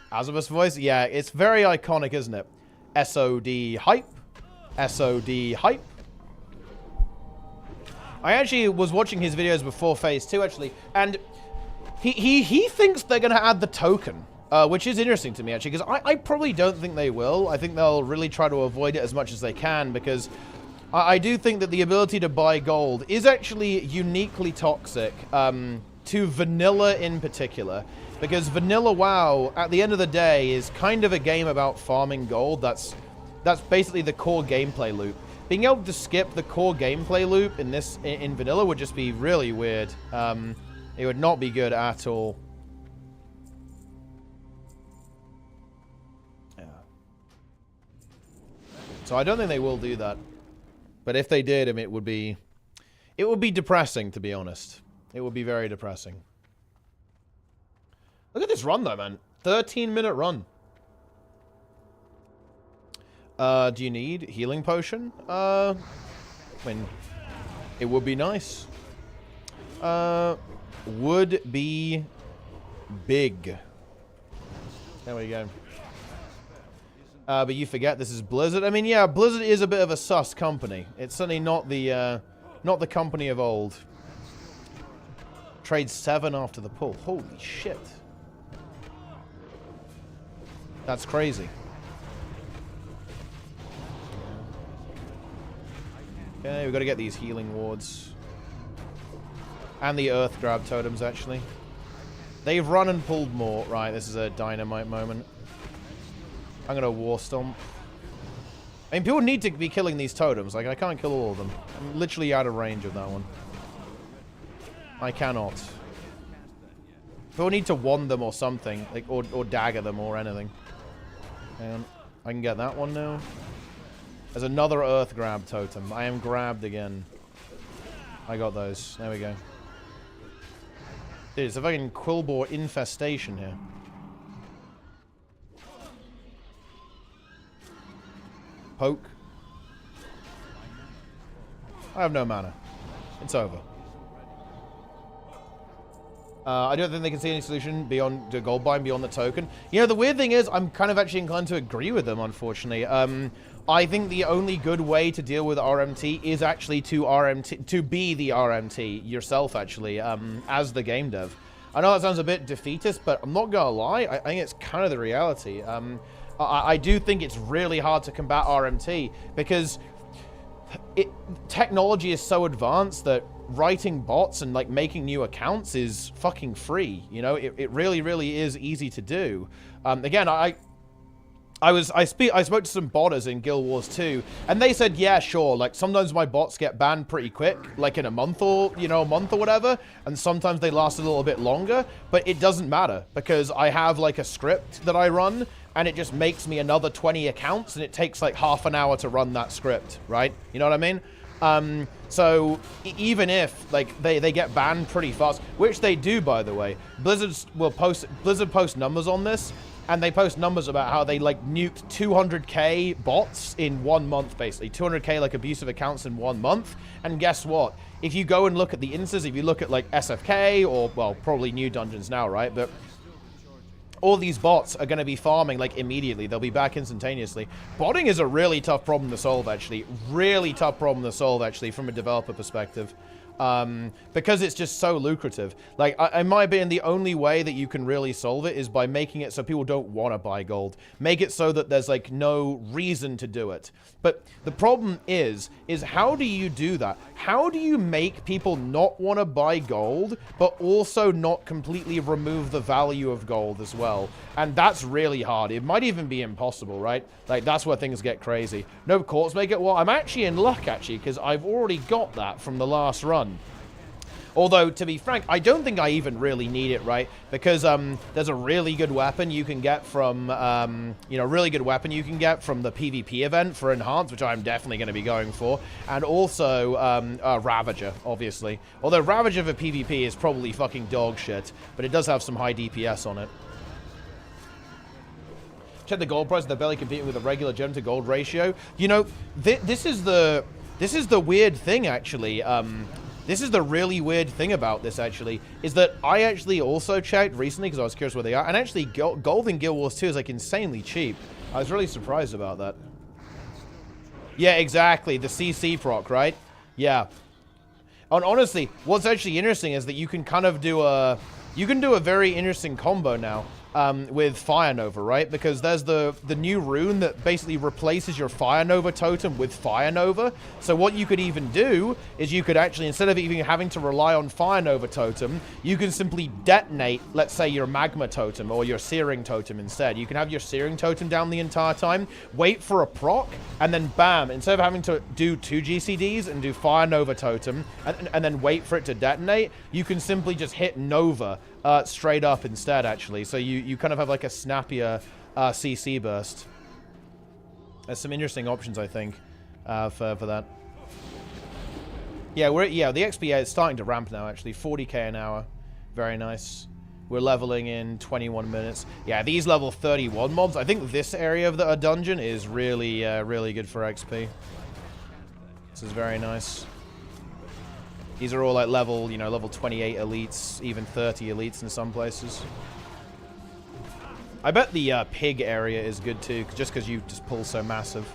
Azabeth's voice. Yeah, it's very iconic, isn't it? SOD hype. SOD hype. I actually was watching his videos before Phase 2, actually, and he thinks they're going to add the token, which is interesting to me, actually, because I probably don't think they will. I think they'll really try to avoid it as much as they can, because I do think that the ability to buy gold is actually uniquely toxic, to vanilla in particular, because vanilla WoW at the end of the day is kind of a game about farming gold. That's basically the core gameplay loop. Being able to skip the core gameplay loop in vanilla would just be really weird. It would not be good at all. Yeah. So I don't think they will do that. But if they did, it would be depressing, to be honest. It would be very depressing. Look at this run, though, man. 13-minute run. Do you need healing potion? I mean, it would be nice. Would be big. There we go. But you forget this is Blizzard. I mean, yeah, Blizzard is a bit of a sus company. It's certainly not the company of old. Trade 7 after the pull. Holy shit. That's crazy. Okay, we've got to get these healing wards. And the earth grab totems, actually. They've run and pulled more. Right, this is a dynamite moment. I'm going to war stomp. I mean, people need to be killing these totems. Like, I can't kill all of them. I'm literally out of range of that one. I cannot. People need to wand them or something. Like, or dagger them or anything. Hang on. I can get that one now. There's another earth grab totem. I am grabbed again. I got those. There we go. Dude, it's a fucking Quillbore infestation here. poke. I have no mana. It's over. I don't think they can see any solution beyond the gold bind, beyond the token. You know, the weird thing is, I'm kind of actually inclined to agree with them, unfortunately. I think the only good way to deal with RMT is actually to be the RMT yourself, actually, as the game dev. I know that sounds a bit defeatist, but I'm not gonna lie, I think it's kind of the reality. I do think it's really hard to combat RMT, because technology is so advanced that writing bots and like making new accounts is fucking free. You know, it really, really is easy to do. Again, I spoke to some botters in Guild Wars 2, and they said, yeah, sure, like sometimes my bots get banned pretty quick, like in a month or whatever, and sometimes they last a little bit longer, but it doesn't matter because I have like a script that I run, and it just makes me another 20 accounts, and it takes like half an hour to run that script, right? You know what I mean? So even if like they get banned pretty fast, which they do, by the way, Blizzard post numbers on this, and they post numbers about how they like nuked 200k bots in 1 month, basically 200k like abusive accounts in 1 month. And guess what? If you go and look at the instances, if you look at like SFK or, well, probably new dungeons now, right? But all these bots are going to be farming like immediately. They'll be back instantaneously. Botting is a really tough problem to solve, actually. Really tough problem to solve, actually, from a developer perspective. Because it's just so lucrative. Like, in my opinion, the only way that you can really solve it is by making it so people don't want to buy gold. Make it so that there's, like, no reason to do it. But the problem is how do you do that? How do you make people not want to buy gold, but also not completely remove the value of gold as well? And that's really hard. It might even be impossible, right? Like, that's where things get crazy. No courts make it. Well, I'm actually in luck, actually, because I've already got that from the last run. Although, to be frank, I don't think I even really need it, right? Because there's a really good weapon you can get from, really good weapon you can get from the PvP event for Enhanced, which I'm definitely going to be going for. And also, Ravager, obviously. Although Ravager for PvP is probably fucking dog shit, but it does have some high DPS on it. Check the gold price. They're barely competing with a regular gem to gold ratio. You know, this is the weird thing, actually. This is the really weird thing about this, actually, is that I actually also checked recently because I was curious where they are, and actually gold in Guild Wars 2 is like insanely cheap. I was really surprised about that. Yeah, exactly. The CC proc, right? Yeah. And honestly, what's actually interesting is that you can kind of do a very interesting combo now. With Fire Nova, right? Because there's the new rune that basically replaces your Fire Nova totem with Fire Nova. So what you could even do is you could actually, instead of even having to rely on Fire Nova totem, you can simply detonate, let's say, your Magma totem or your Searing totem instead. You can have your Searing totem down the entire time, wait for a proc, and then bam, instead of having to do 2 GCDs and do Fire Nova totem and then wait for it to detonate, you can simply just hit Nova straight up instead, actually. So you kind of have like a snappier CC burst. There's some interesting options, I think, for that. Yeah, the XP is starting to ramp now, actually. 40k an hour. Very nice. We're leveling in 21 minutes. Yeah, these level 31 mobs, I think this area of the dungeon is really, really good for XP. This is very nice. These are all like level 28 elites, even 30 elites in some places. I bet the pig area is good too, just because you just pull so massive.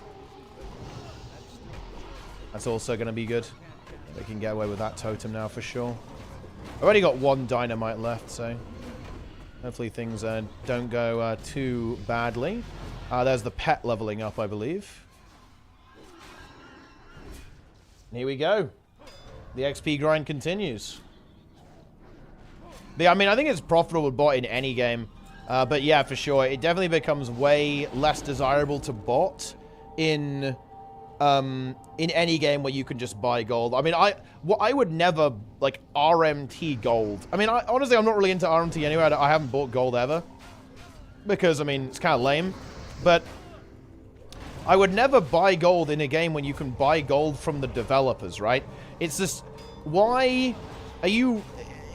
That's also going to be good. They can get away with that totem now for sure. I've already got 1 dynamite left, so hopefully things don't go too badly. There's the pet leveling up, I believe. Here we go. The XP grind continues. But yeah, I mean, I think it's profitable to bot in any game. But yeah, for sure, it definitely becomes way less desirable to bot in any game where you can just buy gold. I mean, I would never like RMT gold. I mean, honestly, I'm not really into RMT anyway. I haven't bought gold ever because I mean it's kind of lame. But I would never buy gold in a game when you can buy gold from the developers, right? It's just, why are you...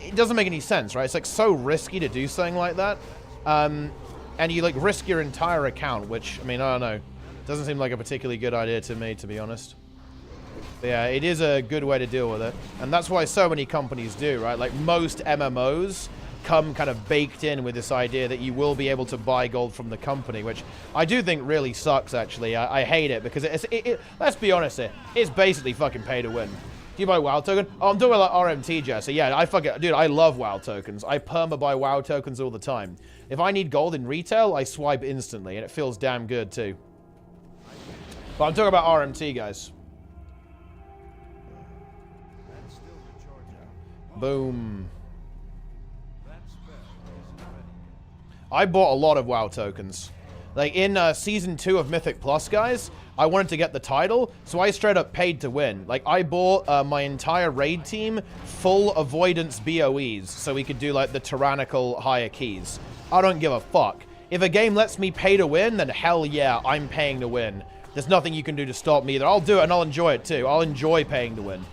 It doesn't make any sense, right? It's like so risky to do something like that. And you like risk your entire account, which, I mean, I don't know. Doesn't seem like a particularly good idea to me, to be honest. But yeah, it is a good way to deal with it. And that's why so many companies do, right? Like most MMOs come kind of baked in with this idea that you will be able to buy gold from the company, which I do think really sucks, actually. I hate it because let's be honest here, it's basically fucking pay to win. Do you buy WoW token? Oh, I'm talking about RMT, Jess. So yeah, dude, I love WoW tokens. I perma buy WoW tokens all the time. If I need gold in retail, I swipe instantly, and it feels damn good too. But I'm talking about RMT, guys. Boom. I bought a lot of WoW tokens. Like in Season 2 of Mythic Plus, guys, I wanted to get the title, so I straight up paid to win. Like, I bought my entire raid team full avoidance BOEs, so we could do, like, the tyrannical higher keys. I don't give a fuck. If a game lets me pay to win, then hell yeah, I'm paying to win. There's nothing you can do to stop me either. I'll do it, and I'll enjoy it, too. I'll enjoy paying to win.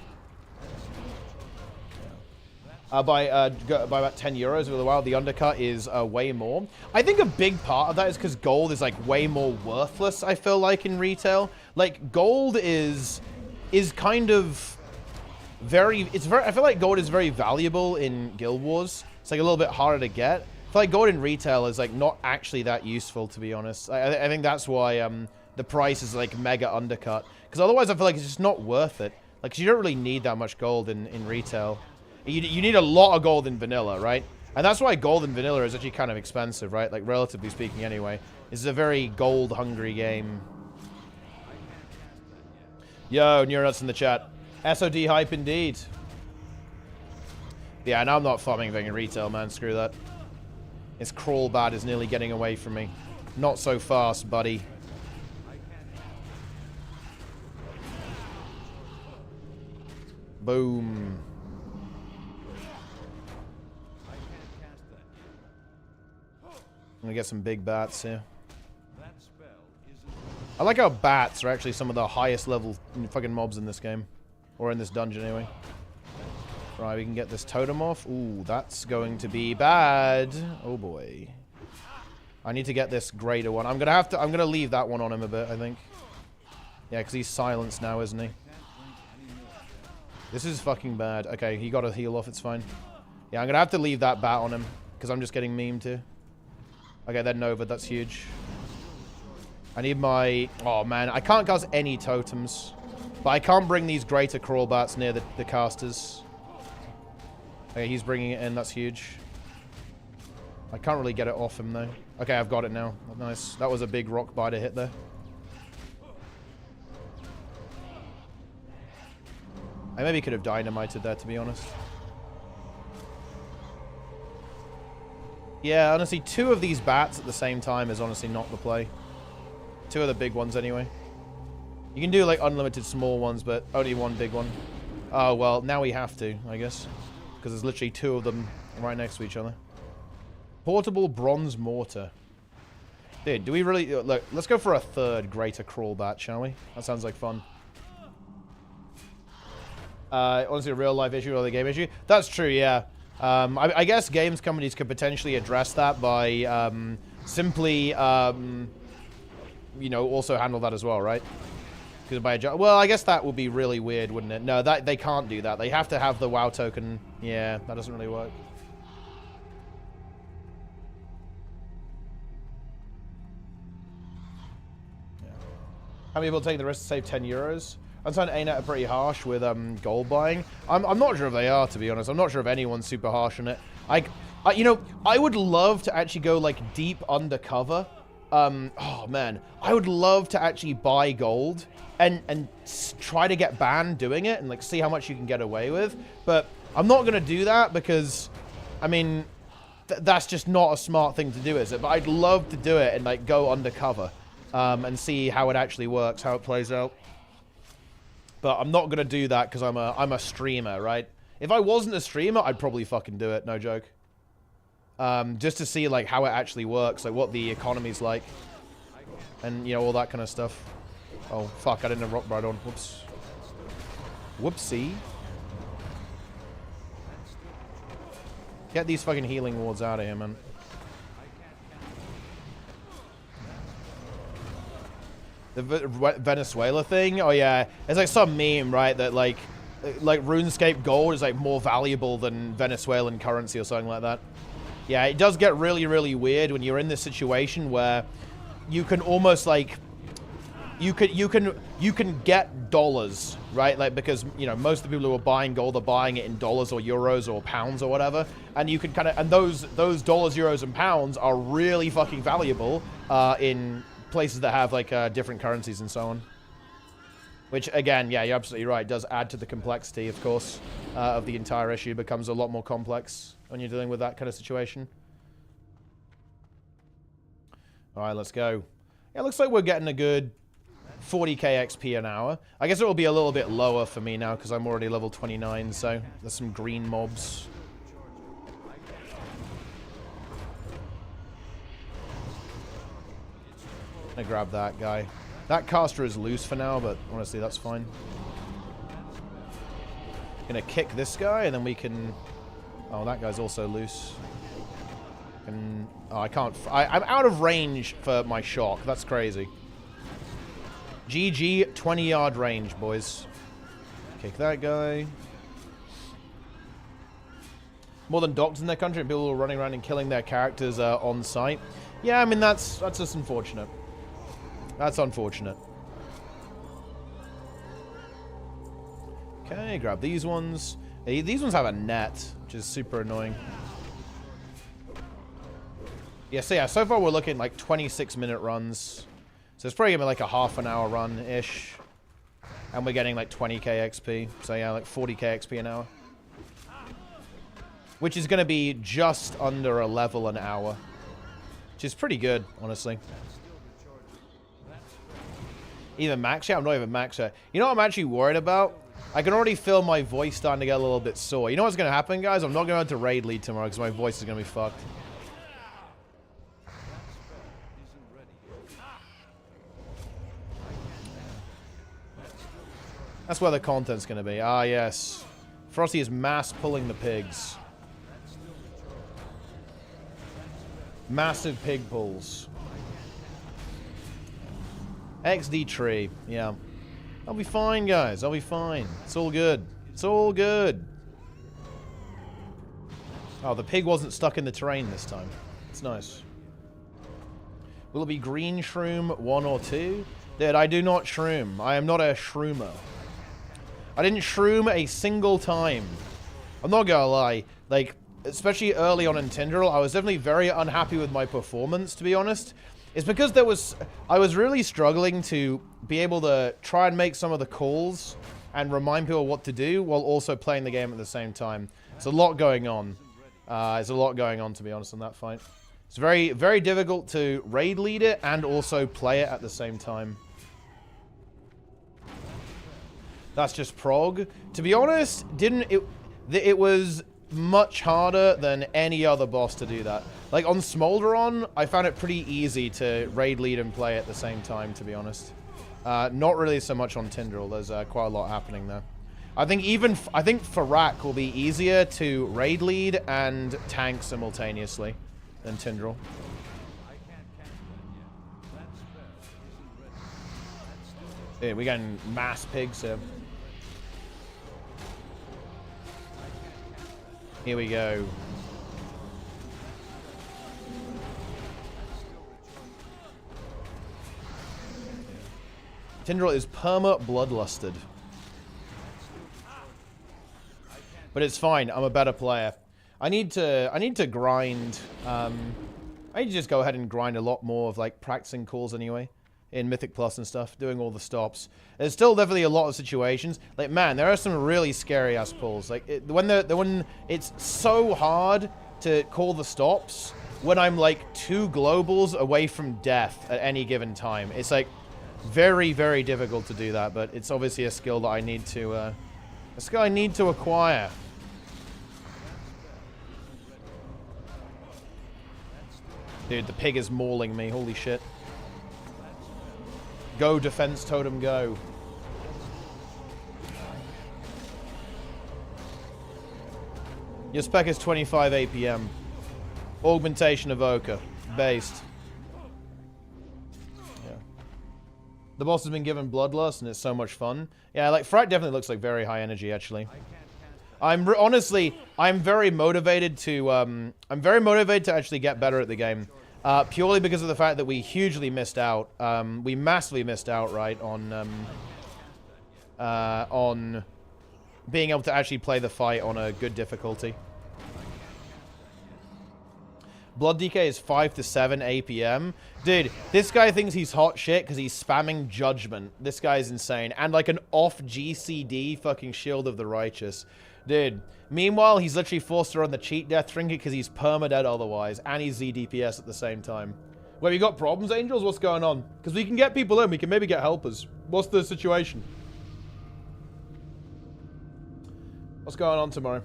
By about 10 euros with the WoW, the undercut is way more. I think a big part of that is because gold is like way more worthless, I feel like, in retail. Like, gold is kind of I feel like gold is very valuable in Guild Wars. It's like a little bit harder to get. I feel like gold in retail is like not actually that useful, to be honest. I think that's why the price is like mega undercut. Because otherwise I feel like it's just not worth it. Like, 'cause you don't really need that much gold in retail. You need a lot of gold in vanilla, right? And that's why gold in vanilla is actually kind of expensive, right? Like, relatively speaking anyway. This is a very gold-hungry game. Yo, Neuronuts in the chat. SOD hype indeed. Yeah, now I'm not farming anything in retail, man. Screw that. This crawl bat is nearly getting away from me. Not so fast, buddy. Boom. I'm gonna get some big bats here. I like how bats are actually some of the highest level fucking mobs in this game. Or in this dungeon anyway. Right, we can get this totem off. Ooh, that's going to be bad. Oh boy. I need to get this greater one. I'm gonna leave that one on him a bit, I think. Yeah, because he's silenced now, isn't he? This is fucking bad. Okay, he got a heal off, it's fine. Yeah, I'm gonna have to leave that bat on him. Because I'm just getting memed too. Okay, then Nova, that's huge. I need my... Oh, man, I can't cast any totems. But I can't bring these greater crawl bats near the casters. Okay, he's bringing it in, that's huge. I can't really get it off him, though. Okay, I've got it now. Nice. That was a big rock biter hit there. I maybe could have dynamited there, to be honest. Yeah, honestly, 2 of these bats at the same time is honestly not the play. 2 of the big ones, anyway. You can do, like, unlimited small ones, but only 1 big one. Oh, well, now we have to, I guess. Because there's literally 2 of them right next to each other. Portable bronze mortar. Dude, do we really... Look, let's go for a 3rd greater crawl bat, shall we? That sounds like fun. Honestly, a real-life issue or the game issue? That's true, yeah. I guess games companies could potentially address that by simply, you know, also handle that as well, right? Well, I guess that would be really weird, wouldn't it? No, they can't do that. They have to have the WoW token. Yeah, that doesn't really work. Yeah. How many people take the risk to save 10 euros? I'm saying ANET are pretty harsh with gold buying. I'm not sure if they are, to be honest. I'm not sure if anyone's super harsh on it. You know, I would love to actually go like deep undercover. Oh man, I would love to actually buy gold and try to get banned doing it and like see how much you can get away with. But I'm not gonna do that because, I mean, that's just not a smart thing to do, is it? But I'd love to do it and like go undercover and see how it actually works, how it plays out. But I'm not gonna do that because I'm a streamer, right? If I wasn't a streamer, I'd probably fucking do it, no joke. Just to see like how it actually works, like what the economy's like, and you know, all that kind of stuff. Oh fuck! I didn't have rock right on. Whoops. Whoopsie. Get these fucking healing wards out of here, man. The Venezuela thing? Oh yeah, it's like some meme, right? That like RuneScape gold is like more valuable than Venezuelan currency or something like that. Yeah, it does get really, really weird when you're in this situation where you can almost like you can get dollars, right? Like, because, you know, most of the people who are buying gold are buying it in dollars or euros or pounds or whatever, and you can kind of, and those dollars, euros, and pounds are really fucking valuable in places that have like different currencies and so on. Which, again, yeah, you're absolutely right. It does add to the complexity, of course, of the entire issue. It becomes a lot more complex when you're dealing with that kind of situation. All right, let's go. Yeah, it looks like we're getting a good 40k XP an hour. I guess it will be a little bit lower for me now because I'm already level 29, so there's some green mobs. I'm gonna grab that guy. That caster is loose for now, but honestly, that's fine. Gonna kick this guy, and then we can... Oh, that guy's also loose. Oh, I can't... I'm out of range for my shock. That's crazy. GG, 20-yard range, boys. Kick that guy. More than doctors in their country, and people are running around and killing their characters on site. Yeah, I mean, that's just unfortunate. That's unfortunate. Okay, grab these ones. These ones have a net, which is super annoying. Yeah, so yeah, so far we're looking like 26-minute runs. So it's probably gonna be like a half an hour run-ish. And we're getting like 20k XP. So yeah, like 40k XP an hour. Which is gonna be just under a level an hour. Which is pretty good, honestly. Even max? Yeah, I'm not even max yet. You know what I'm actually worried about? I can already feel my voice starting to get a little bit sore. You know what's going to happen, guys? I'm not going to raid lead tomorrow because my voice is going to be fucked. That's where the content's going to be. Ah, yes. Frosty is mass pulling the pigs. Massive pig pulls. XD tree, yeah. I'll be fine, guys. I'll be fine. It's all good. It's all good. Oh, the pig wasn't stuck in the terrain this time. It's nice. Will it be green shroom 1 or 2? Dude, I do not shroom. I am not a shroomer. I didn't shroom a single time. I'm not gonna lie. Like, especially early on in Tindr, I was definitely very unhappy with my performance, to be honest. It's because I was really struggling to be able to try and make some of the calls and remind people what to do while also playing the game at the same time. It's a lot going on. There's a lot going on, to be honest, in that fight. It's very, very difficult to raid lead it and also play it at the same time. That's just prog. To be honest, it was much harder than any other boss to do that. Like, on Smolderon, I found it pretty easy to raid lead and play at the same time, to be honest. Not really so much on Tindr. There's quite a lot happening there. I think Farak will be easier to raid lead and tank simultaneously than Tindr. Yeah, we're getting mass pigs here. Here we go. Tindr is perma bloodlusted. But it's fine. I'm a better player. I need to grind. I need to just go ahead and grind a lot more of like practicing calls anyway. In Mythic Plus and stuff, doing all the stops. There's still definitely a lot of situations. Like, man, there are some really scary ass pulls. Like, when it's so hard to call the stops when I'm like 2 globals away from death at any given time. It's like very, very difficult to do that, but it's obviously a skill that I need to acquire. Dude, the pig is mauling me. Holy shit. Go, defense totem, go. Your spec is 25 APM. Augmentation evoker. Based. Yeah. The boss has been given Bloodlust, and it's so much fun. Yeah, like, Fract definitely looks like very high energy, actually. Honestly, I'm very motivated to, actually get better at the game. Purely because of the fact that we hugely missed out. We massively missed out, right, on being able to actually play the fight on a good difficulty. Blood DK is 5 to 7 APM. Dude, this guy thinks he's hot shit because he's spamming Judgment. This guy's insane. And like an off GCD fucking Shield of the Righteous. Dude, meanwhile, he's literally forced to run the cheat death trinket because he's permadead otherwise. And he's ZDPS at the same time. Well, you got problems, Angels? What's going on? Because we can get people in. We can maybe get helpers. What's the situation? What's going on tomorrow?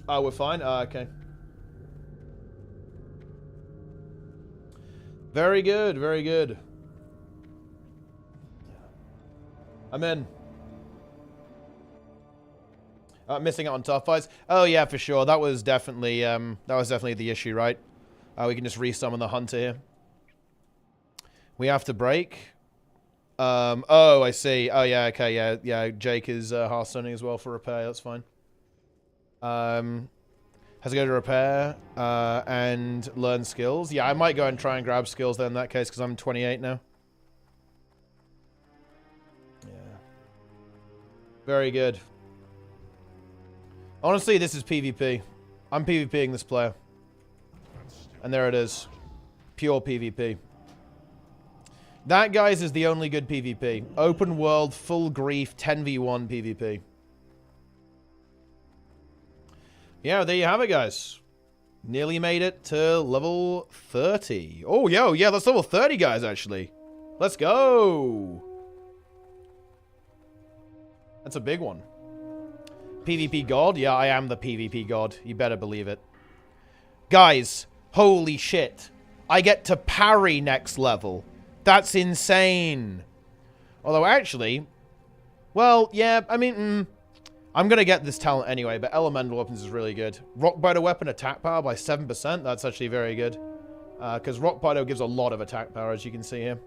Oh, we're fine? Okay. Very good, very good. I'm in. Missing out on tough fights. Oh yeah, for sure. That was definitely the issue, right? We can just resummon the hunter here. We have to break. Oh, I see. Oh yeah, okay, yeah. Jake is Hearthstoning as well for repair. That's fine. Has to go to repair and learn skills. Yeah, I might go and try and grab skills then in that case because I'm 28 now. Yeah. Very good. Honestly, this is PvP. I'm PvPing this player. And there it is. Pure PvP. That, guys, is the only good PvP. Open world, full grief, 10v1 PvP. Yeah, there you have it, guys. Nearly made it to level 30. Oh, yeah, that's level 30, guys, actually. Let's go. That's a big one. PvP god? Yeah, I am the PvP god. You better believe it. Guys, holy shit. I get to parry next level. That's insane. Although, actually... Well, yeah, I mean... I'm going to get this talent anyway, but Elemental Weapons is really good. Rock Biter Weapon attack power by 7%. That's actually very good. Because Rock Biter gives a lot of attack power, as you can see here.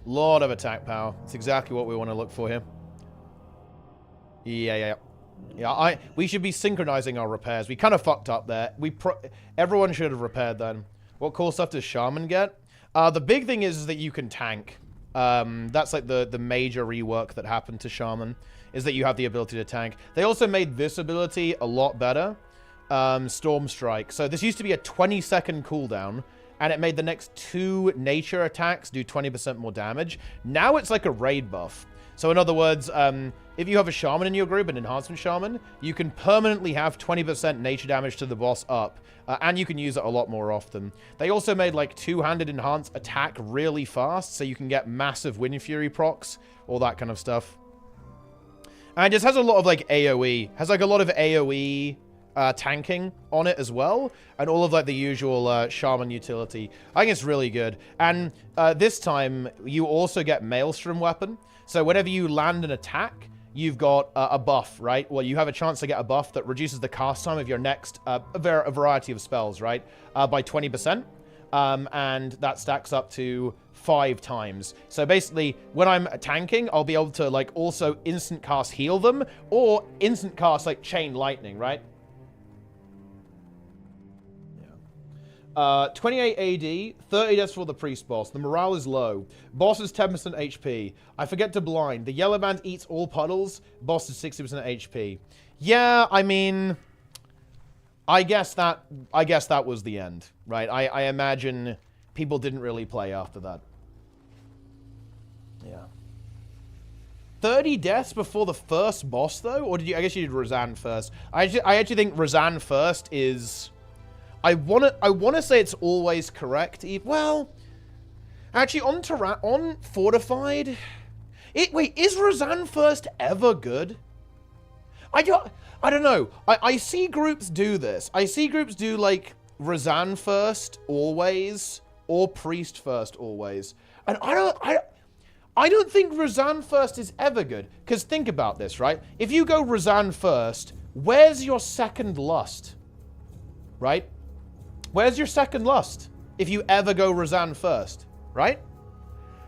Lot of attack power. That's exactly what we want to look for here. Yeah. We should be synchronizing our repairs. We kind of fucked up there. Everyone should have repaired then. What cool stuff does Shaman get? The big thing is that you can tank. That's like the major rework that happened to Shaman, is that you have the ability to tank. They also made this ability a lot better. Storm Strike. So this used to be a 20-second cooldown, and it made the next 2 nature attacks do 20% more damage. Now it's like a raid buff. So in other words, if you have a Shaman in your group, an Enhancement Shaman, you can permanently have 20% nature damage to the boss up. And you can use it a lot more often. They also made like 2-handed enhance attack really fast, so you can get massive Wind Fury procs, all that kind of stuff. And it just has a lot of like AoE. Has like a lot of AoE tanking on it as well, and all of like the usual Shaman utility. I think it's really good. And this time, you also get Maelstrom Weapon. So whenever you land an attack, you've got a buff, right? Well, you have a chance to get a buff that reduces the cast time of your next, a variety of spells, right? By 20%. And that stacks up to 5 times. So basically, when I'm tanking, I'll be able to, like, also instant cast heal them, or instant cast, like, Chain Lightning, right? 28 AD, 30 deaths for the priest boss. The morale is low. Boss is 10% HP. I forget to blind. The yellow band eats all puddles. Boss is 60% HP. Yeah, I mean, I guess that was the end, right? I imagine people didn't really play after that. Yeah. 30 deaths before the first boss, though? Or did you? I guess you did Razan first. I actually think Razan first is... I wanna say it's always correct. Well, actually, on Fortified... Wait, is Razan first ever good? I don't know. I see groups do this. I see groups do, like, Razan first, always, or Priest first, always. And I don't think Razan first is ever good. Because think about this, right? If you go Razan first, where's your second lust? Right? Where's your second lust if you ever go Razan first? right?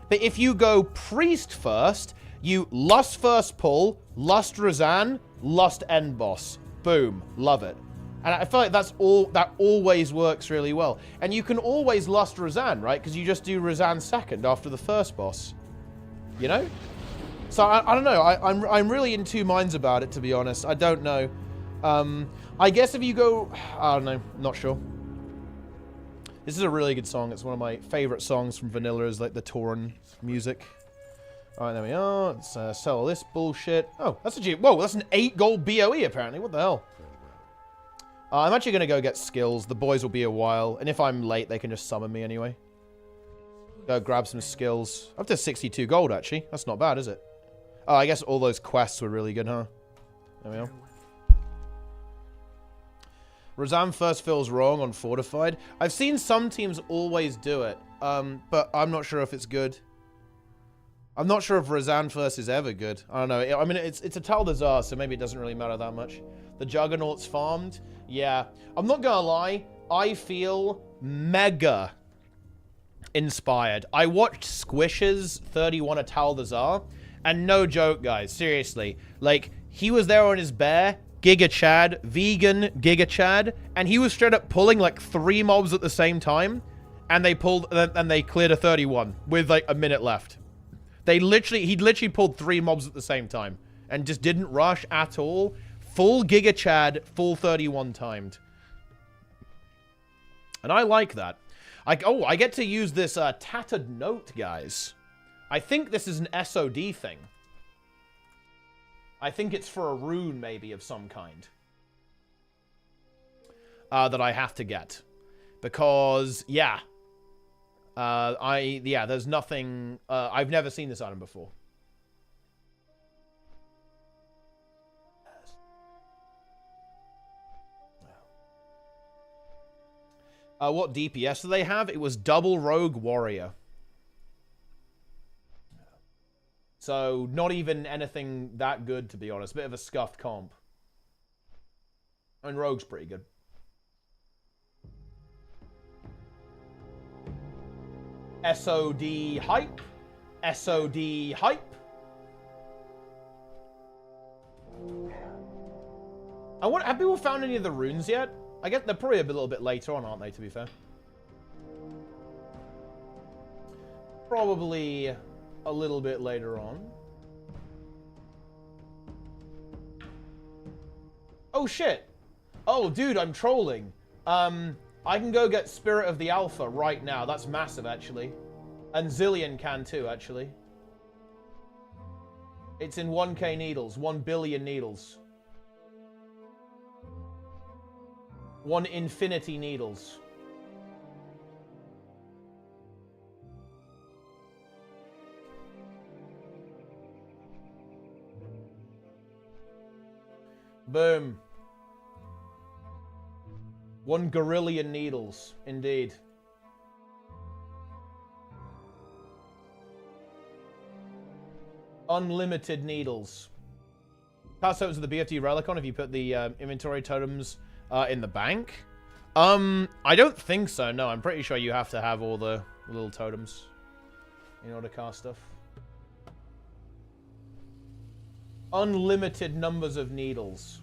But if you go priest first, you lust first pull, lust Razan, lust end boss. Boom. Love it. And I feel like that always works really well. And you can always lust Razan, right? Because you just do Razan second after the first boss. You know? So I don't know. I'm really in two minds about it, to be honest. I don't know. I guess if you go... I don't know. Not sure. This is a really good song. It's one of my favorite songs from Vanilla, is like the Tauren music. All right, there we are. Let's sell this bullshit. Oh, that's a whoa, that's an 8 gold BOE apparently. What the hell? I'm actually going to go get skills. The boys will be a while. And if I'm late, they can just summon me anyway. Go grab some skills. Up to 62 gold, actually. That's not bad, is it? Oh, I guess all those quests were really good, huh? There we are. Razan first feels wrong on Fortified. I've seen some teams always do it, but I'm not sure if it's good. I'm not sure if Razan first is ever good. I don't know. I mean, it's a Taldazar, so maybe it doesn't really matter that much. The Juggernauts farmed. Yeah. I'm not gonna lie. I feel mega inspired. I watched Squish's 31 at Taldazar, and no joke, guys. Seriously. Like, he was there on his bear, Giga Chad, vegan Giga Chad, and he was straight up pulling like 3 mobs at the same time, and they cleared a 31 with like a minute left. He'd literally pulled 3 mobs at the same time and just didn't rush at all. Full Giga Chad, full 31 timed. And I like that. I get to use this tattered note, guys. I think this is an SOD thing. I think it's for a rune, maybe, of some kind. That I have to get. Because, yeah. There's nothing... I've never seen this item before. What DPS do they have? It was double Rogue Warrior. So, not even anything that good, to be honest. Bit of a scuffed comp. And Rogue's pretty good. SOD hype. SOD hype. Have people found any of the runes yet? I guess they're probably a little bit later on, aren't they, to be fair? Probably a little bit later on. Oh, shit. Oh, dude, I'm trolling. I can go get Spirit of the Alpha right now. That's massive, actually. And Zillion can, too, actually. It's in 1k needles. 1 billion needles. 1 infinity needles. Boom. 1 gorillion needles, indeed. Unlimited needles. Pass over to the BFD Relicon if you put the inventory totems in the bank. I don't think so, no. I'm pretty sure you have to have all the little totems in order to cast stuff. Unlimited numbers of needles.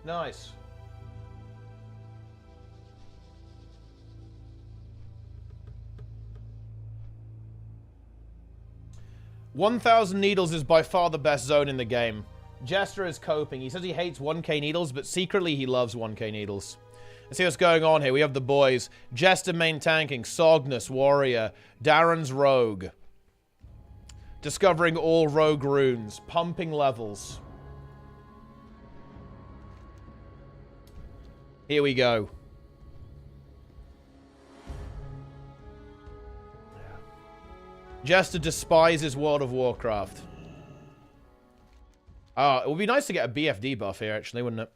Nice. $1,000 needles is by far the best zone in the game. Jester is coping. He says he hates 1k needles, but secretly he loves 1k needles. Let's see what's going on here. We have the boys. Jester main tanking. Sognus warrior. Darren's rogue. Discovering all rogue runes. Pumping levels. Here we go. Jester despises World of Warcraft. It would be nice to get a BFD buff here, actually, wouldn't it?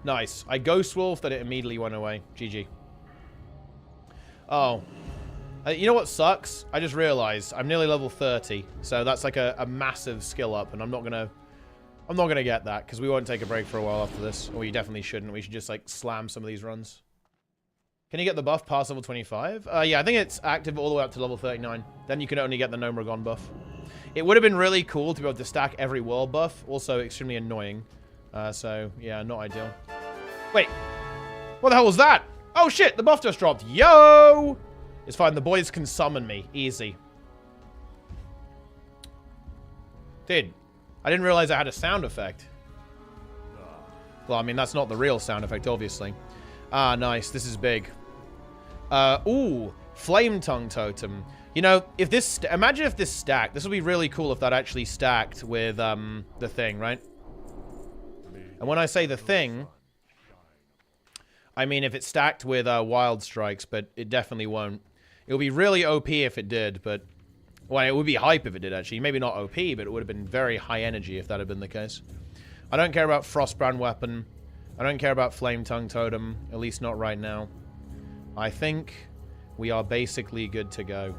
Nice. I ghost wolfed and it immediately went away. GG. Oh. You know what sucks? I just realized I'm nearly level 30, so that's like a massive skill up, and I'm not gonna get that because we won't take a break for a while after this. Or you definitely shouldn't. We should just like slam some of these runs. Can you get the buff past level 25? Yeah, I think it's active all the way up to level 39. Then you can only get the Nomagon buff. It would have been really cool to be able to stack every world buff. Also extremely annoying. So yeah, not ideal. Wait, what the hell was that? Oh shit, the buff just dropped. Yo! It's fine, the boys can summon me. Easy. Dude, I didn't realize I had a sound effect. Well, I mean, that's not the real sound effect, obviously. Ah, nice. This is big. Ooh, Flame Tongue Totem. You know, if this... Imagine if this stacked. This would be really cool if that actually stacked with, the thing, right? And when I say the thing... I mean, if it stacked with, Wild Strikes, but it definitely won't. It would be really OP if it did, but... Well, it would be hype if it did, actually. Maybe not OP, but it would have been very high energy if that had been the case. I don't care about Frostbrand Weapon. I don't care about Flame Tongue Totem. At least not right now. I think we are basically good to go.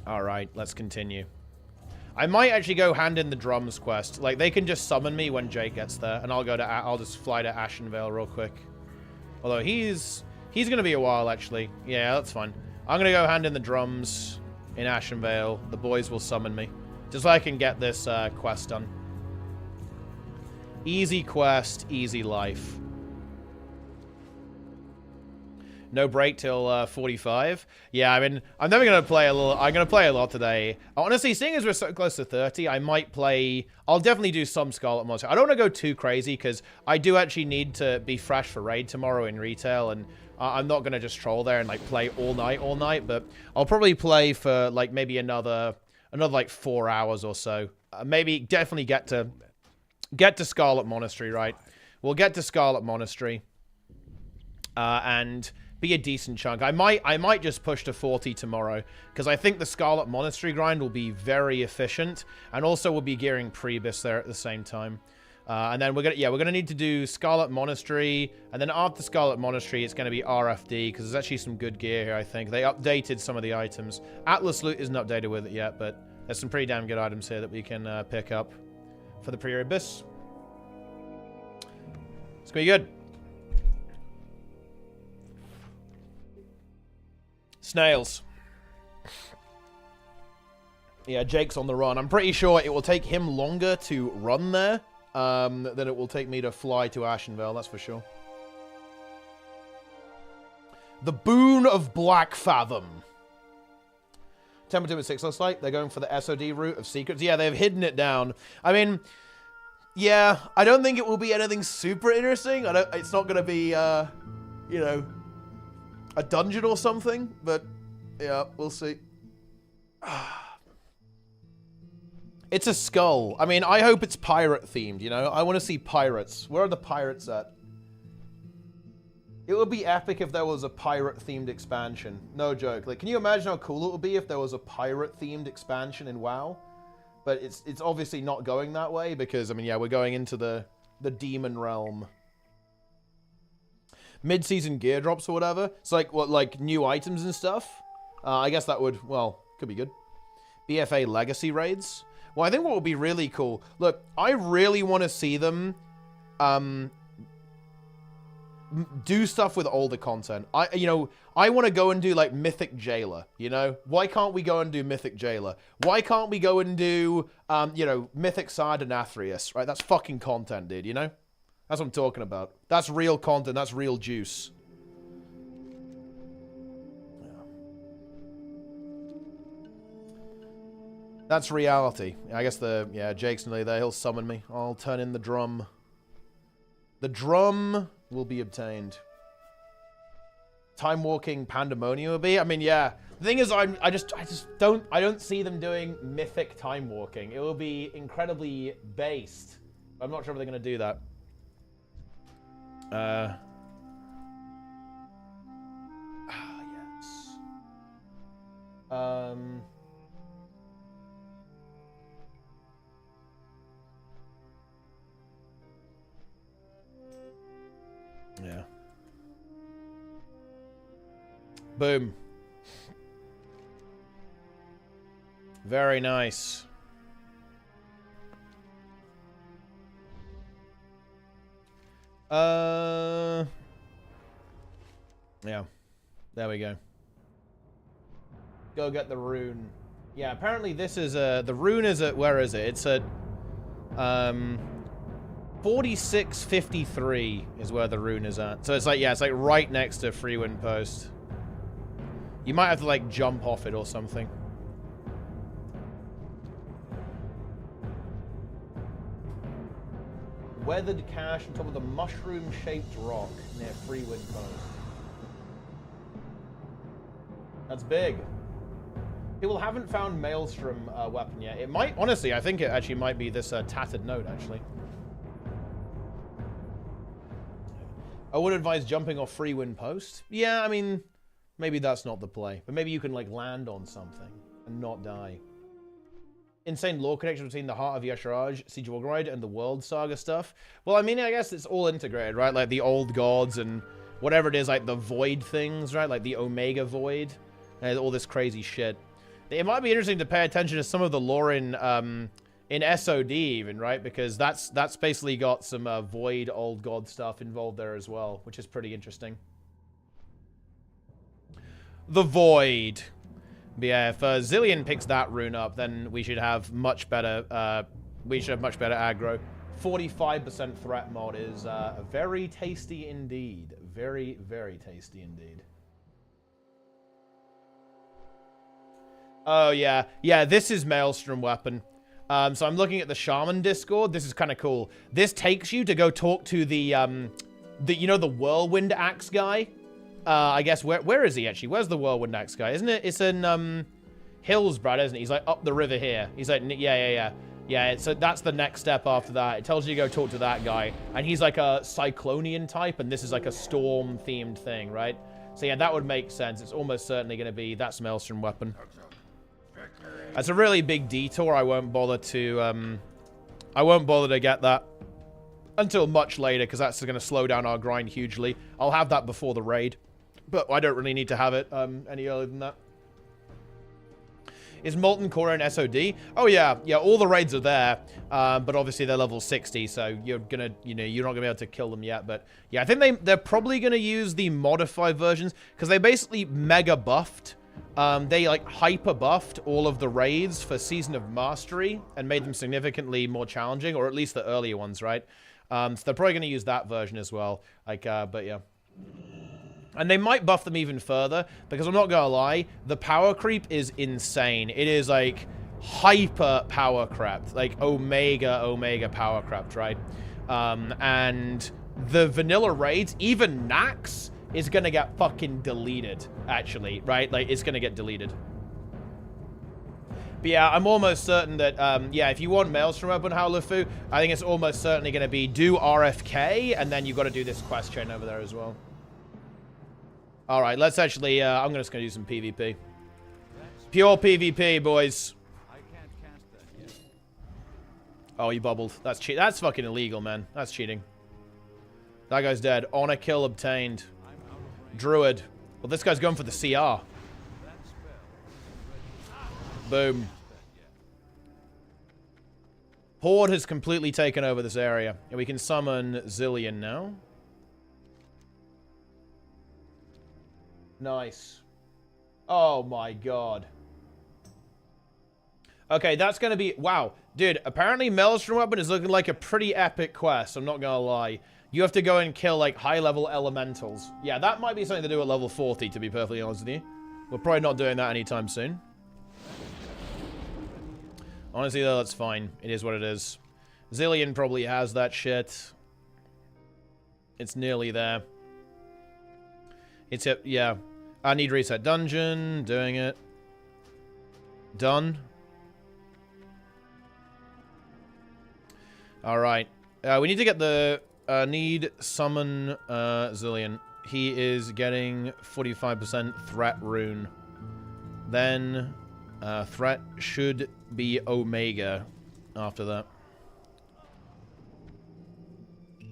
Alright, let's continue. I might actually go hand in the drums quest. Like, they can just summon me when Jake gets there, and I'll just fly to Ashenvale real quick. Although he's gonna be a while, actually. Yeah, that's fine. I'm gonna go hand in the drums in Ashenvale. The boys will summon me. Just so I can get this quest done. Easy quest, easy life. No break till 45. Yeah, I mean, I'm never gonna play a little. I'm gonna play a lot today. Honestly, seeing as we're so close to 30, I might play. I'll definitely do some Scarlet Monster. I don't want to go too crazy because I do actually need to be fresh for raid tomorrow in retail, and I'm not gonna just troll there and like play all night. But I'll probably play for like maybe another like 4 hours or so. Maybe definitely get to Scarlet Monastery, right? We'll get to Scarlet Monastery, and be a decent chunk. I might just push to 40 tomorrow because I think the Scarlet Monastery grind will be very efficient, and also we'll be gearing Priebus there at the same time. And then we're gonna need to do Scarlet Monastery, and then after Scarlet Monastery, it's gonna be RFD because there's actually some good gear here. I think they updated some of the items. Atlas Loot isn't updated with it yet, but there's some pretty damn good items here that we can pick up for the Priebus. It's gonna be good. Snails. Yeah, Jake's on the run. I'm pretty sure it will take him longer to run there than it will take me to fly to Ashenvale, that's for sure. The Boon of Black Fathom. Temperature 6 looks like they're going for the SOD route of secrets. Yeah, they've hidden it down. I mean, yeah, I don't think it will be anything super interesting. It's not going to be, you know, a dungeon or something, but yeah, we'll see. It's a skull. I mean, I hope it's pirate themed, you know? I want to see pirates. Where are the pirates at? It would be epic if there was a pirate themed expansion. No joke. Like, can you imagine how cool it would be if there was a pirate themed expansion in WoW? But it's obviously not going that way because, I mean, yeah, we're going into the demon realm. Mid-season gear drops or whatever. It's like, what, like new items and stuff? I guess that would, well, could be good. BFA legacy raids. Well, I think what would be really cool... Look, I really want to see them do stuff with older content. I want to go and do, like, Mythic Jailer, you know? Why can't we go and do Mythic Jailer? Why can't we go and do, you know, Mythic Side and Athreus, right? That's fucking content, dude, you know? That's what I'm talking about. That's real content. That's real juice. That's reality. I guess Jake's nearly there. He'll summon me. I'll turn in the drum. The drum will be obtained. Time walking pandemonium will be. I mean, yeah. The thing is, I don't see them doing mythic time walking. It will be incredibly based. I'm not sure if they're gonna do that. Yes. Yeah. Boom. Very nice. Yeah. There we go. Go get the rune. Yeah, apparently this is the rune is at, where is it? It's at 4653 is where the rune is at. So it's like, yeah, it's like right next to Freewind Post. You might have to like jump off it or something. Weathered cache on top of the mushroom-shaped rock near Freewind Post. That's big. People haven't found Maelstrom weapon yet. It might, honestly, I think it actually might be this tattered note, actually. I would advise jumping off Freewind Post. Yeah, I mean, maybe that's not the play. But maybe you can, like, land on something and not die. Insane lore connection between the Heart of Yasharaj, Siege of Orgrimmar, and the World Saga stuff. Well, I mean, I guess it's all integrated, right? Like, the old gods and whatever it is, like, the void things, right? Like, the Omega Void. And all this crazy shit. It might be interesting to pay attention to some of the lore in SOD even, right? Because that's basically got some Void Old God stuff involved there as well, which is pretty interesting. The Void. But yeah, if Zillion picks that rune up, then we should have much better aggro. 45% threat mod is very tasty indeed. Very, very tasty indeed. Oh, yeah. Yeah, this is Maelstrom weapon. So I'm looking at the Shaman Discord. This is kind of cool. This takes you to go talk to the you know, the Whirlwind Axe guy? I guess, where is he, actually? Where's the Whirlwind Axe guy? Isn't it? It's in, Hillsbrad, isn't it? He's, like, up the river here. He's like, yeah. Yeah, so that's the next step after that. It tells you to go talk to that guy. And he's, like, a Cyclonian type, and this is, like, a storm-themed thing, right? So, yeah, that would make sense. It's almost certainly going to be, that's Maelstrom weapon. That's a really big detour. I won't bother to get that until much later, because that's going to slow down our grind hugely. I'll have that before the raid, but I don't really need to have it any earlier than that. Is Molten Core in SOD? Oh yeah, all the raids are there, but obviously they're level 60, so you're not gonna be able to kill them yet. But yeah, I think they're probably gonna use the modified versions because they basically mega buffed. They like hyper buffed all of the raids for Season of Mastery and made them significantly more challenging, or at least the earlier ones, right? So they're probably going to use that version as well. Like, but yeah. And they might buff them even further, because I'm not going to lie, the power creep is insane. It is like hyper power crept, like omega power crept, right? And the vanilla raids, even Nax, is gonna get fucking deleted, actually, right? Like, it's gonna get deleted. But yeah, I'm almost certain that, yeah, if you want Maelstrom weapon, Howlerfu, I think it's almost certainly gonna be do RFK, and then you've got to do this quest chain over there as well. Alright, let's actually, I'm just gonna do some PvP. Pure PvP, boys. Oh, he bubbled. That's cheat. That's fucking illegal, man. That's cheating. That guy's dead. Honor kill obtained. Druid. Well, this guy's going for the CR. Boom. Horde has completely taken over this area. And we can summon Zillion now. Nice. Oh my god. Okay, that's going to be... Wow. Dude, apparently Maelstrom weapon is looking like a pretty epic quest. I'm not going to lie. You have to go and kill, like, high-level elementals. Yeah, that might be something to do at level 40, to be perfectly honest with you. We're probably not doing that anytime soon. Honestly, though, that's fine. It is what it is. Zillion probably has that shit. It's nearly there. It's... yeah. I need reset dungeon. Doing it. Done. Alright. We need to get the... need summon Zillion. He is getting 45% threat rune. Then threat should be Omega after that.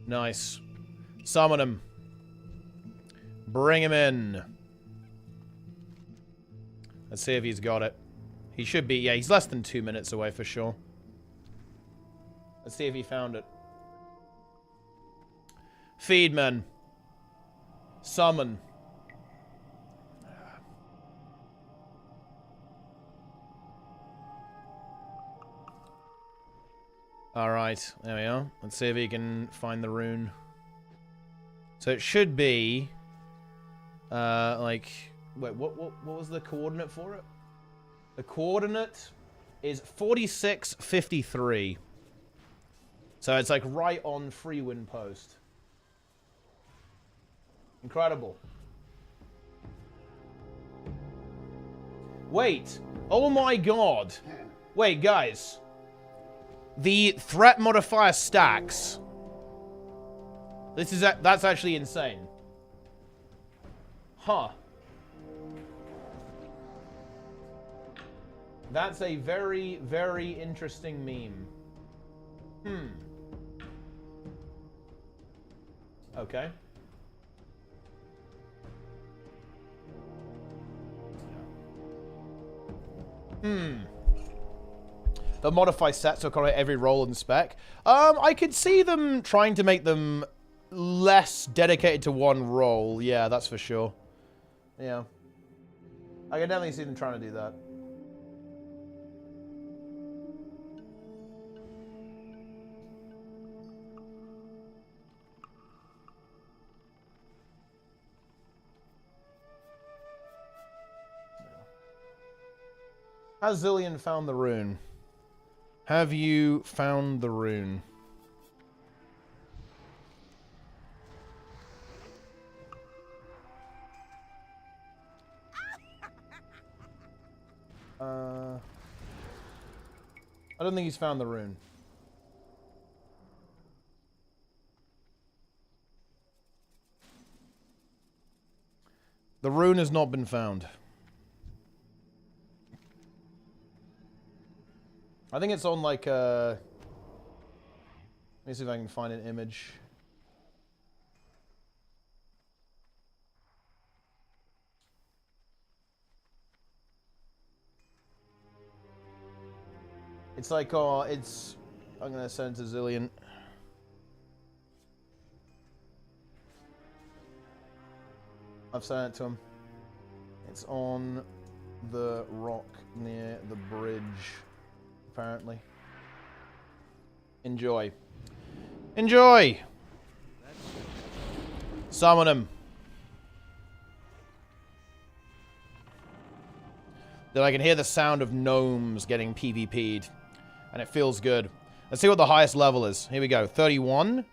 Nice. Summon him. Bring him in. Let's see if he's got it. He should be. Yeah, he's less than 2 minutes away for sure. Let's see if he found it. Feedman. Summon. Alright, there we are. Let's see if he can find the rune. So it should be... like... Wait, what was the coordinate for it? The coordinate is 4653. So it's like right on Freewind Post. Incredible. Wait. Oh my god. Wait, guys. The threat modifier stacks. That's actually insane. Huh. That's a very, very interesting meme. Okay. The modify sets to accommodate every role and spec. I could see them trying to make them less dedicated to one role. Yeah, that's for sure. Yeah. I can definitely see them trying to do that. Has Zillion found the rune? Have you found the rune? I don't think he's found the rune. The rune has not been found. I think it's on like let me see if I can find an image. It's like it's I'm gonna send it to Zillion. I've sent it to him. It's on the rock near the bridge. Apparently. Enjoy. Enjoy! Summon him. Then I can hear the sound of gnomes getting PvP'd. And it feels good. Let's see what the highest level is. Here we go. 31?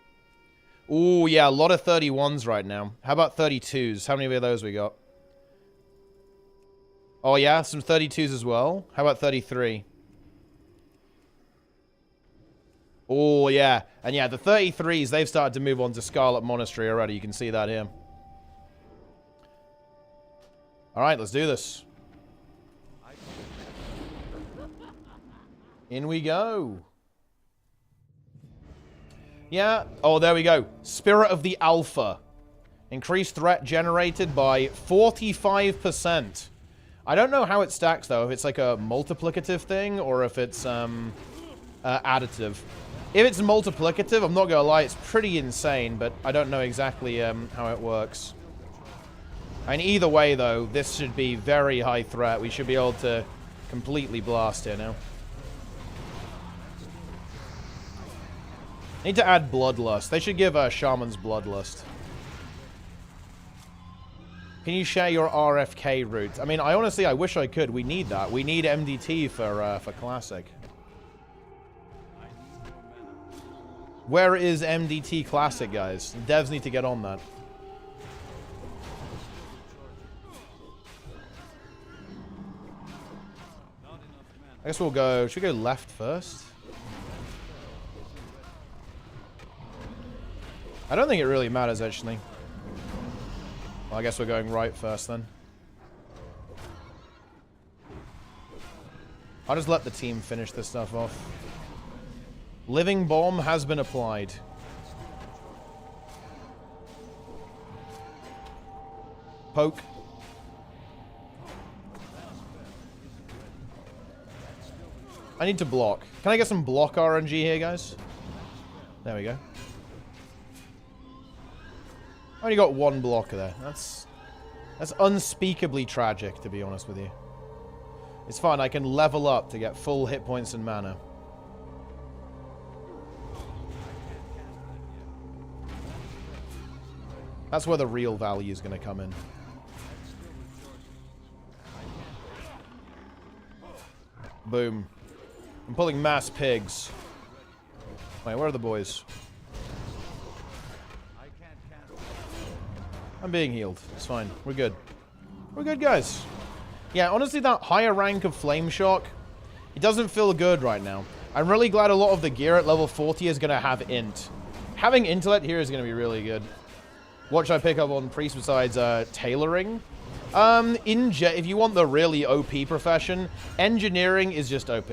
Ooh, yeah, a lot of 31s right now. How about 32s? How many of those we got? Oh, yeah, some 32s as well. How about 33? Oh, yeah. And yeah, the 33s, they've started to move on to Scarlet Monastery already. You can see that here. Alright, let's do this. In we go. Yeah. Oh, there we go. Spirit of the Alpha. Increased threat generated by 45%. I don't know how it stacks, though. If it's like a multiplicative thing or if it's additive. If it's multiplicative, I'm not going to lie, it's pretty insane, but I don't know exactly how it works. And either way, though, this should be very high threat. We should be able to completely blast here now. Need to add Bloodlust. They should give Shaman's Bloodlust. Can you share your RFK route? I mean, I wish I could. We need that. We need MDT for Classic. Where is MDT Classic, guys? Devs need to get on that. I guess we'll go... Should we go left first? I don't think it really matters, actually. Well, I guess we're going right first, then. I'll just let the team finish this stuff off. Living Bomb has been applied. Poke. I need to block. Can I get some block RNG here, guys? There we go. I only got one blocker there. That's unspeakably tragic, to be honest with you. It's fine. I can level up to get full hit points and mana. That's where the real value is going to come in. Boom. I'm pulling mass pigs. Wait, where are the boys? I'm being healed. It's fine. We're good. We're good, guys. Yeah, honestly, that higher rank of Flame Shock, it doesn't feel good right now. I'm really glad a lot of the gear at level 40 is going to have int. Having intellect here is going to be really good. What should I pick up on Priest besides tailoring? If you want the really OP profession, engineering is just OP.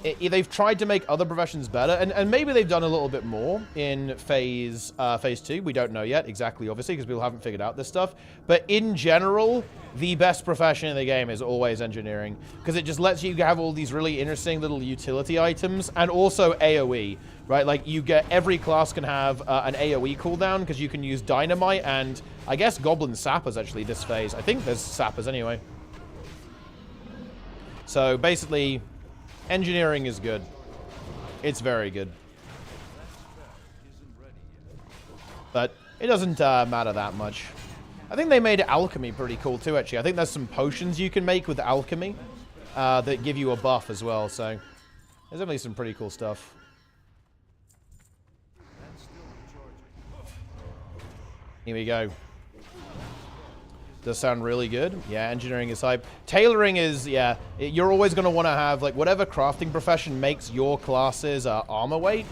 They've tried to make other professions better, and maybe they've done a little bit more in phase 2. We don't know yet, exactly, obviously, because people haven't figured out this stuff. But in general, the best profession in the game is always engineering, because it just lets you have all these really interesting little utility items, and also AoE, right? Like, you get, every class can have an AoE cooldown, because you can use Dynamite, and I guess Goblin Sappers, actually, this phase. I think there's Sappers anyway. So, basically, engineering is good. It's very good. But it doesn't matter that much. I think they made alchemy pretty cool too, actually. I think there's some potions you can make with alchemy that give you a buff as well, so there's definitely some pretty cool stuff. Here we go. Does sound really good. Yeah, engineering is hype. Tailoring is, yeah, you're always going to want to have, like, whatever crafting profession makes your classes armor weight,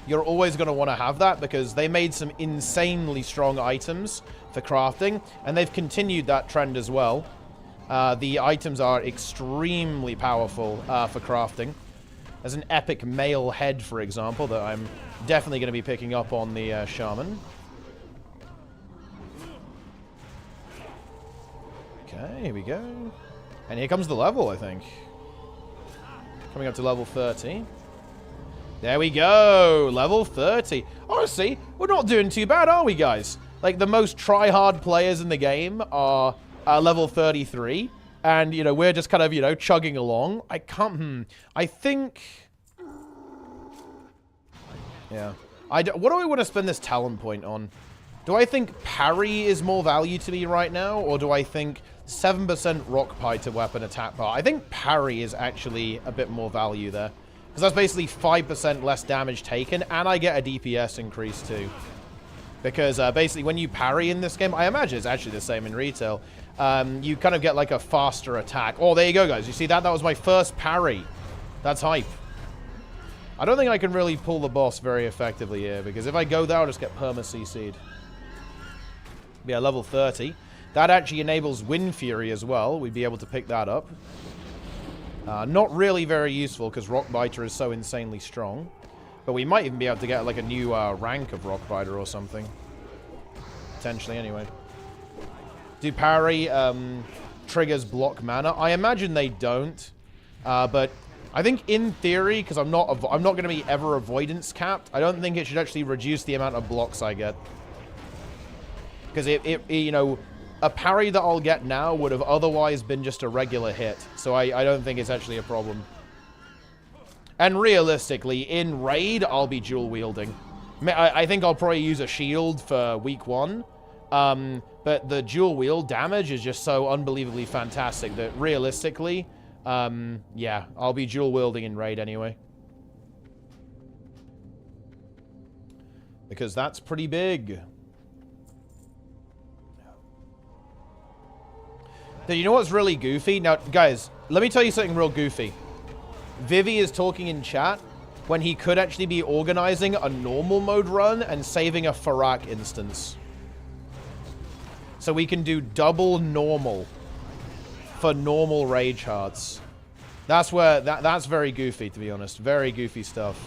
you're always going to want to have that, because they made some insanely strong items for crafting, and they've continued that trend as well. The items are extremely powerful for crafting. There's an epic male head, for example, that I'm definitely going to be picking up on the shaman. Okay, here we go. And here comes the level, I think. Coming up to level 30. There we go! Level 30. Honestly, we're not doing too bad, are we, guys? Like, the most try-hard players in the game are level 33. And, you know, we're just kind of, you know, chugging along. I can't... I think... Yeah. What do I want to spend this talent point on? Do I think parry is more value to me right now? Or do I think 7% rock pie to weapon attack bar? I think parry is actually a bit more value there. Because that's basically 5% less damage taken, and I get a DPS increase too. Because basically when you parry in this game, I imagine it's actually the same in retail, you kind of get like a faster attack. Oh, there you go, guys. You see that? That was my first parry. That's hype. I don't think I can really pull the boss very effectively here, because if I go there, I'll just get perma-CC'd. Yeah, level 30. That actually enables Wind Fury as well. We'd be able to pick that up. Not really very useful, because Rockbiter is so insanely strong. But we might even be able to get like a new rank of Rockbiter or something. Potentially, anyway. Do parry triggers block mana? I imagine they don't. But I think in theory, because I'm not going to be ever avoidance capped, I don't think it should actually reduce the amount of blocks I get. Because you know, a parry that I'll get now would have otherwise been just a regular hit. So I don't think it's actually a problem. And realistically, in raid, I'll be dual wielding. I think I'll probably use a shield for week 1. But the dual wield damage is just so unbelievably fantastic that realistically, yeah, I'll be dual wielding in raid anyway. Because that's pretty big. So you know what's really goofy? Now, guys, let me tell you something real goofy. Vivi is talking in chat when he could actually be organizing a normal mode run and saving a Farak instance. So we can do double normal for normal rage hearts. That's where that's very goofy, to be honest. Very goofy stuff.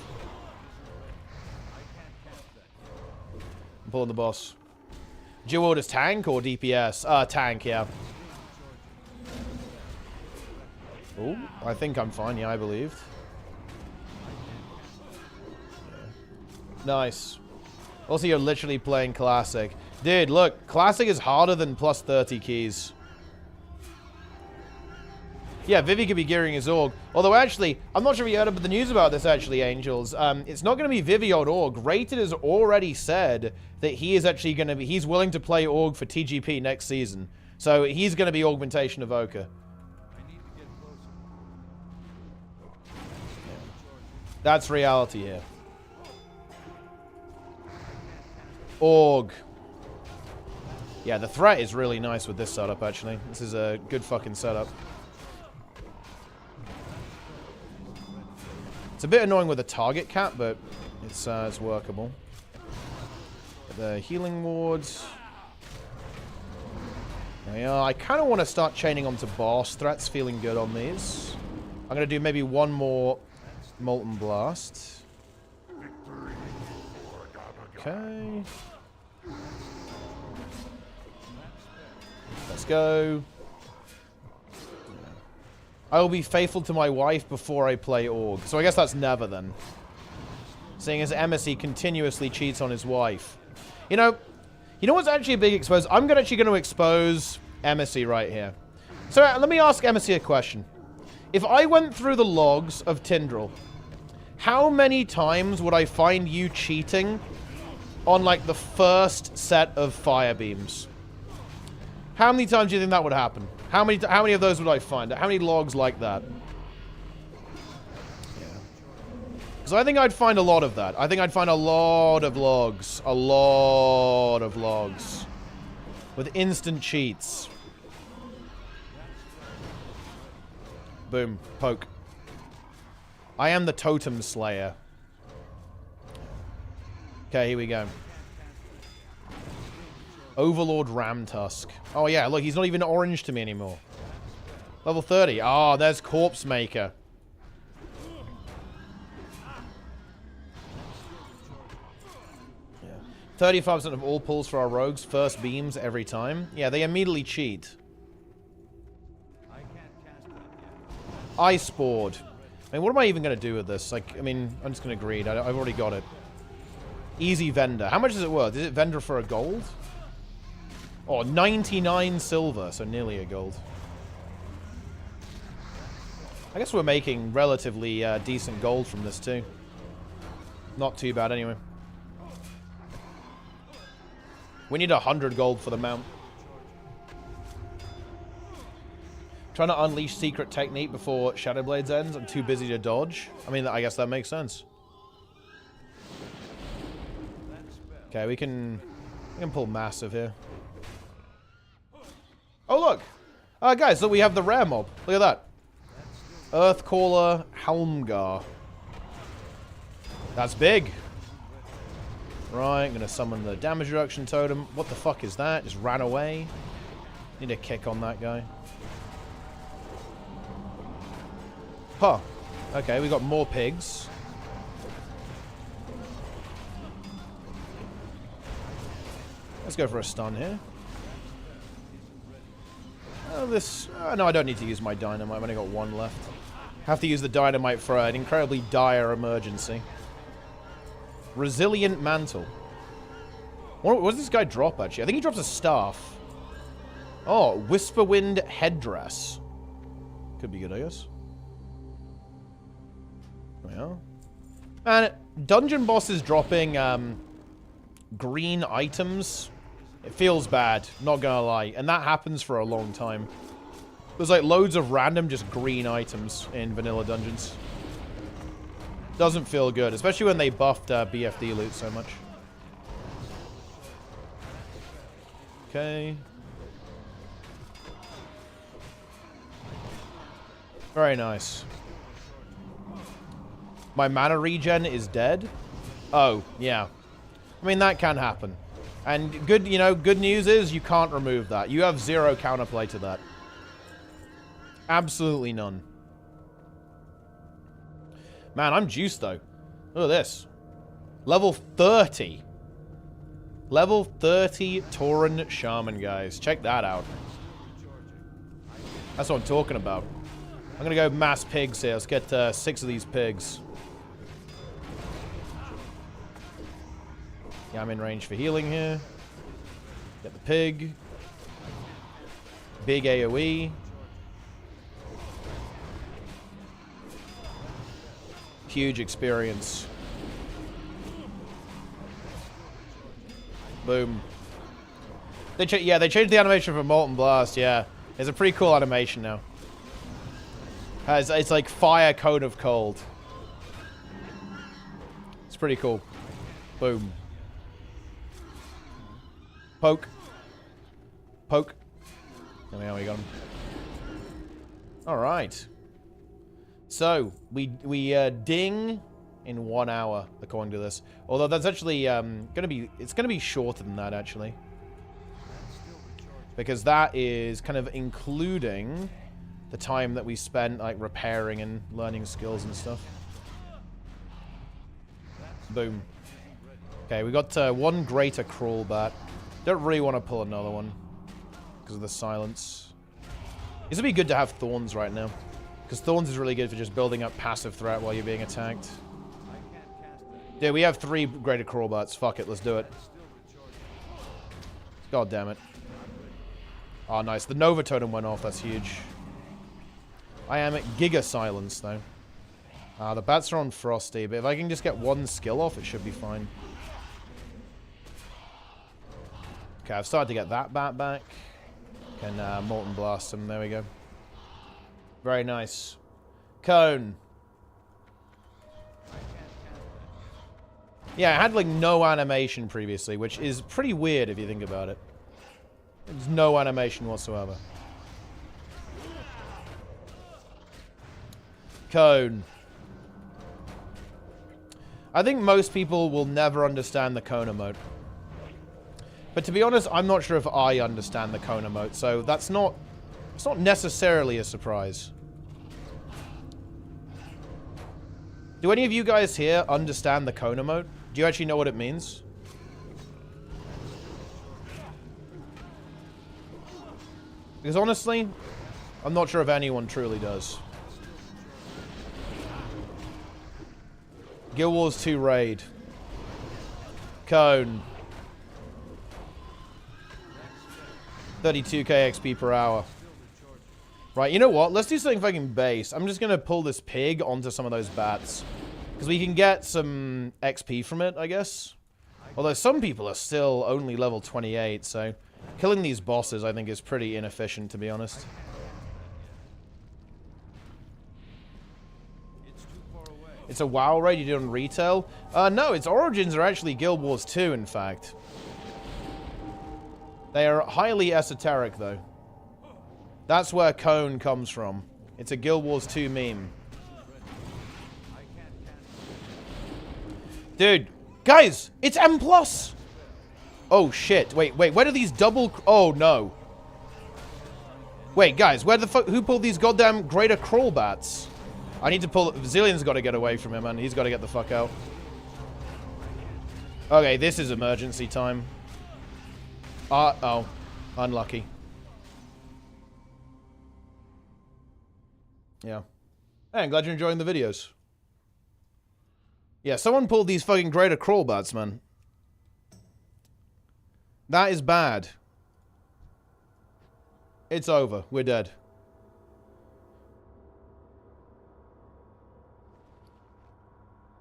I'm pulling the boss. Dual wield is tank or DPS? Tank, yeah. Oh, I think I'm fine. Yeah, I believed. Nice. Also, you're literally playing Classic. Dude, look. Classic is harder than plus 30 keys. Yeah, Vivi could be gearing his org. Although, actually, I'm not sure if you heard about the news about this, actually, Angels. It's not going to be Vivi or org. Rated has already said that he is actually going to be... He's willing to play org for TGP next season. So, he's going to be Augmentation Evoker. That's reality here. Org. Yeah, the threat is really nice with this setup, actually. This is a good fucking setup. It's a bit annoying with the target cap, but it's workable. The healing wards. Yeah, I kind of want to start chaining onto boss threats, feeling good on these. I'm going to do maybe one more Molten Blast. Okay. Let's go. I will be faithful to my wife before I play org. So I guess that's never then. Seeing as MSE continuously cheats on his wife. You know what's actually a big expose? I'm actually going to expose MSE right here. So let me ask MSE a question. If I went through the logs of Tindr, how many times would I find you cheating on like the first set of fire beams? How many times do you think that would happen? How many of those would I find? How many logs like that? Yeah. So I think I'd find a lot of that. I think I'd find a lot of logs. A lot of logs. With instant cheats. Boom. Poke. I am the Totem Slayer. Okay, here we go. Overlord Ramtusk. Oh, yeah, look, he's not even orange to me anymore. Level 30. Ah, oh, there's Corpse Maker. Yeah. 35% of all pulls for our rogues, first beams every time. Yeah, they immediately cheat. Ice Board. I mean, what am I even going to do with this? Like, I mean, I'm just going to greed. I've already got it. Easy Vendor. How much is it worth? Is it Vendor for a gold? Oh, 99 silver, so nearly a gold. I guess we're making relatively decent gold from this too. Not too bad anyway. We need 100 gold for the mount. Trying to unleash secret technique before Shadowblades ends. I'm too busy to dodge. I mean, I guess that makes sense. Okay, we can pull massive here. Oh, look. Guys, look, we have the rare mob. Look at that. Earthcaller Helmgar. That's big. Right, I'm going to summon the damage reduction totem. What the fuck is that? Just ran away. Need a kick on that guy. Huh. Okay, we got more pigs. Let's go for a stun here. No, I don't need to use my dynamite. I've only got one left. Have to use the dynamite for an incredibly dire emergency. Resilient Mantle. What does this guy drop, actually? I think he drops a staff. Oh, Whisperwind Headdress. Could be good, I guess. Well. And dungeon bosses dropping green items. It feels bad, not gonna lie. And that happens for a long time. There's like loads of random just green items in vanilla dungeons. Doesn't feel good, especially when they buffed BFD loot so much. Okay. Very nice. My mana regen is dead? Oh, yeah. I mean, that can happen. And good news is you can't remove that. You have zero counterplay to that. Absolutely none. Man, I'm juiced though. Look at this. Level 30. Level 30 Tauren Shaman, guys. Check that out. That's what I'm talking about. I'm gonna go mass pigs here. Let's get 6 of these pigs. Yeah, I'm in range for healing here. Get the pig. Big AoE. Huge experience. Boom. They changed the animation for Molten Blast, yeah. It's a pretty cool animation now. It's like fire cone of cold. It's pretty cool. Boom. Poke. Poke. There we go. Alright. So, we ding in 1 hour, according to this. Although that's actually it's gonna be shorter than that, actually. Because that is kind of including the time that we spent, like, repairing and learning skills and stuff. Boom. Okay, we got 1 greater crawl bat. Don't really want to pull another one because of the silence. This would be good to have thorns right now, because thorns is really good for just building up passive threat while you're being attacked. Yeah, we have 3 greater crawl bats. Fuck it, let's do it. God damn it. Oh, nice. The Nova Totem went off. That's huge. I am at Giga Silence, though. The bats are on Frosty, but if I can just get 1 skill off, it should be fine. Okay, I've started to get that bat back. Can Molten Blast him. There we go. Very nice. Cone. Yeah, I had, like, no animation previously, which is pretty weird if you think about it. There's no animation whatsoever. Cone. I think most people will never understand the cone emote. But to be honest, I'm not sure if I understand the cone emote, so it's not necessarily a surprise. Do any of you guys here understand the cone emote? Do you actually know what it means? Because honestly, I'm not sure if anyone truly does. Guild Wars 2 raid. Cone. 32k XP per hour. Right, you know what? Let's do something fucking base. I'm just gonna pull this pig onto some of those bats. Because we can get some XP from it, I guess. Although some people are still only level 28, so killing these bosses, I think, is pretty inefficient, to be honest. It's a WoW raid you do on retail? No, its origins are actually Guild Wars 2, in fact. They are highly esoteric, though. That's where Cone comes from. It's a Guild Wars 2 meme. Dude, guys, it's M+. Oh, shit. Wait, where do these double... Oh, no. Wait, guys, where the fuck... Who pulled these goddamn greater crawl bats? I need to pull... Zillion's got to get away from him, man. He's got to get the fuck out. Okay, this is emergency time. Oh. Unlucky. Yeah. Hey, I'm glad you're enjoying the videos. Yeah, someone pulled these fucking greater crawl bats, man. That is bad. It's over. We're dead.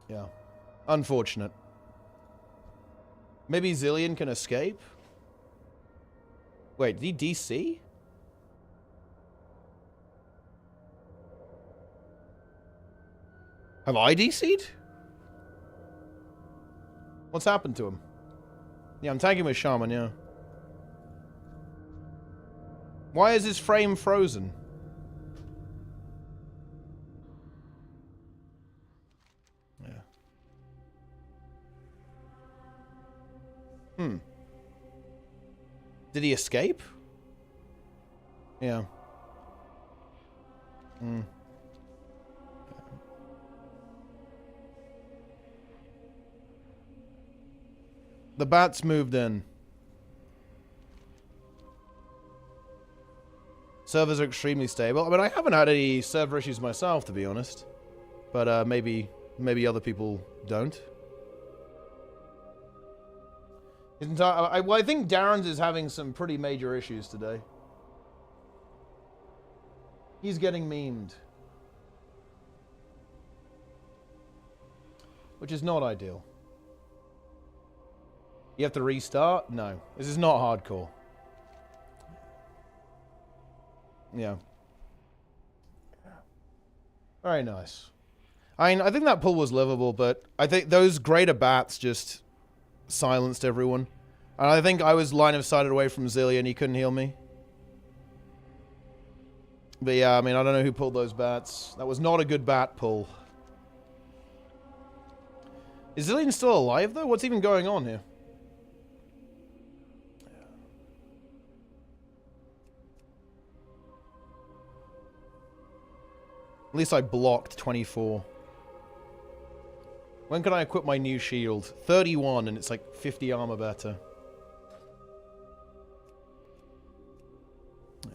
Yeah. Unfortunate. Maybe Zillion can escape? Wait, did he DC? Have I DC'd? What's happened to him? Yeah, I'm tagging with Shaman, yeah. Why is his frame frozen? Yeah. Did he escape? Yeah. The bats moved in. Servers are extremely stable. I mean, I haven't had any server issues myself, to be honest. But maybe other people don't. Well, I think Darren's is having some pretty major issues today. He's getting memed. Which is not ideal. You have to restart? No. This is not hardcore. Yeah. Very nice. I mean, I think that pull was livable, but I think those greater bats just silenced everyone. And I think I was line of sighted away from Zilly and he couldn't heal me. But yeah, I mean, I don't know who pulled those bats. That was not a good bat pull. Is Zillion still alive, though? What's even going on here? At least I blocked 24. When can I equip my new shield? 31, and it's like 50 armor better. Yeah.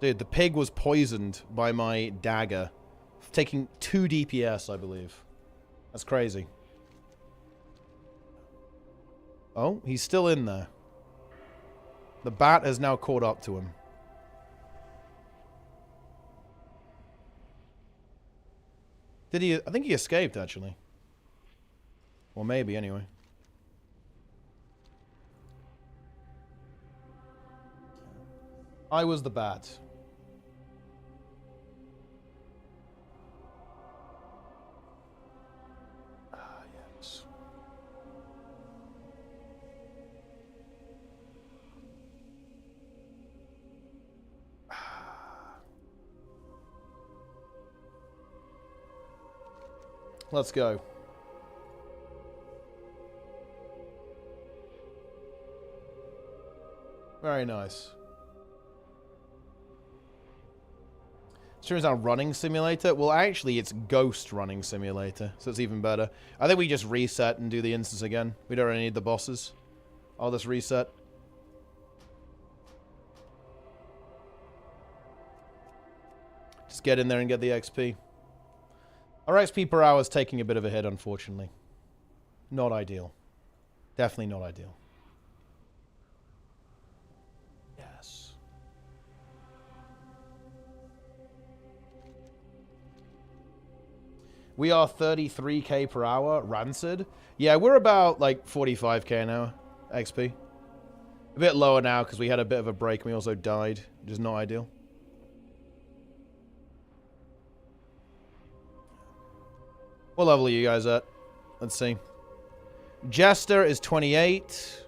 Dude, the pig was poisoned by my dagger. Taking 2 DPS, I believe. That's crazy. Oh, he's still in there. The bat has now caught up to him. Did he? I think he escaped, actually. Or maybe, anyway. I was the bat. Ah, yes. Let's go. Very nice. Turns out running simulator. Well, actually, it's ghost running simulator, so it's even better. I think we just reset and do the instance again. We don't really need the bosses. I'll just reset. Just get in there and get the XP. Our XP per hour is taking a bit of a hit, unfortunately. Not ideal. Definitely not ideal. Yes. We are 33k per hour, rancid. Yeah, we're about like 45k an hour XP. A bit lower now because we had a bit of a break and we also died, which is not ideal. What level are you guys at? Let's see. Jester is 28.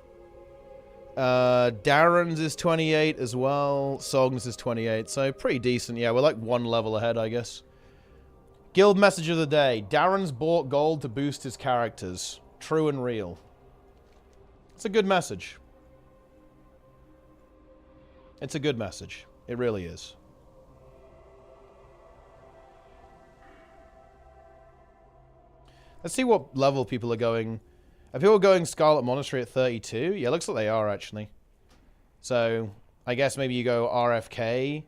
Darren's is 28 as well. Sogns is 28. So pretty decent. Yeah, we're like 1 level ahead, I guess. Guild message of the day. Darren's bought gold to boost his characters. True and real. It's a good message. It's a good message. It really is. Let's see what level people are going. Are people going Scarlet Monastery at 32? Yeah, looks like they are, actually. So, I guess maybe you go RFK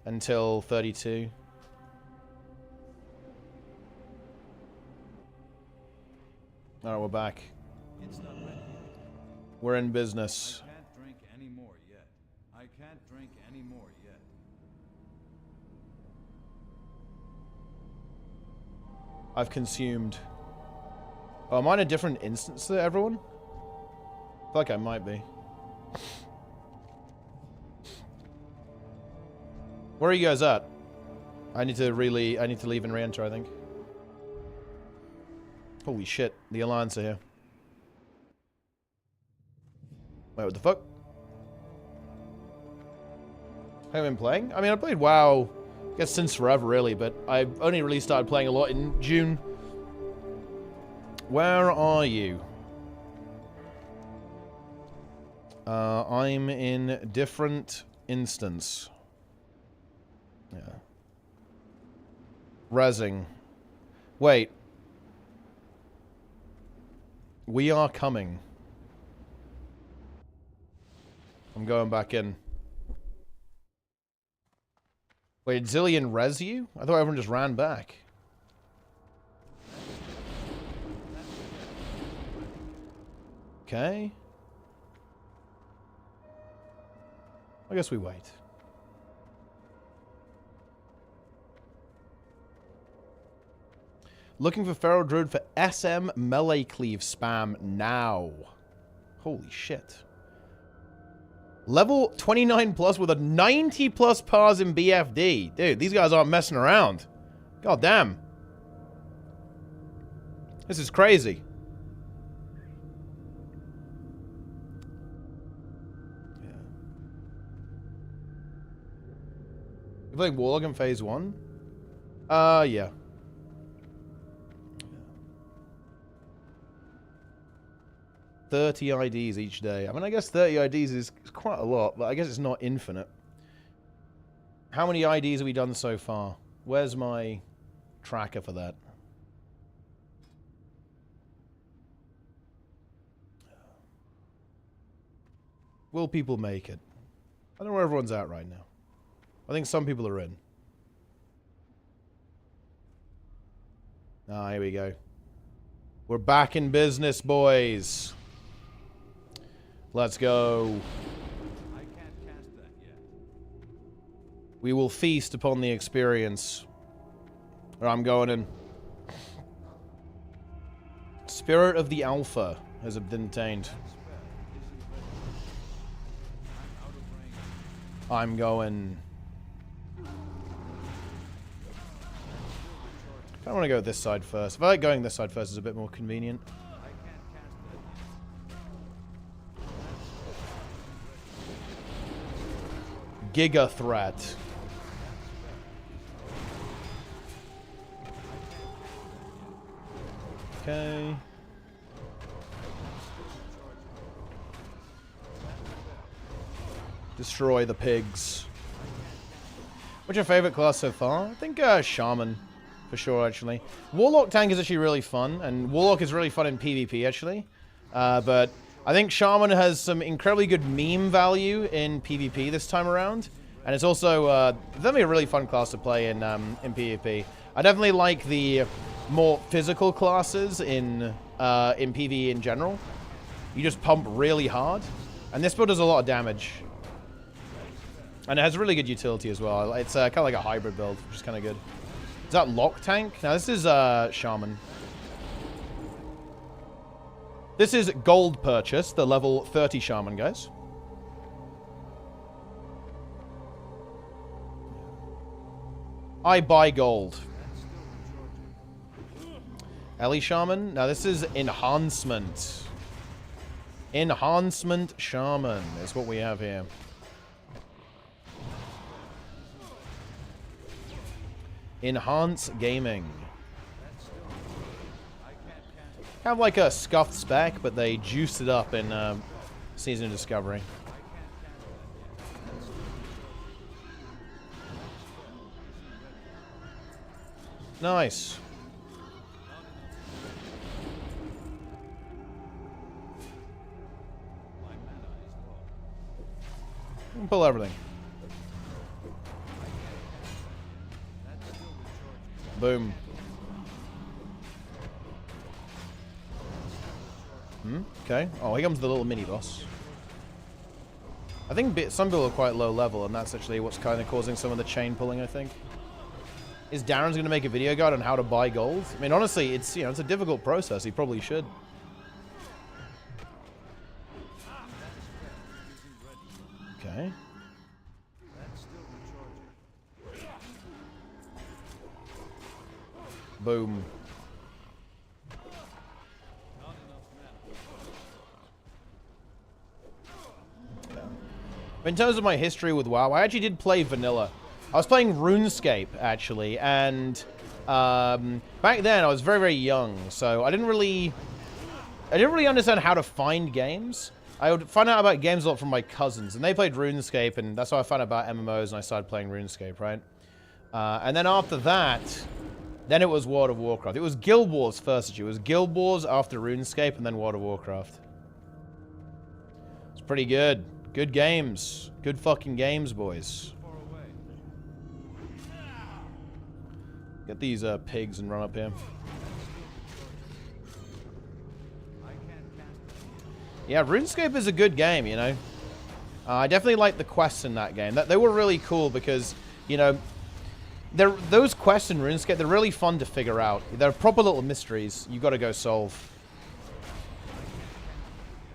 until 32. Alright, we're back. It's not ready yet. We're in business. I can't drink any more yet. I can't drink any more yet. I've consumed. Oh, am I in a different instance to everyone? I feel like I might be. Where are you guys at? I need to leave and re-enter, I think. Holy shit, the Alliance are here. Wait, what the fuck? Have I been playing? I mean, I played WoW, I guess since forever, really, but I only really started playing a lot in June. Where are you? I'm in different instance. Yeah. Rezzing. Wait. We are coming. I'm going back in. Wait, Zillion res you? I thought everyone just ran back. Okay. I guess we wait. Looking for Feral Druid for SM melee cleave spam now. Holy shit. Level 29 plus with a 90 plus pars in BFD. Dude, these guys aren't messing around. God damn. This is crazy. Yeah. You playing Warlock in phase 1? Yeah. 30 IDs each day. I mean, I guess 30 IDs is quite a lot, but I guess it's not infinite. How many IDs have we done so far? Where's my tracker for that? Will people make it? I don't know where everyone's at right now. I think some people are in. Ah, here we go. We're back in business, boys. Let's go. I can't cast that yet. We will feast upon the experience. Where I'm going in. Spirit of the Alpha has been attained. I'm going. I want to go this side first. If I like going this side first, it's a bit more convenient. Giga threat. Okay. Destroy the pigs. What's your favorite class so far? I think Shaman. For sure, actually. Warlock tank is actually really fun, and Warlock is really fun in PvP, actually. But I think Shaman has some incredibly good meme value in PvP this time around. And it's also definitely a really fun class to play in PvP. I definitely like the more physical classes in PvE in general. You just pump really hard. And this build does a lot of damage. And it has really good utility as well. It's kind of like a hybrid build, which is kind of good. Is that Lock Tank? No, this is Shaman. This is gold purchase, the level 30 Shaman, guys. I buy gold. Ellie Shaman? No, this is Enhancement. Enhancement Shaman is what we have here. Enhance Gaming. Kind of like a scuffed spec, but they juiced it up in Season of Discovery. Nice. Pull everything. Boom. Okay. Oh, here comes the little mini boss. I think some people are quite low level, and that's actually what's kind of causing some of the chain pulling, I think. Is Darren's going to make a video guide on how to buy gold? I mean, honestly, it's, you know, it's a difficult process. He probably should. Okay. Boom. In terms of my history with WoW, I actually did play vanilla. I was playing RuneScape, actually, and back then I was very, very young, so I didn't really understand how to find games. I would find out about games a lot from my cousins, and they played RuneScape, and that's how I found out about MMOs, and I started playing RuneScape, right? And then after that, then it was World of Warcraft. It was Guild Wars first. It was Guild Wars after RuneScape, and then World of Warcraft. It's pretty good. Good games. Good fucking games, boys. Get these pigs and run up here. Yeah, RuneScape is a good game, you know. I definitely like the quests in that game. They were really cool because, you know, those quests in RuneScape, they're really fun to figure out. They're proper little mysteries you got to go solve.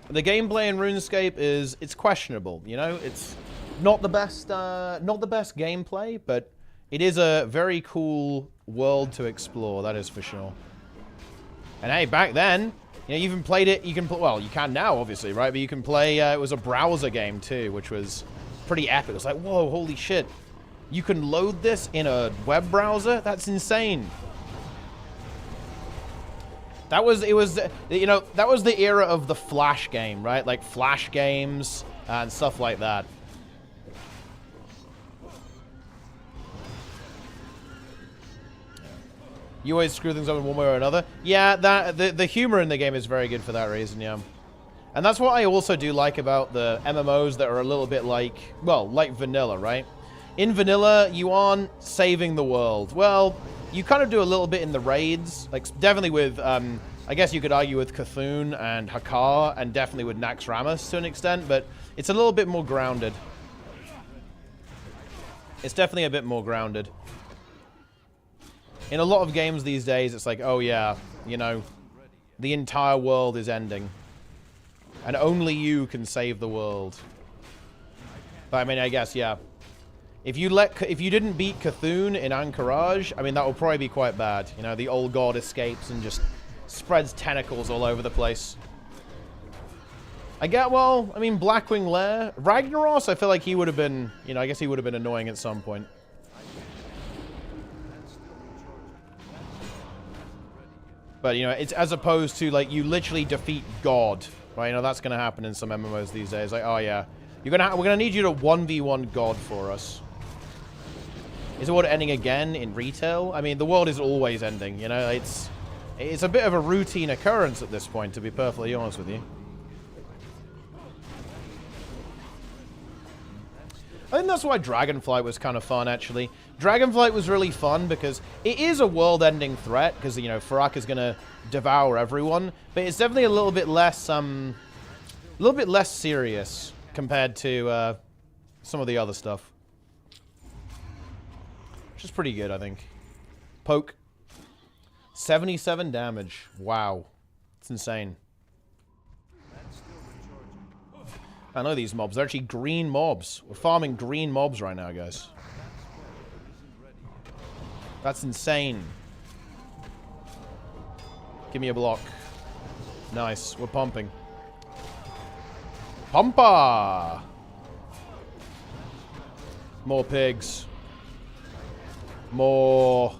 The gameplay in RuneScape it's questionable, you know. It's not the best gameplay, but it is a very cool world to explore. That is for sure. And hey, back then, you know, you even played it. Well, you can now, obviously, right? But you can play. It was a browser game too, which was pretty epic. It was like, whoa, holy shit! You can load this in a web browser? That's insane. That was you know, that was the era of the Flash game, right? Like Flash games and stuff like that. You always screw things up in one way or another. Yeah, the humor in the game is very good for that reason, yeah. And that's what I also do like about the MMOs that are a little bit like, well, like vanilla, right? In vanilla, you aren't saving the world. Well, you kind of do a little bit in the raids, like definitely with, I guess you could argue with Cthulhu and Hakar, and definitely with Naxxramas to an extent, but it's a little bit more grounded. It's definitely a bit more grounded. In a lot of games these days, it's like, oh yeah, you know, the entire world is ending. And only you can save the world. But I mean, I guess, yeah. If you didn't beat Cthulhu in Anchorage, I mean, that would probably be quite bad. You know, the old god escapes and just spreads tentacles all over the place. Well, I mean, Blackwing Lair. Ragnaros, I feel like he would have been, you know, I guess he would have been annoying at some point. But, you know, it's as opposed to, like, you literally defeat God, right? You know, that's going to happen in some MMOs these days. Like, oh, yeah. We're going to need you to 1v1 God for us. Is the world ending again in retail? I mean, the world is always ending, you know? It's a bit of a routine occurrence at this point, to be perfectly honest with you. I think that's why Dragonflight was kind of fun, actually. Dragonflight was really fun because it is a world-ending threat, because, you know, Farak is going to devour everyone, but it's definitely a little bit less serious compared to some of the other stuff. Which is pretty good, I think. Poke. 77 damage. Wow. It's insane. I know these mobs. They're actually green mobs. We're farming green mobs right now, guys. That's insane. Give me a block. Nice. We're pumping. Pumpa! More pigs. More.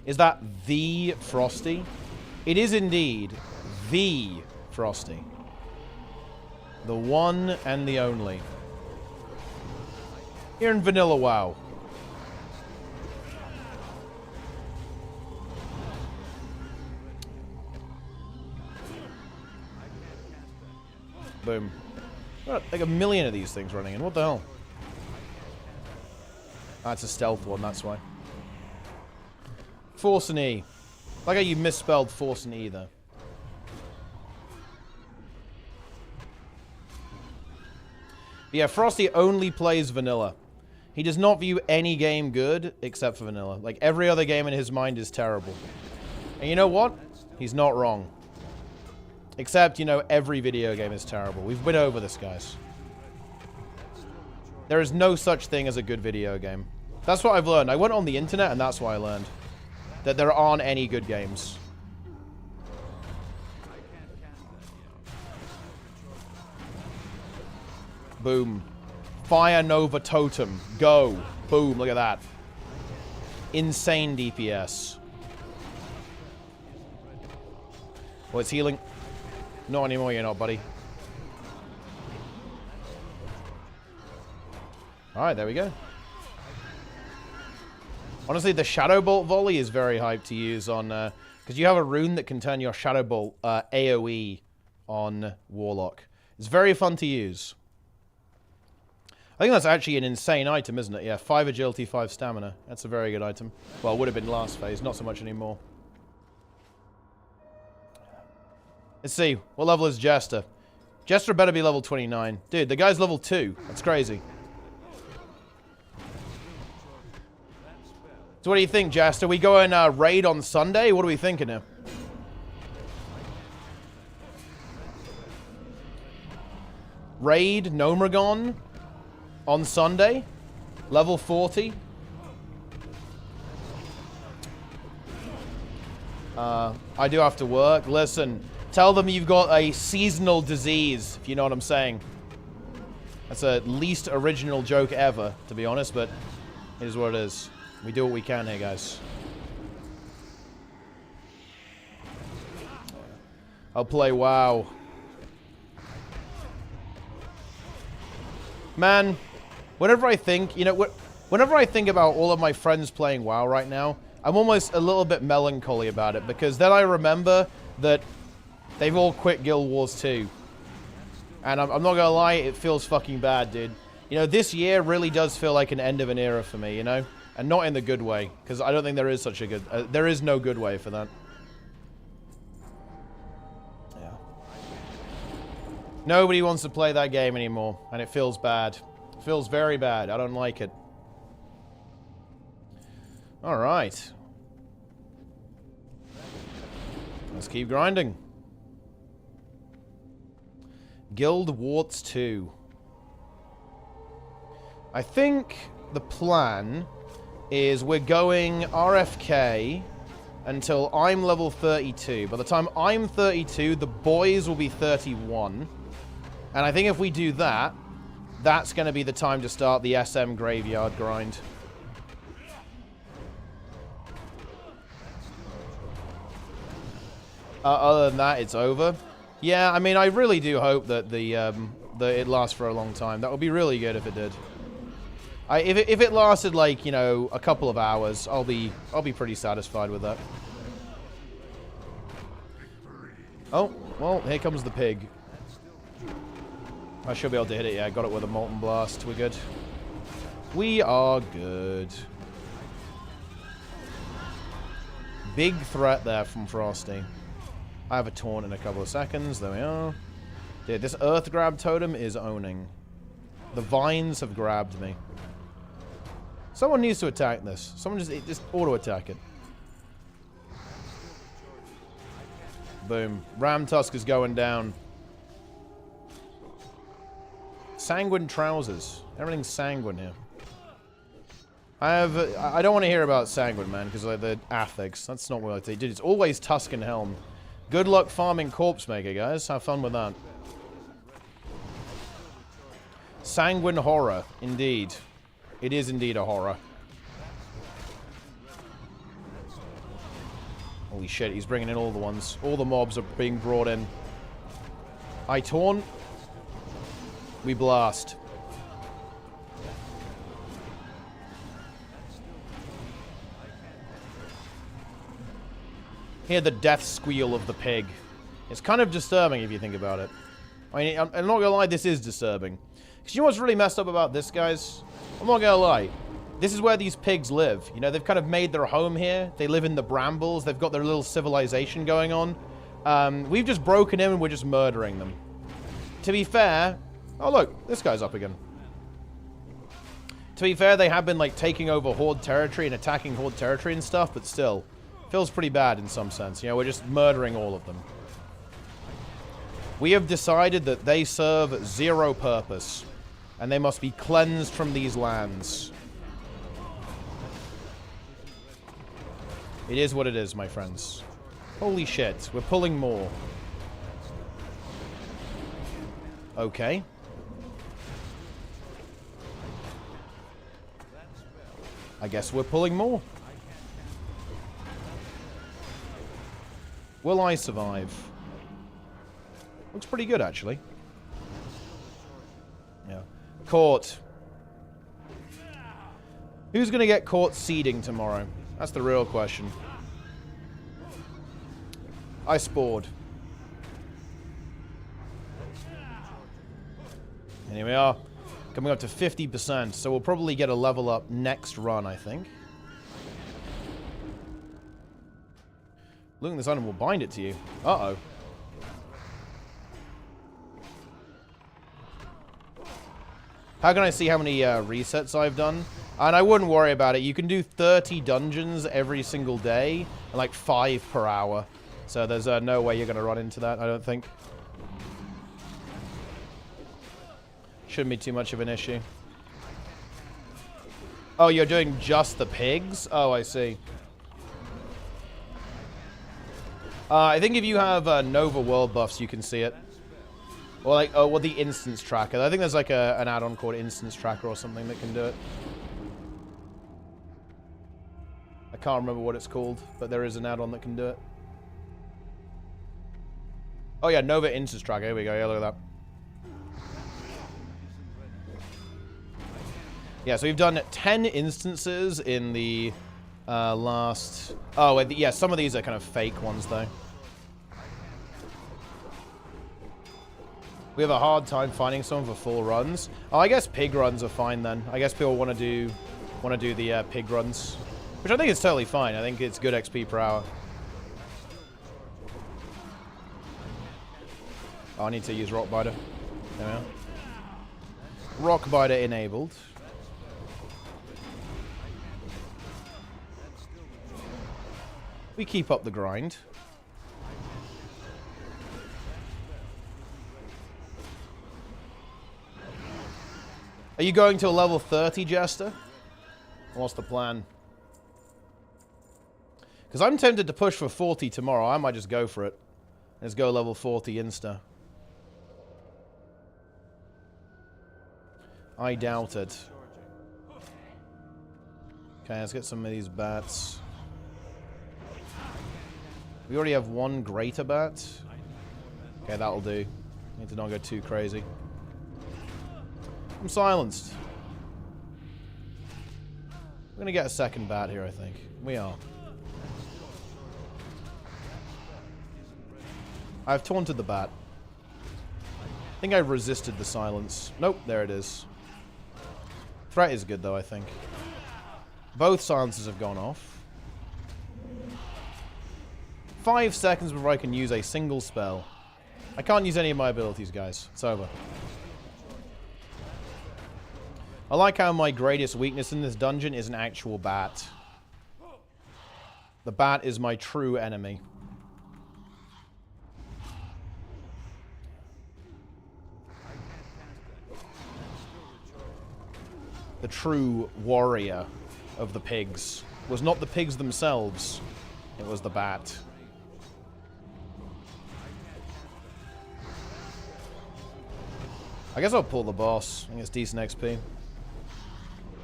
Is that the Frosty? It is indeed the Frosty. The one and the only. Here in Vanilla WoW. Boom. Like a million of these things running in. What the hell? Ah, it's a stealth one, that's why. Force and E. Like how you misspelled Force and E there. But yeah, Frosty only plays vanilla. He does not view any game good except for vanilla. Like, every other game in his mind is terrible. And you know what? He's not wrong. Except, you know, every video game is terrible. We've been over this, guys. There is no such thing as a good video game. That's what I've learned. I went on the internet and that's what I learned. That there aren't any good games. Boom. Fire Nova Totem. Go. Boom. Look at that. Insane DPS. Oh, it's healing. Not anymore, you're not, buddy. Alright, there we go. Honestly, the Shadow Bolt volley is very hyped to use on... because you have a rune that can turn your Shadow Bolt AoE on Warlock. It's very fun to use. I think that's actually an insane item, isn't it? Yeah, 5 agility, 5 stamina. That's a very good item. Well, it would have been last phase, not so much anymore. Let's see. What level is Jester? Jester better be level 29. Dude, the guy's level 2. That's crazy. So what do you think, Jester? We go and raid on Sunday? What are we thinking here? Raid Gnomeregan on Sunday? Level 40? I do have to work. Listen, tell them you've got a seasonal disease, if you know what I'm saying. That's the least original joke ever, to be honest, but it is what it is. We do what we can here, guys. I'll play WoW. Man, whenever I think, you know, whenever I think about all of my friends playing WoW right now, I'm almost a little bit melancholy about it, because then I remember that they've all quit Guild Wars 2. And I'm not gonna lie, it feels fucking bad, dude. You know, this year really does feel like an end of an era for me, you know? And not in the good way, because I don't think there is such a good... there is no good way for that. Yeah. Nobody wants to play that game anymore, and it feels bad. It feels very bad. I don't like it. Alright. Let's keep grinding. Guild Wars 2. I think the plan is we're going RFK until I'm level 32. By the time I'm 32, the boys will be 31. And I think if we do that, that's going to be the time to start the SM graveyard grind. Other than that, it's over. Yeah, I mean, I really do hope that that it lasts for a long time. That would be really good if it did. If it lasted, like, you know, a couple of hours, I'll be pretty satisfied with that. Oh, well, here comes the pig. I should be able to hit it, yeah. Got it with a Molten Blast. We're good. We are good. Big threat there from Frosty. I have a taunt in a couple of seconds. There we are. Dude, this Earth Grab totem is owning. The vines have grabbed me. Someone needs to attack this. Someone just auto-attack it. Boom. Ram Tusk is going down. Sanguine trousers. Everything's sanguine here. I don't want to hear about sanguine, man, because like the ethics. That's not what they did. It's always Tuscan Helm. Good luck farming Corpse Maker, guys. Have fun with that. Sanguine horror, indeed. It is indeed a horror. Holy shit, he's bringing in all the ones. All the mobs are being brought in. I taunt. We blast. Hear the death squeal of the pig. It's kind of disturbing if you think about it. I mean, I'm not gonna lie, this is disturbing. Because you know what's really messed up about this, guys? I'm not gonna lie. This is where these pigs live. You know, they've kind of made their home here. They live in the brambles. They've got their little civilization going on. We've just broken in and we're just murdering them. To be fair... Oh, look. This guy's up again. To be fair, they have been, like, taking over Horde territory and attacking Horde territory and stuff, but still. Feels pretty bad in some sense. You know, we're just murdering all of them. We have decided that they serve zero purpose. And they must be cleansed from these lands. It is what it is, my friends. Holy shit, we're pulling more. Okay. I guess we're pulling more. Will I survive? Looks pretty good, actually. Yeah. Caught. Who's going to get caught seeding tomorrow? That's the real question. I spored. And here we are. Coming up to 50%, so we'll probably get a level up next run, I think. Looting this item will bind it to you. Uh-oh. How can I see how many resets I've done? And I wouldn't worry about it. You can do 30 dungeons every single day, and like 5 per hour. So there's no way you're going to run into that, I don't think. Shouldn't be too much of an issue. Oh, you're doing just the pigs? Oh, I see. I think if you have Nova World buffs, you can see it. Or like, oh, well, the instance tracker. I think there's like an add-on called instance tracker or something that can do it. I can't remember what it's called, but there is an add-on that can do it. Oh yeah, Nova instance tracker. Here we go. Yeah, look at that. Yeah, so we've done 10 instances in the last... Oh, yeah, some of these are kind of fake ones, though. We have a hard time finding some for full runs. Oh, I guess pig runs are fine, then. I guess people want to do the pig runs. Which I think is totally fine. I think it's good XP per hour. Oh, I need to use Rock Biter. There we are. Rock Biter enabled. We keep up the grind. Are you going to a level 30, Jester? What's the plan? Because I'm tempted to push for 40 tomorrow. I might just go for it. Let's go level 40 insta. I doubt it. Okay, let's get some of these bats. We already have one greater bat. Okay, that'll do. Need to not go too crazy. I'm silenced. We're going to get a second bat here, I think. We are. I've taunted the bat. I think I've resisted the silence. Nope, there it is. Threat is good, though, I think. Both silences have gone off. 5 seconds before I can use a single spell. I can't use any of my abilities, guys. It's over. I like how my greatest weakness in this dungeon is an actual bat. The bat is my true enemy. The true warrior of the pigs was not the pigs themselves. It was the bat. I guess I'll pull the boss. I think it's decent XP.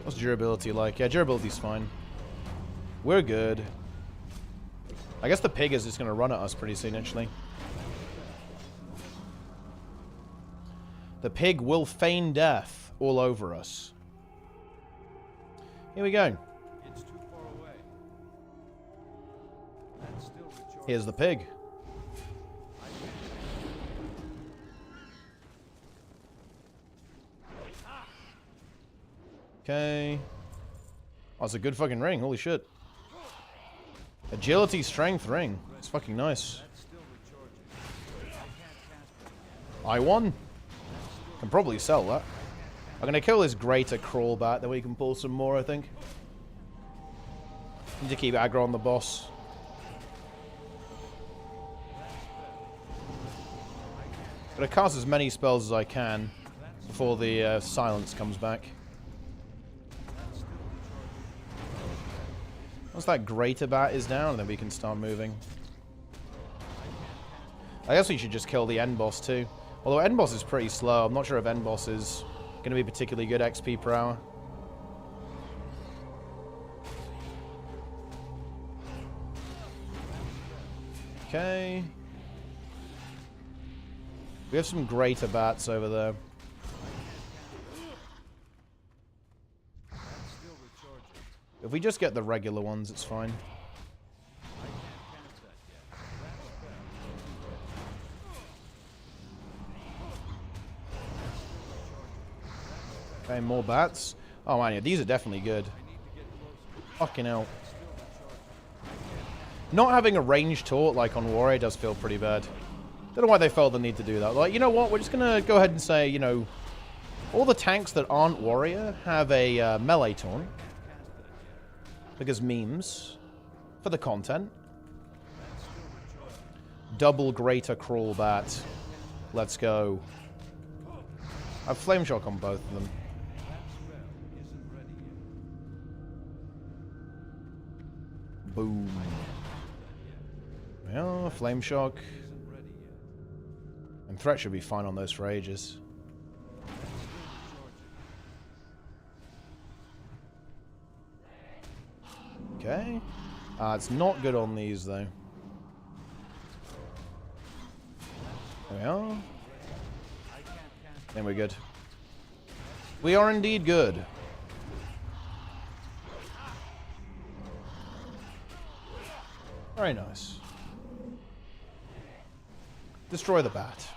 What's durability like? Yeah, durability's fine. We're good. I guess the pig is just going to run at us pretty soon, actually. The pig will feign death all over us. Here we go. It's too far away. That's still recharging. Here's the pig. Okay. Oh, it's a good fucking ring. Holy shit. Agility, strength ring. It's fucking nice. I won. Can probably sell that. I'm gonna kill this greater crawl bat, then we can pull some more, I think. Need to keep aggro on the boss. Gotta cast as many spells as I can before the silence comes back. Once that greater bat is down, then we can start moving. I guess we should just kill the end boss too. Although end boss is pretty slow. I'm not sure if end boss is going to be particularly good XP per hour. Okay. We have some greater bats over there. If we just get the regular ones, it's fine. Okay, more bats. Oh man, yeah, these are definitely good. Fucking hell. Not having a ranged taunt like on Warrior does feel pretty bad. Don't know why they felt the need to do that. Like, you know what? We're just gonna go ahead and say, you know, all the tanks that aren't Warrior have a melee taunt. Because memes. For the content. Double greater crawl bat. Let's go. I have flame shock on both of them. Boom. Well, flame shock. And threat should be fine on those for ages. Okay. It's not good on these though. There we are. Then we're good. We are indeed good. Very nice. Destroy the bat.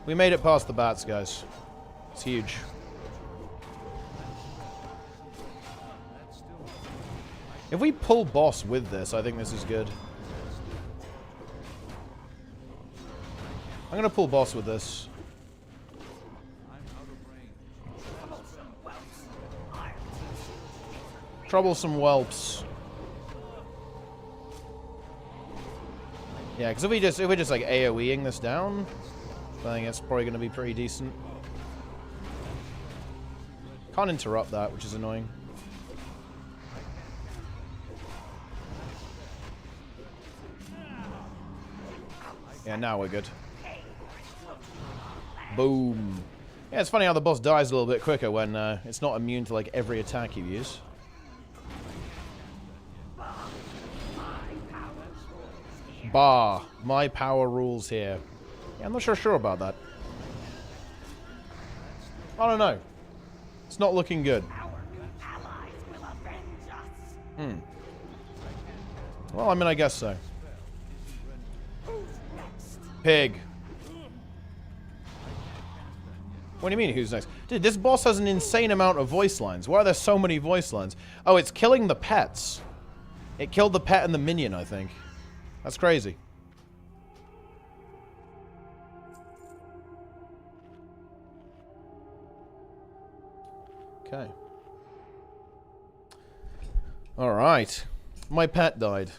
We made it past the bats, guys. It's huge. If we pull boss with this, I think this is good. I'm gonna pull boss with this. Troublesome whelps. Yeah, because if we just like AoEing this down, I think it's probably going to be pretty decent. Can't interrupt that, which is annoying. Yeah, now we're good. Boom. Yeah, it's funny how the boss dies a little bit quicker when it's not immune to like every attack you use. Bah, my power rules here. Yeah, I'm not sure about that. I don't know. It's not looking good. Well, I mean, I guess so. Pig. What do you mean, who's next? Dude, this boss has an insane amount of voice lines. Why are there so many voice lines? Oh, it's killing the pets. It killed the pet and the minion, I think. That's crazy. Okay. Alright. My pet died.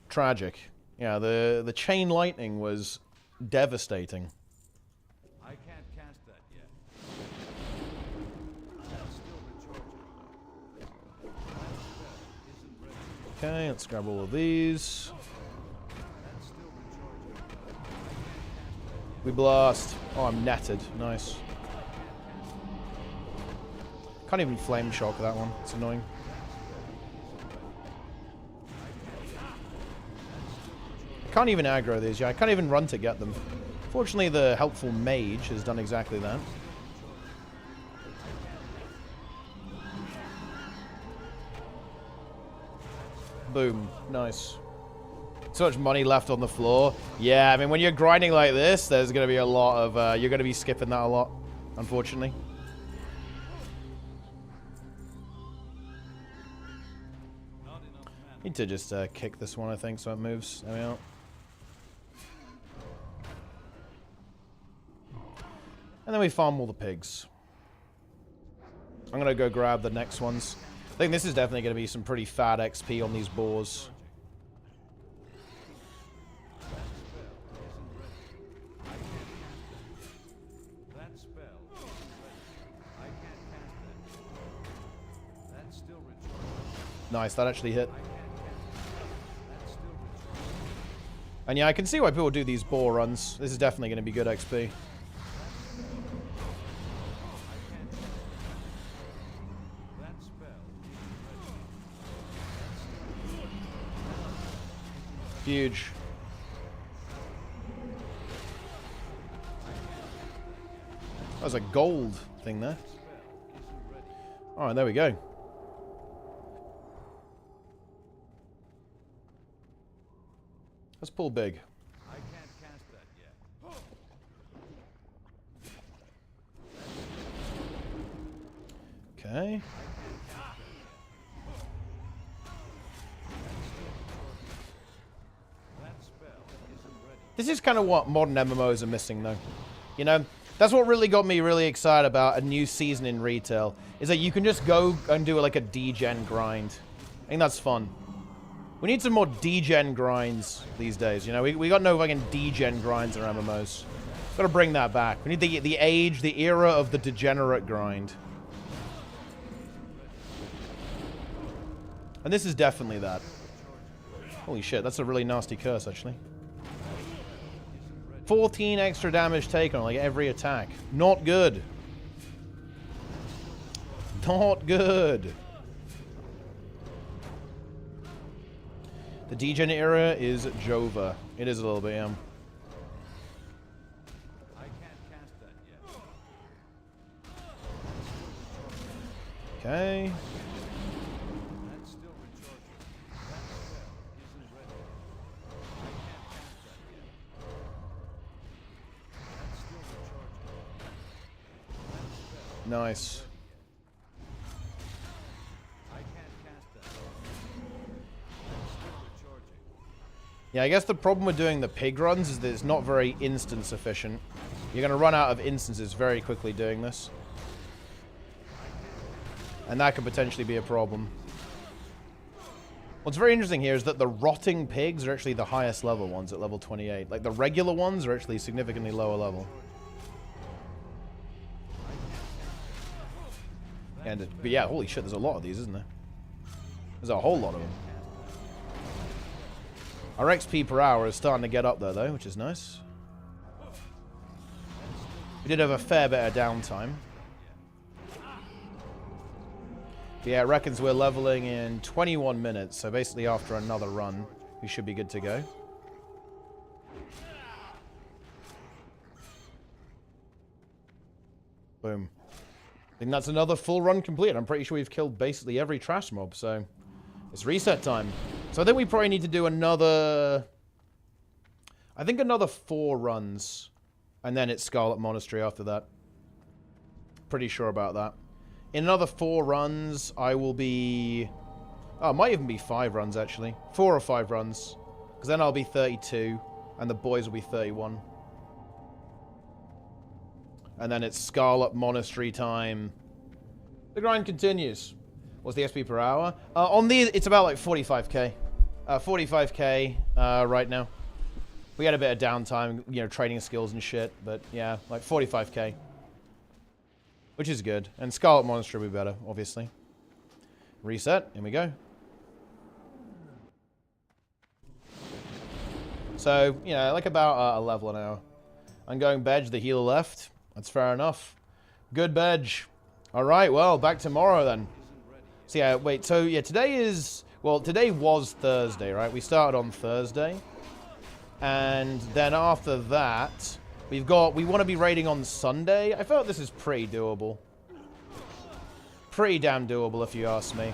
Tragic. Yeah, the chain lightning was devastating. I can't cast that yet. Okay, let's grab all of these. We blast. Oh, I'm netted. Nice. Can't even flame shock that one. It's annoying. I can't even aggro these. Yeah, I can't even run to get them. Fortunately, the helpful mage has done exactly that. Boom. Nice. So much money left on the floor. Yeah, I mean, when you're grinding like this, there's going to be a lot of... you're going to be skipping that a lot, unfortunately. Need to just kick this one, I think, so it moves. There we are. And then we farm all the pigs. I'm going to go grab the next ones. I think this is definitely going to be some pretty fat XP on these boars. Nice, that actually hit. And yeah, I can see why people do these boar runs. This is definitely going to be good XP. Huge. That was a gold thing there. Alright, there we go. Let's pull big. I can't cast that yet. Okay. This is kind of what modern MMOs are missing, though. You know, that's what really got me really excited about a new season in retail, is that you can just go and do like a degen grind. I think that's fun. We need some more degen grinds these days, you know? We got no fucking degen grinds in our MMOs. Gotta bring that back. We need the era of the degenerate grind. And this is definitely that. Holy shit, that's a really nasty curse, actually. 14 extra damage taken on like every attack. Not good. Not good. The degen era is Jova. It is a little bit, yeah. I can't cast that yet. Okay. That's still recharging. That spell isn't ready. I can't cast that yet. That's still recharging. Nice. I can't cast that. That's still recharging. Yeah, I guess the problem with doing the pig runs is that it's not very instance efficient. You're going to run out of instances very quickly doing this. And that could potentially be a problem. What's very interesting here is that the rotting pigs are actually the highest level ones at level 28. Like, the regular ones are actually significantly lower level. But yeah, holy shit, there's a lot of these, isn't there? There's a whole lot of them. Our XP per hour is starting to get up there, though, which is nice. We did have a fair bit of downtime. But yeah, it reckons we're leveling in 21 minutes, so basically after another run, we should be good to go. Boom. I think that's another full run complete. I'm pretty sure we've killed basically every trash mob, so it's reset time. So I think we probably need to do another... I think another 4 runs, and then it's Scarlet Monastery after that. Pretty sure about that. In another 4 runs, I will be... Oh, it might even be 5 runs, actually. 4 or 5 runs. Because then I'll be 32, and the boys will be 31. And then it's Scarlet Monastery time. The grind continues. What's the SP per hour? On these, it's about like 45k. 45k right now. We had a bit of downtime, you know, training skills and shit. But yeah, like 45k. Which is good. And Scarlet Monastery will be better, obviously. Reset. Here we go. So, you know, like about a level an hour. I'm going Bedge, the healer left. That's fair enough. Good Bedge. Alright, well, back tomorrow then. So yeah, wait, so yeah, today is... Well, today was Thursday, right? We started on Thursday. And then after that, we want to be raiding on Sunday. I feel like this is pretty doable. Pretty damn doable, if you ask me.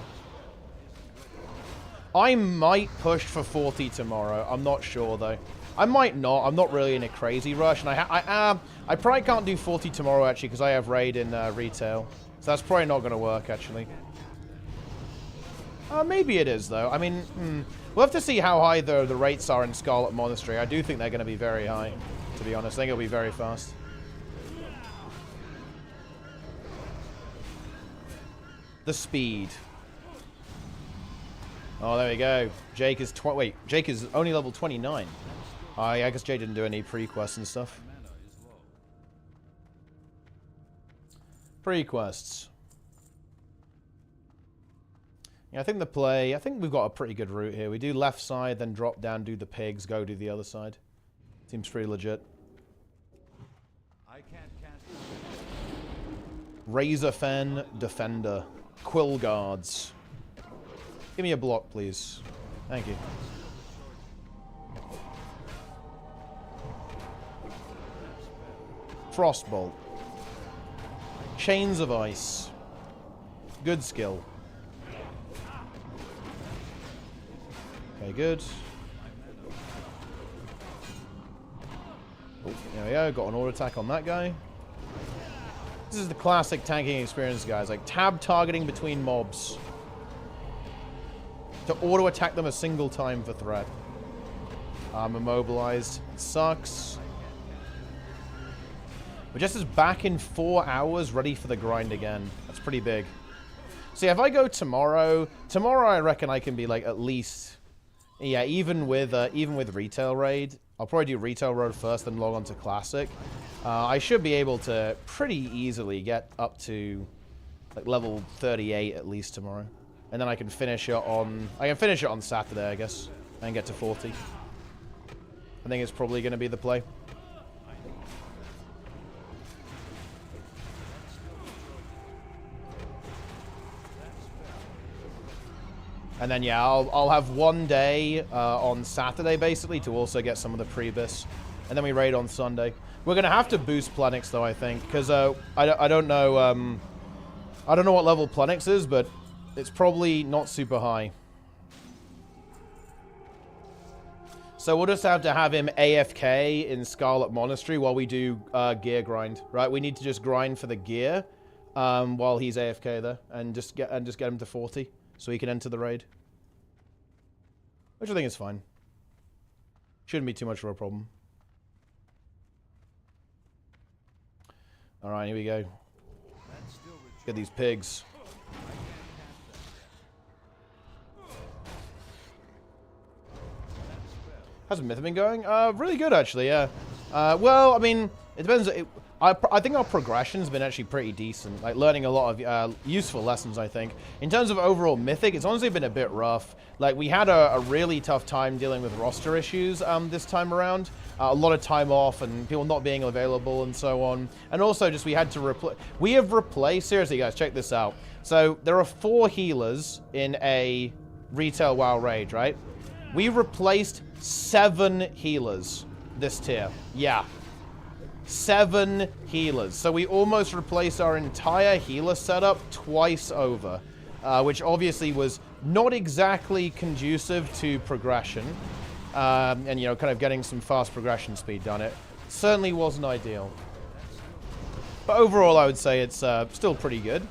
I might push for 40 tomorrow. I'm not sure, though. I might not. I'm not really in a crazy rush. And I probably can't do 40 tomorrow, actually, because I have raid in retail. So that's probably not going to work, actually. Maybe it is, though. I mean, we'll have to see how high the rates are in Scarlet Monastery. I do think they're going to be very high, to be honest. I think it'll be very fast. The speed. Oh, there we go. Jake is... Wait, Jake is only level 29. I guess Jake didn't do any pre-quests and stuff. Pre-quests. Yeah, I think the play... I think we've got a pretty good route here. We do left side, then drop down, do the pigs, go do the other side. Seems pretty legit. I can't cast Razorfen Defender. Quill Guards. Give me a block, please. Thank you. Frostbolt. Chains of Ice. Good skill. Okay, good. There we go. Got an auto attack on that guy. This is the classic tanking experience, guys. Like, tab targeting between mobs. To auto attack them a single time for threat. I'm immobilized. It sucks. But just is back in 4 hours, ready for the grind again. That's pretty big. See, if I go tomorrow, I reckon I can be like at least, yeah, even with retail raid. I'll probably do retail raid first, then log on to classic. I should be able to pretty easily get up to like level 38 at least tomorrow, and then I can finish it on. Saturday, I guess, and get to 40. I think it's probably going to be the play. And then, yeah, I'll have one day on Saturday, basically, to also get some of the pre-bis. And then we raid on Sunday. We're going to have to boost Plenix, though, I think. Because I don't know... I don't know what level Plenix is, but it's probably not super high. So we'll just have to have him AFK in Scarlet Monastery while we do gear grind, right? We need to just grind for the gear while he's AFK there, and just get him to 40 so he can enter the raid, which I think is fine. Shouldn't be too much of a problem. All right, here we go. Get these pigs. How's Mythic been going? Really good, actually, yeah. Well, I mean, it depends. I think our progression's been actually pretty decent. Like, learning a lot of useful lessons, I think. In terms of overall Mythic, it's honestly been a bit rough. Like, we had a really tough time dealing with roster issues this time around. A lot of time off and people not being available and so on. And also, just we had to replace... We have replaced... Seriously, guys, check this out. So, there are 4 healers in a retail WoW raid, right? We replaced 7 healers this tier. Yeah. 7 healers. So we almost replaced our entire healer setup twice over, which obviously was not exactly conducive to progression, and, you know, kind of getting some fast progression speed done. It certainly wasn't ideal. But overall, I would say it's still pretty good.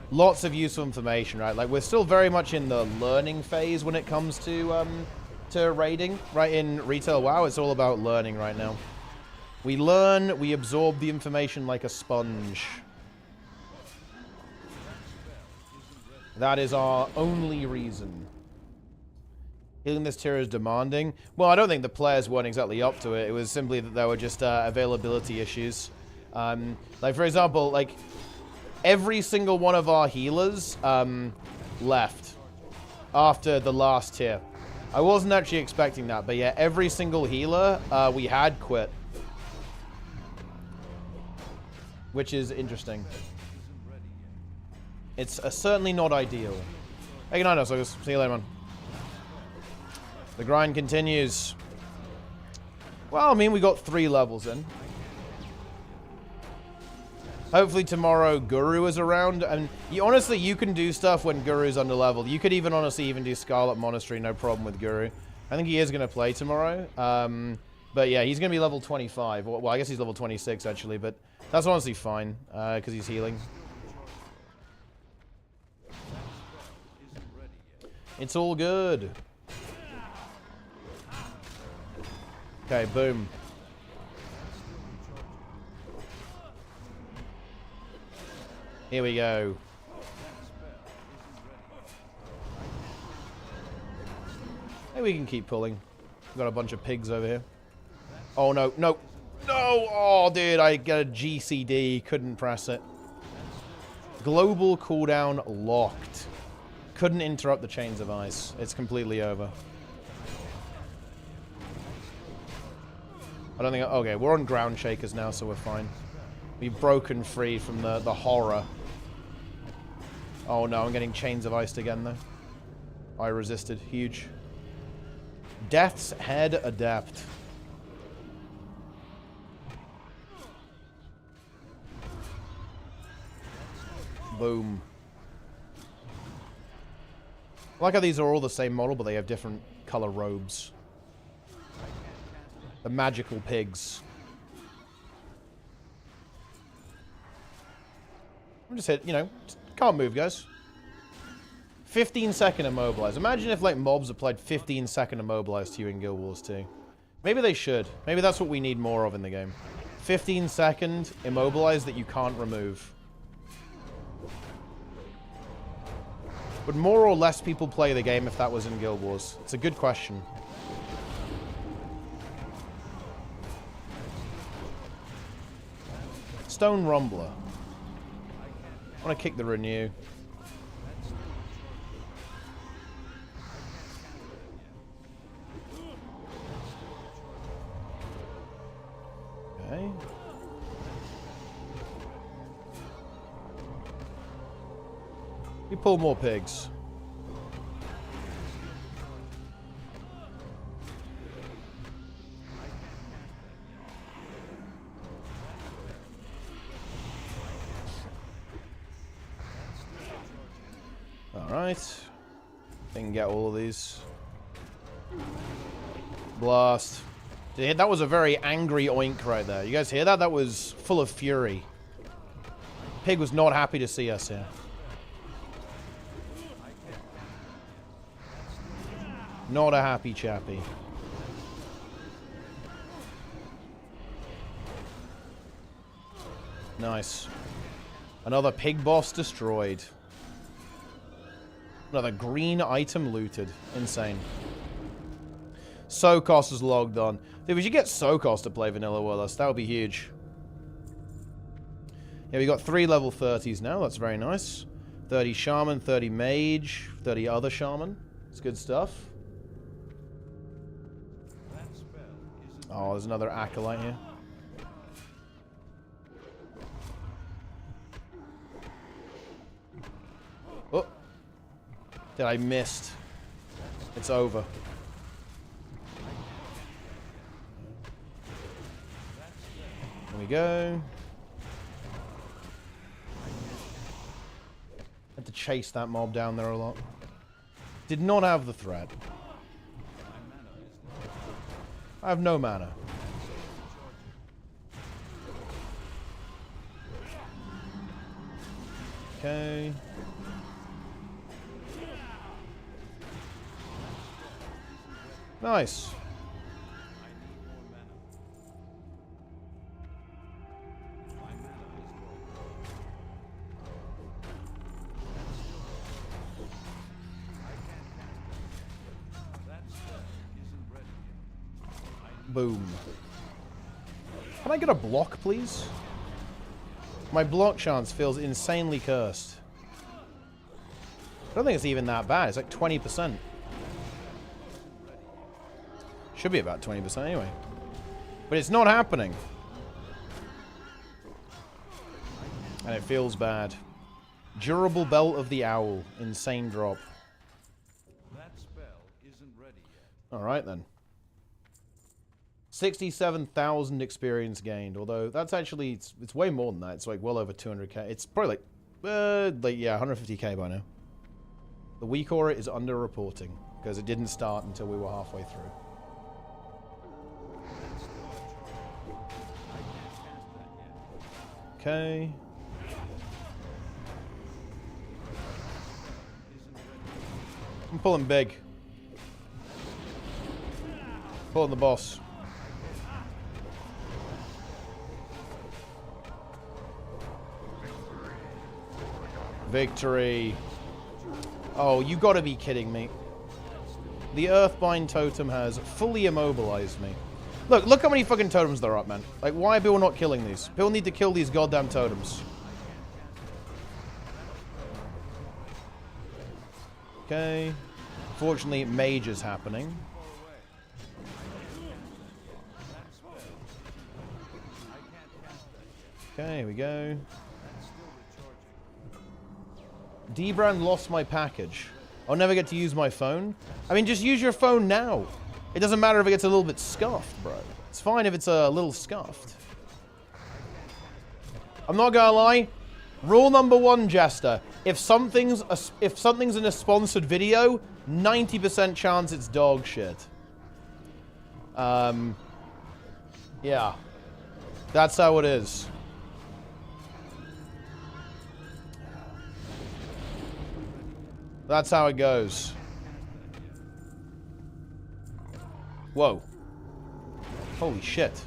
Lots of useful information, right? Like, we're still very much in the learning phase when it comes to raiding, right? In retail WoW, it's all about learning right now. We learn, we absorb the information like a sponge. That is our only reason. Healing this tier is demanding. Well, I don't think the players weren't exactly up to it. It was simply that there were just availability issues. Like, for example, like, every single one of our healers left after the last tier. I wasn't actually expecting that, but yeah, every single healer we had quit. Which is interesting. It's certainly not ideal. Hey, good night, now, suckers. See you later, man. The grind continues. Well, I mean, we got 3 levels in. Hopefully tomorrow Guru is around. And honestly, you can do stuff when Guru's underleveled. You could even honestly do Scarlet Monastery, no problem with Guru. I think he is going to play tomorrow. But yeah, he's going to be level 25. Well, I guess he's level 26, actually, but that's honestly fine, because he's healing. It's all good. Okay, boom. Here we go. Maybe we can keep pulling. We've got a bunch of pigs over here. Oh, no, no. No! Oh, dude, I get a GCD. Couldn't press it. Global cooldown locked. Couldn't interrupt the chains of ice. It's completely over. I don't think... Okay, we're on ground shakers now, so we're fine. We've broken free from the horror. Oh, no, I'm getting chains of ice again, though. I resisted. Huge. Death's Head Adept. Boom. I like how these are all the same model, but they have different color robes. The magical pigs. I'm just hit, you know, can't move, guys. 15-second immobilize. Imagine if, like, mobs applied 15-second immobilize to you in Guild Wars 2. Maybe they should. Maybe that's what we need more of in the game. 15-second immobilize that you can't remove. Would more or less people play the game if that was in Guild Wars? It's a good question. Stone Rumbler. I want to kick the renew. Okay. We pull more pigs. Alright. I can get all of these. Blast. That was a very angry oink right there. You guys hear that? That was full of fury. Pig was not happy to see us here. Not a happy chappy. Nice. Another pig boss destroyed. Another green item looted. Insane. Sokos is logged on. Dude, we should get Sokos to play Vanilla with us. That would be huge. Yeah, we got 3 level 30s now. That's very nice. 30 Shaman, 30 Mage, 30 other Shaman. It's good stuff. Oh, there's another Acolyte here. Oh. Did I missed? It's over. There we go. Had to chase that mob down there a lot. Did not have the threat. I have no mana. Okay. Nice. Boom. Can I get a block, please? My block chance feels insanely cursed. I don't think it's even that bad. It's like 20%. Should be about 20% anyway. But it's not happening. And it feels bad. Durable Belt of the Owl. Insane drop. That spell isn't ready yet. Alright then. 67,000 experience gained, although that's actually, it's way more than that. It's like well over 200k. It's probably like yeah, 150k by now. The weak aura is under-reporting, because it didn't start until we were halfway through. Okay. I'm pulling big. Pulling the boss. Victory. Oh, you gotta be kidding me. The Earthbind totem has fully immobilized me. Look how many fucking totems there are up, man. Like, why are people not killing these? People need to kill these goddamn totems. Okay. Fortunately, mage is happening. Okay, here we go. D-Brand lost my package. I'll never get to use my phone. I mean, just use your phone now. It doesn't matter if it gets a little bit scuffed, bro. It's fine if it's a little scuffed. I'm not gonna lie. Rule number 1, Jester. If something's in a sponsored video, 90% chance it's dog shit. Yeah. That's how it is. That's how it goes. Whoa. Holy shit.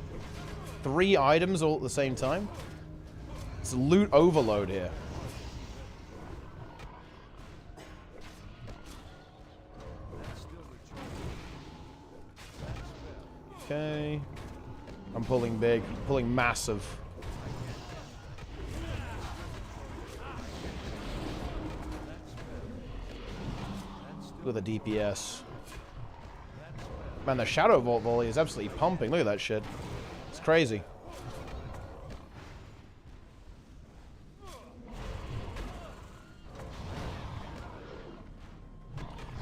3 items all at the same time? It's a loot overload here. Okay. I'm pulling big, pulling massive. With a DPS. Man, the Shadow Vault volley is absolutely pumping. Look at that shit. It's crazy.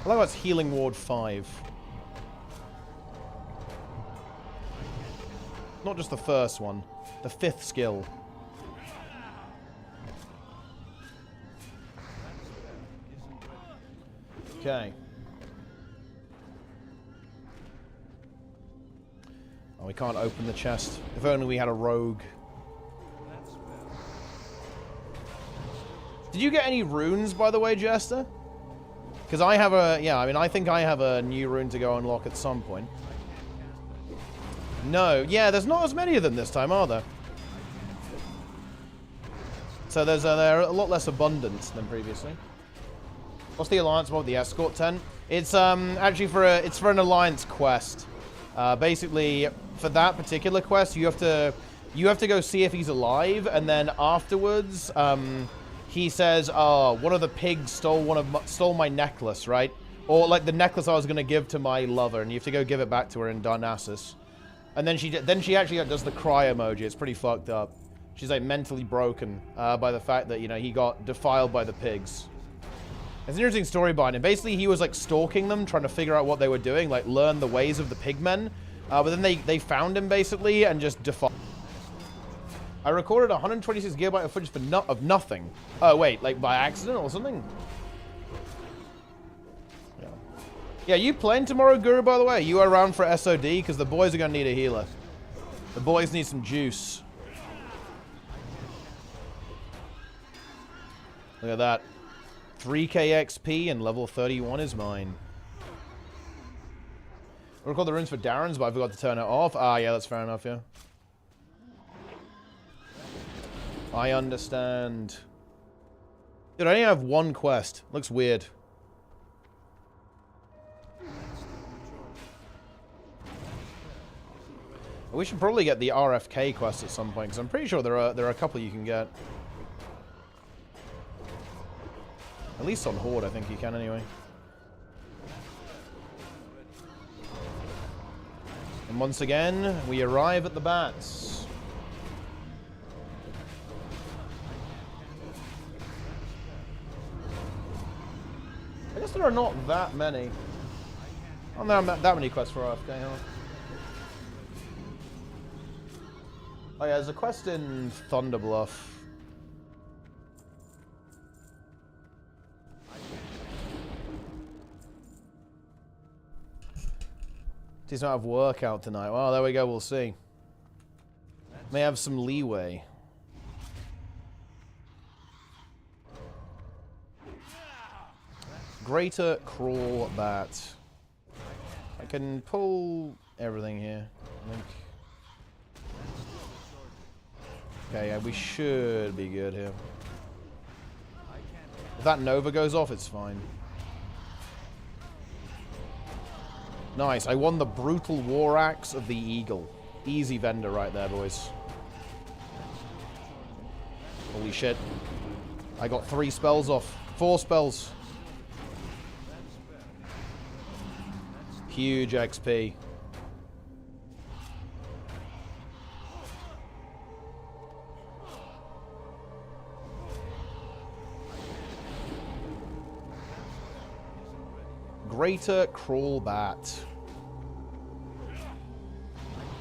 I like that's Healing Ward 5. Not just the first one. The 5th skill. Okay. Oh, we can't open the chest. If only we had a rogue. Did you get any runes, by the way, Jester? Because I have a... Yeah, I mean, I think I have a new rune to go unlock at some point. No. Yeah, there's not as many of them this time, are there? So they're a lot less abundant than previously. What's the alliance mod? The escort tent. It's actually for an alliance quest. Basically, for that particular quest, you have to go see if he's alive, and then afterwards, he says, "Oh, one of the pigs stole my necklace, right? Or like the necklace I was gonna give to my lover, and you have to go give it back to her in Darnassus." And then she actually does the cry emoji. It's pretty fucked up. She's like mentally broken by the fact that, you know, he got defiled by the pigs. It's an interesting story behind it. Basically, he was like stalking them, trying to figure out what they were doing, like learn the ways of the pigmen. But then they found him basically and just defiled. I recorded 126 GB of footage of nothing. Oh wait, like by accident or something? Yeah. Yeah, you playing tomorrow, Guru, by the way? You are around for SOD? Because the boys are going to need a healer. The boys need some juice. Look at that. 3k XP and level 31 is mine. I record the runes for Darren's, but I forgot to turn it off. Ah, yeah, that's fair enough, yeah. I understand. Dude, I only have one quest. Looks weird. We should probably get the RFK quest at some point, because I'm pretty sure there are a couple you can get. At least on Horde, I think you can anyway. And once again, we arrive at the bats. I guess there are not that many. Oh, there aren't that many quests for RFK, huh? Oh yeah, there's a quest in Thunderbluff. He's not have workout tonight. Well, there we go. We'll see. May have some leeway. Greater crawl bat. I can pull everything here, I think. Okay, yeah, we should be good here. If that Nova goes off, it's fine. Nice, I won the Brutal War Axe of the Eagle. Easy vendor right there, boys. Holy shit. I got 3 spells off. 4 spells. Huge XP. Greater Crawl Bat.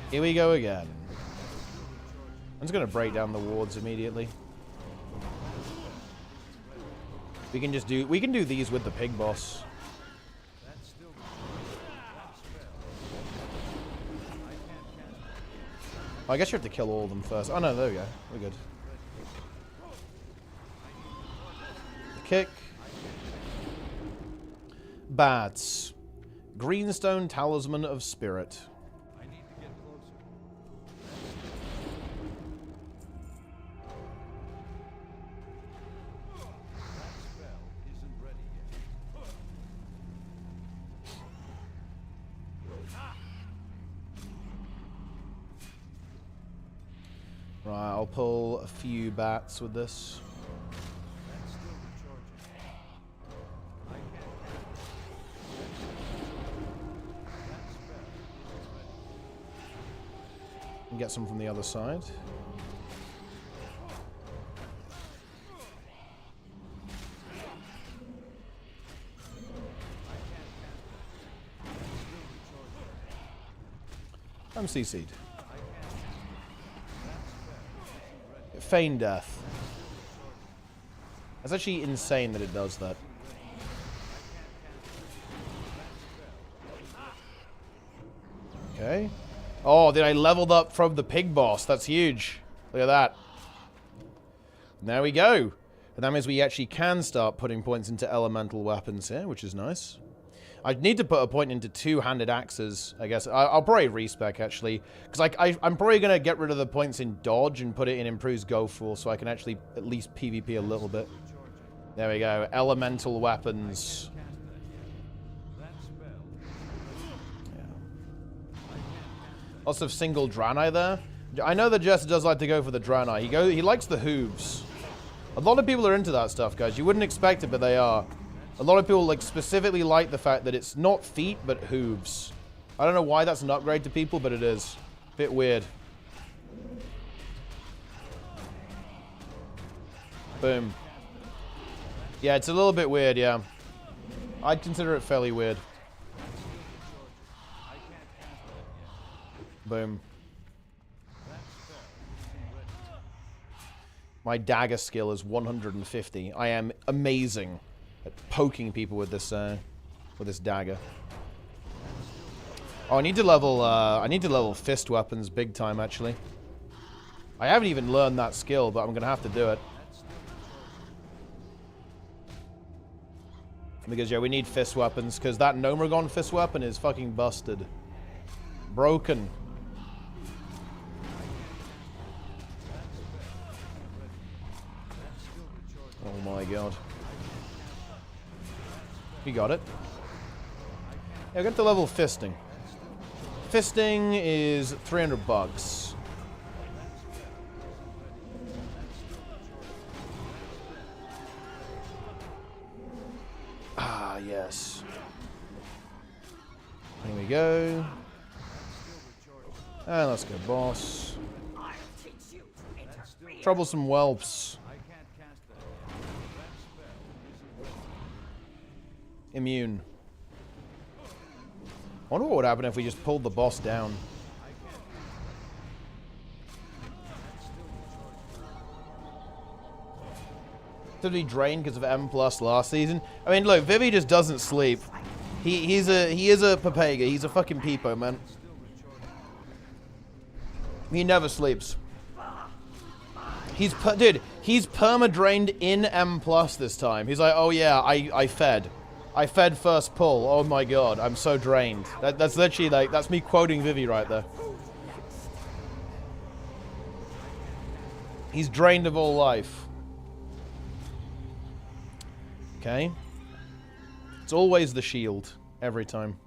Here we go again. I'm just going to break down the wards immediately. We can do these with the pig boss. I guess you have to kill all of them first. Oh no, there we go. We're good. The kick. bats. Greenstone Talisman of Spirit. I need to get closer. That spell isn't ready yet. Right, I'll pull a few bats with this. That's still recharging. I can't cast that spell isn't ready. And get some from the other side. I'm CC'd. Feign death. That's actually insane that it does that. Okay. Oh, then I leveled up from the pig boss. That's huge. Look at that. There we go. And that means we actually can start putting points into elemental weapons here, which is nice. I need to put a point into two-handed axes, I guess. I'll probably respec, actually. Because I'm probably going to get rid of the points in dodge and put it in improves go full, so I can actually at least PvP a little bit. There we go. Elemental weapons. Yeah. Lots of single Draenei there. I know that Jester does like to go for the Draenei. He likes the hooves. A lot of people are into that stuff, guys. You wouldn't expect it, but they are. A lot of people like specifically like the fact that it's not feet, but hooves. I don't know why that's an upgrade to people, but it is. Bit weird. Boom. Yeah, it's a little bit weird, yeah. I'd consider it fairly weird. Boom. My dagger skill is 150. I am amazing at poking people with this dagger. Oh, I need to level fist weapons big time, actually. I haven't even learned that skill, but I'm gonna have to do it. Because yeah, we need fist weapons, because that Nomergon fist weapon is fucking busted. Broken. Oh my god. We got it. Yeah, we got the level of fisting. Fisting is 300 bucks. Ah, yes. Here we go. And let's go, boss. Troublesome whelps. Immune. I wonder what would happen if we just pulled the boss down. Did he drain because of M+ last season? I mean, look, Vivi just doesn't sleep. He is a Papega. He's a fucking peepo, man. He never sleeps. He's perma-drained in M+ this time. He's like, oh yeah, I fed. I fed first pull. Oh my god, I'm so drained. That's literally like, that's me quoting Vivi right there. He's drained of all life. Okay. It's always the shield. Every time.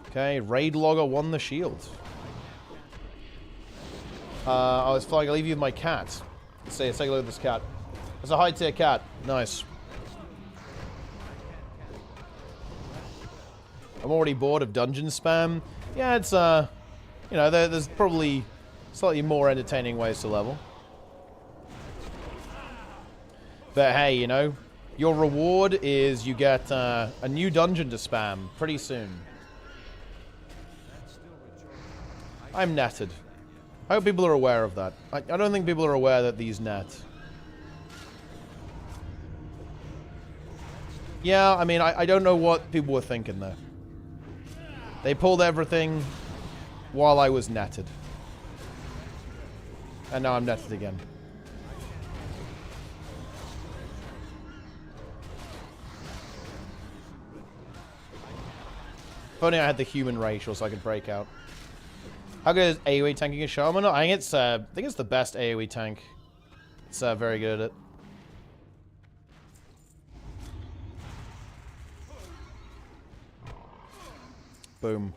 Okay, Raid Logger won the shield. I was flying, I'll leave you with my cat. Let's take a look at this cat. It's a high tier cat. Nice. I'm already bored of dungeon spam. Yeah, it's, you know, there's probably slightly more entertaining ways to level. But hey, you know, your reward is you get a new dungeon to spam pretty soon. I'm netted. I hope people are aware of that. I don't think people are aware that these net. Yeah, I mean, I don't know what people were thinking there. They pulled everything while I was netted. And now I'm netted again. If only I had the human racial so I could break out. How good is AoE tanking a shaman? I think it's the best AoE tank. It's very good at it. Boom.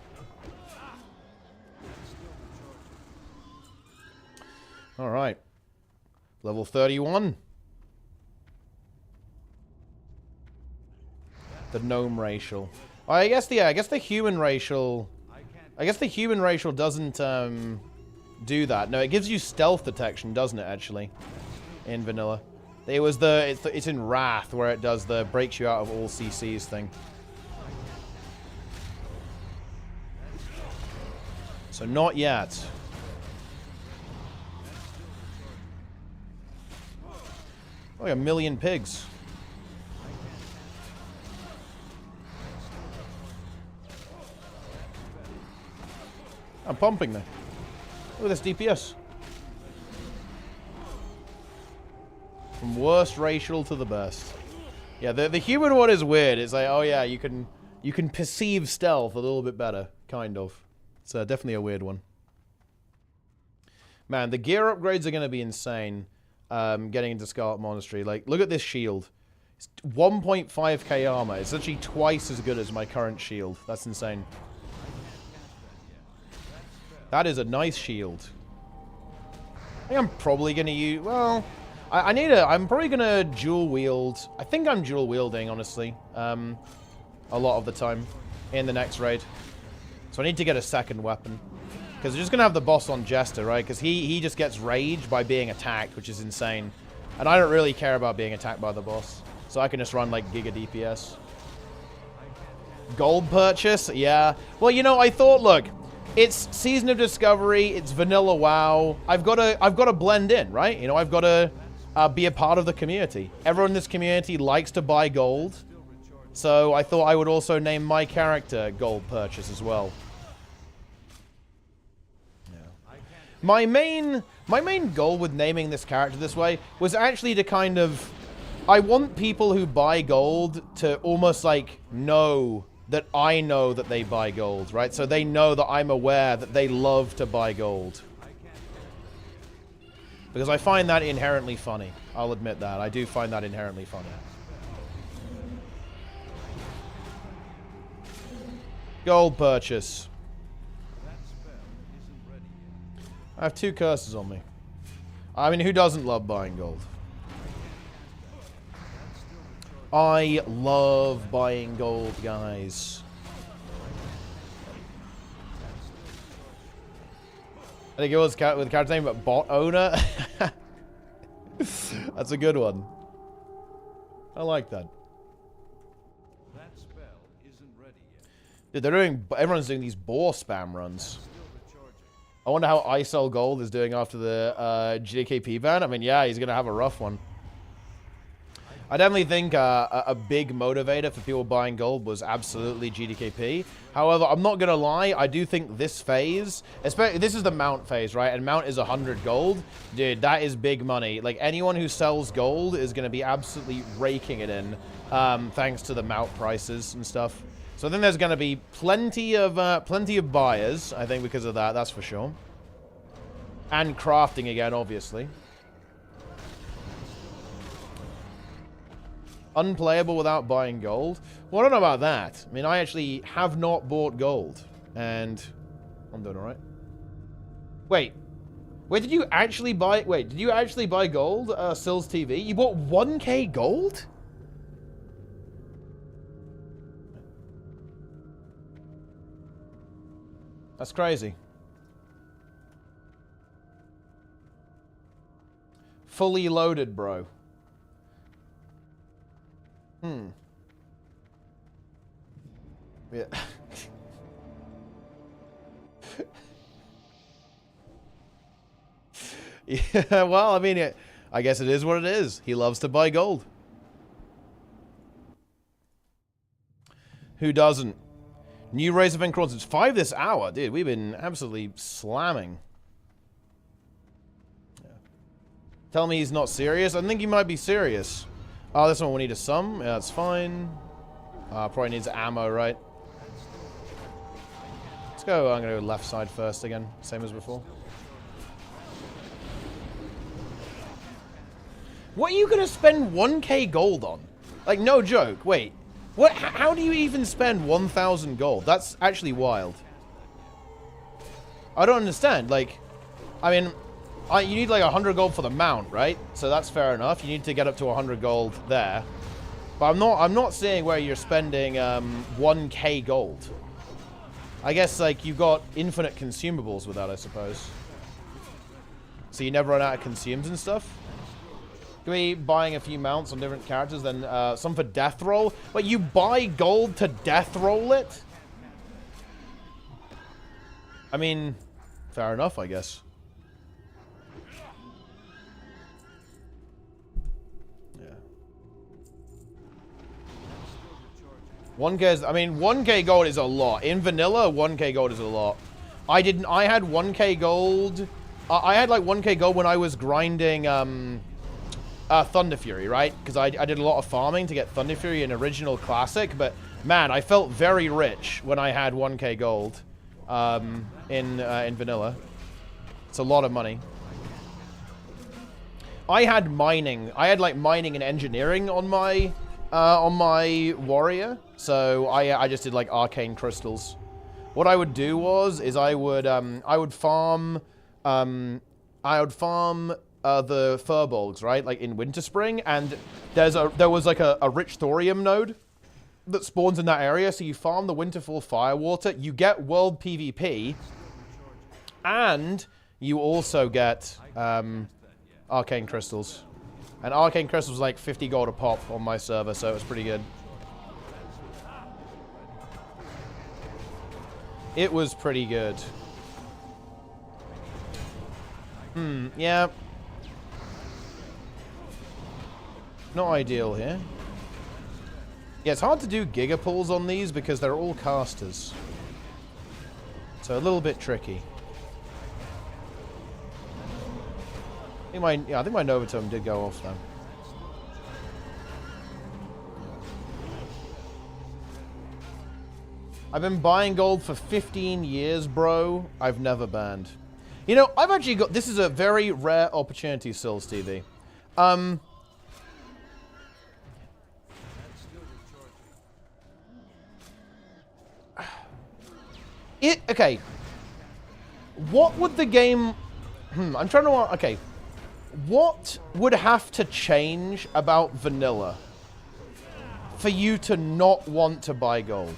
All right. Level 31. The gnome racial. I guess the human racial. I guess the human racial doesn't do that. No, it gives you stealth detection, doesn't it? Actually, in vanilla, it's in Wrath where it does the breaks you out of all CCs thing. So not yet. Oh, a million pigs. I'm pumping them. Look at this DPS. From worst racial to the best. Yeah, the human one is weird. It's like, oh yeah, you can perceive stealth a little bit better, kind of. It's definitely a weird one. Man, the gear upgrades are going to be insane. Getting into Scarlet Monastery. Like, look at this shield. It's 1.5k armor. It's actually twice as good as my current shield. That's insane. That is a nice shield. I think I'm probably going to use... Well, I'm probably going to dual wield... I think I'm dual wielding, honestly. A lot of the time. In the next raid. So I need to get a second weapon. Because we're just going to have the boss on Jester, right? Because he just gets rage by being attacked, which is insane. And I don't really care about being attacked by the boss. So I can just run, like, Giga DPS. Gold purchase? Yeah. Well, you know, I thought, look... It's Season of Discovery, it's vanilla WoW. I've got to blend in, right? You know, I've got to be a part of the community. Everyone in this community likes to buy gold. So I thought I would also name my character Gold Purchase as well. Yeah. My main goal with naming this character this way was actually to kind of... I want people who buy gold to almost like know that I know that they buy gold, right? So they know that I'm aware that they love to buy gold. Because I find that inherently funny. I'll admit that. I do find that inherently funny. Gold purchase. I have 2 curses on me. I mean, who doesn't love buying gold? I love buying gold, guys. I think it was with the character name, but bot owner. That's a good one. I like that. That spell isn't ready yet. Dude, everyone's doing these boar spam runs. I wonder how ISL Gold is doing after the GKP ban. I mean, yeah, he's gonna have a rough one. I definitely think a big motivator for people buying gold was absolutely GDKP. However, I'm not going to lie, I do think this phase, especially this is the mount phase, right? And mount is 100 gold. Dude, that is big money. Like, anyone who sells gold is going to be absolutely raking it in, thanks to the mount prices and stuff. So I think there's going to be plenty of buyers, I think, because of that, that's for sure. And crafting again, obviously. Unplayable without buying gold? Well, I don't know about that. I mean, I actually have not bought gold. And I'm doing alright. Wait, did you actually buy... Wait, did you actually buy gold, Sills TV? You bought 1k gold? That's crazy. Fully loaded, bro. Yeah. Yeah, well, I mean, I guess it is what it is. He loves to buy gold. Who doesn't? New race event crawls. It's 5 this hour. Dude, we've been absolutely slamming. Yeah. Tell me he's not serious? I think he might be serious. Oh, this one will need a sum. Yeah, that's fine. Probably needs ammo, right? go. I'm gonna go left side first again, same as before. What are you gonna spend 1k gold on? Like, no joke. Wait, what? How do you even spend 1,000 gold? That's actually wild. I don't understand. Like, I mean, you need like 100 gold for the mount, right? So that's fair enough. You need to get up to 100 gold there. But I'm not seeing where you're spending 1k gold. I guess like you've got infinite consumables with that, I suppose. So you never run out of consumes and stuff. Could be buying a few mounts on different characters, then some for death roll. But you buy gold to death roll it? I mean, fair enough, I guess. Yeah. 1k is, I mean, 1k gold is a lot. In vanilla, 1k gold is a lot. I had 1k gold. I had like 1k gold when I was grinding Thunder Fury, right? Because I did a lot of farming to get Thunder Fury in original classic, but man, I felt very rich when I had 1k gold in vanilla. It's a lot of money. I had mining. I had like mining and engineering on my warrior, so I just did like arcane crystals. What I would do is I would farm the furbolgs, right? Like in Winterspring, and there was like a rich thorium node that spawns in that area, so you farm the Winterfall Firewater, you get world PvP, and you also get arcane crystals. And arcane crystals was like 50 gold a pop on my server, so it was pretty good. It was pretty good. Yeah. Not ideal here. Yeah, it's hard to do gigapulls on these because they're all casters. So a little bit tricky. I think my Nova Tome did go off though. I've been buying gold for 15 years, bro. I've never banned. You know, I've actually got... This is a very rare opportunity, Sills TV. Okay. What would the game... I'm trying to... Okay. What would have to change about vanilla for you to not want to buy gold?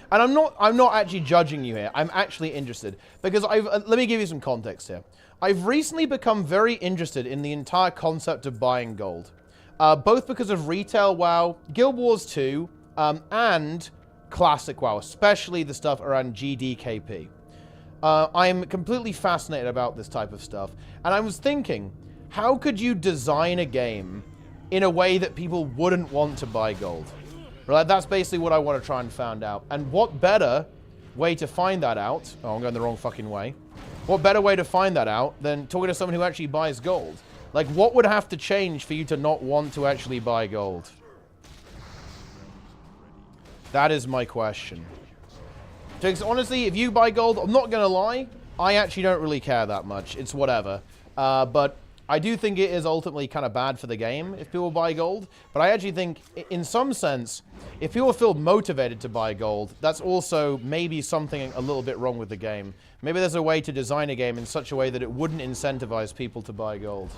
And I'm not actually judging you here. I'm actually interested because let me give you some context here. I've recently become very interested in the entire concept of buying gold, both because of retail WoW, Guild Wars 2, and classic WoW, especially the stuff around GDKP. I'm completely fascinated about this type of stuff, and I was thinking, how could you design a game in a way that people wouldn't want to buy gold? Right, that's basically what I want to try and find out. And what better way to find that out? Oh, I'm going the wrong fucking way. What better way to find that out than talking to someone who actually buys gold? Like, what would have to change for you to not want to actually buy gold? That is my question. Because honestly, if you buy gold, I'm not going to lie, I actually don't really care that much. It's whatever. But I do think it is ultimately kind of bad for the game if people buy gold. But I actually think, in some sense, if people feel motivated to buy gold, that's also maybe something a little bit wrong with the game. Maybe there's a way to design a game in such a way that it wouldn't incentivize people to buy gold.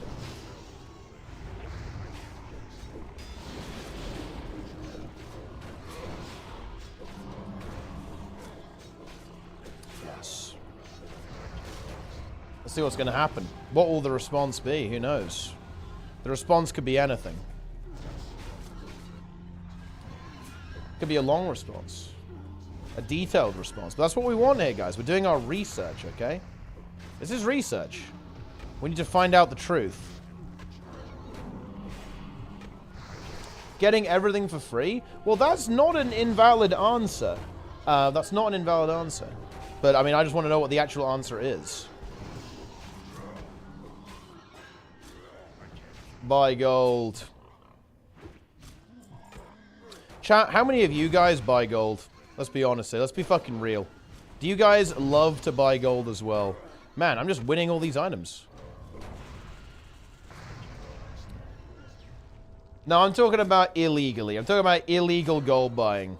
Yes. Let's see what's going to happen. What will the response be? Who knows? The response could be anything. Could be a long response. A detailed response. But that's what we want here, guys. We're doing our research, okay? This is research. We need to find out the truth. Getting everything for free? Well, that's not an invalid answer. That's not an invalid answer. But, I mean, I just want to know what the actual answer is. Buy gold. Chat, how many of you guys buy gold? Let's be honest here. Let's be fucking real. Do you guys love to buy gold as well? Man, I'm just winning all these items. No, I'm talking about illegally. I'm talking about illegal gold buying.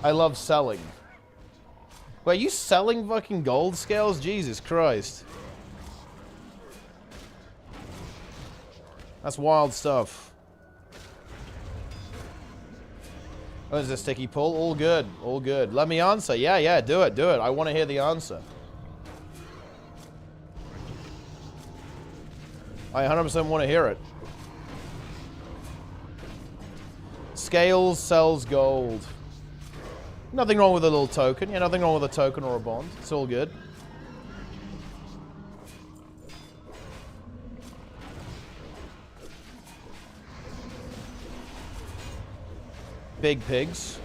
I love selling. Wait, are you selling fucking gold scales? Jesus Christ. That's wild stuff. Oh, is this sticky pull? All good. All good. Let me answer. Yeah, do it. Do it. I want to hear the answer. I 100% want to hear it. Scales sells gold. Nothing wrong with a little token. Yeah, nothing wrong with a token or a bond. It's all good. Big pigs.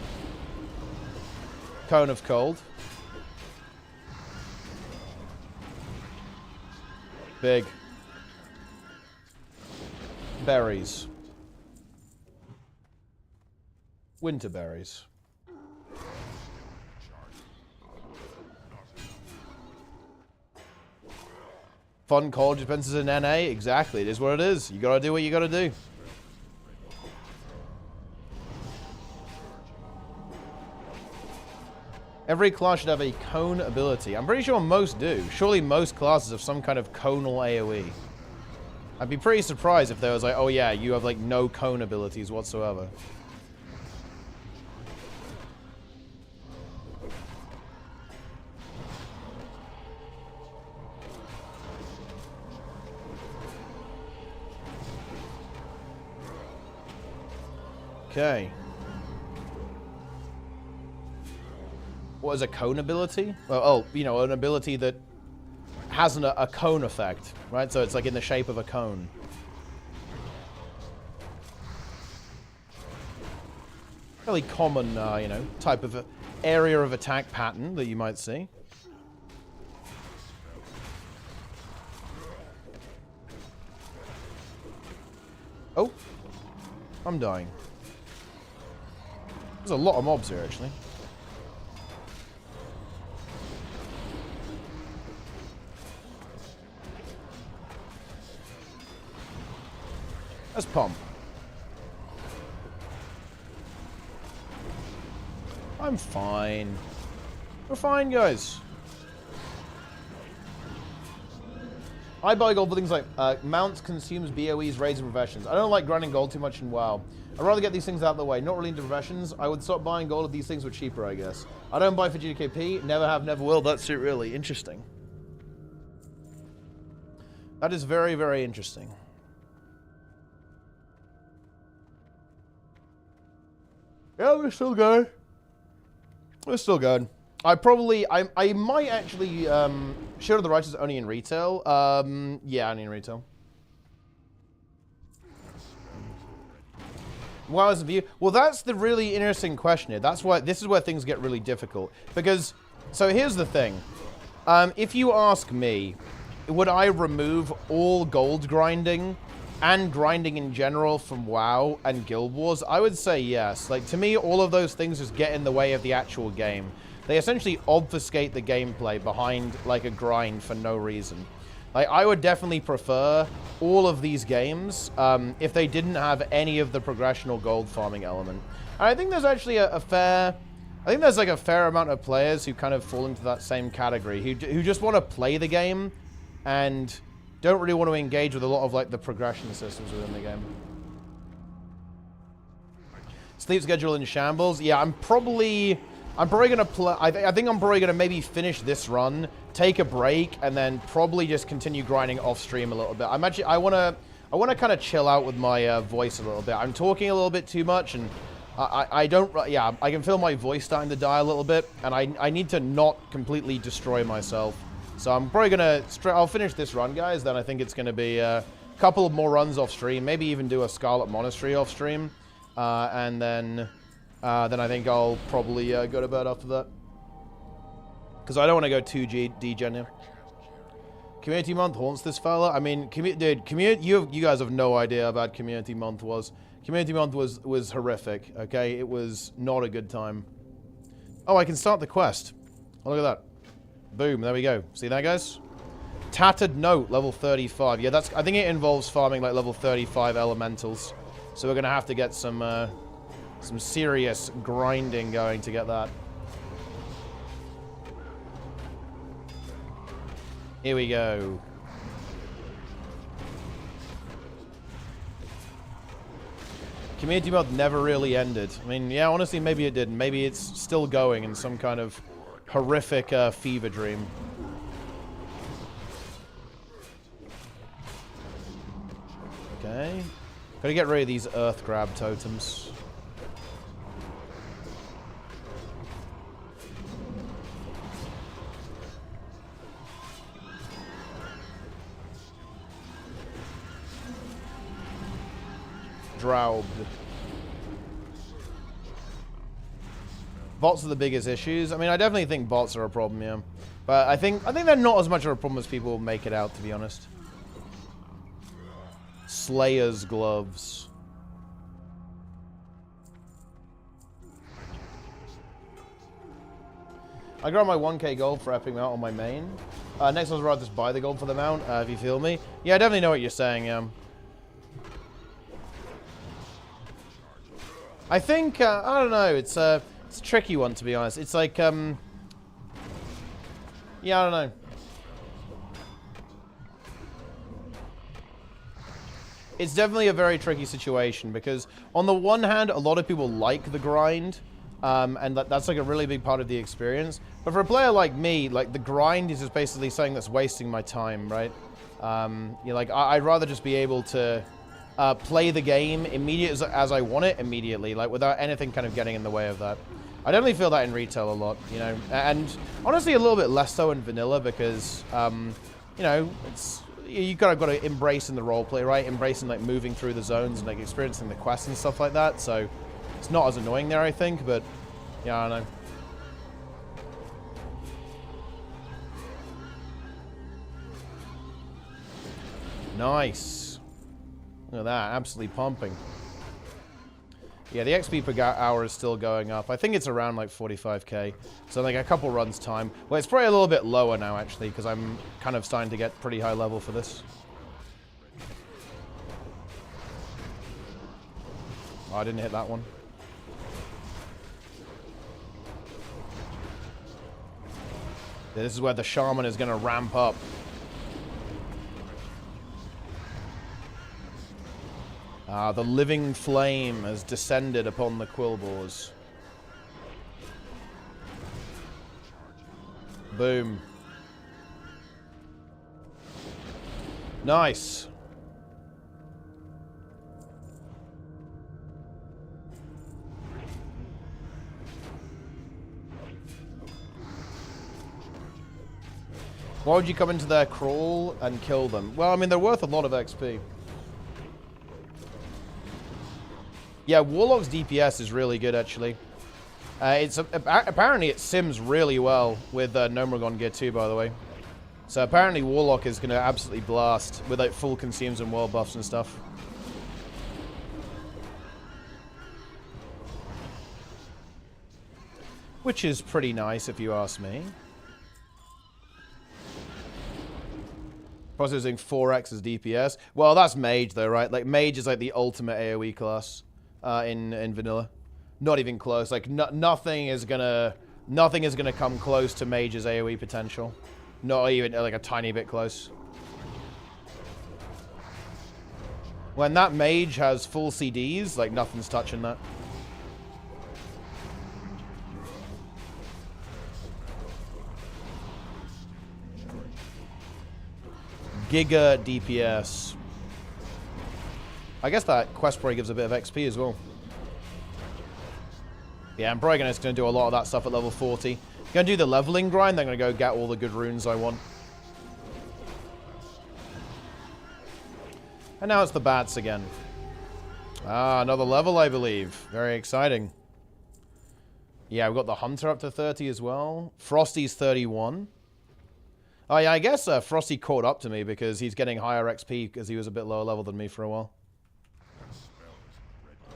Cone of cold. Big. Berries. Winter berries. Fun college expenses in NA? Exactly. It is what it is. You gotta do what you gotta do. Every class should have a cone ability. I'm pretty sure most do. Surely most classes have some kind of conal AoE. I'd be pretty surprised if there was like, oh yeah, you have like no cone abilities whatsoever. Okay. What is a cone ability? Oh, you know, an ability that has a cone effect, right? So it's like in the shape of a cone. Fairly common, you know, type of area of attack pattern that you might see. Oh, I'm dying. There's a lot of mobs here, actually. Let's pump. I'm fine. We're fine, guys. I buy gold for things like mounts, consumes, BOEs, raids, and professions. I don't like grinding gold too much in WoW. I'd rather get these things out of the way. Not really into professions. I would stop buying gold if these things were cheaper, I guess. I don't buy for GWP. Never have, never will. That's really interesting. That is very, very interesting. Yeah, we're still good. We're still good. I might actually, Shield of the Righteous only in retail. Yeah, only in retail. WoW as a view. Well, that's the really interesting question here. That's why this is where things get really difficult. Because, so here's the thing. If you ask me, would I remove all gold grinding and grinding in general from WoW and Guild Wars? I would say yes. Like, to me, all of those things just get in the way of the actual game. They essentially obfuscate the gameplay behind, like, a grind for no reason. Like, I would definitely prefer all of these games if they didn't have any of the progression or gold farming element. And I think there's actually a fair... I think there's, like, a fair amount of players who kind of fall into that same category, who just want to play the game and don't really want to engage with a lot of, like, the progression systems within the game. Sleep schedule in shambles. Yeah, I'm probably gonna play. I think I'm probably gonna maybe finish this run, take a break, and then probably just continue grinding off stream a little bit. I wanna kind of chill out with my voice a little bit. I'm talking a little bit too much, and I can feel my voice starting to die a little bit, and I need to not completely destroy myself. So I'm probably gonna I'll finish this run, guys. Then I think it's gonna be a couple of more runs off stream, maybe even do a Scarlet Monastery off stream, and then I think I'll probably go to bed after that. Because I don't want to go too degen here. Community month haunts this fella. I mean, dude, you guys have no idea about community month was. Community month was horrific. Okay, it was not a good time. Oh, I can start the quest. Oh, look at that. Boom, there we go. See that, guys? Tattered Note, level 35. Yeah, I think it involves farming like level 35 elementals. So we're gonna have to get some serious grinding going to get that. Here we go. Community mod never really ended. I mean, yeah, honestly, maybe it didn't. Maybe it's still going in some kind of horrific fever dream. Okay. Gotta get rid of these earth grab totems. Drowned. Bots are the biggest issues. I mean, I definitely think bots are a problem, yeah. But I think they're not as much of a problem as people make it out, to be honest. Slayer's gloves. I got my 1k gold for epping out on my main. Next one's rather just buy the gold for the mount, if you feel me. Yeah, I definitely know what you're saying, yeah. I think, I don't know, it's a tricky one, to be honest. It's like, yeah, I don't know. It's definitely a very tricky situation, because on the one hand, a lot of people like the grind, and that's like a really big part of the experience. But for a player like me, like, the grind is just basically something that's wasting my time, right? Like, I'd rather just be able to play the game immediately as I want it immediately, like without anything kind of getting in the way of that. I definitely feel that in retail a lot, you know, and honestly a little bit less so in vanilla because, you know, you kind of got to embrace in the roleplay, right? Embracing like moving through the zones and like experiencing the quests and stuff like that. So it's not as annoying there, I think, but yeah, I don't know. Nice. Look at that, absolutely pumping. Yeah, the XP per hour is still going up. I think it's around like 45k. So like a couple runs time. Well, it's probably a little bit lower now actually, because I'm kind of starting to get pretty high level for this. Oh, I didn't hit that one. Yeah, this is where the shaman is going to ramp up. The living flame has descended upon the Quillbores. Boom. Nice. Why would you come into their crawl and kill them? Well, I mean, they're worth a lot of XP. Yeah, Warlock's DPS is really good, actually. Apparently it sims really well with Gnomeregan Gear 2, by the way. So apparently Warlock is going to absolutely blast with like full consumes and world buffs and stuff. Which is pretty nice, if you ask me. Plus, using 4x as DPS. Well, that's Mage, though, right? Like, Mage is like the ultimate AoE class in vanilla. Not even close. Like, nothing is gonna come close to Mage's AoE potential. Not even like a tiny bit close. When that Mage has full CDs, like nothing's touching that. Giga DPS. I guess that quest probably gives a bit of XP as well. Yeah, I'm probably going to do a lot of that stuff at level 40. Going to do the leveling grind, then I'm going to go get all the good runes I want. And now it's the bats again. Ah, another level, I believe. Very exciting. Yeah, we've got the Hunter up to 30 as well. Frosty's 31. Oh yeah, I guess Frosty caught up to me because he's getting higher XP because he was a bit lower level than me for a while.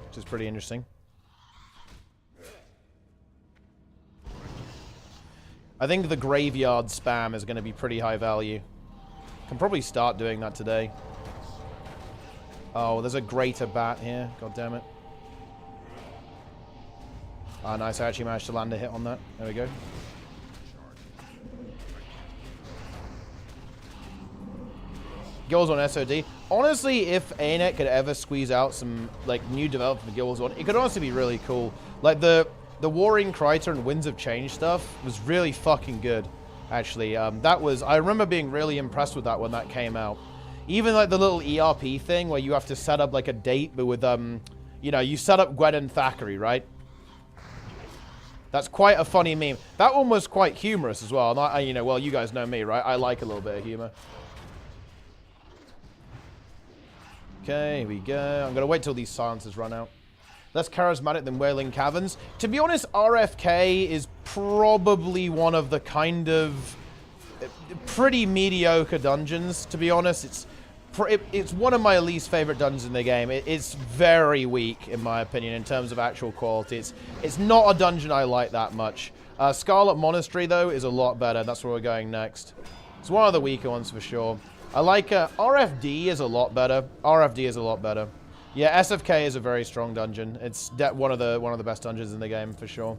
Which is pretty interesting. I think the graveyard spam is going to be pretty high value. Can probably start doing that today. Oh, there's a greater bat here. God damn it. Ah, nice. I actually managed to land a hit on that. There we go. Guilds on SOD. Honestly, if ANET could ever squeeze out some like new development for Guilds on, it could honestly be really cool. Like the Warring Kryter and Winds of Change stuff was really fucking good, actually. That was, I remember being really impressed with that when that came out. Even like the little ERP thing where you have to set up like a date, but with you know, you set up Gwen and Thackeray, right? That's quite a funny meme. That one was quite humorous as well. And I, you know, well, you guys know me, right? I like a little bit of humor. Okay, here we go. I'm gonna wait till these silences run out. Less charismatic than Wailing Caverns. To be honest, RFK is probably one of the kind of pretty mediocre dungeons, to be honest. It's one of my least favorite dungeons in the game. It's very weak, in my opinion, in terms of actual quality. It's not a dungeon I like that much. Scarlet Monastery, though, is a lot better. That's where we're going next. It's one of the weaker ones, for sure. I like RFD is a lot better. RFD is a lot better. Yeah, SFK is a very strong dungeon. It's one of the best dungeons in the game, for sure.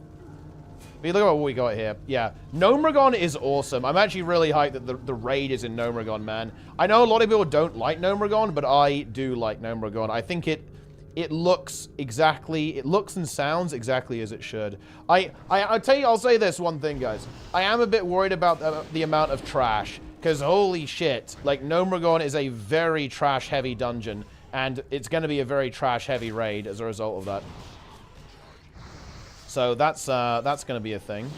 But look at what we got here. Yeah, Gnomeregan is awesome. I'm actually really hyped that the raid is in Gnomeregan, man. I know a lot of people don't like Gnomeregan, but I do like Gnomeregan. I think it looks and sounds exactly as it should. I'll tell you, I'll say this one thing, guys. I am a bit worried about the amount of trash, because holy shit, like Gnomeregan is a very trash-heavy dungeon, and it's going to be a very trash-heavy raid as a result of that. So that's going to be a thing.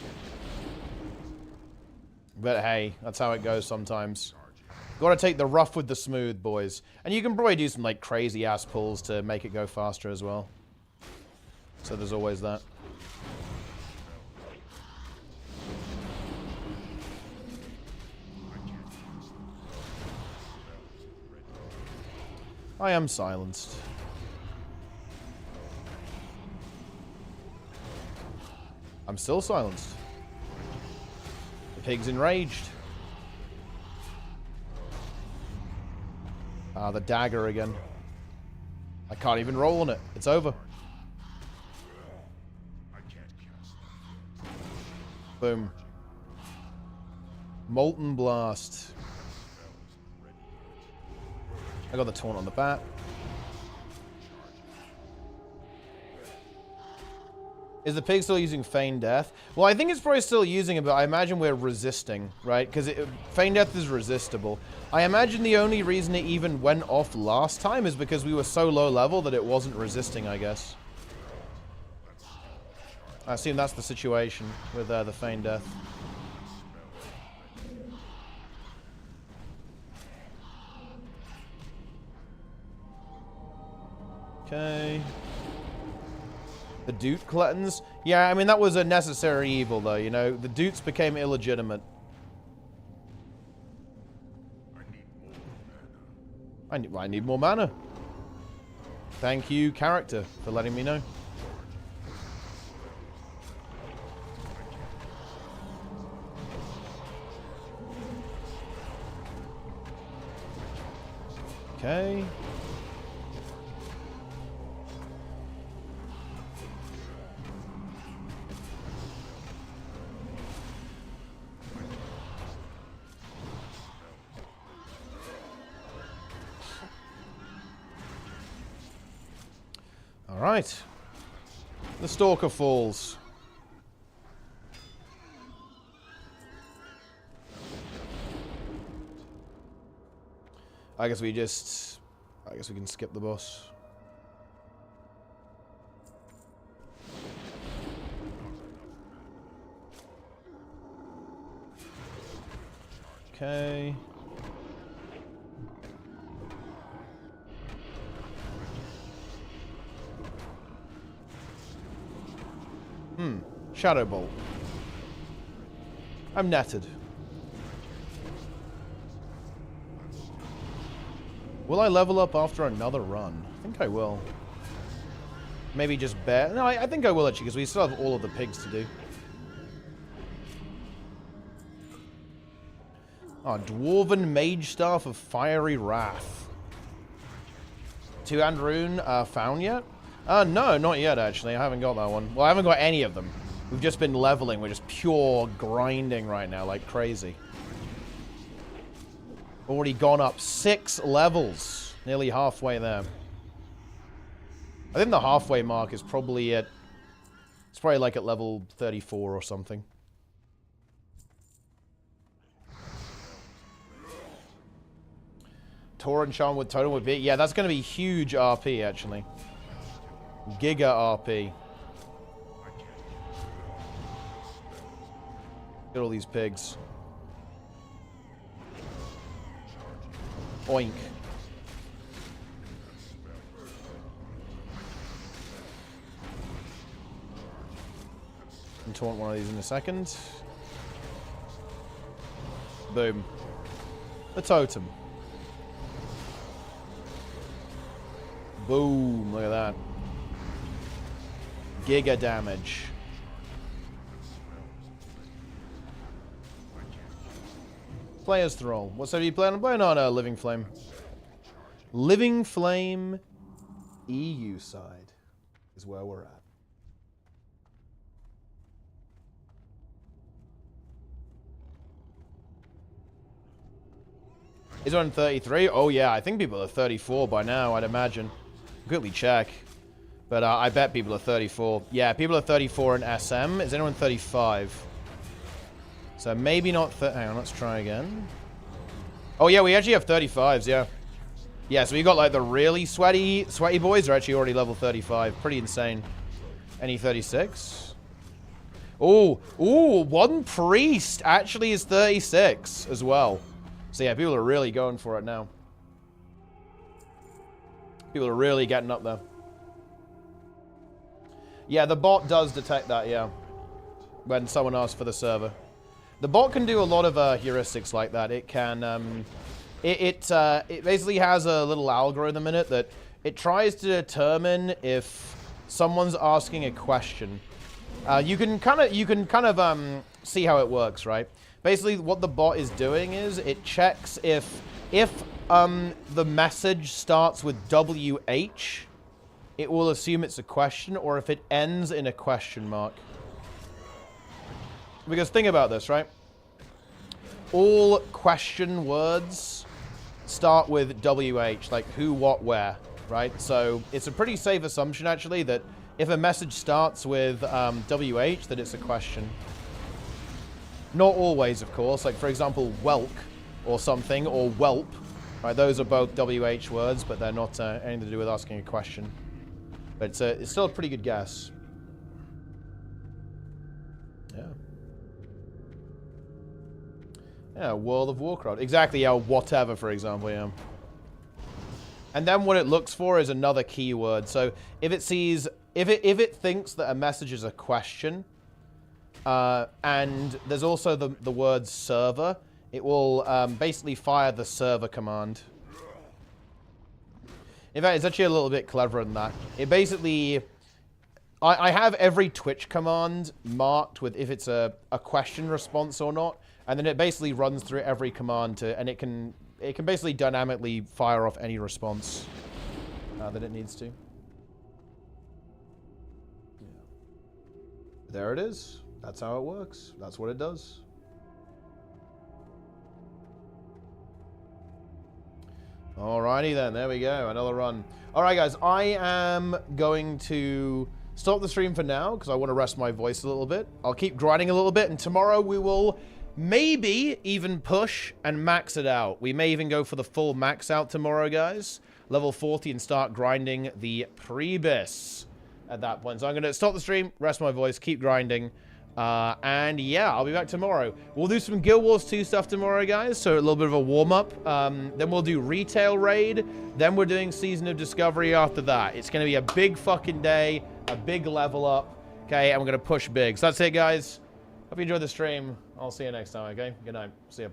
But hey, that's how it goes sometimes. Got to take the rough with the smooth, boys. And you can probably do some like crazy ass pulls to make it go faster as well. So there's always that. I am silenced. I'm still silenced. The pig's enraged. Ah, the dagger again. I can't even roll on it. It's over. Boom. Molten Blast. I got the taunt on the bat. Is the pig still using Feign Death? Well, I think it's probably still using it, but I imagine we're resisting, right? Because Feign Death is resistible. I imagine the only reason it even went off last time is because we were so low level that it wasn't resisting, I guess. I assume that's the situation with the Feign Death. Okay. The Doot Gluttons? Yeah, I mean, that was a necessary evil, though, you know? The Doots became illegitimate. I need more mana. Thank you, character, for letting me know. Okay. All right. The Stalker falls. I guess we can skip the boss. Okay. Shadow Bolt. I'm netted. Will I level up after another run? I think I will. Maybe just bear. No, I think I will actually, because we still have all of the pigs to do. Oh, Dwarven Mage Staff of Fiery Wrath. 2-hand rune found yet? No, not yet actually. I haven't got that one. Well, I haven't got any of them. We've just been leveling. We're just pure grinding right now like crazy. Already gone up 6 levels. Nearly halfway there. I think the halfway mark is probably at... It's probably like at level 34 or something. Torrent Charm with Totem would be... Yeah, that's going to be huge RP, actually. Giga RP. Look at all these pigs. Oink. And taunt one of these in a second. Boom. The totem. Boom. Look at that. Giga damage. Player's Thrall. What side are you playing? I'm playing on Living Flame. Living Flame EU side is where we're at. Is it on 33? Oh yeah, I think people are 34 by now, I'd imagine. Quickly check. But I bet people are 34. Yeah, people are 34 in SM. Is anyone 35? So maybe not... Hang on, let's try again. Oh yeah, we actually have 35s, yeah. Yeah, so we got like the really sweaty boys are actually already level 35. Pretty insane. Any 36? Ooh, one priest actually is 36 as well. So yeah, people are really going for it now. People are really getting up there. Yeah, the bot does detect that, yeah. When someone asks for the server. The bot can do a lot of heuristics like that. It can, it basically has a little algorithm in it that it tries to determine if someone's asking a question. You can kind of see how it works, right? Basically, what the bot is doing is it checks if the message starts with WH, it will assume it's a question, or if it ends in a question mark. Because think about this, right? All question words start with WH, like who, what, where, right? So it's a pretty safe assumption, actually, that if a message starts with WH, that it's a question. Not always, of course. Like, for example, whelk or something, or whelp, right? Those are both WH words, but they're not anything to do with asking a question. But it's still a pretty good guess. Yeah. Yeah, World of Warcraft. Exactly, yeah, whatever, for example, yeah. And then what it looks for is another keyword. So if it sees, if it thinks that a message is a question, and there's also the word server, it will basically fire the server command. In fact, it's actually a little bit cleverer than that. It basically... I have every Twitch command marked with if it's a question response or not, and then it basically runs through every command and it can basically dynamically fire off any response that it needs to. Yeah. There it is. That's how it works. That's what it does. Alrighty then, there we go, another run. Alright guys, I am going to stop the stream for now because I want to rest my voice a little bit. I'll keep grinding a little bit, and tomorrow we will maybe even push and max it out. We may even go for the full max out tomorrow, guys. Level 40 and start grinding the Prebis at that point. So I'm going to stop the stream, rest my voice, keep grinding. And yeah, I'll be back tomorrow. We'll do some Guild Wars 2 stuff tomorrow, guys, so a little bit of a warm-up. Then we'll do Retail Raid. Then we're doing Season of Discovery after that. It's going to be a big fucking day, a big level up, okay, and we're going to push big. So that's it, guys. Hope you enjoyed the stream. I'll see you next time, okay? Good night. See ya.